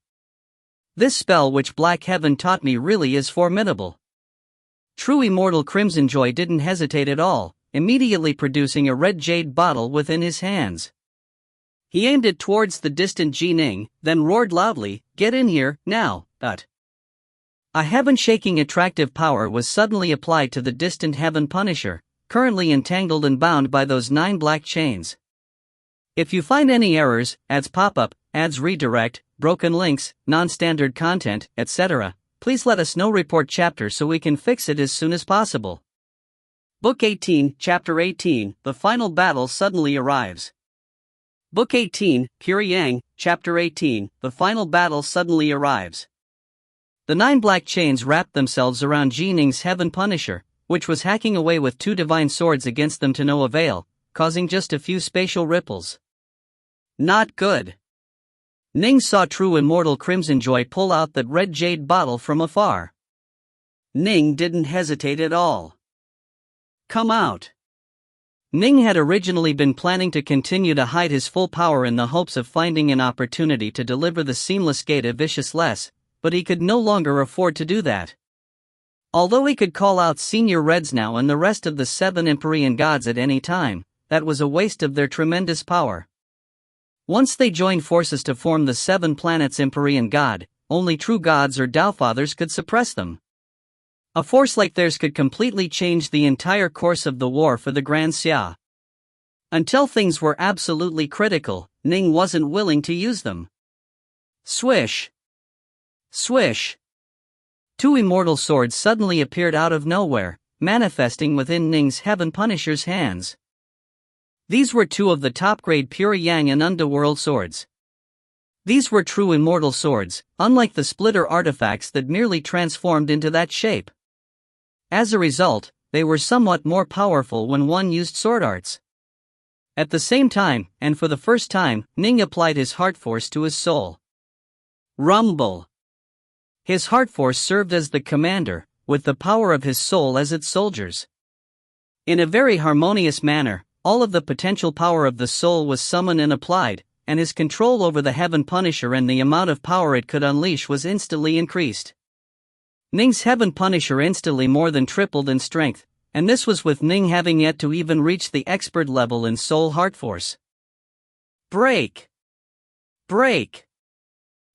This spell which Black Heaven taught me really is formidable. True Immortal Crimson Joy didn't hesitate at all, immediately producing a red jade bottle within his hands. He aimed it towards the distant Ning, then roared loudly, "Get in here, now!" A heaven-shaking attractive power was suddenly applied to the distant Heaven Punisher, currently entangled and bound by those 9 black chains. If you find any errors, ads pop up, ads redirect, broken links, non-standard content, etc., please let us know. Report chapter so we can fix it as soon as possible. Book 18, Chapter 18, The Final Battle Suddenly Arrives. Book 18, Pure Yang, Chapter 18, The Final Battle Suddenly Arrives. The 9 black chains wrapped themselves around Ning's Heaven Punisher, which was hacking away with 2 divine swords against them to no avail, causing just a few spatial ripples. Not good. Ning saw True Immortal Crimson Joy pull out that red jade bottle from afar. Ning didn't hesitate at all. Come out. Ning had originally been planning to continue to hide his full power in the hopes of finding an opportunity to deliver the Seamless Gate of Vicious, but he could no longer afford to do that. Although he could call out Senior Reds now and the rest of the 7 Empyrean gods at any time, that was a waste of their tremendous power. Once they joined forces to form the 7 planets Empyrean god, only true gods or Taofathers could suppress them. A force like theirs could completely change the entire course of the war for the Grand Xia. Until things were absolutely critical, Ning wasn't willing to use them. Swish. Swish. 2 immortal swords suddenly appeared out of nowhere, manifesting within Ning's Heaven Punisher's hands. These were 2 of the top-grade Pure Yang and Underworld swords. These were true immortal swords, unlike the splitter artifacts that merely transformed into that shape. As a result, they were somewhat more powerful when one used sword arts. At the same time, and for the first time, Ning applied his heart force to his soul. Rumble. His heart force served as the commander, with the power of his soul as its soldiers. In a very harmonious manner, all of the potential power of the soul was summoned and applied, and his control over the Heaven Punisher and the amount of power it could unleash was instantly increased. Ning's Heaven Punisher instantly more than tripled in strength, and this was with Ning having yet to even reach the expert level in soul heart force. Break! Break!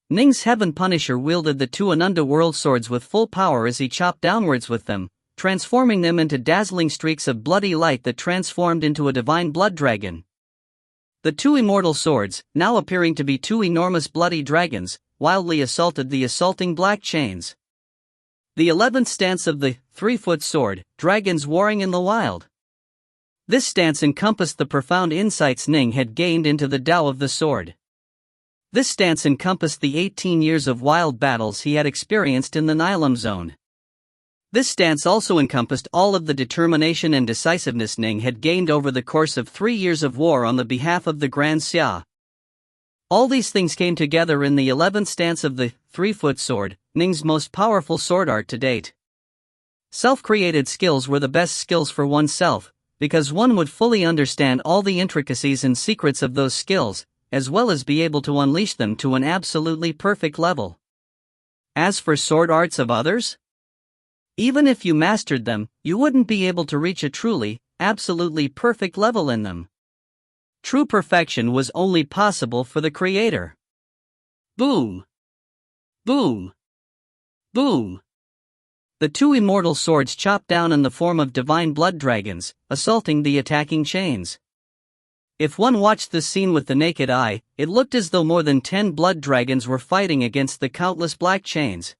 Ning's Heaven Punisher wielded the 2 Underworld swords with full power as he chopped downwards with them, transforming them into dazzling streaks of bloody light that transformed into a divine blood dragon. The 2 immortal swords, now appearing to be 2 enormous bloody dragons, wildly assaulted the assaulting black chains. The 11th stance of the 3-foot sword, Dragons Warring in the Wild. This stance encompassed the profound insights Ning had gained into the Tao of the sword. This stance encompassed the 18 years of wild battles he had experienced in the Nilam zone. This stance also encompassed all of the determination and decisiveness Ning had gained over the course of 3 years of war on the behalf of the Grand Xia. All these things came together in the 11th stance of the 3-foot sword, Ning's most powerful sword art to date. Self-created skills were the best skills for oneself, because one would fully understand all the intricacies and secrets of those skills, as well as be able to unleash them to an absolutely perfect level. As for sword arts of others, even if you mastered them, you wouldn't be able to reach a truly, absolutely perfect level in them. True perfection was only possible for the creator. Boom! Boom! Boom! The two immortal swords chopped down in the form of divine blood dragons, assaulting the attacking chains. If one watched this scene with the naked eye, it looked as though more than 10 blood dragons were fighting against the countless black chains.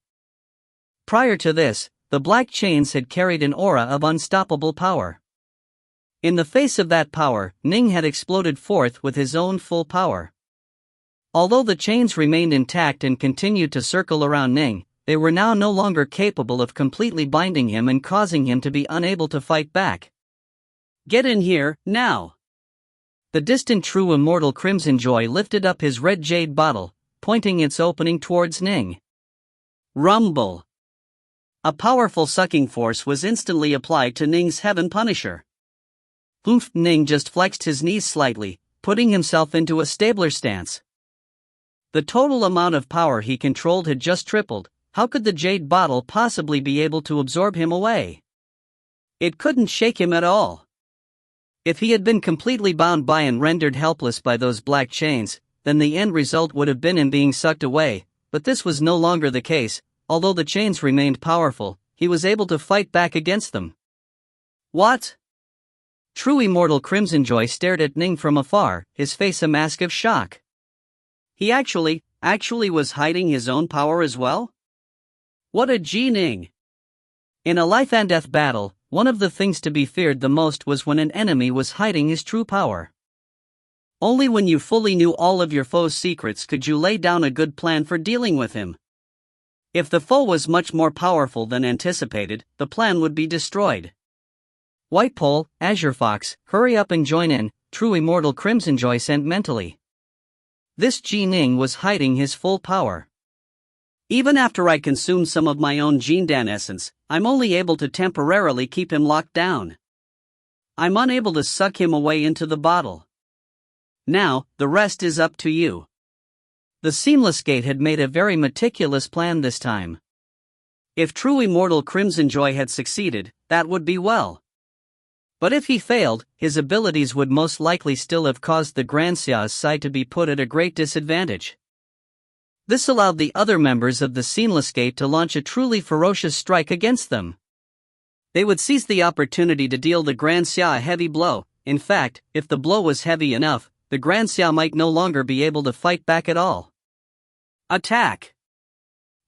Prior to this, the black chains had carried an aura of unstoppable power. In the face of that power, Ning had exploded forth with his own full power. Although the chains remained intact and continued to circle around Ning, they were now no longer capable of completely binding him and causing him to be unable to fight back. Get in here, now! The distant true immortal Crimson Joy lifted up his red jade bottle, pointing its opening towards Ning. Rumble! A powerful sucking force was instantly applied to Ning's Heaven Punisher. Oomph! Ning just flexed his knees slightly, putting himself into a stabler stance. The total amount of power he controlled had just tripled. How could the jade bottle possibly be able to absorb him away? It couldn't shake him at all. If he had been completely bound by and rendered helpless by those black chains, then the end result would have been him being sucked away, but this was no longer the case. Although the chains remained powerful, he was able to fight back against them. What? True immortal Crimson Joy stared at Ning from afar, his face a mask of shock. He actually was hiding his own power as well? What a Ning! In a life and death battle, one of the things to be feared the most was when an enemy was hiding his true power. Only when you fully knew all of your foe's secrets could you lay down a good plan for dealing with him. If the foe was much more powerful than anticipated, the plan would be destroyed. White Pole, Azure Fox, hurry up and join in, true immortal Crimson Joy sent mentally. This Ning was hiding his full power. Even after I consume some of my own Jindan essence, I'm only able to temporarily keep him locked down. I'm unable to suck him away into the bottle. Now, the rest is up to you. The Seamless Gate had made a very meticulous plan this time. If true immortal Crimson Joy had succeeded, that would be well. But if he failed, his abilities would most likely still have caused the Grand Xia's side to be put at a great disadvantage. This allowed the other members of the Seamless Gate to launch a truly ferocious strike against them. They would seize the opportunity to deal the Grand Xia a heavy blow. In fact, if the blow was heavy enough, the Grand Xia might no longer be able to fight back at all. Attack!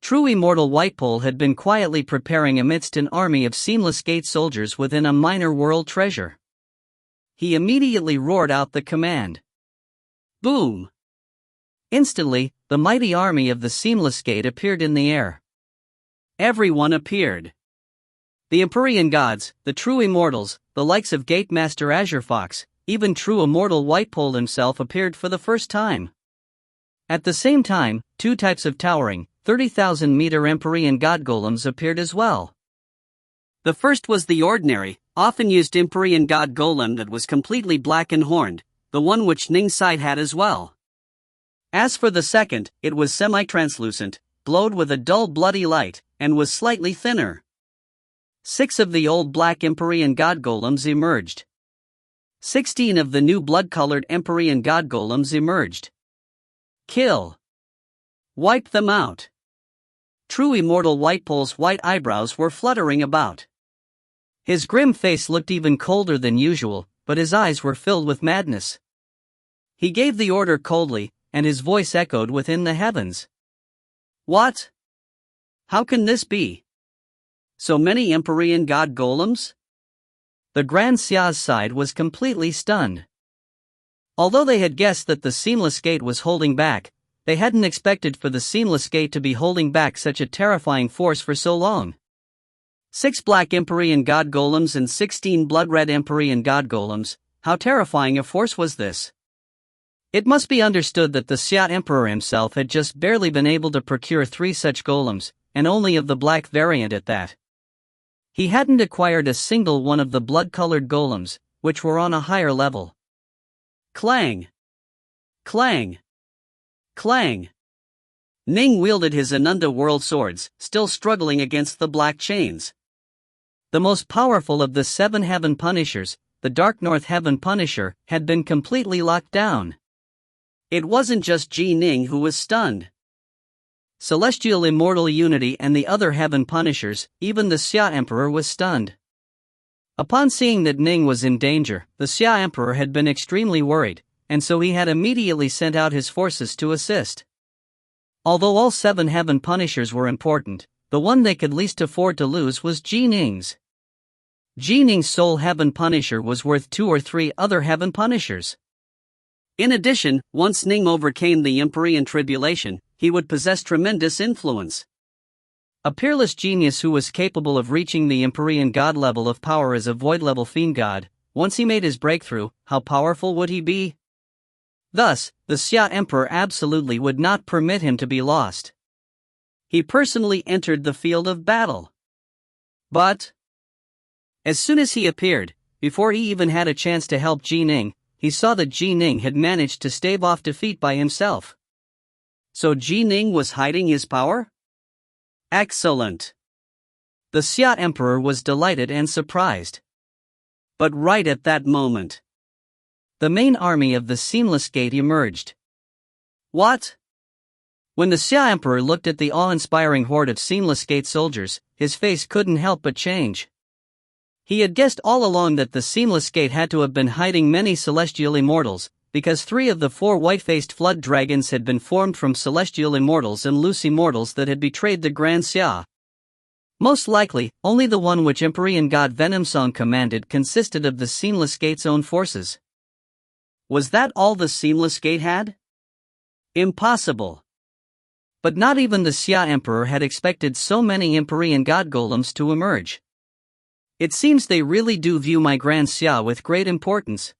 True immortal White Pole had been quietly preparing amidst an army of Seamless Gate soldiers within a minor world treasure. He immediately roared out the command. Boom! Instantly, the mighty army of the Seamless Gate appeared in the air. Everyone appeared. The Empyrean gods, the true immortals, the likes of Gate Master Azure Fox, even true immortal White Pole himself appeared for the first time. At the same time, two types of towering, 30,000-meter Empyrean god golems appeared as well. The first was the ordinary, often used Empyrean god golem that was completely black and horned, the one which Ning's side had as well. As for the second, it was semi-translucent, glowed with a dull bloody light, and was slightly thinner. 6 of the old black Empyrean god golems emerged. 16 of the new blood-colored Empyrean god golems emerged. Kill. Wipe them out. True immortal White Pole's white eyebrows were fluttering about. His grim face looked even colder than usual, but his eyes were filled with madness. He gave the order coldly, and his voice echoed within the heavens. What? How can this be? So many Empyrean god golems? The Grand Xia's side was completely stunned. Although they had guessed that the Seamless Gate was holding back, they hadn't expected for the Seamless Gate to be holding back such a terrifying force for so long. 6 black Empyrean god golems and 16 blood-red Empyrean god golems, how terrifying a force was this? It must be understood that the Xia Emperor himself had just barely been able to procure 3 such golems, and only of the black variant at that. He hadn't acquired a single one of the blood-colored golems, which were on a higher level. Clang! Clang! Clang! Ning wielded his Ananda world swords, still struggling against the black chains. The most powerful of the 7 heaven punishers, the Dark North Heaven Punisher, had been completely locked down. It wasn't just Ji Ning who was stunned. Celestial Immortal Unity and the other heaven punishers, even the Xia Emperor was stunned. Upon seeing that Ning was in danger, the Xia Emperor had been extremely worried, and so he had immediately sent out his forces to assist. Although all 7 heaven punishers were important, the one they could least afford to lose was Ji Ning's. Ji Ning's sole heaven punisher was worth 2 or 3 other heaven punishers. In addition, once Ning overcame the Empyrean tribulation, he would possess tremendous influence. A peerless genius who was capable of reaching the Empyrean god level of power as a void-level fiend god. Once he made his breakthrough, how powerful would he be? Thus, the Xia Emperor absolutely would not permit him to be lost. He personally entered the field of battle. But as soon as he appeared, before he even had a chance to help Ji Ning, he saw that Ji Ning had managed to stave off defeat by himself. So Ji Ning was hiding his power? Excellent! The Xia Emperor was delighted and surprised. But right at that moment, the main army of the Seamless Gate emerged. What? When the Xia Emperor looked at the awe-inspiring horde of Seamless Gate soldiers, his face couldn't help but change. He had guessed all along that the Seamless Gate had to have been hiding many celestial immortals, because 3 of the 4 white-faced flood dragons had been formed from celestial immortals and loose immortals that had betrayed the Grand Xia. Most likely, only the one which Empyrean god Venomsong commanded consisted of the Seamless Gate's own forces. Was that all the Seamless Gate had? Impossible. But not even the Xia Emperor had expected so many Empyrean god golems to emerge. It seems they really do view my Grand Xia with great importance.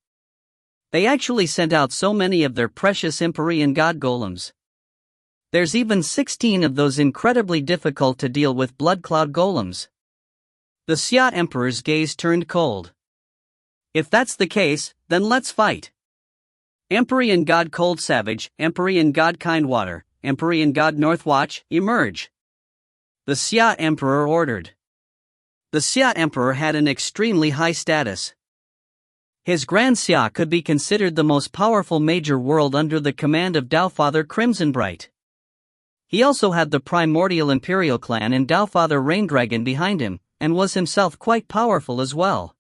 They actually sent out so many of their precious Empyrean god golems. There's even 16 of those incredibly difficult to deal with blood cloud golems. The Xia Emperor's gaze turned cold. If that's the case, then let's fight. Empyrean god Cold Savage, Empyrean god Kind Water, Empyrean god Northwatch, emerge. The Xia Emperor ordered. The Xia Emperor had an extremely high status. His Grand Xia could be considered the most powerful major world under the command of Taofather Crimsonbright. He also had the primordial Imperial clan and Taofather Raindragon behind him, and was himself quite powerful as well.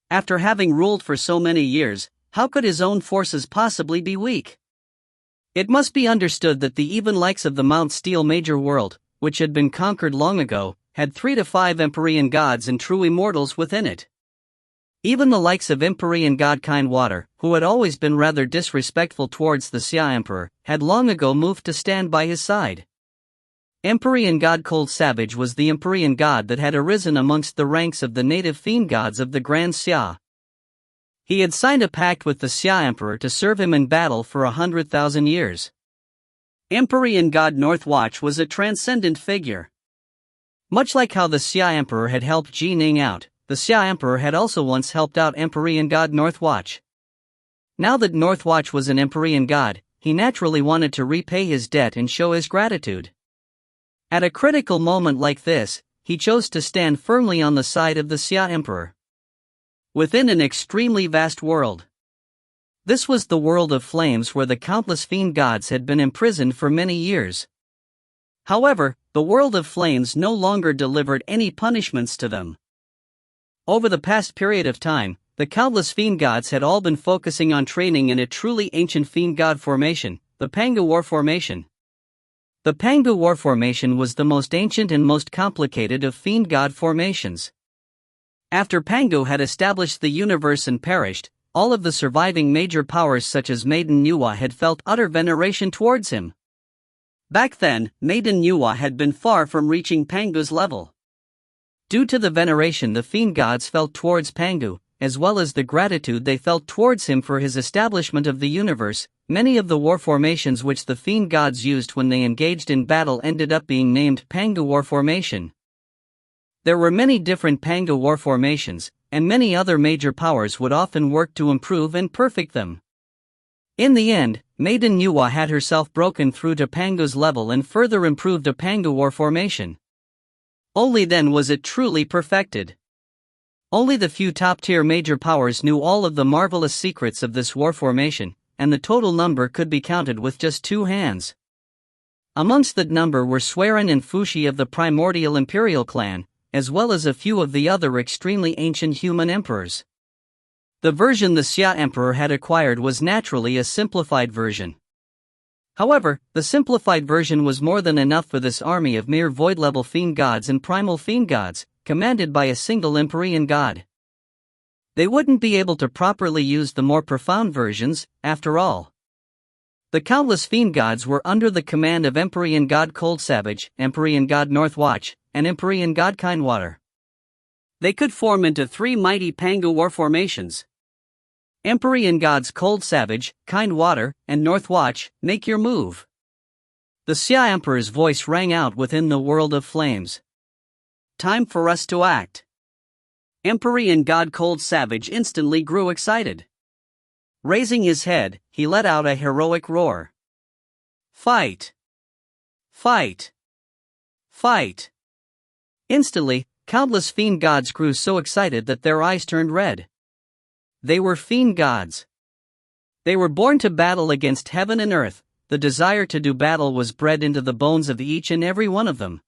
After having ruled for so many years, how could his own forces possibly be weak? It must be understood that the even likes of the Mount Steel major world, which had been conquered long ago, had 3 to 5 Empyrean gods and true immortals within it. Even the likes of Empyrean god Kind Water, who had always been rather disrespectful towards the Xia Emperor, had long ago moved to stand by his side. Empyrean god Cold Savage was the Empyrean god that had arisen amongst the ranks of the native fiend gods of the Grand Xia. He had signed a pact with the Xia Emperor to serve him in battle for 100,000 years. Empyrean god Northwatch was a transcendent figure. Much like how the Xia Emperor had helped Ji Ning out, the Xia Emperor had also once helped out Empyrean god Northwatch. Now that Northwatch was an Empyrean god, he naturally wanted to repay his debt and show his gratitude. At a critical moment like this, he chose to stand firmly on the side of the Xia Emperor. Within an extremely vast world. This was the world of flames where the countless fiend gods had been imprisoned for many years. However, the world of flames no longer delivered any punishments to them. Over the past period of time, the countless fiend gods had all been focusing on training in a truly ancient fiend god formation, the Pangu War Formation. The Pangu War Formation was the most ancient and most complicated of fiend god formations. After Pangu had established the universe and perished, all of the surviving major powers such as Maiden Nuwa had felt utter veneration towards him. Back then, Maiden Nuwa had been far from reaching Pangu's level. Due to the veneration the fiend gods felt towards Pangu, as well as the gratitude they felt towards him for his establishment of the universe, many of the war formations which the fiend gods used when they engaged in battle ended up being named Pangu War Formation. There were many different Pangu War Formations, and many other major powers would often work to improve and perfect them. In the end, Maiden Nuwa had herself broken through to Pangu's level and further improved a Pangu war formation. Only then was it truly perfected. Only the few top-tier major powers knew all of the marvelous secrets of this war formation, and the total number could be counted with just 2 hands. Amongst that number were Swerin and Fushi of the primordial imperial clan, as well as a few of the other extremely ancient human emperors. The version the Xia Emperor had acquired was naturally a simplified version. However, the simplified version was more than enough for this army of mere void-level fiend gods and primal fiend gods, commanded by a single Empyrean god. They wouldn't be able to properly use the more profound versions, after all. The countless fiend gods were under the command of Empyrean god Cold Savage, Empyrean god Northwatch, and Empyrean god Kindwater. They could form into 3 mighty Pangu war formations. Empyrean gods Cold Savage, Kindwater, and Northwatch, make your move. The Xia Emperor's voice rang out within the world of flames. Time for us to act. Empyrean god Cold Savage instantly grew excited. Raising his head, he let out a heroic roar. Fight! Fight! Fight! Instantly, countless fiend gods grew so excited that their eyes turned red. They were fiend gods. They were born to battle against heaven and earth. The desire to do battle was bred into the bones of each and every one of them.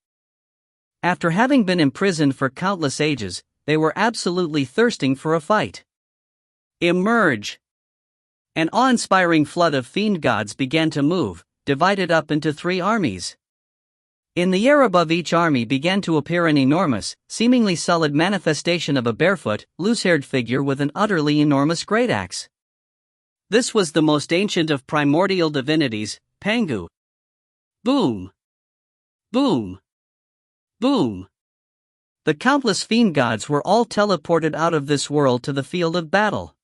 After having been imprisoned for countless ages, they were absolutely thirsting for a fight. Emerge! An awe-inspiring flood of fiend gods began to move, divided up into 3 armies. In the air above each army began to appear an enormous, seemingly solid manifestation of a barefoot, loose-haired figure with an utterly enormous great axe. This was the most ancient of primordial divinities, Pangu. Boom! Boom! Boom! The countless fiend gods were all teleported out of this world to the field of battle.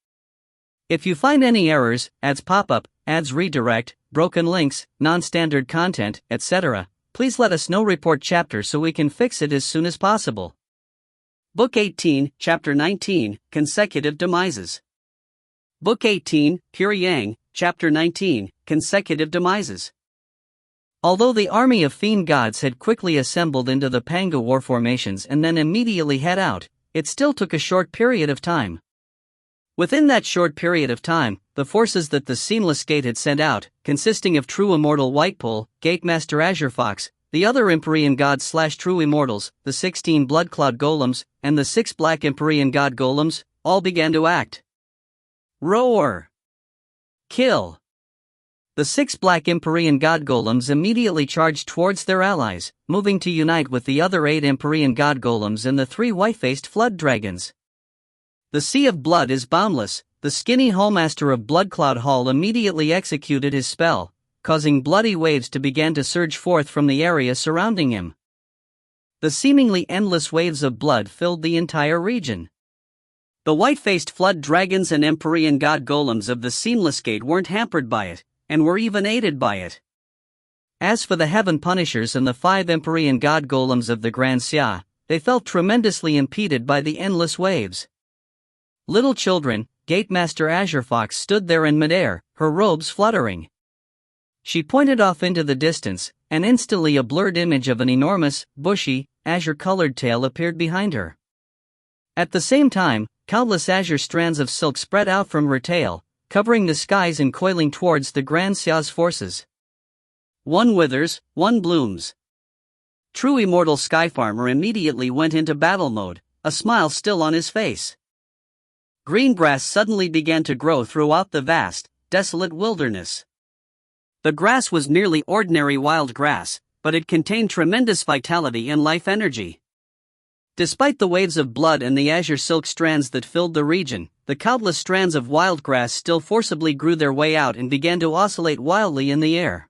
If you find any errors, ads pop-up, ads redirect, broken links, non-standard content, etc., please let us know. Report chapter so we can fix it as soon as possible. Book 18, Chapter 19, Consecutive Demises. Book 18, Pure Yang, Chapter 19, Consecutive Demises. Although the army of fiend gods had quickly assembled into the Pangu war formations and then immediately head out, it still took a short period of time. Within that short period of time, the forces that the Seamless Gate had sent out, consisting of True Immortal Whitepole, Gatemaster Azure Fox, the other Empyrean gods / True Immortals, the 16 Blood Cloud Golems, and the 6 Black Empyrean God Golems, all began to act. Roar! Kill! The 6 Black Empyrean God Golems immediately charged towards their allies, moving to unite with the other 8 Empyrean God Golems and the 3 white-faced Flood Dragons. The Sea of Blood is boundless. The skinny Hallmaster of Bloodcloud Hall immediately executed his spell, causing bloody waves to begin to surge forth from the area surrounding him. The seemingly endless waves of blood filled the entire region. The white-faced Flood Dragons and Empyrean God Golems of the Seamless Gate weren't hampered by it, and were even aided by it. As for the Heaven Punishers and the 5 Empyrean God Golems of the Grand Xia, they felt tremendously impeded by the endless waves. Little children, Gatemaster Azure Fox stood there in midair, her robes fluttering. She pointed off into the distance, and instantly a blurred image of an enormous, bushy, azure-colored tail appeared behind her. At the same time, countless azure strands of silk spread out from her tail, covering the skies and coiling towards the Grand Xia's forces. One withers, one blooms. True Immortal Skyfarmer immediately went into battle mode, a smile still on his face. Green grass suddenly began to grow throughout the vast, desolate wilderness. The grass was merely ordinary wild grass, but it contained tremendous vitality and life energy. Despite the waves of blood and the azure silk strands that filled the region, the countless strands of wild grass still forcibly grew their way out and began to oscillate wildly in the air.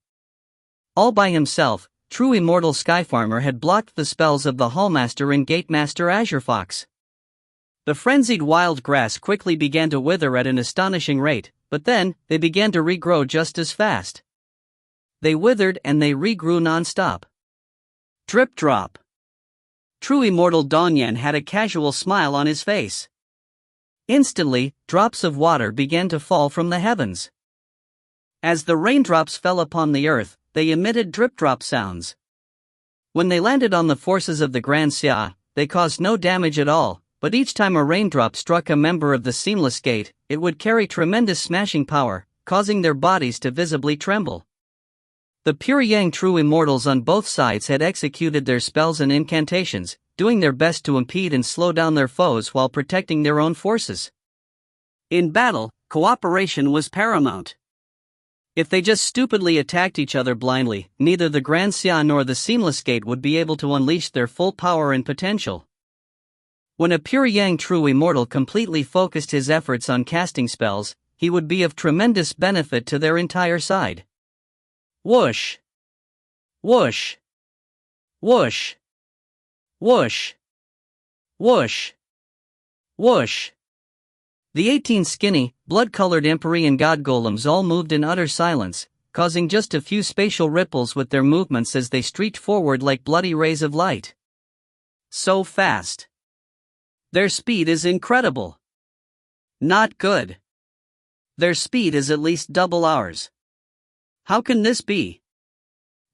All by himself, True Immortal Skyfarmer had blocked the spells of the Hallmaster and Gatemaster Azure Fox. The frenzied wild grass quickly began to wither at an astonishing rate, but then, they began to regrow just as fast. They withered and they regrew non-stop. Drip drop. True Immortal Donyan had a casual smile on his face. Instantly, drops of water began to fall from the heavens. As the raindrops fell upon the earth, they emitted drip-drop sounds. When they landed on the forces of the Grand Xia, they caused no damage at all, but each time a raindrop struck a member of the Seamless Gate, it would carry tremendous smashing power, causing their bodies to visibly tremble. The pure Yang true Immortals on both sides had executed their spells and incantations, doing their best to impede and slow down their foes while protecting their own forces. In battle, cooperation was paramount. If they just stupidly attacked each other blindly, neither the Grand Xia nor the Seamless Gate would be able to unleash their full power and potential. When a pure Yang true Immortal completely focused his efforts on casting spells, he would be of tremendous benefit to their entire side. Whoosh! Whoosh! Whoosh! Whoosh! Whoosh! Whoosh! The 18 skinny, blood-colored Empyrean god golems all moved in utter silence, causing just a few spatial ripples with their movements as they streaked forward like bloody rays of light. So fast. Their speed is incredible. Not good. Their speed is at least double ours. How can this be?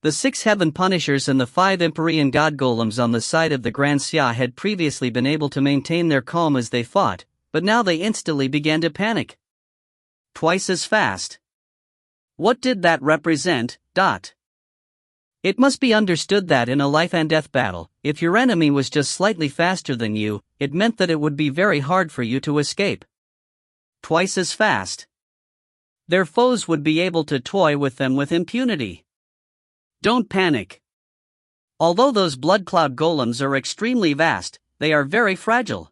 The 6 Heaven Punishers and the 5 Empyrean god golems on the side of the Grand Xia had previously been able to maintain their calm as they fought, but now they instantly began to panic. Twice as fast. What did that represent? It must be understood that in a life and death battle, if your enemy was just slightly faster than you, it meant that it would be very hard for you to escape. Twice as fast. Their foes would be able to toy with them with impunity. Don't panic. Although those blood cloud golems are extremely vast, they are very fragile.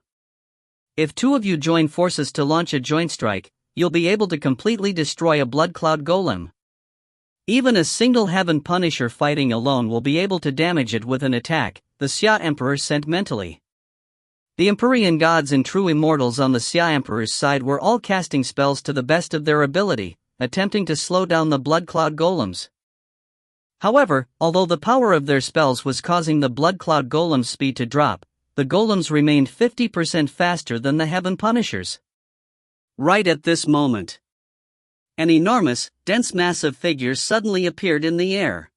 If 2 of you join forces to launch a joint strike, you'll be able to completely destroy a blood cloud golem. Even a single Heaven Punisher fighting alone will be able to damage it with an attack, the Xia Emperor sent mentally. The Empyrean gods and true Immortals on the Xia Emperor's side were all casting spells to the best of their ability, attempting to slow down the blood cloud golems. However, although the power of their spells was causing the blood cloud golem's speed to drop, the golems remained 50% faster than the Heaven Punishers. Right at this moment, an enormous, dense mass of figures suddenly appeared in the air.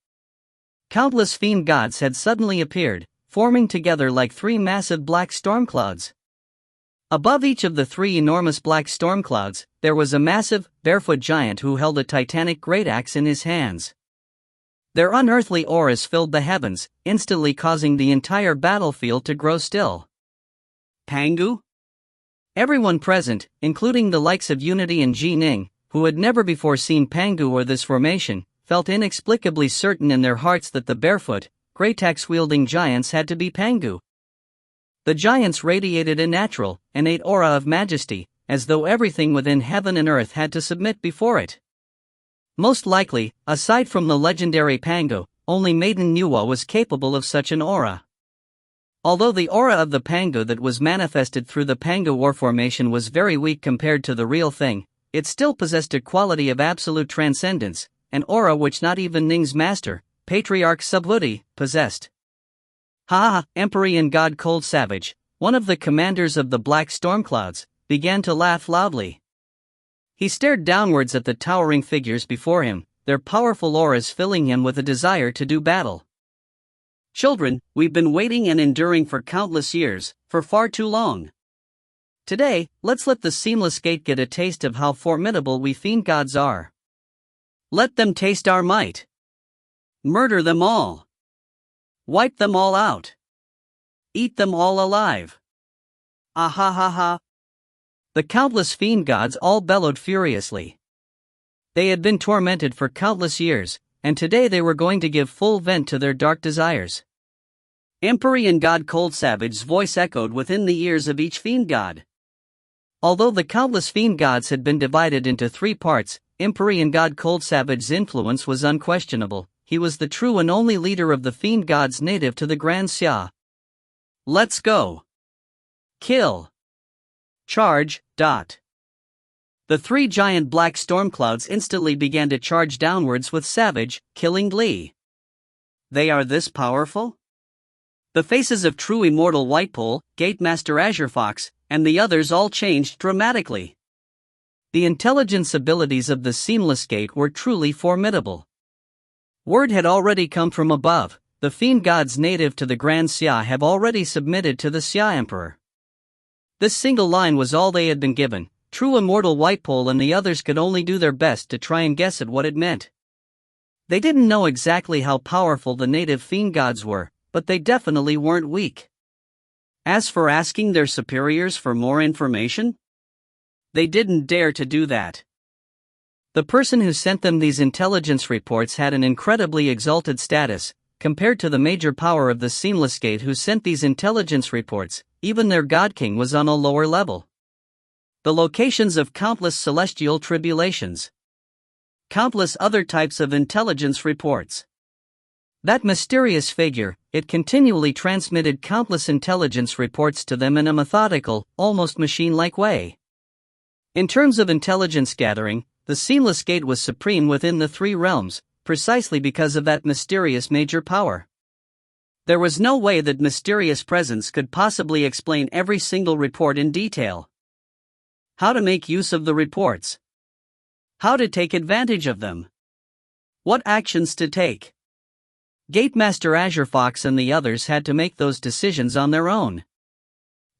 Countless fiend gods had suddenly appeared, forming together like 3 massive black storm clouds. Above each of the 3 enormous black storm clouds, there was a massive, barefoot giant who held a titanic great axe in his hands. Their unearthly auras filled the heavens, instantly causing the entire battlefield to grow still. Pangu? Everyone present, including the likes of Unity and Ning, who had never before seen Pangu or this formation, felt inexplicably certain in their hearts that the barefoot, great axe-wielding giants had to be Pangu. The giants radiated a natural, innate aura of majesty, as though everything within heaven and earth had to submit before it. Most likely, aside from the legendary Pangu, only Maiden Nuwa was capable of such an aura. Although the aura of the Pangu that was manifested through the Pangu war formation was very weak compared to the real thing, it still possessed a quality of absolute transcendence, an aura which not even Ning's master, Patriarch Subhuti, possessed. Empyrean god Cold Savage, one of the commanders of the Black Storm Clouds, began to laugh loudly. He stared downwards at the towering figures before him, their powerful auras filling him with a desire to do battle. Children, we've been waiting and enduring for countless years, for far too long. Today, let's let the Seamless Gate get a taste of how formidable we fiend gods are. Let them taste our might. Murder them all. Wipe them all out. Eat them all alive. Ahahaha. The countless fiend gods all bellowed furiously. They had been tormented for countless years, and today they were going to give full vent to their dark desires. Empyrean god Cold Savage's voice echoed within the ears of each fiend god. Although the countless fiend gods had been divided into 3 parts, Empyrean god Cold Savage's influence was unquestionable. He was the true and only leader of the fiend gods native to the Grand Xia. Let's go. Kill. Charge. The 3 giant black storm clouds instantly began to charge downwards with savage, killing glee. They are this powerful? The faces of true Immortal Whitepole, Gatemaster Azure Fox, and the others all changed dramatically. The intelligence abilities of the Seamless Gate were truly formidable. Word had already come from above. The fiend gods native to the Grand Xia have already submitted to the Xia Emperor. This single line was all they had been given. True Immortal Whitepole and the others could only do their best to try and guess at what it meant. They didn't know exactly how powerful the native fiend gods were, but they definitely weren't weak. As for asking their superiors for more information, they didn't dare to do that. The person who sent them these intelligence reports had an incredibly exalted status, compared to the major power of the Seamless Gate who sent these intelligence reports. Even their God King was on a lower level. The locations of countless celestial tribulations. Countless other types of intelligence reports. That mysterious figure, it continually transmitted countless intelligence reports to them in a methodical, almost machine-like way. In terms of intelligence gathering, the Seamless Gate was supreme within the three realms, precisely because of that mysterious major power. There was no way that mysterious presence could possibly explain every single report in detail. How to make use of the reports. How to take advantage of them. What actions to take. Gatemaster Azure Fox and the others had to make those decisions on their own.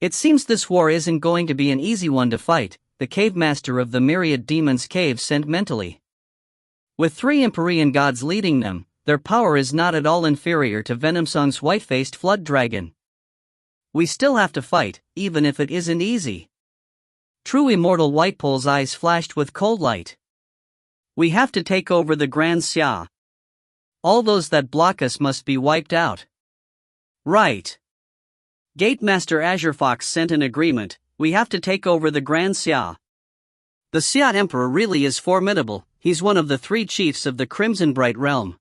It seems this war isn't going to be an easy one to fight, the cave master of the myriad demons cave sent mentally. With 3 Empyrean gods leading them, their power is not at all inferior to Venomsong's white-faced flood dragon. We still have to fight, even if it isn't easy. True Immortal Whitepole's eyes flashed with cold light. We have to take over the Grand Xia. All those that block us must be wiped out. Right. Gatemaster Azure Fox sent an agreement. We have to take over the Grand Xia. The Xia Emperor really is formidable. He's one of the 3 chiefs of the Crimson Bright realm.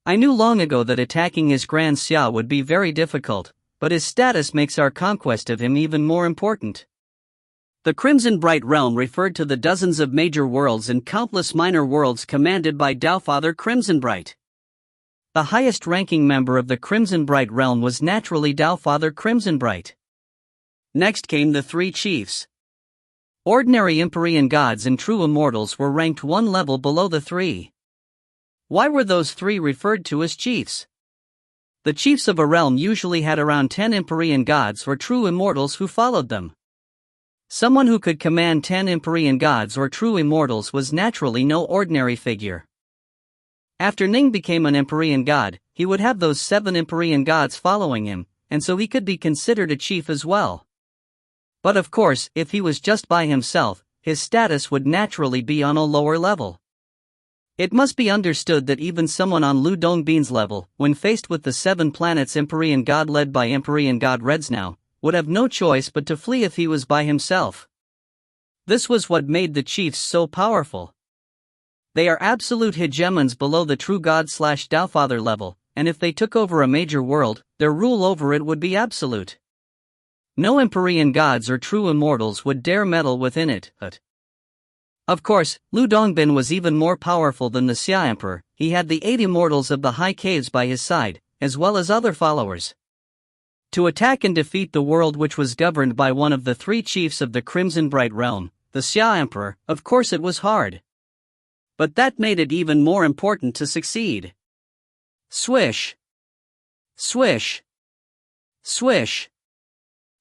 I knew long ago that attacking his Grand Xia would be very difficult, but his status makes our conquest of him even more important. The Crimson Bright realm referred to the dozens of major worlds and countless minor worlds commanded by Taofather Crimson Bright. The highest-ranking member of the Crimson Bright realm was naturally Taofather Crimson Bright. Next came the 3 chiefs. Ordinary Empyrean gods and true immortals were ranked 1 level below the 3. Why were those 3 referred to as chiefs? The chiefs of a realm usually had around 10 Empyrean gods or true immortals who followed them. Someone who could command 10 Empyrean gods or true immortals was naturally no ordinary figure. After Ning became an Empyrean god, he would have those 7 Empyrean gods following him, and so he could be considered a chief as well. But of course, if he was just by himself, his status would naturally be on a lower level. It must be understood that even someone on Lu Dongbin's level, when faced with the 7 planets Empyrean god led by Empyrean god Redsnow, would have no choice but to flee if he was by himself. This was what made the chiefs so powerful. They are absolute hegemons below the true god/Taofather level, and if they took over a major world, their rule over it would be absolute. No Empyrean gods or true immortals would dare meddle within it. Of course, Lu Dongbin was even more powerful than the Xia Emperor. He had the 8 immortals of the High Caves by his side, as well as other followers. To attack and defeat the world which was governed by one of the 3 chiefs of the Crimson Bright realm, the Xia Emperor, of course it was hard. But that made it even more important to succeed. Swish. Swish. Swish.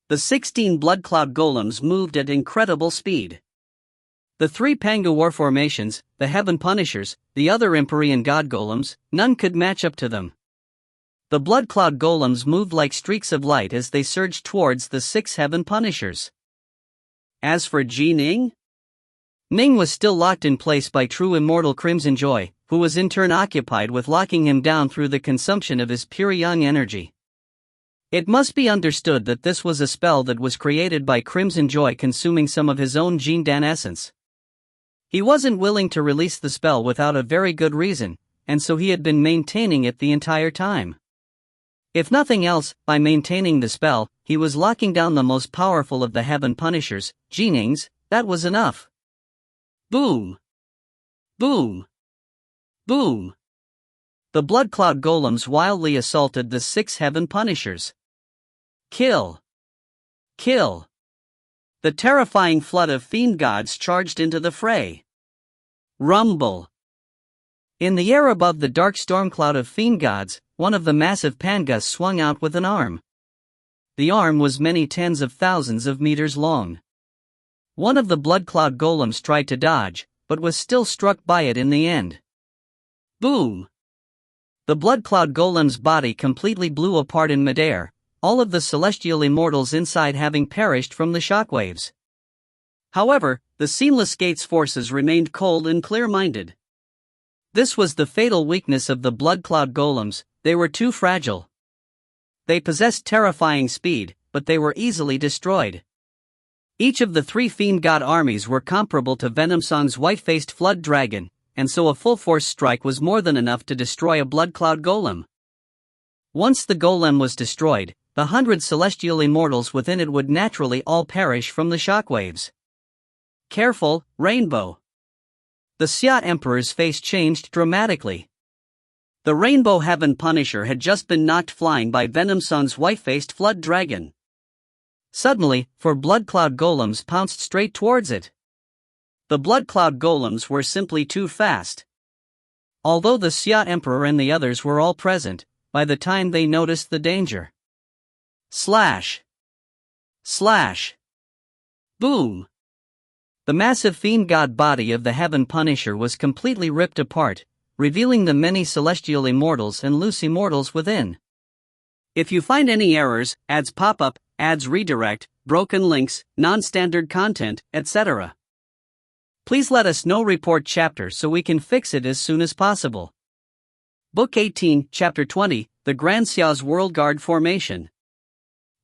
The 16 blood cloud golems moved at incredible speed. The 3 Pangu war formations, the Heaven Punishers, the other Empyrean god golems, none could match up to them. The blood cloud golems moved like streaks of light as they surged towards the 6 Heaven Punishers. As for Ning? Ning was still locked in place by true immortal Crimson Joy, who was in turn occupied with locking him down through the consumption of his pure yang energy. It must be understood that this was a spell that was created by Crimson Joy consuming some of his own Jindan essence. He wasn't willing to release the spell without a very good reason, and so he had been maintaining it the entire time. If nothing else, by maintaining the spell, he was locking down the most powerful of the Heaven Punishers, Nings. That was enough. Boom! Boom! Boom! The blood cloud golems wildly assaulted the 6 Heaven Punishers. Kill! Kill! The terrifying flood of fiend gods charged into the fray. Rumble. In the air above the dark storm cloud of fiend gods, one of the massive pangas swung out with an arm. The arm was many tens of thousands of meters long. One of the blood cloud golems tried to dodge, but was still struck by it in the end. Boom! The blood cloud golem's body completely blew apart in midair, all of the celestial immortals inside having perished from the shockwaves. However, the Seamless Gate's forces remained cold and clear-minded. This was the fatal weakness of the blood cloud golems, they were too fragile. They possessed terrifying speed, but they were easily destroyed. Each of the 3 fiend god armies were comparable to Venomsong's white-faced flood dragon, and so a full-force strike was more than enough to destroy a blood cloud golem. Once the golem was destroyed, the 100 celestial immortals within it would naturally all perish from the shockwaves. Careful, Rainbow! The Xia Emperor's face changed dramatically. The Rainbow Heaven Punisher had just been knocked flying by Venomsong's white-faced flood dragon. Suddenly, 4 blood cloud golems pounced straight towards it. The blood cloud golems were simply too fast. Although the Xia Emperor and the others were all present, by the time they noticed the danger. Slash! Slash! Boom! The massive fiend god body of the Heaven Punisher was completely ripped apart, revealing the many celestial immortals and loose immortals within. If you find any errors, ads pop up, ads redirect, broken links, non-standard content, etc., please let us know. Report chapter so we can fix it as soon as possible. Book 18, Chapter 20, The Grand Xiao's World Guard Formation.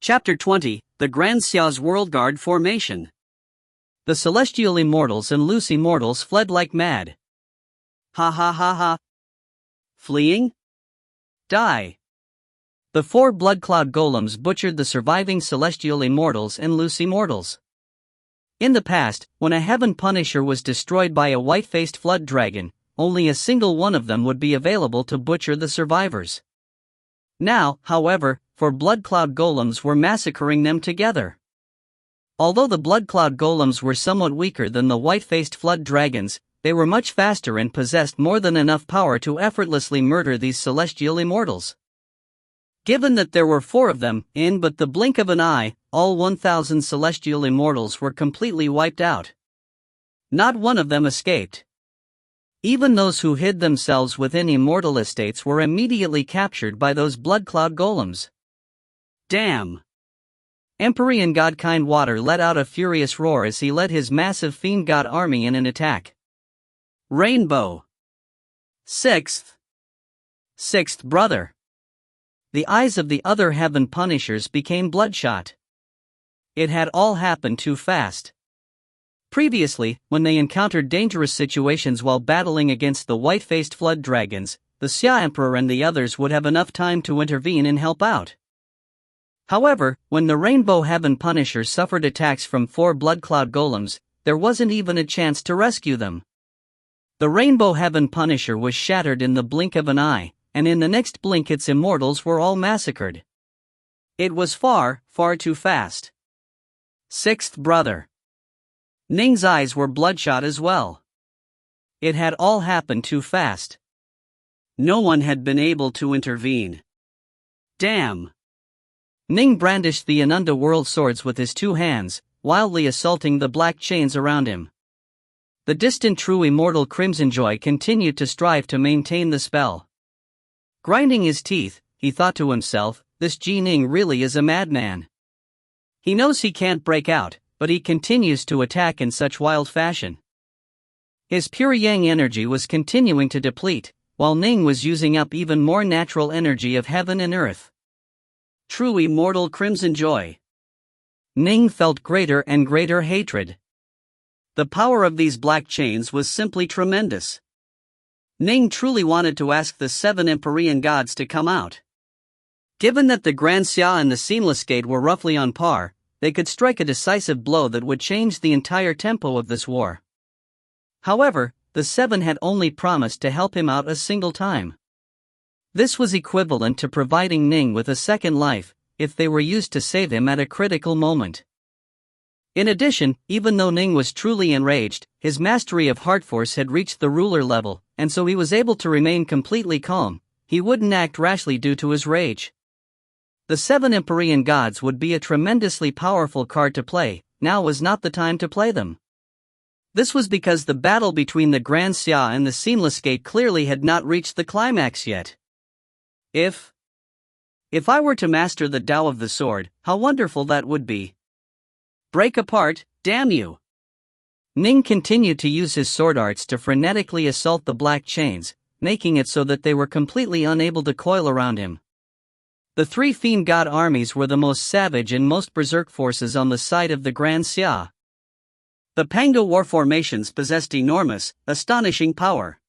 Chapter 20, The Grand Xiao's World Guard Formation. The celestial immortals and loose immortals fled like mad. Ha ha ha ha. Fleeing? Die. The 4 blood cloud golems butchered the surviving celestial immortals and loose immortals. In the past, when a Heaven Punisher was destroyed by a white-faced flood dragon, only a single one of them would be available to butcher the survivors. Now, however, 4 blood cloud golems were massacring them together. Although the blood cloud golems were somewhat weaker than the white-faced flood dragons, they were much faster and possessed more than enough power to effortlessly murder these celestial immortals. Given that there were 4 of them, in but the blink of an eye, all 1,000 celestial immortals were completely wiped out. Not one of them escaped. Even those who hid themselves within immortal estates were immediately captured by those blood cloud golems. Damn! Empyrean godkind Water let out a furious roar as he led his massive fiend god army in an attack. Rainbow! Sixth brother! The eyes of the other Heaven Punishers became bloodshot. It had all happened too fast. Previously, when they encountered dangerous situations while battling against the white-faced flood dragons, the Xia Emperor and the others would have enough time to intervene and help out. However, when the Rainbow Heaven Punisher suffered attacks from 4 blood cloud golems, there wasn't even a chance to rescue them. The Rainbow Heaven Punisher was shattered in the blink of an eye, and in the next blink its immortals were all massacred. It was far, far too fast. 6th brother. Ning's eyes were bloodshot as well. It had all happened too fast. No one had been able to intervene. Damn! Ning brandished the Anunda world swords with his 2 hands, wildly assaulting the black chains around him. The distant true immortal Crimson Joy continued to strive to maintain the spell. Grinding his teeth, he thought to himself, this Ji Ning really is a madman. He knows he can't break out, but he continues to attack in such wild fashion. His pure yang energy was continuing to deplete, while Ning was using up even more natural energy of heaven and earth. True immortal Crimson Joy. Ning felt greater and greater hatred. The power of these black chains was simply tremendous. Ning truly wanted to ask the 7 Empyrean gods to come out. Given that the Grand Xia and the Seamless Gate were roughly on par, they could strike a decisive blow that would change the entire tempo of this war. However, the 7 had only promised to help him out a single time. This was equivalent to providing Ning with a second life, if they were used to save him at a critical moment. In addition, even though Ning was truly enraged, his mastery of heart force had reached the ruler level, and so he was able to remain completely calm. He wouldn't act rashly due to his rage. The 7 Empyrean gods would be a tremendously powerful card to play. Now was not the time to play them. This was because the battle between the Grand Xia and the Seamless Gate clearly had not reached the climax yet. If I were to master the Tao of the sword, how wonderful that would be. Break apart, damn you! Ning continued to use his sword arts to frenetically assault the black chains, making it so that they were completely unable to coil around him. The 3 fiend god armies were the most savage and most berserk forces on the side of the Grand Xia. The Pangu war formations possessed enormous, astonishing power.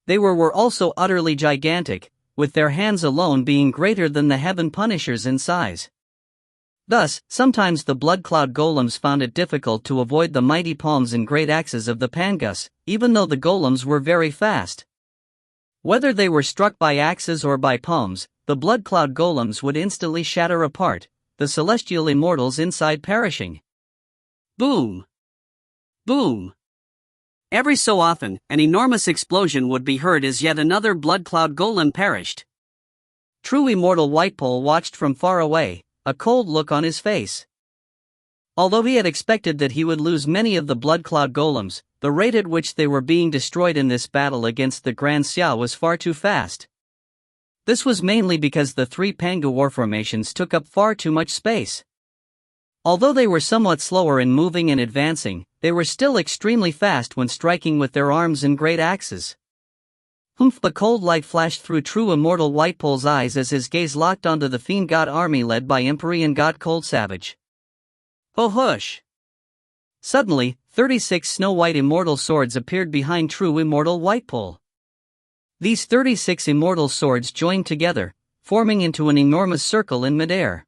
They were also utterly gigantic, with their hands alone being greater than the Heaven Punishers in size. Thus, sometimes the Blood Cloud golems found it difficult to avoid the mighty palms and great axes of the Pangus, even though the golems were very fast. Whether they were struck by axes or by palms, the Blood Cloud golems would instantly shatter apart, the celestial immortals inside perishing. Boom! Boom! Every so often, an enormous explosion would be heard as yet another Blood Cloud golem perished. True Immortal Whitepole watched from far away, a cold look on his face. Although he had expected that he would lose many of the Blood Cloud golems, the rate at which they were being destroyed in this battle against the Grand Xia was far too fast. This was mainly because the 3 Pangu war formations took up far too much space. Although they were somewhat slower in moving and advancing, they were still extremely fast when striking with their arms and great axes. Humph! The cold light flashed through True Immortal Whitepole's eyes as his gaze locked onto the fiend god army led by Empyrean god Cold Savage. Oh hush! Suddenly, 36 snow-white immortal swords appeared behind True Immortal Whitepole. These 36 immortal swords joined together, forming into an enormous circle in midair.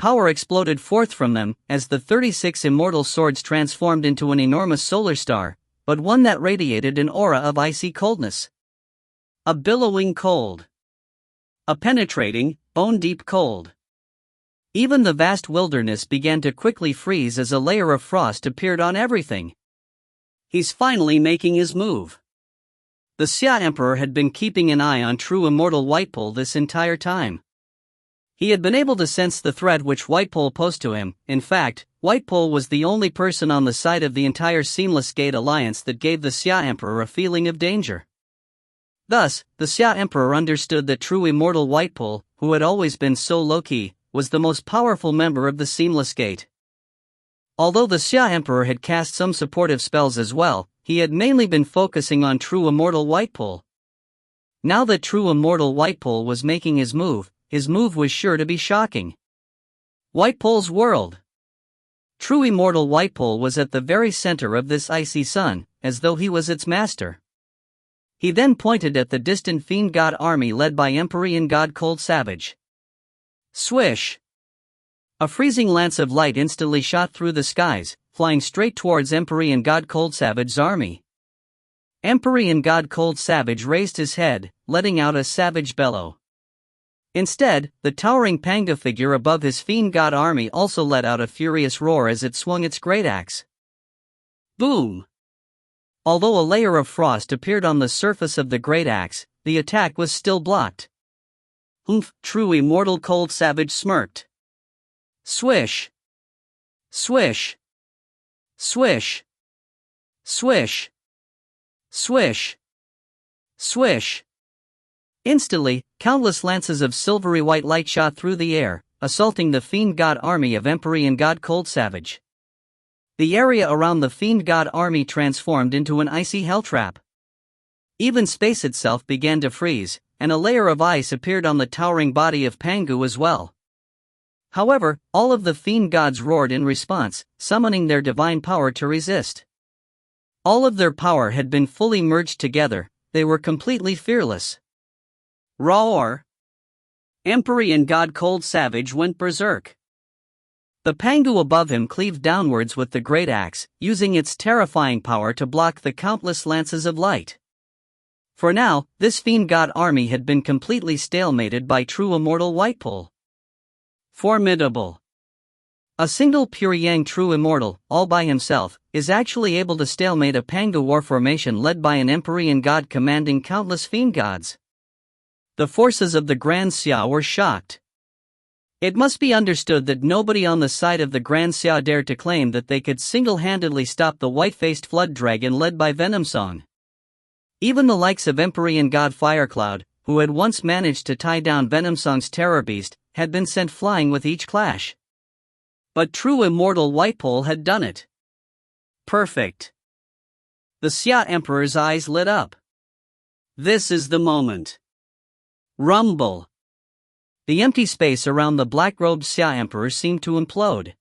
Power exploded forth from them, as the 36 immortal swords transformed into an enormous solar star, but one that radiated an aura of icy coldness. A billowing cold. A penetrating, bone-deep cold. Even the vast wilderness began to quickly freeze as a layer of frost appeared on everything. He's finally making his move. The Xia Emperor had been keeping an eye on True Immortal Whitepole this entire time. He had been able to sense the threat which Whitepole posed to him. In fact, Whitepole was the only person on the side of the entire Seamless Gate alliance that gave the Xia Emperor a feeling of danger. Thus, the Xia Emperor understood that True Immortal Whitepole, who had always been so low-key, was the most powerful member of the Seamless Gate. Although the Xia Emperor had cast some supportive spells as well, he had mainly been focusing on True Immortal Whitepole. Now that True Immortal Whitepole was making his move was sure to be shocking. Whitepole's world. True Immortal Whitepole was at the very center of this icy sun, as though he was its master. He then pointed at the distant fiend god army led by Empyrean god Cold Savage. Swish! A freezing lance of light instantly shot through the skies, flying straight towards Empyrean god Cold Savage's army. Empyrean god Cold Savage raised his head, letting out a savage bellow. Instead, the towering Panga figure above his fiend god army also let out a furious roar as it swung its great axe. Boom! Although a layer of frost appeared on the surface of the great axe, the attack was still blocked. Humph! True Immortal Cold Savage smirked. Swish! Swish! Swish! Swish! Swish! Swish! Instantly, countless lances of silvery white light shot through the air, assaulting the fiend god army of Empyrean god Cold Savage. The area around the fiend god army transformed into an icy helltrap. Even space itself began to freeze, and a layer of ice appeared on the towering body of Pangu as well. However, all of the fiend gods roared in response, summoning their divine power to resist. All of their power had been fully merged together, they were completely fearless. Roar! Empyrean god Cold Savage went berserk. The Pangu above him cleaved downwards with the great axe, using its terrifying power to block the countless lances of light. For now, this fiend god army had been completely stalemated by True Immortal Whitepole. Formidable! A single pure yang true immortal, all by himself, is actually able to stalemate a Panga war formation led by an Empyrean god commanding countless fiend gods. The forces of the Grand Xia were shocked. It must be understood that nobody on the side of the Grand Xia dared to claim that they could single-handedly stop the white-faced flood dragon led by Venom Song. Even the likes of Empyrean god Firecloud, who had once managed to tie down Venom Song's terror beast, had been sent flying with each clash. But true immortal Whitepole had done it. Perfect. The Xia Emperor's eyes lit up. This is the moment. Rumble. The empty space around the black-robed Xia Emperor seemed to implode.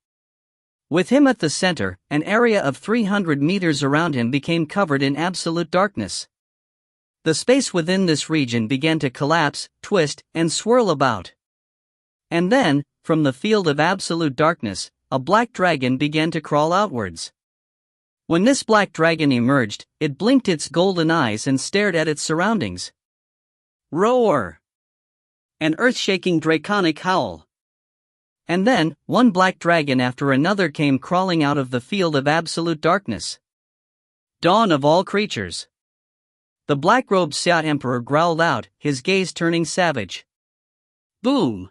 With him at the center, an area of 300 meters around him became covered in absolute darkness. The space within this region began to collapse, twist, and swirl about. And then, from the field of absolute darkness, a black dragon began to crawl outwards. When this black dragon emerged, it blinked its golden eyes and stared at its surroundings. Roar! An earth-shaking draconic howl. And then, one black dragon after another came crawling out of the field of absolute darkness. Dawn of all creatures. The black-robed Xia Emperor growled out, his gaze turning savage. Boom!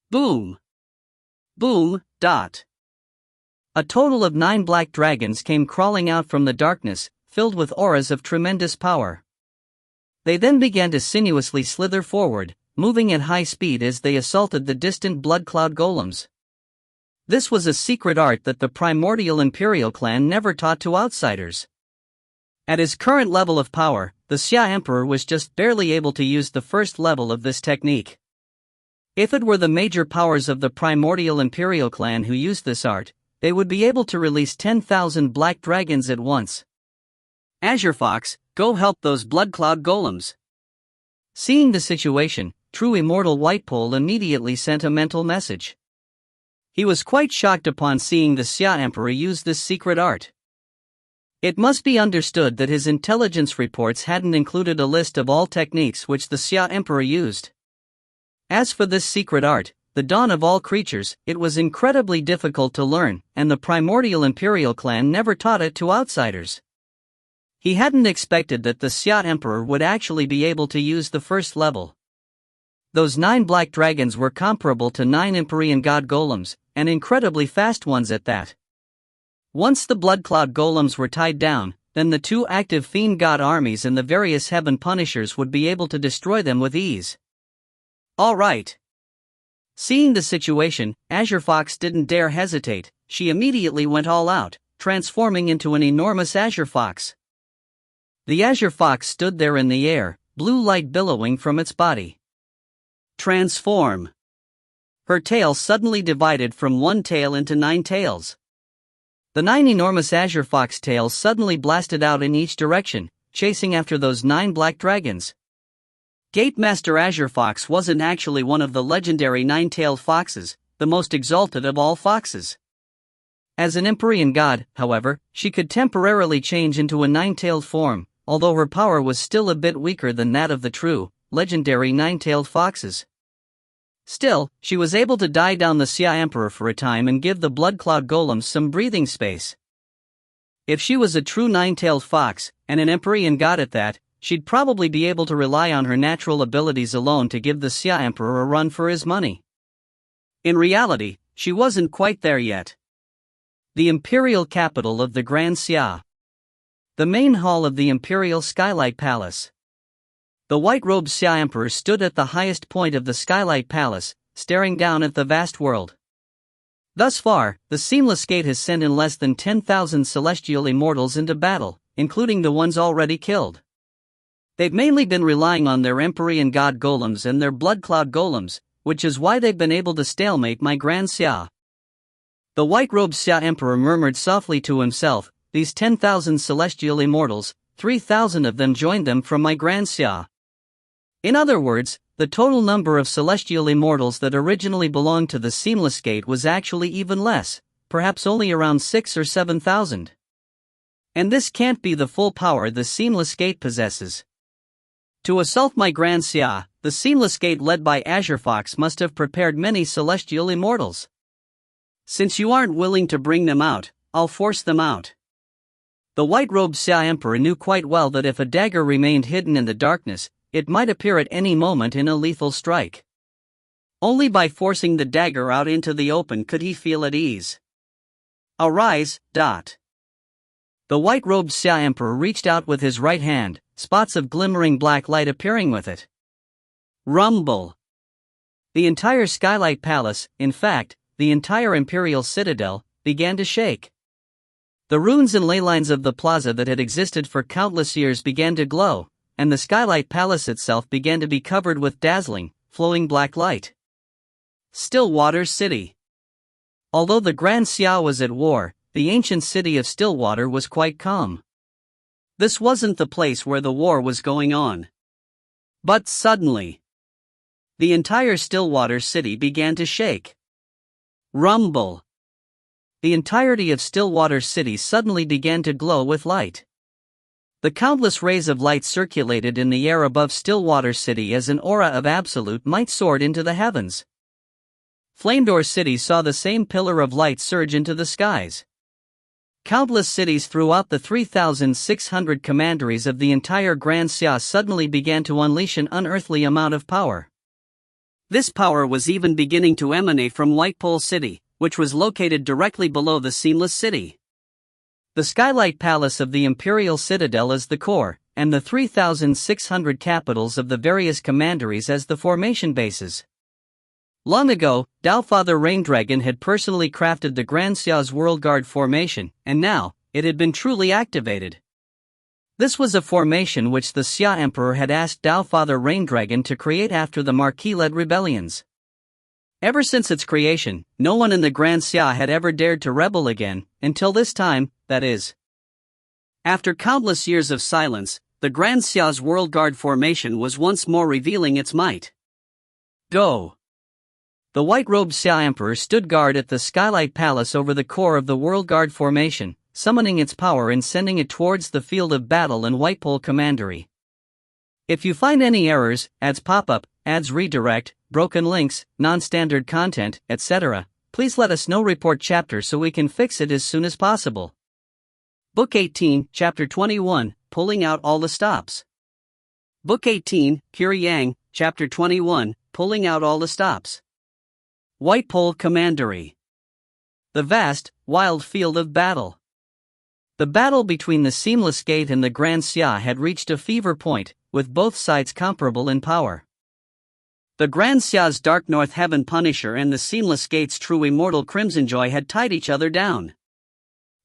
Boom! Boom! Dot. A total of 9 black dragons came crawling out from the darkness, filled with auras of tremendous power. They then began to sinuously slither forward, moving at high speed as they assaulted the distant blood cloud golems. This was a secret art that the primordial Imperial clan never taught to outsiders. At his current level of power, the Xia Emperor was just barely able to use the first level of this technique. If it were the major powers of the primordial Imperial clan who used this art, they would be able to release 10,000 black dragons at once. Azure Fox, go help those blood cloud golems. Seeing the situation, true immortal Whitepole immediately sent a mental message. He was quite shocked upon seeing the Xia Emperor use this secret art. It must be understood that his intelligence reports hadn't included a list of all techniques which the Xia Emperor used. As for this secret art, the dawn of all creatures, it was incredibly difficult to learn, and the primordial Imperial clan never taught it to outsiders. He hadn't expected that the Xia Emperor would actually be able to use the first level. Those 9 black dragons were comparable to 9 Empyrean god golems, and incredibly fast ones at that. Once the blood cloud golems were tied down, then the 2 active fiend god armies and the various heaven punishers would be able to destroy them with ease. Alright. Seeing the situation, Azure Fox didn't dare hesitate. She immediately went all out, transforming into an enormous Azure Fox. The Azure Fox stood there in the air, blue light billowing from its body. Transform. Her tail suddenly divided from 1 tail into 9 tails. The 9 enormous Azure Fox tails suddenly blasted out in each direction, chasing after those 9 black dragons. Gatemaster Azure Fox wasn't actually one of the legendary 9-tailed foxes, the most exalted of all foxes. As an Empyrean god, however, she could temporarily change into a 9-tailed form, although her power was still a bit weaker than that of the true, legendary 9-tailed foxes. Still, she was able to die down the Xia Emperor for a time and give the blood cloud golems some breathing space. If she was a true 9-tailed fox, and an Empyrean god at that, she'd probably be able to rely on her natural abilities alone to give the Xia Emperor a run for his money. In reality, she wasn't quite there yet. The imperial capital of the Grand Xia. The main hall of the Imperial Skylight Palace. The white-robed Xia Emperor stood at the highest point of the Skylight Palace, staring down at the vast world. Thus far, the Seamless Gate has sent in less than 10,000 celestial immortals into battle, including the ones already killed. They've mainly been relying on their Empyrean god golems and their blood cloud golems, which is why they've been able to stalemate my Grand Xia. The white-robed Xia Emperor murmured softly to himself, these 10,000 celestial immortals, 3,000 of them joined them from my Grand Xia. In other words, the total number of celestial immortals that originally belonged to the Seamless Gate was actually even less, perhaps only around 6 or 7,000. And this can't be the full power the Seamless Gate possesses. To assault my Grand Xia, the Seamless Gate led by Azure Fox must have prepared many celestial immortals. Since you aren't willing to bring them out, I'll force them out. The white-robed Xia Emperor knew quite well that if a dagger remained hidden in the darkness, it might appear at any moment in a lethal strike. Only by forcing the dagger out into the open could he feel at ease. Arise, Dot. The white-robed Xia Emperor reached out with his right hand, spots of glimmering black light appearing with it. Rumble. The entire Skylight Palace, in fact, the entire Imperial Citadel, began to shake. The runes and ley lines of the plaza that had existed for countless years began to glow, and the Skylight Palace itself began to be covered with dazzling, flowing black light. Stillwater City. Although the Grand Xia was at war, the ancient city of Stillwater was quite calm. This wasn't the place where the war was going on. But suddenly, the entire Stillwater City began to shake. Rumble. The entirety of Stillwater City suddenly began to glow with light. The countless rays of light circulated in the air above Stillwater City as an aura of absolute might soared into the heavens. Flamedoor City saw the same pillar of light surge into the skies. Countless cities throughout the 3,600 commanderies of the entire Grand Xia suddenly began to unleash an unearthly amount of power. This power was even beginning to emanate from White Pole City, which was located directly below the Seamless City. The Skylight Palace of the Imperial Citadel is the core, and the 3,600 capitals of the various commanderies as the formation bases. Long ago, Taofather Raindragon had personally crafted the Grand Xia's World Guard formation, and now, it had been truly activated. This was a formation which the Xia Emperor had asked Taofather Raindragon to create after the Marquis-led rebellions. Ever since its creation, no one in the Grand Xia had ever dared to rebel again, until this time, that is. After countless years of silence, the Grand Xia's World Guard formation was once more revealing its might. Go! The white-robed Xia Emperor stood guard at the Skylight Palace over the core of the World Guard formation, summoning its power and sending it towards the field of battle in White Pole Commandery. If you find any errors, ads pop up, ads redirect, broken links, non-standard content, etc., please let us know. Report chapter so we can fix it as soon as possible. Book 18, Chapter 21, Pulling Out All the Stops. Book 18, Kiri Yang, Chapter 21, Pulling Out All the Stops. White Pole Commandery. The vast, wild field of battle. The battle between the Seamless Gate and the Grand Xia had reached a fever point, with both sides comparable in power. The Grand Xia's Dark North Heaven Punisher and the Seamless Gate's true Immortal Crimson Joy had tied each other down.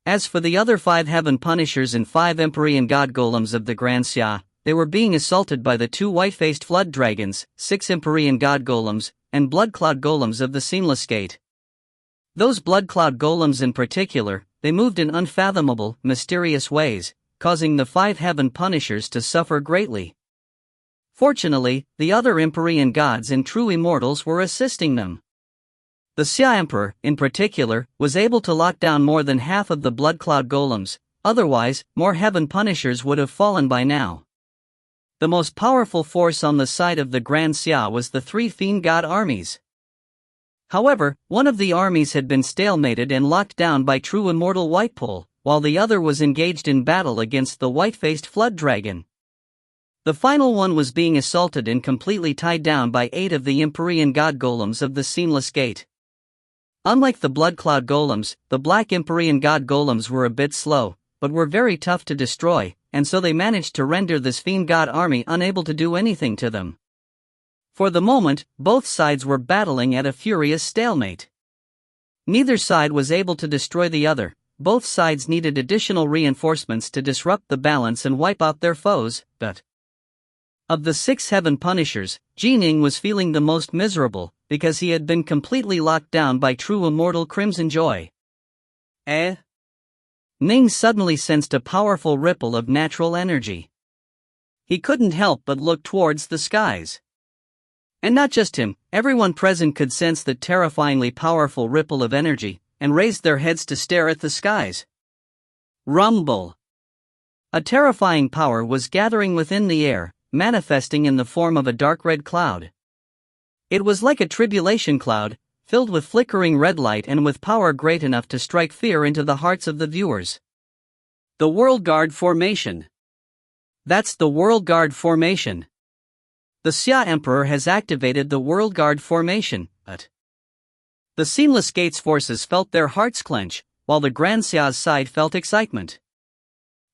As for the other 5 Heaven Punishers and 5 Empyrean God Golems of the Grand Xia, they were being assaulted by the 2 white-faced Flood Dragons, 6 Empyrean God Golems, and Blood Cloud Golems of the Seamless Gate. Those Blood Cloud Golems in particular, they moved in unfathomable, mysterious ways, causing the 5 Heaven Punishers to suffer greatly. Fortunately, the other Empyrean gods and true Immortals were assisting them. The Xia Emperor, in particular, was able to lock down more than half of the Blood Cloud Golems, otherwise, more Heaven Punishers would have fallen by now. The most powerful force on the side of the Grand Xia was the 3 Fiend God armies. However, one of the armies had been stalemated and locked down by true Immortal White Pole, while the other was engaged in battle against the white-faced Flood Dragon. The final one was being assaulted and completely tied down by 8 of the Empyrean God Golems of the Seamless Gate. Unlike the Blood Cloud Golems, the Black Empyrean God Golems were a bit slow, but were very tough to destroy, and so they managed to render this Fiend God army unable to do anything to them. For the moment, both sides were battling at a furious stalemate. Neither side was able to destroy the other. Both sides needed additional reinforcements to disrupt the balance and wipe out their foes, but of the 6 Heaven Punishers, Ning was feeling the most miserable, because he had been completely locked down by true Immortal Crimson Joy. Ning suddenly sensed a powerful ripple of natural energy. He couldn't help but look towards the skies. And not just him, everyone present could sense the terrifyingly powerful ripple of energy, and raised their heads to stare at the skies. Rumble! A terrifying power was gathering within the air, manifesting in the form of a dark red cloud. It was like a tribulation cloud, filled with flickering red light and with power great enough to strike fear into the hearts of the viewers. The World Guard Formation. That's the World Guard Formation. The Xia Emperor has activated the World Guard Formation, but the Seamless Gates forces felt their hearts clench, while the Grand Xia's side felt excitement.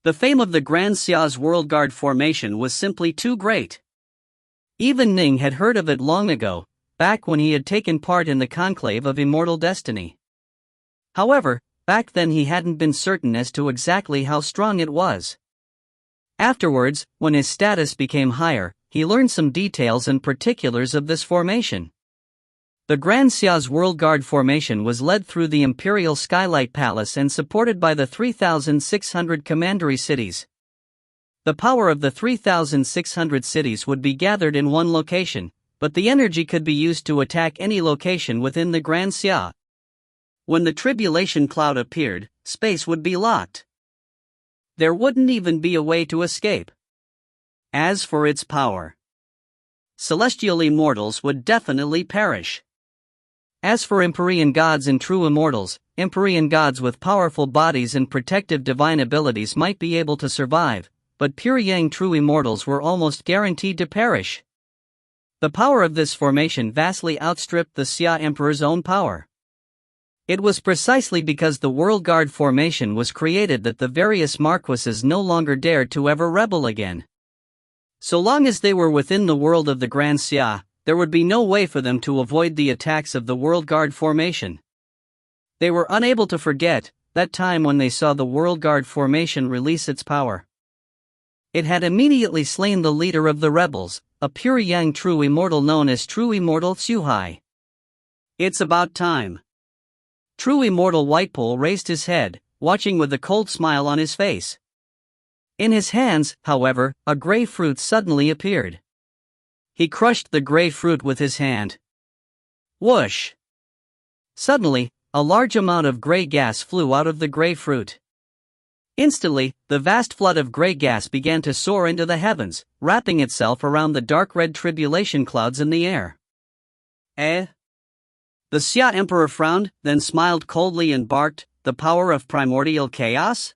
The fame of the Grand Xia's World Guard Formation was simply too great. Even Ning had heard of it long ago, back when he had taken part in the conclave of immortal destiny. However, back then he hadn't been certain as to exactly how strong it was. Afterwards, when his status became higher, he learned some details and particulars of this formation. The Grand Xia's World Guard Formation was led through the Imperial Skylight Palace and supported by the 3,600 commandery cities. The power of the 3,600 cities would be gathered in one location, but the energy could be used to attack any location within the Grand Xia. When the tribulation cloud appeared, space would be locked. There wouldn't even be a way to escape. As for its power, celestial immortals would definitely perish. As for Empyrean gods and true immortals, Empyrean gods with powerful bodies and protective divine abilities might be able to survive, but pure Yang true immortals were almost guaranteed to perish. The power of this formation vastly outstripped the Xia Emperor's own power. It was precisely because the World Guard Formation was created that the various marquises no longer dared to ever rebel again. So long as they were within the world of the Grand Xia, there would be no way for them to avoid the attacks of the World Guard Formation. They were unable to forget that time when they saw the World Guard Formation release its power. It had immediately slain the leader of the rebels, a pure Yang true immortal known as True Immortal Xuhai. It's about time. True Immortal Whitepole raised his head, watching with a cold smile on his face. In his hands, however, a gray fruit suddenly appeared. He crushed the gray fruit with his hand. Whoosh! Suddenly, a large amount of gray gas flew out of the gray fruit. Instantly, the vast flood of gray gas began to soar into the heavens, wrapping itself around the dark red tribulation clouds in the air. Eh? The Xia Emperor frowned, then smiled coldly and barked, "The power of primordial chaos?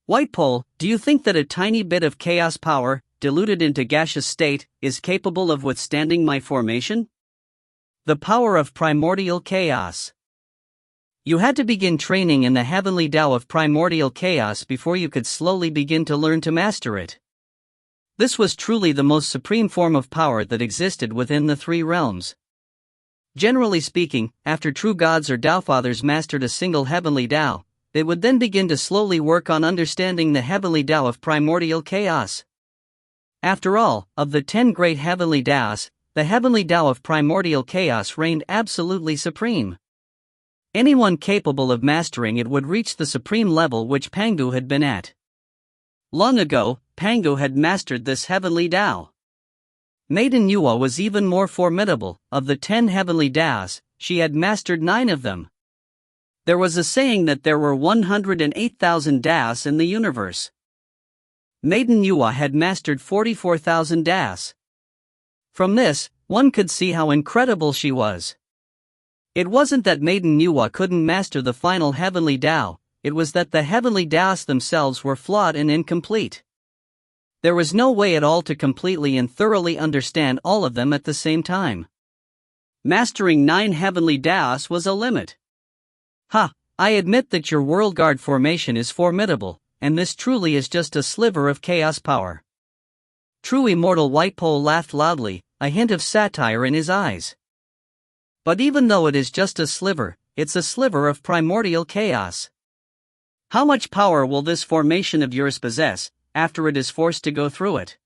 Whitepole, do you think that a tiny bit of chaos power, diluted into gaseous state, is capable of withstanding my formation? The power of primordial chaos. You had to begin training in the heavenly Tao of primordial chaos before you could slowly begin to learn to master it. This was truly the most supreme form of power that existed within the three realms. Generally speaking, after true gods or Tao fathers mastered a single heavenly Tao, they would then begin to slowly work on understanding the heavenly Tao of primordial chaos. After all, of the 10 great heavenly Taos, the heavenly Tao of primordial chaos reigned absolutely supreme. Anyone capable of mastering it would reach the supreme level which Pangu had been at. Long ago, Pangu had mastered this heavenly Tao. Maiden Yua was even more formidable. Of the 10 heavenly Taos, she had mastered 9 of them. There was a saying that there were 108,000 Taos in the universe. Maiden Yua had mastered 44,000 Taos. From this, one could see how incredible she was. It wasn't that Maiden Yua couldn't master the final heavenly Tao, it was that the heavenly Taos themselves were flawed and incomplete. There was no way at all to completely and thoroughly understand all of them at the same time. Mastering 9 heavenly Taos was a limit. Ha, I admit that your World Guard formation is formidable, and this truly is just a sliver of chaos power. True Immortal Whitepole laughed loudly, a hint of satire in his eyes. But even though it is just a sliver, it's a sliver of primordial chaos. How much power will this formation of yours possess, after it is forced to go through it?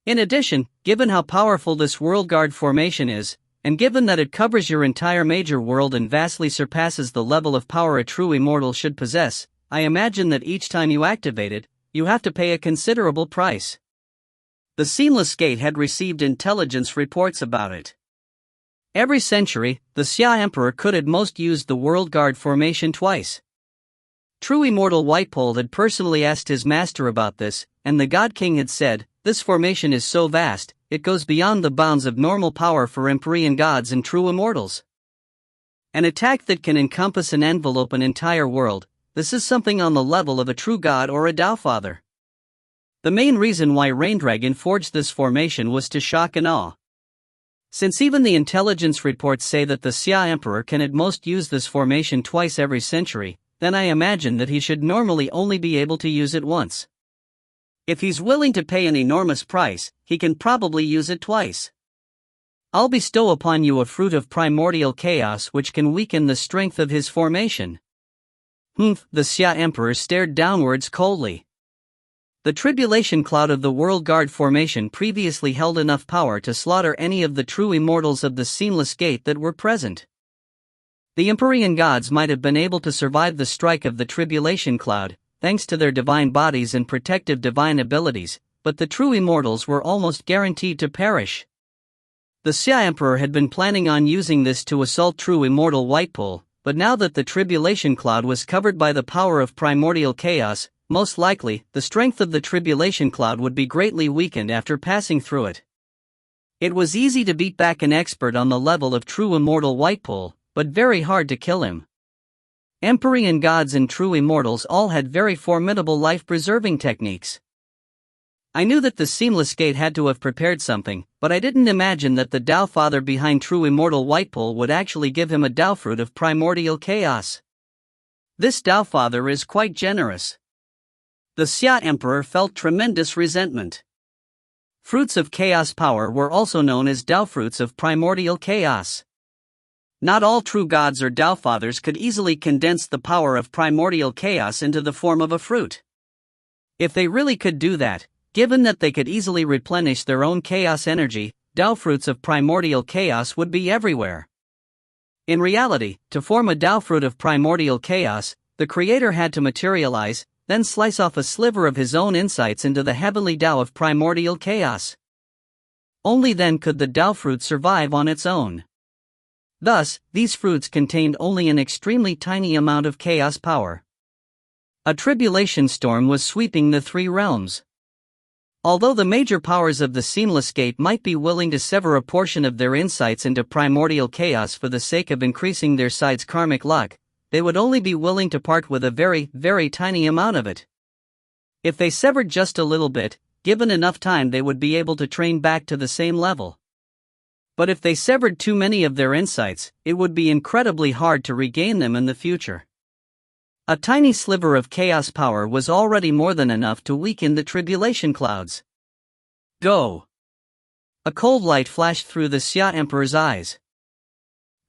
In addition, given how powerful this World Guard formation is, and given that it covers your entire major world and vastly surpasses the level of power a true immortal should possess, I imagine that each time you activate it, you have to pay a considerable price. The Seamless Gate had received intelligence reports about it. Every century, the Xia Emperor could at most use the World Guard formation twice. True Immortal Whitepole had personally asked his master about this, and the God King had said, "This formation is so vast, it goes beyond the bounds of normal power for Empyrean gods and true immortals. An attack that can encompass and envelope an entire world. This is something on the level of a true god or a Tao Father. The main reason why Raindragon forged this formation was to shock and awe. Since even the intelligence reports say that the Xia Emperor can at most use this formation twice every century, then I imagine that he should normally only be able to use it once. If he's willing to pay an enormous price, he can probably use it twice. I'll bestow upon you a fruit of primordial chaos which can weaken the strength of his formation. The Xia Emperor stared downwards coldly. The tribulation cloud of the World Guard formation previously held enough power to slaughter any of the true immortals of the Seamless Gate that were present. The Empyrean gods might have been able to survive the strike of the tribulation cloud, thanks to their divine bodies and protective divine abilities, but the true immortals were almost guaranteed to perish. The Xia Emperor had been planning on using this to assault true immortal Whitepool, but now that the tribulation cloud was covered by the power of primordial chaos, most likely, the strength of the tribulation cloud would be greatly weakened after passing through it. It was easy to beat back an expert on the level of true immortal Whitepool, but very hard to kill him. Empyrean gods and true immortals all had very formidable life-preserving techniques. I knew that the Seamless Gate had to have prepared something, but I didn't imagine that the Tao Father behind true immortal Whitepool would actually give him a Tao fruit of primordial chaos. This Tao Father is quite generous. The Xia Emperor felt tremendous resentment. Fruits of chaos power were also known as Tao fruits of primordial chaos. Not all true gods or Tao Fathers could easily condense the power of primordial chaos into the form of a fruit. If they really could do that, given that they could easily replenish their own chaos energy, Tao fruits of primordial chaos would be everywhere. In reality, to form a Tao fruit of primordial chaos, the creator had to materialize, then slice off a sliver of his own insights into the heavenly Tao of primordial chaos. Only then could the Tao fruit survive on its own. Thus, these fruits contained only an extremely tiny amount of chaos power. A tribulation storm was sweeping the three realms. Although the major powers of the Seamless Gate might be willing to sever a portion of their insights into primordial chaos for the sake of increasing their side's karmic luck, they would only be willing to part with a very, very tiny amount of it. If they severed just a little bit, given enough time they would be able to train back to the same level. But if they severed too many of their insights, it would be incredibly hard to regain them in the future. A tiny sliver of chaos power was already more than enough to weaken the tribulation clouds. Go! A cold light flashed through the Xia Emperor's eyes.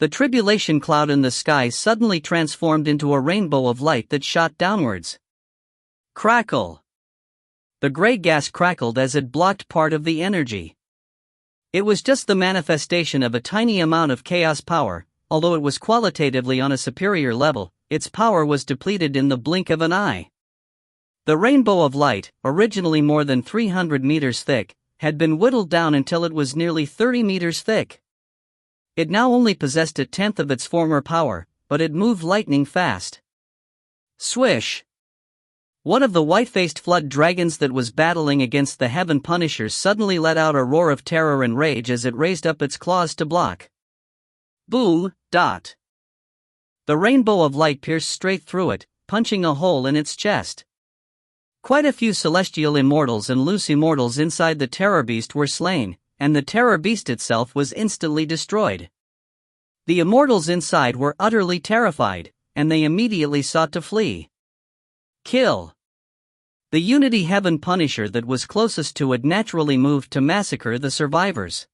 The tribulation cloud in the sky suddenly transformed into a rainbow of light that shot downwards. Crackle! The gray gas crackled as it blocked part of the energy. It was just the manifestation of a tiny amount of chaos power, although it was qualitatively on a superior level. Its power was depleted in the blink of an eye. The rainbow of light, originally more than 300 meters thick, had been whittled down until it was nearly 30 meters thick. It now only possessed a tenth of its former power, but it moved lightning fast. Swish! One of the white-faced flood dragons that was battling against the Heaven Punishers suddenly let out a roar of terror and rage as it raised up its claws to block. Boom! Dot! The rainbow of light pierced straight through it, punching a hole in its chest. Quite a few celestial immortals and loose immortals inside the terror beast were slain, and the terror beast itself was instantly destroyed. The immortals inside were utterly terrified, and they immediately sought to flee. Kill! The Unity Heaven Punisher that was closest to it naturally moved to massacre the survivors.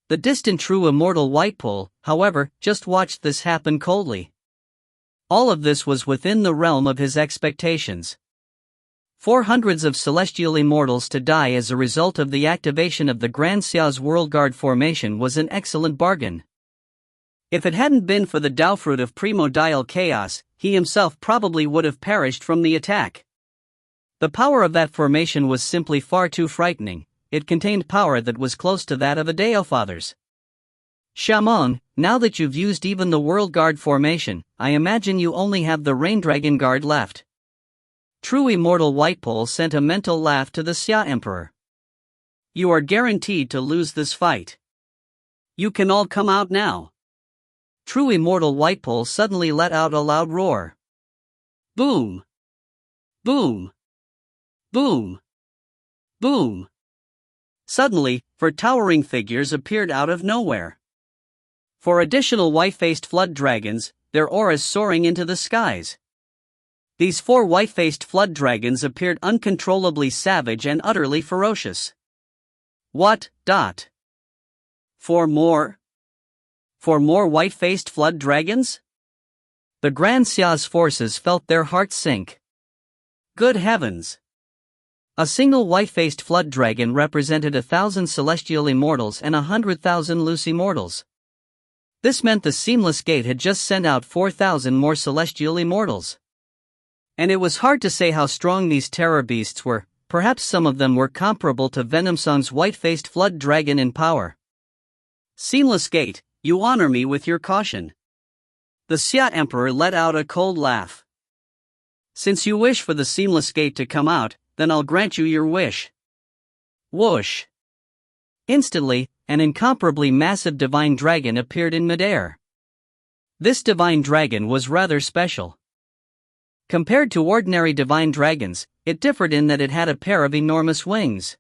The distant true immortal Whitepool, however, just watched this happen coldly. All of this was within the realm of his expectations. 400s of celestial immortals to die as a result of the activation of the Grand Xiao's World Guard formation was an excellent bargain. If it hadn't been for the Tao fruit of primordial chaos, he himself probably would have perished from the attack. The power of that formation was simply far too frightening. It contained power that was close to that of a Tao Father's. Shaman, now that you've used even the World Guard formation, I imagine you only have the Raindragon Guard left. True Immortal Whitepool sent a mental laugh to the Xia Emperor. You are guaranteed to lose this fight. You can all come out now. True Immortal Whitepole suddenly let out a loud roar. Boom! Boom! Boom! Boom! Suddenly, 4 towering figures appeared out of nowhere. 4 additional white-faced flood dragons, their auras soaring into the skies. These 4 white-faced flood dragons appeared uncontrollably savage and utterly ferocious. What? 4 more? 4 more white-faced flood dragons? The Grand Xia's forces felt their hearts sink. Good heavens! A single white-faced flood dragon represented 1,000 celestial immortals and 100,000 loose immortals. This meant the Seamless Gate had just sent out 4,000 more celestial immortals. And it was hard to say how strong these terror beasts were. Perhaps some of them were comparable to Venomsong's white-faced flood dragon in power. Seamless Gate, you honor me with your caution. The Xia Emperor let out a cold laugh. Since you wish for the Seamless Gate to come out, then I'll grant you your wish. Whoosh! Instantly, an incomparably massive divine dragon appeared in midair. This divine dragon was rather special. Compared to ordinary divine dragons, it differed in that it had a pair of enormous wings.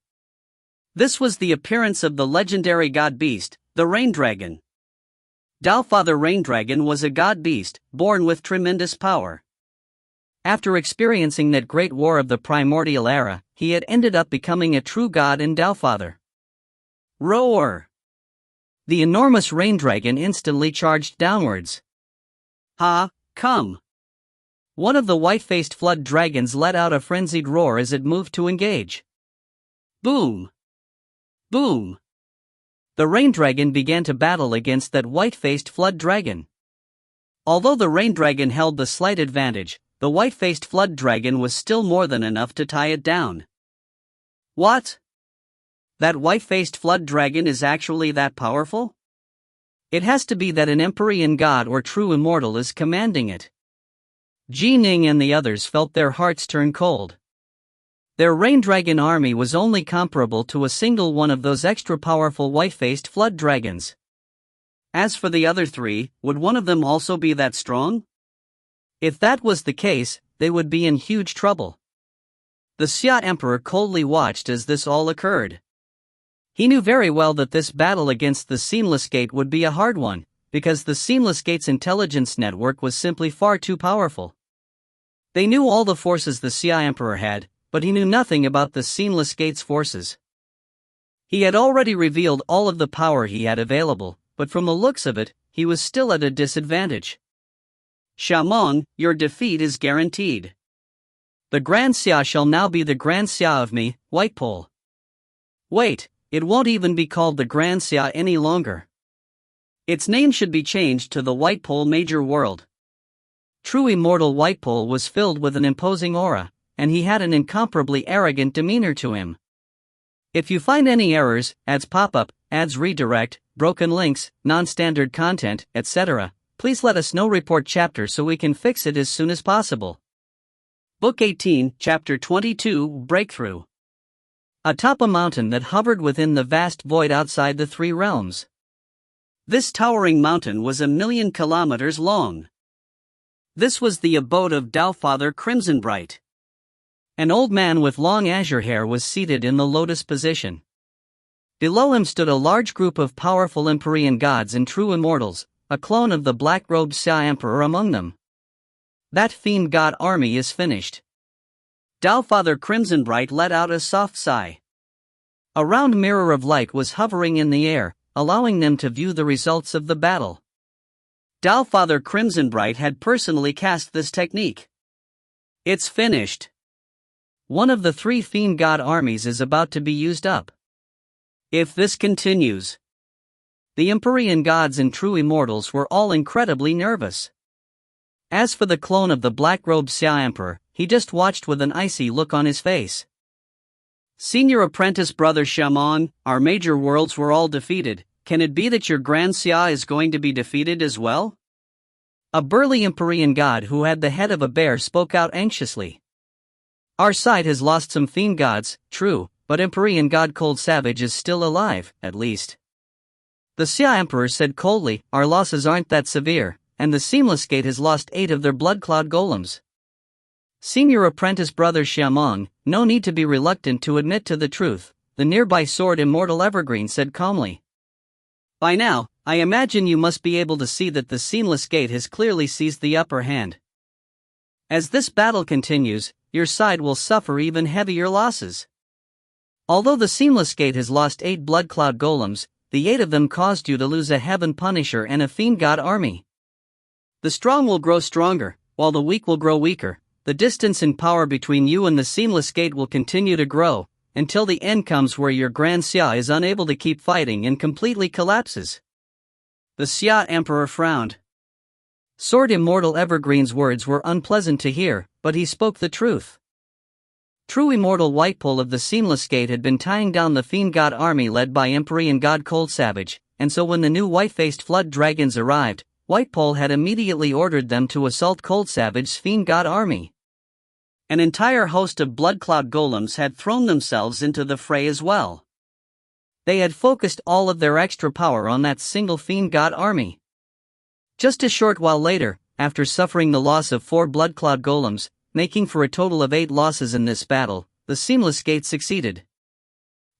This was the appearance of the legendary god beast, the Rain Dragon. Taofather Rain Dragon was a god beast, born with tremendous power. After experiencing that great war of the primordial era, he had ended up becoming a true god in Taofather. Roar! The enormous Rain Dragon instantly charged downwards. Ha, come! One of the white-faced flood dragons let out a frenzied roar as it moved to engage. Boom! Boom! The Rain Dragon began to battle against that white-faced flood dragon. Although the Rain Dragon held the slight advantage, the white-faced flood dragon was still more than enough to tie it down. What? That white-faced flood dragon is actually that powerful? It has to be that an Empyrean god or true immortal is commanding it. Ning and the others felt their hearts turn cold. Their Rain Dragon army was only comparable to a single one of those extra-powerful white-faced flood dragons. As for the other 3, would one of them also be that strong? If that was the case, they would be in huge trouble. The Xia Emperor coldly watched as this all occurred. He knew very well that this battle against the Seamless Gate would be a hard one, because the Seamless Gate's intelligence network was simply far too powerful. They knew all the forces the Xia Emperor had, but he knew nothing about the Seamless Gate's forces. He had already revealed all of the power he had available, but from the looks of it, he was still at a disadvantage. Xiamong, your defeat is guaranteed. The Grand Xia shall now be the Grand Xia of me, Whitepole. Wait, it won't even be called the Grand Xia any longer. Its name should be changed to the Whitepole Major World. True Immortal Whitepole was filled with an imposing aura, and he had an incomparably arrogant demeanor to him. If you find any errors, ads pop up, ads redirect, broken links, non-standard content, etc., please let us know. Report chapter so we can fix it as soon as possible. Book 18, Chapter 22, Breakthrough. Atop a mountain that hovered within the vast void outside the 3 realms. This towering mountain was 1,000,000 kilometers long. This was the abode of Taofather Crimsonbright. An old man with long azure hair was seated in the lotus position. Below him stood a large group of powerful Empyrean gods and true immortals, a clone of the black-robed Xia Emperor among them. That fiend god army is finished. Taofather Crimsonbright let out a soft sigh. A round mirror of light was hovering in the air, allowing them to view the results of the battle. Taofather Crimsonbright had personally cast this technique. It's finished. One of the 3 fiend god armies is about to be used up. If this continues. The Empyrean gods and true immortals were all incredibly nervous. As for the clone of the black-robed Xia Emperor, he just watched with an icy look on his face. Senior apprentice brother Xiamong, our major worlds were all defeated. Can it be that your Grand Xia is going to be defeated as well? A burly Empyrean god who had the head of a bear spoke out anxiously. Our side has lost some fiend gods, true, but Empyrean god Cold Savage is still alive, at least. The Xia Emperor said coldly, our losses aren't that severe, and the Seamless Gate has lost 8 of their blood cloud golems. Senior apprentice brother Xiamong, no need to be reluctant to admit to the truth, the nearby sword Immortal Evergreen said calmly. By now, I imagine you must be able to see that the Seamless Gate has clearly seized the upper hand. As this battle continues, your side will suffer even heavier losses. Although the Seamless Gate has lost 8 blood cloud golems, the 8 of them caused you to lose a Heaven Punisher and a Fiend God army. The strong will grow stronger, while the weak will grow weaker. The distance in power between you and the Seamless Gate will continue to grow, until the end comes where your Grand Xia is unable to keep fighting and completely collapses. The Xia Emperor frowned. Sword Immortal Evergreen's words were unpleasant to hear, but he spoke the truth. True Immortal Whitepole of the Seamless Gate had been tying down the Fiend God army led by Empyrean God Cold Savage, and so when the new white-faced Flood Dragons arrived, Whitepole had immediately ordered them to assault Cold Savage's Fiend God army. An entire host of Blood Cloud Golems had thrown themselves into the fray as well. They had focused all of their extra power on that single Fiend God army. Just a short while later, after suffering the loss of 4 Blood Cloud Golems, making for a total of 8 losses in this battle, the Seamless Gate succeeded.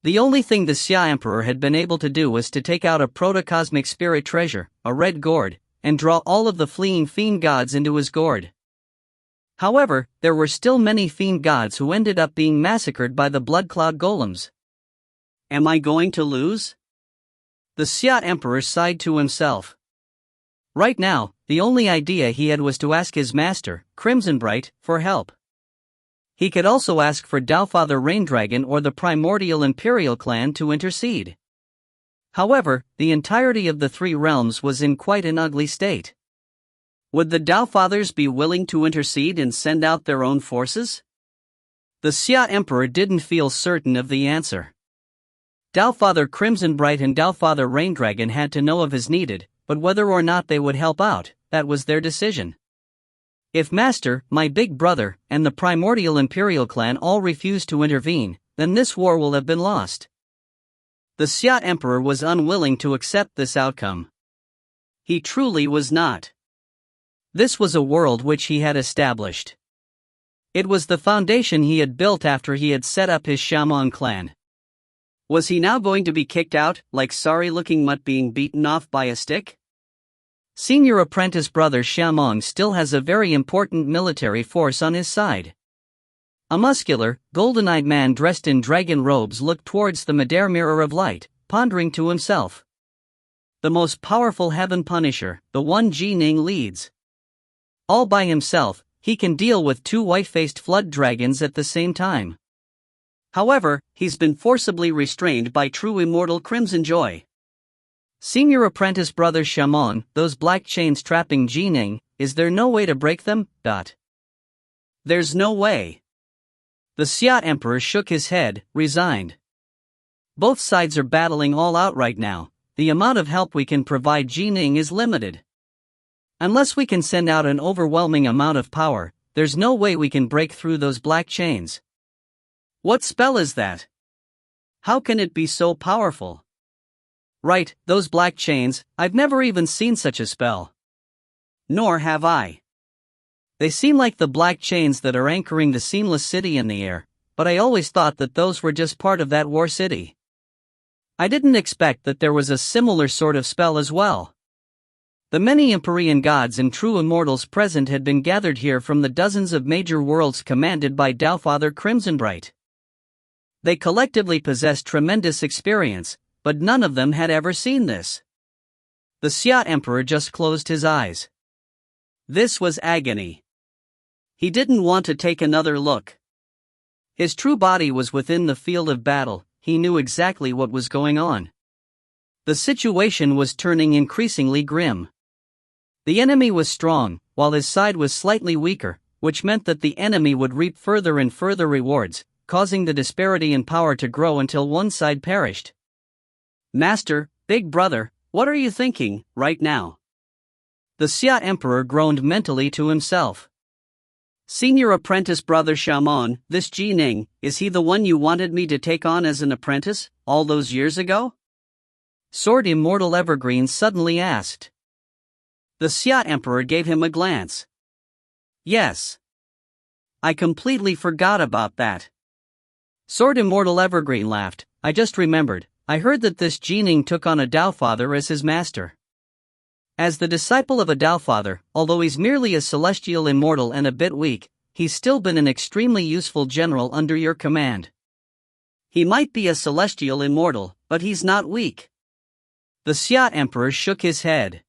The only thing the Xia Emperor had been able to do was to take out a protocosmic spirit treasure, a red gourd, and draw all of the fleeing Fiend Gods into his gourd. However, there were still many Fiend Gods who ended up being massacred by the Blood Cloud Golems. Am I going to lose? The Xia Emperor sighed to himself. Right now, the only idea he had was to ask his master, Crimsonbright, for help. He could also ask for Daofather Raindragon or the primordial Imperial clan to intercede. However, the entirety of the 3 realms was in quite an ugly state. Would the Daofathers be willing to intercede and send out their own forces? The Xia Emperor didn't feel certain of the answer. Daofather Crimsonbright and Daofather Raindragon had to know of his needed, but whether or not they would help out, that was their decision. If Master, my big brother, and the primordial Imperial clan all refuse to intervene, then this war will have been lost. The Xia Emperor was unwilling to accept this outcome. He truly was not. This was a world which he had established. It was the foundation he had built after he had set up his Xiamong clan. Was he now going to be kicked out, like sorry-looking mutt being beaten off by a stick? Senior apprentice brother Xiamong still has a very important military force on his side. A muscular, golden-eyed man dressed in dragon robes looked towards the Midair Mirror of Light, pondering to himself. The most powerful Heaven Punisher, the one Ning leads. All by himself, he can deal with 2 white-faced flood dragons at the same time. However, he's been forcibly restrained by true immortal Crimson Joy. Senior apprentice brother Xiamong, those black chains trapping Ning, is there no way to break them? There's no way. The Xia Emperor shook his head, resigned. Both sides are battling all out right now. The amount of help we can provide Ning is limited. Unless we can send out an overwhelming amount of power, there's no way we can break through those black chains. What spell is that? How can it be so powerful? Right, those black chains, I've never even seen such a spell. Nor have I. They seem like the black chains that are anchoring the Seamless City in the air, but I always thought that those were just part of that war city. I didn't expect that there was a similar sort of spell as well. The many Empyrean gods and true immortals present had been gathered here from the dozens of major worlds commanded by Daofather Crimsonbright. They collectively possessed tremendous experience, but none of them had ever seen this. The Xia Emperor just closed his eyes. This was agony. He didn't want to take another look. His true body was within the field of battle, he knew exactly what was going on. The situation was turning increasingly grim. The enemy was strong, while his side was slightly weaker, which meant that the enemy would reap further and further rewards, causing the disparity in power to grow until one side perished. Master, big brother, what are you thinking, right now? The Xia Emperor groaned mentally to himself. Senior apprentice brother Xiamong, this Ning, is he the one you wanted me to take on as an apprentice, all those years ago? Sword Immortal Evergreen suddenly asked. The Xia Emperor gave him a glance. Yes. I completely forgot about that. Sword Immortal Evergreen laughed. I just remembered, I heard that this Ning took on a Dao Father as his master. As the disciple of a Dao Father, although he's merely a celestial immortal and a bit weak, he's still been an extremely useful general under your command. He might be a celestial immortal, but he's not weak. The Xia Emperor shook his head.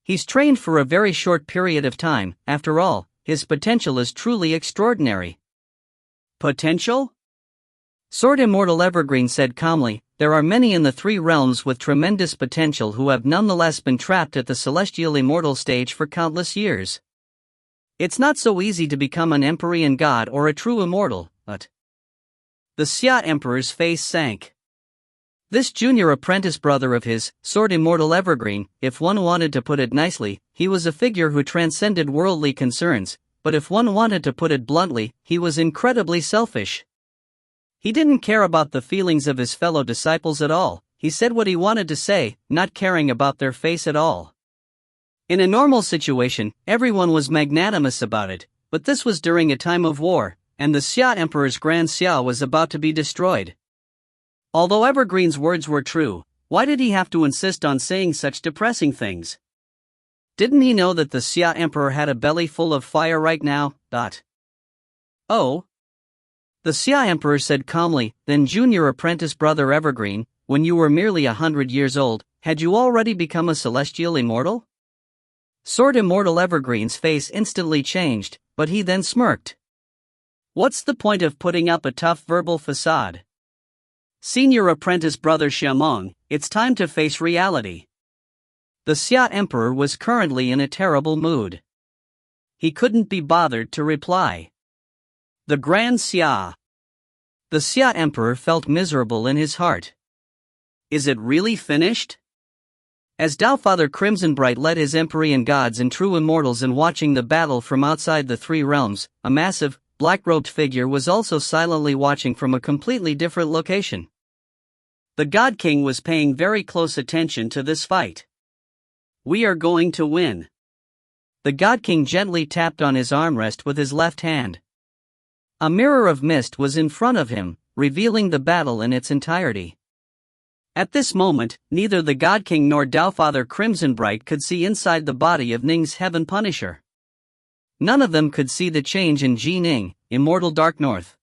He's trained for a very short period of time. After all, his potential is truly extraordinary. Potential? Sword Immortal Evergreen said calmly, there are many in the three realms with tremendous potential who have nonetheless been trapped at the celestial immortal stage for countless years. It's not so easy to become an Empyrean god or a true immortal, but... The Xia Emperor's face sank. This junior apprentice brother of his, Sword Immortal Evergreen, if one wanted to put it nicely, he was a figure who transcended worldly concerns, but if one wanted to put it bluntly, he was incredibly selfish. He didn't care about the feelings of his fellow disciples at all. He said what he wanted to say, not caring about their face at all. In a normal situation, everyone was magnanimous about it, but this was during a time of war, and the Xia Emperor's Grand Xia was about to be destroyed. Although Evergreen's words were true, why did he have to insist on saying such depressing things? Didn't he know that the Xia Emperor had a belly full of fire right now? Oh? The Xia Emperor said calmly, then junior apprentice brother Evergreen, when you were merely 100 years old, had you already become a celestial immortal? Sword Immortal Evergreen's face instantly changed, but he then smirked. What's the point of putting up a tough verbal facade? Senior apprentice brother Xiamong, it's time to face reality. The Xia Emperor was currently in a terrible mood. He couldn't be bothered to reply. The Grand Xia. The Xia Emperor felt miserable in his heart. Is it really finished? As Dao Father Crimsonbright led his Empyrean gods and true immortals in watching the battle from outside the three realms, a massive, black-robed figure was also silently watching from a completely different location. The God King was paying very close attention to this fight. We are going to win. The God King gently tapped on his armrest with his left hand. A mirror of mist was in front of him, revealing the battle in its entirety. At this moment, neither the God King nor Dao Father Crimsonbright could see inside the body of Ning's Heaven Punisher. None of them could see the change in Ning, Immortal Dark North.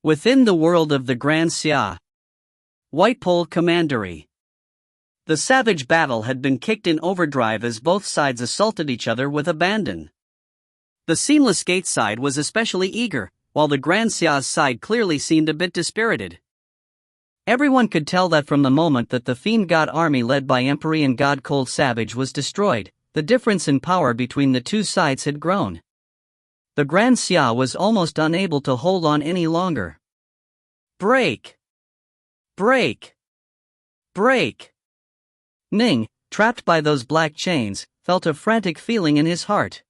Within the world of the Grand Xia. White Pole Commandery. The savage battle had been kicked in overdrive as both sides assaulted each other with abandon. The Seamless Gate side was especially eager, while the Grand Xia's side clearly seemed a bit dispirited. Everyone could tell that from the moment that the Fiend God army led by Empyrean God Cold Savage was destroyed, the difference in power between the two sides had grown. The Grand Xia was almost unable to hold on any longer. Break! Break! Break! Ning, trapped by those black chains, felt a frantic feeling in his heart.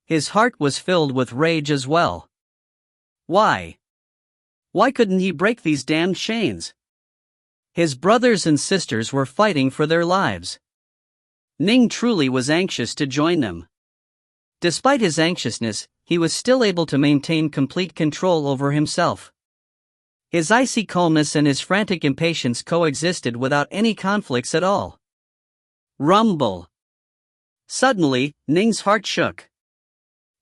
His heart was filled with rage as well. Why? Why couldn't he break these damned chains? His brothers and sisters were fighting for their lives. Ning truly was anxious to join them. Despite his anxiousness, he was still able to maintain complete control over himself. His icy calmness and his frantic impatience coexisted without any conflicts at all. Rumble. Suddenly, Ning's heart shook.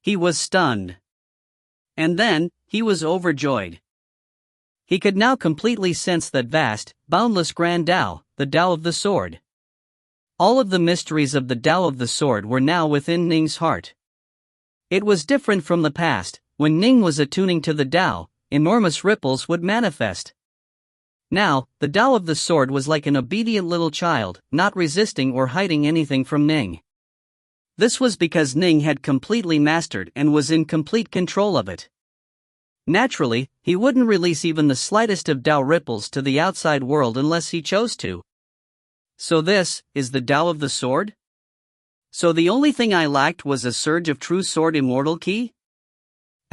He was stunned. And then, he was overjoyed. He could now completely sense that vast, boundless Grand Tao, the Tao of the Sword. All of the mysteries of the Tao of the Sword were now within Ning's heart. It was different from the past, when Ning was attuning to the Tao, enormous ripples would manifest. Now, the Tao of the Sword was like an obedient little child, not resisting or hiding anything from Ning. This was because Ning had completely mastered and was in complete control of it. Naturally, he wouldn't release even the slightest of Tao ripples to the outside world unless he chose to. So this is the Tao of the Sword? So the only thing I lacked was a surge of true Sword Immortal Ki?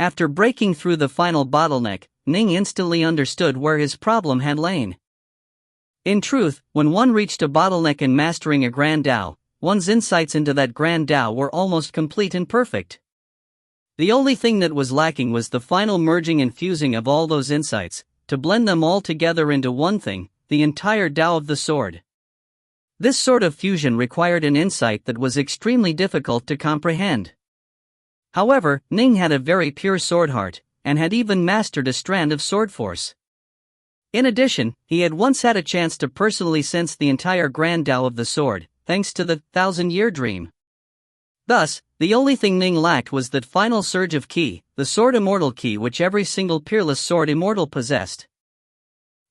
After breaking through the final bottleneck, Ning instantly understood where his problem had lain. In truth, when one reached a bottleneck in mastering a Grand Tao, one's insights into that Grand Tao were almost complete and perfect. The only thing that was lacking was the final merging and fusing of all those insights, to blend them all together into one thing, the entire Tao of the sword. This sort of fusion required an insight that was extremely difficult to comprehend. However, Ning had a very pure sword heart, and had even mastered a strand of sword force. In addition, he had once had a chance to personally sense the entire Grand Tao of the sword, thanks to the 1,000-year dream. Thus, the only thing Ning lacked was that final surge of ki, the sword immortal ki, which every single peerless sword immortal possessed.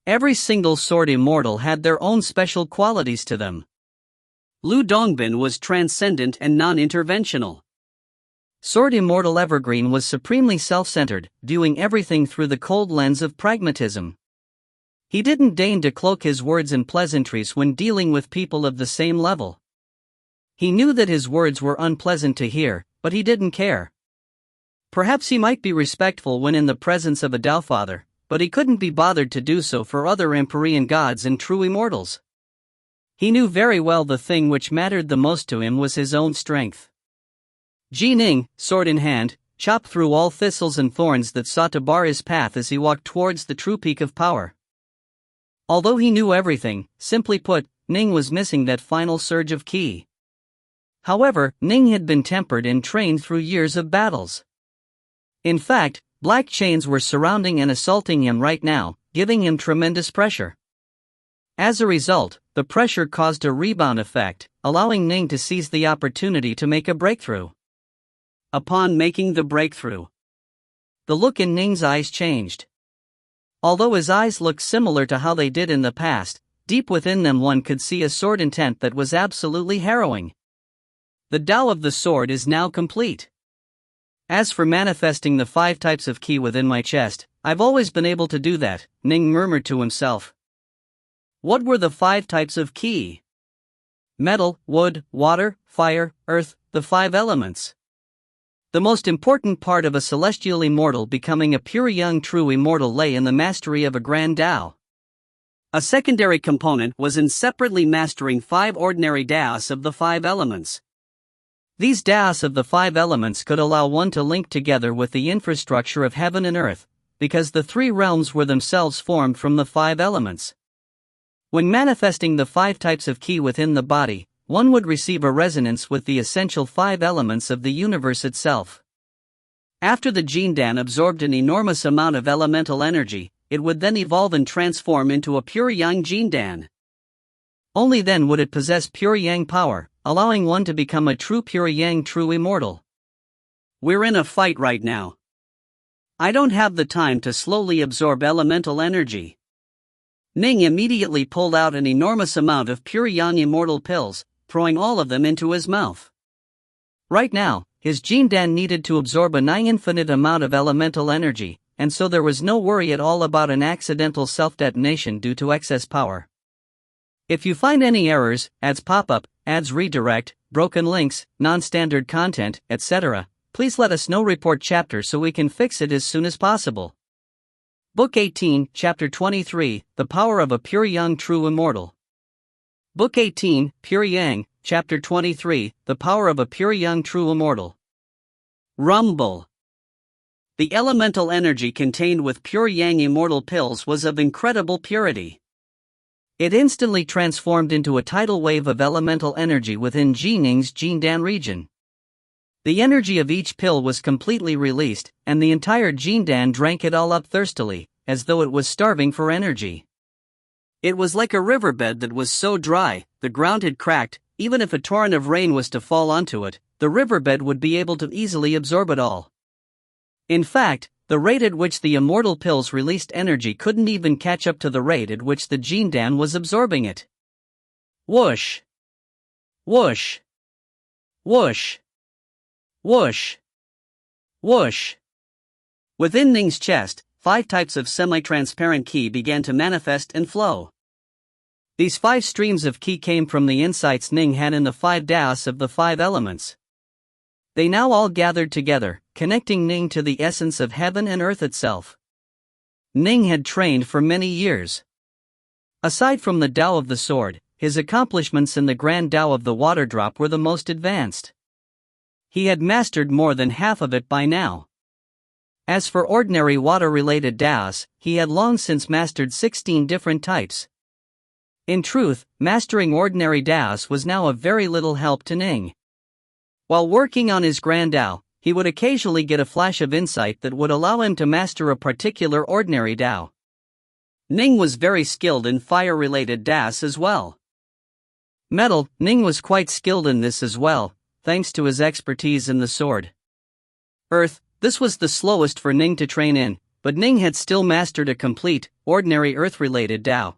Every single sword immortal had their own special qualities to them. Lu Dongbin was transcendent and non-interventional. Sword Immortal Evergreen was supremely self-centered, viewing everything through the cold lens of pragmatism. He didn't deign to cloak his words and pleasantries when dealing with people of the same level. He knew that his words were unpleasant to hear, but he didn't care. Perhaps he might be respectful when in the presence of a Tao Father, but he couldn't be bothered to do so for other Empyrean gods and true immortals. He knew very well the thing which mattered the most to him was his own strength. Ji Ning, sword in hand, chopped through all thistles and thorns that sought to bar his path as he walked towards the true peak of power. Although he knew everything, simply put, Ning was missing that final surge of ki. However, Ning had been tempered and trained through years of battles. In fact, black chains were surrounding and assaulting him right now, giving him tremendous pressure. As a result, the pressure caused a rebound effect, allowing Ning to seize the opportunity to make a breakthrough. Upon making the breakthrough, the look in Ning's eyes changed. Although his eyes looked similar to how they did in the past, deep within them one could see a sword intent that was absolutely harrowing. The Tao of the sword is now complete. As for manifesting the 5 types of ki within my chest, I've always been able to do that, Ning murmured to himself. What were the 5 types of ki? Metal, wood, water, fire, earth, the 5 elements. The most important part of a celestial immortal becoming a pure young true immortal lay in the mastery of a Grand Tao. A secondary component was in separately mastering 5 ordinary Taos of the 5 elements. These Taos of the 5 elements could allow one to link together with the infrastructure of heaven and earth, because the 3 realms were themselves formed from the 5 elements. When manifesting the 5 types of ki within the body, one would receive a resonance with the essential 5 elements of the universe itself. After the Jindan absorbed an enormous amount of elemental energy, it would then evolve and transform into a pure Yang Jindan. Only then would it possess pure Yang power, allowing one to become a true pure Yang true immortal. We're in a fight right now. I don't have the time to slowly absorb elemental energy. Ning immediately pulled out an enormous amount of pure Yang immortal pills, throwing all of them into his mouth. Right now, his Jindan needed to absorb a nigh infinite amount of elemental energy, and so there was no worry at all about an accidental self-detonation due to excess power. If you find any errors, ads pop up, ads redirect, broken links, non-standard content, etc., please let us know. Report chapter so we can fix it as soon as possible. Book 18, Chapter 23, The Power of a Pure Young True Immortal. Book 18, Pure Yang, Chapter 23, The Power of a Pure Young True Immortal. Rumble. The elemental energy contained with pure Yang immortal pills was of incredible purity. It instantly transformed into a tidal wave of elemental energy within Ji Ning's Jindan region. The energy of each pill was completely released, and the entire Jindan drank it all up thirstily, as though it was starving for energy. It was like a riverbed that was so dry, the ground had cracked. Even if a torrent of rain was to fall onto it, the riverbed would be able to easily absorb it all. In fact, the rate at which the immortal pills released energy couldn't even catch up to the rate at which the Jindan was absorbing it. Whoosh! Whoosh! Whoosh! Whoosh! Whoosh! Within Ning's chest, 5 types of semi-transparent ki began to manifest and flow. These 5 streams of ki came from the insights Ning had in the 5 Taos of the 5 elements. They now all gathered together, connecting Ning to the essence of heaven and earth itself. Ning had trained for many years. Aside from the Tao of the sword, his accomplishments in the Grand Tao of the water drop were the most advanced. He had mastered more than half of it by now. As for ordinary water-related Taos, he had long since mastered 16 different types. In truth, mastering ordinary Taos was now of very little help to Ning. While working on his Grand Tao, he would occasionally get a flash of insight that would allow him to master a particular ordinary Tao. Ning was very skilled in fire-related Taos as well. Metal, Ning was quite skilled in this as well, thanks to his expertise in the sword. Earth, this was the slowest for Ning to train in, but Ning had still mastered a complete, ordinary earth-related Tao.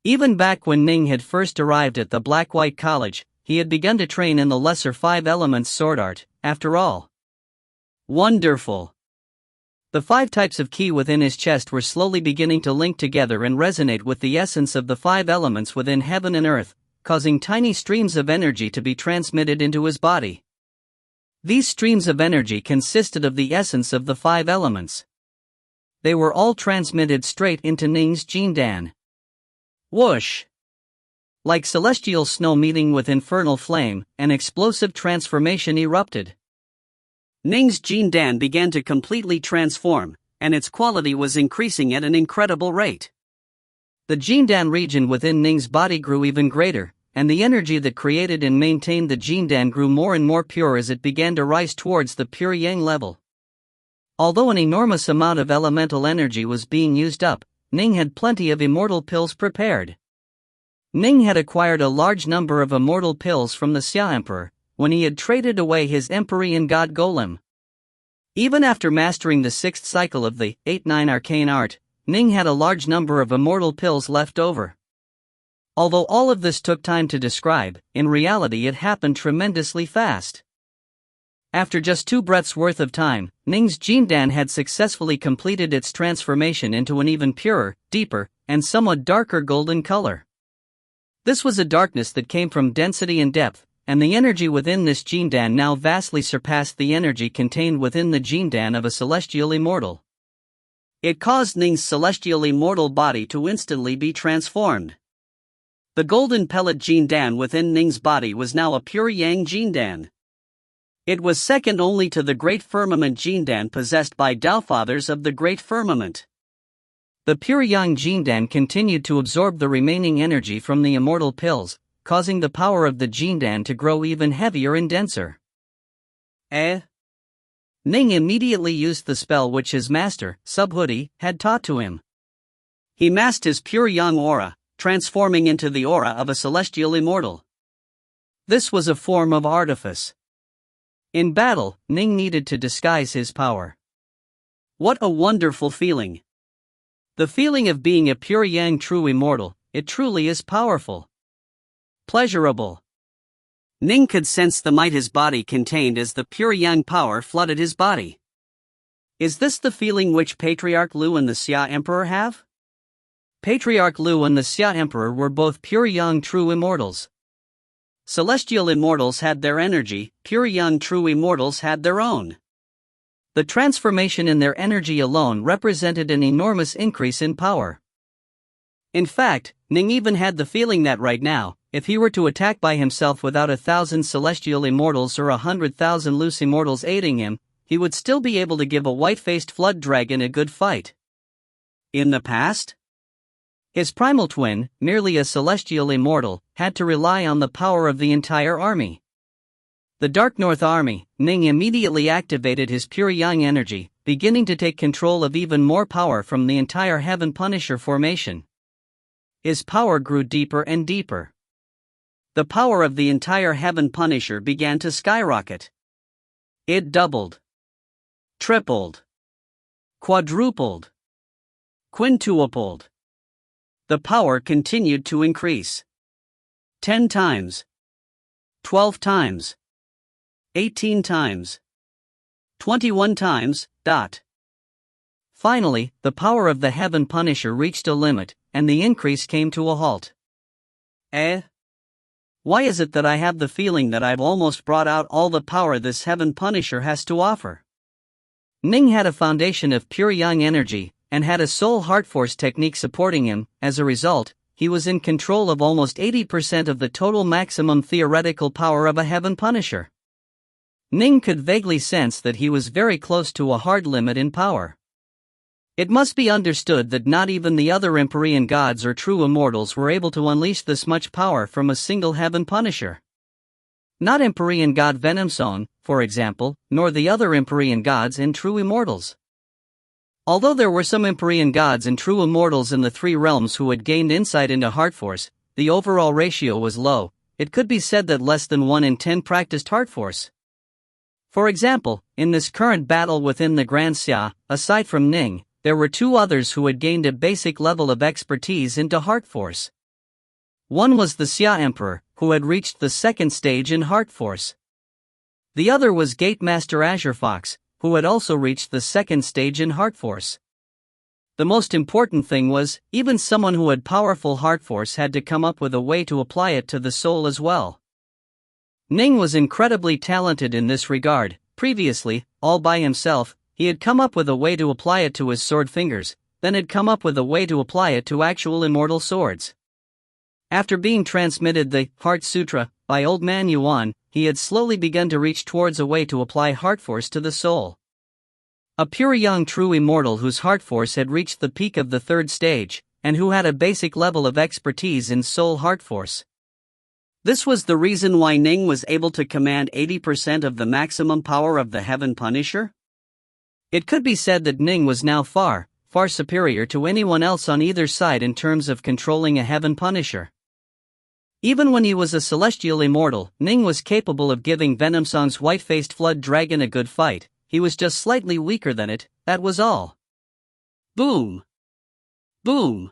Even back when Ning had first arrived at the Black-White College, he had begun to train in the lesser 5 elements sword art, after all. Wonderful! The 5 types of ki within his chest were slowly beginning to link together and resonate with the essence of the 5 elements within heaven and earth, causing tiny streams of energy to be transmitted into his body. These streams of energy consisted of the essence of the 5 elements. They were all transmitted straight into Ning's Jindan. Whoosh! Like celestial snow meeting with infernal flame, an explosive transformation erupted. Ning's Jindan began to completely transform, and its quality was increasing at an incredible rate. The Jindan region within Ning's body grew even greater, and the energy that created and maintained the Jindan grew more and more pure as it began to rise towards the pure yang level. Although an enormous amount of elemental energy was being used up, Ning had plenty of immortal pills prepared. Ning had acquired a large number of immortal pills from the Xia Emperor, when he had traded away his Empyrean God Golem. Even after mastering the 6th cycle of the 8-9 arcane art, Ning had a large number of immortal pills left over. Although all of this took time to describe, in reality it happened tremendously fast. After just 2 breaths worth of time, Ning's Jindan had successfully completed its transformation into an even purer, deeper, and somewhat darker golden color. This was a darkness that came from density and depth, and the energy within this Jindan now vastly surpassed the energy contained within the Jindan of a celestial immortal. It caused Ning's celestial immortal body to instantly be transformed. The golden pellet Jindan within Ning's body was now a pure Yang Jindan. It was second only to the Great Firmament Jindan possessed by Tao Fathers of the Great Firmament. The pure Yang Jindan continued to absorb the remaining energy from the immortal pills, causing the power of the Jindan to grow even heavier and denser. Ning immediately used the spell which his master, Subhuti, had taught to him. He masked his pure Yang aura, transforming into the aura of a celestial immortal. This was a form of artifice. In battle, Ning needed to disguise his power. What a wonderful feeling! The feeling of being a pure Yang true immortal, it truly is powerful. Pleasurable. Ning could sense the might his body contained as the pure Yang power flooded his body. Is this the feeling which Patriarch Lu and the Xia Emperor have? Patriarch Lu and the Xia Emperor were both pure Yang true immortals. Celestial immortals had their energy, pure Yang true immortals had their own. The transformation in their energy alone represented an enormous increase in power. In fact, Ning even had the feeling that right now, if he were to attack by himself without 1,000 celestial immortals or 100,000 loose immortals aiding him, he would still be able to give a white-faced flood dragon a good fight. In the past, his primal twin, merely a celestial immortal, had to rely on the power of the entire army. The Dark North Army, Ning immediately activated his pure Yang energy, beginning to take control of even more power from the entire Heaven Punisher formation. His power grew deeper and deeper. The power of the entire Heaven Punisher began to skyrocket. It doubled, tripled, quadrupled, quintupled. The power continued to increase. 10 times, 12 times, 18 times, 21 times. Finally, the power of the Heaven Punisher reached a limit, and the increase came to a halt. Why is it that I have the feeling that I've almost brought out all the power this Heaven Punisher has to offer? Ning had a foundation of pure Yang energy, and had a soul heart force technique supporting him. As a result, he was in control of almost 80% of the total maximum theoretical power of a Heaven Punisher. Ning could vaguely sense that he was very close to a hard limit in power. It must be understood that not even the other Empyrean gods or true immortals were able to unleash this much power from a single Heaven Punisher. Not Empyrean god Venomsong, for example, nor the other Empyrean gods and true immortals. Although there were some Empyrean gods and true immortals in the three realms who had gained insight into heart force, the overall ratio was low. It could be said that less than 1 in 10 practiced heart force. For example, in this current battle within the Grand Xia, aside from Ning, there were 2 others who had gained a basic level of expertise into heart force. One was the Xia Emperor, who had reached the 2nd stage in heart force. The other was Gate Master Azure Fox, who had also reached the 2nd stage in heart force. The most important thing was, even someone who had powerful heart force had to come up with a way to apply it to the soul as well. Ning was incredibly talented in this regard. Previously, all by himself, he had come up with a way to apply it to his sword fingers, then had come up with a way to apply it to actual immortal swords. After being transmitted the Heart Sutra by Old Man Yuan, he had slowly begun to reach towards a way to apply heart force to the soul. A pure young true immortal whose heart force had reached the peak of the 3rd stage, and who had a basic level of expertise in soul heart force. This was the reason why Ning was able to command 80% of the maximum power of the Heaven Punisher. It could be said that Ning was now far, far superior to anyone else on either side in terms of controlling a Heaven Punisher. Even when he was a celestial immortal, Ning was capable of giving Venomsong's white-faced flood dragon a good fight. He was just slightly weaker than it, that was all. Boom! Boom!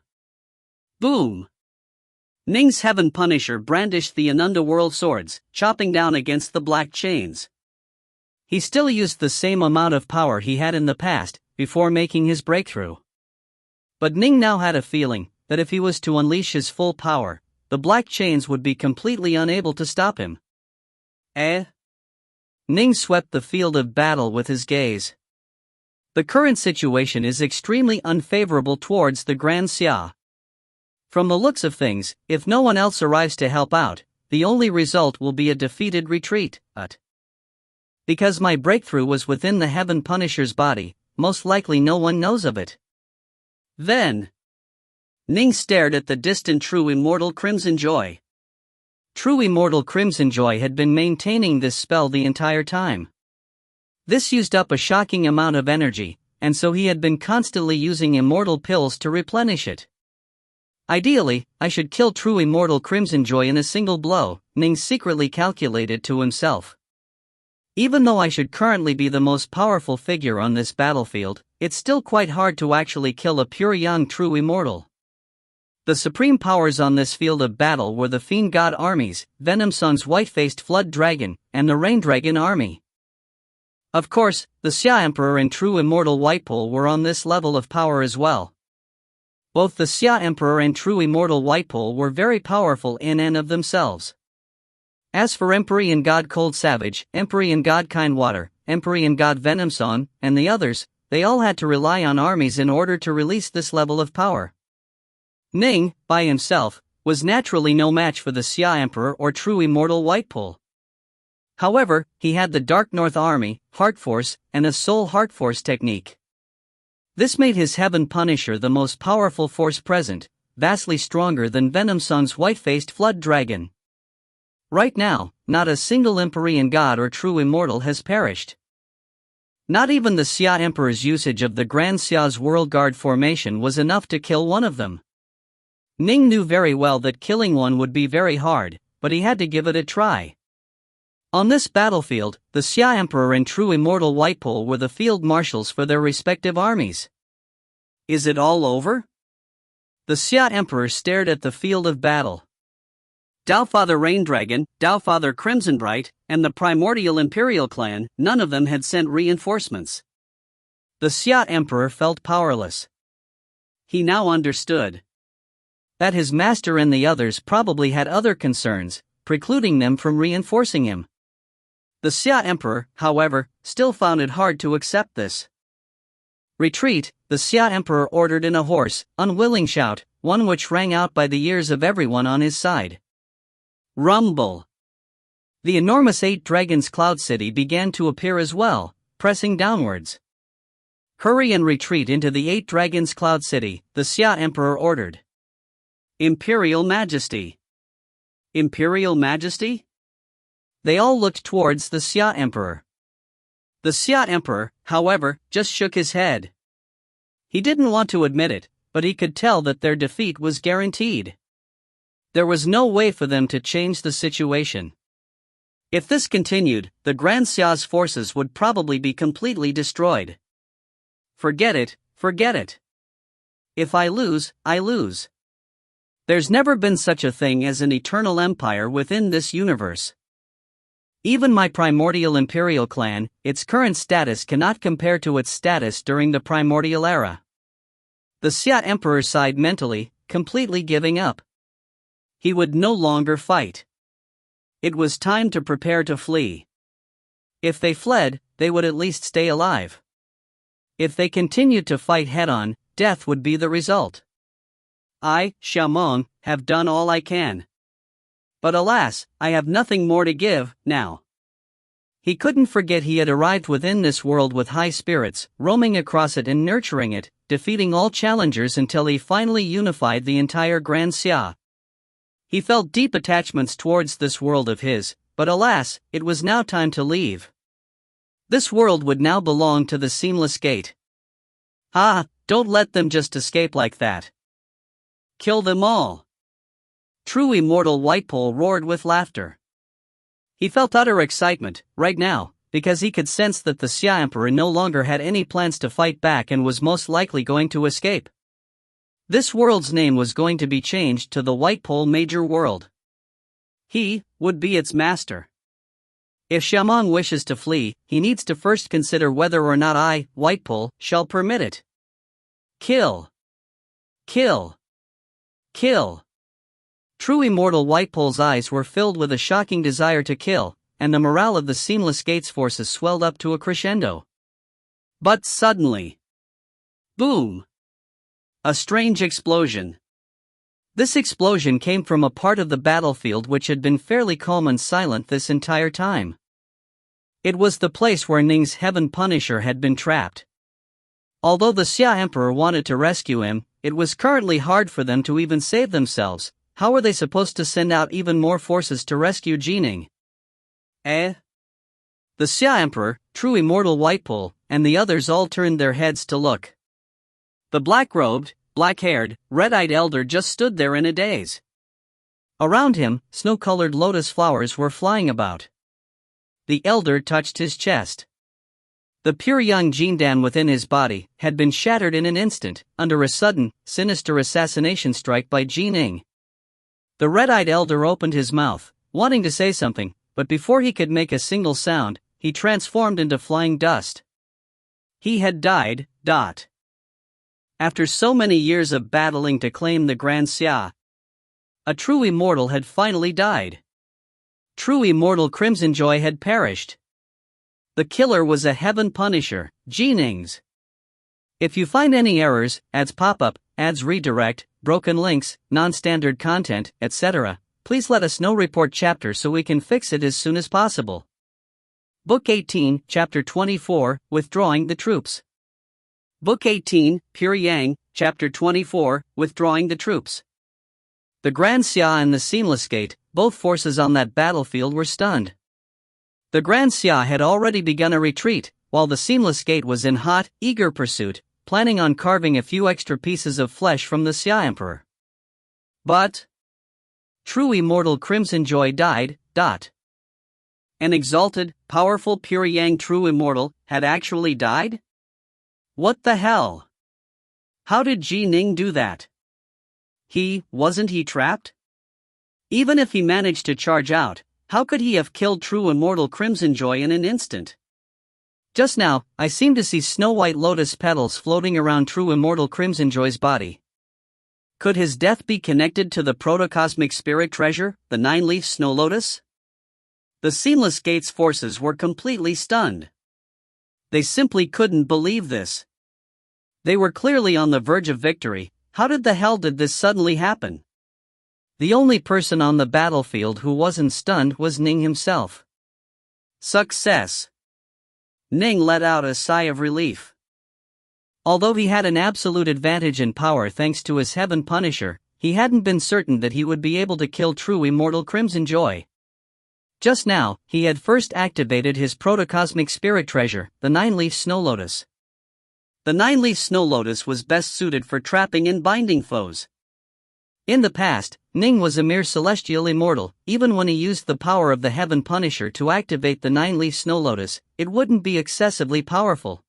Boom! Ning's Heaven Punisher brandished the Anunda World swords, chopping down against the black chains. He still used the same amount of power he had in the past, before making his breakthrough. But Ning now had a feeling that if he was to unleash his full power, the black chains would be completely unable to stop him. Ning swept the field of battle with his gaze. The current situation is extremely unfavorable towards the Grand Xia. From the looks of things, if no one else arrives to help out, the only result will be a defeated retreat. Because my breakthrough was within the Heaven Punisher's body, most likely no one knows of it. Then, Ning stared at the distant True Immortal Crimson Joy. True Immortal Crimson Joy had been maintaining this spell the entire time. This used up a shocking amount of energy, and so he had been constantly using immortal pills to replenish it. Ideally, I should kill True Immortal Crimson Joy in a single blow, Ning secretly calculated to himself. Even though I should currently be the most powerful figure on this battlefield, it's still quite hard to actually kill a pure young true immortal. The supreme powers on this field of battle were the Fiend God armies, Venomsong's white-faced Flood Dragon, and the Rain Dragon army. Of course, the Xia Emperor and true immortal Whitepole were on this level of power as well. Both the Xia Emperor and true immortal Whitepole were very powerful in and of themselves. As for Empyrean God Cold Savage, Empyrean God Kind Water, Empyrean God Venomsong, and the others, they all had to rely on armies in order to release this level of power. Ning, by himself, was naturally no match for the Xia Emperor or true immortal Whitepole. However, he had the Dark North Army, Heart Force, and a Soul Heart Force technique. This made his Heaven Punisher the most powerful force present, vastly stronger than Venomsong's white-faced Flood Dragon. Right now, not a single Empyrean God or true immortal has perished. Not even the Xia Emperor's usage of the Grand Xia's World Guard formation was enough to kill one of them. Ning knew very well that killing one would be very hard, but he had to give it a try. On this battlefield, the Xia Emperor and true immortal Whitepole were the field marshals for their respective armies. Is it all over? The Xia Emperor stared at the field of battle. Daofather Rain Dragon, Daofather Crimsonbright, and the primordial Imperial clan, none of them had sent reinforcements. The Xia Emperor felt powerless. He now understood that his master and the others probably had other concerns, precluding them from reinforcing him. The Xia Emperor, however, still found it hard to accept this. Retreat, the Xia Emperor ordered in a hoarse, unwilling shout, one which rang out by the ears of everyone on his side. Rumble. The enormous 8 Dragons Cloud City began to appear as well, pressing downwards. Hurry and retreat into the 8 Dragons Cloud City, the Xia Emperor ordered. Imperial Majesty. Imperial Majesty? They all looked towards the Xia Emperor. The Xia Emperor, however, just shook his head. He didn't want to admit it, but he could tell that their defeat was guaranteed. There was no way for them to change the situation. If this continued, the Grand Xia's forces would probably be completely destroyed. Forget it, forget it. If I lose, I lose. There's never been such a thing as an eternal empire within this universe. Even my primordial imperial clan, its current status cannot compare to its status during the primordial era. The Xia Emperor sighed mentally, completely giving up. He would no longer fight. It was time to prepare to flee. If they fled, they would at least stay alive. If they continued to fight head-on, death would be the result. I, Xiaomong, have done all I can. But alas, I have nothing more to give, now. He couldn't forget he had arrived within this world with high spirits, roaming across it and nurturing it, defeating all challengers until he finally unified the entire Grand Xia. He felt deep attachments towards this world of his, but alas, it was now time to leave. This world would now belong to the Seamless Gate. Ah, don't let them just escape like that. Kill them all. True Immortal Whitepole roared with laughter. He felt utter excitement, right now, because he could sense that the Xia Emperor no longer had any plans to fight back and was most likely going to escape. This world's name was going to be changed to the Whitepole Major World. He would be its master. If Xiaomong wishes to flee, he needs to first consider whether or not I, Whitepole, shall permit it. Kill. Kill. Kill. True Immortal Whitepole's eyes were filled with a shocking desire to kill, and the morale of the Seamless Gate's forces swelled up to a crescendo. But suddenly... boom! A strange explosion. This explosion came from a part of the battlefield which had been fairly calm and silent this entire time. It was the place where Ning's Heaven Punisher had been trapped. Although the Xia Emperor wanted to rescue him, it was currently hard for them to even save themselves. How were they supposed to send out even more forces to rescue Ning? The Xia Emperor, True Immortal Whitepole, and the others all turned their heads to look. The black-robed, black-haired, red-eyed elder just stood there in a daze. Around him, snow-colored lotus flowers were flying about. The elder touched his chest. The pure young Jindan within his body had been shattered in an instant, under a sudden, sinister assassination strike by Ning. The red-eyed elder opened his mouth, wanting to say something, but before he could make a single sound, he transformed into flying dust. He had died. After so many years of battling to claim the Grand Xia, a true immortal had finally died. True Immortal Crimson Joy had perished. The killer was a Heaven Punisher, Ning's. If you find any errors, ads pop-up, ads redirect, broken links, non-standard content, etc., please let us know. Report chapter so we can fix it as soon as possible. Book 18, Chapter 24, Withdrawing the Troops. Book 18, Pure Yang, Chapter 24, Withdrawing the Troops. The Grand Xia and the Seamless Gate, both forces on that battlefield, were stunned. The Grand Xia had already begun a retreat, while the Seamless Gate was in hot, eager pursuit, planning on carving a few extra pieces of flesh from the Xia Emperor. But True Immortal Crimson Joy died. An exalted, powerful Pure Yang True Immortal had actually died? What the hell? How did Ning do that? Wasn't he trapped? Even if he managed to charge out, how could he have killed True Immortal Crimson Joy in an instant? Just now, I seem to see snow-white lotus petals floating around True Immortal Crimson Joy's body. Could his death be connected to the protocosmic spirit treasure, the 9-leaf snow lotus? The Seamless Gate's forces were completely stunned. They simply couldn't believe this. They were clearly on the verge of victory. How did the hell did this suddenly happen? The only person on the battlefield who wasn't stunned was Ning himself. Success! Ning let out a sigh of relief. Although he had an absolute advantage in power thanks to his Heaven Punisher, he hadn't been certain that he would be able to kill true Immortal Crimson Joy. Just now, he had first activated his protocosmic spirit treasure, the 9-leaf Snow Lotus. The 9-leaf Snow Lotus was best suited for trapping and binding foes. In the past, Ning was a mere celestial immortal. Even when he used the power of the Heaven Punisher to activate the 9-leaf Snow Lotus, it wouldn't be excessively powerful.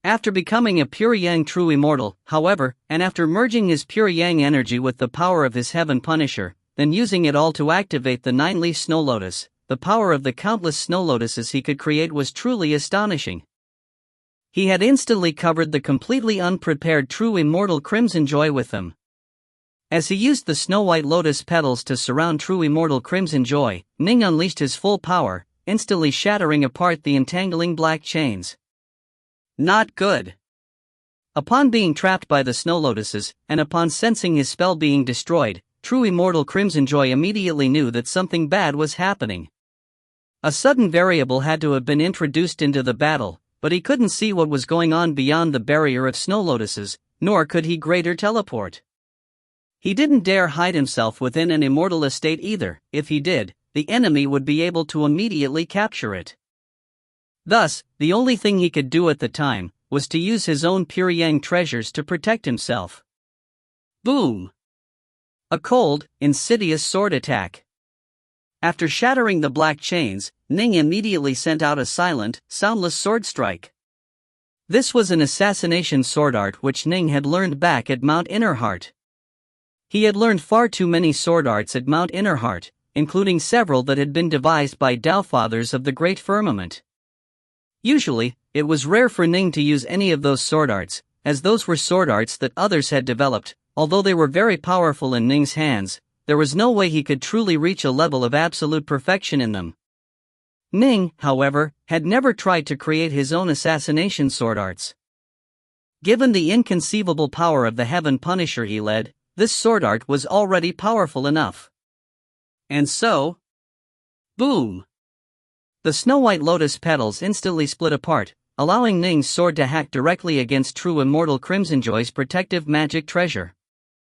After becoming a pure Yang true immortal, however, and after merging his pure Yang energy with the power of his Heaven Punisher, then using it all to activate the 9-leaf Snow Lotus, the power of the countless Snow Lotuses he could create was truly astonishing. He had instantly covered the completely unprepared true Immortal Crimson Joy with them. As he used the snow-white lotus petals to surround true Immortal Crimson Joy, Ning unleashed his full power, instantly shattering apart the entangling black chains. Not good. Upon being trapped by the Snow Lotuses, and upon sensing his spell being destroyed, true Immortal Crimson Joy immediately knew that something bad was happening. A sudden variable had to have been introduced into the battle, but he couldn't see what was going on beyond the barrier of Snow Lotuses, nor could he greater teleport. He didn't dare hide himself within an immortal estate either. If he did, the enemy would be able to immediately capture it. Thus, the only thing he could do at the time was to use his own pure Yang treasures to protect himself. Boom! A cold, insidious sword attack. After shattering the black chains, Ning immediately sent out a silent, soundless sword strike. This was an assassination sword art which Ning had learned back at Mount Innerheart. He had learned far too many sword arts at Mount Innerheart, including several that had been devised by Tao Fathers of the Great Firmament. Usually, it was rare for Ning to use any of those sword arts, as those were sword arts that others had developed. Although they were very powerful in Ning's hands, there was no way he could truly reach a level of absolute perfection in them. Ning, however, had never tried to create his own assassination sword arts. Given the inconceivable power of the Heaven Punisher he led, this sword art was already powerful enough. And so, boom! The snow-white lotus petals instantly split apart, allowing Ning's sword to hack directly against true Immortal Crimson Joy's protective magic treasure.